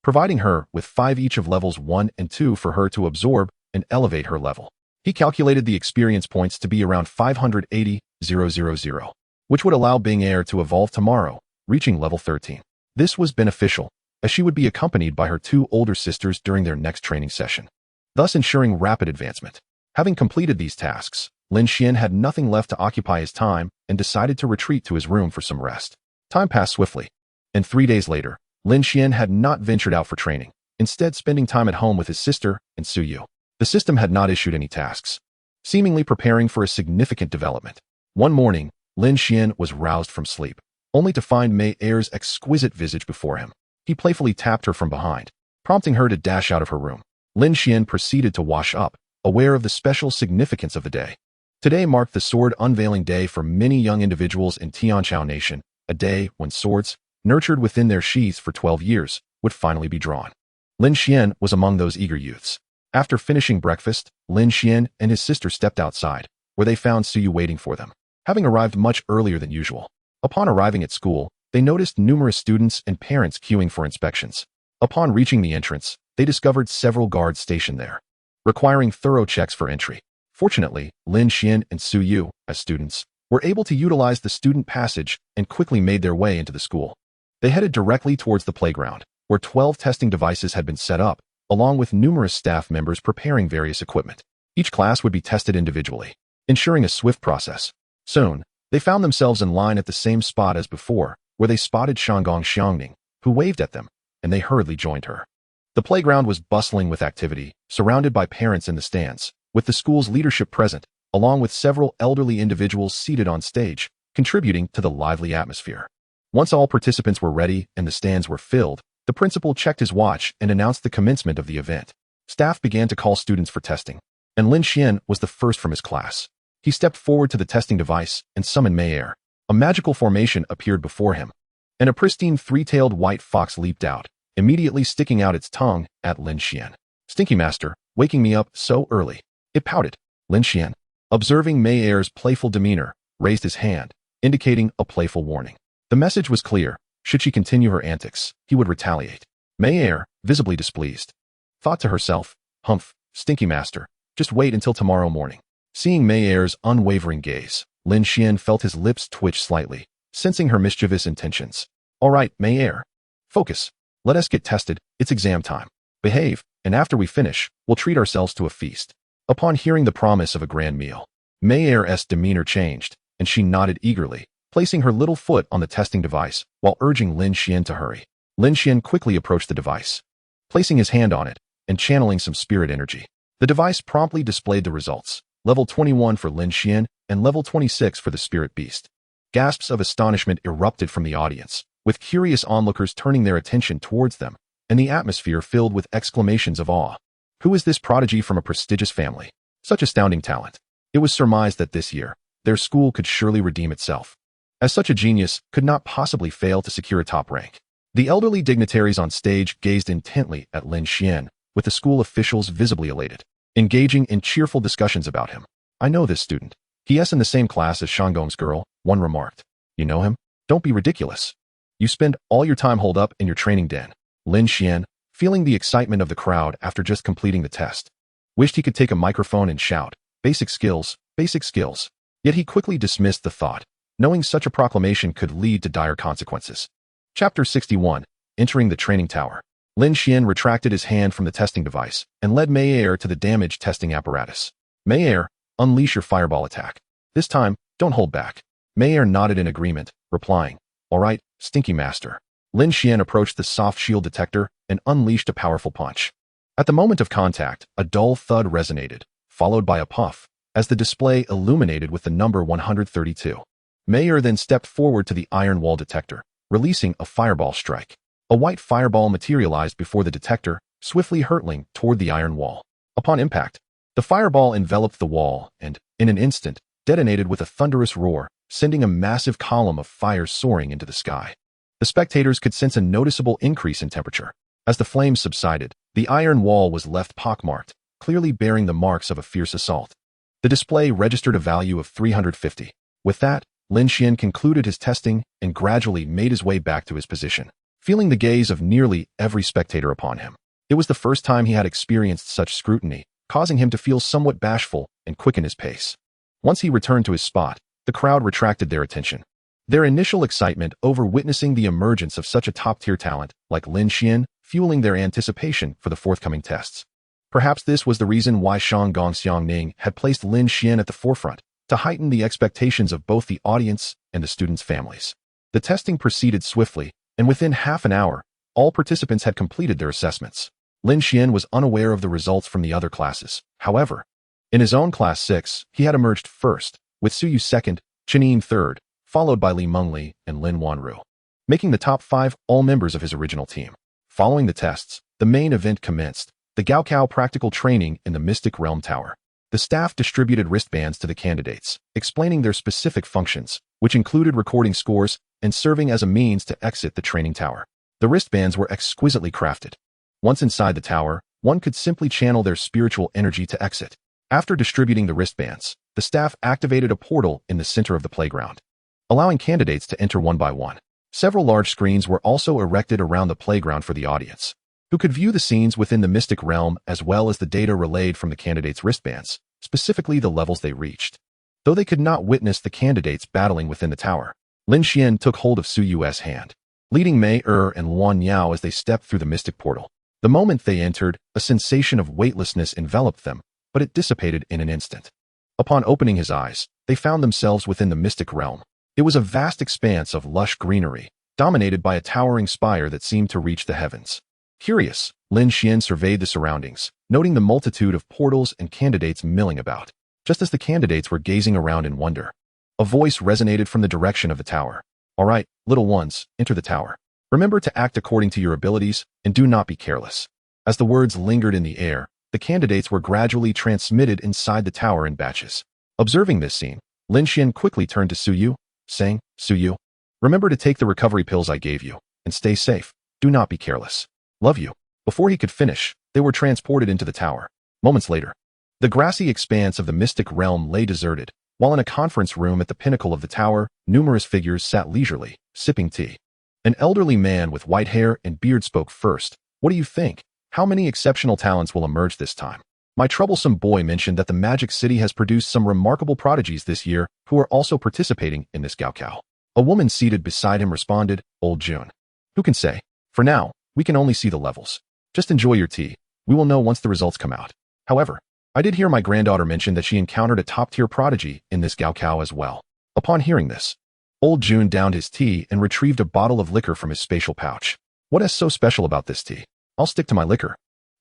providing her with 5 each of levels 1 and 2 for her to absorb and elevate her level. He calculated the experience points to be around 580,000, which would allow Bing Er to evolve tomorrow, reaching level 13. This was beneficial, as she would be accompanied by her 2 older sisters during their next training session, thus ensuring rapid advancement. Having completed these tasks, Lin Xuan had nothing left to occupy his time and decided to retreat to his room for some rest. Time passed swiftly, and 3 days later, Lin Xuan had not ventured out for training, instead spending time at home with his sister and Suyu. The system had not issued any tasks, seemingly preparing for a significant development. One morning, Lin Xuan was roused from sleep, only to find Mei Er's exquisite visage before him. He playfully tapped her from behind, prompting her to dash out of her room. Lin Xuan proceeded to wash up, aware of the special significance of the day. Today marked the sword unveiling day for many young individuals in Tianqiao Nation, a day when swords, nurtured within their sheaths for 12 years, would finally be drawn. Lin Xuan was among those eager youths. After finishing breakfast, Lin Xuan and his sister stepped outside, where they found Suyu waiting for them, having arrived much earlier than usual. Upon arriving at school, they noticed numerous students and parents queuing for inspections. Upon reaching the entrance, they discovered several guards stationed there, requiring thorough checks for entry. Fortunately, Lin Xuan and Suyu, as students, were able to utilize the student passage and quickly made their way into the school. They headed directly towards the playground, where 12 testing devices had been set up, along with numerous staff members preparing various equipment. Each class would be tested individually, ensuring a swift process. Soon, they found themselves in line at the same spot as before, where they spotted Shanggong Xiangning, who waved at them, and they hurriedly joined her. The playground was bustling with activity, surrounded by parents in the stands, with the school's leadership present, along with several elderly individuals seated on stage, contributing to the lively atmosphere. Once all participants were ready and the stands were filled, the principal checked his watch and announced the commencement of the event. Staff began to call students for testing, and Lin Xuan was the first from his class. He stepped forward to the testing device and summoned May Air. A magical formation appeared before him, and a pristine three-tailed white fox leaped out, immediately sticking out its tongue at Lin Xuan. "Stinky Master, waking me up so early." It pouted. Lin Xuan, observing May Air's playful demeanor, raised his hand, indicating a playful warning. The message was clear. Should she continue her antics, he would retaliate. May Air, visibly displeased, thought to herself, "Humph, Stinky Master, just wait until tomorrow morning." Seeing May Air's unwavering gaze, Lin Xuan felt his lips twitch slightly, sensing her mischievous intentions. "All right, May Air. Focus. Let us get tested. It's exam time. Behave, and after we finish, we'll treat ourselves to a feast." Upon hearing the promise of a grand meal, May Air's demeanor changed, and she nodded eagerly, placing her little foot on the testing device while urging Lin Xuan to hurry. Lin Xuan quickly approached the device, placing his hand on it and channeling some spirit energy. The device promptly displayed the results. Level 21 for Lin Xuan and level 26 for the spirit beast. Gasps of astonishment erupted from the audience, with curious onlookers turning their attention towards them, and the atmosphere filled with exclamations of awe. Who is this prodigy from a prestigious family? Such astounding talent. It was surmised that this year, their school could surely redeem itself, as such a genius could not possibly fail to secure a top rank. The elderly dignitaries on stage gazed intently at Lin Xuan, with the school officials visibly elated, engaging in cheerful discussions about him. "I know this student. He is in the same class as Shanggong's girl," one remarked. "You know him? Don't be ridiculous. You spend all your time holed up in your training den." Lin Xuan, feeling the excitement of the crowd after just completing the test, wished he could take a microphone and shout, basic skills, basic skills." Yet he quickly dismissed the thought, knowing such a proclamation could lead to dire consequences. Chapter 61. Entering the Training Tower. Lin Xuan retracted his hand from the testing device and led May Air to the damaged testing apparatus. "May Air, unleash your fireball attack. This time, don't hold back." May Air nodded in agreement, replying, "All right, Stinky Master." Lin Xuan approached the soft shield detector and unleashed a powerful punch. At the moment of contact, a dull thud resonated, followed by a puff, as the display illuminated with the number 132. Mayer then stepped forward to the iron wall detector, releasing a fireball strike. A white fireball materialized before the detector, swiftly hurtling toward the iron wall. Upon impact, the fireball enveloped the wall and, in an instant, detonated with a thunderous roar, sending a massive column of fire soaring into the sky. The spectators could sense a noticeable increase in temperature. As the flames subsided, the iron wall was left pockmarked, clearly bearing the marks of a fierce assault. The display registered a value of 350. With that, Lin Xuan concluded his testing and gradually made his way back to his position, feeling the gaze of nearly every spectator upon him. It was the first time he had experienced such scrutiny, causing him to feel somewhat bashful and quicken his pace. Once he returned to his spot, the crowd retracted their attention, their initial excitement over witnessing the emergence of such a top-tier talent like Lin Xuan fueling their anticipation for the forthcoming tests. Perhaps this was the reason why Shanggong Xiangning had placed Lin Xuan at the forefront, to heighten the expectations of both the audience and the students' families. The testing proceeded swiftly, and within half an hour, all participants had completed their assessments. Lin Xuan was unaware of the results from the other classes. However, in his own class 6, he had emerged first, with Suyu second, Chenyin third, followed by Li Mengli and Lin Wanru, making the top 5 all members of his original team. Following the tests, the main event commenced, the Gaokao practical training in the Mystic Realm Tower. The staff distributed wristbands to the candidates, explaining their specific functions, which included recording scores and serving as a means to exit the training tower. The wristbands were exquisitely crafted. Once inside the tower, one could simply channel their spiritual energy to exit. After distributing the wristbands, the staff activated a portal in the center of the playground, allowing candidates to enter one by one. Several large screens were also erected around the playground for the audience, who could view the scenes within the mystic realm as well as the data relayed from the candidates' wristbands, specifically the levels they reached. Though they could not witness the candidates battling within the tower, Lin Xuan took hold of Su Yue's hand, leading Mei and Luan Yao as they stepped through the mystic portal. The moment they entered, a sensation of weightlessness enveloped them, but it dissipated in an instant. Upon opening his eyes, they found themselves within the mystic realm. It was a vast expanse of lush greenery, dominated by a towering spire that seemed to reach the heavens. Curious, Lin Xuan surveyed the surroundings, noting the multitude of portals and candidates milling about. Just as the candidates were gazing around in wonder, a voice resonated from the direction of the tower. "All right, little ones, enter the tower. Remember to act according to your abilities, and do not be careless." As the words lingered in the air, the candidates were gradually transmitted inside the tower in batches. Observing this scene, Lin Xuan quickly turned to Su Yu, saying, "Su Yu, remember to take the recovery pills I gave you, and stay safe. Do not be careless. Love you." Before he could finish, they were transported into the tower. Moments later, the grassy expanse of the mystic realm lay deserted, while in a conference room at the pinnacle of the tower, numerous figures sat leisurely, sipping tea. An elderly man with white hair and beard spoke first. "What do you think? How many exceptional talents will emerge this time? My troublesome boy mentioned that the Magic City has produced some remarkable prodigies this year who are also participating in this gaokao." A woman seated beside him responded, "Old June. Who can say? For now, we can only see the levels. Just enjoy your tea. We will know once the results come out. However, I did hear my granddaughter mention that she encountered a top-tier prodigy in this gaokao as well." Upon hearing this, Old June downed his tea and retrieved a bottle of liquor from his spatial pouch. "What is so special about this tea? I'll stick to my liquor.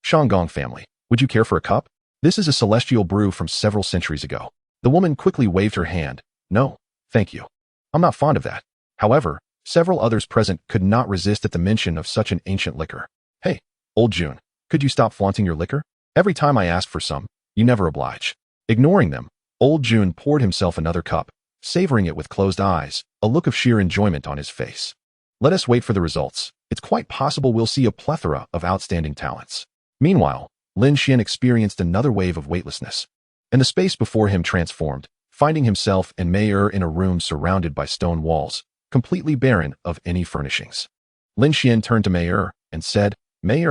Shanggong family, would you care for a cup? This is a celestial brew from several centuries ago." The woman quickly waved her hand. "No, thank you. I'm not fond of that." However, several others present could not resist at the mention of such an ancient liquor. "Hey, Old June, could you stop flaunting your liquor? Every time I ask for some, you never oblige." Ignoring them, Old June poured himself another cup, savoring it with closed eyes, a look of sheer enjoyment on his face. "Let us wait for the results. It's quite possible we'll see a plethora of outstanding talents." Meanwhile, Lin Xuan experienced another wave of weightlessness, and the space before him transformed, finding himself and Mei in a room surrounded by stone walls, completely barren of any furnishings. Lin Xuan turned to Mei and said, "Mei,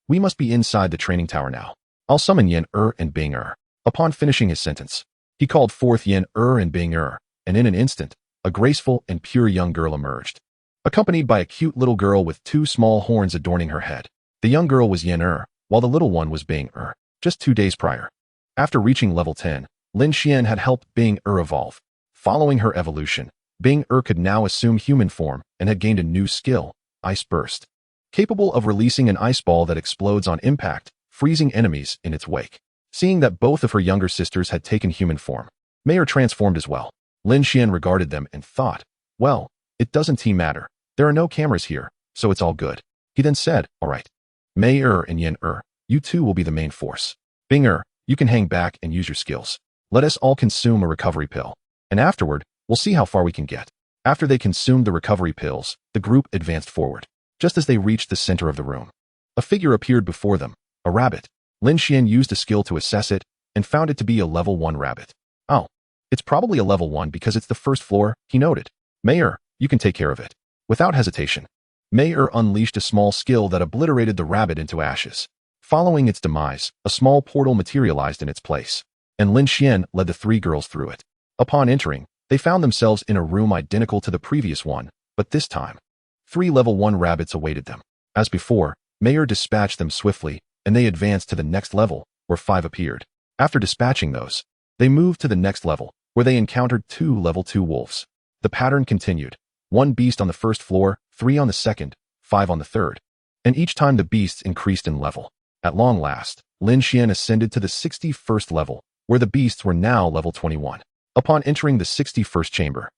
we must be inside the training tower now. I'll summon Yen and Bing." Upon finishing his sentence, he called forth Yen and Bing, and in an instant, a graceful and pure young girl emerged, accompanied by a cute little girl with two small horns adorning her head. The young girl was Yen while the little one was Bing just 2 days prior. After reaching level 10, Lin Xuan had helped Bing evolve. Following her evolution, Bing could now assume human form and had gained a new skill, Ice Burst, capable of releasing an ice ball that explodes on impact, freezing enemies in its wake. Seeing that both of her younger sisters had taken human form, Mei transformed as well. Lin Xuan regarded them and thought, "Well, it doesn't matter. There are no cameras here, so it's all good." He then said, "All right. Mei and Yen you two will be the main force. Bing you can hang back and use your skills. Let us all consume a recovery pill, and afterward, we'll see how far we can get." After they consumed the recovery pills, the group advanced forward. Just as they reached the center of the room, a figure appeared before them, a rabbit. Lin Xuan used a skill to assess it and found it to be a level 1 rabbit. "Oh, it's probably a level 1 because it's the first floor," he noted. "Mei, you can take care of it." Without hesitation, Mei unleashed a small skill that obliterated the rabbit into ashes. Following its demise, a small portal materialized in its place, and Lin Xuan led the 3 girls through it. Upon entering, they found themselves in a room identical to the previous one, but this time, 3 level 1 rabbits awaited them. As before, Mei dispatched them swiftly, and they advanced to the next level, where 5 appeared. After dispatching those, they moved to the next level, where they encountered 2 level 2 wolves. The pattern continued. 1 beast on the first floor, 3 on the second, 5 on the third, and each time the beasts increased in level. At long last, Lin Xuan ascended to the 61st level, where the beasts were now level 21. Upon entering the 61st chamber,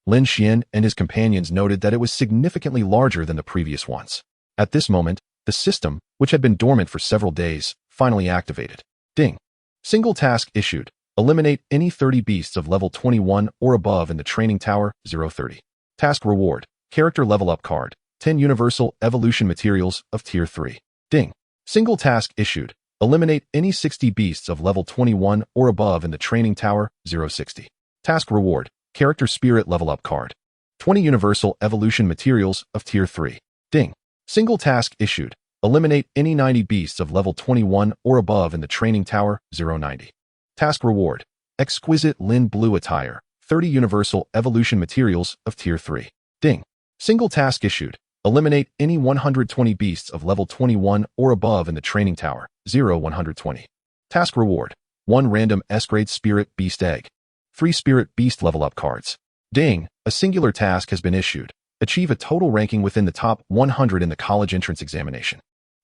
Lin Xuan and his companions noted that it was significantly larger than the previous ones. At this moment, the system, which had been dormant for several days, finally activated. Ding. Single task issued. Eliminate any 30 beasts of level 21 or above in the training tower, 030. Task reward. Character level up card. 10 universal evolution materials of tier 3. Ding. Single task issued. Eliminate any 60 beasts of level 21 or above in the training tower, 060. Task reward, character spirit level up card. 20 universal evolution materials of tier 3. Ding. Single task issued. Eliminate any 90 beasts of level 21 or above in the training tower, 090. Task reward, exquisite Lin blue attire. 30 universal evolution materials of tier 3. Ding. Single task issued. Eliminate any 120 beasts of level 21 or above in the training tower, 120. Task reward, 1 random S-grade spirit beast egg. 3 spirit beast level up cards. Ding, a singular task has been issued. Achieve a total ranking within the top 100 in the college entrance examination.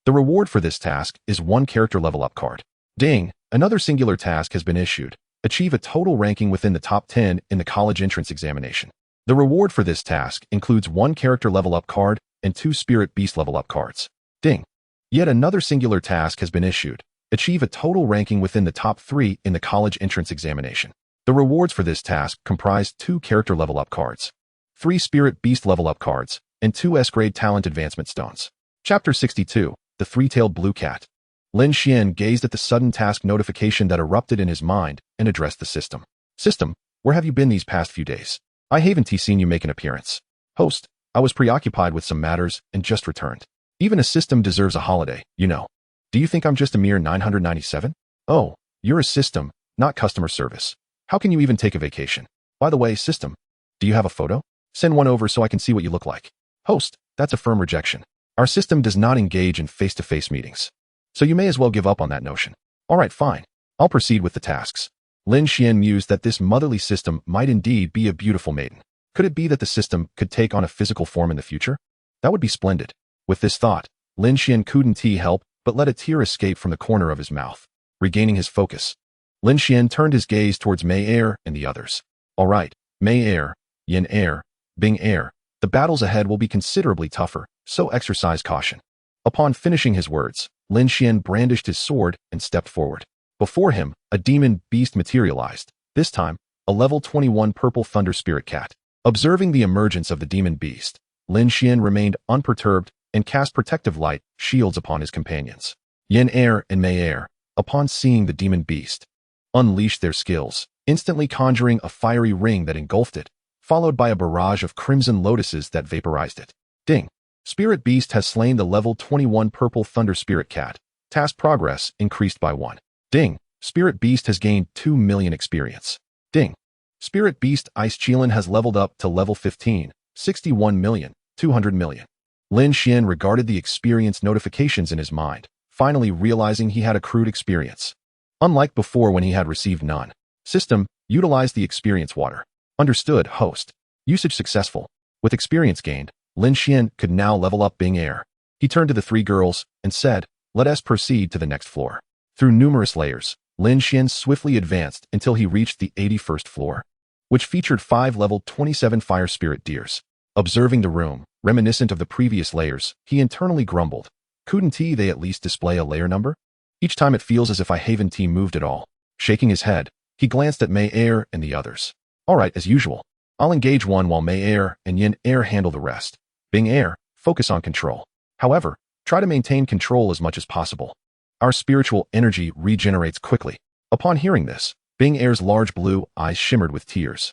The reward for this task is 1 character level up card. Ding, another singular task has been issued. Achieve a total ranking within the top 10 in the college entrance examination. The reward for this task includes 1 character level up card and 2 spirit beast level up cards. Ding. Yet another singular task has been issued. Achieve a total ranking within the top 3 in the college entrance examination. The rewards for this task comprise 2 character level up cards, 3 spirit beast level up cards, and 2 S-grade talent advancement stones. Chapter 62, The Three-Tailed Blue Cat. Lin Xuan gazed at the sudden task notification that erupted in his mind and addressed the system. System, where have you been these past few days? I haven't seen you make an appearance. Host, I was preoccupied with some matters and just returned. Even a system deserves a holiday, you know. Do you think I'm just a mere 997? Oh, you're a system, not customer service. How can you even take a vacation? By the way, system, do you have a photo? Send one over so I can see what you look like. Host, that's a firm rejection. Our system does not engage in face-to-face meetings. So you may as well give up on that notion. All right, fine. I'll proceed with the tasks. Lin Xuan mused that this motherly system might indeed be a beautiful maiden. Could it be that the system could take on a physical form in the future? That would be splendid. With this thought, Lin Xuan couldn't help but let a tear escape from the corner of his mouth. Regaining his focus, Lin Xuan turned his gaze towards Mei Air and the others. All right, Mei Air, Yin Air, Bing Air, the battles ahead will be considerably tougher, so exercise caution. Upon finishing his words, Lin Xuan brandished his sword and stepped forward. Before him, a demon beast materialized, this time, a level 21 purple thunder spirit cat. Observing the emergence of the demon beast, Lin Xuan remained unperturbed and cast protective light shields upon his companions. Yin Air and Mei Air, upon seeing the demon beast, unleashed their skills, instantly conjuring a fiery ring that engulfed it, followed by a barrage of crimson lotuses that vaporized it. Ding! Spirit Beast has slain the level 21 purple thunder spirit cat. Task progress increased by 1. Ding! Spirit Beast has gained 2 million experience. Ding! Spirit Beast Ice Chilin has leveled up to level 15, 61 million, 200 million. Lin Xuan regarded the experience notifications in his mind, finally realizing he had accrued experience. Unlike before when he had received none. System, utilize the experience water. Understood, host. Usage successful. With experience gained, Lin Xuan could now level up Bing Air. He turned to the 3 girls and said, let us proceed to the next floor. Through numerous layers, Lin Xuan swiftly advanced until he reached the 81st floor, which featured 5 level 27 fire spirit deers. Observing the room, reminiscent of the previous layers, he internally grumbled. Couldn't they at least display a layer number? Each time it feels as if I haven't moved at all. Shaking his head, he glanced at Mei Air and the others. All right, as usual. I'll engage one while Mei Air and Yin Air handle the rest. Bing Air, focus on control. However, try to maintain control as much as possible. Our spiritual energy regenerates quickly. Upon hearing this, Bing Air's large blue eyes shimmered with tears.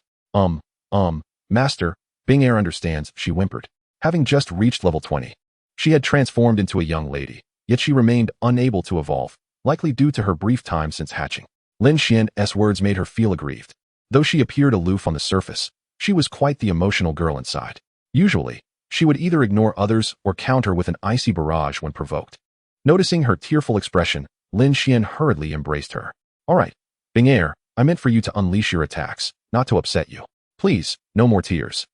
Master, Bing Air understands, she whimpered. Having just reached level 20, she had transformed into a young lady, yet she remained unable to evolve, likely due to her brief time since hatching. Lin Xuan's words made her feel aggrieved. Though she appeared aloof on the surface, she was quite the emotional girl inside. Usually, she would either ignore others or counter with an icy barrage when provoked. Noticing her tearful expression, Lin Xuan hurriedly embraced her. All right, Bing Air, I meant for you to unleash your attacks, not to upset you. Please, no more tears.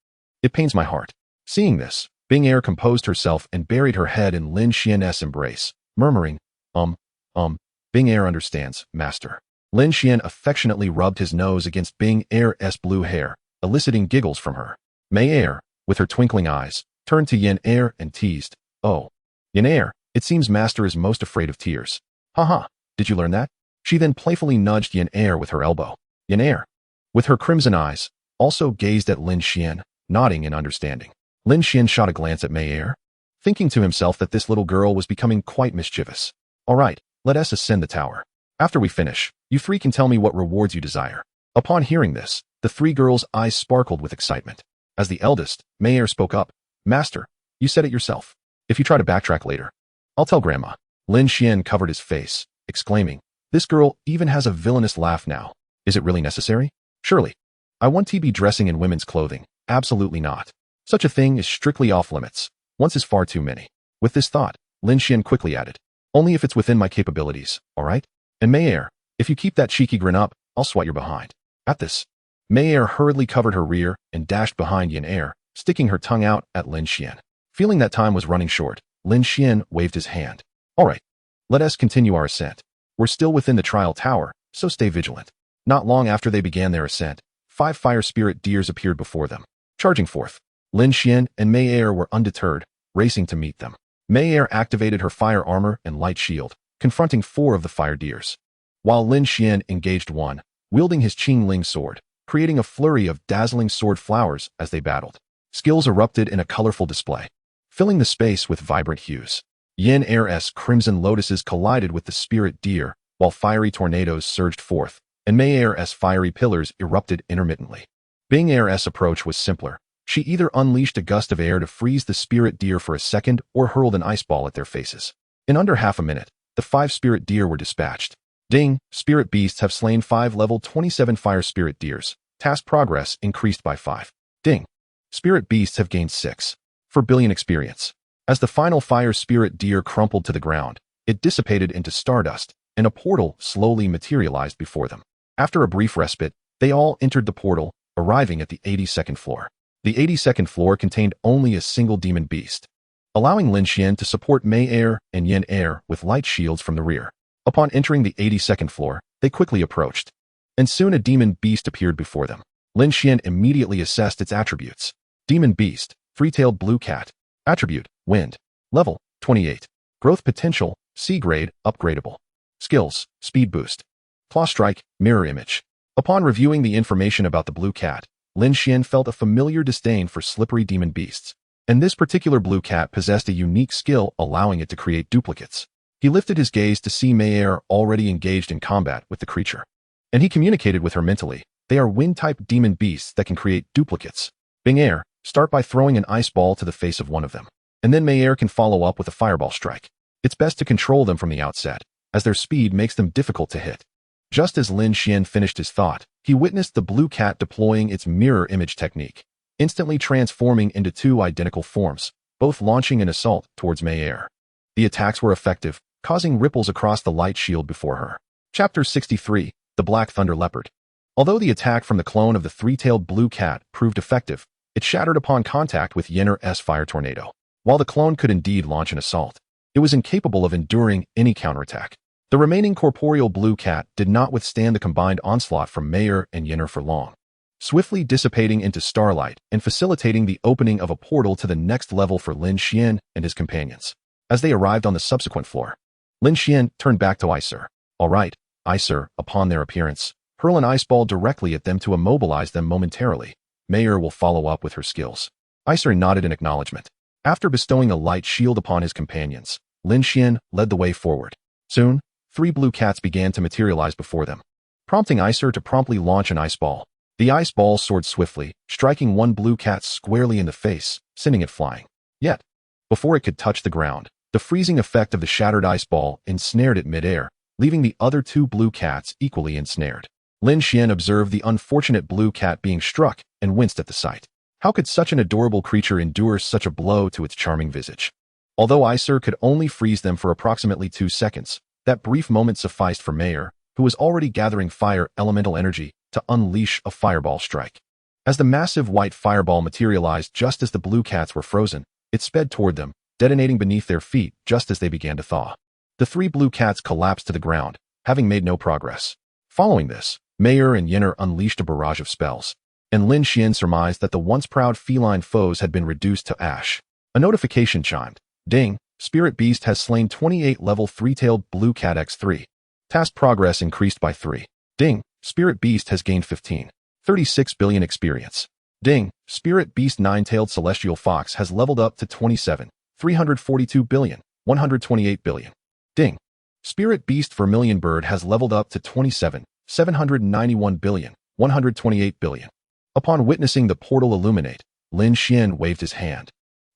It pains my heart. Seeing this, Bing Air composed herself and buried her head in Lin Xuan's embrace, murmuring, Bing Air understands, master. Lin Xuan affectionately rubbed his nose against Bing Air's blue hair, eliciting giggles from her. Mei Air, with her twinkling eyes, turned to Yin Air and teased, oh, Yin Air, it seems master is most afraid of tears. Haha, did you learn that? She then playfully nudged Yin Air with her elbow. Yin Air, with her crimson eyes, also gazed at Lin Xuan, nodding in understanding. Lin Xuan shot a glance at Mei Air, thinking to himself that this little girl was becoming quite mischievous. All right, Let us ascend the tower. After we finish, you three can tell me what rewards you desire." Upon hearing this, the three girls' eyes sparkled with excitement. As the eldest, Mayer spoke up. "Master, you said it yourself. If you try to backtrack later, I'll tell Grandma." Lin Xuan covered his face, exclaiming, "This girl even has a villainous laugh now. Is it really necessary? Surely. I want to be dressing in women's clothing. Absolutely not. Such a thing is strictly off limits. Once is far too many." With this thought, Lin Xuan quickly added, "Only if it's within my capabilities, alright? And Mayer, if you keep that cheeky grin up, I'll swat your behind." At this, Mayer hurriedly covered her rear and dashed behind Yin Er, sticking her tongue out at Lin Xuan. Feeling that time was running short, Lin Xuan waved his hand. "Alright, let us continue our ascent. We're still within the trial tower, so stay vigilant." Not long after they began their ascent, 5 fire spirit deers appeared before them. Charging forth, Lin Xuan and Mayer were undeterred, racing to meet them. Mayer activated her fire armor and light shield, confronting 4 of the fire deers, while Lin Xuan engaged one, wielding his Qing Ling sword, creating a flurry of dazzling sword flowers as they battled. Skills erupted in a colorful display, filling the space with vibrant hues. Yin Er's crimson lotuses collided with the spirit deer, while fiery tornadoes surged forth, and Mayer's fiery pillars erupted intermittently. Bing Er's approach was simpler. She either unleashed a gust of air to freeze the spirit deer for a second or hurled an ice ball at their faces. In under half a minute, the 5 spirit deer were dispatched. Ding, spirit beasts have slain 5 level 27 fire spirit deers. Task progress increased by 5. Ding, spirit beasts have gained 6. 4 billion experience. As the final fire spirit deer crumpled to the ground, it dissipated into stardust, and a portal slowly materialized before them. After a brief respite, they all entered the portal, arriving at the 82nd floor. The 82nd floor contained only a single demon beast, allowing Lin Xuan to support Mayer and Yin Er with light shields from the rear. Upon entering the 82nd floor, they quickly approached, and soon a demon beast appeared before them. Lin Xuan immediately assessed its attributes. Demon beast, 3-tailed blue cat. Attribute, wind. Level, 28. Growth potential, C grade, upgradable. Skills, speed boost. Claw strike, mirror image. Upon reviewing the information about the blue cat, Lin Xuan felt a familiar disdain for slippery demon beasts, and this particular blue cat possessed a unique skill allowing it to create duplicates. He lifted his gaze to see Mayer already engaged in combat with the creature, and he communicated with her mentally. They are wind-type demon beasts that can create duplicates. Bing Er, start by throwing an ice ball to the face of one of them, and then Mayer can follow up with a fireball strike. It's best to control them from the outset, as their speed makes them difficult to hit. Just as Lin Xuan finished his thought, he witnessed the blue cat deploying its mirror image technique, instantly transforming into 2 identical forms, both launching an assault towards Mayer. The attacks were effective, causing ripples across the light shield before her. Chapter 63, The Black Thunder Leopard. Although the attack from the clone of the 3-tailed blue cat proved effective, it shattered upon contact with Yenner's fire tornado. While the clone could indeed launch an assault, it was incapable of enduring any counterattack. The remaining corporeal blue cat did not withstand the combined onslaught from Mayer and Yenner for long, swiftly dissipating into starlight and facilitating the opening of a portal to the next level for Lin Xuan and his companions. As they arrived on the subsequent floor, Lin Xuan turned back to Iser. "All right, Iser," upon their appearance, hurl an ice ball directly at them to immobilize them momentarily. Mayer will follow up with her skills. Iser nodded in acknowledgement. After bestowing a light shield upon his companions, Lin Xuan led the way forward. Soon, 3 blue cats began to materialize before them, prompting Iser to promptly launch an ice ball. The ice ball soared swiftly, striking one blue cat squarely in the face, sending it flying. Yet, before it could touch the ground, the freezing effect of the shattered ice ball ensnared it mid-air, leaving the other 2 blue cats equally ensnared. Lin Xuan observed the unfortunate blue cat being struck and winced at the sight. How could such an adorable creature endure such a blow to its charming visage? Although Iser could only freeze them for approximately 2 seconds, that brief moment sufficed for Mayer, who was already gathering fire elemental energy, to unleash a fireball strike. As the massive white fireball materialized just as the blue cats were frozen, it sped toward them, detonating beneath their feet just as they began to thaw. The 3 blue cats collapsed to the ground, having made no progress. Following this, Mayer and Yenner unleashed a barrage of spells, and Lin Xuan surmised that the once proud feline foes had been reduced to ash. A notification chimed. Ding, Spirit Beast has slain 28 level 3-tailed blue cat x3. Task progress increased by 3. Ding, Spirit Beast has gained 15. 36 billion experience. Ding, Spirit Beast 9-tailed celestial fox has leveled up to 27. 342 billion. 128 billion. Ding, Spirit Beast Vermilion Bird has leveled up to 27,791 billion, 128 billion. Upon witnessing the portal illuminate, Lin Xuan waved his hand,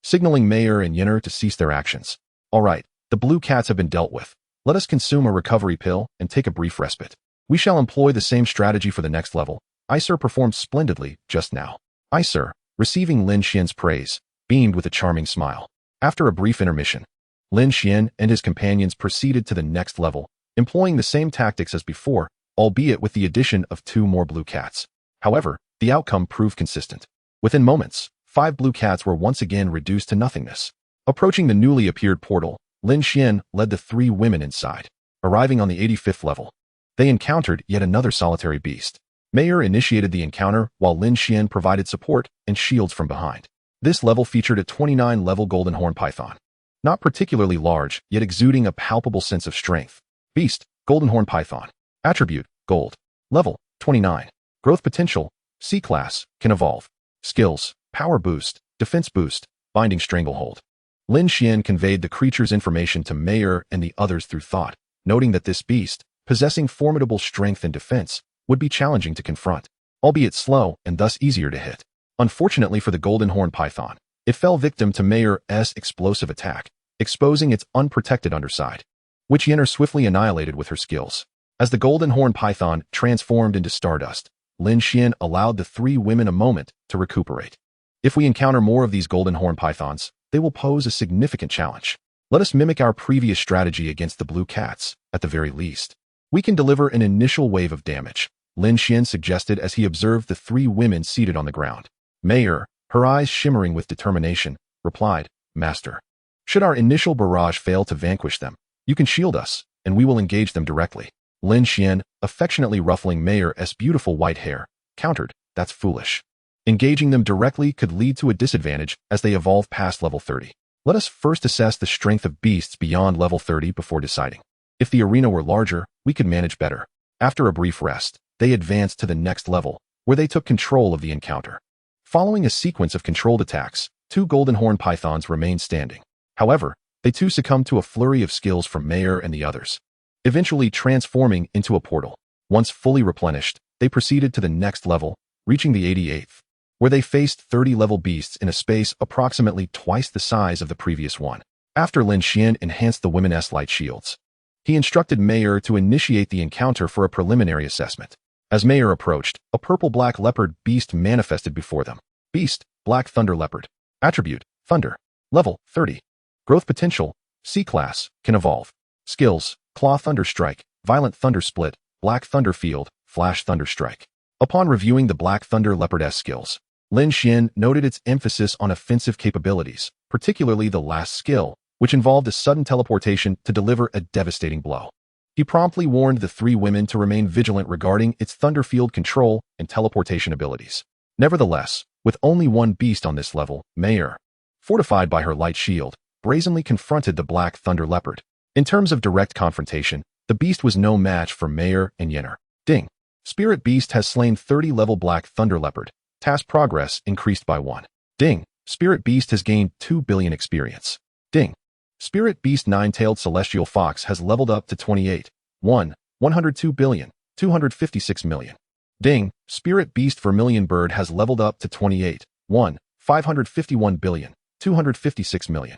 signaling Mayer and Yinner to cease their actions. All right, the blue cats have been dealt with. Let us consume a recovery pill and take a brief respite. We shall employ the same strategy for the next level. Isir performed splendidly just now. Isir, receiving Lin Xuan's praise, beamed with a charming smile. After a brief intermission, Lin Xuan and his companions proceeded to the next level, employing the same tactics as before, albeit with the addition of 2 more blue cats. However, the outcome proved consistent. Within moments, 5 blue cats were once again reduced to nothingness. Approaching the newly appeared portal, Lin Xuan led the 3 women inside. Arriving on the 85th level, they encountered yet another solitary beast. Mayer initiated the encounter while Lin Xuan provided support and shields from behind. This level featured a 29-level golden horn python. Not particularly large, yet exuding a palpable sense of strength. Beast, golden horn python. Attribute, gold. Level, 29. Growth potential, C class, can evolve. Skills, power boost, defense boost, binding stranglehold. Lin Xuan conveyed the creature's information to Mayer and the others through thought, noting that this beast, possessing formidable strength and defense, would be challenging to confront, albeit slow and thus easier to hit. Unfortunately for the golden horn python, it fell victim to Mayer's explosive attack, exposing its unprotected underside, which Yinner swiftly annihilated with her skills. As the golden horn python transformed into stardust, Lin Xuan allowed the 3 women a moment to recuperate. If we encounter more of these golden horn pythons, they will pose a significant challenge. Let us mimic our previous strategy against the blue cats, at the very least. We can deliver an initial wave of damage, Lin Xuan suggested as he observed the 3 women seated on the ground. Mayer, her eyes shimmering with determination, replied, Master, should our initial barrage fail to vanquish them, you can shield us, and we will engage them directly. Lin Xuan, affectionately ruffling Mayer's beautiful white hair, countered, that's foolish. Engaging them directly could lead to a disadvantage as they evolve past level 30. Let us first assess the strength of beasts beyond level 30 before deciding. If the arena were larger, we could manage better. After a brief rest, they advanced to the next level, where they took control of the encounter. Following a sequence of controlled attacks, 2 golden horn pythons remained standing. However, they too succumbed to a flurry of skills from Mayer and the others, eventually transforming into a portal. Once fully replenished, they proceeded to the next level, reaching the 88th, where they faced 30-level beasts in a space approximately twice the size of the previous one. After Lin Xuan enhanced the women's light shields, he instructed Mayer to initiate the encounter for a preliminary assessment. As Mayer approached, a purple-black leopard beast manifested before them. Beast, black thunder leopard. Attribute, thunder. Level, 30. Growth potential, C class, can evolve. Skills, claw thunder strike, violent thunder split, black thunder field, flash thunder strike. Upon reviewing the black thunder leopard's skills, Lin Xuan noted its emphasis on offensive capabilities, particularly the last skill, which involved a sudden teleportation to deliver a devastating blow. He promptly warned the 3 women to remain vigilant regarding its thunder field control and teleportation abilities. Nevertheless, with only 1 beast on this level, Mayer, fortified by her light shield, brazenly confronted the black thunder leopard. In terms of direct confrontation, the beast was no match for Mayer and Yinner. Ding. Spirit Beast has slain 30-level black thunder leopard. Task progress increased by 1. Ding. Spirit Beast has gained 2 billion experience. Ding. Spirit Beast 9-tailed celestial fox has leveled up to 28. 102 billion, 256 million. Ding. Spirit Beast Vermilion Bird has leveled up to 28. 551 billion, 256 million.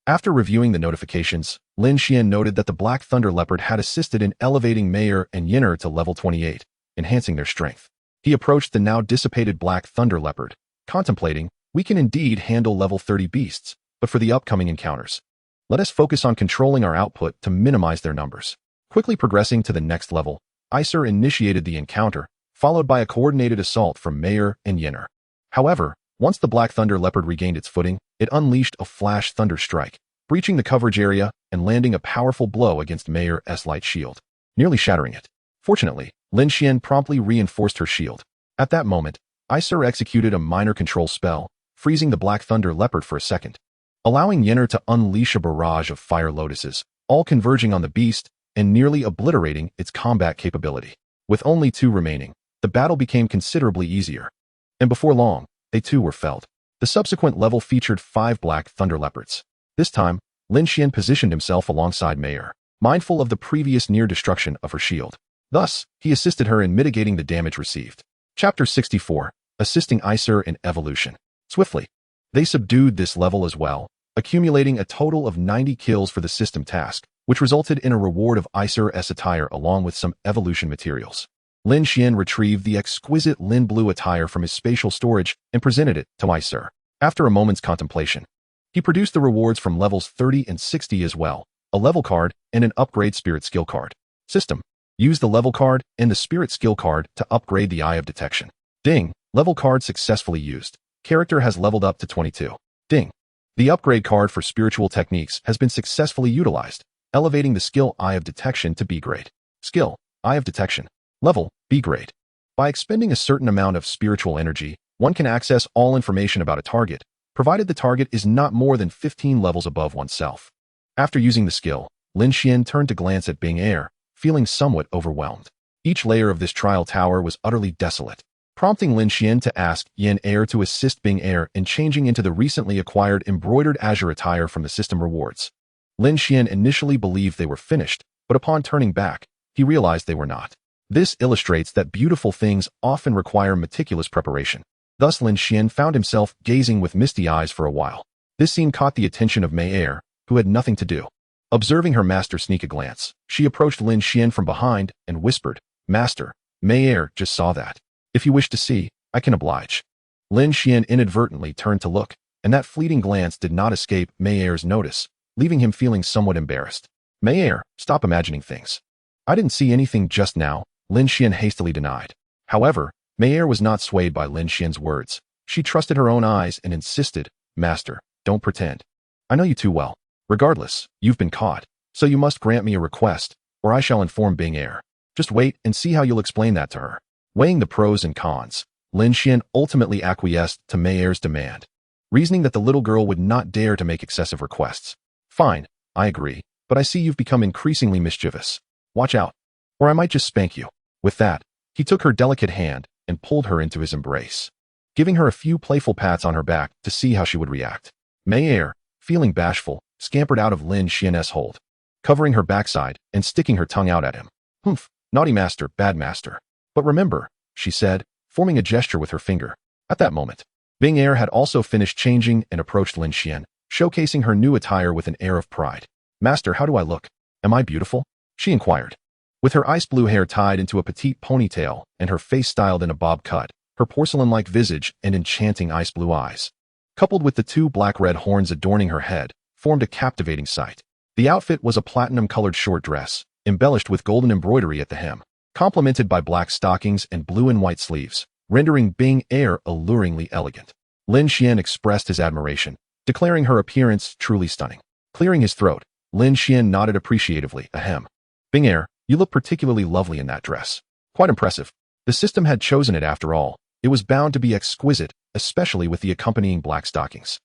After reviewing the notifications, Lin Xuan noted that the black thunder leopard had assisted in elevating Mayer and Yinner to level 28, enhancing their strength. He approached the now dissipated black thunder leopard, contemplating, we can indeed handle level 30 beasts, but for the upcoming encounters, let us focus on controlling our output to minimize their numbers. Quickly progressing to the next level, Isir initiated the encounter, followed by a coordinated assault from Mayer and Yinner. However, once the black thunder leopard regained its footing, it unleashed a flash thunder strike, breaching the coverage area and landing a powerful blow against Mayer's light shield, nearly shattering it. Fortunately, Lin Xuan promptly reinforced her shield. At that moment, Isir executed a minor control spell, freezing the black thunder leopard for a second, allowing Yinner to unleash a barrage of fire lotuses, all converging on the beast and nearly obliterating its combat capability. With only 2 remaining, the battle became considerably easier, and before long, they too were felled. The subsequent level featured 5 black thunder leopards. This time, Lin Xuan positioned himself alongside Mayer. mindful of the previous near destruction of her shield. Thus, he assisted her in mitigating the damage received. Chapter 64. Assisting Icer in Evolution. Swiftly, they subdued this level as well, accumulating a total of 90 kills for the system task, which resulted in a reward of Icer's attire along with some evolution materials. Lin Xuan retrieved the exquisite Lin Blue attire from his spatial storage and presented it to Icer. After a moment's contemplation, he produced the rewards from levels 30 and 60 as well, a level card and an upgrade spirit skill card. System. Use the level card and the spirit skill card to upgrade the Eye of Detection. Ding. Level card successfully used. Character has leveled up to 22. Ding. The upgrade card for spiritual techniques has been successfully utilized, elevating the skill Eye of Detection to B grade. Skill, Eye of Detection. Level, B grade. By expending a certain amount of spiritual energy, one can access all information about a target, provided the target is not more than 15 levels above oneself. After using the skill, Lin Xuan turned to glance at Bing Air, feeling somewhat overwhelmed. Each layer of this trial tower was utterly desolate, prompting Lin Xuan to ask Yin Air to assist Bing Air in changing into the recently acquired embroidered azure attire from the system rewards. Lin Xuan initially believed they were finished, but upon turning back, he realized they were not. This illustrates that beautiful things often require meticulous preparation. Thus Lin Xuan found himself gazing with misty eyes for a while. This scene caught the attention of Mei Er, who had nothing to do. Observing her master sneak a glance, she approached Lin Xuan from behind and whispered, "Master, Mei Er just saw that. If you wish to see, I can oblige." Lin Xuan inadvertently turned to look, and that fleeting glance did not escape Mei Er's notice, leaving him feeling somewhat embarrassed. "Mei Er, stop imagining things." "I didn't see anything just now," Lin Xuan hastily denied. However, Mei Er was not swayed by Lin Xuan's words. She trusted her own eyes and insisted, "Master, don't pretend. I know you too well. Regardless, you've been caught, so you must grant me a request, or I shall inform Bing Er. Just wait and see how you'll explain that to her." Weighing the pros and cons, Lin Xuan ultimately acquiesced to Mei Er's demand, reasoning that the little girl would not dare to make excessive requests. "Fine, I agree, but I see you've become increasingly mischievous. Watch out, or I might just spank you." With that, he took her delicate hand and pulled her into his embrace, giving her a few playful pats on her back to see how she would react. Mei Er, feeling bashful, scampered out of Lin Xuan's hold, covering her backside and sticking her tongue out at him. "Humph, naughty master, bad master. But remember," she said, forming a gesture with her finger. At that moment, Bing Er had also finished changing and approached Lin Xuan, showcasing her new attire with an air of pride. "Master, how do I look? Am I beautiful?" she inquired. With her ice blue hair tied into a petite ponytail and her face styled in a bob cut, her porcelain-like visage and enchanting ice blue eyes, coupled with the two black-red horns adorning her head, formed a captivating sight. The outfit was a platinum-colored short dress, embellished with golden embroidery at the hem, complemented by black stockings and blue and white sleeves, rendering Bing Er alluringly elegant. Lin Xuan expressed his admiration, declaring her appearance truly stunning. Clearing his throat, Lin Xuan nodded appreciatively, ahem. "Bing Er, you look particularly lovely in that dress. Quite impressive. The system had chosen it after all. It was bound to be exquisite, especially with the accompanying black stockings."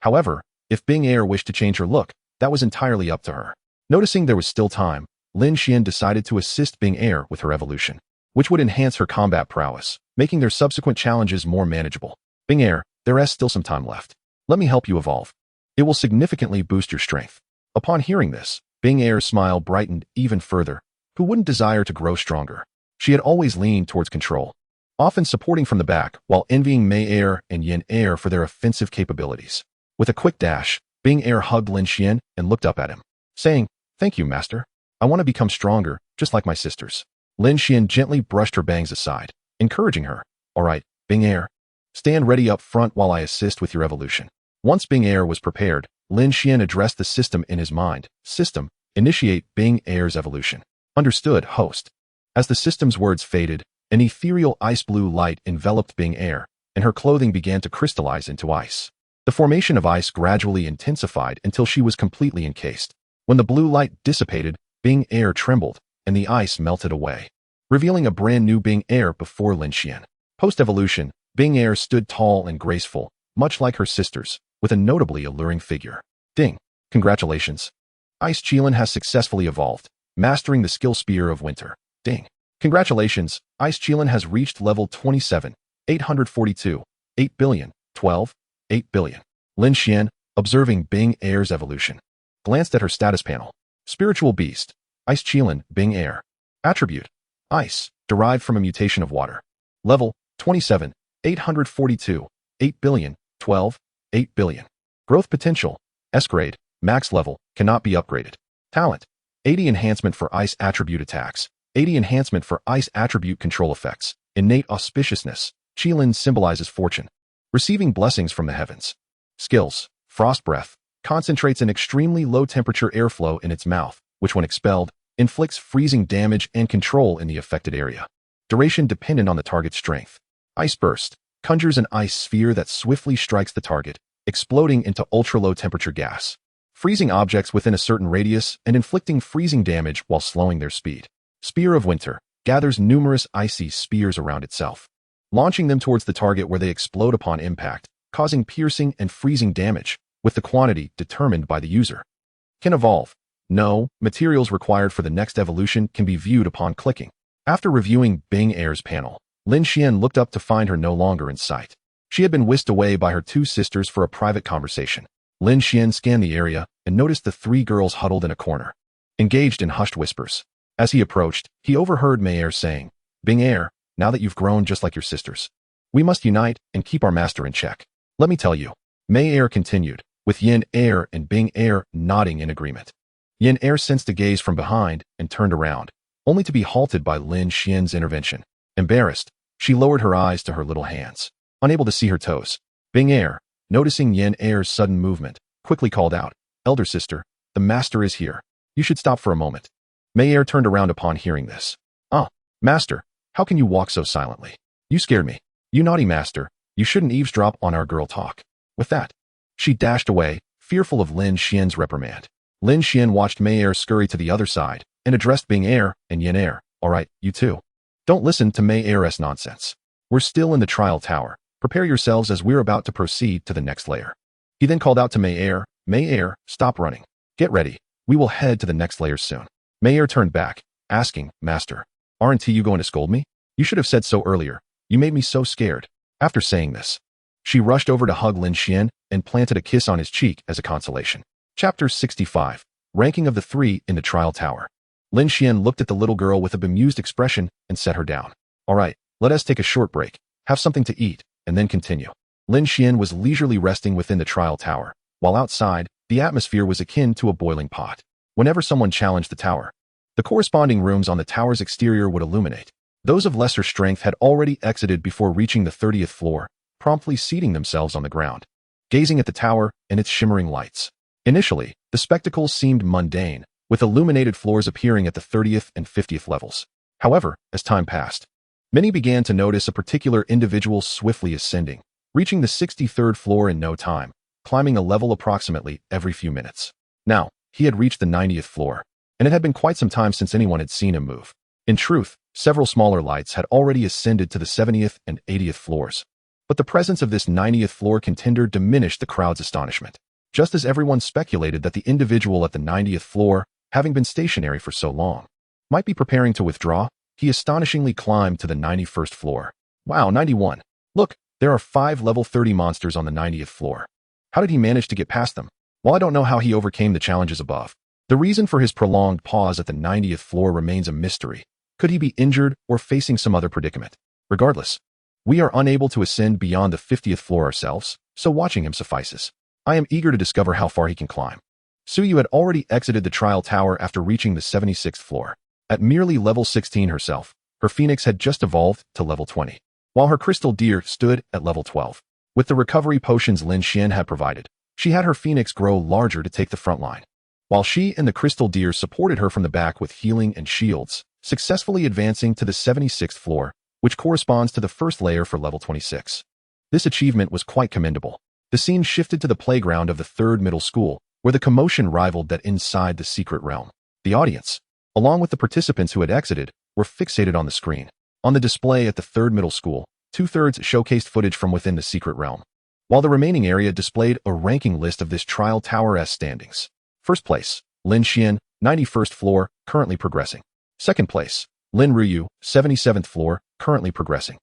However, if Bing Er wished to change her look, that was entirely up to her. Noticing there was still time, Lin Xuan decided to assist Bing Er with her evolution, which would enhance her combat prowess, making their subsequent challenges more manageable. "Bing Er, there is still some time left. Let me help you evolve. It will significantly boost your strength." Upon hearing this, Bing Er's smile brightened even further. Who wouldn't desire to grow stronger? She had always leaned towards control, often supporting from the back while envying Mei Er and Yin Er for their offensive capabilities. With a quick dash, Bing Er hugged Lin Xuan and looked up at him, saying, "Thank you, master. I want to become stronger, just like my sisters." Lin Xuan gently brushed her bangs aside, encouraging her. "All right, Bing Er, stand ready up front while I assist with your evolution." Once Bing Er was prepared, Lin Xuan addressed the system in his mind. "System, initiate Bing Er's evolution." "Understood, host." As the system's words faded, an ethereal ice blue light enveloped Bing Er, and her clothing began to crystallize into ice. The formation of ice gradually intensified until she was completely encased. When the blue light dissipated, Bing Er trembled, and the ice melted away, revealing a brand new Bing Er before Lin Xuan. Post-evolution, Bing Er stood tall and graceful, much like her sisters, with a notably alluring figure. "Ding! Congratulations. Ice Qilin has successfully evolved, mastering the skill Spear of Winter." "Ding! Congratulations, Ice Qilin has reached level 27, 842, 8 billion, 12, 8 billion. Lin Xuan, observing Bing Er's evolution, glanced at her status panel. Spiritual Beast, Ice Qilin, Bing Air. Attribute: Ice, derived from a mutation of water. Level: 27, 842, 8 billion, 12, 8 billion. Growth potential: S grade, max level, cannot be upgraded. Talent: 80 enhancement for ice attribute attacks, 80 enhancement for ice attribute control effects. Innate auspiciousness: Qilin symbolizes fortune, receiving blessings from the heavens. Skills: Frost breath, concentrates an extremely low temperature airflow in its mouth, which when expelled, inflicts freezing damage and control in the affected area. Duration dependent on the target's strength. Ice burst, conjures an ice sphere that swiftly strikes the target, exploding into ultra-low temperature gas, freezing objects within a certain radius and inflicting freezing damage while slowing their speed. Spear of winter, gathers numerous icy spears around itself, launching them towards the target where they explode upon impact, causing piercing and freezing damage, with the quantity determined by the user. Can evolve. No, materials required for the next evolution can be viewed upon clicking. After reviewing Bing Air's panel, Lin Xuan looked up to find her no longer in sight. She had been whisked away by her two sisters for a private conversation. Lin Xuan scanned the area and noticed the three girls huddled in a corner, engaged in hushed whispers. As he approached, he overheard Mei Air saying, "Bing Air, now that you've grown just like your sisters, we must unite and keep our master in check. Let me tell you." Mei Air continued, with Yin Air and Bing Air nodding in agreement. Yin Air sensed a gaze from behind and turned around, only to be halted by Lin Xuan's intervention. Embarrassed, she lowered her eyes to her little hands, unable to see her toes. Bing Air, noticing Yin Air's sudden movement, quickly called out, "Elder sister, the master is here. You should stop for a moment." Mei Air turned around upon hearing this. "Ah, master, how can you walk so silently? You scared me. You naughty master, you shouldn't eavesdrop on our girl talk." With that, she dashed away, fearful of Lin Xuan's reprimand. Lin Xuan watched Mei Air scurry to the other side and addressed Bing Air and Yin Air. "All right, you two. Don't listen to Mei Air's nonsense. We're still in the trial tower. Prepare yourselves as we're about to proceed to the next layer." He then called out to Mei Air, stop running. Get ready. We will head to the next layer soon." Mei Air turned back, asking, "Master, aren't you going to scold me? You should have said so earlier. You made me so scared." After saying this, she rushed over to hug Lin Xuan and planted a kiss on his cheek as a consolation. Chapter 65. Ranking of the three in the trial tower. Lin Xuan looked at the little girl with a bemused expression and set her down. "All right, let us take a short break, have something to eat, and then continue." Lin Xuan was leisurely resting within the trial tower, while outside, the atmosphere was akin to a boiling pot. Whenever someone challenged the tower, the corresponding rooms on the tower's exterior would illuminate. Those of lesser strength had already exited before reaching the 30th floor, promptly seating themselves on the ground, gazing at the tower and its shimmering lights. Initially, the spectacle seemed mundane, with illuminated floors appearing at the 30th and 50th levels. However, as time passed, many began to notice a particular individual swiftly ascending, reaching the 63rd floor in no time, climbing a level approximately every few minutes. Now, he had reached the 90th floor, and it had been quite some time since anyone had seen him move. In truth, several smaller lights had already ascended to the 70th and 80th floors, but the presence of this 90th floor contender diminished the crowd's astonishment. Just as everyone speculated that the individual at the 90th floor, having been stationary for so long, might be preparing to withdraw, he astonishingly climbed to the 91st floor. Wow, 91. Look, there are 5 level 30 monsters on the 90th floor. How did he manage to get past them? While I don't know how he overcame the challenges above, the reason for his prolonged pause at the 90th floor remains a mystery. Could he be injured or facing some other predicament? Regardless, we are unable to ascend beyond the 50th floor ourselves, so watching him suffices. I am eager to discover how far he can climb. Suyu had already exited the trial tower after reaching the 76th floor. At merely level 16 herself, her phoenix had just evolved to level 20, while her crystal deer stood at level 12. With the recovery potions Lin Xuan had provided, she had her phoenix grow larger to take the front line, while she and the crystal deer supported her from the back with healing and shields, successfully advancing to the 76th floor, which corresponds to the first layer for level 26. This achievement was quite commendable. The scene shifted to the playground of the 3rd middle school, where the commotion rivaled that inside the secret realm. The audience, along with the participants who had exited, were fixated on the screen. On the display at the 3rd middle school, 2/3 showcased footage from within the secret realm, while the remaining area displayed a ranking list of this trial tower's standings. First place, Lin Xuan, 91st floor, currently progressing. Second place, Lin Ruyu, 77th floor, currently progressing.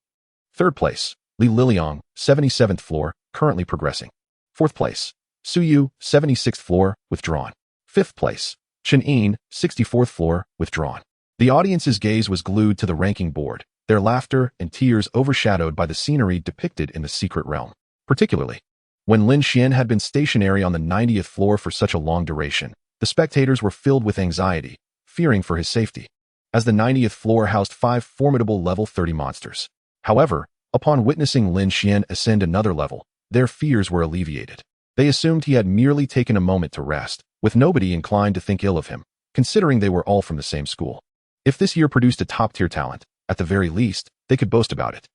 Third place, Li Liliang, 77th floor, currently progressing. Fourth place, Suyu, 76th floor, withdrawn. Fifth place, Chen 64th floor, withdrawn. The audience's gaze was glued to the ranking board, their laughter and tears overshadowed by the scenery depicted in the secret realm. Particularly, when Lin Xuan had been stationary on the 90th floor for such a long duration, the spectators were filled with anxiety, fearing for his safety, as the 90th floor housed 5 formidable level 30 monsters. However, upon witnessing Lin Xuan ascend another level, their fears were alleviated. They assumed he had merely taken a moment to rest, with nobody inclined to think ill of him, considering they were all from the same school. If this year produced a top-tier talent, at the very least, they could boast about it.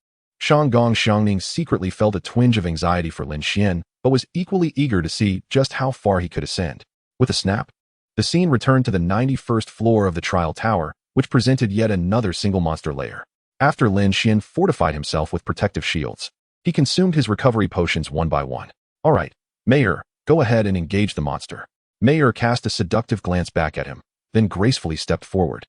Shanggong Xiangning secretly felt a twinge of anxiety for Lin Xuan, but was equally eager to see just how far he could ascend. With a snap, the scene returned to the 91st floor of the trial tower, which presented yet another single monster layer. After Lin Xuan fortified himself with protective shields, he consumed his recovery potions one by one. All right, Mayor, go ahead and engage the monster. Mayor cast a seductive glance back at him, then gracefully stepped forward,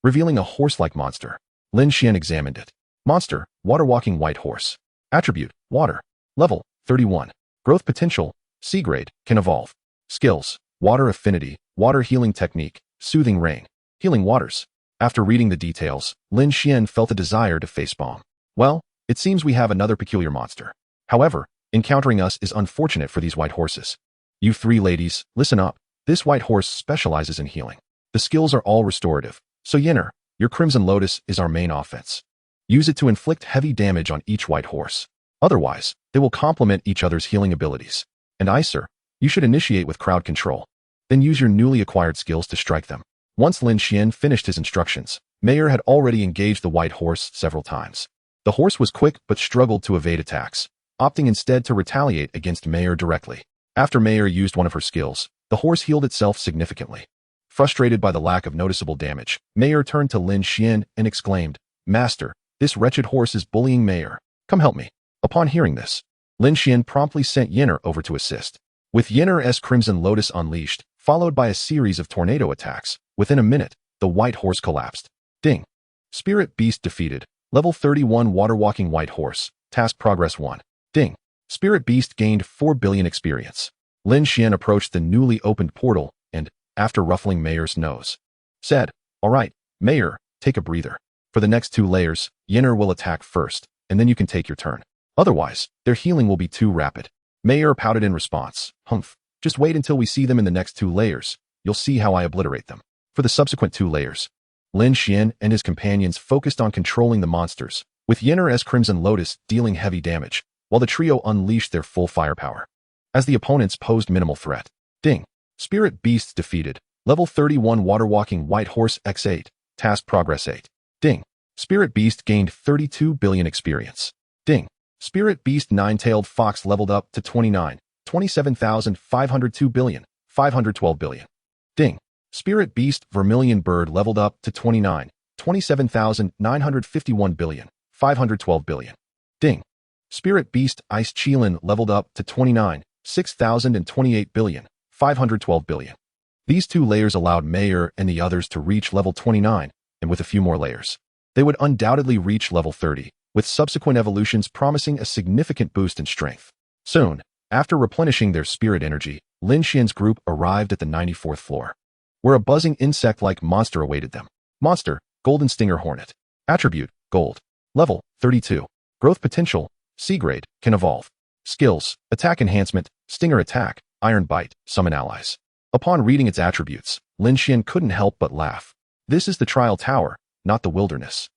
revealing a horse-like monster. Lin Xuan examined it. Monster, water-walking white horse. Attribute, water. Level, 31. Growth potential, C grade, can evolve. Skills, water affinity, water healing technique, soothing rain, healing waters. After reading the details, Lin Xuan felt a desire to facepalm. Well, it seems we have another peculiar monster. However, encountering us is unfortunate for these white horses. You 3 ladies, listen up. This white horse specializes in healing. The skills are all restorative, so Yinner, your Crimson Lotus is our main offense. Use it to inflict heavy damage on each white horse. Otherwise, they will complement each other's healing abilities. And Icer, you should initiate with crowd control. Then use your newly acquired skills to strike them. Once Lin Xuan finished his instructions, Mayor had already engaged the white horse several times. The horse was quick but struggled to evade attacks, opting instead to retaliate against Mayor directly. After Mayor used one of her skills, the horse healed itself significantly. Frustrated by the lack of noticeable damage, Mayor turned to Lin Xuan and exclaimed, Master, this wretched horse is bullying Mayor. Come help me. Upon hearing this, Lin Xuan promptly sent Yinner over to assist. With Yinner's Crimson Lotus unleashed, followed by a series of tornado attacks, within a minute, the white horse collapsed. Ding. Spirit Beast defeated. Level 31 Water-walking white horse. Task progress 1. Ding. Spirit Beast gained 4 billion experience. Lin Xuan approached the newly opened portal and, after ruffling Mayor's nose, said, All right, Mayor, take a breather. For the next 2 layers, Yinner will attack first, and then you can take your turn. Otherwise, their healing will be too rapid. Mayor pouted in response. Humph. Just wait until we see them in the next 2 layers. You'll see how I obliterate them. For the subsequent 2 layers, Lin Xuan and his companions focused on controlling the monsters, with Yinner's Crimson Lotus dealing heavy damage, while the trio unleashed their full firepower. As the opponents posed minimal threat. Ding. Spirit Beasts defeated. Level 31 Water-walking white horse X8. Task progress 8. Ding. Spirit Beast gained 32 billion experience. Ding. Spirit Beast Nine-tailed Fox leveled up to 29. 27,502 billion. 512 billion. Ding. Spirit Beast Vermilion Bird leveled up to 29. 27,951 billion. 512 billion. Ding. Spirit Beast Ice Qilin leveled up to 29. 6,028 billion. 512 billion. These 2 layers allowed Mayor and the others to reach level 29, and with a few more layers, they would undoubtedly reach level 30, with subsequent evolutions promising a significant boost in strength. Soon, after replenishing their spirit energy, Lin Xuan's group arrived at the 94th floor, where a buzzing insect-like monster awaited them. Monster, Golden Stinger Hornet. Attribute, Gold. Level, 32. Growth potential, C grade, can evolve. Skills, Attack Enhancement, Stinger Attack, Iron Bite, Summon Allies. Upon reading its attributes, Lin Xuan couldn't help but laugh. This is the trial tower, not the wilderness.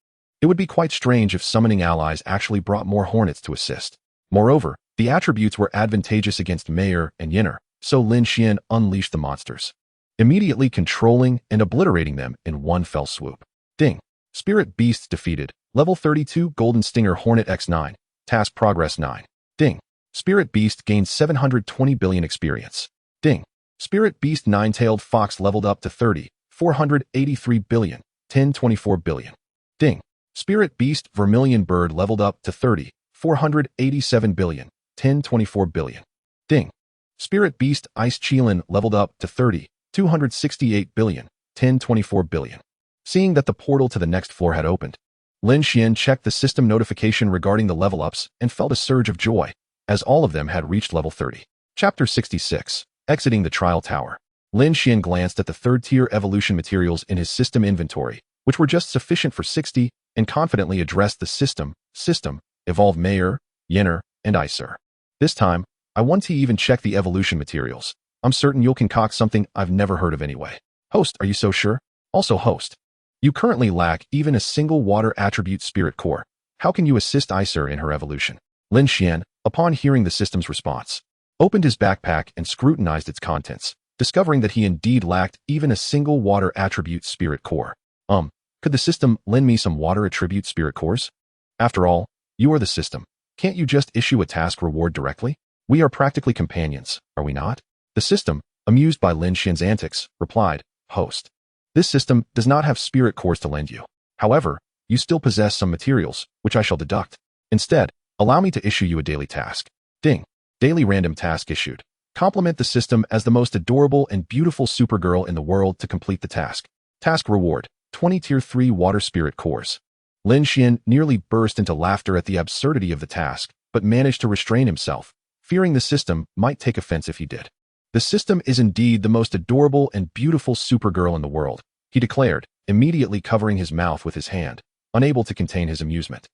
It would be quite strange if summoning allies actually brought more hornets to assist. Moreover, the attributes were advantageous against Mayor and Yinner, so Lin Xuan unleashed the monsters, immediately controlling and obliterating them in one fell swoop. Ding. Spirit Beasts defeated. Level 32 Golden Stinger Hornet X9. Task progress 9. Ding. Spirit Beast gained 720 billion experience. Ding. Spirit Beast Nine-tailed Fox leveled up to 30. 483 billion. 1024 billion. Ding. Spirit Beast Vermilion Bird leveled up to 30. 487 billion. 1024 billion. Ding. Spirit Beast Ice Qilin leveled up to 30. 268 billion. 1024 billion. Seeing that the portal to the next floor had opened, Lin Xuan checked the system notification regarding the level ups and felt a surge of joy, as all of them had reached level 30. Chapter 66. Exiting the Trial Tower. Lin Xuan glanced at the third-tier evolution materials in his system inventory, which were just sufficient for 60, and confidently addressed the system, evolve Mayer, Yinner, and Iser. This time, I want to even check the evolution materials. I'm certain you'll concoct something I've never heard of anyway. Host, are you so sure? Also host. You currently lack even a single water attribute spirit core. How can you assist Iser in her evolution? Lin Xuan, upon hearing the system's response, opened his backpack and scrutinized its contents, discovering that he indeed lacked even a single water attribute spirit core. Could the system lend me some water attribute spirit cores? After all, you are the system. Can't you just issue a task reward directly? We are practically companions, are we not? The system, amused by Lin Xuan's antics, replied, Host. This system does not have spirit cores to lend you. However, you still possess some materials, which I shall deduct. Instead, allow me to issue you a daily task. Ding. Daily random task issued. Compliment the system as the most adorable and beautiful supergirl in the world to complete the task. Task reward, 20 Tier 3 Water Spirit Cores. Lin Xuan nearly burst into laughter at the absurdity of the task, but managed to restrain himself, fearing the system might take offense if he did. The system is indeed the most adorable and beautiful supergirl in the world, he declared, immediately covering his mouth with his hand, unable to contain his amusement.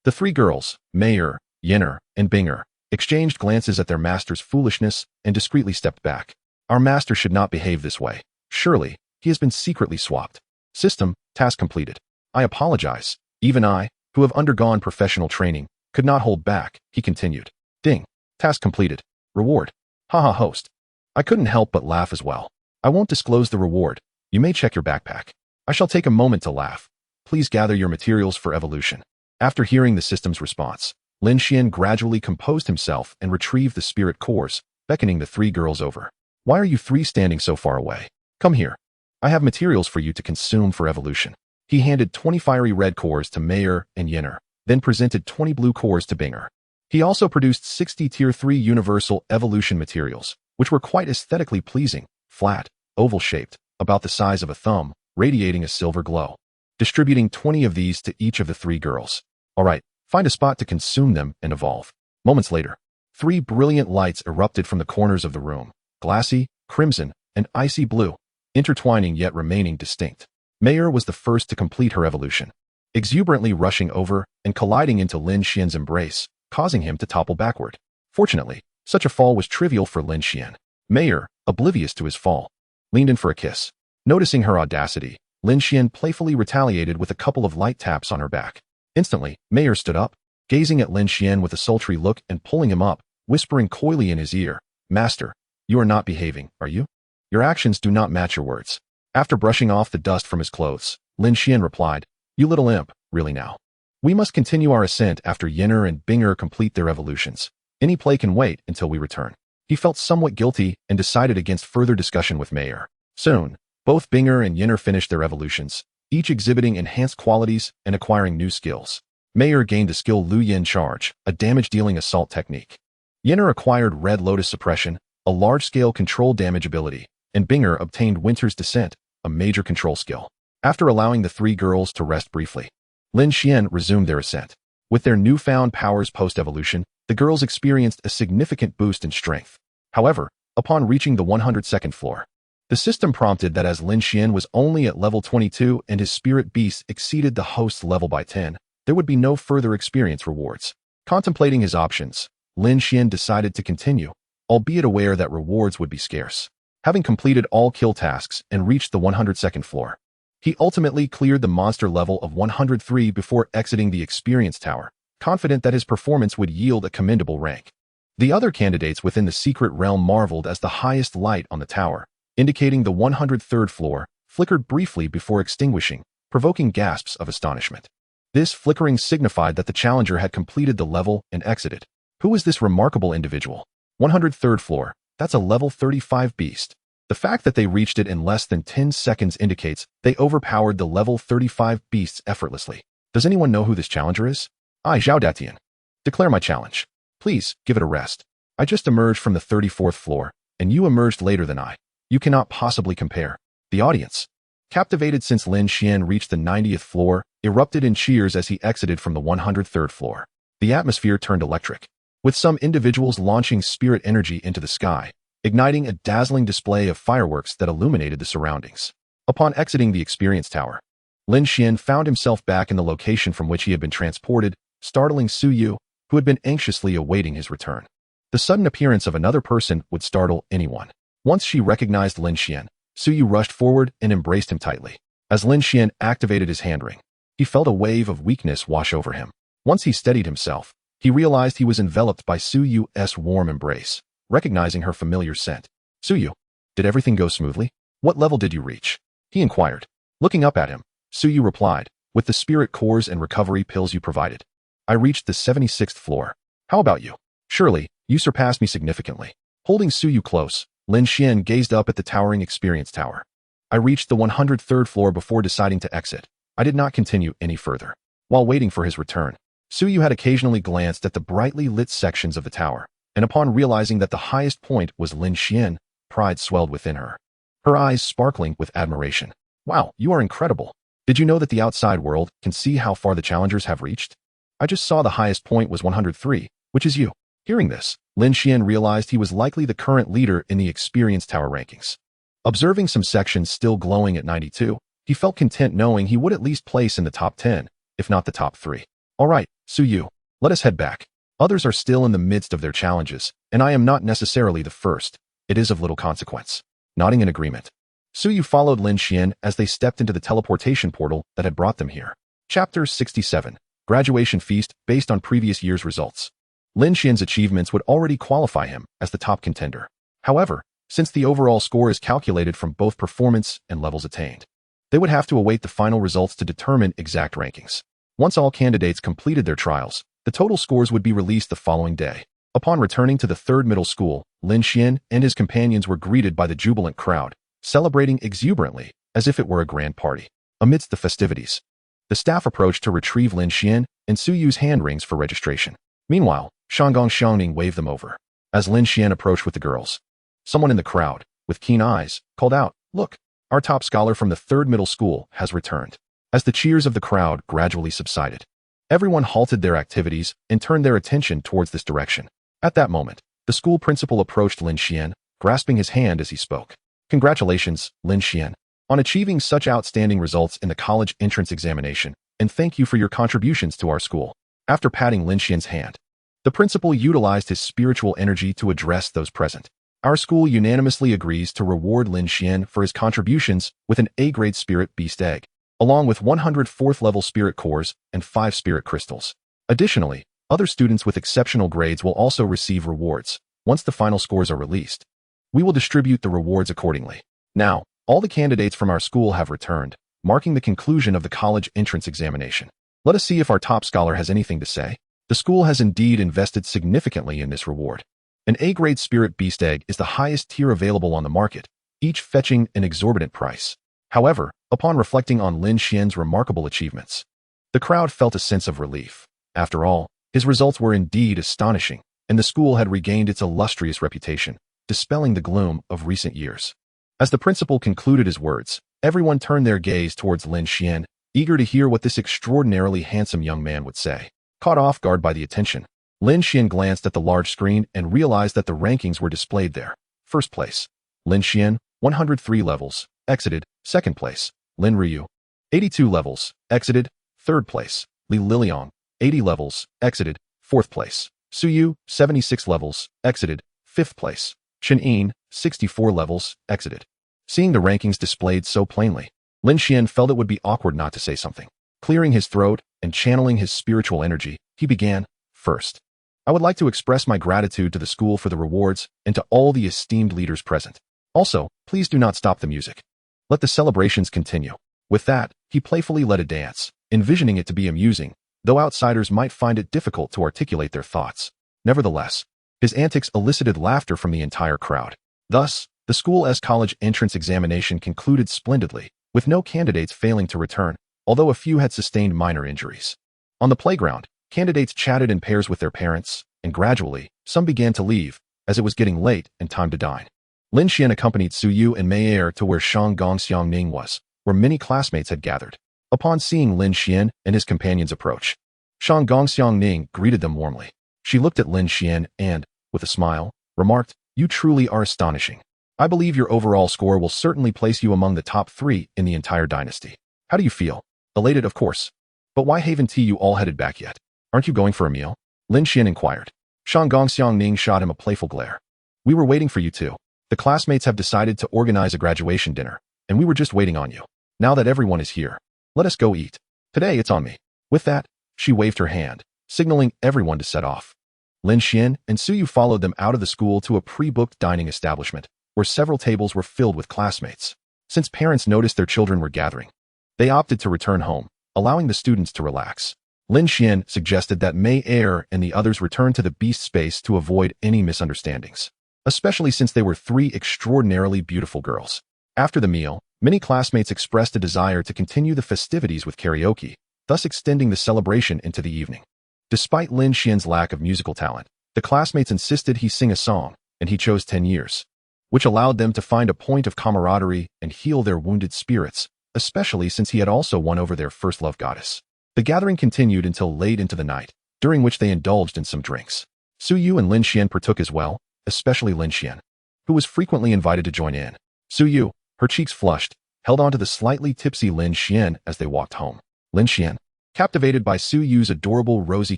The three girls, Mayer, Yinner, and Binger, exchanged glances at their master's foolishness and discreetly stepped back. Our master should not behave this way. Surely, he has been secretly swapped. System, task completed. I apologize. Even I, who have undergone professional training, could not hold back, he continued. Ding. Task completed. Reward. Haha host. I couldn't help but laugh as well. I won't disclose the reward. You may check your backpack. I shall take a moment to laugh. Please gather your materials for evolution. After hearing the system's response, Lin Xuan gradually composed himself and retrieved the spirit cores, beckoning the three girls over. Why are you three standing so far away? Come here. I have materials for you to consume for evolution. He handed 20 fiery red cores to Mayer and Yinner, then presented 20 blue cores to Binger. He also produced 60 Tier 3 universal evolution materials, which were quite aesthetically pleasing, flat, oval-shaped, about the size of a thumb, radiating a silver glow. Distributing 20 of these to each of the three girls. All right, find a spot to consume them and evolve. Moments later, 3 brilliant lights erupted from the corners of the room, glassy, crimson, and icy blue, intertwining yet remaining distinct. Mayer was the first to complete her evolution, exuberantly rushing over and colliding into Lin Xuan's embrace, causing him to topple backward. Fortunately, such a fall was trivial for Lin Xuan. Mayer, oblivious to his fall, leaned in for a kiss. Noticing her audacity, Lin Xuan playfully retaliated with a couple of light taps on her back. Instantly, Mayer stood up, gazing at Lin Xuan with a sultry look and pulling him up, whispering coyly in his ear, Master, you are not behaving, are you? Your actions do not match your words. After brushing off the dust from his clothes, Lin Xuan replied, You little imp, really now. We must continue our ascent after Yinner and Binger complete their evolutions. Any play can wait until we return. He felt somewhat guilty and decided against further discussion with Mayer. Soon, both Binger and Yinner finished their evolutions, each exhibiting enhanced qualities and acquiring new skills. Mayer gained the skill Lu Yin Charge, a damage-dealing assault technique. Yinner acquired Red Lotus Suppression, a large-scale control damage ability, and Binger obtained Winter's Descent, a major control skill. After allowing the three girls to rest briefly, Lin Xuan resumed their ascent. With their newfound powers post-evolution, the girls experienced a significant boost in strength. However, upon reaching the 102nd floor, the system prompted that as Lin Xuan was only at level 22 and his spirit beast exceeded the host's level by 10, there would be no further experience rewards. Contemplating his options, Lin Xuan decided to continue, albeit aware that rewards would be scarce. Having completed all kill tasks and reached the 102nd floor, he ultimately cleared the monster level of 103 before exiting the experience tower, confident that his performance would yield a commendable rank. The other candidates within the secret realm marveled as the highest light on the tower, indicating the 103rd floor, flickered briefly before extinguishing, provoking gasps of astonishment. This flickering signified that the challenger had completed the level and exited. Who is this remarkable individual? 103rd floor, that's a level 35 beast. The fact that they reached it in less than 10 seconds indicates they overpowered the level 35 beasts effortlessly. Does anyone know who this challenger is? I, Zhao Datian. Declare my challenge. Please, give it a rest. I just emerged from the 34th floor, and you emerged later than I. You cannot possibly compare. The audience, captivated since Lin Xuan reached the 90th floor, erupted in cheers as he exited from the 103rd floor. The atmosphere turned electric, with some individuals launching spirit energy into the sky, igniting a dazzling display of fireworks that illuminated the surroundings. Upon exiting the experience tower, Lin Xuan found himself back in the location from which he had been transported, startling Suyu, who had been anxiously awaiting his return. The sudden appearance of another person would startle anyone. Once she recognized Lin Xuan, Suyu rushed forward and embraced him tightly. As Lin Xuan activated his hand ring, he felt a wave of weakness wash over him. Once he steadied himself, he realized he was enveloped by Suyu's warm embrace, recognizing her familiar scent. Suyu, did everything go smoothly? What level did you reach? He inquired. Looking up at him, Suyu replied, with the spirit cores and recovery pills you provided. I reached the 76th floor. How about you? Surely, you surpassed me significantly. Holding Suyu close, Lin Xuan gazed up at the towering experience tower. I reached the 103rd floor before deciding to exit. I did not continue any further. While waiting for his return, Suyu had occasionally glanced at the brightly lit sections of the tower, and upon realizing that the highest point was Lin Xuan, pride swelled within her. Her eyes sparkling with admiration. Wow, you are incredible. Did you know that the outside world can see how far the challengers have reached? I just saw the highest point was 103, which is you. Hearing this, Lin Xuan realized he was likely the current leader in the experience tower rankings. Observing some sections still glowing at 92, he felt content knowing he would at least place in the top 10, if not the top 3. All right, Suyu, let us head back. Others are still in the midst of their challenges, and I am not necessarily the first. It is of little consequence. Nodding in agreement, Suyu followed Lin Xuan as they stepped into the teleportation portal that had brought them here. Chapter 67. Graduation Feast based on previous year's results. Lin Xuan's achievements would already qualify him as the top contender. However, since the overall score is calculated from both performance and levels attained, they would have to await the final results to determine exact rankings. Once all candidates completed their trials, the total scores would be released the following day. Upon returning to the third middle school, Lin Xuan and his companions were greeted by the jubilant crowd, celebrating exuberantly, as if it were a grand party. Amidst the festivities, the staff approached to retrieve Lin Xuan and Suyu's hand rings for registration. Meanwhile, Shanggong Xiangning waved them over. As Lin Xuan approached with the girls, someone in the crowd, with keen eyes, called out, "Look, our top scholar from the third middle school has returned." As the cheers of the crowd gradually subsided, everyone halted their activities and turned their attention towards this direction. At that moment, the school principal approached Lin Xuan, grasping his hand as he spoke. Congratulations, Lin Xuan, on achieving such outstanding results in the college entrance examination, and thank you for your contributions to our school. After patting Lin Xuan's hand, the principal utilized his spiritual energy to address those present. Our school unanimously agrees to reward Lin Xuan for his contributions with an A-grade spirit beast egg, along with 104th level spirit cores and 5 spirit crystals. Additionally, other students with exceptional grades will also receive rewards. Once the final scores are released, we will distribute the rewards accordingly. Now, all the candidates from our school have returned, marking the conclusion of the college entrance examination. Let us see if our top scholar has anything to say. The school has indeed invested significantly in this reward. An A-grade spirit beast egg is the highest tier available on the market, each fetching an exorbitant price. However, upon reflecting on Lin Xuan's remarkable achievements, the crowd felt a sense of relief. After all, his results were indeed astonishing, and the school had regained its illustrious reputation, dispelling the gloom of recent years. As the principal concluded his words, everyone turned their gaze towards Lin Xuan, eager to hear what this extraordinarily handsome young man would say. Caught off guard by the attention, Lin Xuan glanced at the large screen and realized that the rankings were displayed there. First place, Lin Xuan, 103 levels, exited. Second place, Lin Ryu, 82 levels, exited. Third place, Li Liliang, 80 levels, exited. Fourth place, Suyu, 76 levels, exited. Fifth place, Chen Yin, 64 levels, exited. Seeing the rankings displayed so plainly, Lin Xuan felt it would be awkward not to say something. Clearing his throat and channeling his spiritual energy, he began. First, I would like to express my gratitude to the school for the rewards and to all the esteemed leaders present. Also, please do not stop the music. Let the celebrations continue. With that, he playfully led a dance, envisioning it to be amusing, though outsiders might find it difficult to articulate their thoughts. Nevertheless, his antics elicited laughter from the entire crowd. Thus, the school's college entrance examination concluded splendidly, with no candidates failing to return, although a few had sustained minor injuries. On the playground, candidates chatted in pairs with their parents, and gradually, some began to leave, as it was getting late and time to dine. Lin Xuan accompanied Suyu and Meier to where Shanggong Xiangning was, where many classmates had gathered. Upon seeing Lin Xuan and his companions approach, Shanggong Xiangning greeted them warmly. She looked at Lin Xuan and, with a smile, remarked, You truly are astonishing. I believe your overall score will certainly place you among the top 3 in the entire dynasty. How do you feel? Elated, of course. But why haven't you all headed back yet? Aren't you going for a meal? Lin Xuan inquired. Shang Gongxiang Ning shot him a playful glare. We were waiting for you too. The classmates have decided to organize a graduation dinner, and we were just waiting on you. Now that everyone is here, let us go eat. Today it's on me. With that, she waved her hand, signaling everyone to set off. Lin Xuan and Suyu followed them out of the school to a pre-booked dining establishment, where several tables were filled with classmates. Since parents noticed their children were gathering, they opted to return home, allowing the students to relax. Lin Xuan suggested that Mei Er and the others return to the beast space to avoid any misunderstandings, especially since they were 3 extraordinarily beautiful girls. After the meal, many classmates expressed a desire to continue the festivities with karaoke, thus extending the celebration into the evening. Despite Lin Xuan's lack of musical talent, the classmates insisted he sing a song, and he chose 10 years, which allowed them to find a point of camaraderie and heal their wounded spirits, especially since he had also won over their first love goddess. The gathering continued until late into the night, during which they indulged in some drinks. Suyu and Lin Xuan partook as well, especially Lin Xuan, who was frequently invited to join in. Suyu, her cheeks flushed, held on to the slightly tipsy Lin Xuan as they walked home. Lin Xuan, captivated by Suyu's adorable rosy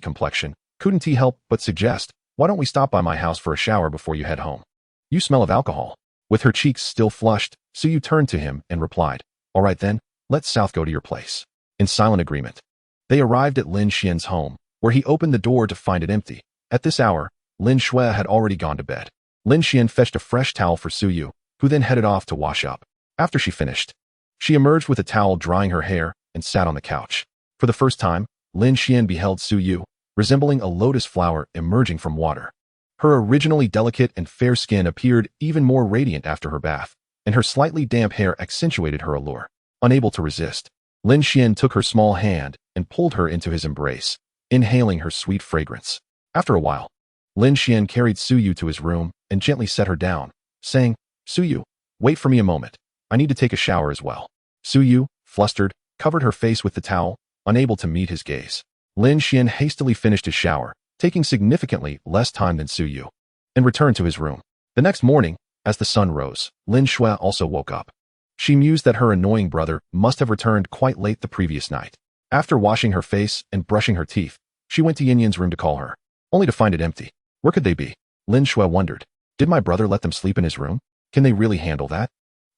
complexion, couldn't he help but suggest, why don't we stop by my house for a shower before you head home? You smell of alcohol. With her cheeks still flushed, Suyu turned to him and replied, all right then, let's south go to your place. In silent agreement, they arrived at Lin Xuan's home, where he opened the door to find it empty. At this hour, Lin Xuan had already gone to bed. Lin Xuan fetched a fresh towel for Suyu, who then headed off to wash up. After she finished, she emerged with a towel drying her hair and sat on the couch. For the first time, Lin Xuan beheld Suyu, resembling a lotus flower emerging from water. Her originally delicate and fair skin appeared even more radiant after her bath, and her slightly damp hair accentuated her allure. Unable to resist, Lin Xuan took her small hand and pulled her into his embrace, inhaling her sweet fragrance. After a while, Lin Xuan carried Suyu to his room and gently set her down, saying, Suyu, wait for me a moment. I need to take a shower as well. Suyu, flustered, covered her face with the towel, unable to meet his gaze. Lin Xuan hastily finished his shower, taking significantly less time than Suyu, and returned to his room. The next morning, as the sun rose, Lin Xuan also woke up. She mused that her annoying brother must have returned quite late the previous night. After washing her face and brushing her teeth, she went to Yin Yin's room to call her, only to find it empty. Where could they be? Lin Xuan wondered. Did my brother let them sleep in his room? Can they really handle that?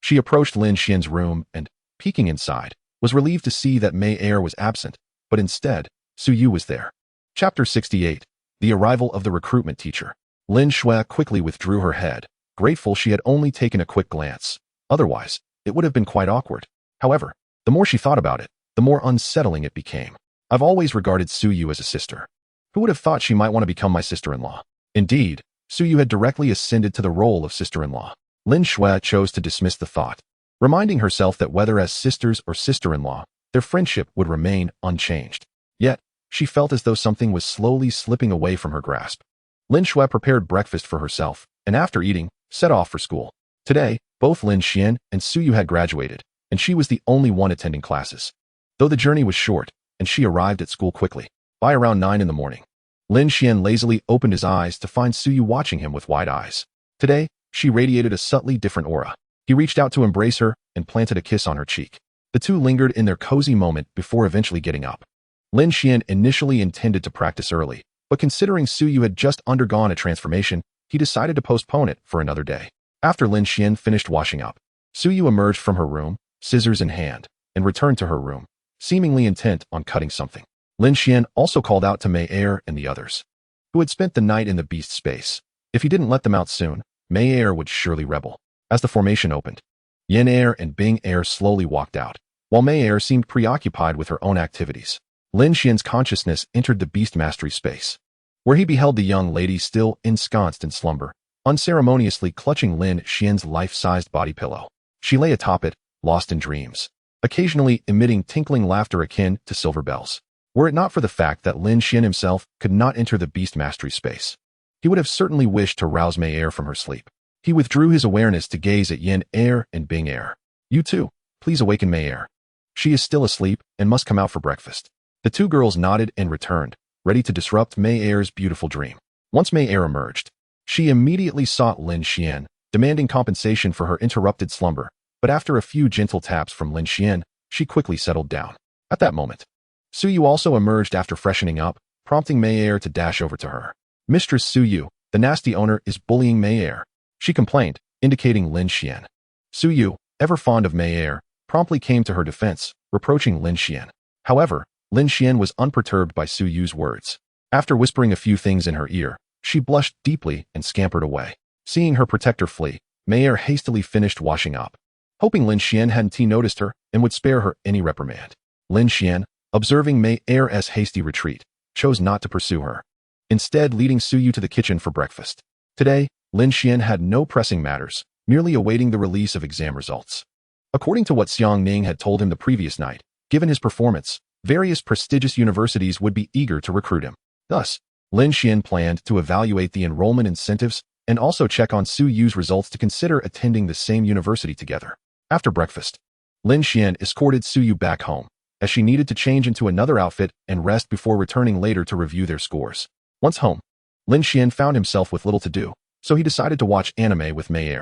She approached Lin Xuan's room and, peeking inside, was relieved to see that Mei Er was absent, but instead, Suyu was there. Chapter 68. The Arrival of the Recruitment Teacher. Lin Xuan quickly withdrew her head, grateful she had only taken a quick glance. Otherwise, it would have been quite awkward. However, the more she thought about it, the more unsettling it became. I've always regarded Suyu as a sister. Who would have thought she might want to become my sister-in-law? Indeed, Suyu had directly ascended to the role of sister-in-law. Lin Xuan chose to dismiss the thought, reminding herself that whether as sisters or sister-in-law, their friendship would remain unchanged. Yet, she felt as though something was slowly slipping away from her grasp. Lin Xuan prepared breakfast for herself, and after eating, set off for school. Today, both Lin Xuan and Suyu had graduated, and she was the only one attending classes. Though the journey was short, and she arrived at school quickly, by around 9 in the morning. Lin Xuan lazily opened his eyes to find Suyu watching him with wide eyes. Today, she radiated a subtly different aura. He reached out to embrace her and planted a kiss on her cheek. The two lingered in their cozy moment before eventually getting up. Lin Xuan initially intended to practice early, but considering Suyu had just undergone a transformation, he decided to postpone it for another day. After Lin Xuan finished washing up, Suyu emerged from her room, scissors in hand, and returned to her room, seemingly intent on cutting something. Lin Xuan also called out to Mei Er and the others, who had spent the night in the beast space. If he didn't let them out soon, Mei Er would surely rebel. As the formation opened, Yin Er and Bing Er slowly walked out, while Mei Er seemed preoccupied with her own activities. Lin Xuan's consciousness entered the beast mastery space, where he beheld the young lady still ensconced in slumber, unceremoniously clutching Lin Xuan's life-sized body pillow. She lay atop it, lost in dreams, occasionally emitting tinkling laughter akin to silver bells. Were it not for the fact that Lin Xuan himself could not enter the beast mastery space, he would have certainly wished to rouse Mei Er from her sleep. He withdrew his awareness to gaze at Yin Er and Bing Er. You too, please awaken Mei Er. She is still asleep and must come out for breakfast. The two girls nodded and returned, ready to disrupt Mei Er's beautiful dream. Once Mei Er emerged, She immediately sought Lin Xuan, demanding compensation for her interrupted slumber, but after a few gentle taps from Lin Xuan, she quickly settled down. At that moment, Suyu also emerged after freshening up, prompting Mei to dash over to her. Mistress Suyu, the nasty owner, is bullying Mei, she complained, indicating Lin Xuan. Suyu, ever fond of Mei, promptly came to her defense, reproaching Lin Xuan. However, Lin Xuan was unperturbed by Suyu's words. After whispering a few things in her ear, she blushed deeply and scampered away. Seeing her protector flee, Mei hastily finished washing up, hoping Lin Xuan hadn't noticed her and would spare her any reprimand. Lin Xuan, observing Mei's hasty retreat, chose not to pursue her, instead leading Suyu to the kitchen for breakfast. Today, Lin Xuan had no pressing matters, merely awaiting the release of exam results. According to what Xiang Ning had told him the previous night, given his performance, various prestigious universities would be eager to recruit him. Thus, Lin Xuan planned to evaluate the enrollment incentives and also check on Suyu's results to consider attending the same university together. After breakfast, Lin Xuan escorted Suyu back home, as she needed to change into another outfit and rest before returning later to review their scores. Once home, Lin Xuan found himself with little to do, so he decided to watch anime with Mei.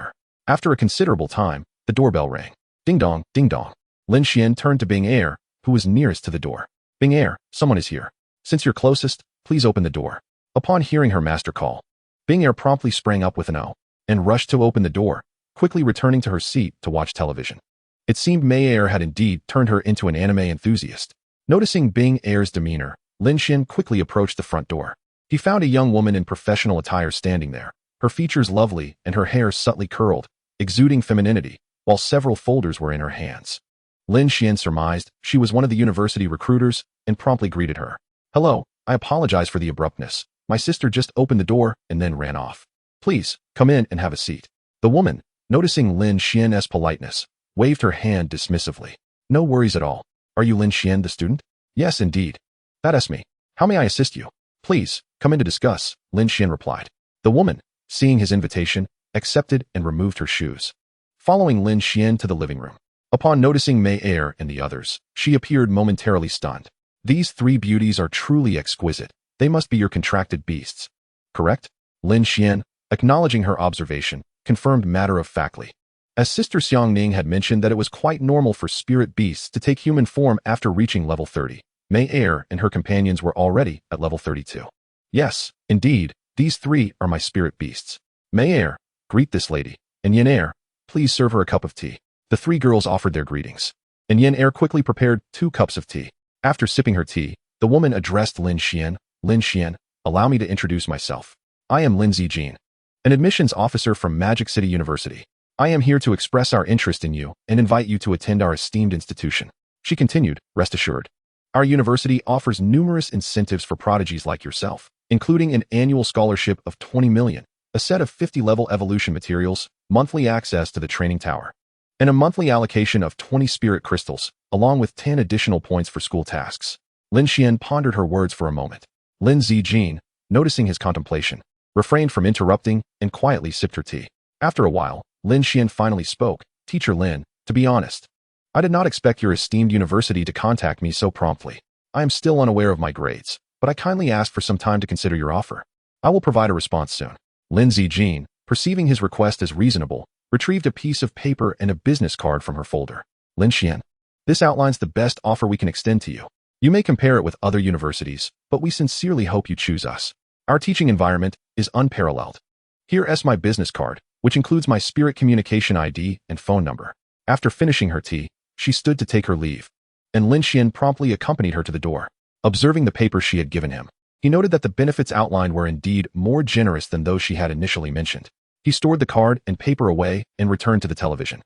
After a considerable time, the doorbell rang. Ding dong, ding dong. Lin Xuan turned to Bing, who was nearest to the door. Bing, someone is here. Since you're closest, please open the door. Upon hearing her master call, Bing promptly sprang up with an O and rushed to open the door, quickly returning to her seat to watch television. It seemed Mei had indeed turned her into an anime enthusiast. Noticing Bing's demeanor, Lin Xuan quickly approached the front door. He found a young woman in professional attire standing there, her features lovely and her hair subtly curled, exuding femininity, while several folders were in her hands. Lin Xuan surmised she was one of the university recruiters and promptly greeted her. Hello, I apologize for the abruptness. My sister just opened the door and then ran off. Please, come in and have a seat. The woman, noticing Lin Xuan's politeness, waved her hand dismissively. No worries at all. Are you Lin Xuan, the student? Yes, indeed. That's me. How may I assist you? Please, come in to discuss, Lin Xuan replied. The woman, seeing his invitation, accepted and removed her shoes. Following Lin Xuan to the living room. Upon noticing Mei and the others, she appeared momentarily stunned. These three beauties are truly exquisite. They must be your contracted beasts. Correct? Lin Xuan, acknowledging her observation, confirmed matter-of-factly. As Sister Xiang Ning had mentioned that it was quite normal for spirit beasts to take human form after reaching level 30, Mei and her companions were already at level 32. Yes, indeed, these three are my spirit beasts. Mei, greet this lady, and Yen, please serve her a cup of tea. The three girls offered their greetings, and Yen quickly prepared 2 cups of tea. After sipping her tea, the woman addressed Lin Xuan. Lin Xuan, allow me to introduce myself. I am Lin Xuan, an admissions officer from Magic City University. I am here to express our interest in you and invite you to attend our esteemed institution. She continued, rest assured. Our university offers numerous incentives for prodigies like yourself, including an annual scholarship of 20 million, a set of 50-level evolution materials, monthly access to the training tower, and a monthly allocation of 20 spirit crystals, along with 10 additional points for school tasks. Lin Xuan pondered her words for a moment. Lin Xuan, noticing his contemplation, refrained from interrupting and quietly sipped her tea. After a while, Lin Xuan finally spoke. Teacher Lin, to be honest, I did not expect your esteemed university to contact me so promptly. I am still unaware of my grades, but I kindly ask for some time to consider your offer. I will provide a response soon. Lin Xuan, perceiving his request as reasonable, retrieved a piece of paper and a business card from her folder. Lin Xuan, this outlines the best offer we can extend to you. You may compare it with other universities, but we sincerely hope you choose us. Our teaching environment is unparalleled. Here is my business card, which includes my spirit communication ID and phone number. After finishing her tea, she stood to take her leave, and Lin Xuan promptly accompanied her to the door. Observing the paper she had given him, he noted that the benefits outlined were indeed more generous than those she had initially mentioned. He stored the card and paper away and returned to the television,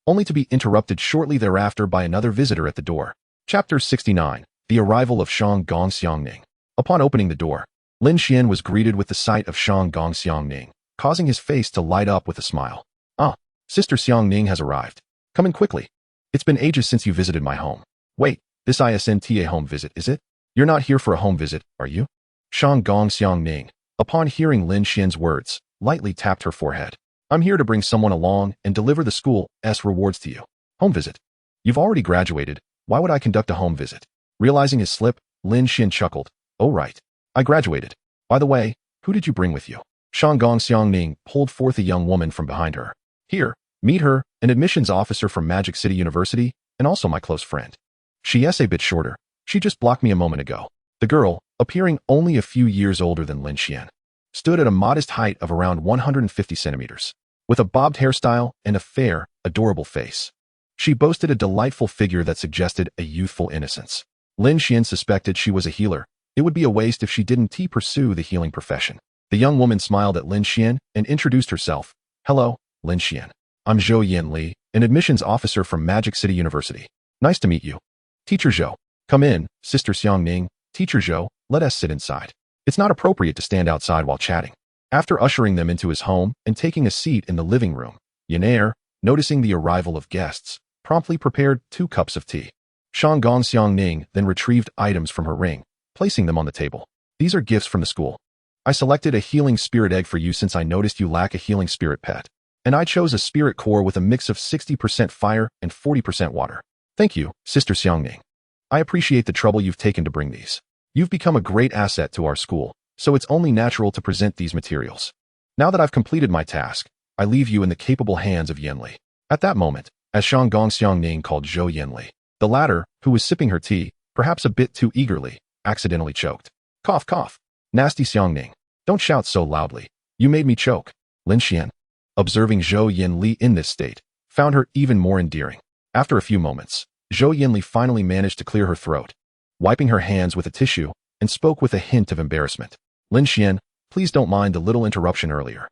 only to be interrupted shortly thereafter by another visitor at the door. Chapter 69. The arrival of Shang Gong Xiangning. Upon opening the door, Lin Xuan was greeted with the sight of Shang Gong Xiangning, causing his face to light up with a smile. Ah, Sister Xiangning has arrived. Come in quickly. It's been ages since you visited my home. Wait, this isn't a home visit, is it? You're not here for a home visit, are you? Shang Gong Xiangning, upon hearing Lin Xuan's words, lightly tapped her forehead. I'm here to bring someone along and deliver the school's rewards to you. Home visit. You've already graduated. Why would I conduct a home visit? Realizing his slip, Lin Xuan chuckled. Oh right. I graduated. By the way, who did you bring with you? Shanggong Xiangning pulled forth a young woman from behind her. Here, meet her, an admissions officer from Magic City University, and also my close friend. She is a bit shorter. She just blocked me a moment ago. The girl, appearing only a few years older than Lin Xuan, stood at a modest height of around 150 centimeters, with a bobbed hairstyle and a fair, adorable face. She boasted a delightful figure that suggested a youthful innocence. Lin Xuan suspected she was a healer. It would be a waste if she didn't pursue the healing profession. The young woman smiled at Lin Xuan and introduced herself. Hello, Lin Xuan. I'm Zhou Yanli, an admissions officer from Magic City University. Nice to meet you. Teacher Zhou. Come in, Sister Xiangning. Teacher Zhou, let us sit inside. It's not appropriate to stand outside while chatting. After ushering them into his home and taking a seat in the living room, Yaner, noticing the arrival of guests, promptly prepared 2 cups of tea. Shanggong Xiangning then retrieved items from her ring, placing them on the table. These are gifts from the school. I selected a healing spirit egg for you since I noticed you lack a healing spirit pet. And I chose a spirit core with a mix of 60% fire and 40% water. Thank you, Sister Xiangning. I appreciate the trouble you've taken to bring these. You've become a great asset to our school, so it's only natural to present these materials. Now that I've completed my task, I leave you in the capable hands of Yanli. At that moment, as Shanggong Xiangning called Zhou Yanli, the latter, who was sipping her tea, perhaps a bit too eagerly, accidentally choked. Cough, cough. Nasty Xiangning. Don't shout so loudly. You made me choke. Lin Xuan, observing Zhou Yanli in this state, found her even more endearing. After a few moments, Zhou Yanli finally managed to clear her throat, wiping her hands with a tissue, and spoke with a hint of embarrassment. Lin Xuan, please don't mind the little interruption earlier.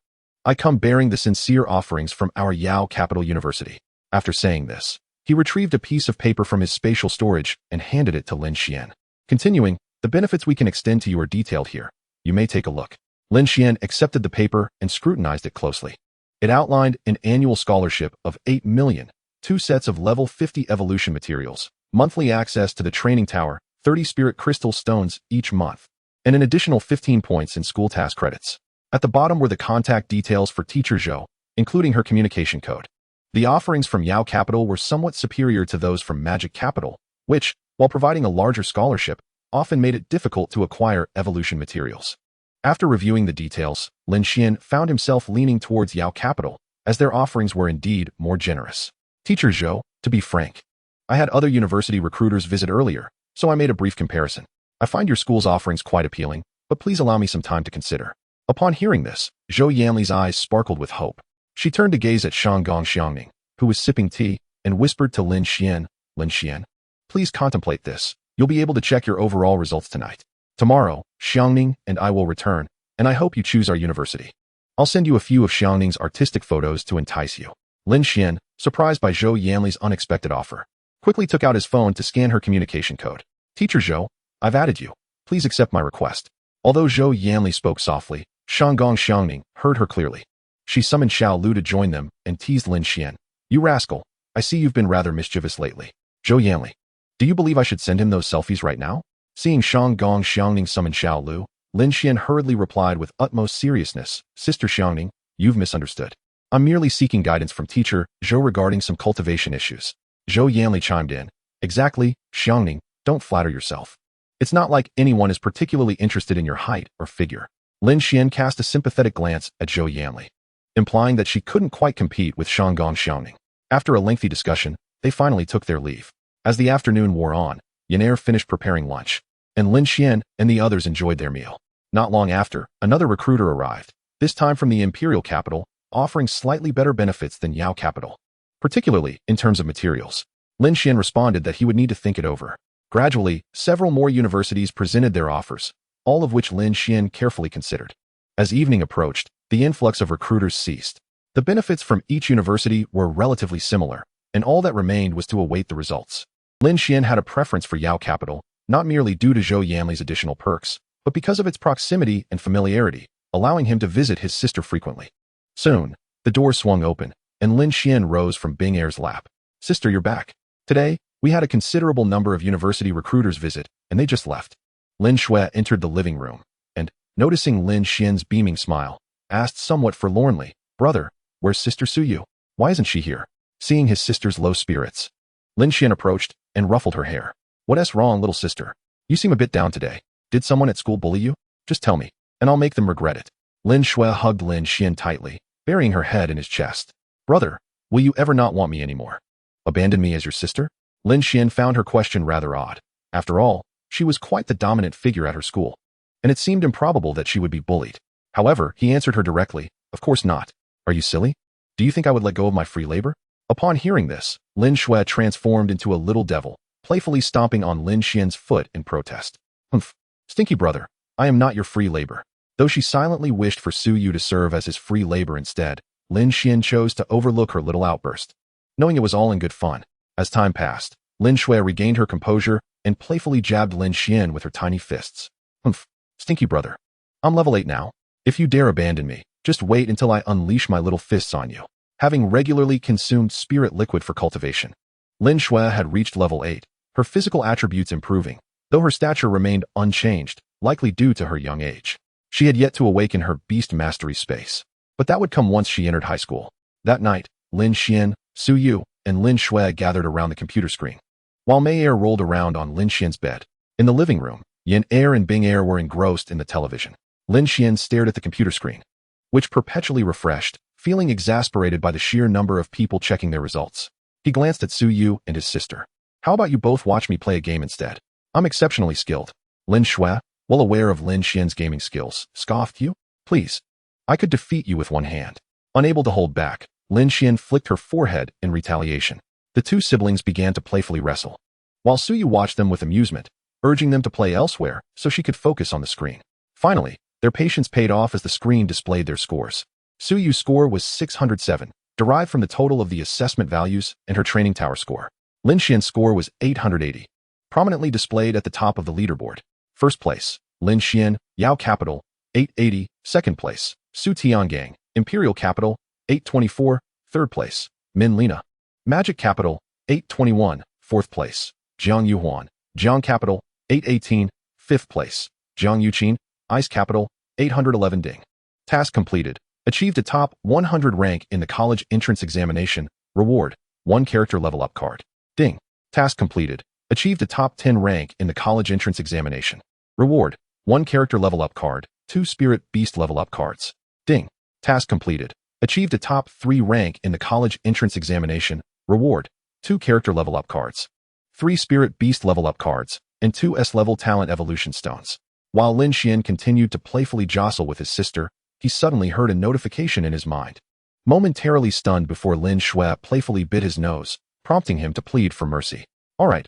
I come bearing the sincere offerings from our Yao Capital University. After saying this, he retrieved a piece of paper from his spatial storage and handed it to Lin Xuan. Continuing, the benefits we can extend to you are detailed here. You may take a look. Lin Xuan accepted the paper and scrutinized it closely. It outlined an annual scholarship of 8 million, 2 sets of level 50 evolution materials, monthly access to the training tower, 30 spirit crystal stones each month, and an additional 15 points in school task credits. At the bottom were the contact details for Teacher Zhou, including her communication code. The offerings from Yao Capital were somewhat superior to those from Magic Capital, which, while providing a larger scholarship, often made it difficult to acquire evolution materials. After reviewing the details, Lin Xuan found himself leaning towards Yao Capital, as their offerings were indeed more generous. Teacher Zhou, to be frank, I had other university recruiters visit earlier, so I made a brief comparison. I find your school's offerings quite appealing, but please allow me some time to consider. Upon hearing this, Zhou Yanli's eyes sparkled with hope. She turned to gaze at Shanggong Xiangning, who was sipping tea, and whispered to Lin Xuan, Lin Xuan, please contemplate this. You'll be able to check your overall results tonight. Tomorrow, Xiangning and I will return, and I hope you choose our university. I'll send you a few of Xiangning's artistic photos to entice you. Lin Xuan, surprised by Zhou Yanli's unexpected offer, quickly took out his phone to scan her communication code. Teacher Zhou, I've added you. Please accept my request. Although Zhou Yanli spoke softly, Shanggong Xiangning heard her clearly. She summoned Xiao Lu to join them and teased Lin Xuan. You rascal, I see you've been rather mischievous lately. Zhou Yanli, do you believe I should send him those selfies right now? Seeing Shanggong Xiangning summon Xiao Lu, Lin Xuan hurriedly replied with utmost seriousness, Sister Xiangning, you've misunderstood. I'm merely seeking guidance from Teacher Zhou regarding some cultivation issues. Zhou Yanli chimed in. Exactly, Xiangning, don't flatter yourself. It's not like anyone is particularly interested in your height or figure. Lin Xuan cast a sympathetic glance at Zhou Yanli, implying that she couldn't quite compete with Shanggong Xiangning. After a lengthy discussion, they finally took their leave. As the afternoon wore on, Yaner finished preparing lunch, and Lin Xuan and the others enjoyed their meal. Not long after, another recruiter arrived, this time from the Imperial Capital, offering slightly better benefits than Yao Capital, particularly in terms of materials. Lin Xuan responded that he would need to think it over. Gradually, several more universities presented their offers, all of which Lin Xuan carefully considered. As evening approached, the influx of recruiters ceased. The benefits from each university were relatively similar, and all that remained was to await the results. Lin Xuan had a preference for Yao Capital, not merely due to Zhou Yanli's additional perks, but because of its proximity and familiarity, allowing him to visit his sister frequently. Soon, the door swung open, and Lin Xuan rose from Bing Er's lap. Sister, you're back. Today, we had a considerable number of university recruiters visit, and they just left. Lin Xuan entered the living room, and, noticing Lin Xuan's beaming smile, asked somewhat forlornly, Brother, where's Sister Suyu? Why isn't she here? Seeing his sister's low spirits, Lin Xuan approached and ruffled her hair. What's wrong, little sister? You seem a bit down today. Did someone at school bully you? Just tell me, and I'll make them regret it. Lin Xuan hugged Lin Xuan tightly, burying her head in his chest. Brother, will you ever not want me anymore? Abandon me as your sister? Lin Xuan found her question rather odd. After all, she was quite the dominant figure at her school, and it seemed improbable that she would be bullied. However, he answered her directly, of course not. Are you silly? Do you think I would let go of my free labor? Upon hearing this, Lin Xuan transformed into a little devil, playfully stomping on Lin Xian's foot in protest. Humph. Stinky brother, I am not your free labor. Though she silently wished for Su Yu to serve as his free labor instead, Lin Xian chose to overlook her little outburst. Knowing it was all in good fun, as time passed, Lin Xuan regained her composure and playfully jabbed Lin Xian with her tiny fists. Humph. Stinky brother. I'm level 8 now. If you dare abandon me, just wait until I unleash my little fists on you. Having regularly consumed spirit liquid for cultivation, Lin Xuan had reached level 8, her physical attributes improving, though her stature remained unchanged, likely due to her young age. She had yet to awaken her beast mastery space, but that would come once she entered high school. That night, Lin Xian, Su Yu, and Lin Xuan gathered around the computer screen, while Mei Er rolled around on Lin Xian's bed. In the living room, Yin Er and Bing Er were engrossed in the television. Lin Xian stared at the computer screen, which perpetually refreshed, feeling exasperated by the sheer number of people checking their results. He glanced at Su Yu and his sister. How about you both watch me play a game instead? I'm exceptionally skilled. Lin Xuan, well aware of Lin Xian's gaming skills, scoffed. You? Please. I could defeat you with one hand. Unable to hold back, Lin Xian flicked her forehead in retaliation. The two siblings began to playfully wrestle, while Su Yu watched them with amusement, urging them to play elsewhere so she could focus on the screen. Finally, their patience paid off as the screen displayed their scores. Su Yu's score was 607, derived from the total of the assessment values and her training tower score. Lin Xian's score was 880, prominently displayed at the top of the leaderboard. First place, Lin Xuan, Yao Capital, 880. Second place, Su Tiangang, Imperial Capital, 824. Third place, Min Lina, Magic Capital, 821. Fourth place, Jiang Yuhuan, Jiang Capital, 818. Fifth place, Jiang Yuqin, Ice Capital, 811. Ding. Task completed. Achieved a top 100 rank in the college entrance examination. Reward, 1 character level up card. Ding. Task completed. Achieved a top 10 rank in the college entrance examination. Reward, 1 character level up card, 2 spirit beast level up cards. Ding. Task completed. Achieved a top 3 rank in the college entrance examination. Reward, 2 character level up cards, 3 spirit beast level up cards, and 2 S-level talent evolution stones. While Lin Xian continued to playfully jostle with his sister, he suddenly heard a notification in his mind. Momentarily stunned before Lin Xuan playfully bit his nose, prompting him to plead for mercy. All right,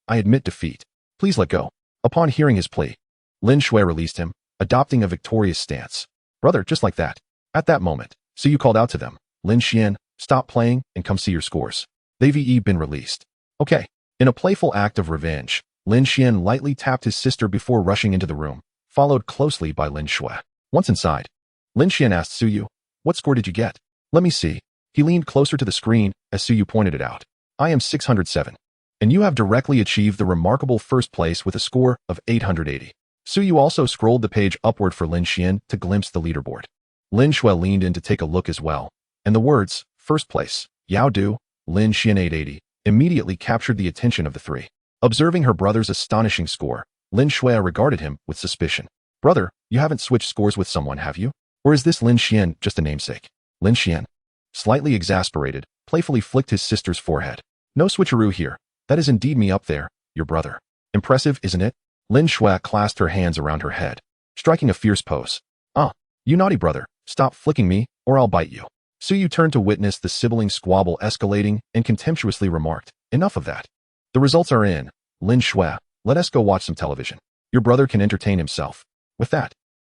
I admit defeat. Please let go. Upon hearing his plea, Lin Xuan released him, adopting a victorious stance. Brother, just like that. At that moment, Su Yu called out to them. Lin Xian, stop playing and come see your scores. They've been released. Okay. In a playful act of revenge, Lin Xian lightly tapped his sister before rushing into the room, followed closely by Lin Xuan. Once inside, Lin Xian asked Su Yu, what score did you get? Let me see. He leaned closer to the screen as Su Yu pointed it out. I am 607. And you have directly achieved the remarkable first place with a score of 880. Su Yu also scrolled the page upward for Lin Xian to glimpse the leaderboard. Lin Xuan leaned in to take a look as well, and the words, first place, Yao Du, Lin Xian 880, immediately captured the attention of the three. Observing her brother's astonishing score, Lin Xuan regarded him with suspicion. Brother, you haven't switched scores with someone, have you? Or is this Lin Xian just a namesake? Lin Xian, slightly exasperated, playfully flicked his sister's forehead. No switcheroo here. That is indeed me up there, your brother. Impressive, isn't it? Lin Xuan clasped her hands around her head, striking a fierce pose. You naughty brother, stop flicking me, or I'll bite you. Su Yu turned to witness the sibling squabble escalating and contemptuously remarked, enough of that. The results are in. Lin Xuan, let us go watch some television. Your brother can entertain himself. With that,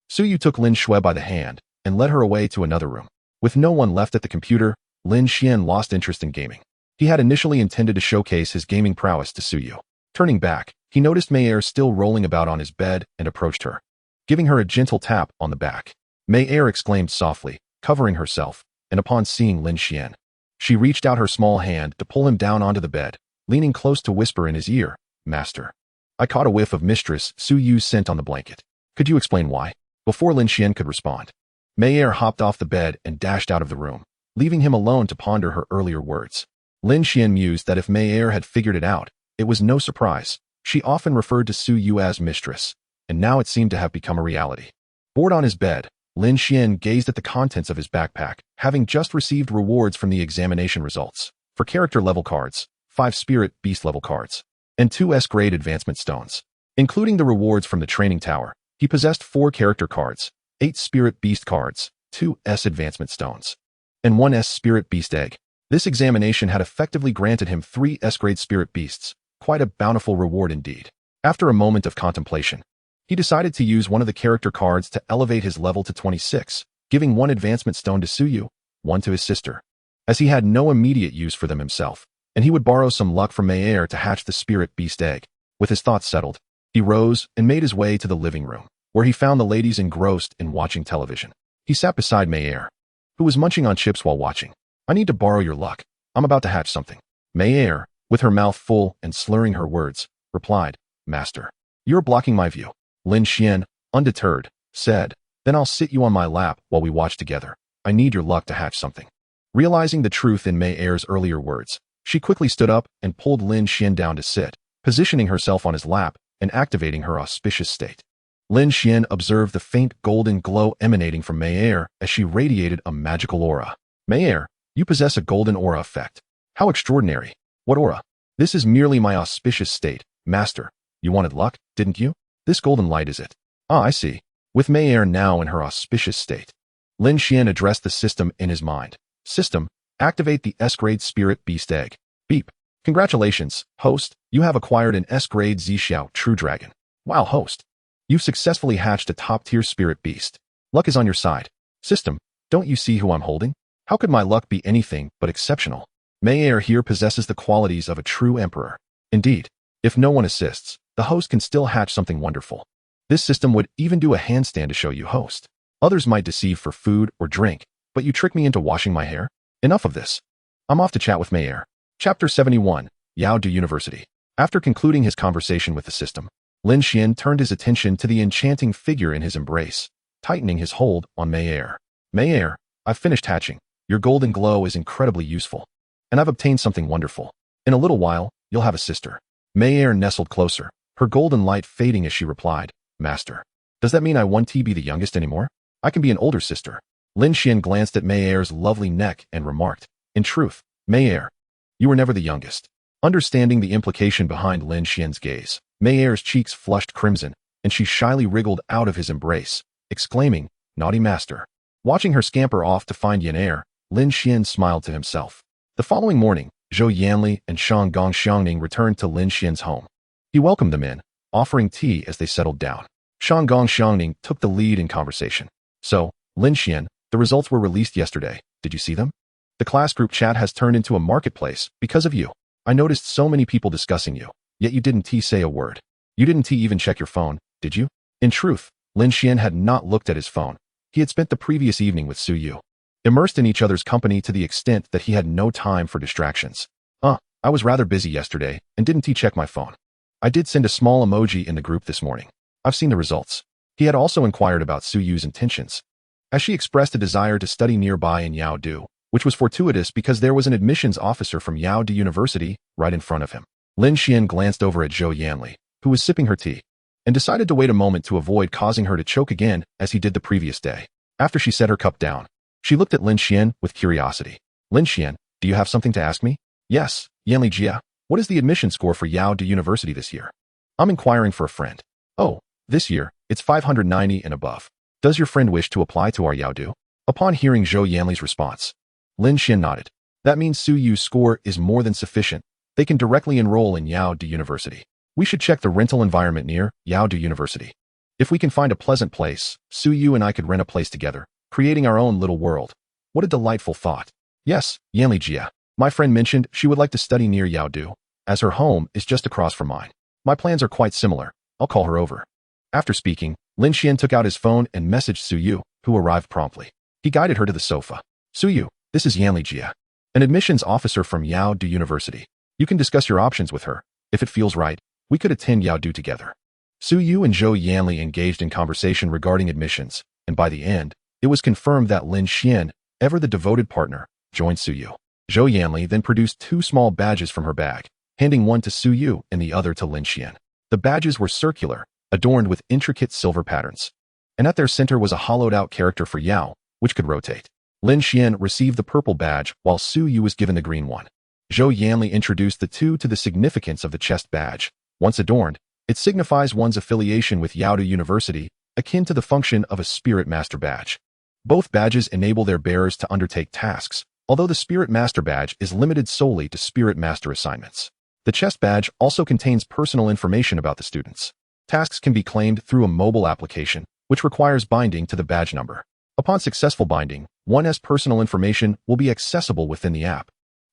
Su Yu took Lin Xuan by the hand and led her away to another room. With no one left at the computer, Lin Xian lost interest in gaming. He had initially intended to showcase his gaming prowess to Su Yu. Turning back, he noticed Mei Er still rolling about on his bed and approached her, giving her a gentle tap on the back. Mei Er exclaimed softly, covering herself, and upon seeing Lin Xian, she reached out her small hand to pull him down onto the bed, leaning close to whisper in his ear, Master. I caught a whiff of Mistress Su Yu's scent on the blanket. Could you explain why? Before Lin Xian could respond, Mei Er hopped off the bed and dashed out of the room, leaving him alone to ponder her earlier words. Lin Xian mused that if Mei Er had figured it out, it was no surprise. She often referred to Su Yu as mistress, and now it seemed to have become a reality. Bored on his bed, Lin Xuan gazed at the contents of his backpack, having just received rewards from the examination results. For character level cards, 5 spirit beast level cards, and 2 S-grade advancement stones. Including the rewards from the training tower, he possessed 4 character cards, 8 spirit beast cards, 2 S advancement stones, and 1 S spirit beast egg. This examination had effectively granted him 3 S-grade spirit beasts, quite a bountiful reward indeed. After a moment of contemplation, he decided to use one of the character cards to elevate his level to 26, giving 1 advancement stone to Suyu, 1 to his sister, as he had no immediate use for them himself, and he would borrow some luck from Mayer to hatch the spirit beast egg. With his thoughts settled, he rose and made his way to the living room, where he found the ladies engrossed in watching television. He sat beside Mayer, who was munching on chips while watching. "I need to borrow your luck. I'm about to hatch something." Mayer, with her mouth full and slurring her words, replied, "Master, you're blocking my view." Lin Xuan, undeterred, said, "Then I'll sit you on my lap while we watch together. I need your luck to hatch something." Realizing the truth in Mayer's earlier words, she quickly stood up and pulled Lin Xuan down to sit, positioning herself on his lap and activating her auspicious state. Lin Xuan observed the faint golden glow emanating from Mayer as she radiated a magical aura. "Mayer, you possess a golden aura effect. How extraordinary. What aura?" "This is merely my auspicious state, Master. You wanted luck, didn't you? This golden light is it." "Ah, I see." With Mayer now in her auspicious state, Lin Xuan addressed the system in his mind. "System, activate the S-grade spirit beast egg." Beep. "Congratulations, host. You have acquired an S-grade Zxiao true dragon." "Wow, host. You've successfully hatched a top-tier spirit beast. Luck is on your side." "System, don't you see who I'm holding? How could my luck be anything but exceptional?" Mayer here possesses the qualities of a true emperor. Indeed, if no one assists, the host can still hatch something wonderful. This system would even do a handstand to show you, host. Others might deceive for food or drink, but you trick me into washing my hair? Enough of this. I'm off to chat with Mayer. Chapter 71, Yaodu University. After concluding his conversation with the system, Lin Xuan turned his attention to the enchanting figure in his embrace, tightening his hold on Mayer. "Mayer, I've finished hatching. Your golden glow is incredibly useful, and I've obtained something wonderful. In a little while, you'll have a sister." Mayer nestled closer, her golden light fading as she replied, "Master, does that mean I won't be the youngest anymore? I can be an older sister." Lin Xuan glanced at Mayer's lovely neck and remarked, "In truth, Mayer, you were never the youngest." Understanding the implication behind Lin Xuan's gaze, Mayer's cheeks flushed crimson, and she shyly wriggled out of his embrace, exclaiming, "Naughty master." Watching her scamper off to find Yaner, Lin Xuan smiled to himself. The following morning, Zhou Yanli and Shang Gong Xiangning returned to Lin Xuan's home. He welcomed them in, offering tea as they settled down. Shang Gong Xiangning took the lead in conversation. "So, Lin Xuan, the results were released yesterday. Did you see them? The class group chat has turned into a marketplace because of you. I noticed so many people discussing you, yet you didn't say a word. You didn't even check your phone, did you?" In truth, Lin Xuan had not looked at his phone. He had spent the previous evening with Suyu, immersed in each other's company to the extent that he had no time for distractions. I was rather busy yesterday and didn't check my phone. I did send a small emoji in the group this morning. I've seen the results." He had also inquired about Suyu's intentions, as she expressed a desire to study nearby in Yaodu, which was fortuitous because there was an admissions officer from Yaodu University right in front of him. Lin Xuan glanced over at Zhou Yanli, who was sipping her tea, and decided to wait a moment to avoid causing her to choke again as he did the previous day. After she set her cup down, she looked at Lin Xuan with curiosity. "Lin Xuan, do you have something to ask me?" "Yes, Yanli Jia. What is the admission score for Yaodu University this year?" "I'm inquiring for a friend." "Oh, this year, it's 590 and above. Does your friend wish to apply to our Yaodu?" Upon hearing Zhou Yanli's response, Lin Xuan nodded. "That means Suyu's score is more than sufficient. They can directly enroll in Yaodu University. We should check the rental environment near Yaodu University. If we can find a pleasant place, Suyu and I could rent a place together, creating our own little world." What a delightful thought. "Yes, Yanli Jia. My friend mentioned she would like to study near Yaodu, as her home is just across from mine. My plans are quite similar. I'll call her over." After speaking, Lin Xuan took out his phone and messaged Suyu, who arrived promptly. He guided her to the sofa. "Suyu, this is Yanli Jia, an admissions officer from Yaodu University. You can discuss your options with her. If it feels right, we could attend Yaodu together." Suyu and Zhou Yanli engaged in conversation regarding admissions, and by the end, it was confirmed that Lin Xuan, ever the devoted partner, joined Suyu. Zhou Yanli then produced 2 small badges from her bag, handing one to Suyu and the other to Lin Xuan. The badges were circular, adorned with intricate silver patterns. and at their center was a hollowed-out character for Yao, which could rotate. Lin Xuan received the purple badge, while Su Yu was given the green one. Zhou Yanli introduced the two to the significance of the chest badge. Once adorned, it signifies one's affiliation with Yaodu University, akin to the function of a Spirit Master badge. Both badges enable their bearers to undertake tasks, although the Spirit Master badge is limited solely to Spirit Master assignments. The chest badge also contains personal information about the students. Tasks can be claimed through a mobile application, which requires binding to the badge number. Upon successful binding, one's personal information will be accessible within the app.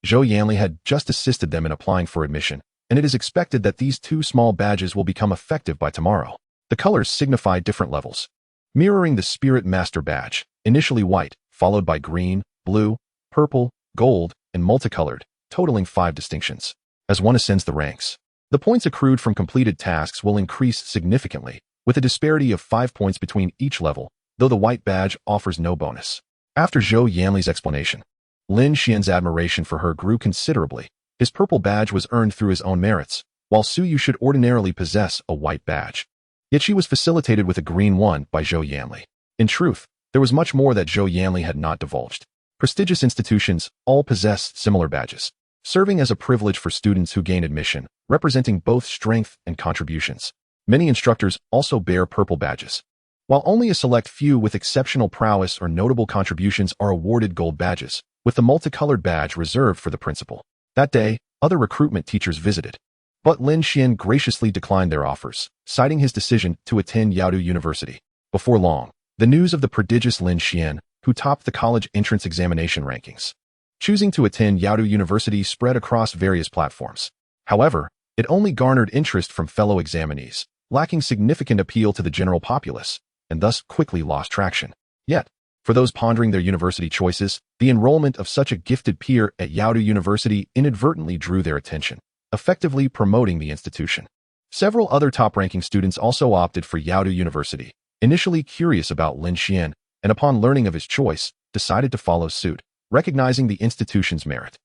Zhou Yanli had just assisted them in applying for admission, and it is expected that these two small badges will become effective by tomorrow. The colors signify different levels, mirroring the Spirit Master badge, initially white, followed by green, blue, purple, gold, and multicolored, totaling 5 distinctions. As one ascends the ranks, the points accrued from completed tasks will increase significantly, with a disparity of 5 points between each level, though the white badge offers no bonus. After Zhou Yanli's explanation, Lin Xuan's admiration for her grew considerably. His purple badge was earned through his own merits, while Su Yu should ordinarily possess a white badge. Yet she was facilitated with a green one by Zhou Yanli. In truth, there was much more that Zhou Yanli had not divulged. Prestigious institutions all possess similar badges, serving as a privilege for students who gain admission, representing both strength and contributions. Many instructors also bear purple badges, while only a select few with exceptional prowess or notable contributions are awarded gold badges, with the multicolored badge reserved for the principal. That day, other recruitment teachers visited, but Lin Xuan graciously declined their offers, citing his decision to attend Yaodu University. Before long, the news of the prodigious Lin Xuan, who topped the college entrance examination rankings, choosing to attend Yaodu University, spread across various platforms. However, it only garnered interest from fellow examinees, lacking significant appeal to the general populace, and thus quickly lost traction. Yet, for those pondering their university choices, the enrollment of such a gifted peer at Yaodu University inadvertently drew their attention, effectively promoting the institution. Several other top-ranking students also opted for Yaodu University, initially curious about Lin Xuan, and upon learning of his choice, decided to follow suit, recognizing the institution's merit.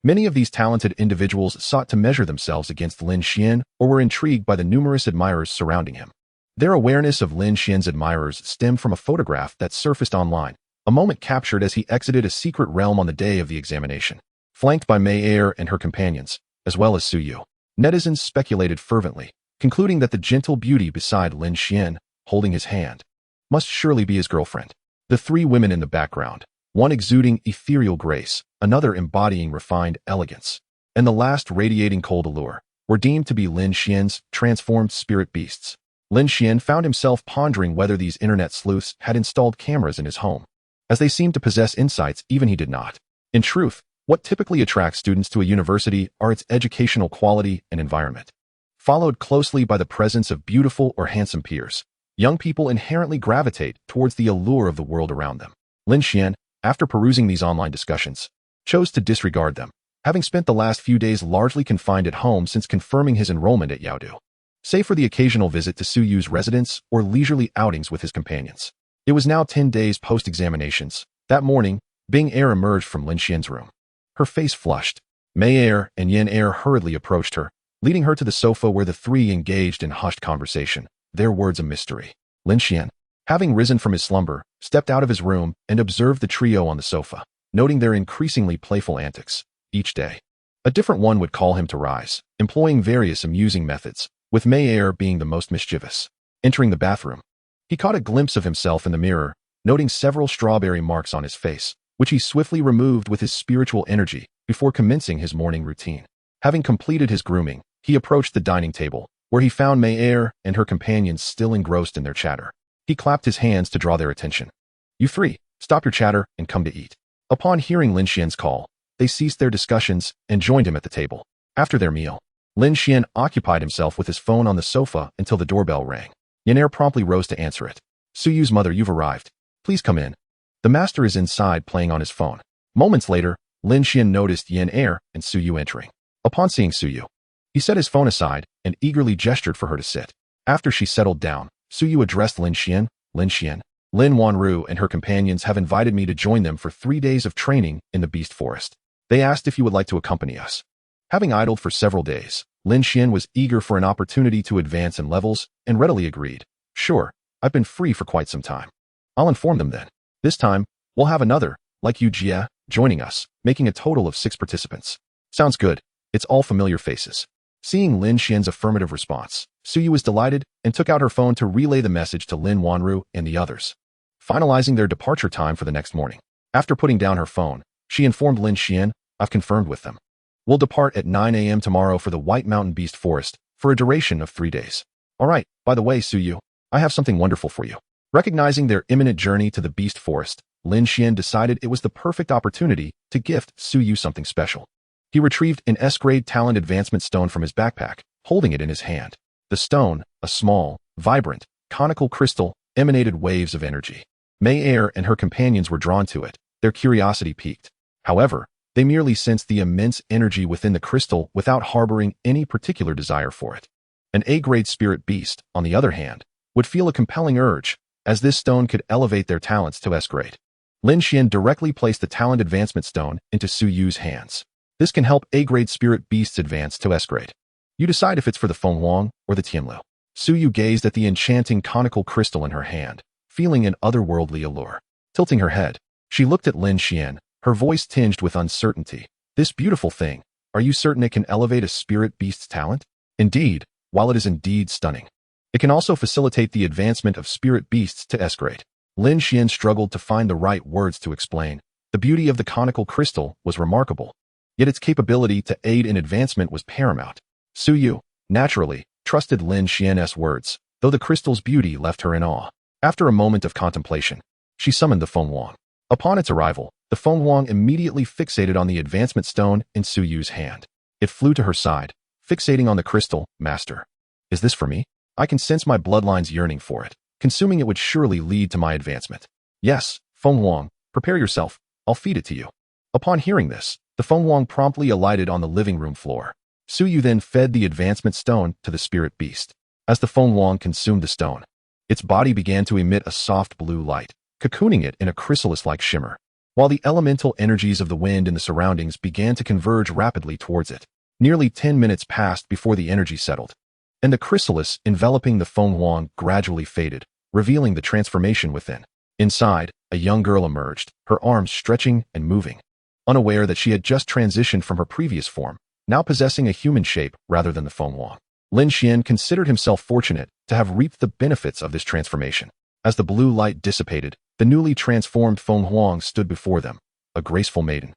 Many of these talented individuals sought to measure themselves against Lin Xuan or were intrigued by the numerous admirers surrounding him. Their awareness of Lin Xuan's admirers stemmed from a photograph that surfaced online, a moment captured as he exited a secret realm on the day of the examination. Flanked by Mei Er and her companions, as well as Su Yu, netizens speculated fervently, concluding that the gentle beauty beside Lin Xuan, holding his hand, must surely be his girlfriend. The three women in the background, one exuding ethereal grace, another embodying refined elegance, and the last radiating cold allure, were deemed to be Lin Xuan's transformed spirit beasts. Lin Xuan found himself pondering whether these internet sleuths had installed cameras in his home, as they seemed to possess insights even he did not. In truth, what typically attracts students to a university are its educational quality and environment. Followed closely by the presence of beautiful or handsome peers, young people inherently gravitate towards the allure of the world around them. Lin Xuan, after perusing these online discussions, chose to disregard them, having spent the last few days largely confined at home since confirming his enrollment at Yaodu, save for the occasional visit to Su Yu's residence or leisurely outings with his companions. It was now 10 days post-examinations. That morning, Bing Er emerged from Lin Xuan's room. Her face flushed. Mei Er and Yin Er hurriedly approached her, leading her to the sofa where the three engaged in hushed conversation, their words a mystery. Lin Xuan, having risen from his slumber, stepped out of his room and observed the trio on the sofa, noting their increasingly playful antics. Each day, a different one would call him to rise, employing various amusing methods, with Mei Er being the most mischievous. Entering the bathroom, he caught a glimpse of himself in the mirror, noting several strawberry marks on his face, which he swiftly removed with his spiritual energy before commencing his morning routine. Having completed his grooming, he approached the dining table, where he found Mei Er and her companions still engrossed in their chatter. He clapped his hands to draw their attention. "You three, stop your chatter and come to eat." Upon hearing Lin Xuan's call, they ceased their discussions and joined him at the table. After their meal, Lin Xuan occupied himself with his phone on the sofa until the doorbell rang. Yin Er promptly rose to answer it. "Su Yu's mother, you've arrived. Please come in. The master is inside playing on his phone." Moments later, Lin Xuan noticed Yin Er and Su Yu entering. Upon seeing Su Yu, he set his phone aside and eagerly gestured for her to sit. After she settled down, Su Yu addressed Lin Xuan. "Lin Xuan, Lin Wanru and her companions have invited me to join them for 3 days of training in the Beast Forest. They asked if you would like to accompany us." Having idled for several days, Lin Xuan was eager for an opportunity to advance in levels and readily agreed. "Sure, I've been free for quite some time. I'll inform them then. This time, we'll have another, like you Jia, joining us, making a total of 6 participants. Sounds good. It's all familiar faces. Seeing Lin Xuan's affirmative response, Suyu was delighted and took out her phone to relay the message to Lin Wanru and the others, finalizing their departure time for the next morning. After putting down her phone, she informed Lin Xuan, I've confirmed with them. We'll depart at 9 a.m. tomorrow for the White Mountain Beast Forest for a duration of 3 days. All right, by the way, Suyu, I have something wonderful for you. Recognizing their imminent journey to the Beast Forest, Lin Xuan decided it was the perfect opportunity to gift Suyu something special. He retrieved an S-grade talent advancement stone from his backpack, holding it in his hand. The stone, a small, vibrant, conical crystal, emanated waves of energy. Mei Er and her companions were drawn to it, their curiosity piqued. However, they merely sensed the immense energy within the crystal without harboring any particular desire for it. An A-grade spirit beast, on the other hand, would feel a compelling urge, as this stone could elevate their talents to S-grade. Lin Xuan directly placed the talent advancement stone into Suyu's hands. This can help A-grade spirit beasts advance to S-grade. You decide if it's for the Feng Huang or the Tianlu. Suyu gazed at the enchanting conical crystal in her hand, feeling an otherworldly allure. Tilting her head, she looked at Lin Xuan, her voice tinged with uncertainty. This beautiful thing, are you certain it can elevate a spirit beast's talent? Indeed, while it is indeed stunning, it can also facilitate the advancement of spirit beasts to S-grade. Lin Xuan struggled to find the right words to explain. The beauty of the conical crystal was remarkable, yet its capability to aid in advancement was paramount. Suyu, naturally, trusted Lin Xuan's words, though the crystal's beauty left her in awe. After a moment of contemplation, she summoned the Feng Huang. Upon its arrival, the Feng Huang immediately fixated on the advancement stone in Suyu's hand. It flew to her side, fixating on the crystal. Master, is this for me? I can sense my bloodline's yearning for it. Consuming it would surely lead to my advancement. Yes, Feng Huang, prepare yourself. I'll feed it to you. Upon hearing this, the Feng Huang promptly alighted on the living room floor. Suyu then fed the advancement stone to the spirit beast. As the Feng Huang consumed the stone, its body began to emit a soft blue light, cocooning it in a chrysalis-like shimmer, while the elemental energies of the wind in the surroundings began to converge rapidly towards it. Nearly 10 minutes passed before the energy settled, and the chrysalis enveloping the Feng Huang gradually faded, revealing the transformation within. Inside, a young girl emerged, her arms stretching and moving, unaware that she had just transitioned from her previous form, now possessing a human shape rather than the Feng Huang. Lin Xuan considered himself fortunate to have reaped the benefits of this transformation. As the blue light dissipated, the newly transformed Feng Huang stood before them, a graceful maiden,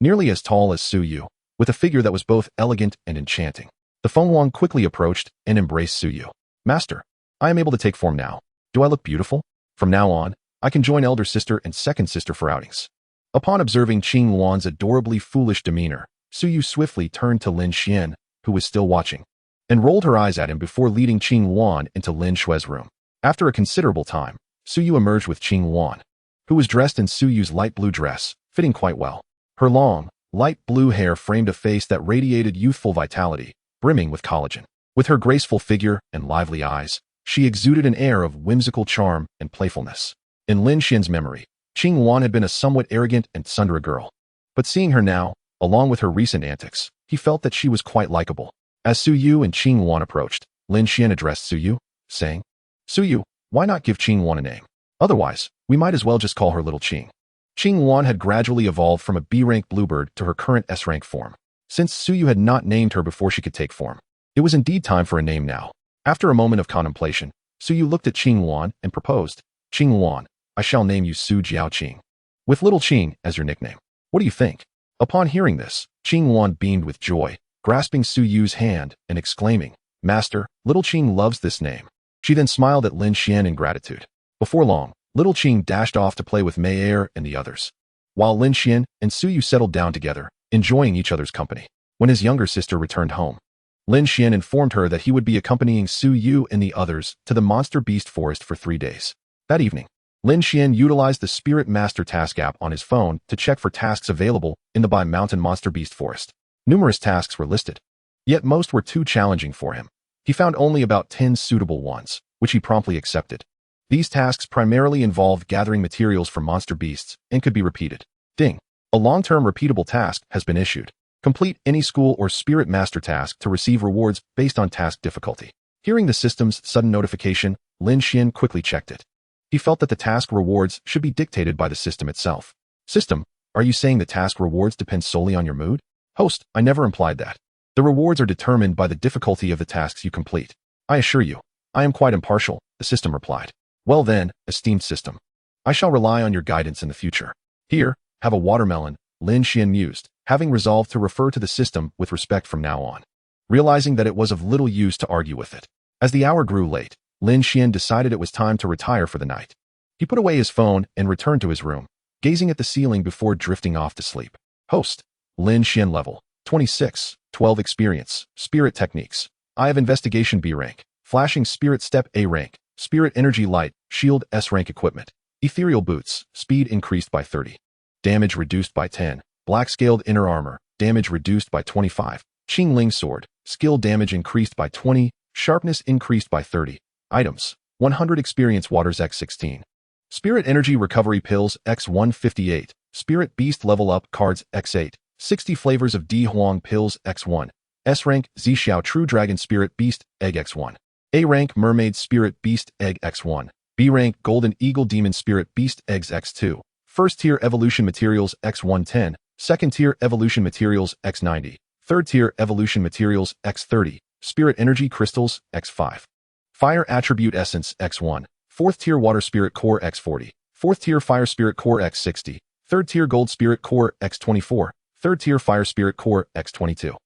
nearly as tall as Suyu, with a figure that was both elegant and enchanting. The Feng Huang quickly approached and embraced Suyu. Master, I am able to take form now. Do I look beautiful? From now on, I can join elder sister and second sister for outings. Upon observing Qing Luan's adorably foolish demeanor, Suyu swiftly turned to Lin Xuan, who was still watching, and rolled her eyes at him before leading Qing Luan into Lin Xue's room. After a considerable time, Suyu emerged with Qing Luan, who was dressed in Suyu's light blue dress, fitting quite well. Her long, light blue hair framed a face that radiated youthful vitality, brimming with collagen. With her graceful figure and lively eyes, she exuded an air of whimsical charm and playfulness. In Lin Xuan's memory, Qing Luan had been a somewhat arrogant and tsundere girl, but seeing her now, along with her recent antics, he felt that she was quite likable. As Suyu and Qing Luan approached, Lin Xuan addressed Suyu, saying, Suyu, why not give Qing Luan a name? Otherwise, we might as well just call her Little Qing. Qing Luan had gradually evolved from a B-rank bluebird to her current S-rank form, since Suyu had not named her before she could take form. It was indeed time for a name now. After a moment of contemplation, Suyu looked at Qing Luan and proposed, Qing Luan, I shall name you Su Jiao Qing, with Little Qing as your nickname. What do you think? Upon hearing this, Qing Luan beamed with joy, grasping Suyu's hand and exclaiming, Master, Little Qing loves this name. She then smiled at Lin Xuan in gratitude. Before long, Little Qing dashed off to play with Mei Er and the others, while Lin Xuan and Suyu settled down together, enjoying each other's company. When his younger sister returned home, Lin Xuan informed her that he would be accompanying Suyu and the others to the Monster Beast Forest for 3 days. That evening, Lin Xuan utilized the Spirit Master Task app on his phone to check for tasks available in the Bi-Mountain Monster Beast Forest. Numerous tasks were listed, yet most were too challenging for him. He found only about 10 suitable ones, which he promptly accepted. These tasks primarily involved gathering materials from monster beasts and could be repeated. Ding! A long-term repeatable task has been issued. Complete any school or Spirit Master task to receive rewards based on task difficulty. Hearing the system's sudden notification, Lin Xuan quickly checked it. He felt that the task rewards should be dictated by the system itself. System, are you saying the task rewards depend solely on your mood? Host, I never implied that. The rewards are determined by the difficulty of the tasks you complete. I assure you, I am quite impartial, the system replied. Well then, esteemed system. I shall rely on your guidance in the future. Here, have a watermelon, Lin Xuan mused, having resolved to refer to the system with respect from now on. Realizing that it was of little use to argue with it. As the hour grew late, Lin Xuan decided it was time to retire for the night. He put away his phone and returned to his room, gazing at the ceiling before drifting off to sleep. Host, Lin Xuan level, 26, 12 experience, spirit techniques. I have investigation B rank, flashing spirit step A rank, spirit energy light, shield S rank equipment, ethereal boots, speed increased by 30. Damage reduced by 10, black scaled inner armor, damage reduced by 25, Qing Ling sword, skill damage increased by 20, sharpness increased by 30. Items, 100 experience waters X16. Spirit energy recovery pills X158, spirit beast level up cards X8, 60 flavors of Di Huang pills X1, S rank Zhixiao true dragon spirit beast egg X1, A rank mermaid spirit beast egg X1, B rank golden eagle demon spirit beast eggs X2, first tier evolution materials X110, second tier evolution materials X90, third tier evolution materials X30, spirit energy crystals X5. Fire attribute essence X1, 4th tier water spirit core X40, 4th tier fire spirit core X60, 3rd tier gold spirit core X24, 3rd tier fire spirit core X22,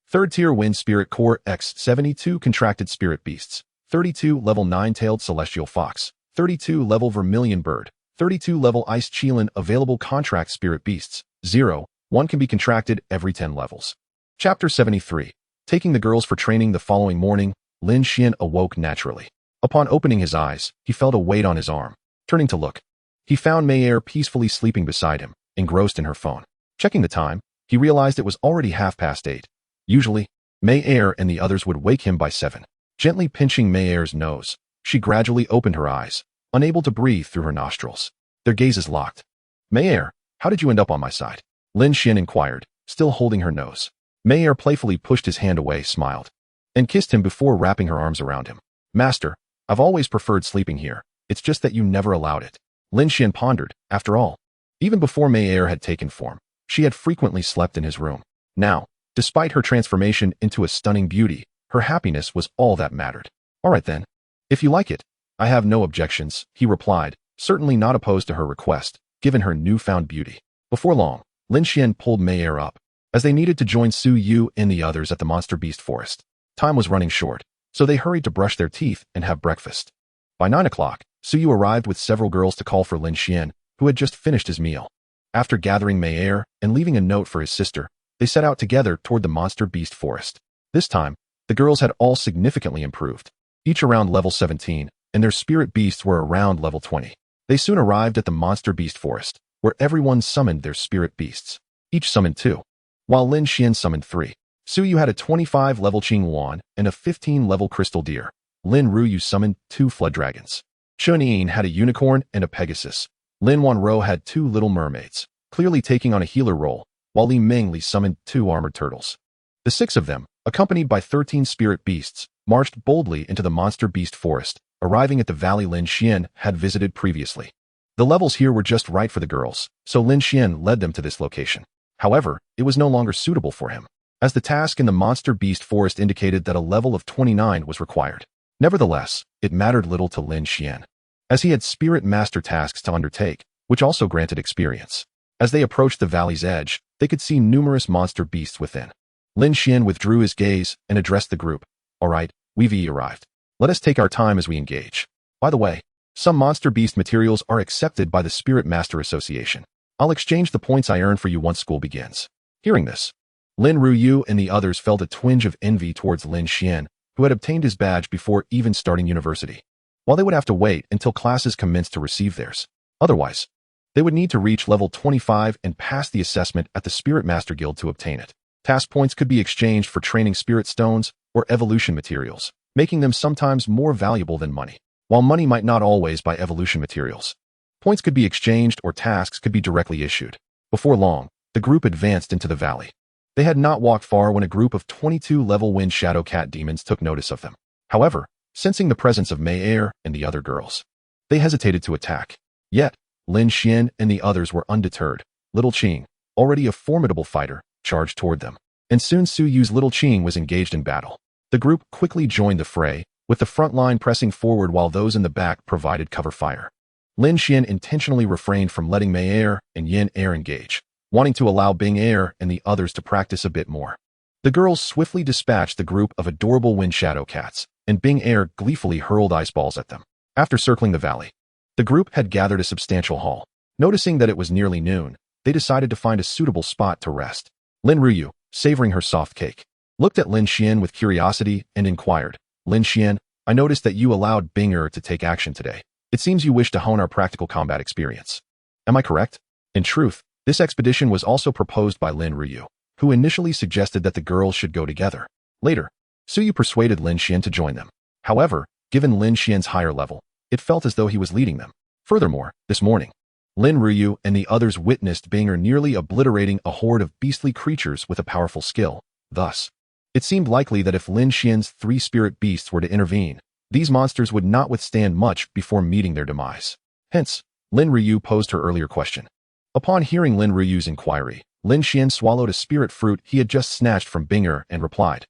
3rd tier wind spirit core X72 contracted spirit beasts, 32 level 9-tailed celestial fox, 32 level vermilion bird, 32 level ice chelan available contract spirit beasts, 0, 1 can be contracted every 10 levels. Chapter 73. Taking the girls for training. The following morning, Lin Xuan awoke naturally. Upon opening his eyes, he felt a weight on his arm. Turning to look, he found Mei peacefully sleeping beside him, engrossed in her phone. Checking the time, he realized it was already 8:30. Usually, Mei and the others would wake him by 7. Gently pinching Mei's nose, she gradually opened her eyes, unable to breathe through her nostrils. Their gazes locked. Mei, how did you end up on my side? Lin Xuan inquired, still holding her nose. Mei playfully pushed his hand away, smiled, and kissed him before wrapping her arms around him. Master, I've always preferred sleeping here. It's just that you never allowed it. Lin Xuan pondered. After all, even before Mei had taken form, she had frequently slept in his room. Now, despite her transformation into a stunning beauty, her happiness was all that mattered. All right then. If you like it, I have no objections, he replied, certainly not opposed to her request, given her newfound beauty. Before long, Lin Xuan pulled Mei up, as they needed to join Su Yu and the others at the monster beast forest. Time was running short, so they hurried to brush their teeth and have breakfast. By 9 o'clock, Su Yu arrived with several girls to call for Lin Xuan, who had just finished his meal. After gathering Mei and leaving a note for his sister, they set out together toward the monster beast forest. This time, the girls had all significantly improved, each around level 17, and their spirit beasts were around level 20. They soon arrived at the monster beast forest, where everyone summoned their spirit beasts. Each summoned 2, while Lin Xuan summoned 3. Su Yu had a 25-level Qingwan and a 15-level crystal deer. Lin Ruyu summoned 2 flood dragons. Chun Yin had a unicorn and a pegasus. Lin Wanro had 2 little mermaids, clearly taking on a healer role, while Li Mingli summoned 2 armored turtles. The 6 of them, accompanied by 13 spirit beasts, marched boldly into the monster beast forest, arriving at the valley Lin Xuan had visited previously. The levels here were just right for the girls, so Lin Xuan led them to this location. However, it was no longer suitable for him, as the task in the monster beast forest indicated that a level of 29 was required. Nevertheless, it mattered little to Lin Xuan, as he had spirit master tasks to undertake, which also granted experience. As they approached the valley's edge, they could see numerous monster beasts within. Lin Xuan withdrew his gaze and addressed the group. All right, we've arrived. Let us take our time as we engage. By the way, some monster beast materials are accepted by the Spirit Master Association. I'll exchange the points I earn for you once school begins. Hearing this, Lin Ruyu and the others felt a twinge of envy towards Lin Xuan, who had obtained his badge before even starting university. While they would have to wait until classes commenced to receive theirs. Otherwise, they would need to reach level 25 and pass the assessment at the Spirit Master Guild to obtain it. Task points could be exchanged for training spirit stones or evolution materials, making them sometimes more valuable than money. While money might not always buy evolution materials, points could be exchanged or tasks could be directly issued. Before long, the group advanced into the valley. They had not walked far when a group of 22 level wind shadow cat demons took notice of them. However, sensing the presence of Mei Er and the other girls. They hesitated to attack. Yet, Lin Xuan and the others were undeterred. Little Qing, already a formidable fighter, charged toward them. And soon Su Yu's Little Qing was engaged in battle. The group quickly joined the fray, with the front line pressing forward while those in the back provided cover fire. Lin Xuan intentionally refrained from letting Mei Er and Yin Er engage, wanting to allow Bing Er and the others to practice a bit more. The girls swiftly dispatched the group of adorable wind shadow cats, and Bing Er gleefully hurled ice balls at them. After circling the valley, the group had gathered a substantial haul. Noticing that it was nearly noon, they decided to find a suitable spot to rest. Lin Ruyu, savoring her soft cake, looked at Lin Xuan with curiosity and inquired, Lin Xuan, I noticed that you allowed Bing Er to take action today. It seems you wish to hone our practical combat experience. Am I correct? In truth, this expedition was also proposed by Lin Ruyu, who initially suggested that the girls should go together. Later, Su Yu persuaded Lin Xuan to join them. However, given Lin Xuan's higher level, it felt as though he was leading them. Furthermore, this morning, Lin Ruyu and the others witnessed Bing Er nearly obliterating a horde of beastly creatures with a powerful skill. Thus, it seemed likely that if Lin Xuan's 3 spirit beasts were to intervene, these monsters would not withstand much before meeting their demise. Hence, Lin Ruyu posed her earlier question. Upon hearing Lin Ruyu's inquiry, Lin Xuan swallowed a spirit fruit he had just snatched from Bing Er and replied,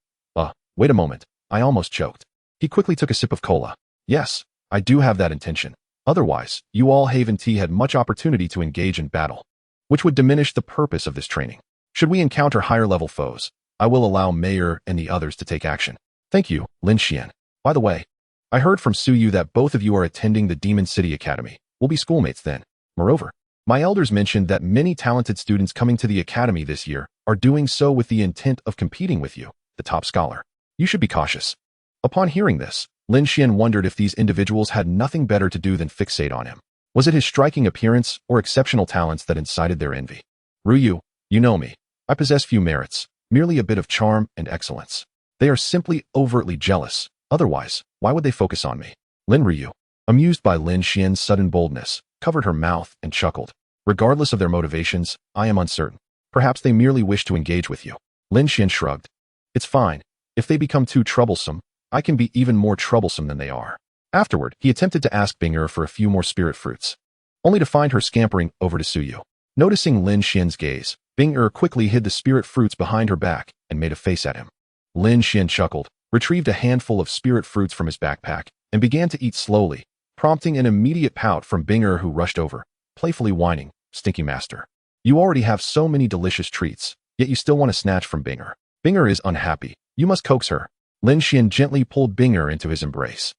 wait a moment, I almost choked. He quickly took a sip of cola. Yes, I do have that intention. Otherwise, you all Haven T had much opportunity to engage in battle, which would diminish the purpose of this training. Should we encounter higher-level foes, I will allow Mei Er and the others to take action. Thank you, Lin Xuan. By the way, I heard from Su Yu that both of you are attending the Demon City Academy. We'll be schoolmates then. Moreover, my elders mentioned that many talented students coming to the academy this year are doing so with the intent of competing with you, the top scholar. You should be cautious. Upon hearing this, Lin Xuan wondered if these individuals had nothing better to do than fixate on him. Was it his striking appearance or exceptional talents that incited their envy? Ruyu, you know me. I possess few merits, merely a bit of charm and excellence. They are simply overtly jealous. Otherwise, why would they focus on me? Lin Ruyu, amused by Lin Xuan's sudden boldness, covered her mouth and chuckled. Regardless of their motivations, I am uncertain. Perhaps they merely wish to engage with you. Lin Xuan shrugged. It's fine. If they become too troublesome, I can be even more troublesome than they are. Afterward, he attempted to ask Bing Er for a few more spirit fruits, only to find her scampering over to Su Yu. Noticing Lin Xuan's gaze, Bing Er quickly hid the spirit fruits behind her back and made a face at him. Lin Xuan chuckled, retrieved a handful of spirit fruits from his backpack, and began to eat slowly, prompting an immediate pout from Bing Er, who rushed over, playfully whining, Stinky Master. You already have so many delicious treats, yet you still want to snatch from Bing Er. Bing Er is unhappy. You must coax her. Lin Xuan gently pulled Bing Er into his embrace,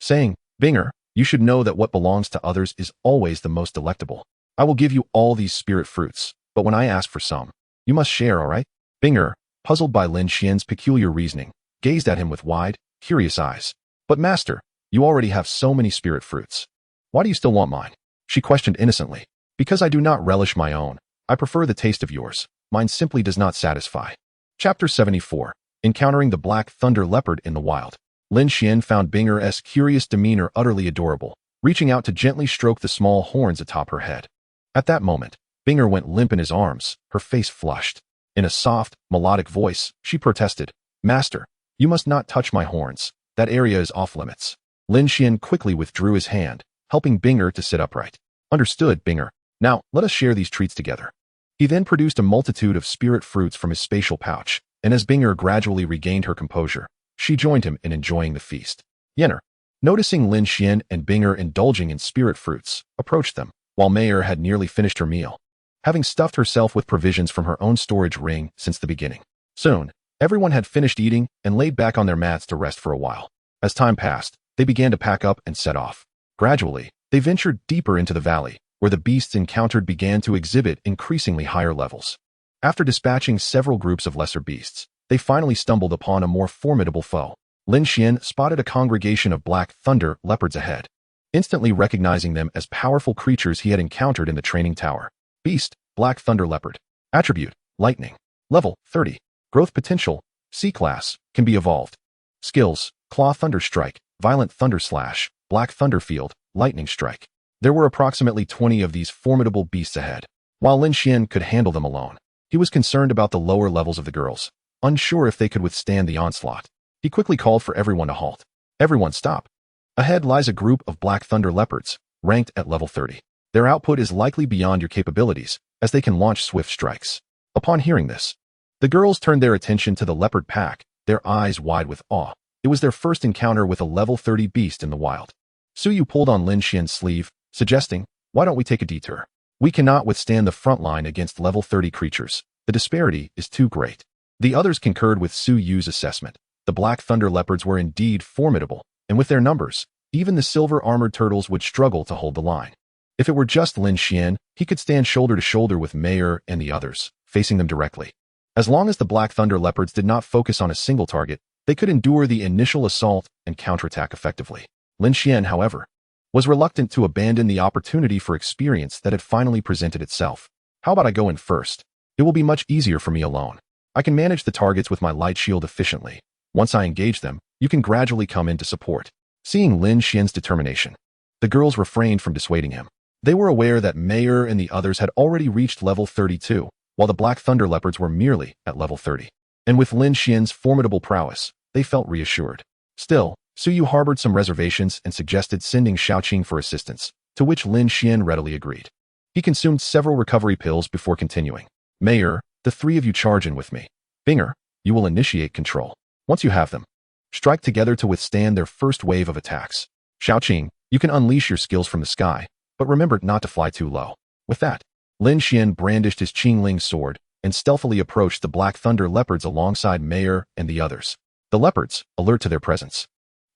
saying, Bing Er, you should know that what belongs to others is always the most delectable. I will give you all these spirit fruits, but when I ask for some, you must share, all right? Bing Er, puzzled by Lin Xuan's peculiar reasoning, gazed at him with wide, curious eyes. But master, you already have so many spirit fruits. Why do you still want mine? She questioned innocently. Because I do not relish my own. I prefer the taste of yours. Mine simply does not satisfy. Chapter 74. Encountering the Black Thunder Leopard in the Wild. Lin Xuan found Bing Er's curious demeanor utterly adorable, reaching out to gently stroke the small horns atop her head. At that moment, Bing Er went limp in his arms, her face flushed. In a soft, melodic voice, she protested, Master, you must not touch my horns. That area is off limits. Lin Xuan quickly withdrew his hand, helping Bing Er to sit upright. Understood, Bing Er. Now, let us share these treats together. He then produced a multitude of spirit fruits from his spatial pouch, and as Bing Er gradually regained her composure, she joined him in enjoying the feast. Yenner, noticing Lin Xuan and Bing Er indulging in spirit fruits, approached them, while Mei Er had nearly finished her meal, having stuffed herself with provisions from her own storage ring since the beginning. Soon, everyone had finished eating and laid back on their mats to rest for a while. As time passed, they began to pack up and set off. Gradually, they ventured deeper into the valley, where the beasts encountered began to exhibit increasingly higher levels. After dispatching several groups of lesser beasts, they finally stumbled upon a more formidable foe. Lin Xuan spotted a congregation of Black Thunder leopards ahead, instantly recognizing them as powerful creatures he had encountered in the training tower. Beast, Black Thunder Leopard. Attribute, Lightning. Level, 30. Growth potential, C-Class, can be evolved. Skills, Claw Thunder Strike, Violent Thunder Slash, Black Thunder Field, Lightning Strike. There were approximately 20 of these formidable beasts ahead. While Lin Xuan could handle them alone, he was concerned about the lower levels of the girls, unsure if they could withstand the onslaught. He quickly called for everyone to halt. Everyone stop. Ahead lies a group of Black Thunder Leopards, ranked at level 30. Their output is likely beyond your capabilities, as they can launch swift strikes. Upon hearing this, the girls turned their attention to the leopard pack, their eyes wide with awe. It was their first encounter with a level 30 beast in the wild. Suyu pulled on Lin Xuan's sleeve, suggesting, "Why don't we take a detour? We cannot withstand the front line against level 30 creatures. The disparity is too great." The others concurred with Suyu's assessment. The Black Thunder Leopards were indeed formidable, and with their numbers, even the silver-armored turtles would struggle to hold the line. If it were just Lin Xuan, he could stand shoulder to shoulder with Mayer and the others, facing them directly. As long as the Black Thunder Leopards did not focus on a single target, they could endure the initial assault and counterattack effectively. Lin Xuan, however, was reluctant to abandon the opportunity for experience that had finally presented itself. "How about I go in first? It will be much easier for me alone. I can manage the targets with my light shield efficiently. Once I engage them, you can gradually come in to support." Seeing Lin Xuan's determination, the girls refrained from dissuading him. They were aware that Mayer and the others had already reached level 32, while the Black Thunder Leopards were merely at level 30. And with Lin Xuan's formidable prowess, they felt reassured. Still, Suyu harbored some reservations and suggested sending Xiaoqing for assistance, to which Lin Xuan readily agreed. He consumed several recovery pills before continuing. "Mayer, the three of you charge in with me. Binger, you will initiate control. Once you have them, strike together to withstand their first wave of attacks. Xiaoqing, you can unleash your skills from the sky, but remember not to fly too low." With that, Lin Xuan brandished his Qingling sword and stealthily approached the Black Thunder Leopards alongside Mayer and the others. The leopards, alert to their presence,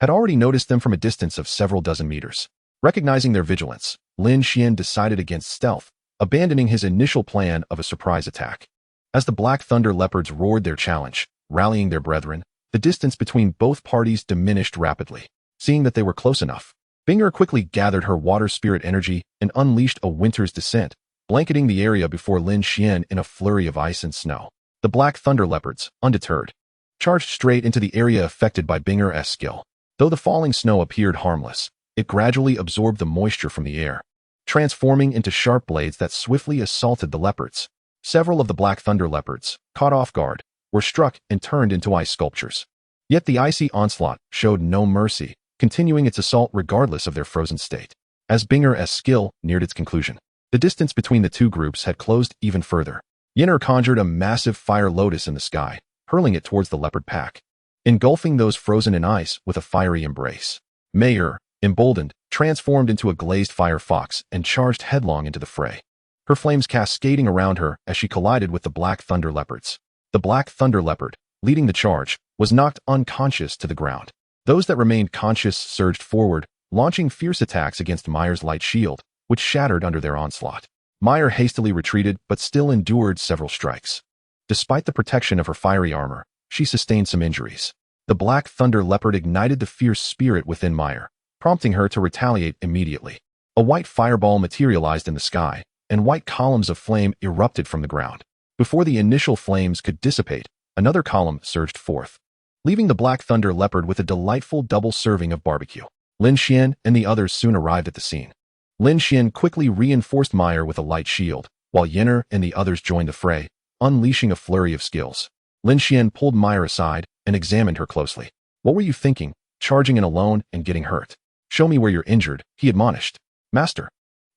had already noticed them from a distance of several dozen meters. Recognizing their vigilance, Lin Xuan decided against stealth, abandoning his initial plan of a surprise attack. As the Black Thunder Leopards roared their challenge, rallying their brethren, the distance between both parties diminished rapidly. Seeing that they were close enough, Binger quickly gathered her water spirit energy and unleashed a winter's descent, blanketing the area before Lin Xuan in a flurry of ice and snow. The Black Thunder Leopards, undeterred, charged straight into the area affected by Binger's skill. Though the falling snow appeared harmless, it gradually absorbed the moisture from the air, transforming into sharp blades that swiftly assaulted the leopards. Several of the Black Thunder Leopards, caught off guard, were struck and turned into ice sculptures. Yet the icy onslaught showed no mercy, continuing its assault regardless of their frozen state. As Binger's skill neared its conclusion, the distance between the two groups had closed even further. Yinner conjured a massive fire lotus in the sky, hurling it towards the leopard pack, engulfing those frozen in ice with a fiery embrace. Mayer, emboldened, transformed into a glazed fire fox and charged headlong into the fray, her flames cascading around her as she collided with the Black Thunder Leopards. The Black Thunder Leopard, leading the charge, was knocked unconscious to the ground. Those that remained conscious surged forward, launching fierce attacks against Mayer's light shield, which shattered under their onslaught. Mayer hastily retreated but still endured several strikes. Despite the protection of her fiery armor, she sustained some injuries. The Black Thunder Leopard ignited the fierce spirit within Mayer, prompting her to retaliate immediately. A white fireball materialized in the sky, and white columns of flame erupted from the ground. Before the initial flames could dissipate, another column surged forth, leaving the Black Thunder Leopard with a delightful double serving of barbecue. Lin Xuan and the others soon arrived at the scene. Lin Xuan quickly reinforced Mayer with a light shield, while Yinner and the others joined the fray, unleashing a flurry of skills. Lin Xuan pulled Mayer aside and examined her closely. "What were you thinking, charging in alone and getting hurt? Show me where you're injured," he admonished. "Master,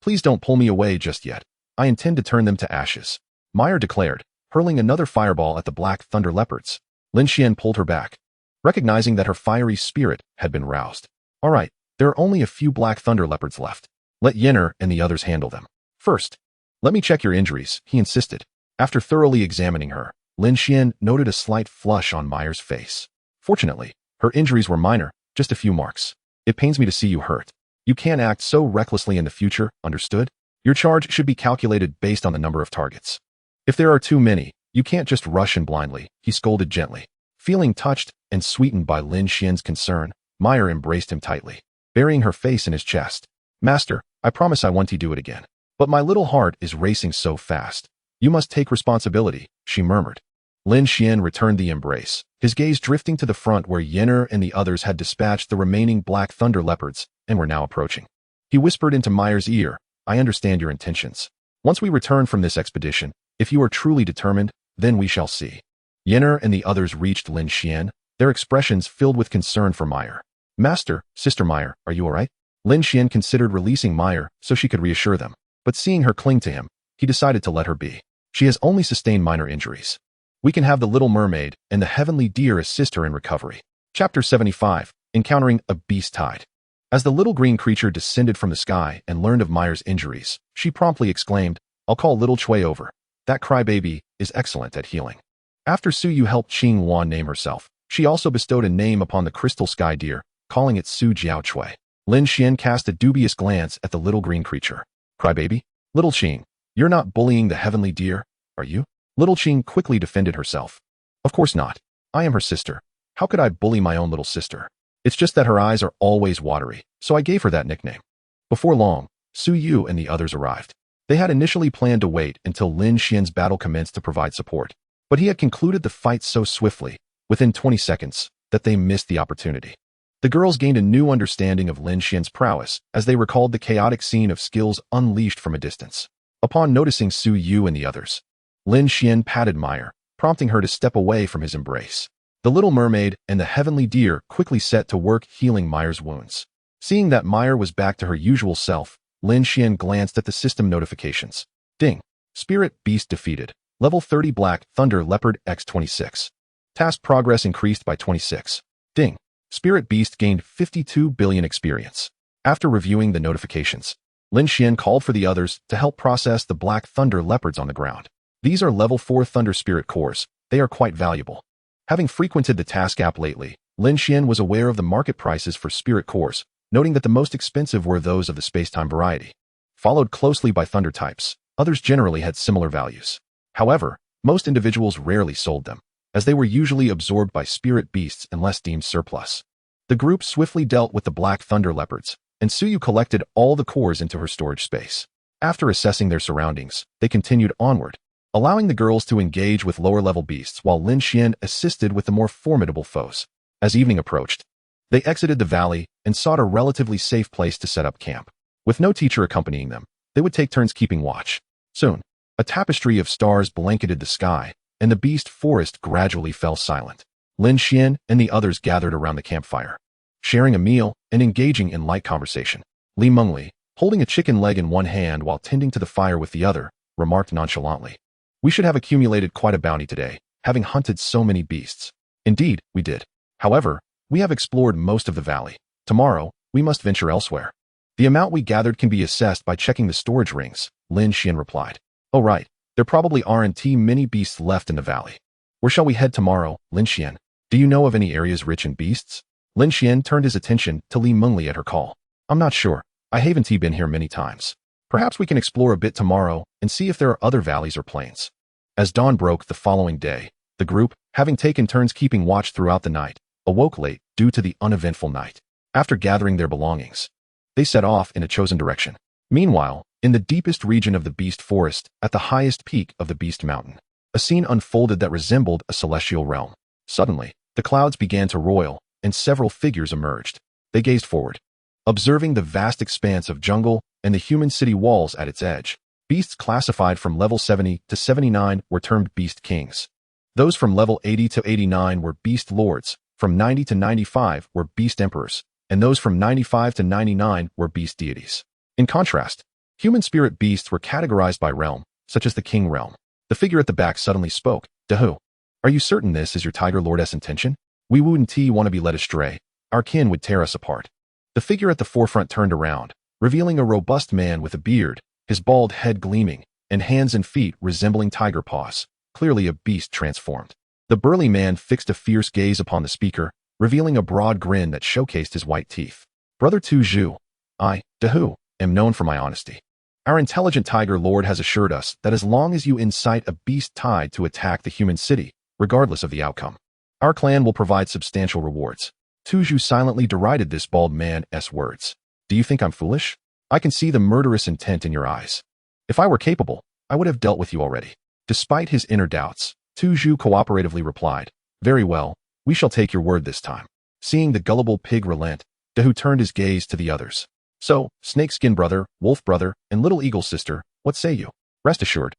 please don't pull me away just yet. I intend to turn them to ashes," Mayer declared, hurling another fireball at the Black Thunder Leopards. Lin Xuan pulled her back, recognizing that her fiery spirit had been roused. "All right, there are only a few Black Thunder Leopards left. Let Yinner and the others handle them. First, let me check your injuries," he insisted. After thoroughly examining her, Lin Xuan noted a slight flush on Mayer's face. Fortunately, her injuries were minor, just a few marks. "It pains me to see you hurt. You can't act so recklessly in the future, understood? Your charge should be calculated based on the number of targets. If there are too many, you can't just rush in blindly," he scolded gently. Feeling touched and sweetened by Lin Xuan's concern, Mayer embraced him tightly, burying her face in his chest. "Master, I promise I won't do it again. But my little heart is racing so fast. You must take responsibility," she murmured. Lin Xuan returned the embrace, his gaze drifting to the front where Yinner and the others had dispatched the remaining Black Thunder Leopards and were now approaching. He whispered into Mayer's ear, "I understand your intentions. Once we return from this expedition, if you are truly determined, then we shall see." Yinner and the others reached Lin Xuan, their expressions filled with concern for Mayer. Master, Sister Meyer, are you alright? Lin Xuan considered releasing Meyer so she could reassure them, but seeing her cling to him, he decided to let her be. She has only sustained minor injuries. We can have the Little Mermaid and the Heavenly Deer assist her in recovery. Chapter 75, Encountering a Beast Tide. As the little green creature descended from the sky and learned of Meyer's injuries, she promptly exclaimed, I'll call little Chui over. That crybaby is excellent at healing. After Su Yu helped Qing Wan name herself, she also bestowed a name upon the crystal sky deer, calling it Su Jiao Chui. Lin Xuan cast a dubious glance at the little green creature. Crybaby? Little Qing, you're not bullying the heavenly deer, are you? Little Qing quickly defended herself. Of course not. I am her sister. How could I bully my own little sister? It's just that her eyes are always watery, so I gave her that nickname. Before long, Su Yu and the others arrived. They had initially planned to wait until Lin Xuan's battle commenced to provide support, but he had concluded the fight so swiftly, within 20 seconds, that they missed the opportunity. The girls gained a new understanding of Lin Xuan's prowess as they recalled the chaotic scene of skills unleashed from a distance. Upon noticing Su Yu and the others, Lin Xuan patted Meyer, prompting her to step away from his embrace. The Little Mermaid and the Heavenly Deer quickly set to work healing Meyer's wounds. Seeing that Meyer was back to her usual self, Lin Xuan glanced at the system notifications. Ding. Spirit Beast defeated. Level 30 Black Thunder Leopard X26. Task progress increased by 26. Ding. Spirit Beast gained 52 billion experience. After reviewing the notifications, Lin Xuan called for the others to help process the Black Thunder Leopards on the ground. These are level 4 Thunder Spirit cores. They are quite valuable. Having frequented the task app lately, Lin Xuan was aware of the market prices for spirit cores, noting that the most expensive were those of the space-time variety. Followed closely by Thunder types, others generally had similar values. However, most individuals rarely sold them, as they were usually absorbed by spirit beasts unless deemed surplus. The group swiftly dealt with the Black Thunder Leopards, and Su Yu collected all the cores into her storage space. After assessing their surroundings, they continued onward, allowing the girls to engage with lower-level beasts while Lin Xuan assisted with the more formidable foes. As evening approached, they exited the valley and sought a relatively safe place to set up camp. With no teacher accompanying them, they would take turns keeping watch. Soon, a tapestry of stars blanketed the sky, and the beast forest gradually fell silent. Lin Xuan and the others gathered around the campfire, sharing a meal and engaging in light conversation. Li Mengli, holding a chicken leg in one hand while tending to the fire with the other, remarked nonchalantly, We should have accumulated quite a bounty today, having hunted so many beasts. Indeed, we did. However, we have explored most of the valley. Tomorrow, we must venture elsewhere. The amount we gathered can be assessed by checking the storage rings, Lin Xuan replied. Oh right, there probably aren't many beasts left in the valley. Where shall we head tomorrow, Lin Xuan? Do you know of any areas rich in beasts? Lin Xuan turned his attention to Li Mengli at her call. I'm not sure. I haven't been here many times. Perhaps we can explore a bit tomorrow and see if there are other valleys or plains. As dawn broke the following day, the group, having taken turns keeping watch throughout the night, awoke late due to the uneventful night. After gathering their belongings, they set off in a chosen direction. Meanwhile, in the deepest region of the Beast Forest, at the highest peak of the Beast Mountain, a scene unfolded that resembled a celestial realm. Suddenly, the clouds began to roil, and several figures emerged. They gazed forward, observing the vast expanse of jungle and the human city walls at its edge. Beasts classified from level 70 to 79 were termed Beast Kings. Those from level 80 to 89 were Beast Lords, from 90 to 95 were Beast Emperors, and those from 95 to 99 were Beast Deities. In contrast, human spirit beasts were categorized by realm, such as the King Realm. The figure at the back suddenly spoke. Dahu, are you certain this is your Tiger Lordess intention? We wouldn't want to be led astray. Our kin would tear us apart. The figure at the forefront turned around, revealing a robust man with a beard, his bald head gleaming, and hands and feet resembling tiger paws, clearly a beast transformed. The burly man fixed a fierce gaze upon the speaker, revealing a broad grin that showcased his white teeth. Brother Tu Zhu, I, Dahu, am known for my honesty. Our intelligent Tiger Lord has assured us that as long as you incite a beast tide to attack the human city, regardless of the outcome, our clan will provide substantial rewards. Tu Zhu silently derided this bald man's words. Do you think I'm foolish? I can see the murderous intent in your eyes. If I were capable, I would have dealt with you already. Despite his inner doubts, Tu Zhu cooperatively replied, Very well, we shall take your word this time. Seeing the gullible pig relent, Dahu turned his gaze to the others. So, Snakeskin brother, Wolf brother, and Little Eagle sister, what say you? Rest assured,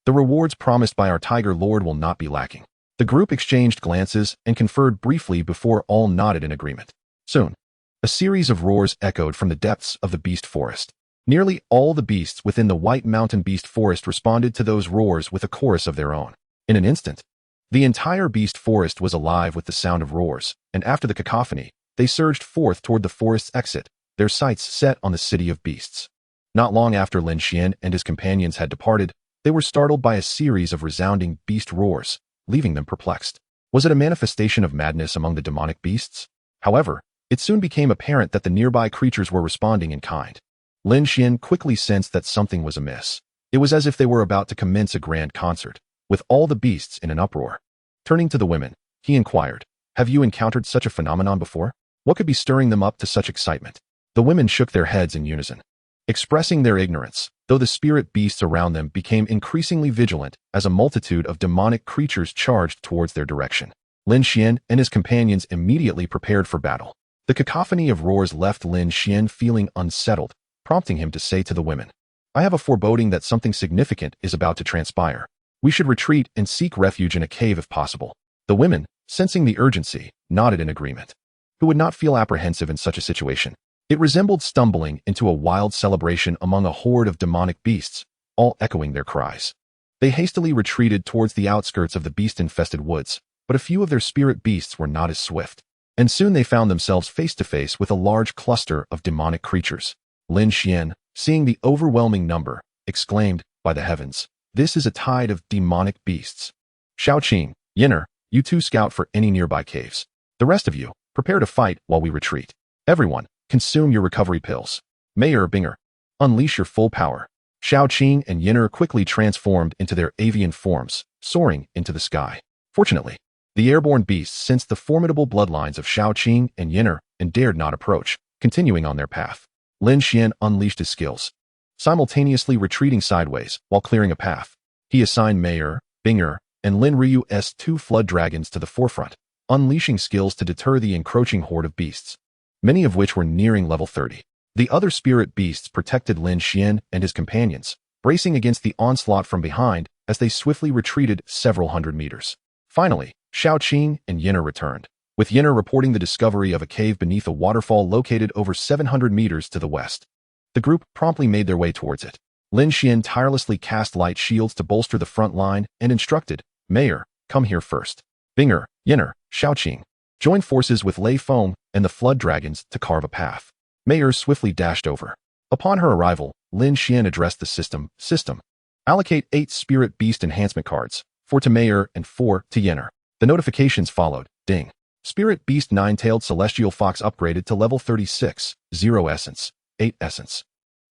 the rewards promised by our Tiger Lord will not be lacking. The group exchanged glances and conferred briefly before all nodded in agreement. Soon, A series of roars echoed from the depths of the beast forest. Nearly all the beasts within the White Mountain Beast Forest responded to those roars with a chorus of their own. In an instant, the entire beast forest was alive with the sound of roars, and after the cacophony, they surged forth toward the forest's exit, their sights set on the city of beasts. Not long after Lin Xuan and his companions had departed, they were startled by a series of resounding beast roars, leaving them perplexed. Was it a manifestation of madness among the demonic beasts? However, it soon became apparent that the nearby creatures were responding in kind. Lin Xuan quickly sensed that something was amiss. It was as if they were about to commence a grand concert, with all the beasts in an uproar. Turning to the women, he inquired, "Have you encountered such a phenomenon before? What could be stirring them up to such excitement?" The women shook their heads in unison, expressing their ignorance, though the spirit beasts around them became increasingly vigilant as a multitude of demonic creatures charged towards their direction. Lin Xuan and his companions immediately prepared for battle. The cacophony of roars left Lin Xuan feeling unsettled, prompting him to say to the women, "I have a foreboding that something significant is about to transpire. We should retreat and seek refuge in a cave if possible." The women, sensing the urgency, nodded in agreement. Who would not feel apprehensive in such a situation? It resembled stumbling into a wild celebration among a horde of demonic beasts, all echoing their cries. They hastily retreated towards the outskirts of the beast-infested woods, but a few of their spirit beasts were not as swift, and soon they found themselves face to face with a large cluster of demonic creatures. Lin Xuan, seeing the overwhelming number, exclaimed, "By the heavens, this is a tide of demonic beasts. Xiaoqing, Yinner, you two scout for any nearby caves. The rest of you, prepare to fight while we retreat. Everyone, consume your recovery pills. Mayor Binger, unleash your full power." Xiaoqing and Yinner quickly transformed into their avian forms, soaring into the sky. Fortunately, the airborne beasts sensed the formidable bloodlines of Xiaoqing and Yinner and dared not approach, continuing on their path. Lin Xuan unleashed his skills, simultaneously retreating sideways while clearing a path. He assigned Mayor, Binger, and Lin Ryu's two flood dragons to the forefront, unleashing skills to deter the encroaching horde of beasts, many of which were nearing level 30. The other spirit beasts protected Lin Xuan and his companions, bracing against the onslaught from behind as they swiftly retreated several hundred meters. Finally, Xiaoqing and Yinner returned, with Yinner reporting the discovery of a cave beneath a waterfall located over 700 meters to the west. The group promptly made their way towards it. Lin Xuan tirelessly cast light shields to bolster the front line and instructed, "Mayor, come here first. Binger, Yinner, Xiaoqing, join forces with Lei Feng and the flood dragons to carve a path." Mayor swiftly dashed over. Upon her arrival, Lin Xuan addressed the system, allocate 8 spirit beast enhancement cards, 4 to Mayor and 4 to Yinner. The notifications followed. Ding. Spirit Beast Nine-Tailed Celestial Fox upgraded to level 36, 0 Essence, 8 Essence.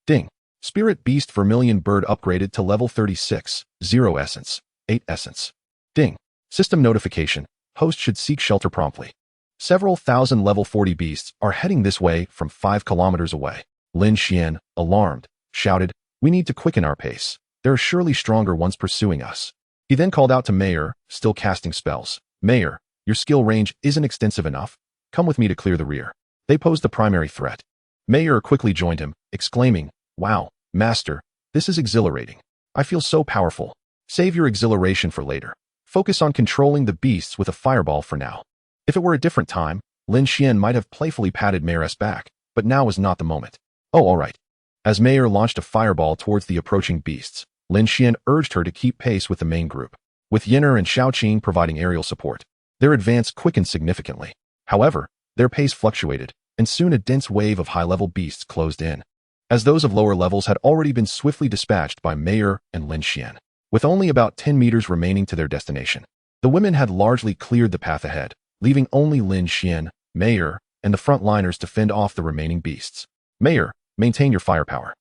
Ding. Spirit Beast Vermilion Bird upgraded to level 36, 0 Essence, 8 Essence. Ding. System notification. Host should seek shelter promptly. Several thousand level 40 beasts are heading this way from 5 kilometers away. Lin Xuan, alarmed, shouted, "We need to quicken our pace. There are surely stronger ones pursuing us." He then called out to Mayor, still casting spells. "Mayor, your skill range isn't extensive enough. Come with me to clear the rear." They posed the primary threat. Mayor quickly joined him, exclaiming, "Wow, Master, this is exhilarating. I feel so powerful. Save your exhilaration for later. Focus on controlling the beasts with a fireball for now." If it were a different time, Lin Xuan might have playfully patted Mayor's back, but now was not the moment. "Oh, all right." As Mayor launched a fireball towards the approaching beasts, Lin Xuan urged her to keep pace with the main group, with Yinner and Xiaoqing providing aerial support. Their advance quickened significantly. However, their pace fluctuated, and soon a dense wave of high-level beasts closed in, as those of lower levels had already been swiftly dispatched by Mayor and Lin Xuan. With only about 10 meters remaining to their destination, the women had largely cleared the path ahead, leaving only Lin Xuan, Mayor, and the frontliners to fend off the remaining beasts. "Mayor, maintain your firepower.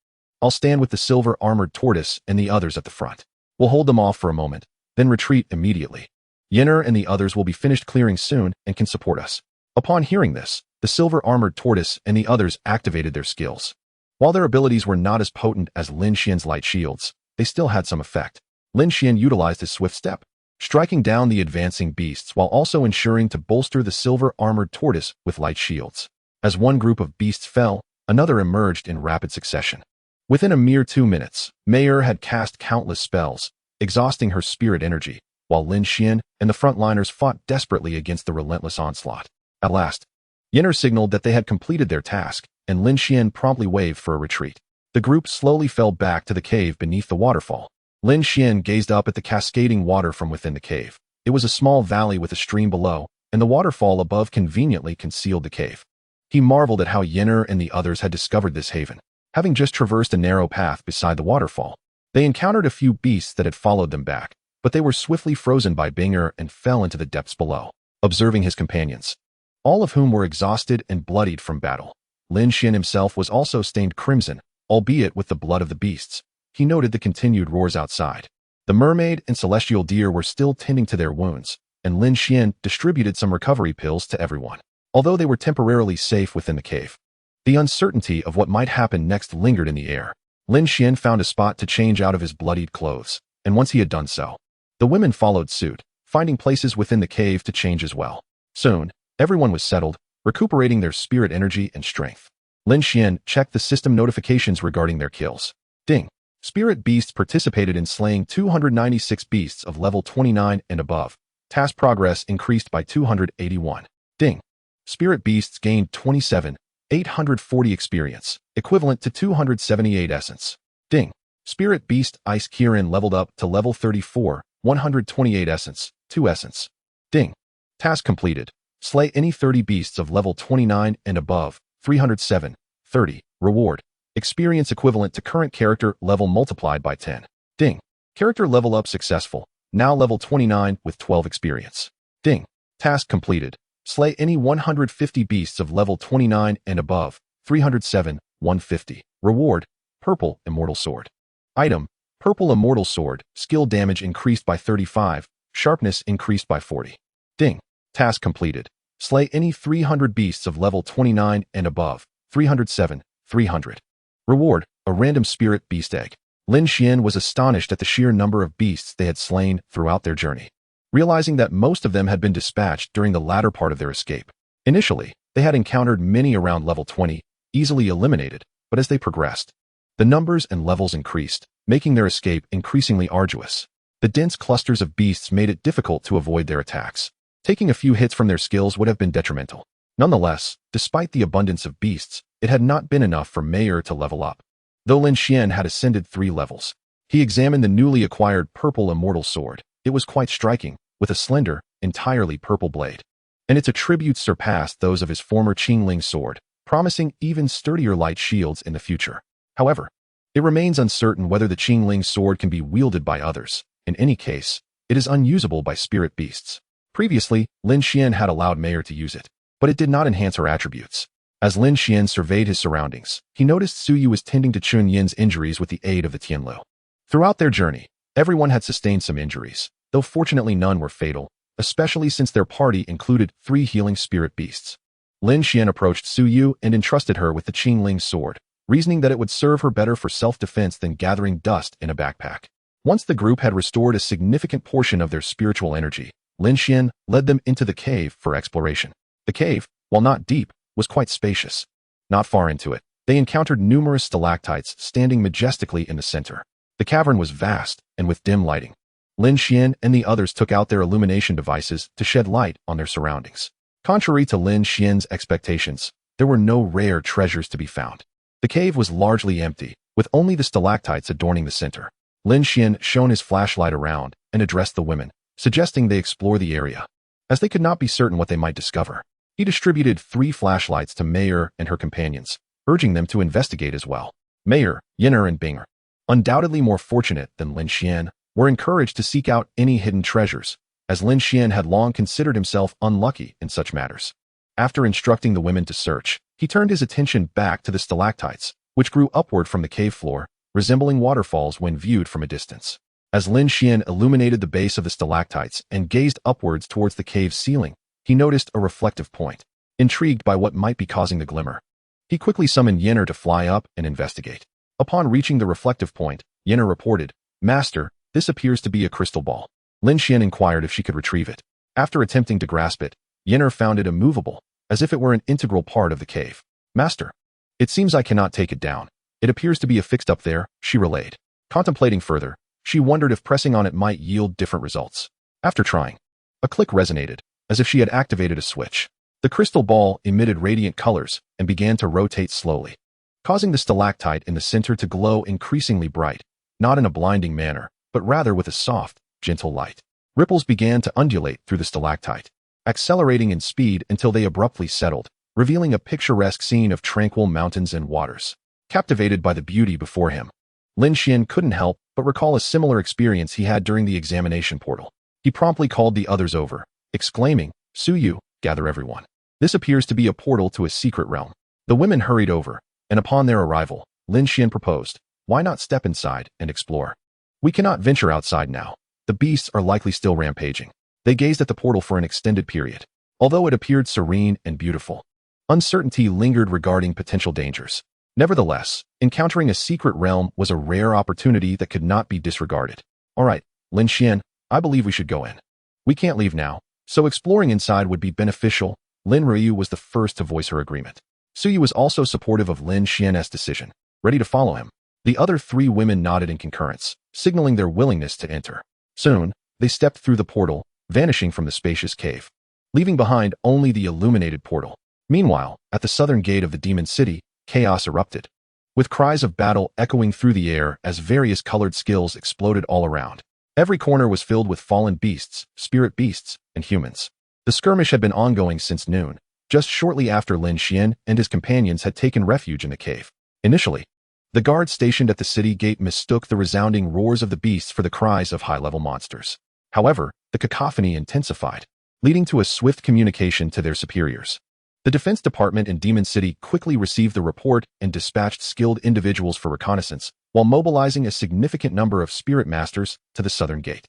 I'll stand with the silver-armored tortoise and the others at the front. We'll hold them off for a moment, then retreat immediately. Yinner and the others will be finished clearing soon and can support us." Upon hearing this, the silver-armored tortoise and the others activated their skills. While their abilities were not as potent as Lin Xuan's light shields, they still had some effect. Lin Xuan utilized his swift step, striking down the advancing beasts while also ensuring to bolster the silver-armored tortoise with light shields. As one group of beasts fell, another emerged in rapid succession. Within a mere 2 minutes, Mayor had cast countless spells, exhausting her spirit energy, while Lin Xuan and the frontliners fought desperately against the relentless onslaught. At last, Yenner signaled that they had completed their task, and Lin Xuan promptly waved for a retreat. The group slowly fell back to the cave beneath the waterfall. Lin Xuan gazed up at the cascading water from within the cave. It was a small valley with a stream below, and the waterfall above conveniently concealed the cave. He marveled at how Yenner and the others had discovered this haven. Having just traversed a narrow path beside the waterfall, they encountered a few beasts that had followed them back, but they were swiftly frozen by Binger and fell into the depths below. Observing his companions, all of whom were exhausted and bloodied from battle, Lin Xuan himself was also stained crimson, albeit with the blood of the beasts. He noted the continued roars outside. The mermaid and celestial deer were still tending to their wounds, and Lin Xuan distributed some recovery pills to everyone, although they were temporarily safe within the cave. The uncertainty of what might happen next lingered in the air. Lin Xuan found a spot to change out of his bloodied clothes, and once he had done so, the women followed suit, finding places within the cave to change as well. Soon, everyone was settled, recuperating their spirit energy and strength. Lin Xuan checked the system notifications regarding their kills. Ding. Spirit beasts participated in slaying 296 beasts of level 29 and above. Task progress increased by 281. Ding. Spirit beasts gained 27,840 experience, equivalent to 278 essence. Ding. Spirit beast Ice Kirin leveled up to level 34, 128 essence, 2 essence. Ding. Task completed. Slay any 30 beasts of level 29 and above, 307, 30. Reward. Experience equivalent to current character level multiplied by 10. Ding. Character level up successful. Now level 29 with 12 experience. Ding. Task completed. Slay any 150 beasts of level 29 and above, 307, 150. Reward. Purple Immortal Sword. Item. Purple Immortal Sword. Skill damage increased by 35. Sharpness increased by 40. Ding. Task completed. Slay any 300 beasts of level 29 and above, 307, 300. Reward. A random spirit beast egg. Lin Xuan was astonished at the sheer number of beasts they had slain throughout their journey, realizing that most of them had been dispatched during the latter part of their escape. Initially, they had encountered many around level 20, easily eliminated, but as they progressed, the numbers and levels increased, making their escape increasingly arduous. The dense clusters of beasts made it difficult to avoid their attacks. Taking a few hits from their skills would have been detrimental. Nonetheless, despite the abundance of beasts, it had not been enough for Mayer to level up. Though Lin Xuan had ascended 3 levels, he examined the newly acquired Purple Immortal Sword. It was quite striking, with a slender, entirely purple blade, and its attributes surpassed those of his former Qingling sword, promising even sturdier light shields in the future. However, it remains uncertain whether the Qingling sword can be wielded by others. In any case, it is unusable by spirit beasts. Previously, Lin Xuan had allowed Mayer to use it, but it did not enhance her attributes. As Lin Xuan surveyed his surroundings, he noticed Suyu was tending to Chun Yin's injuries with the aid of the Tianlu. Throughout their journey, everyone had sustained some injuries, though fortunately none were fatal, especially since their party included 3 healing spirit beasts. Lin Xuan approached Suyu and entrusted her with the Qingling sword, reasoning that it would serve her better for self-defense than gathering dust in a backpack. Once the group had restored a significant portion of their spiritual energy, Lin Xuan led them into the cave for exploration. The cave, while not deep, was quite spacious. Not far into it, they encountered numerous stalactites standing majestically in the center. The cavern was vast and with dim lighting. Lin Xuan and the others took out their illumination devices to shed light on their surroundings. Contrary to Lin Xuan's expectations, there were no rare treasures to be found. The cave was largely empty, with only the stalactites adorning the center. Lin Xuan shone his flashlight around and addressed the women, suggesting they explore the area. As they could not be certain what they might discover, he distributed 3 flashlights to Mayer and her companions, urging them to investigate as well. Mayer, Yenner, and Binger, undoubtedly more fortunate than Lin Xuan, were encouraged to seek out any hidden treasures, as Lin Xuan had long considered himself unlucky in such matters. After instructing the women to search, he turned his attention back to the stalactites, which grew upward from the cave floor, resembling waterfalls when viewed from a distance. As Lin Xuan illuminated the base of the stalactites and gazed upwards towards the cave's ceiling, he noticed a reflective point. Intrigued by what might be causing the glimmer, he quickly summoned Yenner to fly up and investigate. Upon reaching the reflective point, Yenner reported, "Master, this appears to be a crystal ball." Lin Xuan inquired if she could retrieve it. After attempting to grasp it, Yenner found it immovable, as if it were an integral part of the cave. "Master, it seems I cannot take it down. It appears to be affixed up there," she relayed. Contemplating further, she wondered if pressing on it might yield different results. After trying, a click resonated, as if she had activated a switch. The crystal ball emitted radiant colors and began to rotate slowly, causing the stalactite in the center to glow increasingly bright, not in a blinding manner, but rather with a soft, gentle light. Ripples began to undulate through the stalactite, accelerating in speed until they abruptly settled, revealing a picturesque scene of tranquil mountains and waters. Captivated by the beauty before him, Lin Xuan couldn't help but recall a similar experience he had during the examination portal. He promptly called the others over, exclaiming, "Suyu, gather everyone. This appears to be a portal to a secret realm." The women hurried over, and upon their arrival, Lin Xuan proposed, "Why not step inside and explore? We cannot venture outside now. The beasts are likely still rampaging." They gazed at the portal for an extended period. Although it appeared serene and beautiful, uncertainty lingered regarding potential dangers. Nevertheless, encountering a secret realm was a rare opportunity that could not be disregarded. "All right, Lin Xuan, I believe we should go in. We can't leave now, so exploring inside would be beneficial." Lin Ryu was the first to voice her agreement. Suyu was also supportive of Lin Xian's decision, ready to follow him. The other three women nodded in concurrence, signaling their willingness to enter. Soon, they stepped through the portal, vanishing from the spacious cave, leaving behind only the illuminated portal. Meanwhile, at the southern gate of the demon city, chaos erupted, with cries of battle echoing through the air as various colored skills exploded all around. Every corner was filled with fallen beasts, spirit beasts, and humans. The skirmish had been ongoing since noon, just shortly after Lin Xuan and his companions had taken refuge in the cave. Initially, the guards stationed at the city gate mistook the resounding roars of the beasts for the cries of high-level monsters. However, the cacophony intensified, leading to a swift communication to their superiors. The Defense Department in Demon City quickly received the report and dispatched skilled individuals for reconnaissance, while mobilizing a significant number of spirit masters to the southern gate,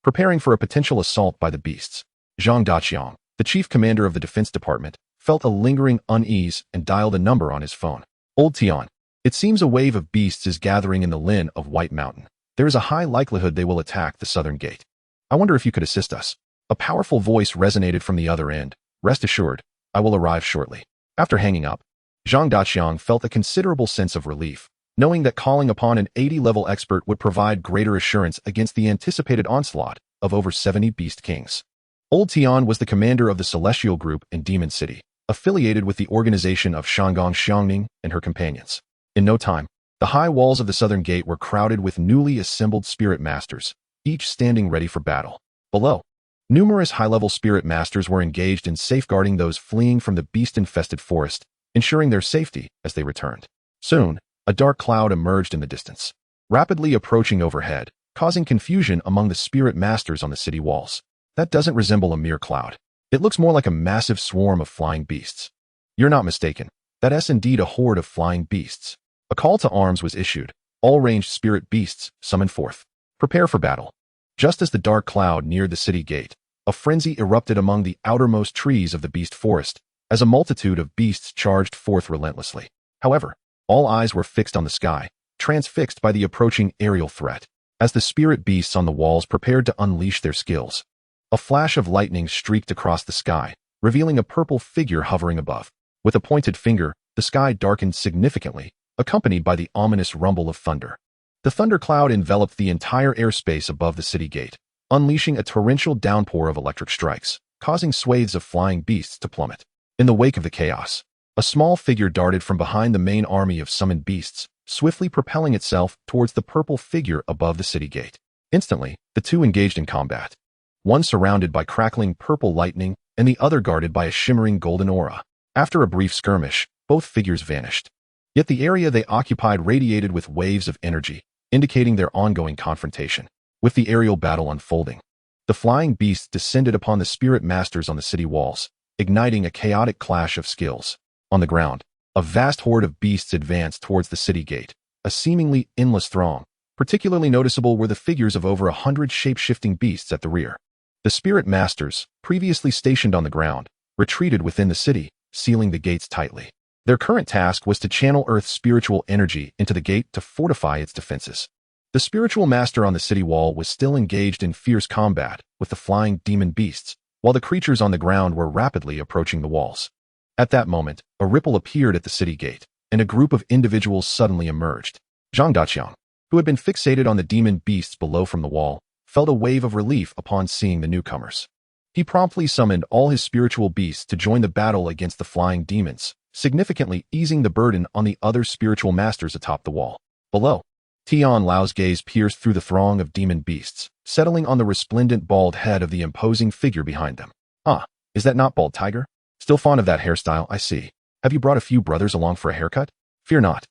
preparing for a potential assault by the beasts. Zhang Daqiang, the chief commander of the Defense Department, felt a lingering unease and dialed a number on his phone. "Old Tian, it seems a wave of beasts is gathering in the Lin of White Mountain. There is a high likelihood they will attack the southern gate. I wonder if you could assist us." A powerful voice resonated from the other end. "Rest assured, I will arrive shortly." After hanging up, Zhang Daqiang felt a considerable sense of relief, knowing that calling upon an 80-level expert would provide greater assurance against the anticipated onslaught of over 70 beast kings. Old Tian was the commander of the Celestial Group in Demon City, affiliated with the organization of Shanggong Xiangning and her companions. In no time, the high walls of the southern gate were crowded with newly assembled spirit masters, each standing ready for battle. Below, numerous high-level spirit masters were engaged in safeguarding those fleeing from the beast-infested forest, ensuring their safety as they returned. Soon, a dark cloud emerged in the distance, rapidly approaching overhead, causing confusion among the spirit masters on the city walls. "That doesn't resemble a mere cloud. It looks more like a massive swarm of flying beasts." "You're not mistaken. That is indeed a horde of flying beasts." A call to arms was issued. All ranged spirit beasts summoned forth. "Prepare for battle." Just as the dark cloud neared the city gate, a frenzy erupted among the outermost trees of the beast forest, as a multitude of beasts charged forth relentlessly. However, all eyes were fixed on the sky, transfixed by the approaching aerial threat. As the spirit beasts on the walls prepared to unleash their skills, a flash of lightning streaked across the sky, revealing a purple figure hovering above. With a pointed finger, the sky darkened significantly, accompanied by the ominous rumble of thunder. The thundercloud enveloped the entire airspace above the city gate, unleashing a torrential downpour of electric strikes, causing swathes of flying beasts to plummet. In the wake of the chaos, a small figure darted from behind the main army of summoned beasts, swiftly propelling itself towards the purple figure above the city gate. Instantly, the two engaged in combat, one surrounded by crackling purple lightning and the other guarded by a shimmering golden aura. After a brief skirmish, both figures vanished. Yet the area they occupied radiated with waves of energy, indicating their ongoing confrontation. With the aerial battle unfolding, the flying beasts descended upon the spirit masters on the city walls, igniting a chaotic clash of skills. On the ground, a vast horde of beasts advanced towards the city gate, a seemingly endless throng. Particularly noticeable were the figures of over 100 shape-shifting beasts at the rear. The spirit masters, previously stationed on the ground, retreated within the city, sealing the gates tightly. Their current task was to channel Earth's spiritual energy into the gate to fortify its defenses. The spiritual master on the city wall was still engaged in fierce combat with the flying demon beasts, while the creatures on the ground were rapidly approaching the walls. At that moment, a ripple appeared at the city gate, and a group of individuals suddenly emerged. Zhang Daqiang, who had been fixated on the demon beasts below from the wall, felt a wave of relief upon seeing the newcomers. He promptly summoned all his spiritual beasts to join the battle against the flying demons, significantly easing the burden on the other spiritual masters atop the wall. Below, Tian Lao's gaze pierced through the throng of demon beasts, settling on the resplendent bald head of the imposing figure behind them. Ah, is that not Bald Tiger? Still fond of that hairstyle, I see. Have you brought a few brothers along for a haircut? Fear not.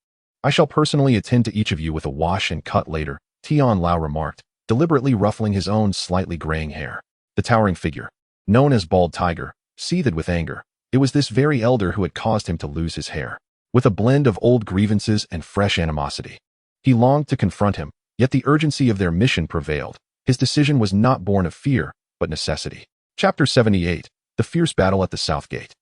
I shall personally attend to each of you with a wash and cut later, Tian Lao remarked, deliberately ruffling his own slightly graying hair. The towering figure, known as Bald Tiger, seethed with anger. It was this very elder who had caused him to lose his hair. With a blend of old grievances and fresh animosity, he longed to confront him, yet the urgency of their mission prevailed. His decision was not born of fear, but necessity. Chapter 78. The Fierce Battle at the South Gate.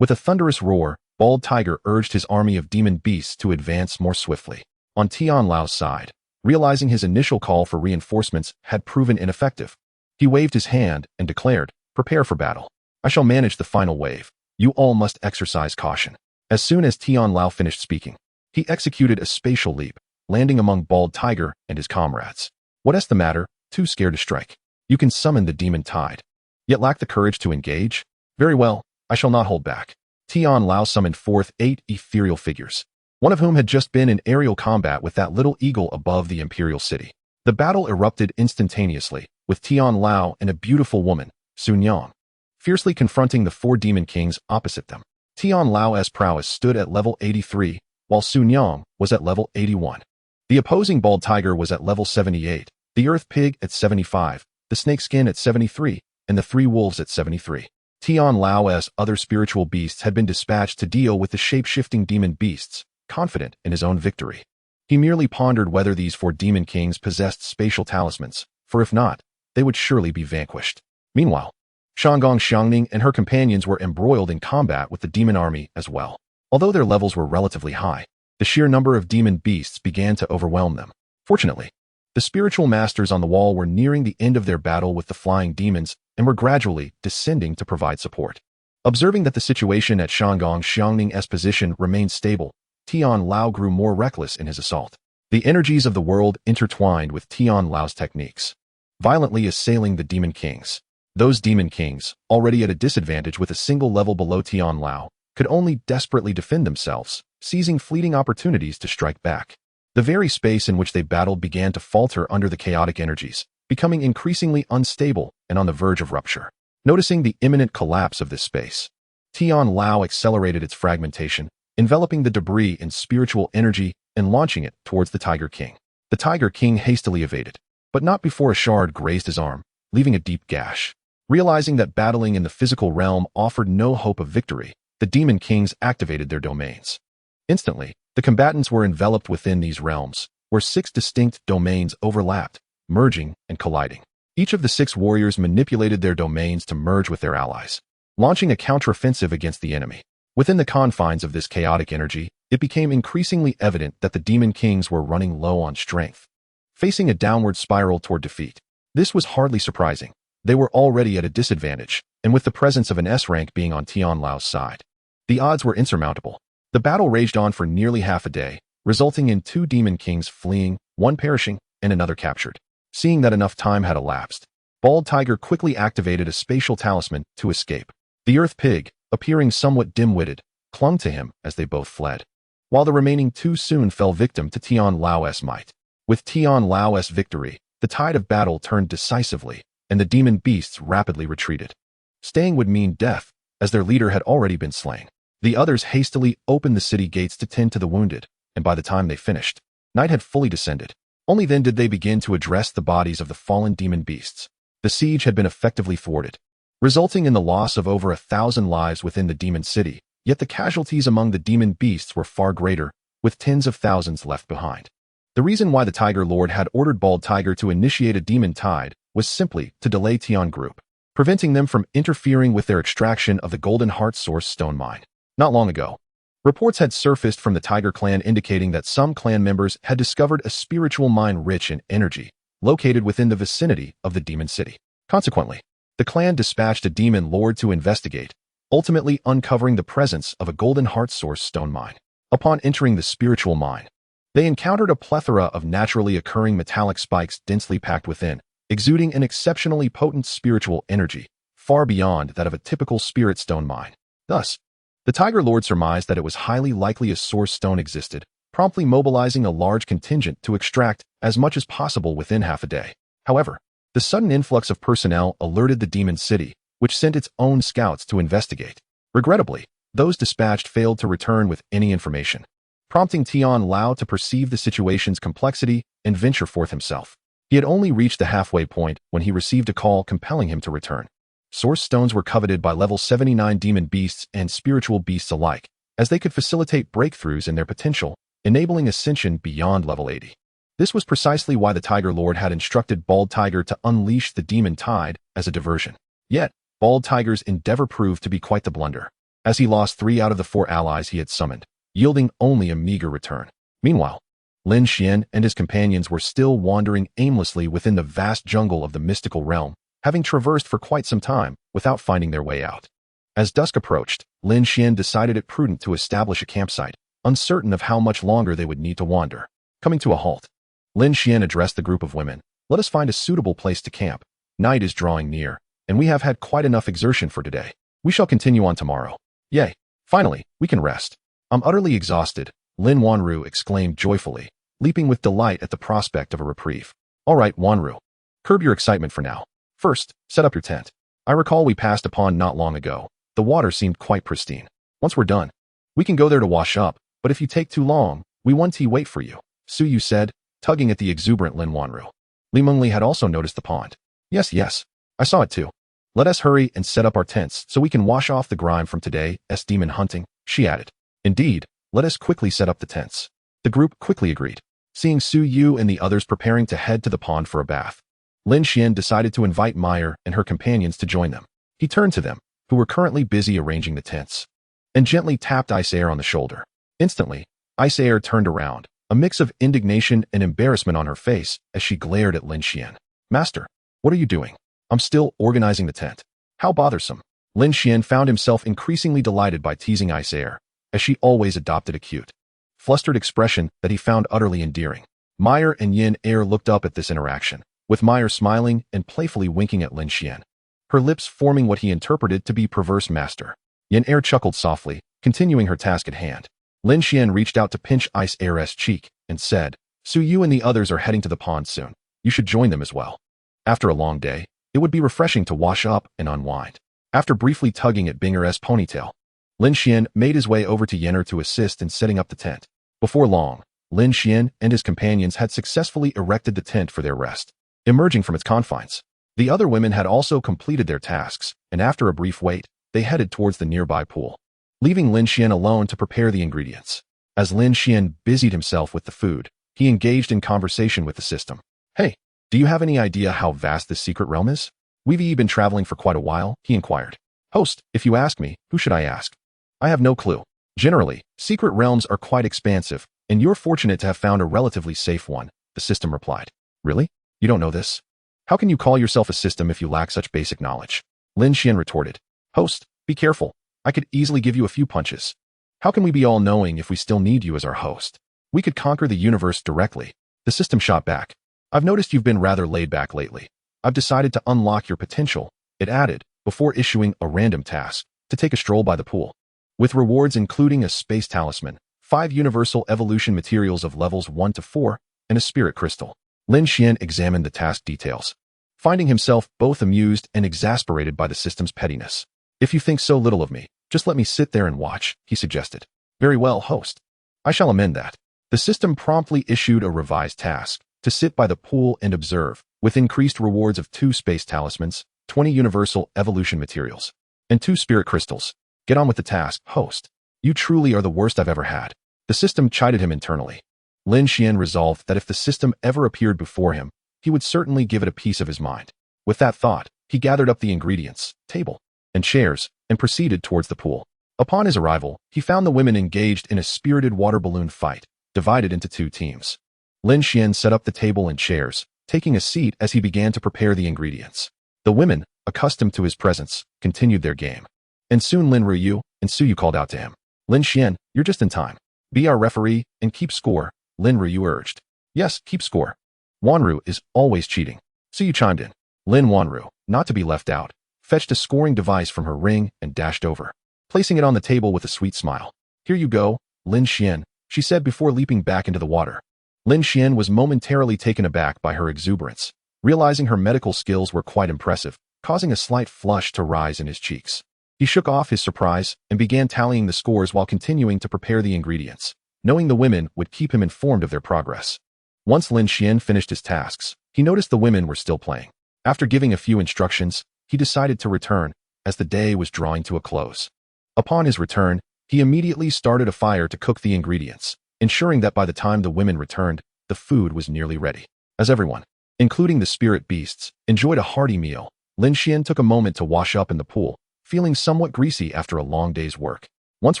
With a thunderous roar, Bald Tiger urged his army of demon beasts to advance more swiftly. On Tian Lao's side, realizing his initial call for reinforcements had proven ineffective, he waved his hand and declared, "Prepare for battle. I shall manage the final wave. You all must exercise caution." As soon as Tian Lao finished speaking, he executed a spatial leap, landing among Bald Tiger and his comrades. "What's the matter? Too scared to strike? You can summon the demon tide, yet lack the courage to engage? Very well, I shall not hold back." Tian Lao summoned forth 8 ethereal figures, one of whom had just been in aerial combat with that little eagle above the imperial city. The battle erupted instantaneously, with Tian Lao and a beautiful woman, Sun Yang, fiercely confronting the 4 demon kings opposite them. Tian Lao's prowess stood at level 83, while Sun Yang was at level 81. The opposing Bald Tiger was at level 78, the Earth Pig at 75, the Snakeskin at 73, and the 3 Wolves at 73. Tian Lao's other spiritual beasts had been dispatched to deal with the shape-shifting demon beasts, confident in his own victory. He merely pondered whether these 4 demon kings possessed spatial talismans, for if not, they would surely be vanquished. Meanwhile, Shanggong Xiangning and her companions were embroiled in combat with the demon army as well. Although their levels were relatively high, the sheer number of demon beasts began to overwhelm them. Fortunately, the spiritual masters on the wall were nearing the end of their battle with the flying demons and were gradually descending to provide support. Observing that the situation at Shanggong Xiangning's position remained stable, Tian Lao grew more reckless in his assault. The energies of the world intertwined with Tian Lao's techniques, violently assailing the demon kings. Those demon kings, already at a disadvantage with a single level below Tian Lao, could only desperately defend themselves, seizing fleeting opportunities to strike back. The very space in which they battled began to falter under the chaotic energies, becoming increasingly unstable and on the verge of rupture. Noticing the imminent collapse of this space, Tian Lao accelerated its fragmentation, enveloping the debris in spiritual energy and launching it towards the Tiger King. The Tiger King hastily evaded, but not before a shard grazed his arm, leaving a deep gash. Realizing that battling in the physical realm offered no hope of victory, the demon kings activated their domains. Instantly, the combatants were enveloped within these realms, where 6 distinct domains overlapped, merging and colliding. Each of the 6 warriors manipulated their domains to merge with their allies, launching a counteroffensive against the enemy. Within the confines of this chaotic energy, it became increasingly evident that the demon kings were running low on strength, facing a downward spiral toward defeat. This was hardly surprising. They were already at a disadvantage, and with the presence of an S rank being on Tian Lao's side, the odds were insurmountable. The battle raged on for nearly half a day, resulting in 2 demon kings fleeing, 1 perishing, and another captured. Seeing that enough time had elapsed, Bald Tiger quickly activated a spatial talisman to escape. The Earth Pig, appearing somewhat dim-witted, clung to him as they both fled, while the remaining 2 soon fell victim to Tian Lao's might. With Tian Lao's victory, the tide of battle turned decisively, and the demon beasts rapidly retreated. Staying would mean death, as their leader had already been slain. The others hastily opened the city gates to tend to the wounded, and by the time they finished, night had fully descended. Only then did they begin to address the bodies of the fallen demon beasts. The siege had been effectively thwarted, resulting in the loss of over 1,000 lives within the demon city, yet the casualties among the demon beasts were far greater, with tens of thousands left behind. The reason why the Tiger Lord had ordered Bald Tiger to initiate a demon tide was simply to delay Tian Group, preventing them from interfering with their extraction of the Golden Heart Source stone mine. Not long ago, reports had surfaced from the Tiger clan indicating that some clan members had discovered a spiritual mine rich in energy, located within the vicinity of the demon city. Consequently, the clan dispatched a demon lord to investigate, ultimately uncovering the presence of a Golden Heart Source stone mine. Upon entering the spiritual mine, they encountered a plethora of naturally occurring metallic spikes densely packed within, exuding an exceptionally potent spiritual energy, far beyond that of a typical spirit stone mine. Thus, the Tiger Lord surmised that it was highly likely a source stone existed, promptly mobilizing a large contingent to extract as much as possible within half a day. However, the sudden influx of personnel alerted the Demon City, which sent its own scouts to investigate. Regrettably, those dispatched failed to return with any information, prompting Tian Lao to perceive the situation's complexity and venture forth himself. He had only reached the halfway point when he received a call compelling him to return. Source stones were coveted by level 79 demon beasts and spiritual beasts alike, as they could facilitate breakthroughs in their potential, enabling ascension beyond level 80. This was precisely why the Tiger Lord had instructed Bald Tiger to unleash the demon tide as a diversion. Yet, Bald Tiger's endeavor proved to be quite the blunder, as he lost 3 out of the 4 allies he had summoned, yielding only a meager return. Meanwhile, Lin Xuan and his companions were still wandering aimlessly within the vast jungle of the mystical realm, having traversed for quite some time without finding their way out. As dusk approached, Lin Xuan decided it prudent to establish a campsite, uncertain of how much longer they would need to wander. Coming to a halt, Lin Xuan addressed the group of women. Let us find a suitable place to camp. Night is drawing near, and we have had quite enough exertion for today. We shall continue on tomorrow. Yay! Finally, we can rest. I'm utterly exhausted, Lin Wanru exclaimed joyfully, leaping with delight at the prospect of a reprieve. All right, Wanru. Curb your excitement for now. First, set up your tent. I recall we passed a pond not long ago. The water seemed quite pristine. Once we're done, we can go there to wash up, but if you take too long, we want to wait for you, Su Yu said, tugging at the exuberant Lin Wanru. Li Mengli had also noticed the pond. Yes, I saw it too. Let us hurry and set up our tents so we can wash off the grime from today's demon hunting, she added. Indeed, let us quickly set up the tents. The group quickly agreed. Seeing Su Yu and the others preparing to head to the pond for a bath, Lin Xuan decided to invite Meyer and her companions to join them. He turned to them, who were currently busy arranging the tents, and gently tapped Ice Air on the shoulder. Instantly, Ice Air turned around, a mix of indignation and embarrassment on her face as she glared at Lin Xuan. Master, what are you doing? I'm still organizing the tent. How bothersome. Lin Xuan found himself increasingly delighted by teasing Ice Air, as she always adopted a cute, flustered expression that he found utterly endearing. Meyer and Yin Air looked up at this interaction, with Meyer smiling and playfully winking at Lin Xuan, her lips forming what he interpreted to be perverse master. Yin Air chuckled softly, continuing her task at hand. Lin Xuan reached out to pinch Ice Air's cheek and said, Su Yu and the others are heading to the pond soon. You should join them as well. After a long day, it would be refreshing to wash up and unwind. After briefly tugging at Binger's ponytail, Lin Xuan made his way over to Yenner to assist in setting up the tent. Before long, Lin Xuan and his companions had successfully erected the tent for their rest. Emerging from its confines, the other women had also completed their tasks, and after a brief wait, they headed towards the nearby pool, leaving Lin Xuan alone to prepare the ingredients. As Lin Xuan busied himself with the food, he engaged in conversation with the system. Hey, do you have any idea how vast this secret realm is? We've been traveling for quite a while, he inquired. Host, if you ask me, who should I ask? I have no clue. Generally, secret realms are quite expansive, and you're fortunate to have found a relatively safe one, the system replied. Really? You don't know this? How can you call yourself a system if you lack such basic knowledge? Lin Xuan retorted. Host, be careful. I could easily give you a few punches. How can we be all-knowing if we still need you as our host? We could conquer the universe directly. The system shot back. I've noticed you've been rather laid back lately. I've decided to unlock your potential, it added, before issuing a random task, to take a stroll by the pool. With rewards including a space talisman, 5 universal evolution materials of levels 1 to 4, and a spirit crystal. Lin Xuan examined the task details, finding himself both amused and exasperated by the system's pettiness. If you think so little of me, just let me sit there and watch, he suggested. Very well, host. I shall amend that. The system promptly issued a revised task, to sit by the pool and observe, with increased rewards of 2 space talismans, 20 universal evolution materials, and 2 spirit crystals. Get on with the task, host. You truly are the worst I've ever had. The system chided him internally. Lin Xuan resolved that if the system ever appeared before him, he would certainly give it a piece of his mind. With that thought, he gathered up the ingredients, table, and chairs, and proceeded towards the pool. Upon his arrival, he found the women engaged in a spirited water balloon fight, divided into 2 teams. Lin Xuan set up the table and chairs, taking a seat as he began to prepare the ingredients. The women, accustomed to his presence, continued their game. And soon Lin Ruyu and Su Yu called out to him. Lin Xuan, you're just in time. Be our referee and keep score, Lin Ruyu urged. Yes, keep score. Wanru is always cheating. Su Yu chimed in. Lin Wanru, not to be left out, fetched a scoring device from her ring and dashed over, placing it on the table with a sweet smile. "Here you go, Lin Xuan," she said before leaping back into the water. Lin Xuan was momentarily taken aback by her exuberance, realizing her medical skills were quite impressive, causing a slight flush to rise in his cheeks. He shook off his surprise and began tallying the scores while continuing to prepare the ingredients, knowing the women would keep him informed of their progress. Once Lin Xuan finished his tasks, he noticed the women were still playing. After giving a few instructions, he decided to return, as the day was drawing to a close. Upon his return, he immediately started a fire to cook the ingredients, ensuring that by the time the women returned, the food was nearly ready. As everyone, including the spirit beasts, enjoyed a hearty meal, Lin Xuan took a moment to wash up in the pool, feeling somewhat greasy after a long day's work. Once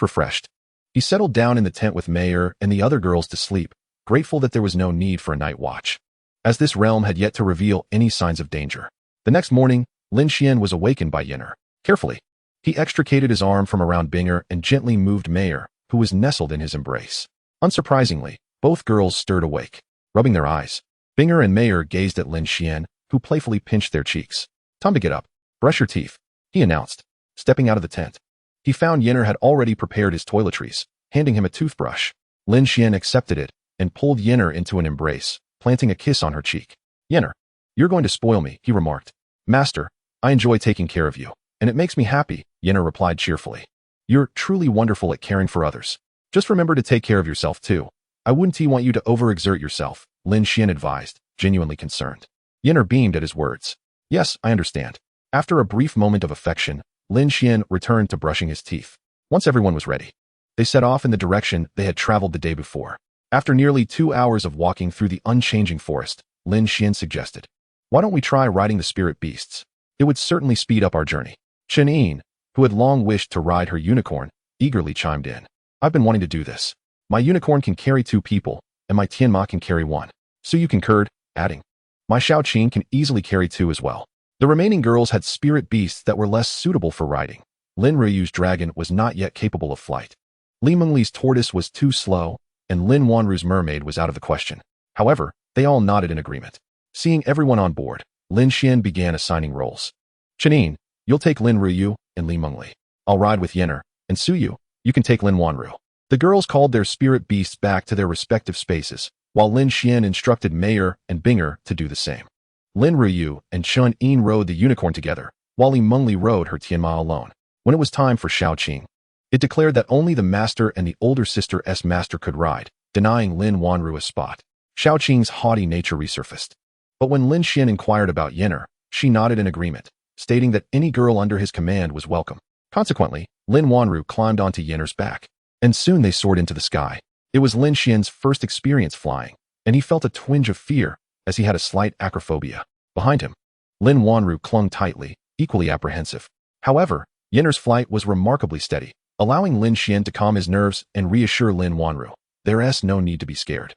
refreshed, he settled down in the tent with Mayer and the other girls to sleep, grateful that there was no need for a night watch, as this realm had yet to reveal any signs of danger. The next morning, Lin Xuan was awakened by Yinner. Carefully, he extricated his arm from around Binger and gently moved Mayer, who was nestled in his embrace. Unsurprisingly, both girls stirred awake, rubbing their eyes. Binger and Mayer gazed at Lin Xuan, who playfully pinched their cheeks. "Time to get up. Brush your teeth," he announced, stepping out of the tent. He found Yinner had already prepared his toiletries, handing him a toothbrush. Lin Xuan accepted it and pulled Yinner into an embrace, planting a kiss on her cheek. "Yinner, you're going to spoil me," he remarked. "Master, I enjoy taking care of you, and it makes me happy," Yinner replied cheerfully. "You're truly wonderful at caring for others. Just remember to take care of yourself too. I wouldn't want you to overexert yourself," Lin Xuan advised, genuinely concerned. Yinner beamed at his words. "Yes, I understand." After a brief moment of affection, Lin Xuan returned to brushing his teeth. Once everyone was ready, they set off in the direction they had traveled the day before. After nearly 2 hours of walking through the unchanging forest, Lin Xuan suggested, "Why don't we try riding the spirit beasts? It would certainly speed up our journey." Chen Yin, who had long wished to ride her unicorn, eagerly chimed in. "I've been wanting to do this. My unicorn can carry 2 people, and my Tianma can carry 1. So you concurred, adding, "My Shaoqing can easily carry 2 as well." The remaining girls had spirit beasts that were less suitable for riding. Lin Ruyu's dragon was not yet capable of flight. Li Mengli's tortoise was too slow, and Lin Wanru's mermaid was out of the question. However, they all nodded in agreement. Seeing everyone on board, Lin Xuan began assigning roles. "Chenin, you'll take Lin Ruyu and Li Mengli. I'll ride with Yenner, and Suyu, you can take Lin Wanru." The girls called their spirit beasts back to their respective spaces, while Lin Xuan instructed Mayer and Binger to do the same. Lin Ruyu and Chun Yin rode the unicorn together, while Li Mengli rode her Tianma alone. When it was time for Shaoqing, it declared that only the master and the older sister's master could ride, denying Lin Wanru a spot. Shaoqing's haughty nature resurfaced. But when Lin Xuan inquired about Yenner, she nodded in agreement, stating that any girl under his command was welcome. Consequently, Lin Wanru climbed onto Yenner's back, and soon they soared into the sky. It was Lin Xuan's first experience flying, and he felt a twinge of fear as he had a slight acrophobia. Behind him, Lin Wanru clung tightly, equally apprehensive. However, Yenner's flight was remarkably steady, allowing Lin Xuan to calm his nerves and reassure Lin Wanru. There's no need to be scared.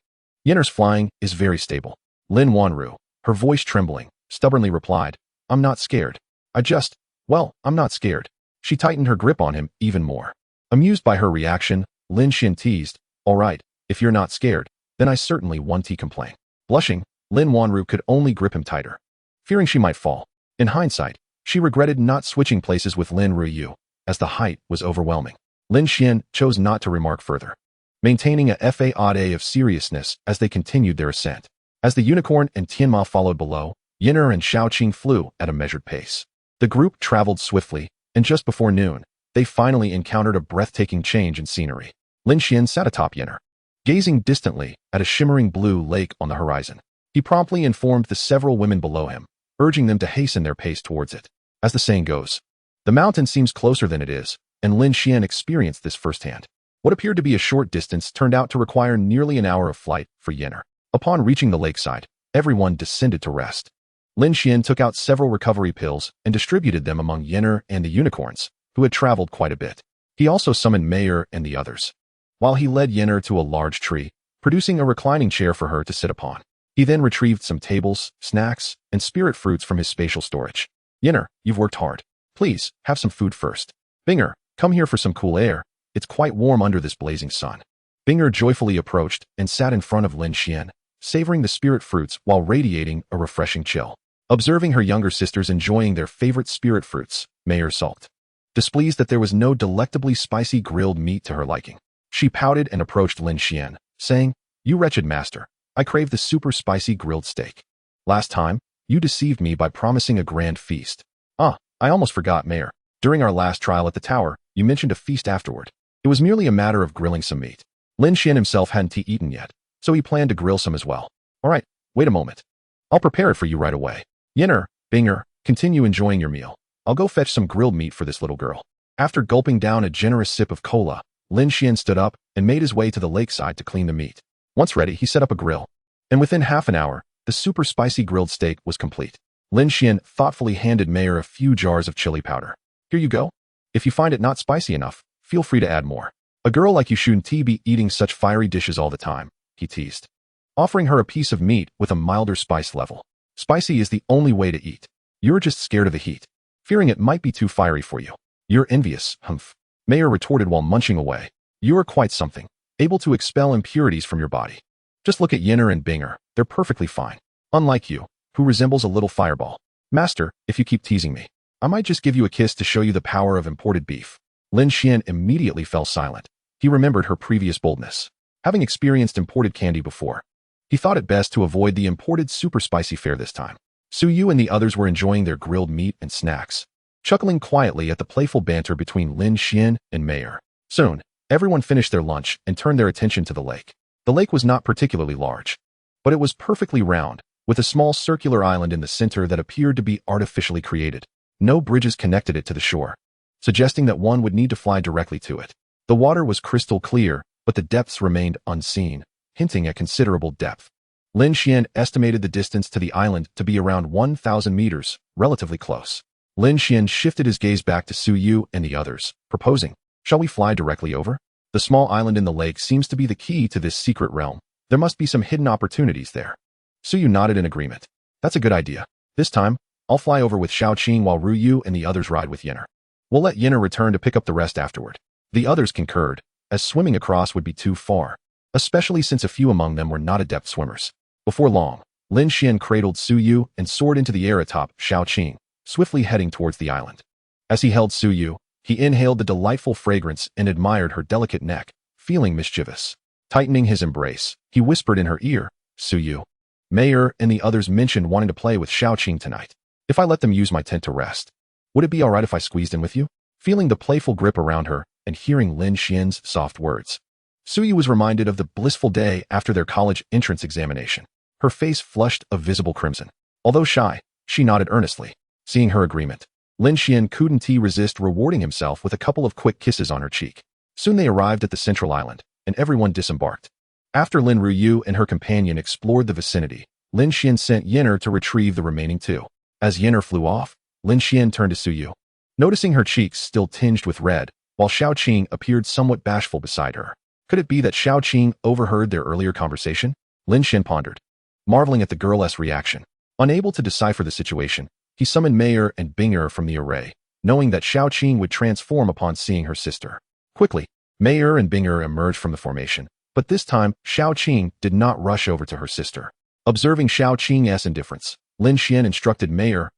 Yenner's flying is very stable. Lin Wanru, her voice trembling, stubbornly replied, "I'm not scared. I'm not scared." She tightened her grip on him even more. Amused by her reaction, Lin Xuan teased, "All right, if you're not scared, then I certainly won't complain." Blushing, Lin Wanru could only grip him tighter, fearing she might fall. In hindsight, she regretted not switching places with Lin Ruyu, as the height was overwhelming. Lin Xuan chose not to remark further, maintaining a facade of seriousness as they continued their ascent. As the unicorn and Tianma followed below, Yenner and Shaoqing flew at a measured pace. The group traveled swiftly, and just before noon, they finally encountered a breathtaking change in scenery. Lin Xuan sat atop Yenner, gazing distantly at a shimmering blue lake on the horizon. He promptly informed the several women below him, urging them to hasten their pace towards it. As the saying goes, the mountain seems closer than it is, and Lin Xuan experienced this firsthand. What appeared to be a short distance turned out to require nearly an hour of flight for Yenner. Upon reaching the lakeside, everyone descended to rest. Lin Xuan took out several recovery pills and distributed them among Yenner and the unicorns, who had traveled quite a bit. He also summoned Mayer and the others, while he led Yenner to a large tree, producing a reclining chair for her to sit upon. He then retrieved some tables, snacks, and spirit fruits from his spatial storage. "Yenner, you've worked hard. Please, have some food first. Binger, come here for some cool air. It's quite warm under this blazing sun." Binger joyfully approached and sat in front of Lin Xuan, savoring the spirit fruits while radiating a refreshing chill. Observing her younger sisters enjoying their favorite spirit fruits, Mayer sulked, displeased that there was no delectably spicy grilled meat to her liking. She pouted and approached Lin Xuan, saying, "You wretched master, I crave the super spicy grilled steak. Last time, you deceived me by promising a grand feast. Ah, I almost forgot, Mayer. During our last trial at the tower, you mentioned a feast afterward. It was merely a matter of grilling some meat. Lin Xuan himself hadn't eaten yet, so he planned to grill some as well. All right, wait a moment. I'll prepare it for you right away. Yinner, Binger, continue enjoying your meal. I'll go fetch some grilled meat for this little girl." After gulping down a generous sip of cola, Lin Xuan stood up and made his way to the lakeside to clean the meat. Once ready, he set up a grill. And within half an hour, the super spicy grilled steak was complete. Lin Xuan thoughtfully handed Mayer a few jars of chili powder. "Here you go. If you find it not spicy enough, feel free to add more. A girl like you shouldn't be eating such fiery dishes all the time," he teased, offering her a piece of meat with a milder spice level. "Spicy is the only way to eat. You're just scared of the heat, fearing it might be too fiery for you. You're envious, humph," Mayer retorted while munching away. "You are quite something, able to expel impurities from your body. Just look at Yinner and Binger, they're perfectly fine. Unlike you, who resembles a little fireball. Master, if you keep teasing me, I might just give you a kiss to show you the power of imported beef." Lin Xuan immediately fell silent. He remembered her previous boldness, having experienced imported candy before. He thought it best to avoid the imported super spicy fare this time. Su Yu and the others were enjoying their grilled meat and snacks, chuckling quietly at the playful banter between Lin Xuan and Mayer. Soon, everyone finished their lunch and turned their attention to the lake. The lake was not particularly large, but it was perfectly round, with a small circular island in the center that appeared to be artificially created. No bridges connected it to the shore, suggesting that one would need to fly directly to it. The water was crystal clear, but the depths remained unseen, hinting at considerable depth. Lin Xuan estimated the distance to the island to be around 1,000 meters, relatively close. Lin Xuan shifted his gaze back to Su Yu and the others, proposing, "Shall we fly directly over? The small island in the lake seems to be the key to this secret realm. There must be some hidden opportunities there." Su Yu nodded in agreement. "That's a good idea. This time, I'll fly over with Xiaoqing while Ru Yu and the others ride with Yinner. We'll let Yinner return to pick up the rest afterward." The others concurred, as swimming across would be too far, especially since a few among them were not adept swimmers. Before long, Lin Xuan cradled Su Yu and soared into the air atop Xiaoqing, swiftly heading towards the island. As he held Su Yu, he inhaled the delightful fragrance and admired her delicate neck, feeling mischievous. Tightening his embrace, he whispered in her ear, "Su Yu, Mayer and the others mentioned wanting to play with Xiaoqing tonight. If I let them use my tent to rest, would it be alright if I squeezed in with you?" Feeling the playful grip around her and hearing Lin Xuan's soft words, Su Yu was reminded of the blissful day after their college entrance examination. Her face flushed a visible crimson. Although shy, she nodded earnestly. Seeing her agreement, Lin Xuan couldn't resist rewarding himself with a couple of quick kisses on her cheek. Soon they arrived at the central island, and everyone disembarked. After Lin Ruyu and her companion explored the vicinity, Lin Xuan sent Yinner to retrieve the remaining two. As Yinner flew off, Lin Xuan turned to Su Yu. Noticing her cheeks still tinged with red, while Xiaoqing appeared somewhat bashful beside her. Could it be that Xiaoqing overheard their earlier conversation? Lin Xuan pondered, marveling at the girl's reaction. Unable to decipher the situation, he summoned Mayer and Binger from the array, knowing that Xiaoqing would transform upon seeing her sister. Quickly, Mayer and Binger emerged from the formation, but this time, Xiaoqing did not rush over to her sister. Observing Xiaoqing's indifference, Lin Xuan instructed Mayer,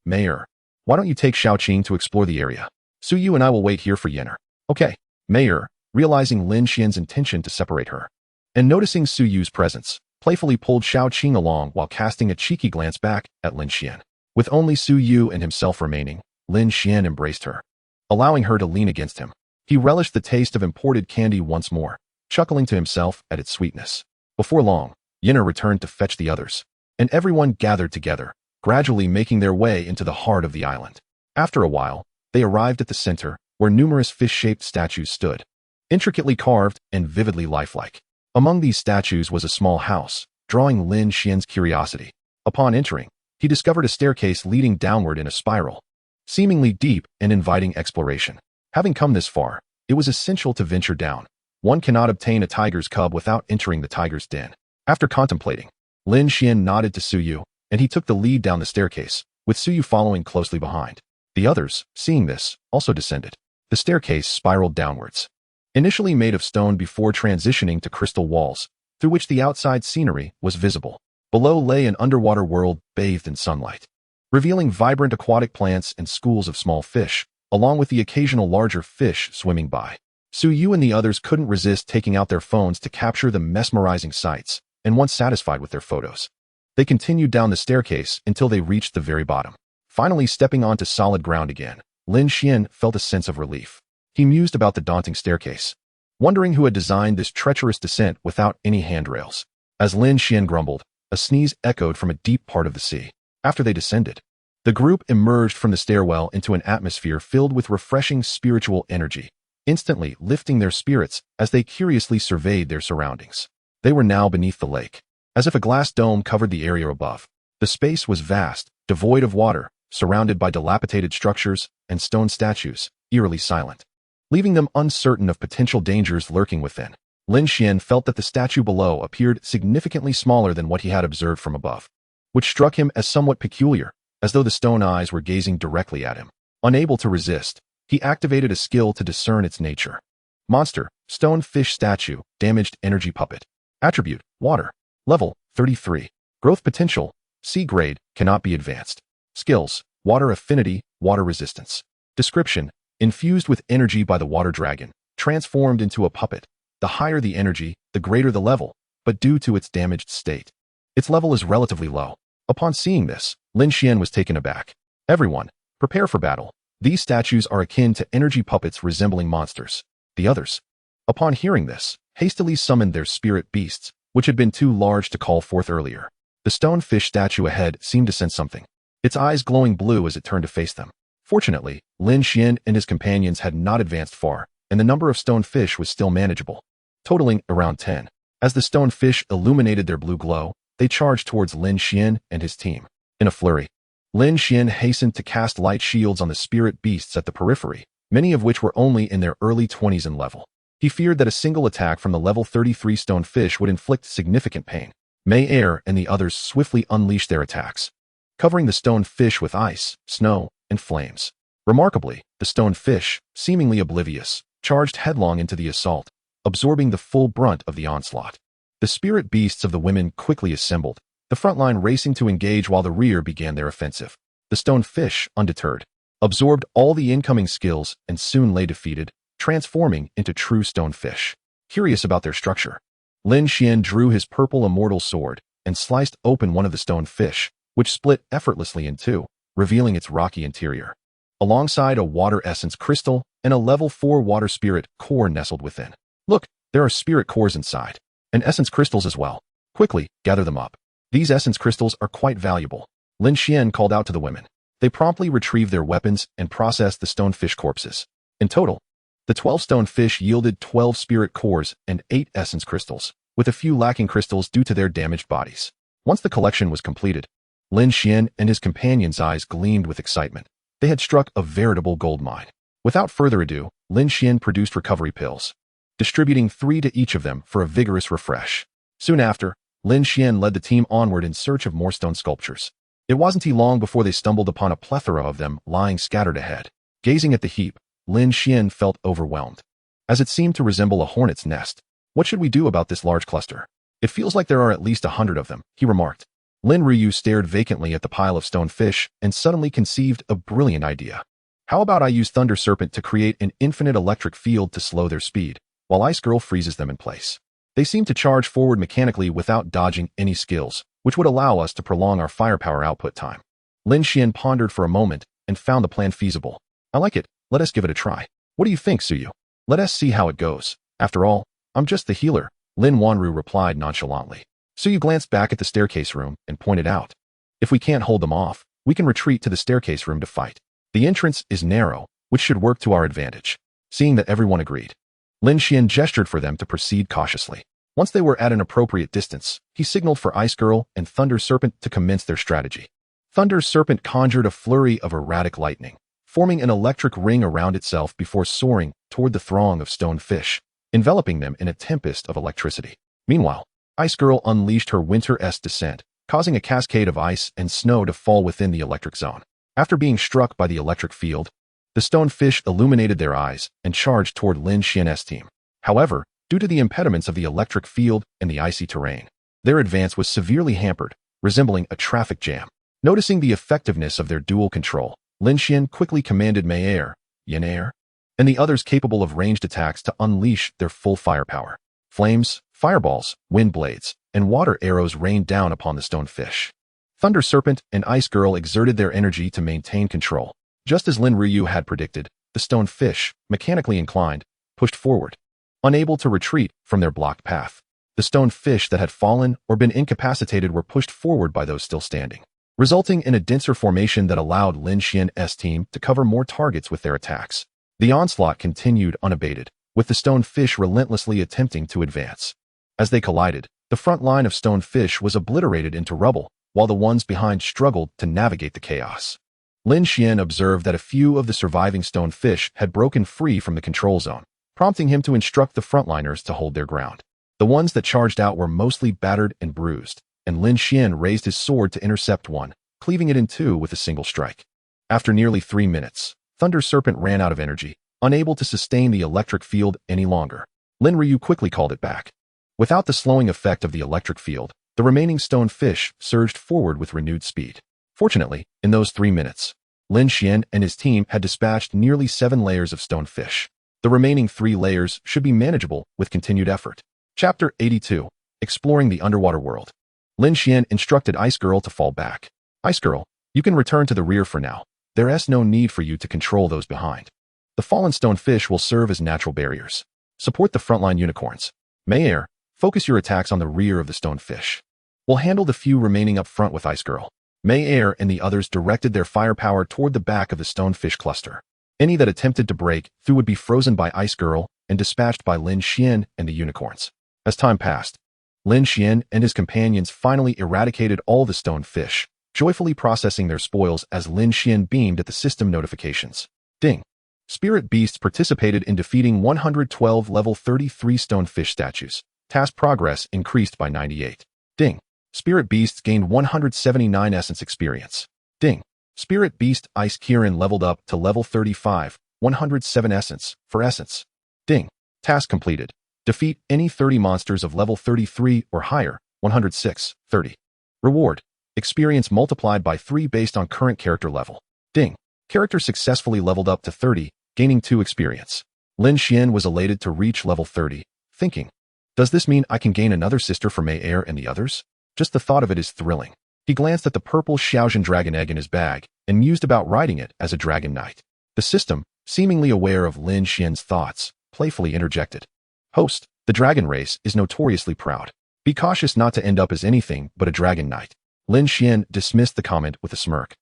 "Why don't you take Xiaoqing to explore the area? Su Yu and I will wait here for Yinner." "Okay." Mayer, realizing Lin Xuan's intention to separate her, and noticing Su Yu's presence, playfully pulled Xiaoqing along while casting a cheeky glance back at Lin Xuan. With only Su Yu and himself remaining, Lin Xuan embraced her, allowing her to lean against him. He relished the taste of imported candy once more, chuckling to himself at its sweetness. Before long, Yinner returned to fetch the others, and everyone gathered together, gradually making their way into the heart of the island. After a while, they arrived at the center, where numerous fish-shaped statues stood, intricately carved and vividly lifelike. Among these statues was a small house, drawing Lin Xuan's curiosity. Upon entering, he discovered a staircase leading downward in a spiral, seemingly deep and inviting exploration. Having come this far, it was essential to venture down. One cannot obtain a tiger's cub without entering the tiger's den. After contemplating, Lin Xuan nodded to Su Yu, and he took the lead down the staircase, with Su Yu following closely behind. The others, seeing this, also descended. The staircase spiraled downwards, initially made of stone before transitioning to crystal walls, through which the outside scenery was visible. Below lay an underwater world bathed in sunlight. revealing vibrant aquatic plants and schools of small fish, along with the occasional larger fish swimming by. Su Yu and the others couldn't resist taking out their phones to capture the mesmerizing sights, and once satisfied with their photos, they continued down the staircase until they reached the very bottom. Finally stepping onto solid ground again, Lin Xuan felt a sense of relief. He mused about the daunting staircase, wondering who had designed this treacherous descent without any handrails. As Lin Xuan grumbled, a sneeze echoed from a deep part of the sea. After they descended, the group emerged from the stairwell into an atmosphere filled with refreshing spiritual energy, instantly lifting their spirits as they curiously surveyed their surroundings. They were now beneath the lake, as if a glass dome covered the area above. The space was vast, devoid of water, surrounded by dilapidated structures and stone statues, eerily silent, leaving them uncertain of potential dangers lurking within. Lin Xuan felt that the statue below appeared significantly smaller than what he had observed from above, which struck him as somewhat peculiar, as though the stone eyes were gazing directly at him. Unable to resist, he activated a skill to discern its nature. Monster, stone fish statue, damaged energy puppet. Attribute, water. Level, 33. Growth potential, C grade, cannot be advanced. Skills, water affinity, water resistance. Description, infused with energy by the water dragon, transformed into a puppet. The higher the energy, the greater the level, but due to its damaged state, its level is relatively low. Upon seeing this, Lin Xuan was taken aback. Everyone, prepare for battle. These statues are akin to energy puppets resembling monsters. The others, upon hearing this, hastily summoned their spirit beasts, which had been too large to call forth earlier. The stone fish statue ahead seemed to sense something, its eyes glowing blue as it turned to face them. Fortunately, Lin Xuan and his companions had not advanced far, and the number of stone fish was still manageable, totaling around 10. As the stone fish illuminated their blue glow, they charged towards Lin Xuan and his team. In a flurry, Lin Xuan hastened to cast light shields on the spirit beasts at the periphery, many of which were only in their early 20s in level. He feared that a single attack from the level 33 stone fish would inflict significant pain. Mei Er and the others swiftly unleashed their attacks, covering the stone fish with ice, snow, and flames. Remarkably, the stone fish, seemingly oblivious, charged headlong into the assault, absorbing the full brunt of the onslaught. The spirit beasts of the women quickly assembled, the front line racing to engage while the rear began their offensive. The stone fish, undeterred, absorbed all the incoming skills and soon lay defeated, transforming into true stone fish. Curious about their structure, Lin Xuan drew his purple immortal sword and sliced open one of the stone fish, which split effortlessly in two, revealing its rocky interior, alongside a water essence crystal and a level 4 water spirit core nestled within. Look, there are spirit cores inside, and essence crystals as well. Quickly, gather them up. These essence crystals are quite valuable. Lin Xuan called out to the women. They promptly retrieved their weapons and processed the stone fish corpses. In total, the 12 stone fish yielded 12 spirit cores and 8 essence crystals, with a few lacking crystals due to their damaged bodies. Once the collection was completed, Lin Xuan and his companions' eyes gleamed with excitement. They had struck a veritable gold mine. Without further ado, Lin Xuan produced recovery pills, distributing 3 to each of them for a vigorous refresh. Soon after, Lin Xuan led the team onward in search of more stone sculptures. It wasn't long before they stumbled upon a plethora of them lying scattered ahead. Gazing at the heap, Lin Xuan felt overwhelmed, as it seemed to resemble a hornet's nest. What should we do about this large cluster? It feels like there are at least 100 of them, he remarked. Lin Ryu stared vacantly at the pile of stone fish and suddenly conceived a brilliant idea. How about I use Thunder Serpent to create an infinite electric field to slow their speed, while Ice Girl freezes them in place? They seem to charge forward mechanically without dodging any skills, which would allow us to prolong our firepower output time. Lin Xuan pondered for a moment and found the plan feasible. I like it. Let us give it a try. What do you think, Suyu? Let us see how it goes. After all, I'm just the healer, Lin Wanru replied nonchalantly. Suyu glanced back at the staircase room and pointed out. If we can't hold them off, we can retreat to the staircase room to fight. The entrance is narrow, which should work to our advantage. Seeing that everyone agreed, Lin Xuan gestured for them to proceed cautiously. Once they were at an appropriate distance, he signaled for Ice Girl and Thunder Serpent to commence their strategy. Thunder Serpent conjured a flurry of erratic lightning, forming an electric ring around itself before soaring toward the throng of stone fish, enveloping them in a tempest of electricity. Meanwhile, Ice Girl unleashed her Winter-S descent, causing a cascade of ice and snow to fall within the electric zone. After being struck by the electric field, the stone fish illuminated their eyes and charged toward Lin Xuan's team. However, due to the impediments of the electric field and the icy terrain, their advance was severely hampered, resembling a traffic jam. Noticing the effectiveness of their dual control, Lin Xuan quickly commanded Mei Air, Yin Air, and the others capable of ranged attacks to unleash their full firepower. Flames, fireballs, wind blades, and water arrows rained down upon the stone fish. Thunder Serpent and Ice Girl exerted their energy to maintain control. Just as Lin Ryu had predicted, the stone fish, mechanically inclined, pushed forward. Unable to retreat from their blocked path, the stone fish that had fallen or been incapacitated were pushed forward by those still standing, resulting in a denser formation that allowed Lin Xuan's team to cover more targets with their attacks. The onslaught continued unabated, with the stone fish relentlessly attempting to advance. As they collided, the front line of stone fish was obliterated into rubble, while the ones behind struggled to navigate the chaos. Lin Xuan observed that a few of the surviving stone fish had broken free from the control zone, prompting him to instruct the frontliners to hold their ground. The ones that charged out were mostly battered and bruised, and Lin Xuan raised his sword to intercept one, cleaving it in two with a single strike. After nearly 3 minutes, Thunder Serpent ran out of energy, unable to sustain the electric field any longer. Lin Ryu quickly called it back. Without the slowing effect of the electric field, the remaining stone fish surged forward with renewed speed. Fortunately, in those 3 minutes, Lin Xuan and his team had dispatched nearly 7 layers of stone fish. The remaining 3 layers should be manageable with continued effort. Chapter 82. Exploring the Underwater World. Lin Xuan instructed Ice Girl to fall back. Ice Girl, you can return to the rear for now. There is no need for you to control those behind. The fallen stone fish will serve as natural barriers. Support the frontline unicorns. Mei Air, focus your attacks on the rear of the stone fish. We'll handle the few remaining up front with Ice Girl. Mei Air and the others directed their firepower toward the back of the stonefish cluster. Any that attempted to break through would be frozen by Ice Girl and dispatched by Lin Xuan and the unicorns. As time passed, Lin Xuan and his companions finally eradicated all the stonefish, joyfully processing their spoils as Lin Xuan beamed at the system notifications. Ding! Spirit Beasts participated in defeating 112 level 33 stonefish statues. Task progress increased by 98. Ding! Spirit Beasts gained 179 essence experience. Ding! Spirit Beast Ice Kirin leveled up to level 35, 107 essence for essence. Ding! Task completed. Defeat any 30 monsters of level 33 or higher, 106, 30. Reward. Experience multiplied by 3 based on current character level. Ding! Character successfully leveled up to 30, gaining 2 experience. Lin Xuan was elated to reach level 30, thinking, does this mean I can gain another sister for Mei Air and the others? Just the thought of it is thrilling. He glanced at the purple Xiaojian dragon egg in his bag and mused about riding it as a dragon knight. The system, seemingly aware of Lin Xuan's thoughts, playfully interjected. Host, the dragon race is notoriously proud. Be cautious not to end up as anything but a dragon knight. Lin Xuan dismissed the comment with a smirk,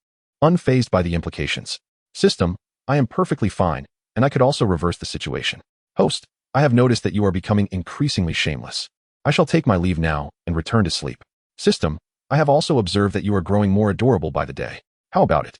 unfazed by the implications. System, I am perfectly fine, and I could also reverse the situation. Host, I have noticed that you are becoming increasingly shameless. I shall take my leave now and return to sleep. System, I have also observed that you are growing more adorable by the day. How about it?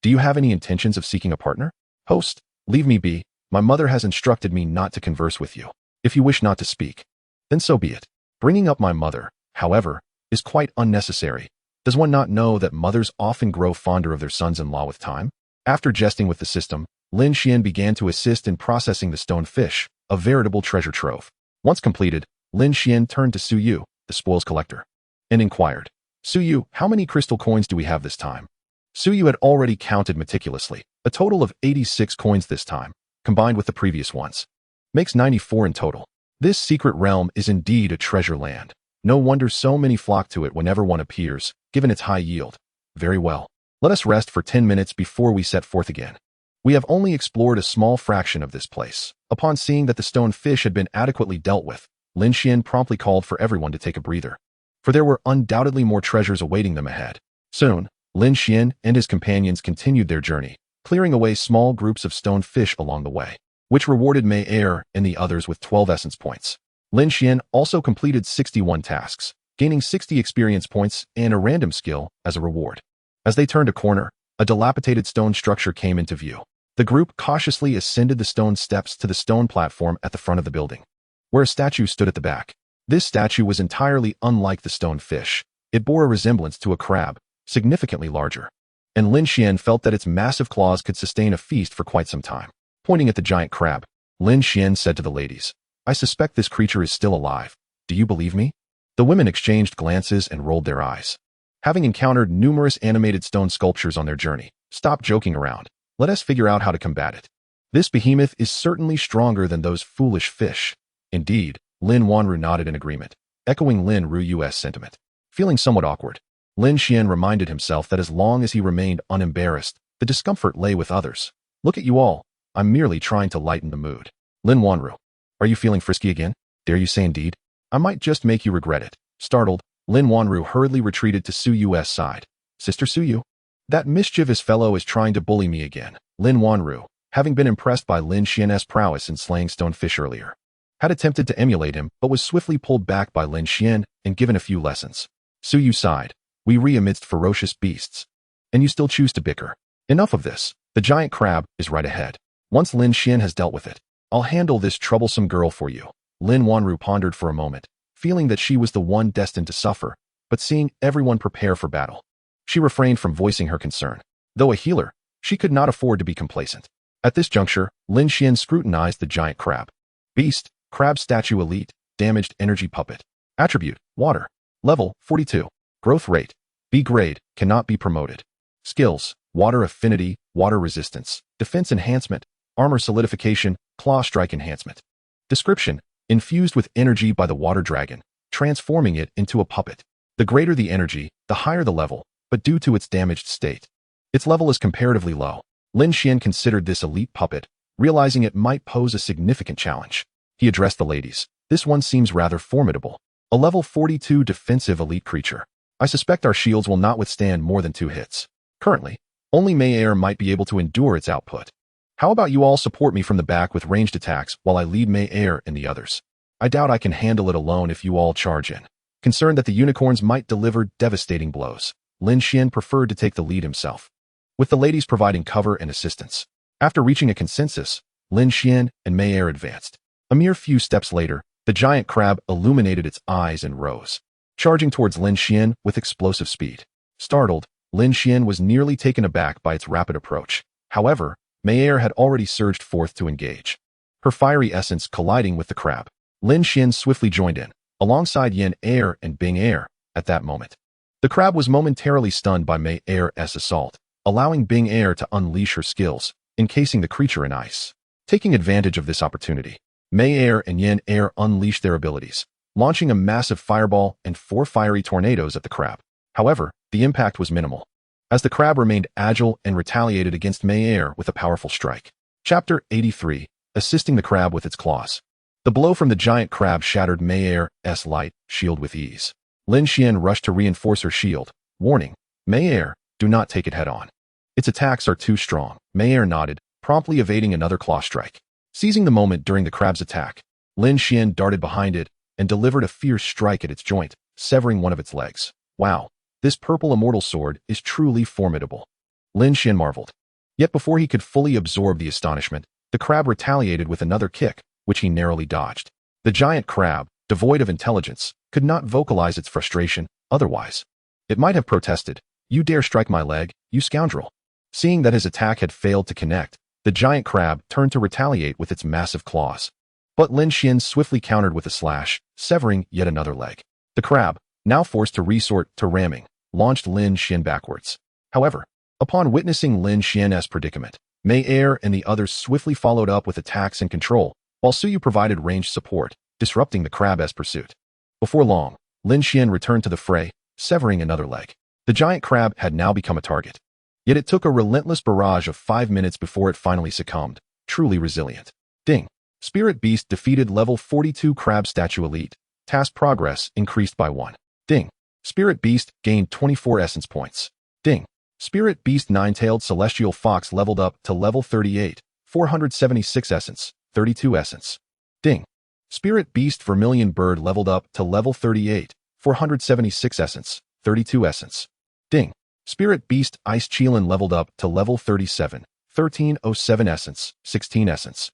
Do you have any intentions of seeking a partner? Host, leave me be. My mother has instructed me not to converse with you. If you wish not to speak, then so be it. Bringing up my mother, however, is quite unnecessary. Does one not know that mothers often grow fonder of their sons-in-law with time? After jesting with the system, Lin Xuan began to assist in processing the stone fish, a veritable treasure trove. Once completed, Lin Xuan turned to Su Yu, the spoils collector, and inquired, Su Yu, how many crystal coins do we have this time? Su Yu had already counted meticulously, a total of 86 coins this time, combined with the previous ones. Makes 94 in total. This secret realm is indeed a treasure land. No wonder so many flock to it whenever one appears, given its high yield. Very well. Let us rest for 10 minutes before we set forth again. We have only explored a small fraction of this place. Upon seeing that the stone fish had been adequately dealt with, Lin Xuan promptly called for everyone to take a breather, for there were undoubtedly more treasures awaiting them ahead. Soon, Lin Xuan and his companions continued their journey, clearing away small groups of stone fish along the way, which rewarded Mei Air and the others with 12 essence points. Lin Xuan also completed 61 tasks, gaining 60 experience points and a random skill as a reward. As they turned a corner, a dilapidated stone structure came into view. The group cautiously ascended the stone steps to the stone platform at the front of the building, where a statue stood at the back. This statue was entirely unlike the stone fish. It bore a resemblance to a crab, significantly larger, and Lin Xuan felt that its massive claws could sustain a feast for quite some time. Pointing at the giant crab, Lin Xuan said to the ladies, I suspect this creature is still alive. Do you believe me? The women exchanged glances and rolled their eyes. Having encountered numerous animated stone sculptures on their journey, stop joking around. Let us figure out how to combat it. This behemoth is certainly stronger than those foolish fish. Indeed, Lin Xuan nodded in agreement, echoing Lin Ru's sentiment. Feeling somewhat awkward, Lin Xuan reminded himself that as long as he remained unembarrassed, the discomfort lay with others. Look at you all. I'm merely trying to lighten the mood. Lin Xuan, are you feeling frisky again? Dare you say indeed? I might just make you regret it. Startled, Lin Xuan hurriedly retreated to Su Yu's side. Sister Su Yu? That mischievous fellow is trying to bully me again. Lin Xuan, having been impressed by Lin Xian's prowess in slaying stonefish earlier, had attempted to emulate him but was swiftly pulled back by Lin Xian and given a few lessons. Su Yu sighed. We re amidst ferocious beasts. And you still choose to bicker. Enough of this. The giant crab is right ahead. Once Lin Xian has dealt with it, I'll handle this troublesome girl for you. Lin Xuan pondered for a moment, feeling that she was the one destined to suffer, but seeing everyone prepare for battle, she refrained from voicing her concern. Though a healer, she could not afford to be complacent. At this juncture, Lin Xian scrutinized the giant crab. Beast, crab statue elite, damaged energy puppet. Attribute, water. Level, 42. Growth rate, B grade, cannot be promoted. Skills, water affinity, water resistance, defense enhancement, armor solidification, claw strike enhancement. Description, infused with energy by the water dragon, transforming it into a puppet. The greater the energy, the higher the level, but due to its damaged state, its level is comparatively low. Lin Xian considered this elite puppet, realizing it might pose a significant challenge. He addressed the ladies. This one seems rather formidable. A level 42 defensive elite creature. I suspect our shields will not withstand more than 2 hits. Currently, only Mei Er might be able to endure its output. How about you all support me from the back with ranged attacks while I lead Mei Er and the others? I doubt I can handle it alone if you all charge in. Concerned that the unicorns might deliver devastating blows, Lin Xian preferred to take the lead himself, with the ladies providing cover and assistance. After reaching a consensus, Lin Xian and Mei Er advanced. A mere few steps later, the giant crab illuminated its eyes and rose, charging towards Lin Xian with explosive speed. Startled, Lin Xian was nearly taken aback by its rapid approach. However, Mei Er had already surged forth to engage, her fiery essence colliding with the crab. Lin Xian swiftly joined in, alongside Yen Er and Bing Er. At that moment, the crab was momentarily stunned by Mei Er's assault, allowing Bing Er to unleash her skills, encasing the creature in ice. Taking advantage of this opportunity, Mei Er and Yen Er unleashed their abilities, launching a massive fireball and 4 fiery tornadoes at the crab. However, the impact was minimal, as the crab remained agile and retaliated against Mei Er with a powerful strike. Chapter 83, Assisting the Crab with its Claws. The blow from the giant crab shattered Mei Er's light shield with ease. Lin Xian rushed to reinforce her shield, warning, Mei Er, do not take it head-on. Its attacks are too strong. Mei Er nodded, promptly evading another claw strike. Seizing the moment during the crab's attack, Lin Xian darted behind it and delivered a fierce strike at its joint, severing one of its legs. Wow, this purple immortal sword is truly formidable. Lin Xian marveled. Yet before he could fully absorb the astonishment, the crab retaliated with another kick, which he narrowly dodged. The giant crab, devoid of intelligence, could not vocalize its frustration. Otherwise, it might have protested, "You dare strike my leg, you scoundrel." Seeing that his attack had failed to connect, the giant crab turned to retaliate with its massive claws. But Lin Xian swiftly countered with a slash, severing yet another leg. The crab, now forced to resort to ramming, launched Lin Xian backwards. However, upon witnessing Lin Xian's predicament, Mei Er and the others swiftly followed up with attacks and control, while Su Yu provided ranged support, disrupting the crab's pursuit. Before long, Lin Xian returned to the fray, severing another leg. The giant crab had now become a target. Yet it took a relentless barrage of 5 minutes before it finally succumbed, truly resilient. Ding. Spirit Beast defeated level 42 Crab Statue Elite. Task progress increased by 1. Ding. Spirit Beast gained 24 essence points. Ding. Spirit Beast Nine-Tailed Celestial Fox leveled up to level 38, 476 essence, 32 essence. Ding. Spirit Beast Vermilion Bird leveled up to level 38, 476 essence, 32 essence. Ding. Spirit Beast Ice Cheelin leveled up to level 37, 1307 essence, 16 essence.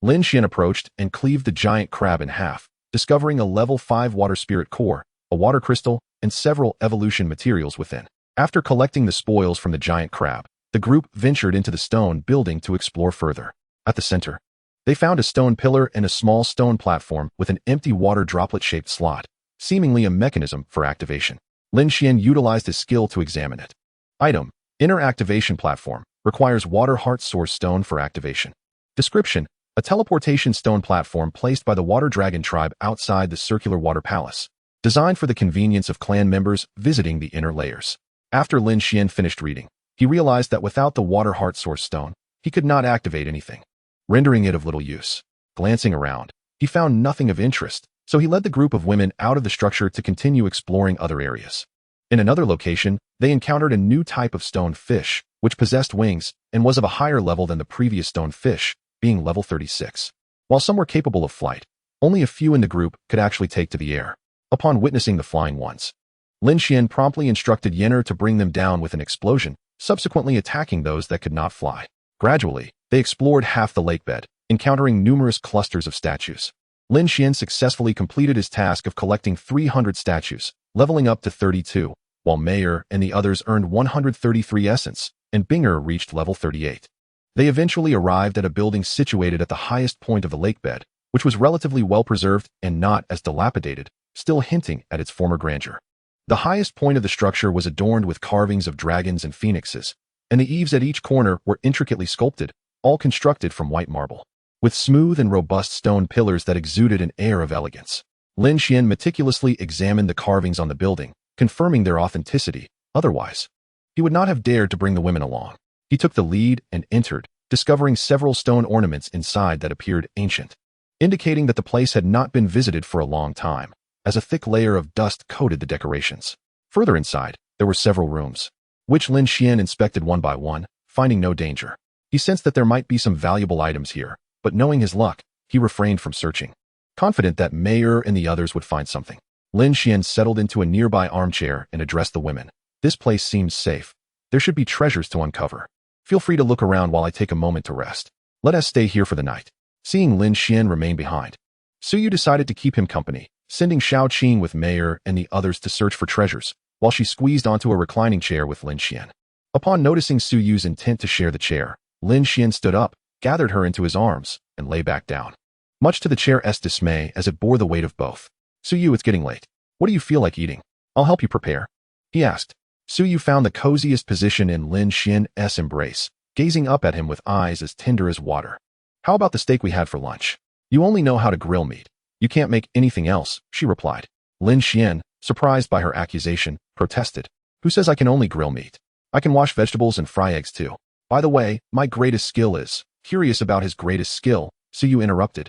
Lin Xian approached and cleaved the giant crab in half, discovering a level 5 water spirit core, a water crystal, and several evolution materials within. After collecting the spoils from the giant crab, the group ventured into the stone building to explore further. At the center, they found a stone pillar and a small stone platform with an empty water droplet-shaped slot, seemingly a mechanism for activation. Lin Xuan utilized his skill to examine it. Item: Inner Activation Platform. Requires Water Heart Source Stone for activation. Description: A teleportation stone platform placed by the Water Dragon tribe outside the Circular Water Palace, designed for the convenience of clan members visiting the inner layers. After Lin Xuan finished reading, he realized that without the Water Heart Source Stone, he could not activate anything, rendering it of little use. Glancing around, he found nothing of interest, so he led the group of women out of the structure to continue exploring other areas. In another location, they encountered a new type of stone fish, which possessed wings and was of a higher level than the previous stone fish, being level 36. While some were capable of flight, only a few in the group could actually take to the air. Upon witnessing the flying ones, Lin Xuan promptly instructed Yenner to bring them down with an explosion, subsequently attacking those that could not fly. Gradually, they explored half the lake bed, encountering numerous clusters of statues. Lin Xuan successfully completed his task of collecting 300 statues, leveling up to 32, while Mayer and the others earned 133 essence, and Binger reached level 38. They eventually arrived at a building situated at the highest point of the lake bed, which was relatively well preserved and not as dilapidated, still hinting at its former grandeur. The highest point of the structure was adorned with carvings of dragons and phoenixes, and the eaves at each corner were intricately sculpted, all constructed from white marble, with smooth and robust stone pillars that exuded an air of elegance. Lin Xuan meticulously examined the carvings on the building, confirming their authenticity. Otherwise, he would not have dared to bring the women along. He took the lead and entered, discovering several stone ornaments inside that appeared ancient, indicating that the place had not been visited for a long time, as a thick layer of dust coated the decorations. Further inside, there were several rooms, which Lin Xuan inspected one by one, finding no danger. He sensed that there might be some valuable items here, but knowing his luck, he refrained from searching. Confident that Mayer and the others would find something, Lin Xuan settled into a nearby armchair and addressed the women. This place seems safe. There should be treasures to uncover. Feel free to look around while I take a moment to rest. Let us stay here for the night. Seeing Lin Xuan remain behind, Suyu decided to keep him company, sending Shao Qing with Mayer and the others to search for treasures, while she squeezed onto a reclining chair with Lin Xuan. Upon noticing Suyu's intent to share the chair, Lin Xuan stood up, gathered her into his arms, and lay back down, much to the chair's dismay as it bore the weight of both. Suyu, it's getting late. What do you feel like eating? I'll help you prepare, he asked. Suyu found the coziest position in Lin Xuan's embrace, gazing up at him with eyes as tender as water. How about the steak we had for lunch? You only know how to grill meat. You can't make anything else, she replied. Lin Xuan, surprised by her accusation, protested. Who says I can only grill meat? I can wash vegetables and fry eggs too. By the way, my greatest skill is... Curious about his greatest skill, Suyu interrupted,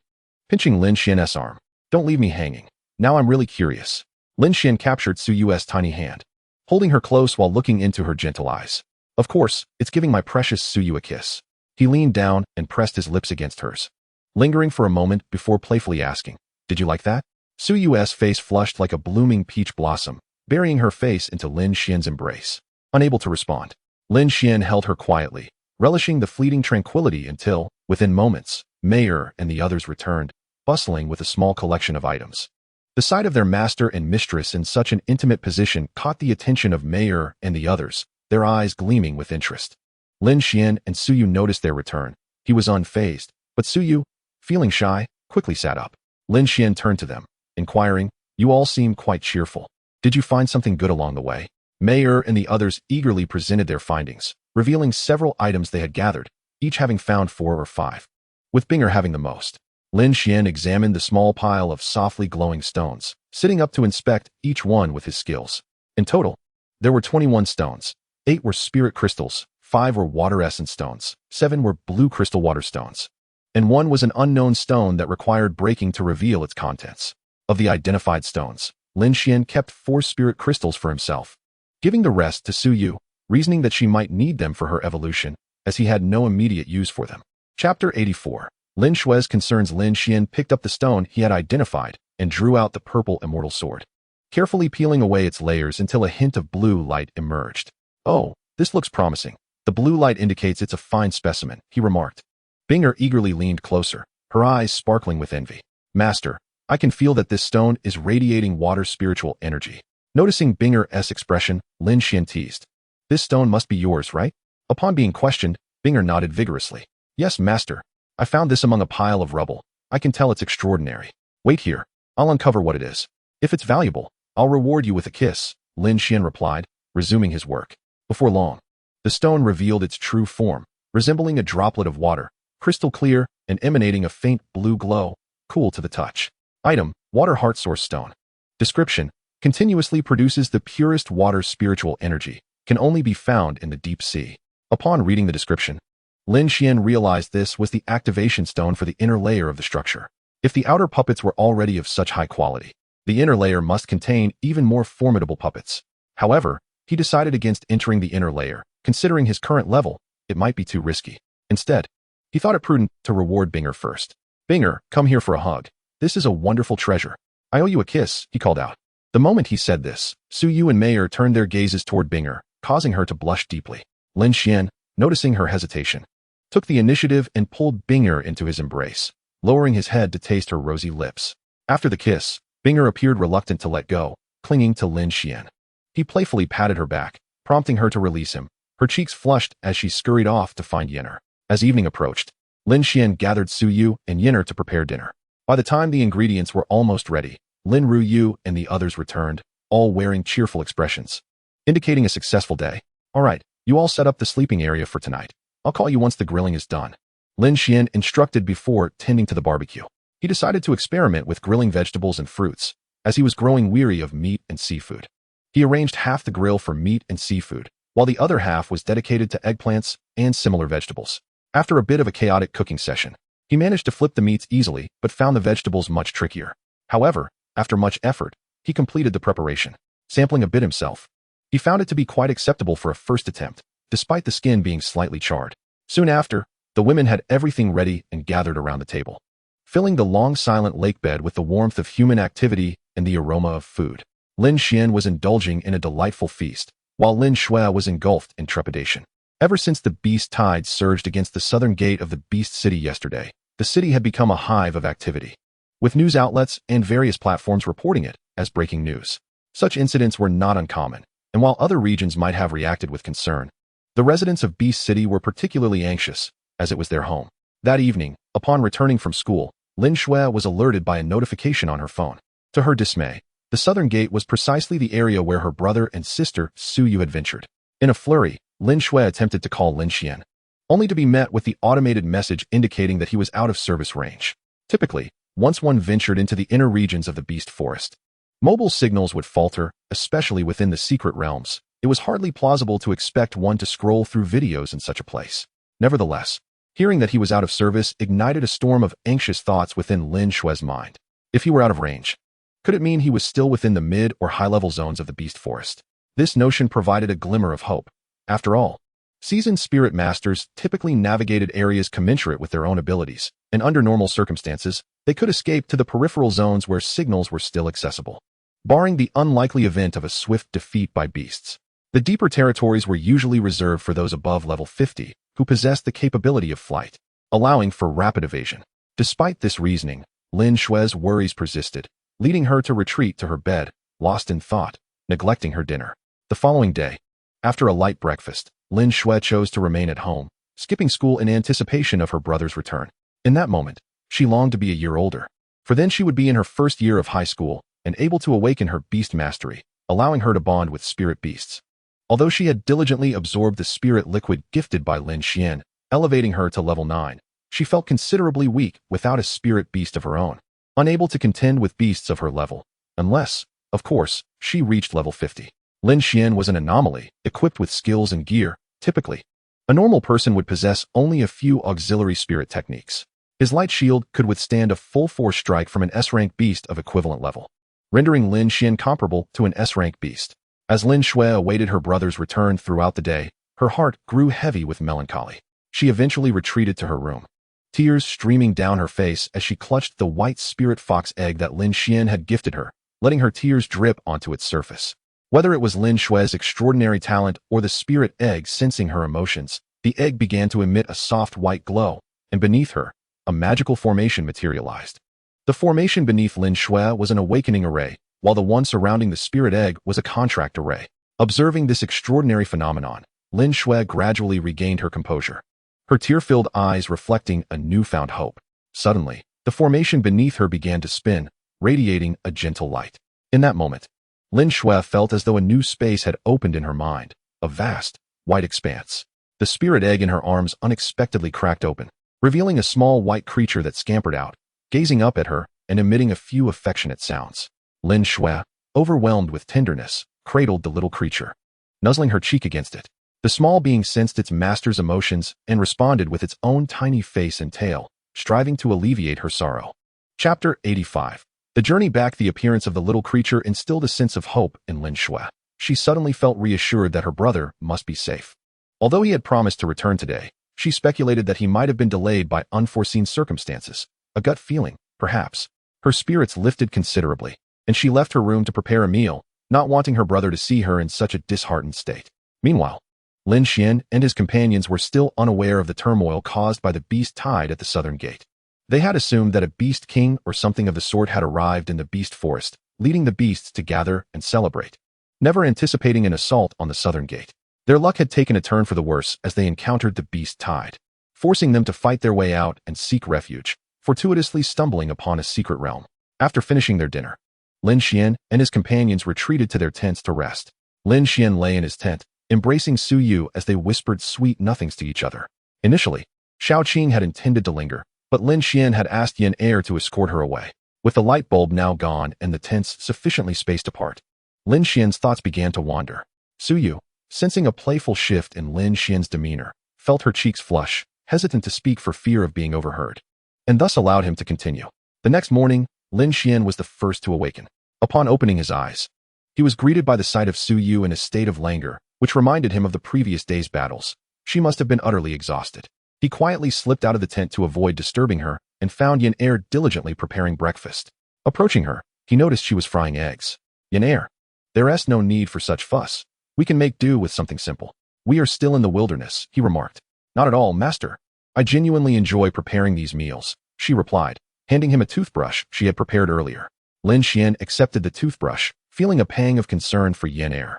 pinching Lin Xuan's arm. Don't leave me hanging. Now I'm really curious. Lin Xuan captured Suyu's tiny hand, holding her close while looking into her gentle eyes. Of course, it's giving my precious Suyu a kiss. He leaned down and pressed his lips against hers, lingering for a moment before playfully asking, Did you like that? Suyu's face flushed like a blooming peach blossom, burying her face into Lin Xuan's embrace. Unable to respond, Lin Xuan held her quietly, relishing the fleeting tranquility until, within moments, Mayer and the others returned, bustling with a small collection of items. The sight of their master and mistress in such an intimate position caught the attention of Mayer and the others, their eyes gleaming with interest. Lin Xuan and Suyu noticed their return. He was unfazed, but Suyu, feeling shy, quickly sat up. Lin Xuan turned to them, inquiring, You all seem quite cheerful. Did you find something good along the way? Mayer and the others eagerly presented their findings, revealing several items they had gathered, each having found 4 or 5, with Binger having the most. Lin Xuan examined the small pile of softly glowing stones, sitting up to inspect each one with his skills. In total, there were 21 stones. 8 were spirit crystals, 5 were water essence stones, 7 were blue crystal water stones, and 1 was an unknown stone that required breaking to reveal its contents. Of the identified stones, Lin Xuan kept 4 spirit crystals for himself, giving the rest to Suyu, reasoning that she might need them for her evolution, as he had no immediate use for them. Chapter 84. Lin Xuan's concerns. Lin Xuan picked up the stone he had identified and drew out the purple immortal sword, carefully peeling away its layers until a hint of blue light emerged. Oh, this looks promising. The blue light indicates it's a fine specimen, he remarked. Binger eagerly leaned closer, her eyes sparkling with envy. Master, I can feel that this stone is radiating water spiritual energy. Noticing Binger's expression, Lin Xuan teased. This stone must be yours, right? Upon being questioned, Binger nodded vigorously. Yes, master. I found this among a pile of rubble. I can tell it's extraordinary. Wait here. I'll uncover what it is. If it's valuable, I'll reward you with a kiss, Lin Xuan replied, resuming his work. Before long, the stone revealed its true form, resembling a droplet of water, crystal clear and emanating a faint blue glow, cool to the touch. Item: Water Heart Source Stone. Description: continuously produces the purest water spiritual energy, can only be found in the deep sea. Upon reading the description, Lin Xuan realized this was the activation stone for the inner layer of the structure. If the outer puppets were already of such high quality, the inner layer must contain even more formidable puppets. However, he decided against entering the inner layer. Considering his current level, it might be too risky. Instead, he thought it prudent to reward Binger first. Binger, come here for a hug. This is a wonderful treasure. I owe you a kiss, he called out. The moment he said this, Su Yu and Mayer turned their gazes toward Binger, causing her to blush deeply. Lin Xuan, noticing her hesitation, took the initiative and pulled Binger into his embrace, lowering his head to taste her rosy lips. After the kiss, Binger appeared reluctant to let go, clinging to Lin Xuan. He playfully patted her back, prompting her to release him. Her cheeks flushed as she scurried off to find Yenner. As evening approached, Lin Xuan gathered Su Yu and Yenner to prepare dinner. By the time the ingredients were almost ready, Lin Ruyu and the others returned, all wearing cheerful expressions, indicating a successful day. All right, you all set up the sleeping area for tonight. I'll call you once the grilling is done. Lin Xuan instructed before tending to the barbecue. He decided to experiment with grilling vegetables and fruits, as he was growing weary of meat and seafood. He arranged half the grill for meat and seafood, while the other half was dedicated to eggplants and similar vegetables. After a bit of a chaotic cooking session, he managed to flip the meats easily but found the vegetables much trickier. However, after much effort, he completed the preparation. Sampling a bit himself, he found it to be quite acceptable for a first attempt, despite the skin being slightly charred. Soon after, the women had everything ready and gathered around the table, filling the long silent lake bed with the warmth of human activity and the aroma of food. Lin Xuan was indulging in a delightful feast, while Lin Xuan was engulfed in trepidation. Ever since the beast tide surged against the southern gate of the beast city yesterday, the city had become a hive of activity, with news outlets and various platforms reporting it as breaking news. Such incidents were not uncommon, and while other regions might have reacted with concern, the residents of Beast City were particularly anxious, as it was their home. That evening, upon returning from school, Lin Xuan was alerted by a notification on her phone. To her dismay, the southern gate was precisely the area where her brother and sister Su Yu had ventured. In a flurry, Lin Xuan attempted to call Lin Xuan, only to be met with the automated message indicating that he was out of service range. Typically, once one ventured into the inner regions of the beast forest, mobile signals would falter, especially within the secret realms. It was hardly plausible to expect one to scroll through videos in such a place. Nevertheless, hearing that he was out of service ignited a storm of anxious thoughts within Lin Xuan's mind. If he were out of range, could it mean he was still within the mid or high-level zones of the beast forest? This notion provided a glimmer of hope. After all, seasoned spirit masters typically navigated areas commensurate with their own abilities, and under normal circumstances, they could escape to the peripheral zones where signals were still accessible. Barring the unlikely event of a swift defeat by beasts, the deeper territories were usually reserved for those above level 50, who possessed the capability of flight, allowing for rapid evasion. Despite this reasoning, Lin Xuan's worries persisted, leading her to retreat to her bed, lost in thought, neglecting her dinner. The following day, after a light breakfast, Lin Xuan chose to remain at home, skipping school in anticipation of her brother's return. In that moment, she longed to be a year older, for then she would be in her first year of high school and able to awaken her beast mastery, allowing her to bond with spirit beasts. Although she had diligently absorbed the spirit liquid gifted by Lin Xuan, elevating her to level 9, she felt considerably weak without a spirit beast of her own, unable to contend with beasts of her level, unless, of course, she reached level 50. Lin Xuan was an anomaly, equipped with skills and gear. Typically, a normal person would possess only a few auxiliary spirit techniques. His light shield could withstand a full-force strike from an S-rank beast of equivalent level, rendering Lin Xuan comparable to an S-rank beast. As Lin Xuan awaited her brother's return throughout the day, her heart grew heavy with melancholy. She eventually retreated to her room, tears streaming down her face as she clutched the white spirit fox egg that Lin Xuan had gifted her, letting her tears drip onto its surface. Whether it was Lin Xuan's extraordinary talent or the spirit egg sensing her emotions, the egg began to emit a soft white glow, and beneath her, a magical formation materialized. The formation beneath Lin Xuan was an awakening array, while the one surrounding the spirit egg was a contract array. Observing this extraordinary phenomenon, Lin Xuan gradually regained her composure, her tear-filled eyes reflecting a newfound hope. Suddenly, the formation beneath her began to spin, radiating a gentle light. In that moment, Lin Xuan felt as though a new space had opened in her mind, a vast, white expanse. The spirit egg in her arms unexpectedly cracked open, revealing a small white creature that scampered out, gazing up at her and emitting a few affectionate sounds. Lin Xuan, overwhelmed with tenderness, cradled the little creature, nuzzling her cheek against it. The small being sensed its master's emotions and responded with its own tiny face and tail, striving to alleviate her sorrow. Chapter 85. The journey back. The appearance of the little creature instilled a sense of hope in Lin Xuan. She suddenly felt reassured that her brother must be safe. Although he had promised to return today, she speculated that he might have been delayed by unforeseen circumstances. A gut feeling, perhaps. Her spirits lifted considerably, and she left her room to prepare a meal, not wanting her brother to see her in such a disheartened state. Meanwhile, Lin Xuan and his companions were still unaware of the turmoil caused by the beast tide at the southern gate. They had assumed that a beast king or something of the sort had arrived in the beast forest, leading the beasts to gather and celebrate, never anticipating an assault on the southern gate. Their luck had taken a turn for the worse as they encountered the beast tide, forcing them to fight their way out and seek refuge, fortuitously stumbling upon a secret realm. After finishing their dinner, Lin Xuan and his companions retreated to their tents to rest. Lin Xuan lay in his tent, embracing Su Yu as they whispered sweet nothings to each other. Initially, Xiao Qing had intended to linger, but Lin Xuan had asked Yin Er to escort her away. With the light bulb now gone and the tents sufficiently spaced apart, Lin Xuan's thoughts began to wander. Su Yu, sensing a playful shift in Lin Xuan's demeanor, felt her cheeks flush, hesitant to speak for fear of being overheard, and thus allowed him to continue. The next morning, Lin Xuan was the first to awaken. Upon opening his eyes, he was greeted by the sight of Su Yu in a state of languor, which reminded him of the previous day's battles. She must have been utterly exhausted. He quietly slipped out of the tent to avoid disturbing her and found Yin Er diligently preparing breakfast. Approaching her, he noticed she was frying eggs. Yin Er, there's no need for such fuss. We can make do with something simple. We are still in the wilderness, he remarked. Not at all, master. I genuinely enjoy preparing these meals, she replied, handing him a toothbrush she had prepared earlier. Lin Xuan accepted the toothbrush, feeling a pang of concern for Yin Er.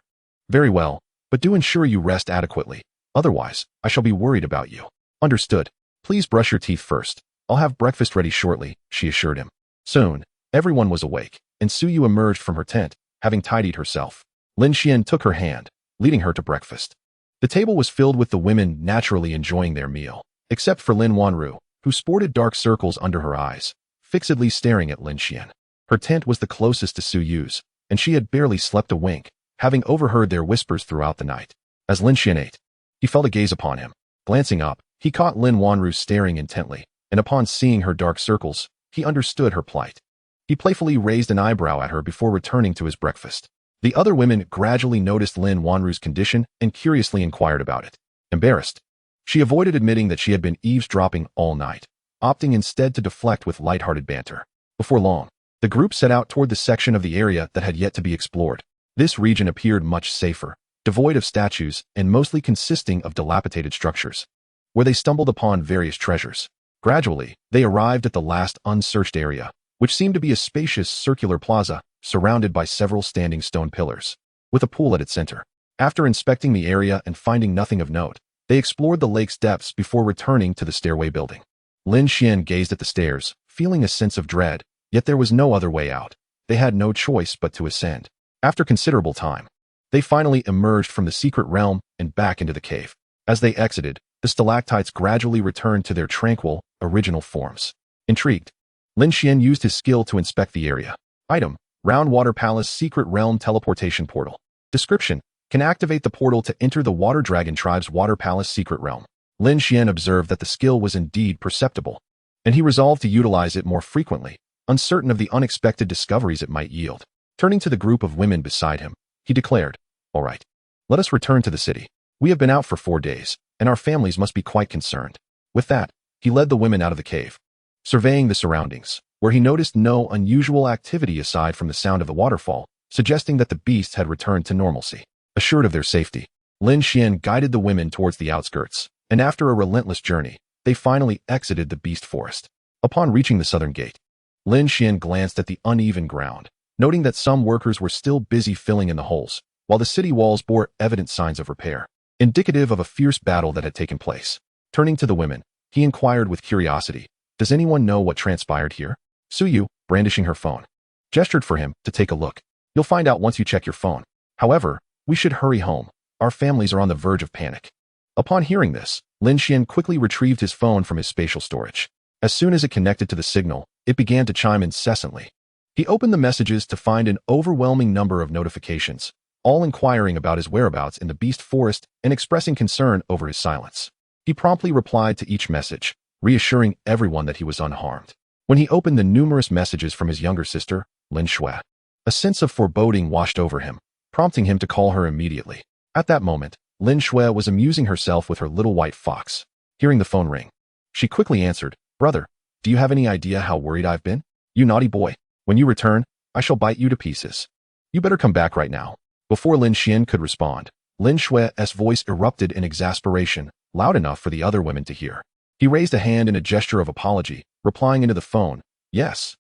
Very well, but do ensure you rest adequately. Otherwise, I shall be worried about you. Understood. Please brush your teeth first. I'll have breakfast ready shortly, she assured him. Soon, everyone was awake, and Su Yu emerged from her tent, having tidied herself. Lin Xuan took her hand, leading her to breakfast. The table was filled with the women naturally enjoying their meal, except for Lin Wanru, who sported dark circles under her eyes, fixedly staring at Lin Xuan. Her tent was the closest to Su Yu's, and she had barely slept a wink, having overheard their whispers throughout the night. As Lin Xuan ate, he felt a gaze upon him. Glancing up, he caught Lin Wanru staring intently, and upon seeing her dark circles, he understood her plight. He playfully raised an eyebrow at her before returning to his breakfast. The other women gradually noticed Lin Wanru's condition and curiously inquired about it. Embarrassed, she avoided admitting that she had been eavesdropping all night, opting instead to deflect with light-hearted banter. Before long, the group set out toward the section of the area that had yet to be explored. This region appeared much safer, devoid of statues and mostly consisting of dilapidated structures, where they stumbled upon various treasures. Gradually, they arrived at the last unsearched area, which seemed to be a spacious circular plaza, surrounded by several standing stone pillars, with a pool at its center. After inspecting the area and finding nothing of note, they explored the lake's depths before returning to the stairway building. Lin Xuan gazed at the stairs, feeling a sense of dread, yet there was no other way out. They had no choice but to ascend. After considerable time, they finally emerged from the secret realm and back into the cave. As they exited, the stalactites gradually returned to their tranquil, original forms. Intrigued, Lin Xuan used his skill to inspect the area. Item: Round Water Palace Secret Realm Teleportation Portal. Description: Can activate the portal to enter the Water Dragon Tribe's Water Palace Secret Realm. Lin Xuan observed that the skill was indeed perceptible, and he resolved to utilize it more frequently, uncertain of the unexpected discoveries it might yield. Turning to the group of women beside him, he declared, "All right, let us return to the city. We have been out for 4 days, and our families must be quite concerned." With that, he led the women out of the cave, surveying the surroundings, where he noticed no unusual activity aside from the sound of the waterfall, suggesting that the beasts had returned to normalcy. Assured of their safety, Lin Xuan guided the women towards the outskirts, and after a relentless journey, they finally exited the beast forest. Upon reaching the southern gate, Lin Xuan glanced at the uneven ground, noting that some workers were still busy filling in the holes, while the city walls bore evident signs of repair, indicative of a fierce battle that had taken place. Turning to the women, he inquired with curiosity, "Does anyone know what transpired here?" Su Yu, brandishing her phone, gestured for him to take a look. You'll find out once you check your phone. However, we should hurry home. Our families are on the verge of panic. Upon hearing this, Lin Xuan quickly retrieved his phone from his spatial storage. As soon as it connected to the signal, it began to chime incessantly. He opened the messages to find an overwhelming number of notifications, all inquiring about his whereabouts in the Beast Forest and expressing concern over his silence. He promptly replied to each message, reassuring everyone that he was unharmed. When he opened the numerous messages from his younger sister, Lin Xuan, a sense of foreboding washed over him, prompting him to call her immediately. At that moment, Lin Xuan was amusing herself with her little white fox. Hearing the phone ring, she quickly answered, "Brother, do you have any idea how worried I've been? You naughty boy. When you return, I shall bite you to pieces. You better come back right now." Before Lin Xuan could respond, Lin Xuan's voice erupted in exasperation, loud enough for the other women to hear. He raised a hand in a gesture of apology, replying into the phone, Yes,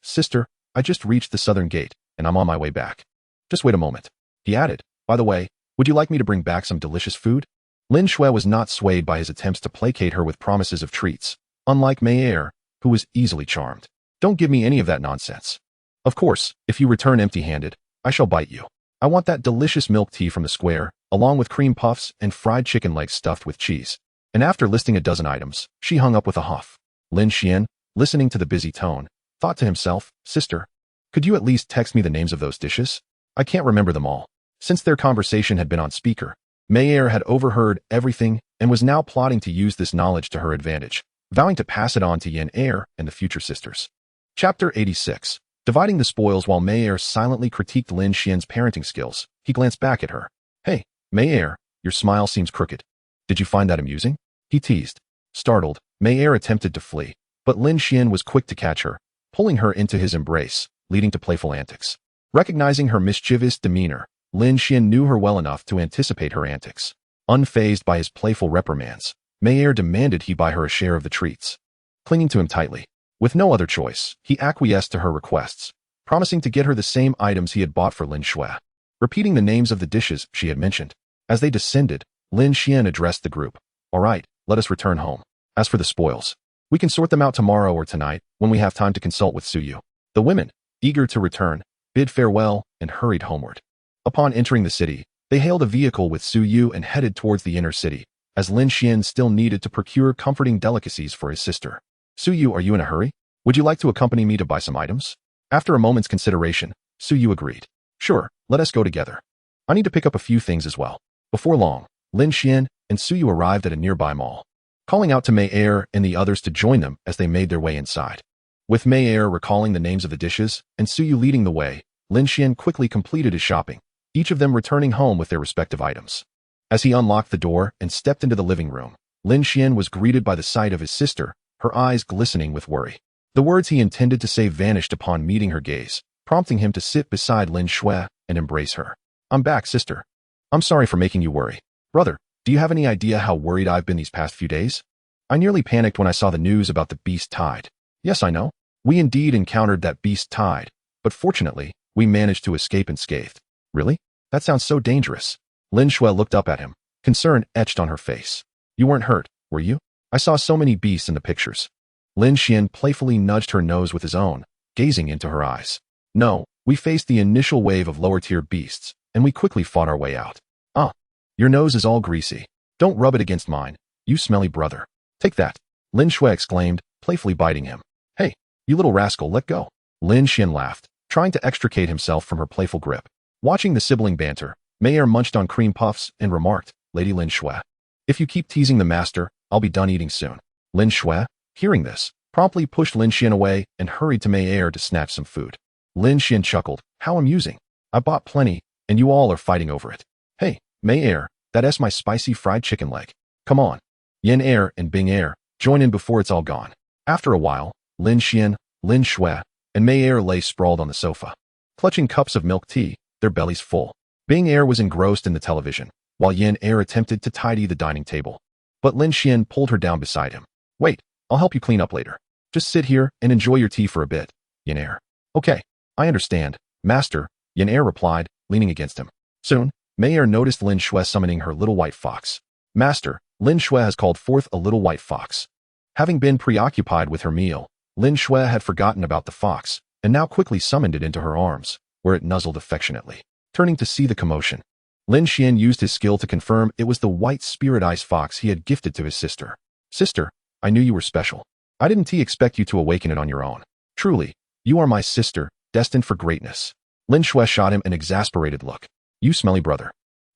sister, I just reached the southern gate, and I'm on my way back. Just wait a moment." He added, "By the way, would you like me to bring back some delicious food?" Lin Xuan was not swayed by his attempts to placate her with promises of treats, unlike Mei, who was easily charmed. "Don't give me any of that nonsense. Of course, if you return empty-handed, I shall bite you. I want that delicious milk tea from the square, along with cream puffs and fried chicken legs stuffed with cheese." And after listing a dozen items, she hung up with a huff. Lin Xuan, listening to the busy tone, thought to himself, "Sister, could you at least text me the names of those dishes? I can't remember them all." Since their conversation had been on speaker, Mei had overheard everything and was now plotting to use this knowledge to her advantage, vowing to pass it on to Yin and the future sisters. Chapter 86. Dividing the spoils. While Mei silently critiqued Lin Xuan's parenting skills, he glanced back at her. "Hey, Mei, your smile seems crooked. Did you find that amusing?" he teased. Startled, Mei attempted to flee, but Lin Xuan was quick to catch her, pulling her into his embrace, leading to playful antics. Recognizing her mischievous demeanor, Lin Xuan knew her well enough to anticipate her antics. Unfazed by his playful reprimands, Mei demanded he buy her a share of the treats. Clinging to him tightly, with no other choice, he acquiesced to her requests, promising to get her the same items he had bought for Lin Xuan. Repeating the names of the dishes she had mentioned, as they descended, Lin Xuan addressed the group. "All right, let us return home. As for the spoils, we can sort them out tomorrow or tonight when we have time to consult with Suyu." The women, eager to return, bid farewell and hurried homeward. Upon entering the city, they hailed a vehicle with Suyu and headed towards the inner city, as Lin Xuan still needed to procure comforting delicacies for his sister. "Suyu, are you in a hurry? Would you like to accompany me to buy some items?" After a moment's consideration, Suyu agreed. "Sure, let us go together. I need to pick up a few things as well." Before long, Lin Xuan and Suyu arrived at a nearby mall, calling out to Mei and the others to join them as they made their way inside. With Mei recalling the names of the dishes and Suyu leading the way, Lin Xuan quickly completed his shopping, each of them returning home with their respective items. As he unlocked the door and stepped into the living room, Lin Xuan was greeted by the sight of his sister, her eyes glistening with worry. The words he intended to say vanished upon meeting her gaze, prompting him to sit beside Lin Xuan and embrace her. "I'm back, sister. I'm sorry for making you worry. Brother, do you have any idea how worried I've been these past few days? I nearly panicked when I saw the news about the beast tide. Yes, I know. We indeed encountered that beast tide, but fortunately, we managed to escape unscathed." "Really? That sounds so dangerous." Lin Xuan looked up at him, concern etched on her face. "You weren't hurt, were you? I saw so many beasts in the pictures." Lin Xuan playfully nudged her nose with his own, gazing into her eyes. "No, we faced the initial wave of lower-tier beasts, and we quickly fought our way out." "Ah, your nose is all greasy. Don't rub it against mine, you smelly brother. Take that," Lin Xuan exclaimed, playfully biting him. "Hey, you little rascal, let go." Lin Xuan laughed, trying to extricate himself from her playful grip. Watching the sibling banter, Mei munched on cream puffs and remarked, "Lady Lin Xuan, if you keep teasing the master, I'll be done eating soon." Lin Xuan, hearing this, promptly pushed Lin Xuan away and hurried to Mei to snatch some food. Lin Xuan chuckled, "How amusing. I bought plenty, and you all are fighting over it. Hey, Mei, that's my spicy fried chicken leg. Come on. Yin and Bing join in before it's all gone." After a while, Lin Xuan, Lin Xuan, and Mei lay sprawled on the sofa, clutching cups of milk tea, their bellies full. Bing was engrossed in the television, while Yin attempted to tidy the dining table. But Lin Xuan pulled her down beside him. "Wait, I'll help you clean up later. Just sit here and enjoy your tea for a bit, Yin." "Okay, I understand, master," Yin replied, leaning against him. Soon, Mei noticed Lin Xuan summoning her little white fox. "Master, Lin Xuan has called forth a little white fox." Having been preoccupied with her meal, Lin Xuan had forgotten about the fox, and now quickly summoned it into her arms, where it nuzzled affectionately. Turning to see the commotion, Lin Xuan used his skill to confirm it was the white spirit ice fox he had gifted to his sister. Sister, I knew you were special. I didn't expect you to awaken it on your own. Truly, you are my sister, destined for greatness. Lin Xuan shot him an exasperated look. You smelly brother.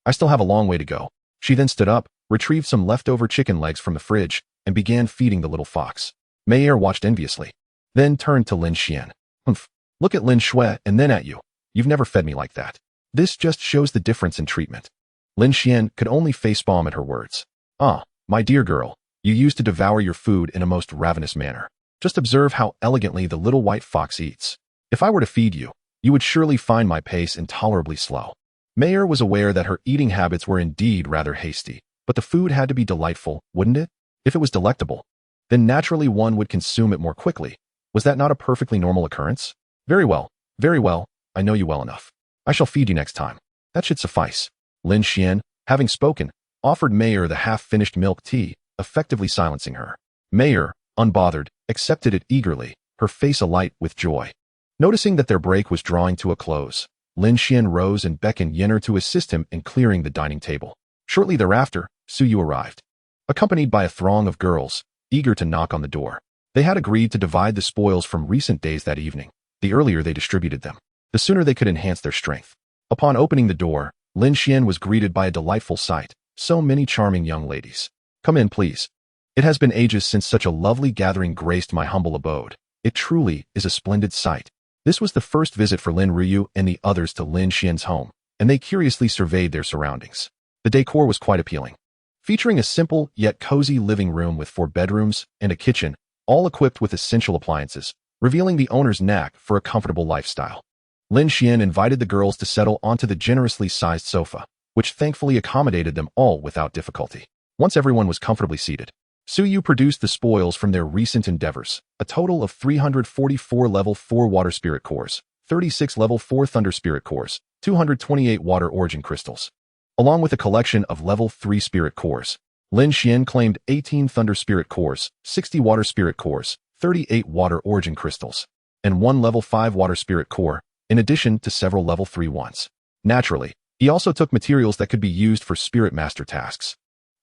I still have a long way to go. She then stood up, retrieved some leftover chicken legs from the fridge, and began feeding the little fox. Mayer watched enviously, then turned to Lin Xuan. Humph. Look at Lin Xuan and then at you. You've never fed me like that. This just shows the difference in treatment. Lin Xuan could only facepalm at her words. Ah, my dear girl, you used to devour your food in a most ravenous manner. Just observe how elegantly the little white fox eats. If I were to feed you, you would surely find my pace intolerably slow. Mayer was aware that her eating habits were indeed rather hasty, but the food had to be delightful, wouldn't it? If it was delectable, then naturally one would consume it more quickly. Was that not a perfectly normal occurrence? Very well, I know you well enough. I shall feed you next time. That should suffice. Lin Xuan, having spoken, offered Mayer the half-finished milk tea, effectively silencing her. Mayer, unbothered, accepted it eagerly, her face alight with joy. Noticing that their break was drawing to a close, Lin Xuan rose and beckoned Yenner to assist him in clearing the dining table. Shortly thereafter, Suyu arrived, accompanied by a throng of girls, eager to knock on the door. They had agreed to divide the spoils from recent days that evening. The earlier they distributed them, the sooner they could enhance their strength. Upon opening the door, Lin Xuan was greeted by a delightful sight. So many charming young ladies. Come in, please. It has been ages since such a lovely gathering graced my humble abode. It truly is a splendid sight. This was the first visit for Lin Ryu and the others to Lin Xuan's home, and they curiously surveyed their surroundings. The decor was quite appealing, featuring a simple yet cozy living room with 4 bedrooms and a kitchen, all equipped with essential appliances, revealing the owner's knack for a comfortable lifestyle. Lin Xuan invited the girls to settle onto the generously sized sofa, which thankfully accommodated them all without difficulty. Once everyone was comfortably seated, Suyu produced the spoils from their recent endeavors, a total of 344 level 4 water spirit cores, 36 level 4 thunder spirit cores, 228 water origin crystals. Along with a collection of level 3 spirit cores, Lin Xuan claimed 18 thunder spirit cores, 60 water spirit cores, 38 water origin crystals, and 1 level 5 water spirit core, in addition to several level 3 ones. Naturally, he also took materials that could be used for spirit master tasks.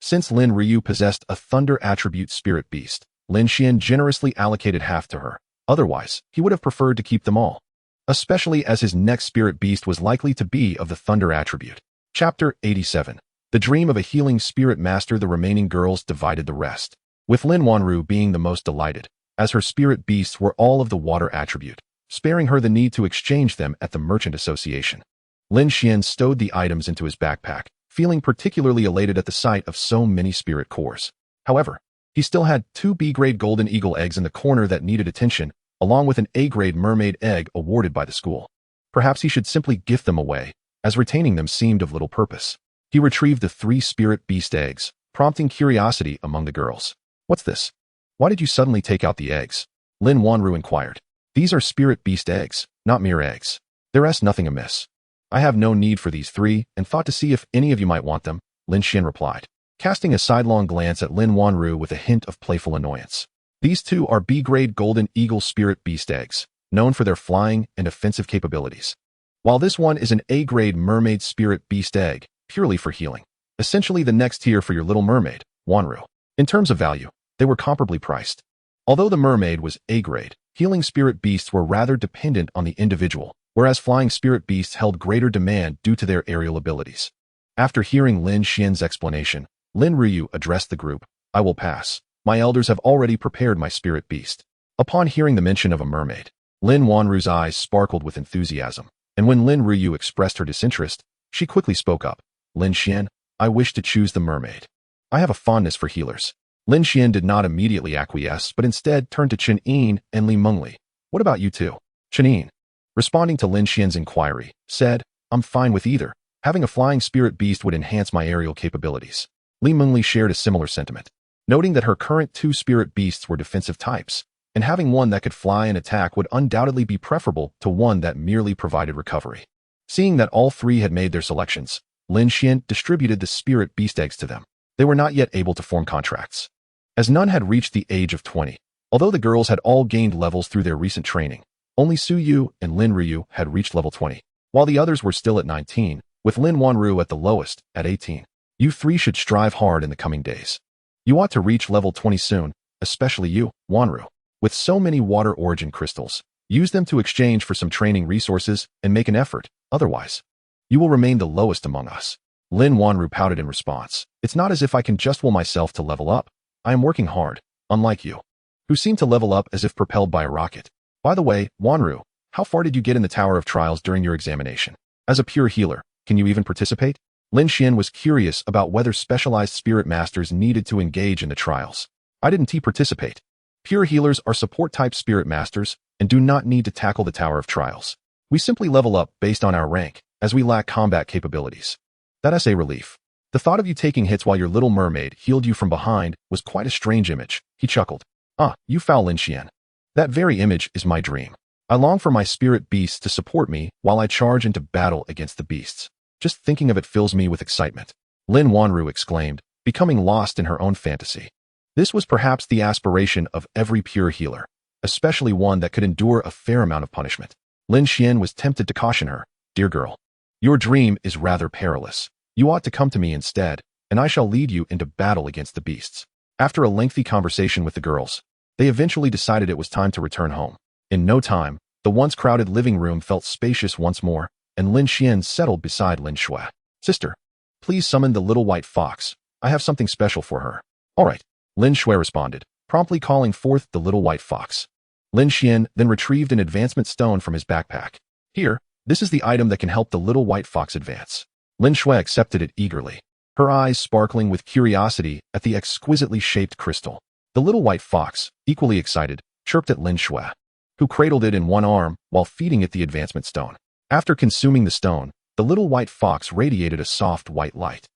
Since Lin Ryu possessed a thunder attribute spirit beast, Lin Xuan generously allocated half to her. Otherwise, he would have preferred to keep them all, especially as his next spirit beast was likely to be of the thunder attribute. Chapter 87. The dream of a healing spirit master. The remaining girls divided the rest, with Lin Wanru being the most delighted, as her spirit beasts were all of the water attribute, sparing her the need to exchange them at the Merchant Association. Lin Xuan stowed the items into his backpack, feeling particularly elated at the sight of so many spirit cores. However, he still had 2 B-grade golden eagle eggs in the corner that needed attention, along with an A-grade mermaid egg awarded by the school. Perhaps he should simply gift them away, as retaining them seemed of little purpose. He retrieved the 3 spirit beast eggs, prompting curiosity among the girls. What's this? Why did you suddenly take out the eggs? Lin Wanru inquired. These are spirit beast eggs, not mere eggs. There's nothing amiss. I have no need for these 3 and thought to see if any of you might want them, Lin Xuan replied, casting a sidelong glance at Lin Wanru with a hint of playful annoyance. These 2 are B-grade golden eagle spirit beast eggs, known for their flying and offensive capabilities, while this one is an A-grade mermaid spirit beast egg, purely for healing. Essentially the next tier for your little mermaid, Wanru. In terms of value, they were comparably priced. Although the mermaid was A-grade, healing spirit beasts were rather dependent on the individual, whereas flying spirit beasts held greater demand due to their aerial abilities. After hearing Lin Xuan's explanation, Lin Ryu addressed the group. I will pass. My elders have already prepared my spirit beast. Upon hearing the mention of a mermaid, Lin Wanru's eyes sparkled with enthusiasm, and when Lin Ryu expressed her disinterest, she quickly spoke up. Lin Xuan, I wish to choose the mermaid. I have a fondness for healers. Lin Xuan did not immediately acquiesce, but instead turned to Chen Yin and Li Mengli. What about you two? Chen Yin, responding to Lin Xuan's inquiry, said, I'm fine with either. Having a flying spirit beast would enhance my aerial capabilities. Li Mengli shared a similar sentiment, noting that her current 2 spirit beasts were defensive types, and having one that could fly and attack would undoubtedly be preferable to one that merely provided recovery. Seeing that all 3 had made their selections, Lin Xuan distributed the spirit beast eggs to them. They were not yet able to form contracts, as none had reached the age of 20. Although the girls had all gained levels through their recent training, only Suyu and Lin Ryu had reached level 20. while the others were still at 19, with Lin Xuan at the lowest, at 18. You three should strive hard in the coming days. You ought to reach level 20 soon, especially you, Xuan. With so many water origin crystals, use them to exchange for some training resources and make an effort, otherwise, you will remain the lowest among us. Lin Xuan pouted in response. It's not as if I can just will myself to level up. I am working hard, unlike you, who seem to level up as if propelled by a rocket. By the way, Xuan, how far did you get in the Tower of Trials during your examination? As a pure healer, can you even participate? Lin Xuan was curious about whether specialized spirit masters needed to engage in the trials. I didn't participate. Pure healers are support-type spirit masters and do not need to tackle the Tower of Trials. We simply level up based on our rank, as we lack combat capabilities. That's a relief. The thought of you taking hits while your little mermaid healed you from behind was quite a strange image, he chuckled. Ah, you foul Lin Xuan. That very image is my dream. I long for my spirit beasts to support me while I charge into battle against the beasts. Just thinking of it fills me with excitement. Lin Xuan exclaimed, becoming lost in her own fantasy. This was perhaps the aspiration of every pure healer, especially one that could endure a fair amount of punishment. Lin Xuan was tempted to caution her, dear girl. Your dream is rather perilous. You ought to come to me instead, and I shall lead you into battle against the beasts. After a lengthy conversation with the girls, they eventually decided it was time to return home. In no time, the once crowded living room felt spacious once more, and Lin Xuan settled beside Lin Xuan. Sister, please summon the little white fox. I have something special for her. All right, Lin Xuan responded, promptly calling forth the little white fox. Lin Xuan then retrieved an advancement stone from his backpack. Here, this is the item that can help the little white fox advance. Lin Xuan accepted it eagerly, her eyes sparkling with curiosity at the exquisitely shaped crystal. The little white fox, equally excited, chirped at Lin Xuan, who cradled it in one arm while feeding it the advancement stone. After consuming the stone, the little white fox radiated a soft white light.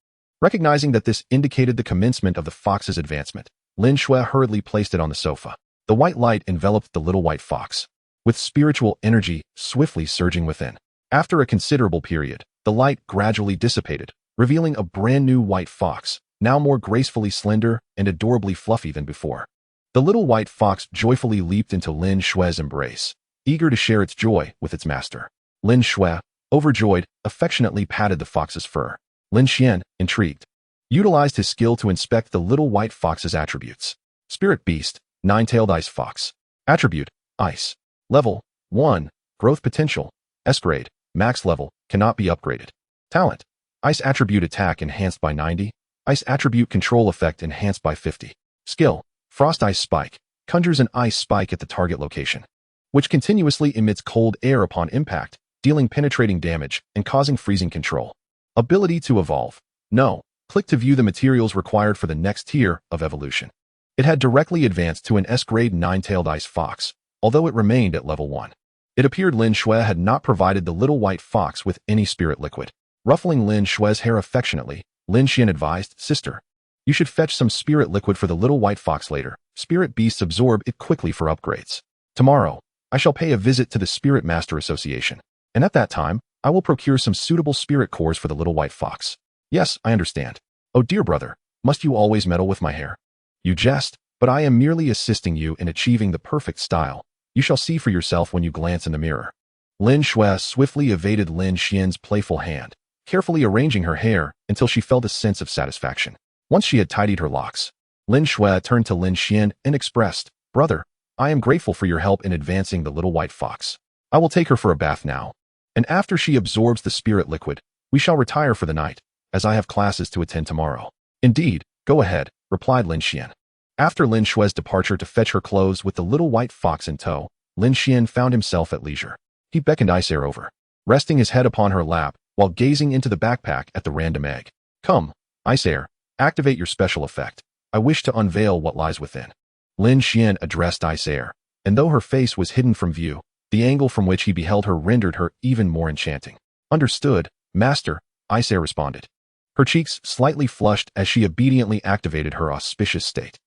Recognizing that this indicated the commencement of the fox's advancement, Lin Xuan hurriedly placed it on the sofa. The white light enveloped the little white fox, with spiritual energy swiftly surging within. After a considerable period, the light gradually dissipated, revealing a brand new white fox, now more gracefully slender and adorably fluffy than before. The little white fox joyfully leaped into Lin Xuan's embrace, eager to share its joy with its master. Lin Xuan, overjoyed, affectionately patted the fox's fur. Lin Xuan, intrigued, utilized his skill to inspect the little white fox's attributes. Spirit Beast, Nine-tailed Ice Fox. Attribute, Ice. Level, 1. Growth Potential, S-grade, max level, cannot be upgraded. Talent, Ice Attribute Attack enhanced by 90. Ice Attribute Control Effect enhanced by 50. Skill, Frost Ice Spike, conjures an ice spike at the target location, which continuously emits cold air upon impact, dealing penetrating damage and causing freezing control. Ability to evolve. No. Click to view the materials required for the next tier of evolution. It had directly advanced to an S-grade nine-tailed ice fox, although it remained at level 1. It appeared Lin Xuan had not provided the little white fox with any spirit liquid. Ruffling Lin Xuan's hair affectionately, Lin Xuan advised, Sister, you should fetch some spirit liquid for the little white fox later. Spirit beasts absorb it quickly for upgrades. Tomorrow, I shall pay a visit to the Spirit Master Association, and at that time, I will procure some suitable spirit cores for the little white fox. Yes, I understand. Oh dear brother, must you always meddle with my hair? You jest, but I am merely assisting you in achieving the perfect style. You shall see for yourself when you glance in the mirror. Lin Xuan swiftly evaded Lin Xuan's playful hand, carefully arranging her hair until she felt a sense of satisfaction. Once she had tidied her locks, Lin Xuan turned to Lin Xuan and expressed, Brother, I am grateful for your help in advancing the little white fox. I will take her for a bath now, and after she absorbs the spirit liquid, we shall retire for the night, as I have classes to attend tomorrow. Indeed, go ahead, replied Lin Xuan. After Lin Xuan's departure to fetch her clothes with the little white fox in tow, Lin Xuan found himself at leisure. He beckoned Iceair over, resting his head upon her lap while gazing into the backpack at the random egg. Come, Iceair, activate your special effect. I wish to unveil what lies within. Lin Xuan addressed Iceair, and though her face was hidden from view, the angle from which he beheld her rendered her even more enchanting. Understood, Master, Iceair responded. Her cheeks slightly flushed as she obediently activated her auspicious state.